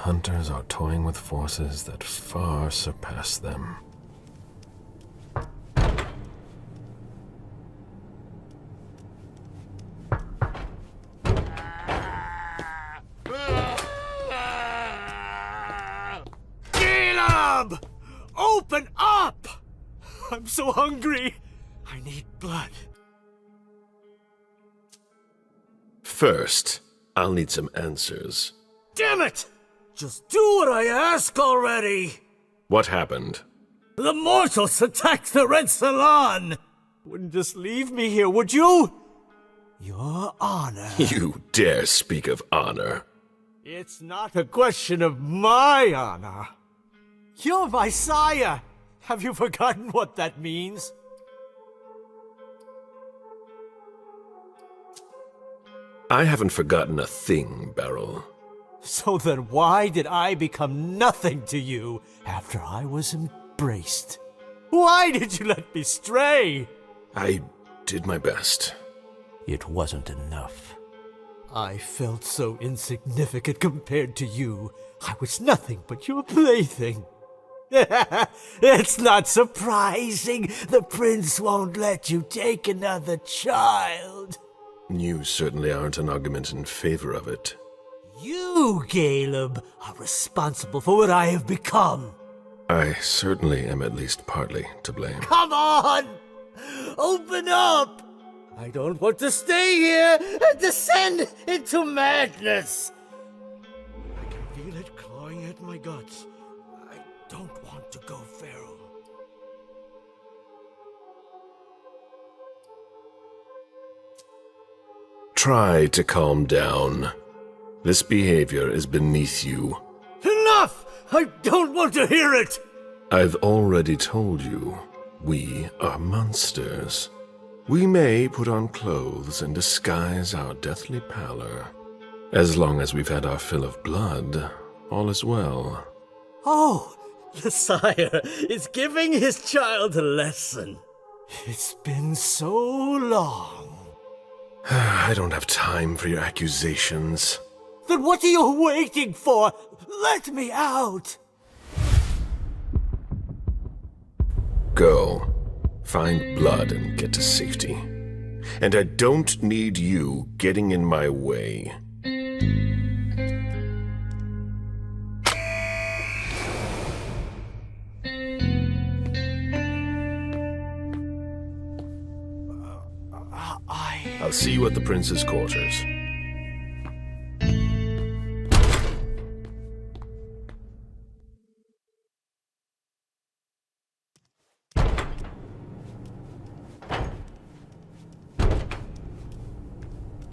Speaker 11: Hunters are toying with forces that far surpass them.
Speaker 6: Caleb! Open up! I'm so hungry. I need blood.
Speaker 5: First, I'll need some answers.
Speaker 6: Damn it! Just do what I ask already!
Speaker 5: What happened?
Speaker 6: The mortals attacked the Red Salon! Wouldn't just leave me here, would you?
Speaker 12: Your honor.
Speaker 5: You dare speak of honor?
Speaker 12: It's not a question of my honor. You're my sire. Have you forgotten what that means?
Speaker 5: I haven't forgotten a thing, Beryl.
Speaker 12: So then why did I become nothing to you after I was embraced? Why did you let me stray?
Speaker 5: I did my best.
Speaker 12: It wasn't enough. I felt so insignificant compared to you. I was nothing but your plaything. It's not surprising the prince won't let you take another child.
Speaker 5: You certainly aren't an argument in favor of it.
Speaker 12: You, Caleb, are responsible for what I have become.
Speaker 5: I certainly am at least partly to blame.
Speaker 12: Come on! Open up! I don't want to stay here and descend into madness. I can feel it clawing at my guts. I don't want to go feral.
Speaker 5: Try to calm down. This behavior is beneath you.
Speaker 12: Enough! I don't want to hear it!
Speaker 5: I've already told you, we are monsters. We may put on clothes and disguise our deathly pallor. As long as we've had our fill of blood, all is well.
Speaker 12: Oh, the sire is giving his child a lesson. It's been so long.
Speaker 5: I don't have time for your accusations.
Speaker 12: Then what are you waiting for? Let me out!
Speaker 5: Go. Find blood and get to safety. And I don't need you getting in my way. I'll see you at the prince's quarters.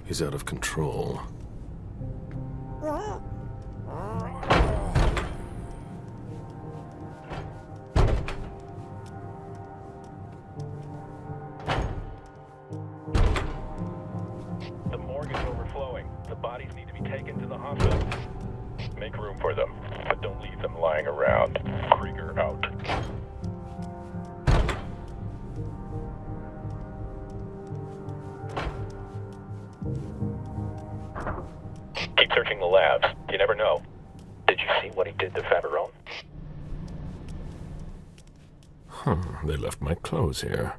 Speaker 5: He's out of control.
Speaker 19: The morgue is overflowing. The bodies need to be taken to the hospital. Make room for them, but don't leave them lying around. Krieger out. Keep searching the labs. You never know. Did you see what he did to Faberone?
Speaker 5: They left my clothes here.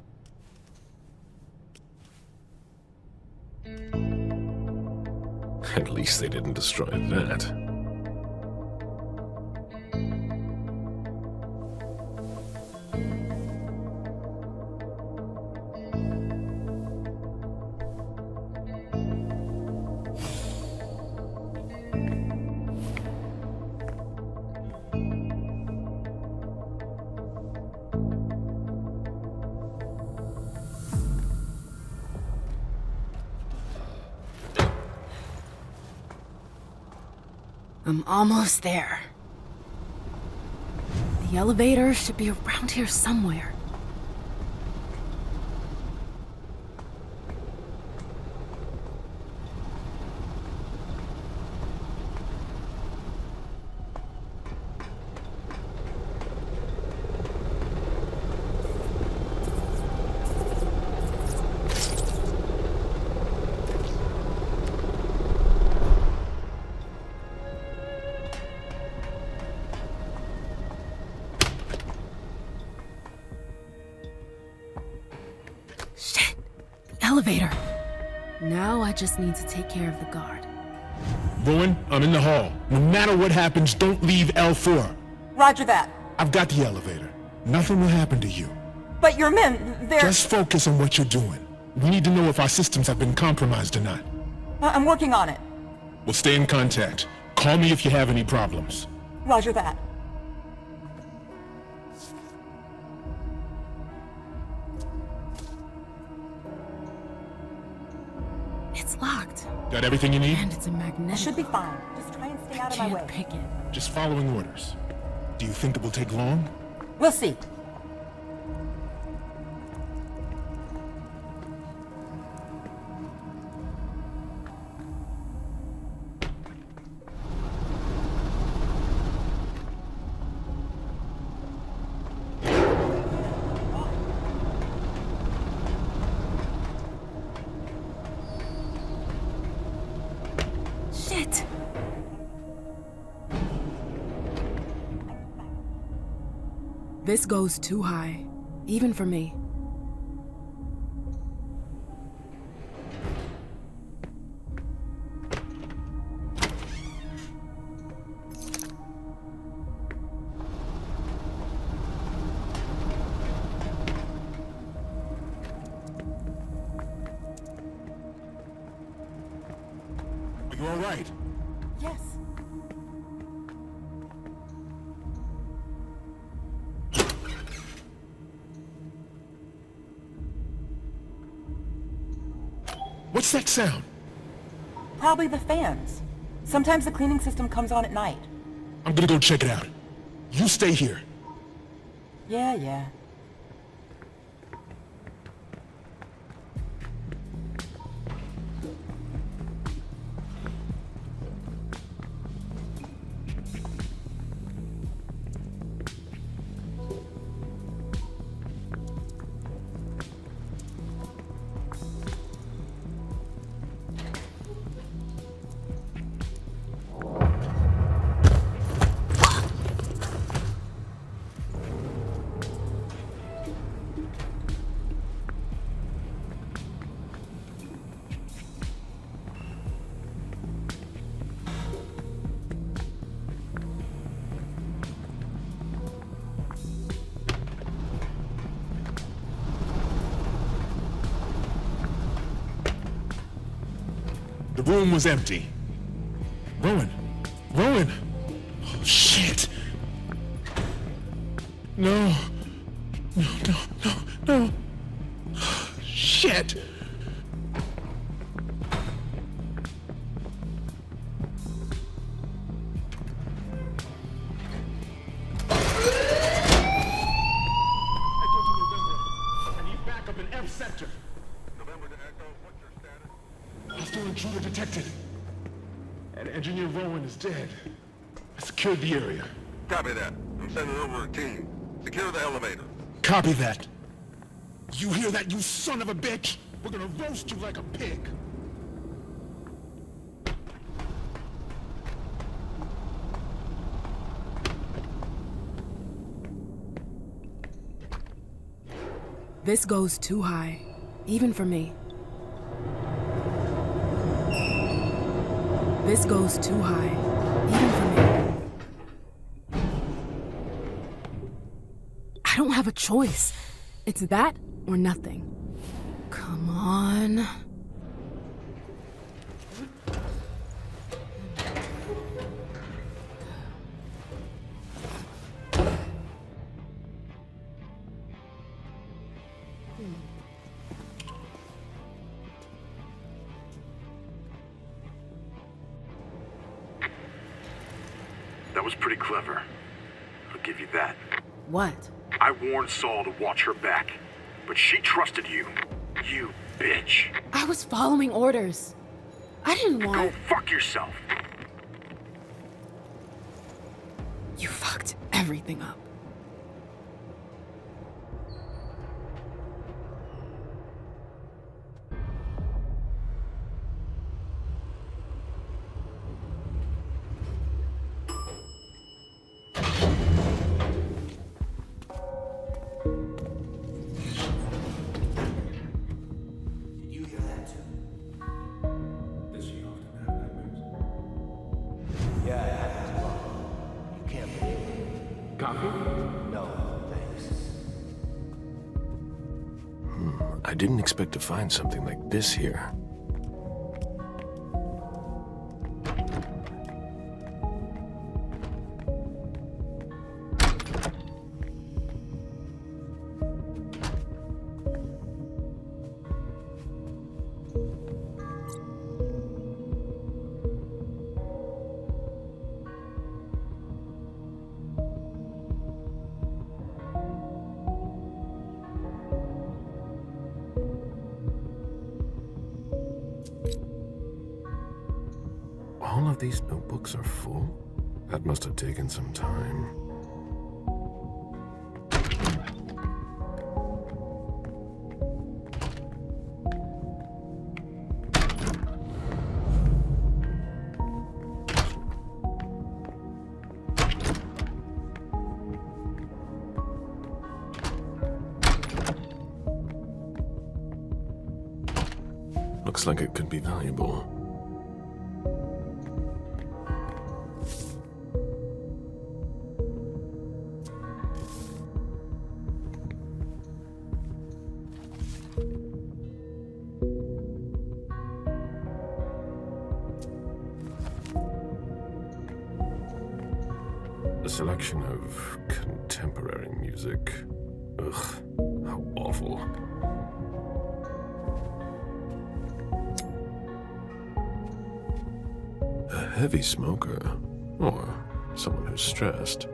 Speaker 5: At least they didn't destroy that.
Speaker 13: I'm almost there. The elevator should be around here somewhere. Elevator. Now I just need to take care of the guard.
Speaker 7: Bowen, I'm in the hall. No matter what happens, don't leave L4.
Speaker 16: Roger that.
Speaker 7: I've got the elevator. Nothing will happen to you.
Speaker 16: But your men, they're...
Speaker 7: Just focus on what you're doing. We need to know if our systems have been compromised or not.
Speaker 16: I'm working on it.
Speaker 7: We'll stay in contact. Call me if you have any problems.
Speaker 16: Roger that.
Speaker 13: locked.
Speaker 7: Got everything you need?
Speaker 13: And it's a magnet.
Speaker 16: I should be fine. Just try and stay out of my way.
Speaker 13: Can't pick it.
Speaker 7: Just following orders. Do you think it will take long?
Speaker 16: We'll see.
Speaker 13: Shit! This goes too high, even for me.
Speaker 7: Are you all right?
Speaker 16: Yes.
Speaker 7: What's that sound?
Speaker 16: Probably the fans. Sometimes the cleaning system comes on at night.
Speaker 7: I'm gonna go check it out. You stay here.
Speaker 16: Yeah.
Speaker 7: The room was empty. Rowan! Rowan! Oh, shit! No. No. Shit! Sector.
Speaker 21: November to Echo, what's your status?
Speaker 7: Hostile intruder detected. And Engineer Rowan is dead. I secured the area.
Speaker 21: Copy that. I'm sending over a team. Secure the elevator.
Speaker 7: Copy that. You hear that, you son of a bitch? We're gonna roast you like a pig.
Speaker 13: This goes too high, even for me. This goes too high, even for me. I don't have a choice. It's that or nothing. Come on.
Speaker 3: That was pretty clever. I'll give you that.
Speaker 13: What?
Speaker 3: I warned Saul to watch her back, but she trusted you. You bitch.
Speaker 13: I was following orders. I didn't want...
Speaker 3: Go fuck yourself.
Speaker 13: You fucked everything up.
Speaker 5: I didn't expect to find something like this here. out these notebooks are full? That must have taken some time. Looks like it could be valuable. A selection of contemporary music. Ugh, how awful. A heavy smoker, or someone who's stressed.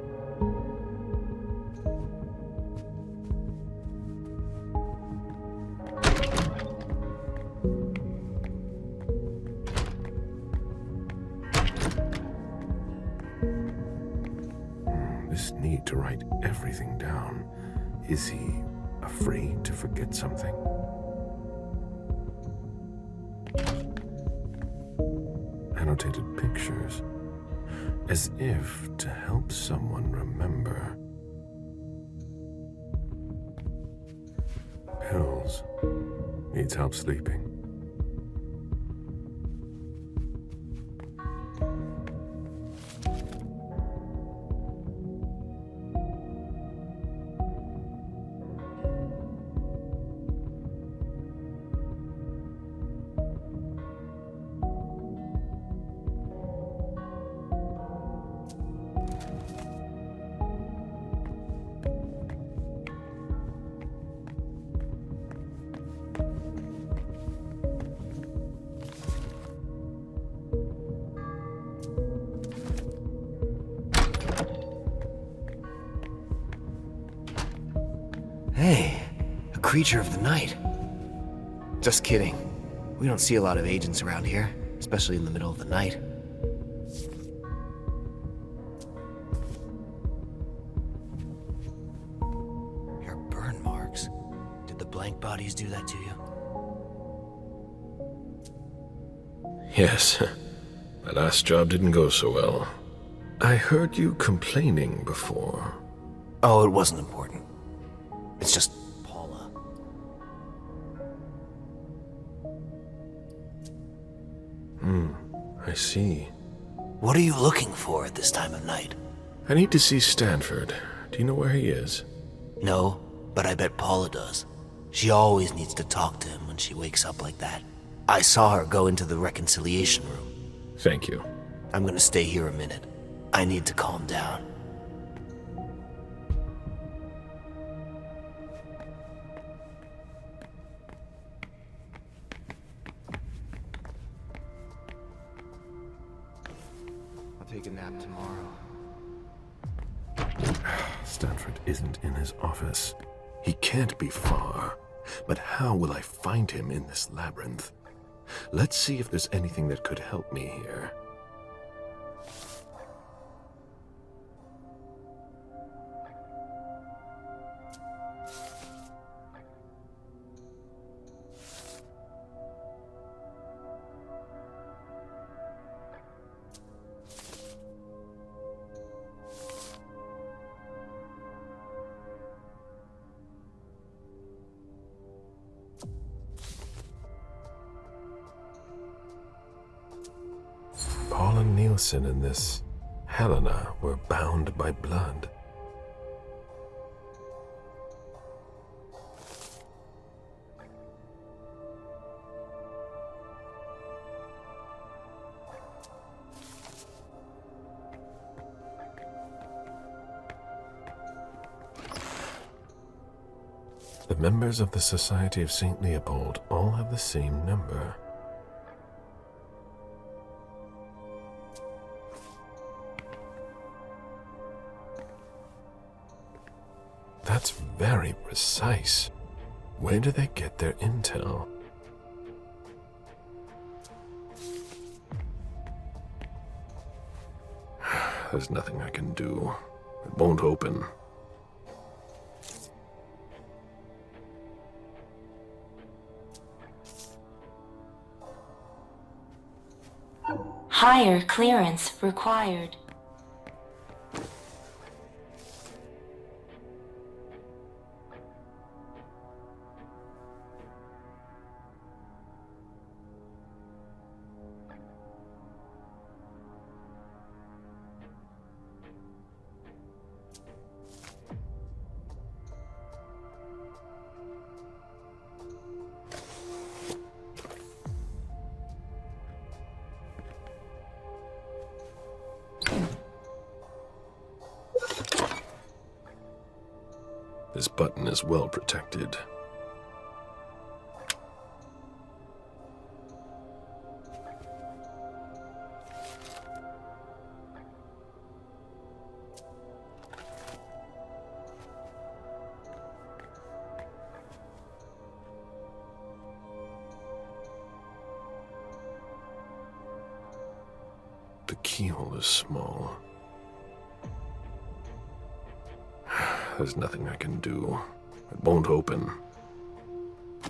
Speaker 5: This need to write everything down. Is he afraid to forget something? Annotated pictures, as if to help someone remember. Pills. Needs help sleeping.
Speaker 17: Hey, a creature of the night. Just kidding. We don't see a lot of agents around here, especially in the middle of the night. Your burn marks. Did the blank bodies do that to you?
Speaker 5: Yes. My last job didn't go so well. I heard you complaining before.
Speaker 17: Oh, it wasn't important. It's just Paula.
Speaker 5: I see.
Speaker 17: What are you looking for at this time of night?
Speaker 5: I need to see Stanford. Do you know where he is?
Speaker 17: No, but I bet Paula does. She always needs to talk to him when she wakes up like that. I saw her go into the reconciliation room.
Speaker 5: Thank you.
Speaker 17: I'm gonna stay here a minute. I need to calm down. Take a nap tomorrow.
Speaker 5: Stanford isn't in his office. He can't be far. But how will I find him in this labyrinth? Let's see if there's anything that could help me here. Paul and Nielsen and this Helena were bound by blood. The members of the Society of St. Leopold all have the same number. That's very precise. Where do they get their intel? There's nothing I can do. It won't open.
Speaker 18: Higher clearance required.
Speaker 5: This button is well protected. The keyhole is small. There's nothing I can do. It won't open.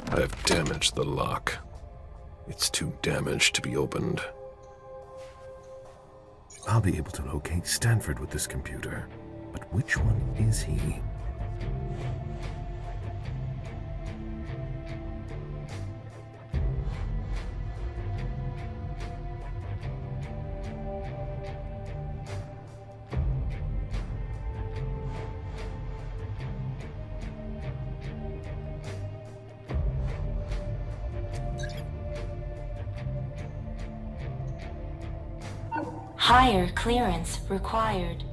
Speaker 5: I have damaged the lock. It's too damaged to be opened.
Speaker 11: I'll be able to locate Stanford with this computer. But which one is he?
Speaker 18: Higher clearance required.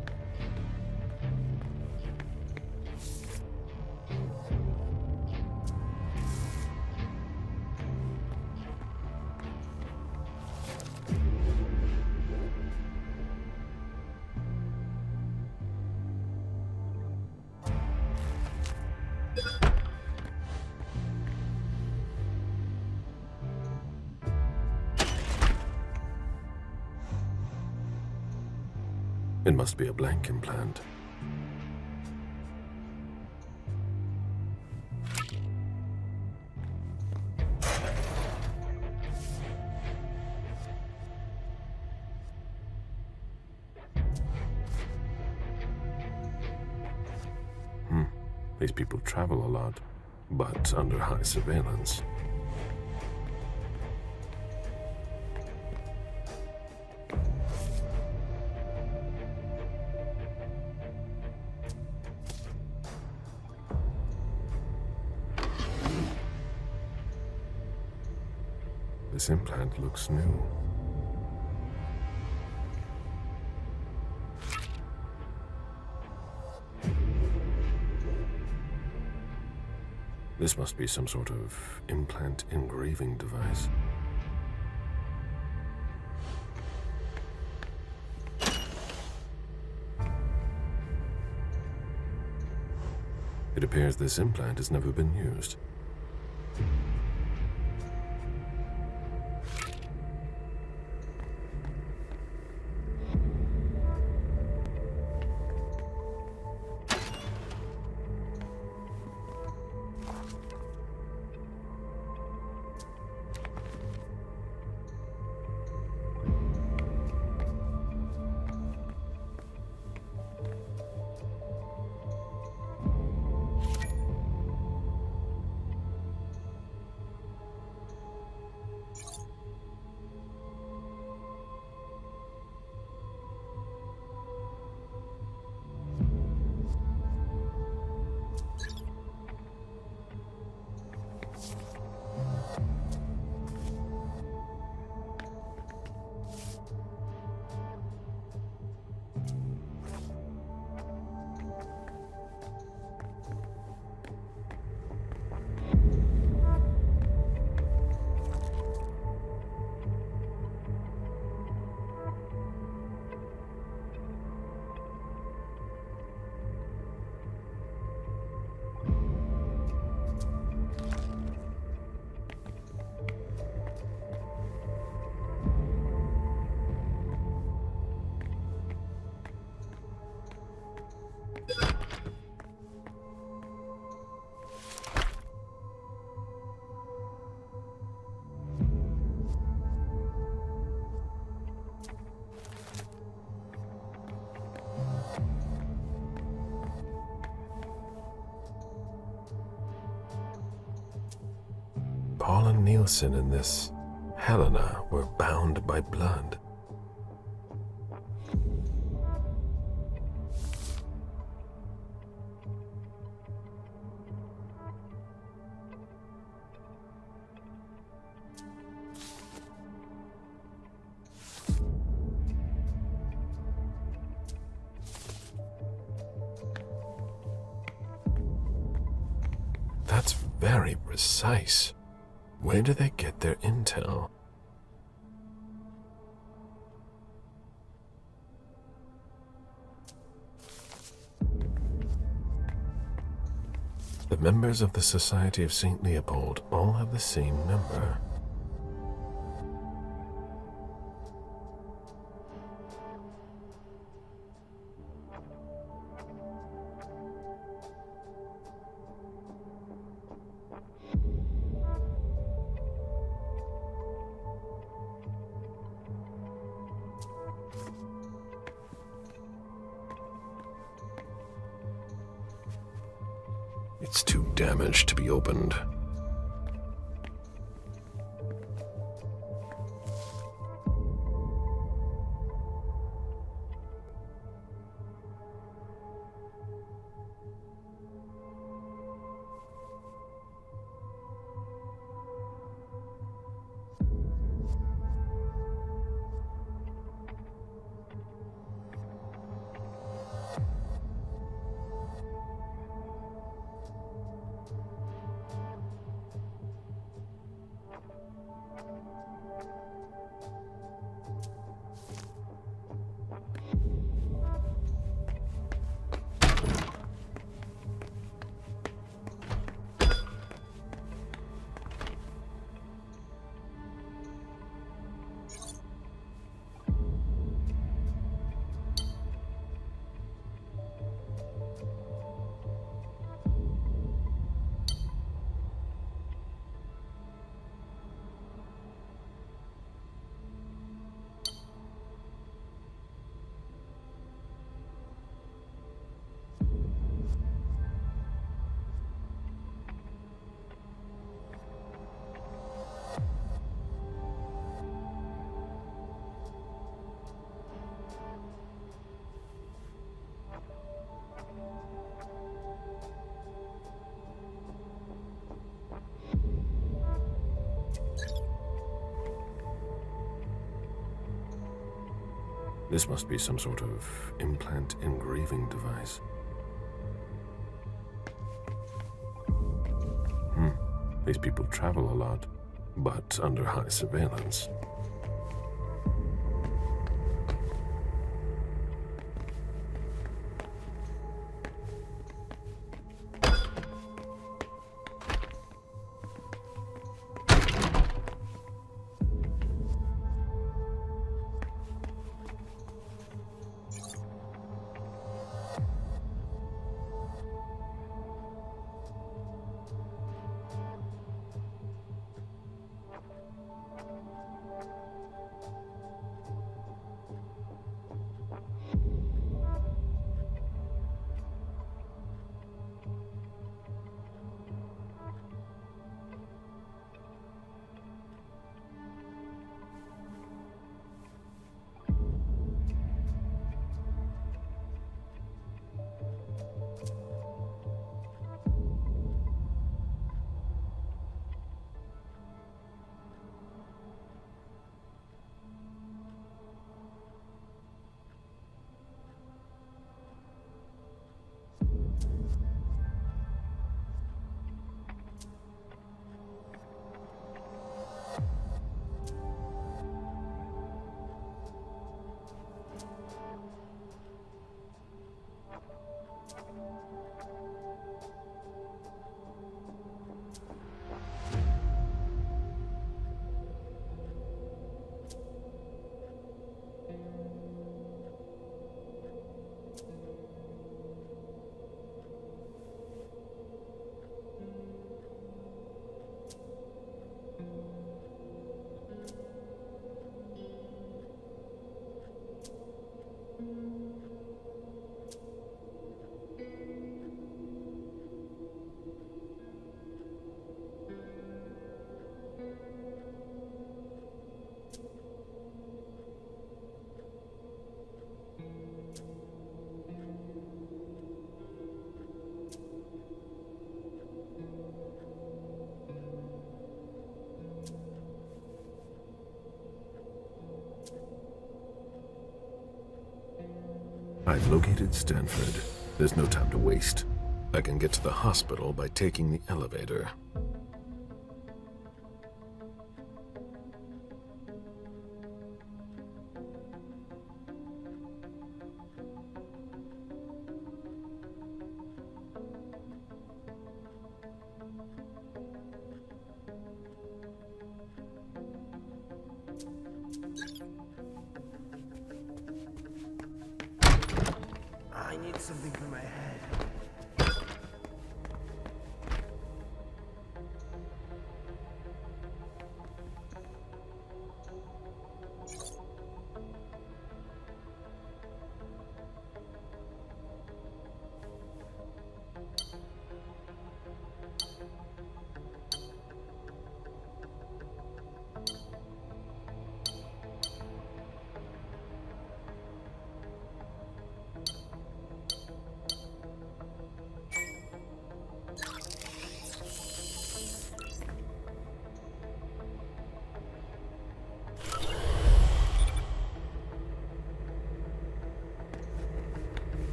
Speaker 11: It must be a blank implant. These people travel a lot, but under high surveillance. This implant looks new. This must be some sort of implant engraving device. It appears this implant has never been used. Paula Nielsen and this Helena were bound by blood. That's very precise. Where do they get their intel? The members of the Society of St. Leopold all have the same number. It's too damaged to be opened. This must be some sort of implant engraving device. These people travel a lot, but under high surveillance.
Speaker 5: I've located Stanford. There's no time to waste. I can get to the hospital by taking the elevator.
Speaker 12: I need something for my head.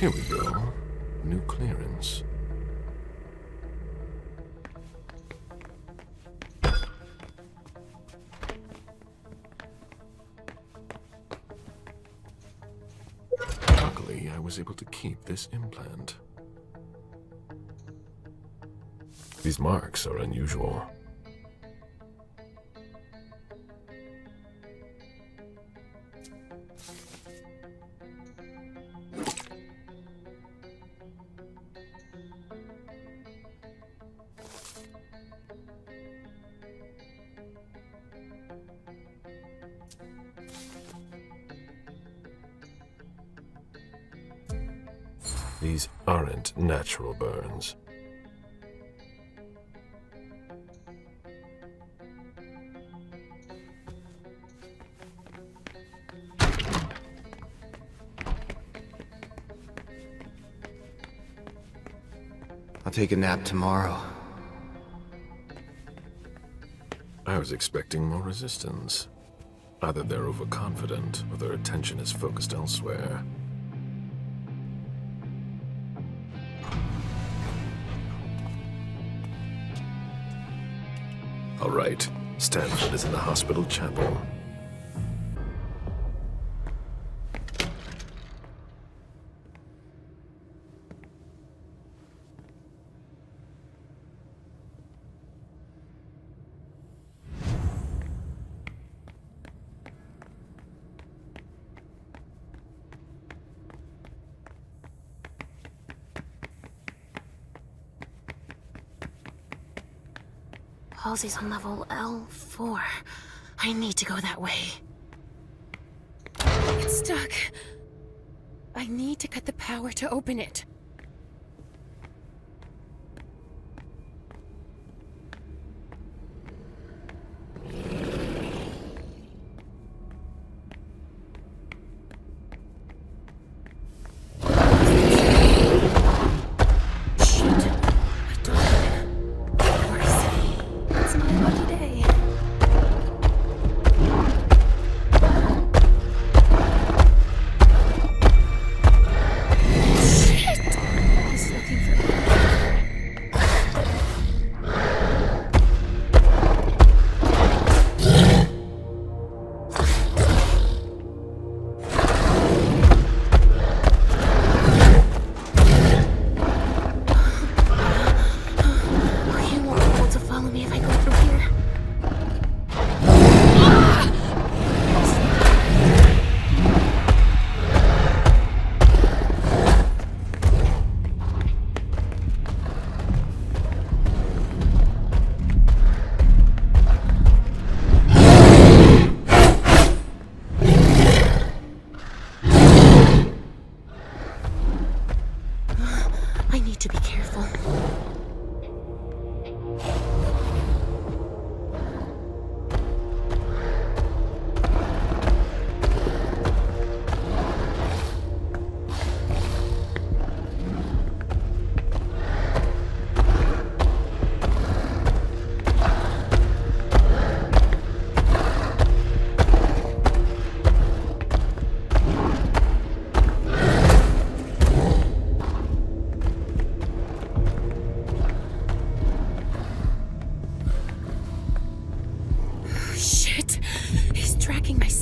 Speaker 5: Here we go. New clearance. Luckily, I was able to keep this implant. These marks are unusual. These aren't natural burns.
Speaker 17: I'll take a nap tomorrow.
Speaker 5: I was expecting more resistance. Either they're overconfident or their attention is focused elsewhere. All right, Stanford is in the hospital chapel.
Speaker 1: Halsey's on level L4. I need to go that way.
Speaker 22: It's stuck. I need to cut the power to open it.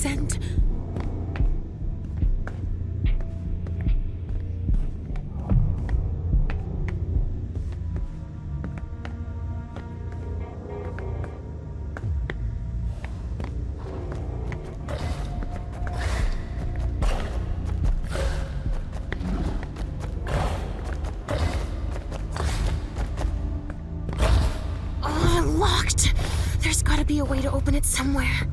Speaker 22: send? Oh, locked. There's gotta be a way to open it somewhere.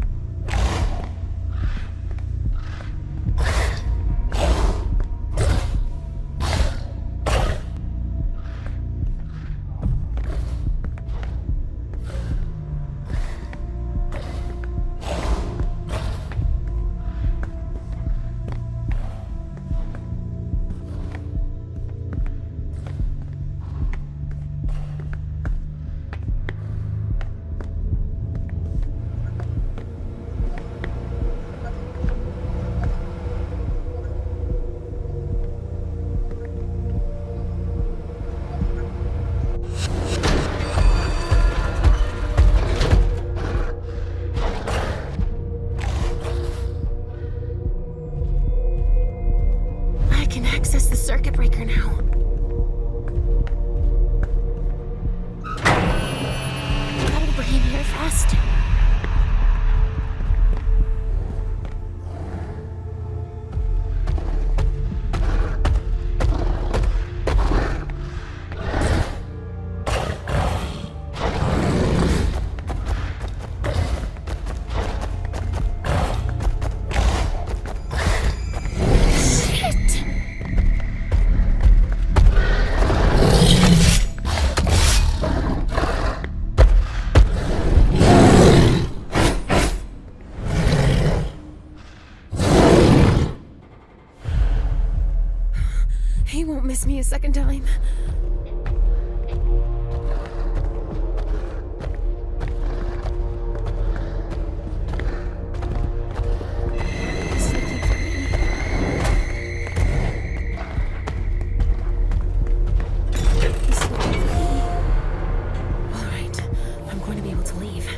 Speaker 22: Access the circuit breaker now. That'll bring him here fast. He won't miss me a second time. Alright, I'm going to be able to leave.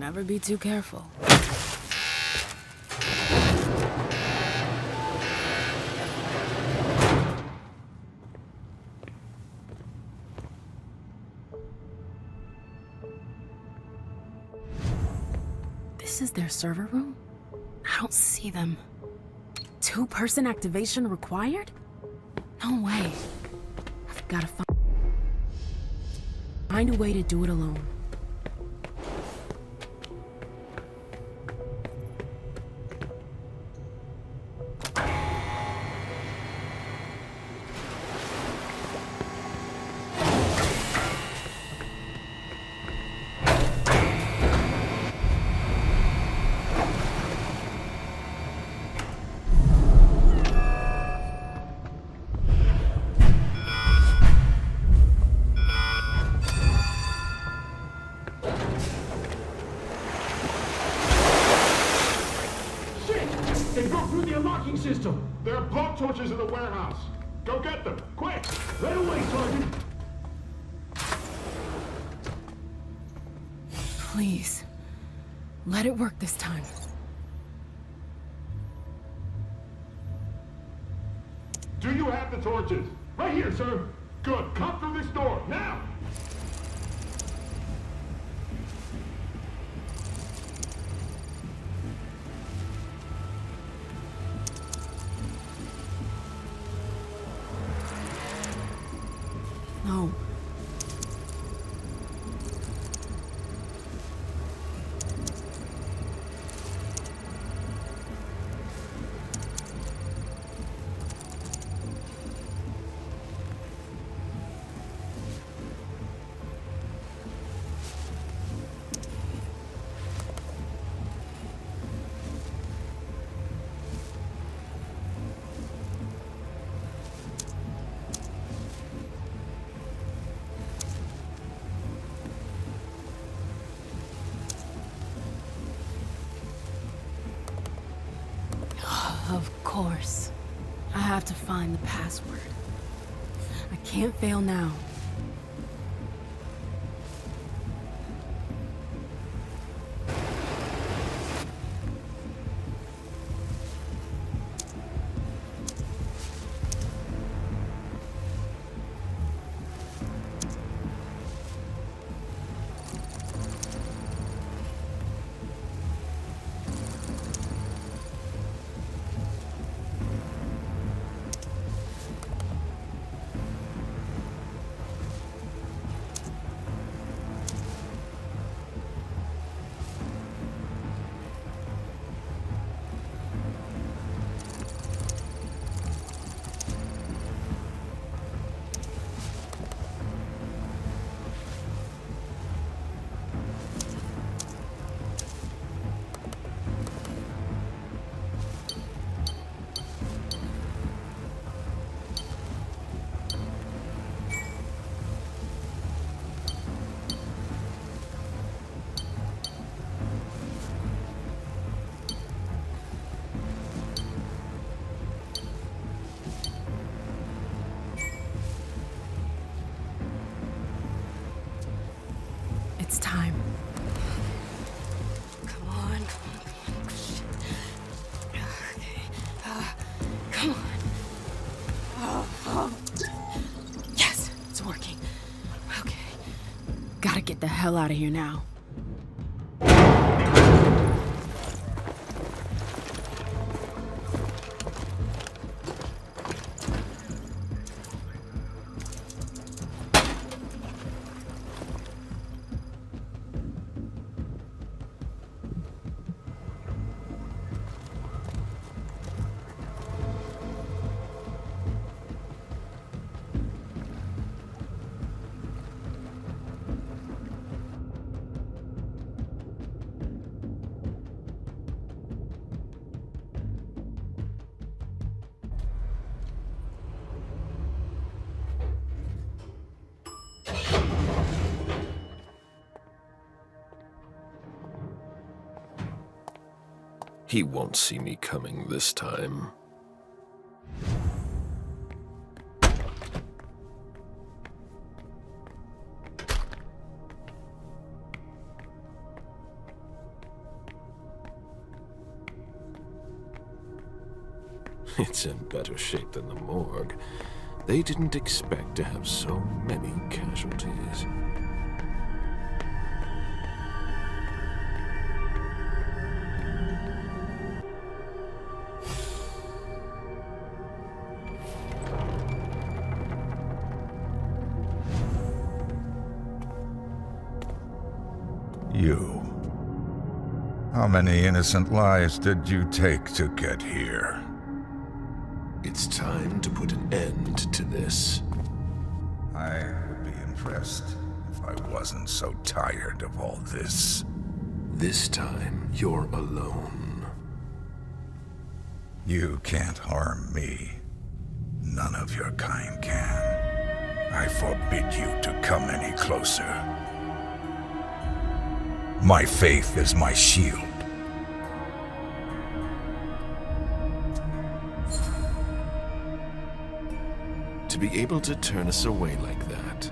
Speaker 13: Never be too careful. This is their server room? I don't see them. 2-person activation required? No way. I've gotta find a way to do it alone.
Speaker 7: System. There are blowtorches in the warehouse. Go get them, quick! Right away, Sergeant.
Speaker 13: Please, let it work this time.
Speaker 7: Do you have the torches? Right here, sir. Good. Come through this door now.
Speaker 13: No. Of course. I have to find the password. I can't fail now. It's time. Come on. Okay. Come on. Yes, it's working. Okay. Gotta get the hell out of here now.
Speaker 5: He won't see me coming this time. It's in better shape than the morgue. They didn't expect to have so many casualties.
Speaker 4: You. How many innocent lives did you take to get here?
Speaker 5: It's time to put an end to this.
Speaker 4: I would be impressed if I wasn't so tired of all this.
Speaker 5: This time, you're alone.
Speaker 4: You can't harm me. None of your kind can. I forbid you to come any closer. My faith is my shield.
Speaker 5: To be able to turn us away like that,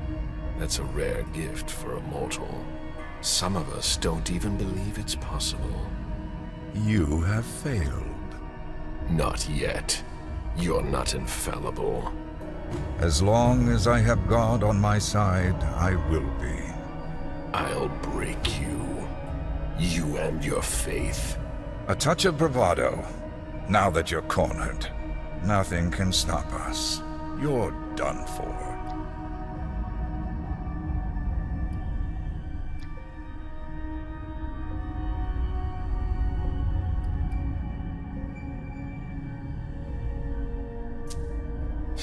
Speaker 5: that's a rare gift for a mortal. Some of us don't even believe it's possible.
Speaker 4: You have failed.
Speaker 5: Not yet. You're not infallible.
Speaker 4: As long as I have God on my side, I will be.
Speaker 5: I'll break you. You and your faith.
Speaker 4: A touch of bravado. Now that you're cornered, nothing can stop us. You're done for.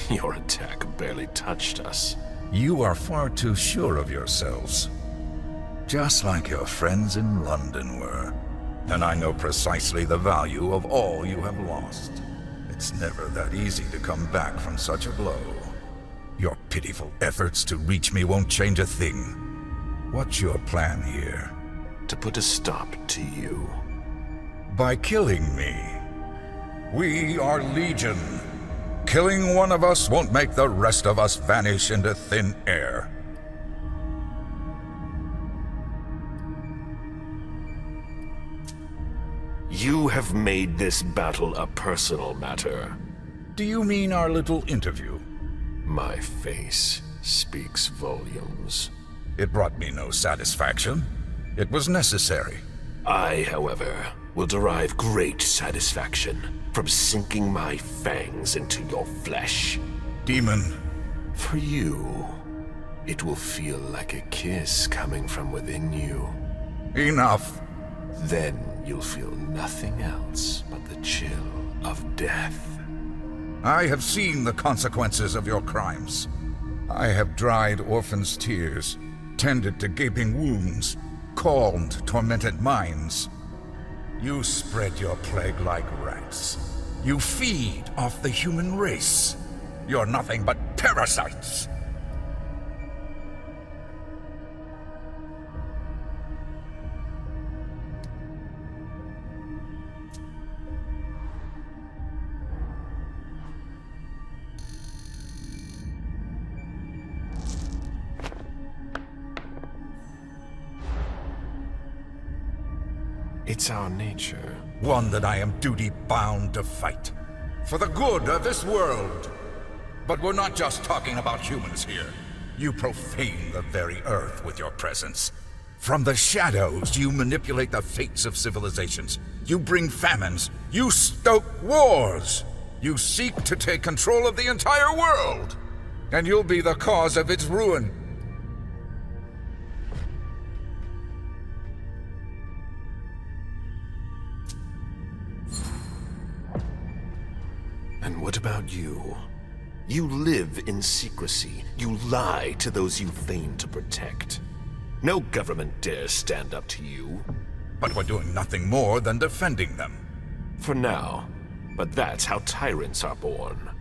Speaker 5: Your attack barely touched us.
Speaker 4: You are far too sure of yourselves. Just like your friends in London were. And I know precisely the value of all you have lost. It's never that easy to come back from such a blow. Your pitiful efforts to reach me won't change a thing. What's your plan here?
Speaker 5: To put a stop to you.
Speaker 4: By killing me. We are Legion. Killing one of us won't make the rest of us vanish into thin air.
Speaker 5: You have made this battle a personal matter.
Speaker 4: Do you mean our little interview?
Speaker 5: My face speaks volumes.
Speaker 4: It brought me no satisfaction. It was necessary.
Speaker 5: I, however, will derive great satisfaction from sinking my fangs into your flesh.
Speaker 4: Demon.
Speaker 5: For you, it will feel like a kiss coming from within you.
Speaker 4: Enough.
Speaker 5: Then you'll feel nothing else but the chill of death.
Speaker 4: I have seen the consequences of your crimes. I have dried orphans' tears, tended to gaping wounds, calmed tormented minds. You spread your plague like rats. You feed off the human race. You're nothing but parasites.
Speaker 5: It's our nature.
Speaker 4: One that I am duty-bound to fight. For the good of this world. But we're not just talking about humans here. You profane the very earth with your presence. From the shadows, you manipulate the fates of civilizations. You bring famines. You stoke wars. You seek to take control of the entire world. And you'll be the cause of its ruin.
Speaker 5: And what about you? You live in secrecy. You lie to those you feign to protect. No government dares stand up to you.
Speaker 4: But we're doing nothing more than defending them.
Speaker 5: For now. But that's how tyrants are born.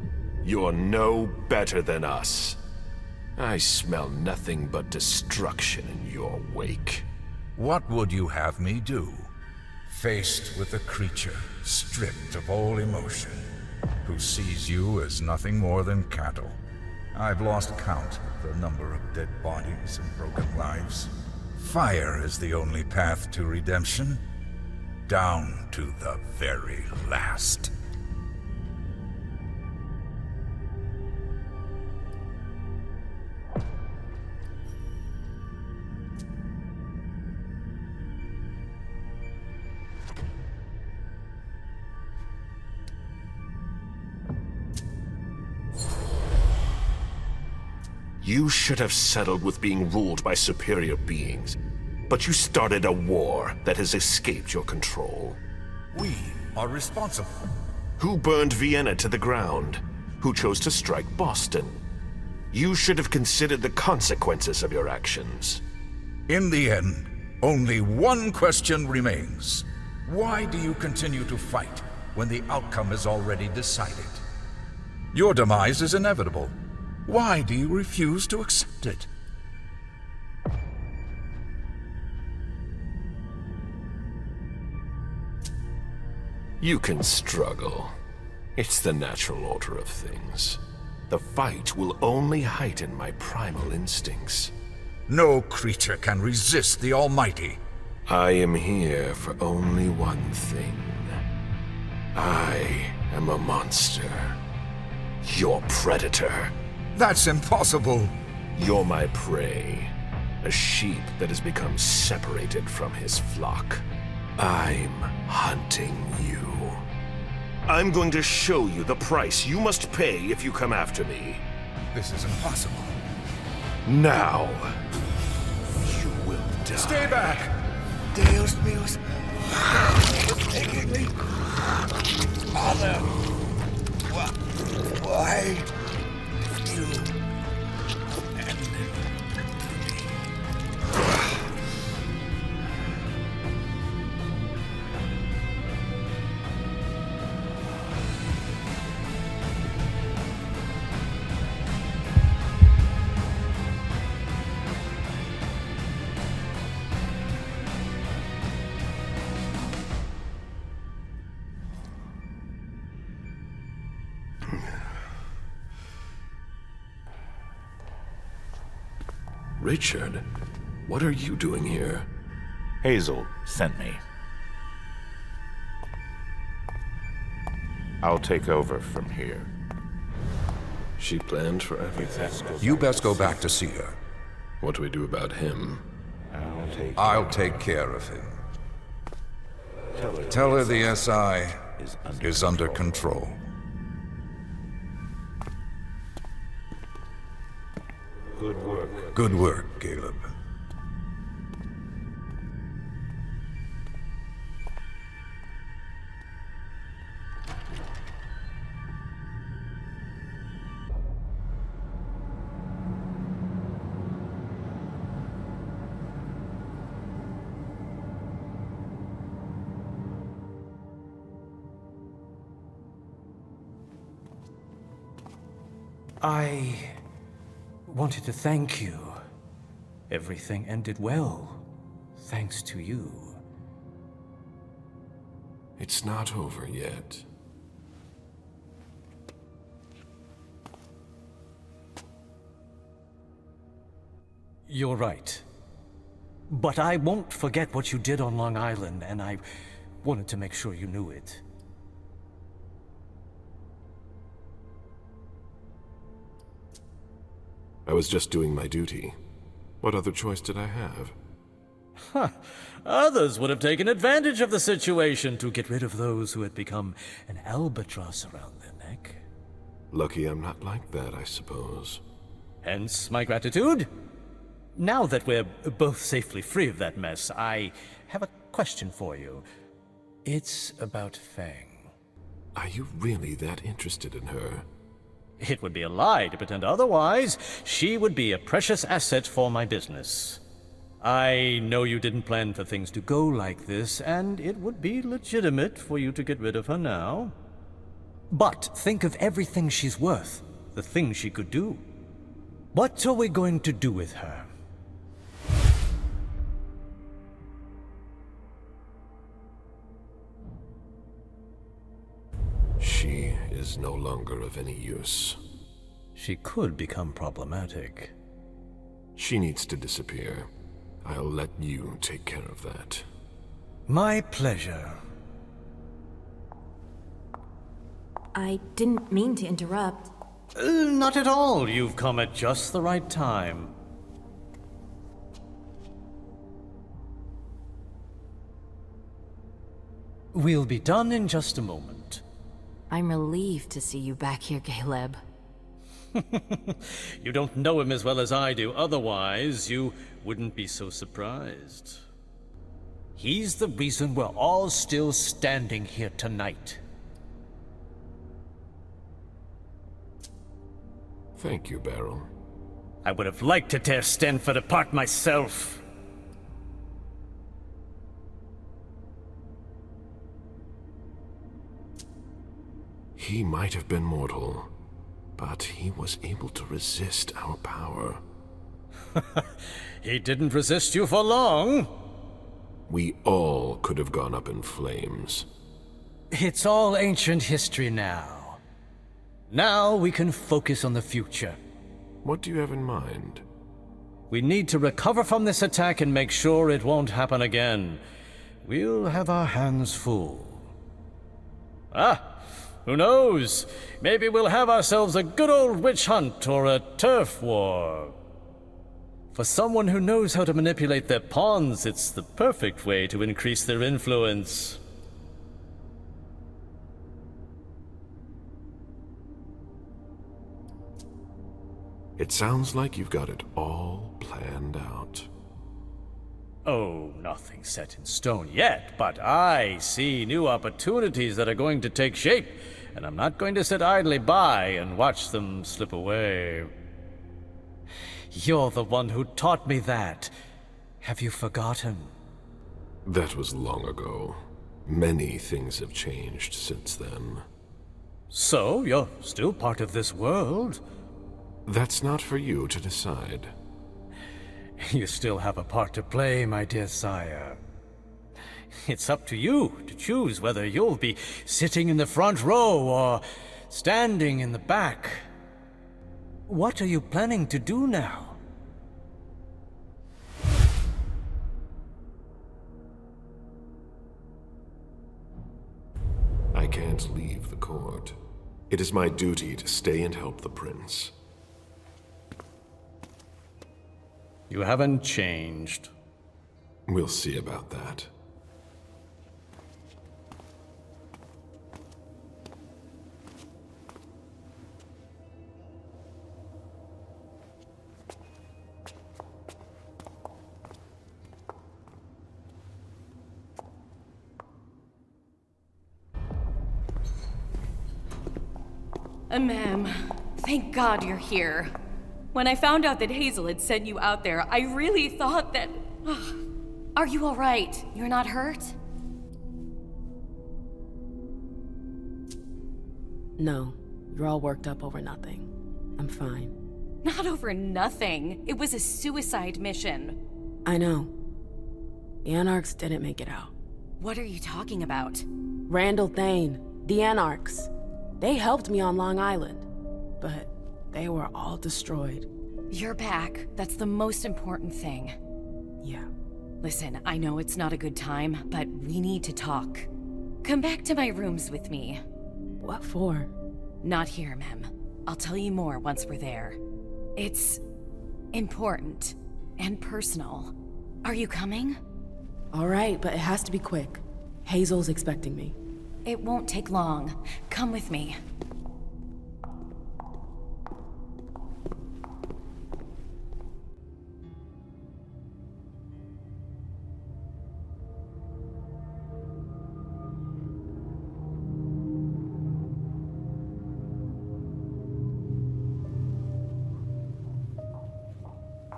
Speaker 5: You're no better than us. I smell nothing but destruction in your wake.
Speaker 4: What would you have me do? Faced with a creature stripped of all emotion, who sees you as nothing more than cattle. I've lost count of the number of dead bodies and broken lives. Fire is the only path to redemption. Down to the very last.
Speaker 5: You should have settled with being ruled by superior beings, but you started a war that has escaped your control.
Speaker 4: We are responsible.
Speaker 5: Who burned Vienna to the ground? Who chose to strike Boston? You should have considered the consequences of your actions.
Speaker 4: In the end, only one question remains. Why do you continue to fight when the outcome is already decided? Your demise is inevitable. Why do you refuse to accept it?
Speaker 5: You can struggle. It's the natural order of things. The fight will only heighten my primal instincts.
Speaker 4: No creature can resist the Almighty.
Speaker 5: I am here for only one thing. I am a monster. Your predator.
Speaker 4: That's impossible.
Speaker 5: You're my prey. A sheep that has become separated from his flock. I'm hunting you. I'm going to show you the price you must pay if you come after me.
Speaker 4: This is impossible.
Speaker 5: Now, you will die.
Speaker 4: Stay back!
Speaker 5: Dios míos.
Speaker 4: Taking me. Father. Why? You.
Speaker 5: Richard, what are you doing here?
Speaker 8: Hazel sent me. I'll take over from here.
Speaker 5: She planned for everything.
Speaker 4: You best go back to see her.
Speaker 5: What do we do about him?
Speaker 4: I'll take care of him. Tell her the SI is under control.
Speaker 8: Good work.
Speaker 4: Good work, Caleb.
Speaker 6: I wanted to thank you. Everything ended well, thanks to you.
Speaker 5: It's not over yet.
Speaker 6: You're right. But I won't forget what you did on Long Island, and I wanted to make sure you knew it.
Speaker 5: I was just doing my duty. What other choice did I have?
Speaker 6: Huh. Others would have taken advantage of the situation to get rid of those who had become an albatross around their neck.
Speaker 5: Lucky I'm not like that, I suppose.
Speaker 6: Hence my gratitude. Now that we're both safely free of that mess, I have a question for you. It's about Fang.
Speaker 5: Are you really that interested in her?
Speaker 6: It would be a lie to pretend otherwise. She would be a precious asset for my business. I know you didn't plan for things to go like this, and it would be legitimate for you to get rid of her now. But think of everything she's worth, the things she could do. What are we going to do with her?
Speaker 5: She is no longer of any use.
Speaker 6: She could become problematic.
Speaker 5: She needs to disappear. I'll let you take care of that.
Speaker 6: My pleasure.
Speaker 14: I didn't mean to interrupt.
Speaker 6: Not at all. You've come at just the right time. We'll be done in just a moment.
Speaker 14: I'm relieved to see you back here, Caleb.
Speaker 10: You don't know him as well as I do, otherwise you wouldn't be so surprised. He's the reason we're all still standing here tonight.
Speaker 5: Thank you, Beryl.
Speaker 10: I would have liked to tear Stanford apart myself.
Speaker 5: He might have been mortal, but he was able to resist our power.
Speaker 10: He didn't resist you for long.
Speaker 5: We all could have gone up in flames.
Speaker 10: It's all ancient history now. Now we can focus on the future.
Speaker 5: What do you have in mind?
Speaker 10: We need to recover from this attack and make sure it won't happen again. We'll have our hands full. Who knows? Maybe we'll have ourselves a good old witch hunt or a turf war. For someone who knows how to manipulate their pawns, it's the perfect way to increase their influence.
Speaker 5: It sounds like you've got it all planned out.
Speaker 10: Oh, nothing set in stone yet, but I see new opportunities that are going to take shape, and I'm not going to sit idly by and watch them slip away. You're the one who taught me that. Have you forgotten?
Speaker 5: That was long ago. Many things have changed since then.
Speaker 10: So, you're still part of this world?
Speaker 5: That's not for you to decide.
Speaker 10: You still have a part to play, my dear sire. It's up to you to choose whether you'll be sitting in the front row or standing in the back. What are you planning to do now?
Speaker 5: I can't leave the court. It is my duty to stay and help the prince.
Speaker 10: You haven't changed.
Speaker 5: We'll see about that.
Speaker 20: Ma'am, thank God you're here. When I found out that Hazel had sent you out there, I really thought that... Are you all right? You're not hurt?
Speaker 13: No, you're all worked up over nothing. I'm fine.
Speaker 20: Not over nothing. It was a suicide mission.
Speaker 13: I know. The Anarchs didn't make it out.
Speaker 20: What are you talking about?
Speaker 13: Randall Thane, the Anarchs. They helped me on Long Island, but they were all destroyed.
Speaker 20: You're back. That's the most important thing.
Speaker 13: Yeah.
Speaker 20: Listen, I know it's not a good time, but we need to talk. Come back to my rooms with me.
Speaker 13: What for?
Speaker 20: Not here, ma'am. I'll tell you more once we're there. It's important and personal. Are you coming?
Speaker 13: All right, but it has to be quick. Hazel's expecting me.
Speaker 20: It won't take long. Come with me.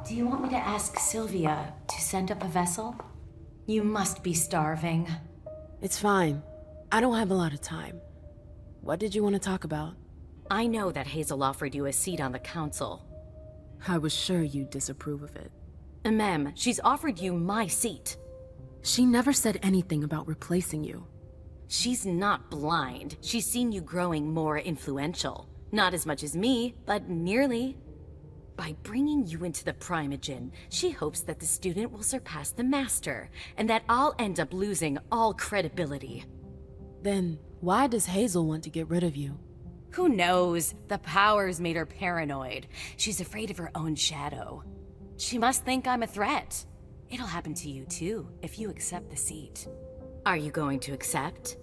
Speaker 20: Do you want me to ask Sylvia to send up a vessel? You must be starving.
Speaker 13: It's fine. I don't have a lot of time. What did you want to talk about?
Speaker 20: I know that Hazel offered you a seat on the council.
Speaker 13: I was sure you'd disapprove of it.
Speaker 20: Ma'am, she's offered you my seat.
Speaker 13: She never said anything about replacing you.
Speaker 20: She's not blind. She's seen you growing more influential. Not as much as me, but nearly. By bringing you into the Primogen, she hopes that the student will surpass the master, and that I'll end up losing all credibility.
Speaker 13: Then why does Hazel want to get rid of you?
Speaker 20: Who knows? The powers made her paranoid. She's afraid of her own shadow. She must think I'm a threat. It'll happen to you too, if you accept the seat. Are you going to accept?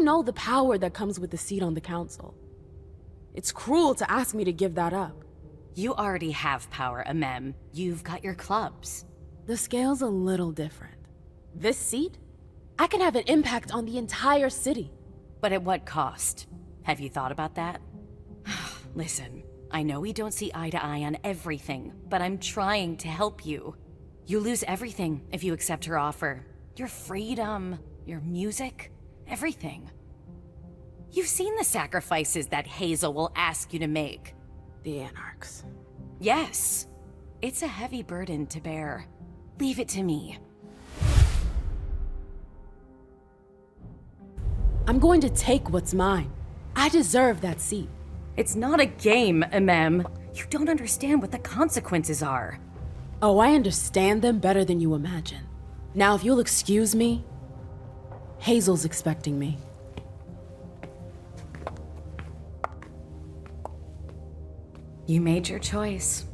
Speaker 13: know the power that comes with the seat on the council. It's cruel to ask me to give that up.
Speaker 20: You already have power, Amem. You've got your clubs.
Speaker 13: The scale's a little different. This seat? I can have an impact on the entire city.
Speaker 20: But at what cost? Have you thought about that? Listen, I know we don't see eye to eye on everything, but I'm trying to help you. You lose everything if you accept her offer. Your freedom, your music, everything. You've seen the sacrifices that Hazel will ask you to make.
Speaker 13: The Anarchs.
Speaker 20: Yes. It's a heavy burden to bear. Leave it to me.
Speaker 13: I'm going to take what's mine. I deserve that seat.
Speaker 20: It's not a game, Amem. You don't understand what the consequences are.
Speaker 13: Oh, I understand them better than you imagine. Now, if you'll excuse me, Hazel's expecting me.
Speaker 20: You made your choice.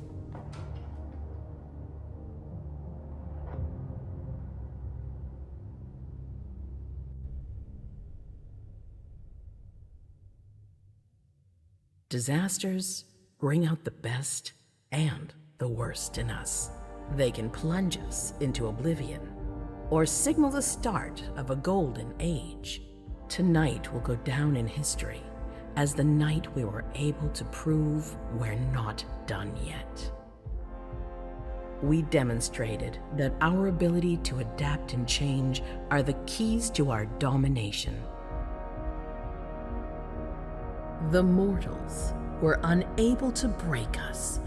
Speaker 9: Disasters bring out the best and the worst in us. They can plunge us into oblivion or signal the start of a golden age. Tonight will go down in history as the night we were able to prove we're not done yet. We demonstrated that our ability to adapt and change are the keys to our domination. The mortals were unable to break us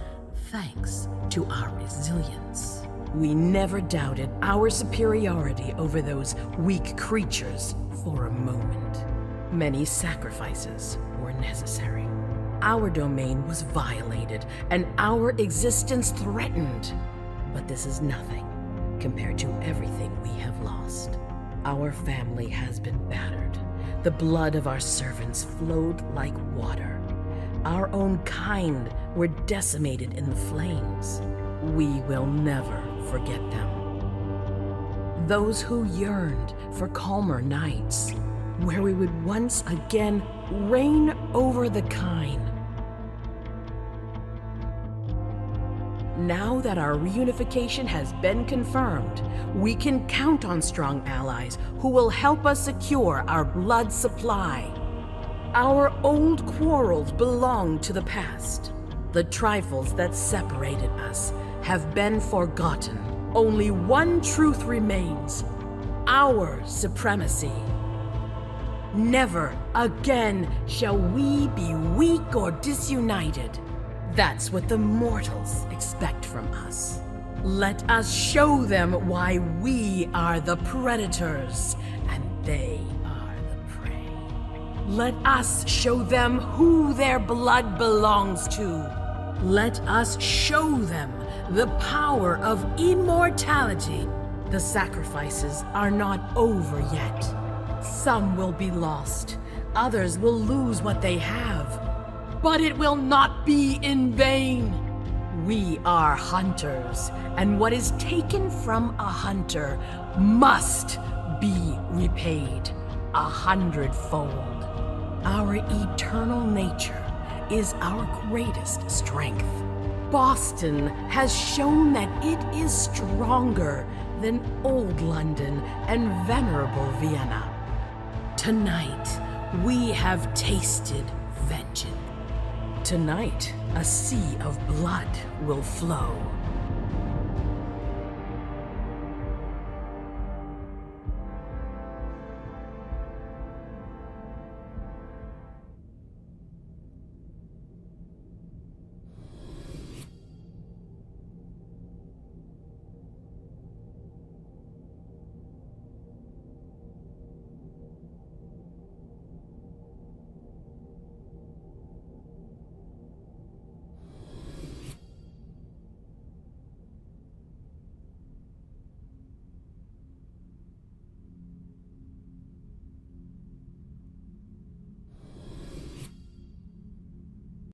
Speaker 9: thanks to our resilience. We never doubted our superiority over those weak creatures for a moment. Many sacrifices were necessary. Our domain was violated and our existence threatened. But this is nothing compared to everything we have lost. Our family has been battered. The blood of our servants flowed like water. Our own kind were decimated in the flames. We will never forget them. Those who yearned for calmer nights, where we would once again reign over the kine. Now that our reunification has been confirmed, we can count on strong allies who will help us secure our blood supply. Our old quarrels belong to the past. The trifles that separated us have been forgotten. Only one truth remains: our supremacy. Never again shall we be weak or disunited. That's what the mortals expect from us. Let us show them why we are the predators and they are the prey. Let us show them who their blood belongs to. Let us show them the power of immortality. The sacrifices are not over yet. Some will be lost. Others will lose what they have. But it will not be in vain. We are hunters, and what is taken from a hunter must be repaid 100-fold. Our eternal nature is our greatest strength. Boston has shown that it is stronger than old London and venerable Vienna. Tonight, we have tasted vengeance. Tonight, a sea of blood will flow.